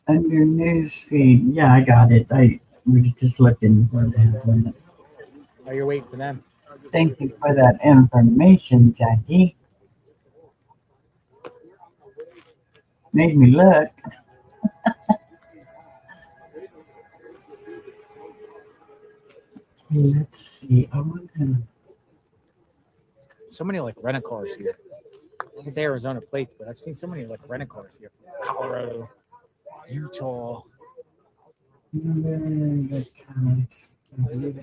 Under news feed. Yeah, I got it. I was just looking for that. Oh, you're waiting for them. Thank you for that information, Jackie. Made me look. Let's see. I want to. So many like rent a cars here. It's Arizona plates, but I've seen so many like rent a cars here. Colorado, Utah. I'm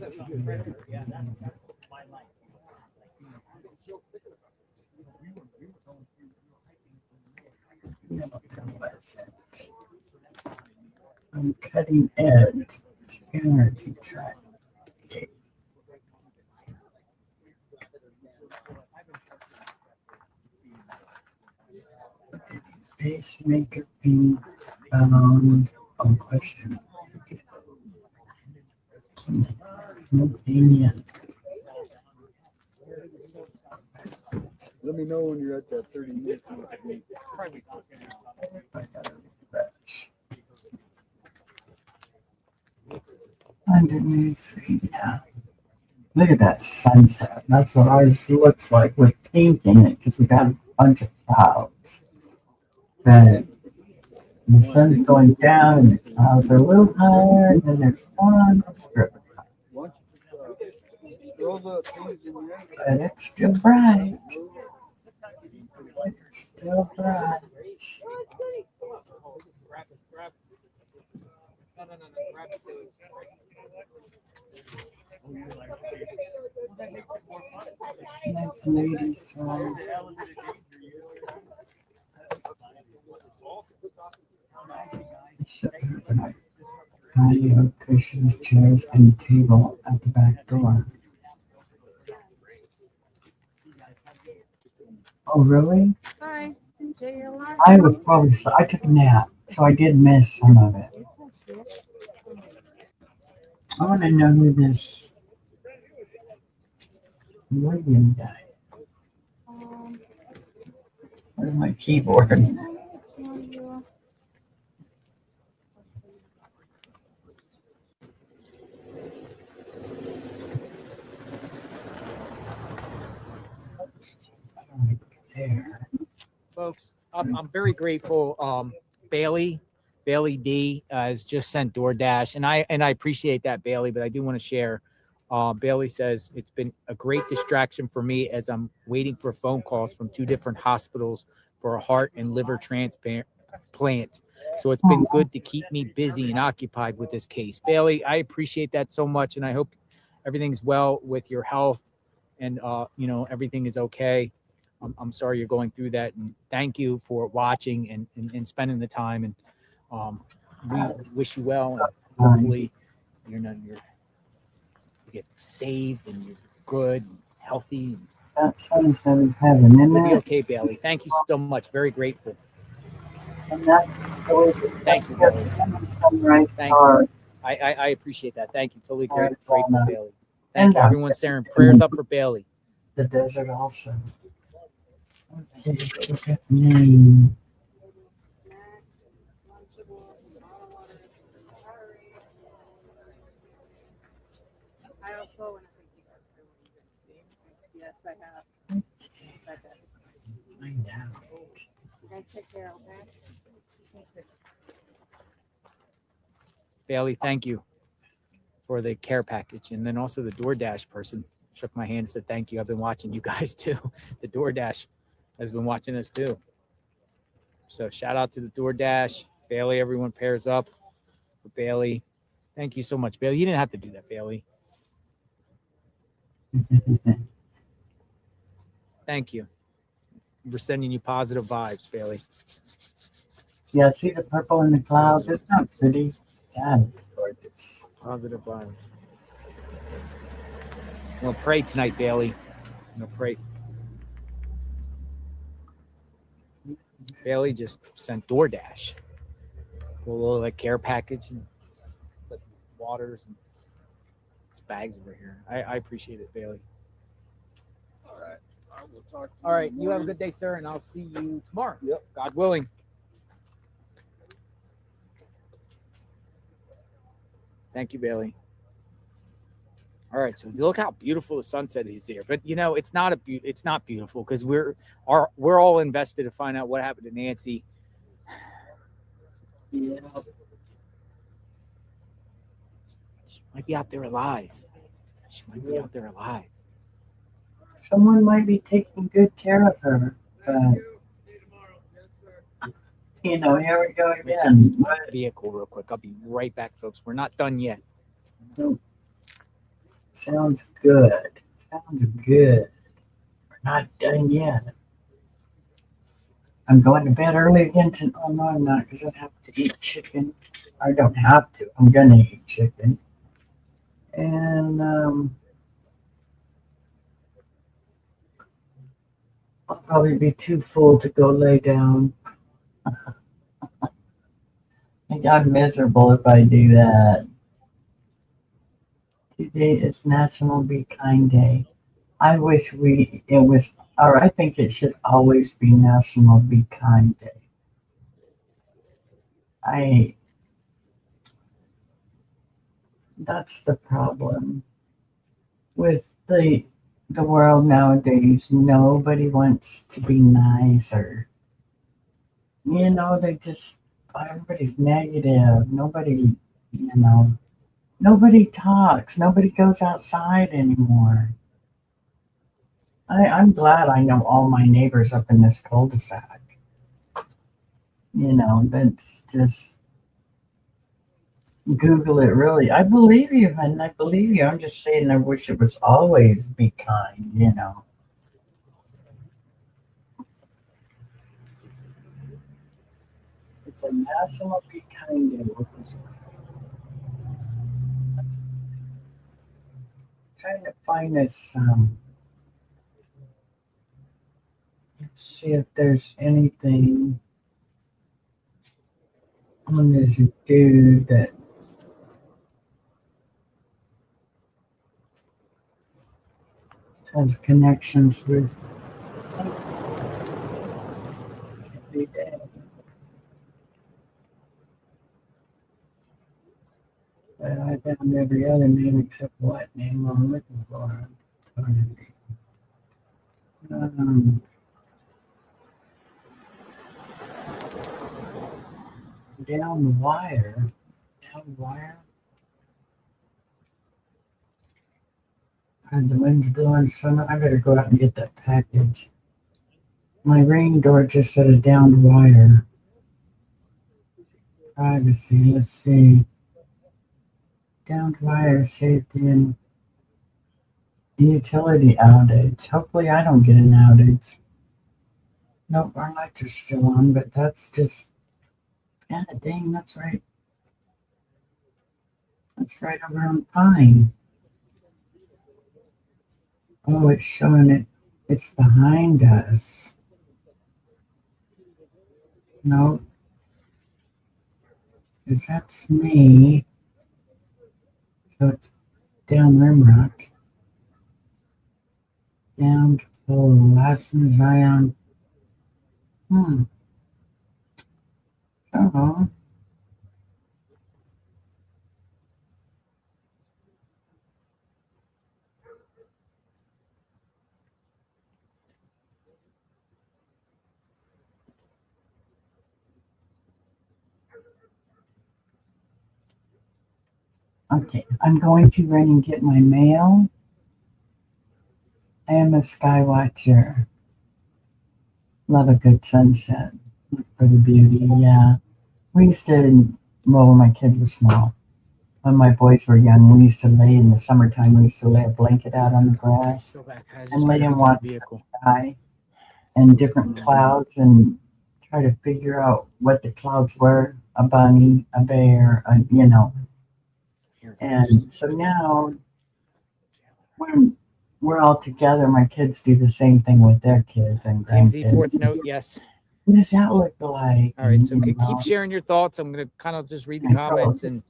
cutting edge. Energy track. Pacemaker being found on question. Opinion. Let me know when you're at that 30 minutes. Underneath, yeah. Look at that sunset. That's what ours looks like with pink in it because we got a bunch of clouds. But the sun's going down and the clouds are a little higher, and then there's one strip. Throw the things in there. But it's still bright. It's still bright. Nice lady side. Patio, cushions, chairs, and table at the back door. Oh, really? Hi, JLR. I was probably, I took a nap, so I did miss some of it. I want to know who this William guy. Where's my keyboard? There. Folks, I'm very grateful. Bailey D has just sent DoorDash, and I appreciate that, Bailey. But I do want to share. Bailey says it's been a great distraction for me as I'm waiting for phone calls from 2 different hospitals for a heart and liver transplant. So it's been good to keep me busy and occupied with this case. Bailey, I appreciate that so much, and I hope everything's well with your health, and everything is okay. I'm sorry you're going through that, and thank you for watching and spending the time. And we wish you well, and hopefully you get saved and you're good, and healthy. That sounds like heaven, isn't You'll be it? okay, Bailey. Thank you so much. Very grateful. And that's Thank you, Bailey. Sunrise Thank Star. you. I appreciate that. Thank you. Totally Arizona. grateful, Bailey. Thank And you. Everyone's sharing prayers up for Bailey. the desert also. Okay, what's that name? I also want to thank you guys for what you've been seeing. Yes, I have. Find out. You guys take care, okay? Bailey, thank you for the care package. And then also the DoorDash person shook my hand and said, thank you. I've been watching you guys too. The DoorDash has been watching us too. So shout out to the DoorDash. Bailey, everyone pairs up for Bailey. Thank you so much, Bailey. You didn't have to do that, Bailey. Thank you. We're sending you positive vibes, Bailey. Yeah, see the purple in the clouds? It's not pretty. God, it's gorgeous. Positive vibes. We'll pray tonight, Bailey. We'll pray. Bailey just sent DoorDash. A little like care package and like waters and bags over here. I appreciate it, Bailey. All right. I will talk to you. All right. in the You have a morning. good day, sir, and I'll see you tomorrow. Yep. God willing. Thank you, Bailey. All right, so look how beautiful the sunset is here. But it's not it's not beautiful because we're all invested to find out what happened to Nancy. Yeah. She might be out there alive. She might be out there alive. Someone might be taking good care of her, but here we go Let me take again. this to my vehicle real quick. I'll be right back, folks. We're not done yet. Nope. Sounds good. Sounds good. We're not done yet. I'm going to bed early again tonight. Oh, no, I'm not because I have to eat chicken. I don't have to. I'm going to eat chicken. And I'll probably be too full to go lay down. I think I'm miserable if I do that. Today is National Be Kind Day. I wish it was, or I think it should always be National Be Kind Day. That's the problem with the world nowadays. Nobody wants to be nice, or they just, everybody's negative. Nobody talks. Nobody goes outside anymore. I'm glad I know all my neighbors up in this cul-de-sac. That's just Google it, really. I believe you, and I believe you. I'm just saying I wish it was always be kind. It's a National Be Kind Day. Trying to find this, let's see if there's anything on this dude that has connections with every day. But I found every other name except what name I'm looking for. Down the wire. And the wind's blowing, so I better go out and get that package. My ring door just said a downed wire. Privacy, let's see. Downed wire safety and utility outage. Hopefully I don't get an outage. Nope, our lights are still on, but that's just, dang, that's right. That's right over on Pine. Oh, it's showing it. It's behind us. No. Because that's me. So it's down Rimrock. Down pole. Last one is Zion. Oh. Okay, I'm going to run and get my mail. I am a sky watcher. Love a good sunset. Look for the beauty, yeah. We used to, well, when my kids were small, when my boys were young, we used to lay in the summertime, we used to lay a blanket out on the grass and lay and watch the sky and different clouds and try to figure out what the clouds were, a bunny, a bear, And so now, when we're all together, my kids do the same thing with their kids and Team Z, grandkids. fourth note, yes. What does that look like? All right, so keep sharing your thoughts. I'm going to kind of just read the comments, and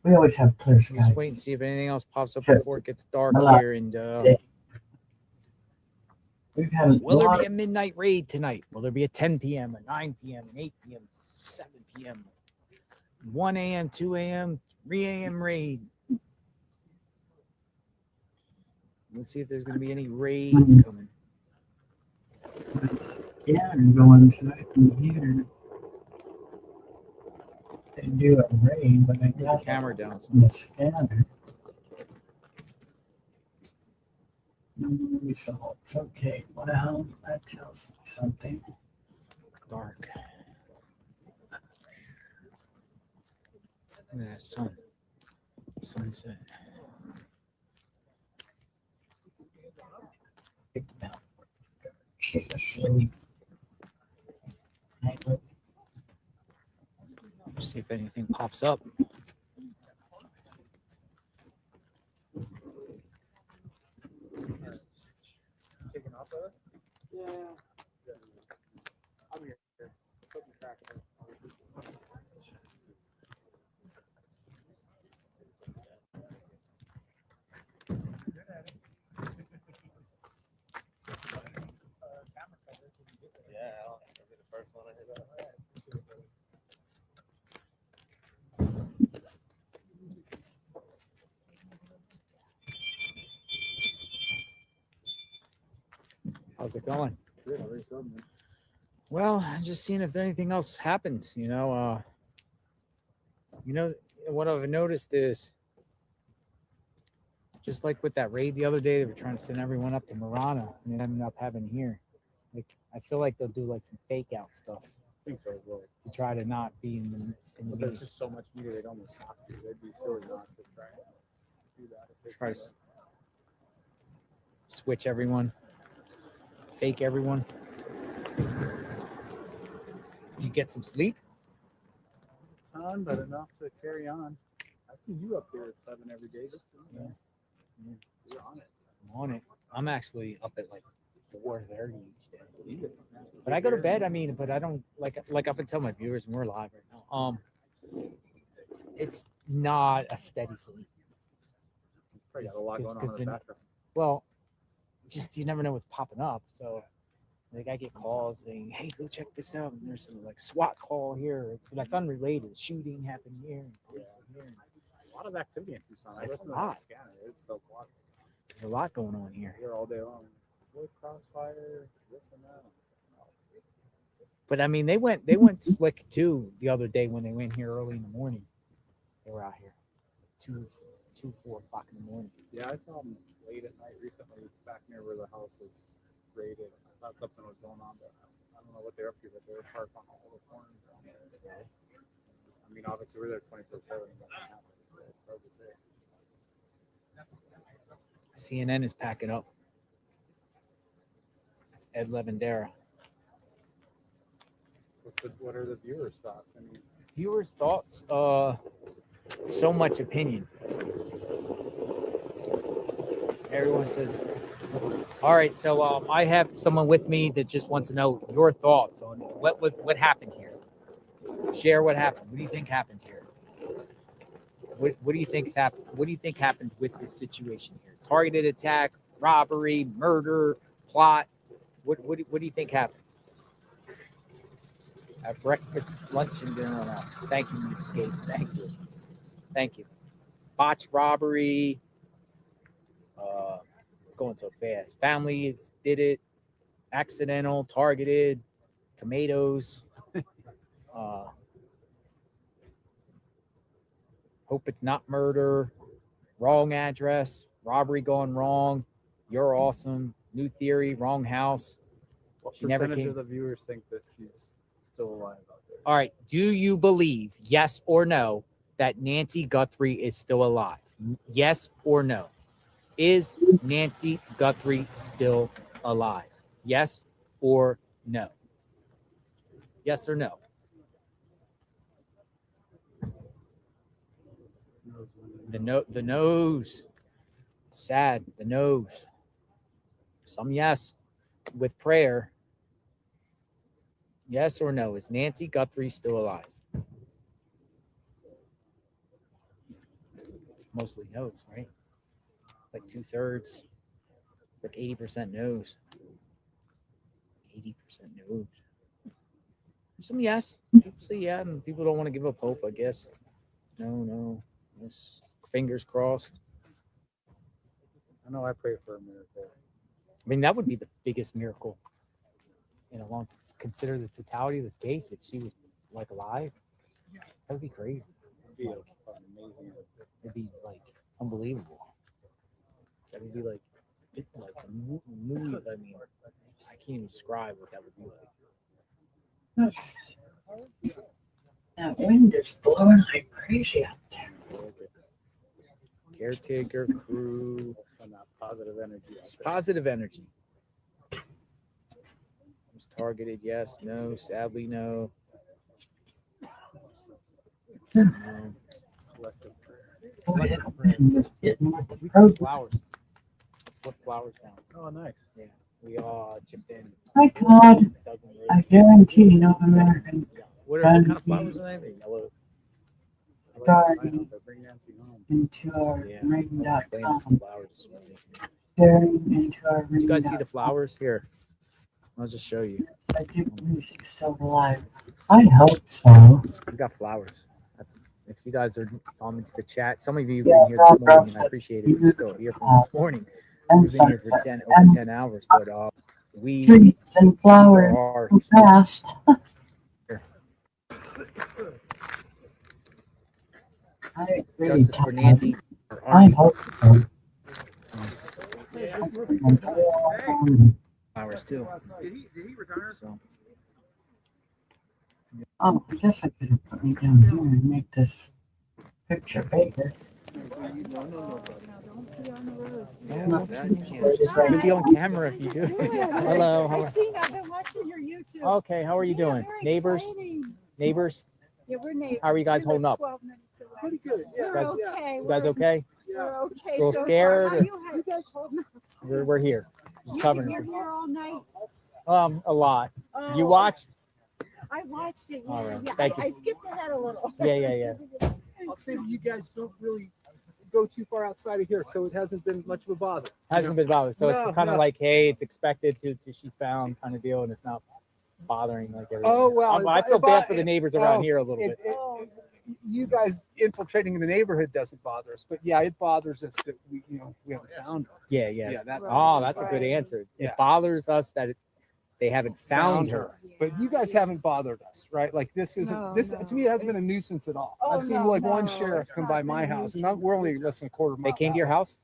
we always have clear skies. Just wait and see if anything else pops up before it gets dark here. And will there be a midnight raid tonight? Will there be a 10 p.m., a 9 p.m., an 8 p.m., 7 p.m., 1 a.m., 2 a.m., 3 a.m. raid? Let's see if there's going to be any raids coming. Yeah, I'm going so I can hear. They do a raid, but I got the camera down. The scanner. No results. Okay, well, that tells me something. Dark. Look at that sun. Sunset. she's asleep. See if anything pops up. Taking off of it? Yeah. I'm here. Put me back there. Yeah, I'll be the first one to hit up. How's it going? Good, already told me. Well, just seeing if anything else happens. What I've noticed is, just like with that raid the other day, they were trying to send everyone up to Marana, and they ended up having here. Like, I feel like they'll do like some fake out stuff. I think so as well. To try to not be in the But there's media. just so much media, they'd almost have to. They'd be silly not to try and do that. If they Try to could. switch everyone, fake everyone. Did you get some sleep? Ton, but enough to carry on. I see you up there at 7 every day. Yeah. You're on it. I'm on it. I'm actually up at like 4:30 each day. But I go to bed. I mean, but I don't like up and tell my viewers, and we're live right now. It's not a steady sleep. Probably got a lot going on in the background. Well, just you never know what's popping up. So, like, I get calls saying, "Hey, go check this out." And there's some like SWAT call here, that's unrelated. Shooting happened here, and police are here. A lot of activity in Tucson. I It's listen a to lot. that scanner. It's so quiet. There's a lot going on here. Here all day long. Avoid crossfire, this and that. But I mean, they went slick too the other day when they went here early in the morning. They were out here 4 o'clock in the morning. Yeah, I saw them late at night recently back near where the house was raided. I thought something was going on, but I don't know what they're up to, but they were parked on all the corners around there. I mean, obviously we're there 24/7. So it's hard to say. CNN is packing up. It's Ed Levendera. What are the viewers' thoughts? I mean, Viewers' thoughts? So much opinion. Everyone says, all right, so I have someone with me that just wants to know your thoughts on what happened here. Share what happened. What do you think happened here? What do you think's happened? What do you think happened with this situation here? Targeted attack, robbery, murder, plot. What do you think happened? At breakfast, lunch, and dinner on us. Thank you, Escapes. Thank you. Botched robbery. Going so fast. Families did it. Accidental, targeted, tomatoes. Hope it's not murder. Wrong address. Robbery gone wrong. You're awesome. New theory. Wrong house. what She never percentage came. of the viewers think that she's still alive out there? All right. Do you believe, yes or no, that Nancy Guthrie is still alive? Yes or no? Is Nancy Guthrie still alive? Yes or no? Yes or no? The nose. Sad. The nose. Some yes. With prayer. Yes or no? Is Nancy Guthrie still alive? It's mostly no's, right? Like 2/3. Like 80% no's. 80% no's. Some yes. People say yeah, and people don't want to give up hope, I guess. No. Yes. Fingers crossed. I know I pray for a miracle. I mean, that would be the biggest miracle in a long. Consider the totality of this case. If she was like alive, that would be crazy. It'd be Like, amazing. it'd be like unbelievable. That would be like a movie. I mean, I can't even describe what that would be like. That wind is blowing like crazy out there. Caretaker crew. Send that positive energy out there. Positive energy. Was targeted? Yes. No. Sadly, no. No. What happened with getting with the We took program? flowers. Put flowers down. Oh, nice. Yeah. We all chipped in. My God, I guarantee no American What can kind of flowers be are they? Yellow. starting Bring Nancy home. into our Planted some ring.com. flowers this morning. Staring into our Did you guys see the ring.com. flowers? Here. I'll just show you. Psychic music still alive. I hope so. We got flowers. If you guys are on into the chat, some of you have Yeah, been here this morning, and I appreciate it. You're still here from this morning. We've been here for over 10 hours, but we treats and flowers are so fast. I really Justice for Nancy. I hope so. Flowers too. Did he retire? So, Oh, I guess I could have put me down here and make this picture bigger. you can be on camera if you do. Hello. How are, I've been watching your YouTube. okay, how are you doing? very Neighbors? exciting. Neighbors? Yeah, we're neighbors. How are you guys We live holding up? 12 minutes away. Pretty good. Yeah. We're Guys- okay. You guys okay? We're okay. A little so scared, Far. or- You guys holding up? We're here. Just covering You're it. here all night. A lot. You Oh, watched? I watched it. Yeah, All right. yeah. Thank you. I skipped ahead a little. Yeah. I'll say that you guys don't really go too far outside of here, so it hasn't been much of a bother. Hasn't been bothered. So No, it's kind of no. like, hey, it's expected to she's found kind of deal, and it's not bothering like everyone. Oh, well, I feel it- bad for the neighbors around oh, here a little bit. You guys infiltrating the neighborhood doesn't bother us, but yeah, it bothers us that we haven't found her. Yeah. Yeah, that Oh, that's a good answer. Yeah. It bothers us that they haven't found her. But you guys haven't bothered us, right? Like this isn't No, this no. to me it hasn't been a nuisance at all. Oh, I've seen no, like one no, sheriff it's come not by been my a house, and nuisance. we're only less than a quarter mile. They came to your house?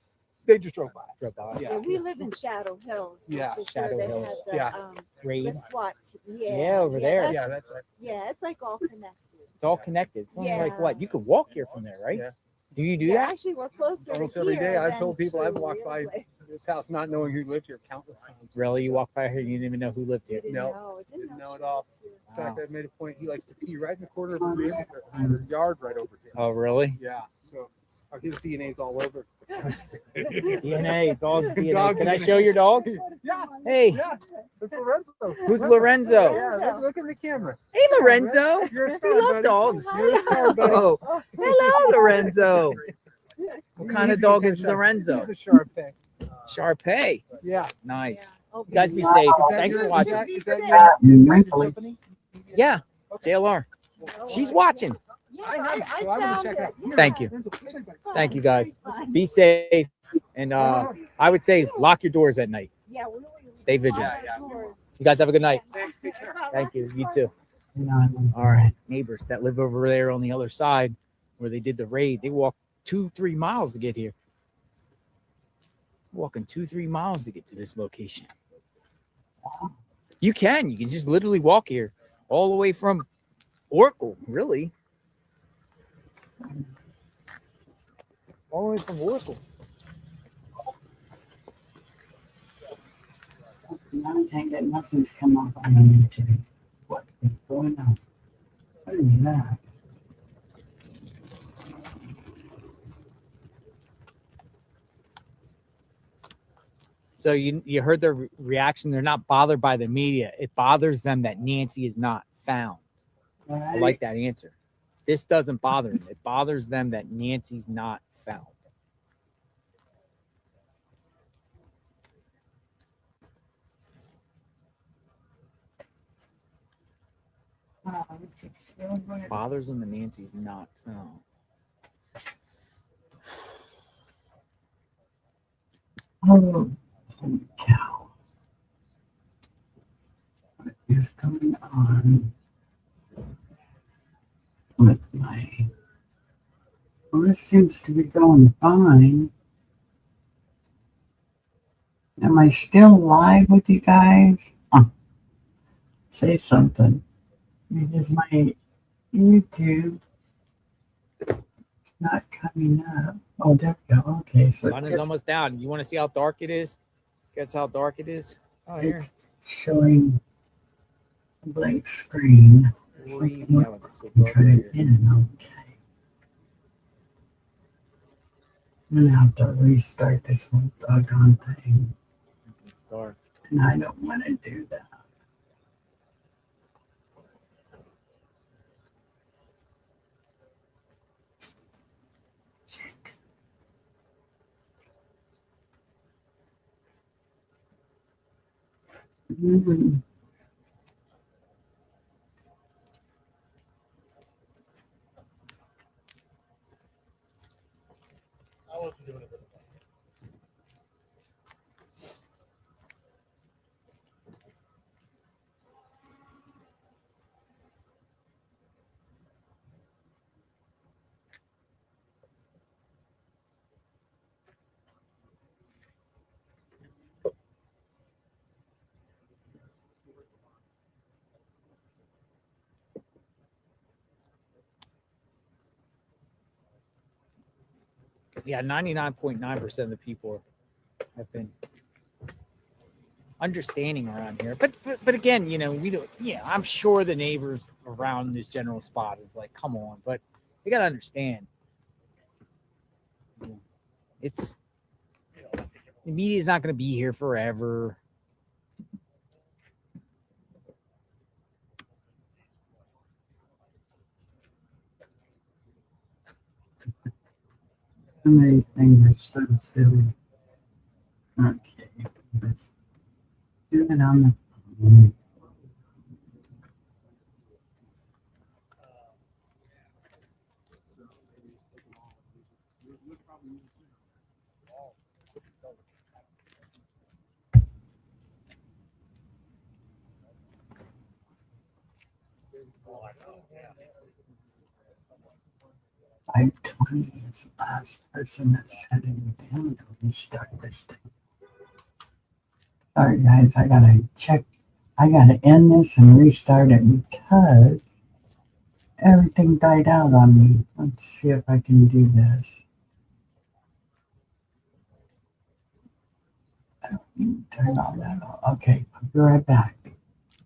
They just drove by. Drove by. Yeah. We live in Shadow Hills. which Yeah, is Shadow where they Hills. Had the, Yeah. Raid. the SWAT. Yeah, over there. Yeah, that's right. Yeah, it's like all connected. It's all connected. It's only like Yeah. what? You could walk here from there, right? Yeah. Do you do Yeah, that? actually, we're closer Almost to every here day I've than told people I've to walked the by other place. this house not knowing who lived here countless times. Really? You walk by here, you didn't even know who lived here. Didn't No, know, didn't know at all. In fact, Wow. I made a point. He likes to pee right in the corner of the yard right over here. Oh, really? Yeah, so his DNA's all over. DNA, dog's DNA. Dog Can I DNA. show your dog? Yeah, Hey, yeah, it's Lorenzo. who's Lorenzo? Yeah, look in the camera. Hey, Lorenzo. You're a We star, love buddy. dogs. You're a star, buddy. Oh, hello, Lorenzo. What kind of He's dog a is good dog. Lorenzo? He's a Sharpei. Sharpei. Yeah. Nice. Oh, You guys be baby. safe. Is that Thanks your- for is watching. that- is that Be your- safe. is that your Mentally. company? Yeah, JLR. She's watching. Yes, I have it, so I want found to check it out. it. Thank you. It's Thank fun. you, guys. It's fun. Be safe. And I would say lock your doors at night. Yeah, we Stay lock vigilant. our doors. You guys have a good night. Thanks, take care. Thank you. You too. You know, I'm All right. Neighbors that live over there on the other side where they did the raid, they walked 2-3 miles to get here. Walking 2-3 miles to get to this location. You can just literally walk here all the way from Oracle, really. All the way from Oracle. Now I can't get nothing to come up on YouTube. What is going on? What is that? So you heard their reaction. They're not bothered by the media. It bothers them that Nancy is not found. I like that answer. This doesn't bother them. It bothers them that Nancy's not found. Bothers them that Nancy's not found. Oh, holy cow. What is going on with my... Well, this seems to be going fine. Am I still live with you guys? Say something. Because my YouTube is not coming up. Oh, there we go. Okay. So Sun is almost down. You want to see how dark it is? Guess how dark it is? Oh, here. it's showing a blank screen. Crazy So how it's so I'm dark trying right to here. get it okay. I'm gonna have to restart this whole doggone thing. It's dark. And I don't want to do that. Mm. I wasn't doing it. Yeah, 99.9% of the people have been understanding around here. But again, you know, we don't. Yeah, I'm sure the neighbors around this general spot is like, come on, but they gotta understand. It's the media's not gonna be here forever. So many things are so silly. Okay, let's do it on the phone. I 20 is the last person that's heading down to restart this thing. Sorry guys, I gotta check. I gotta end this and restart it because everything died out on me. Let's see if I can do this. I don't need to turn all that off. Okay, I'll be right back.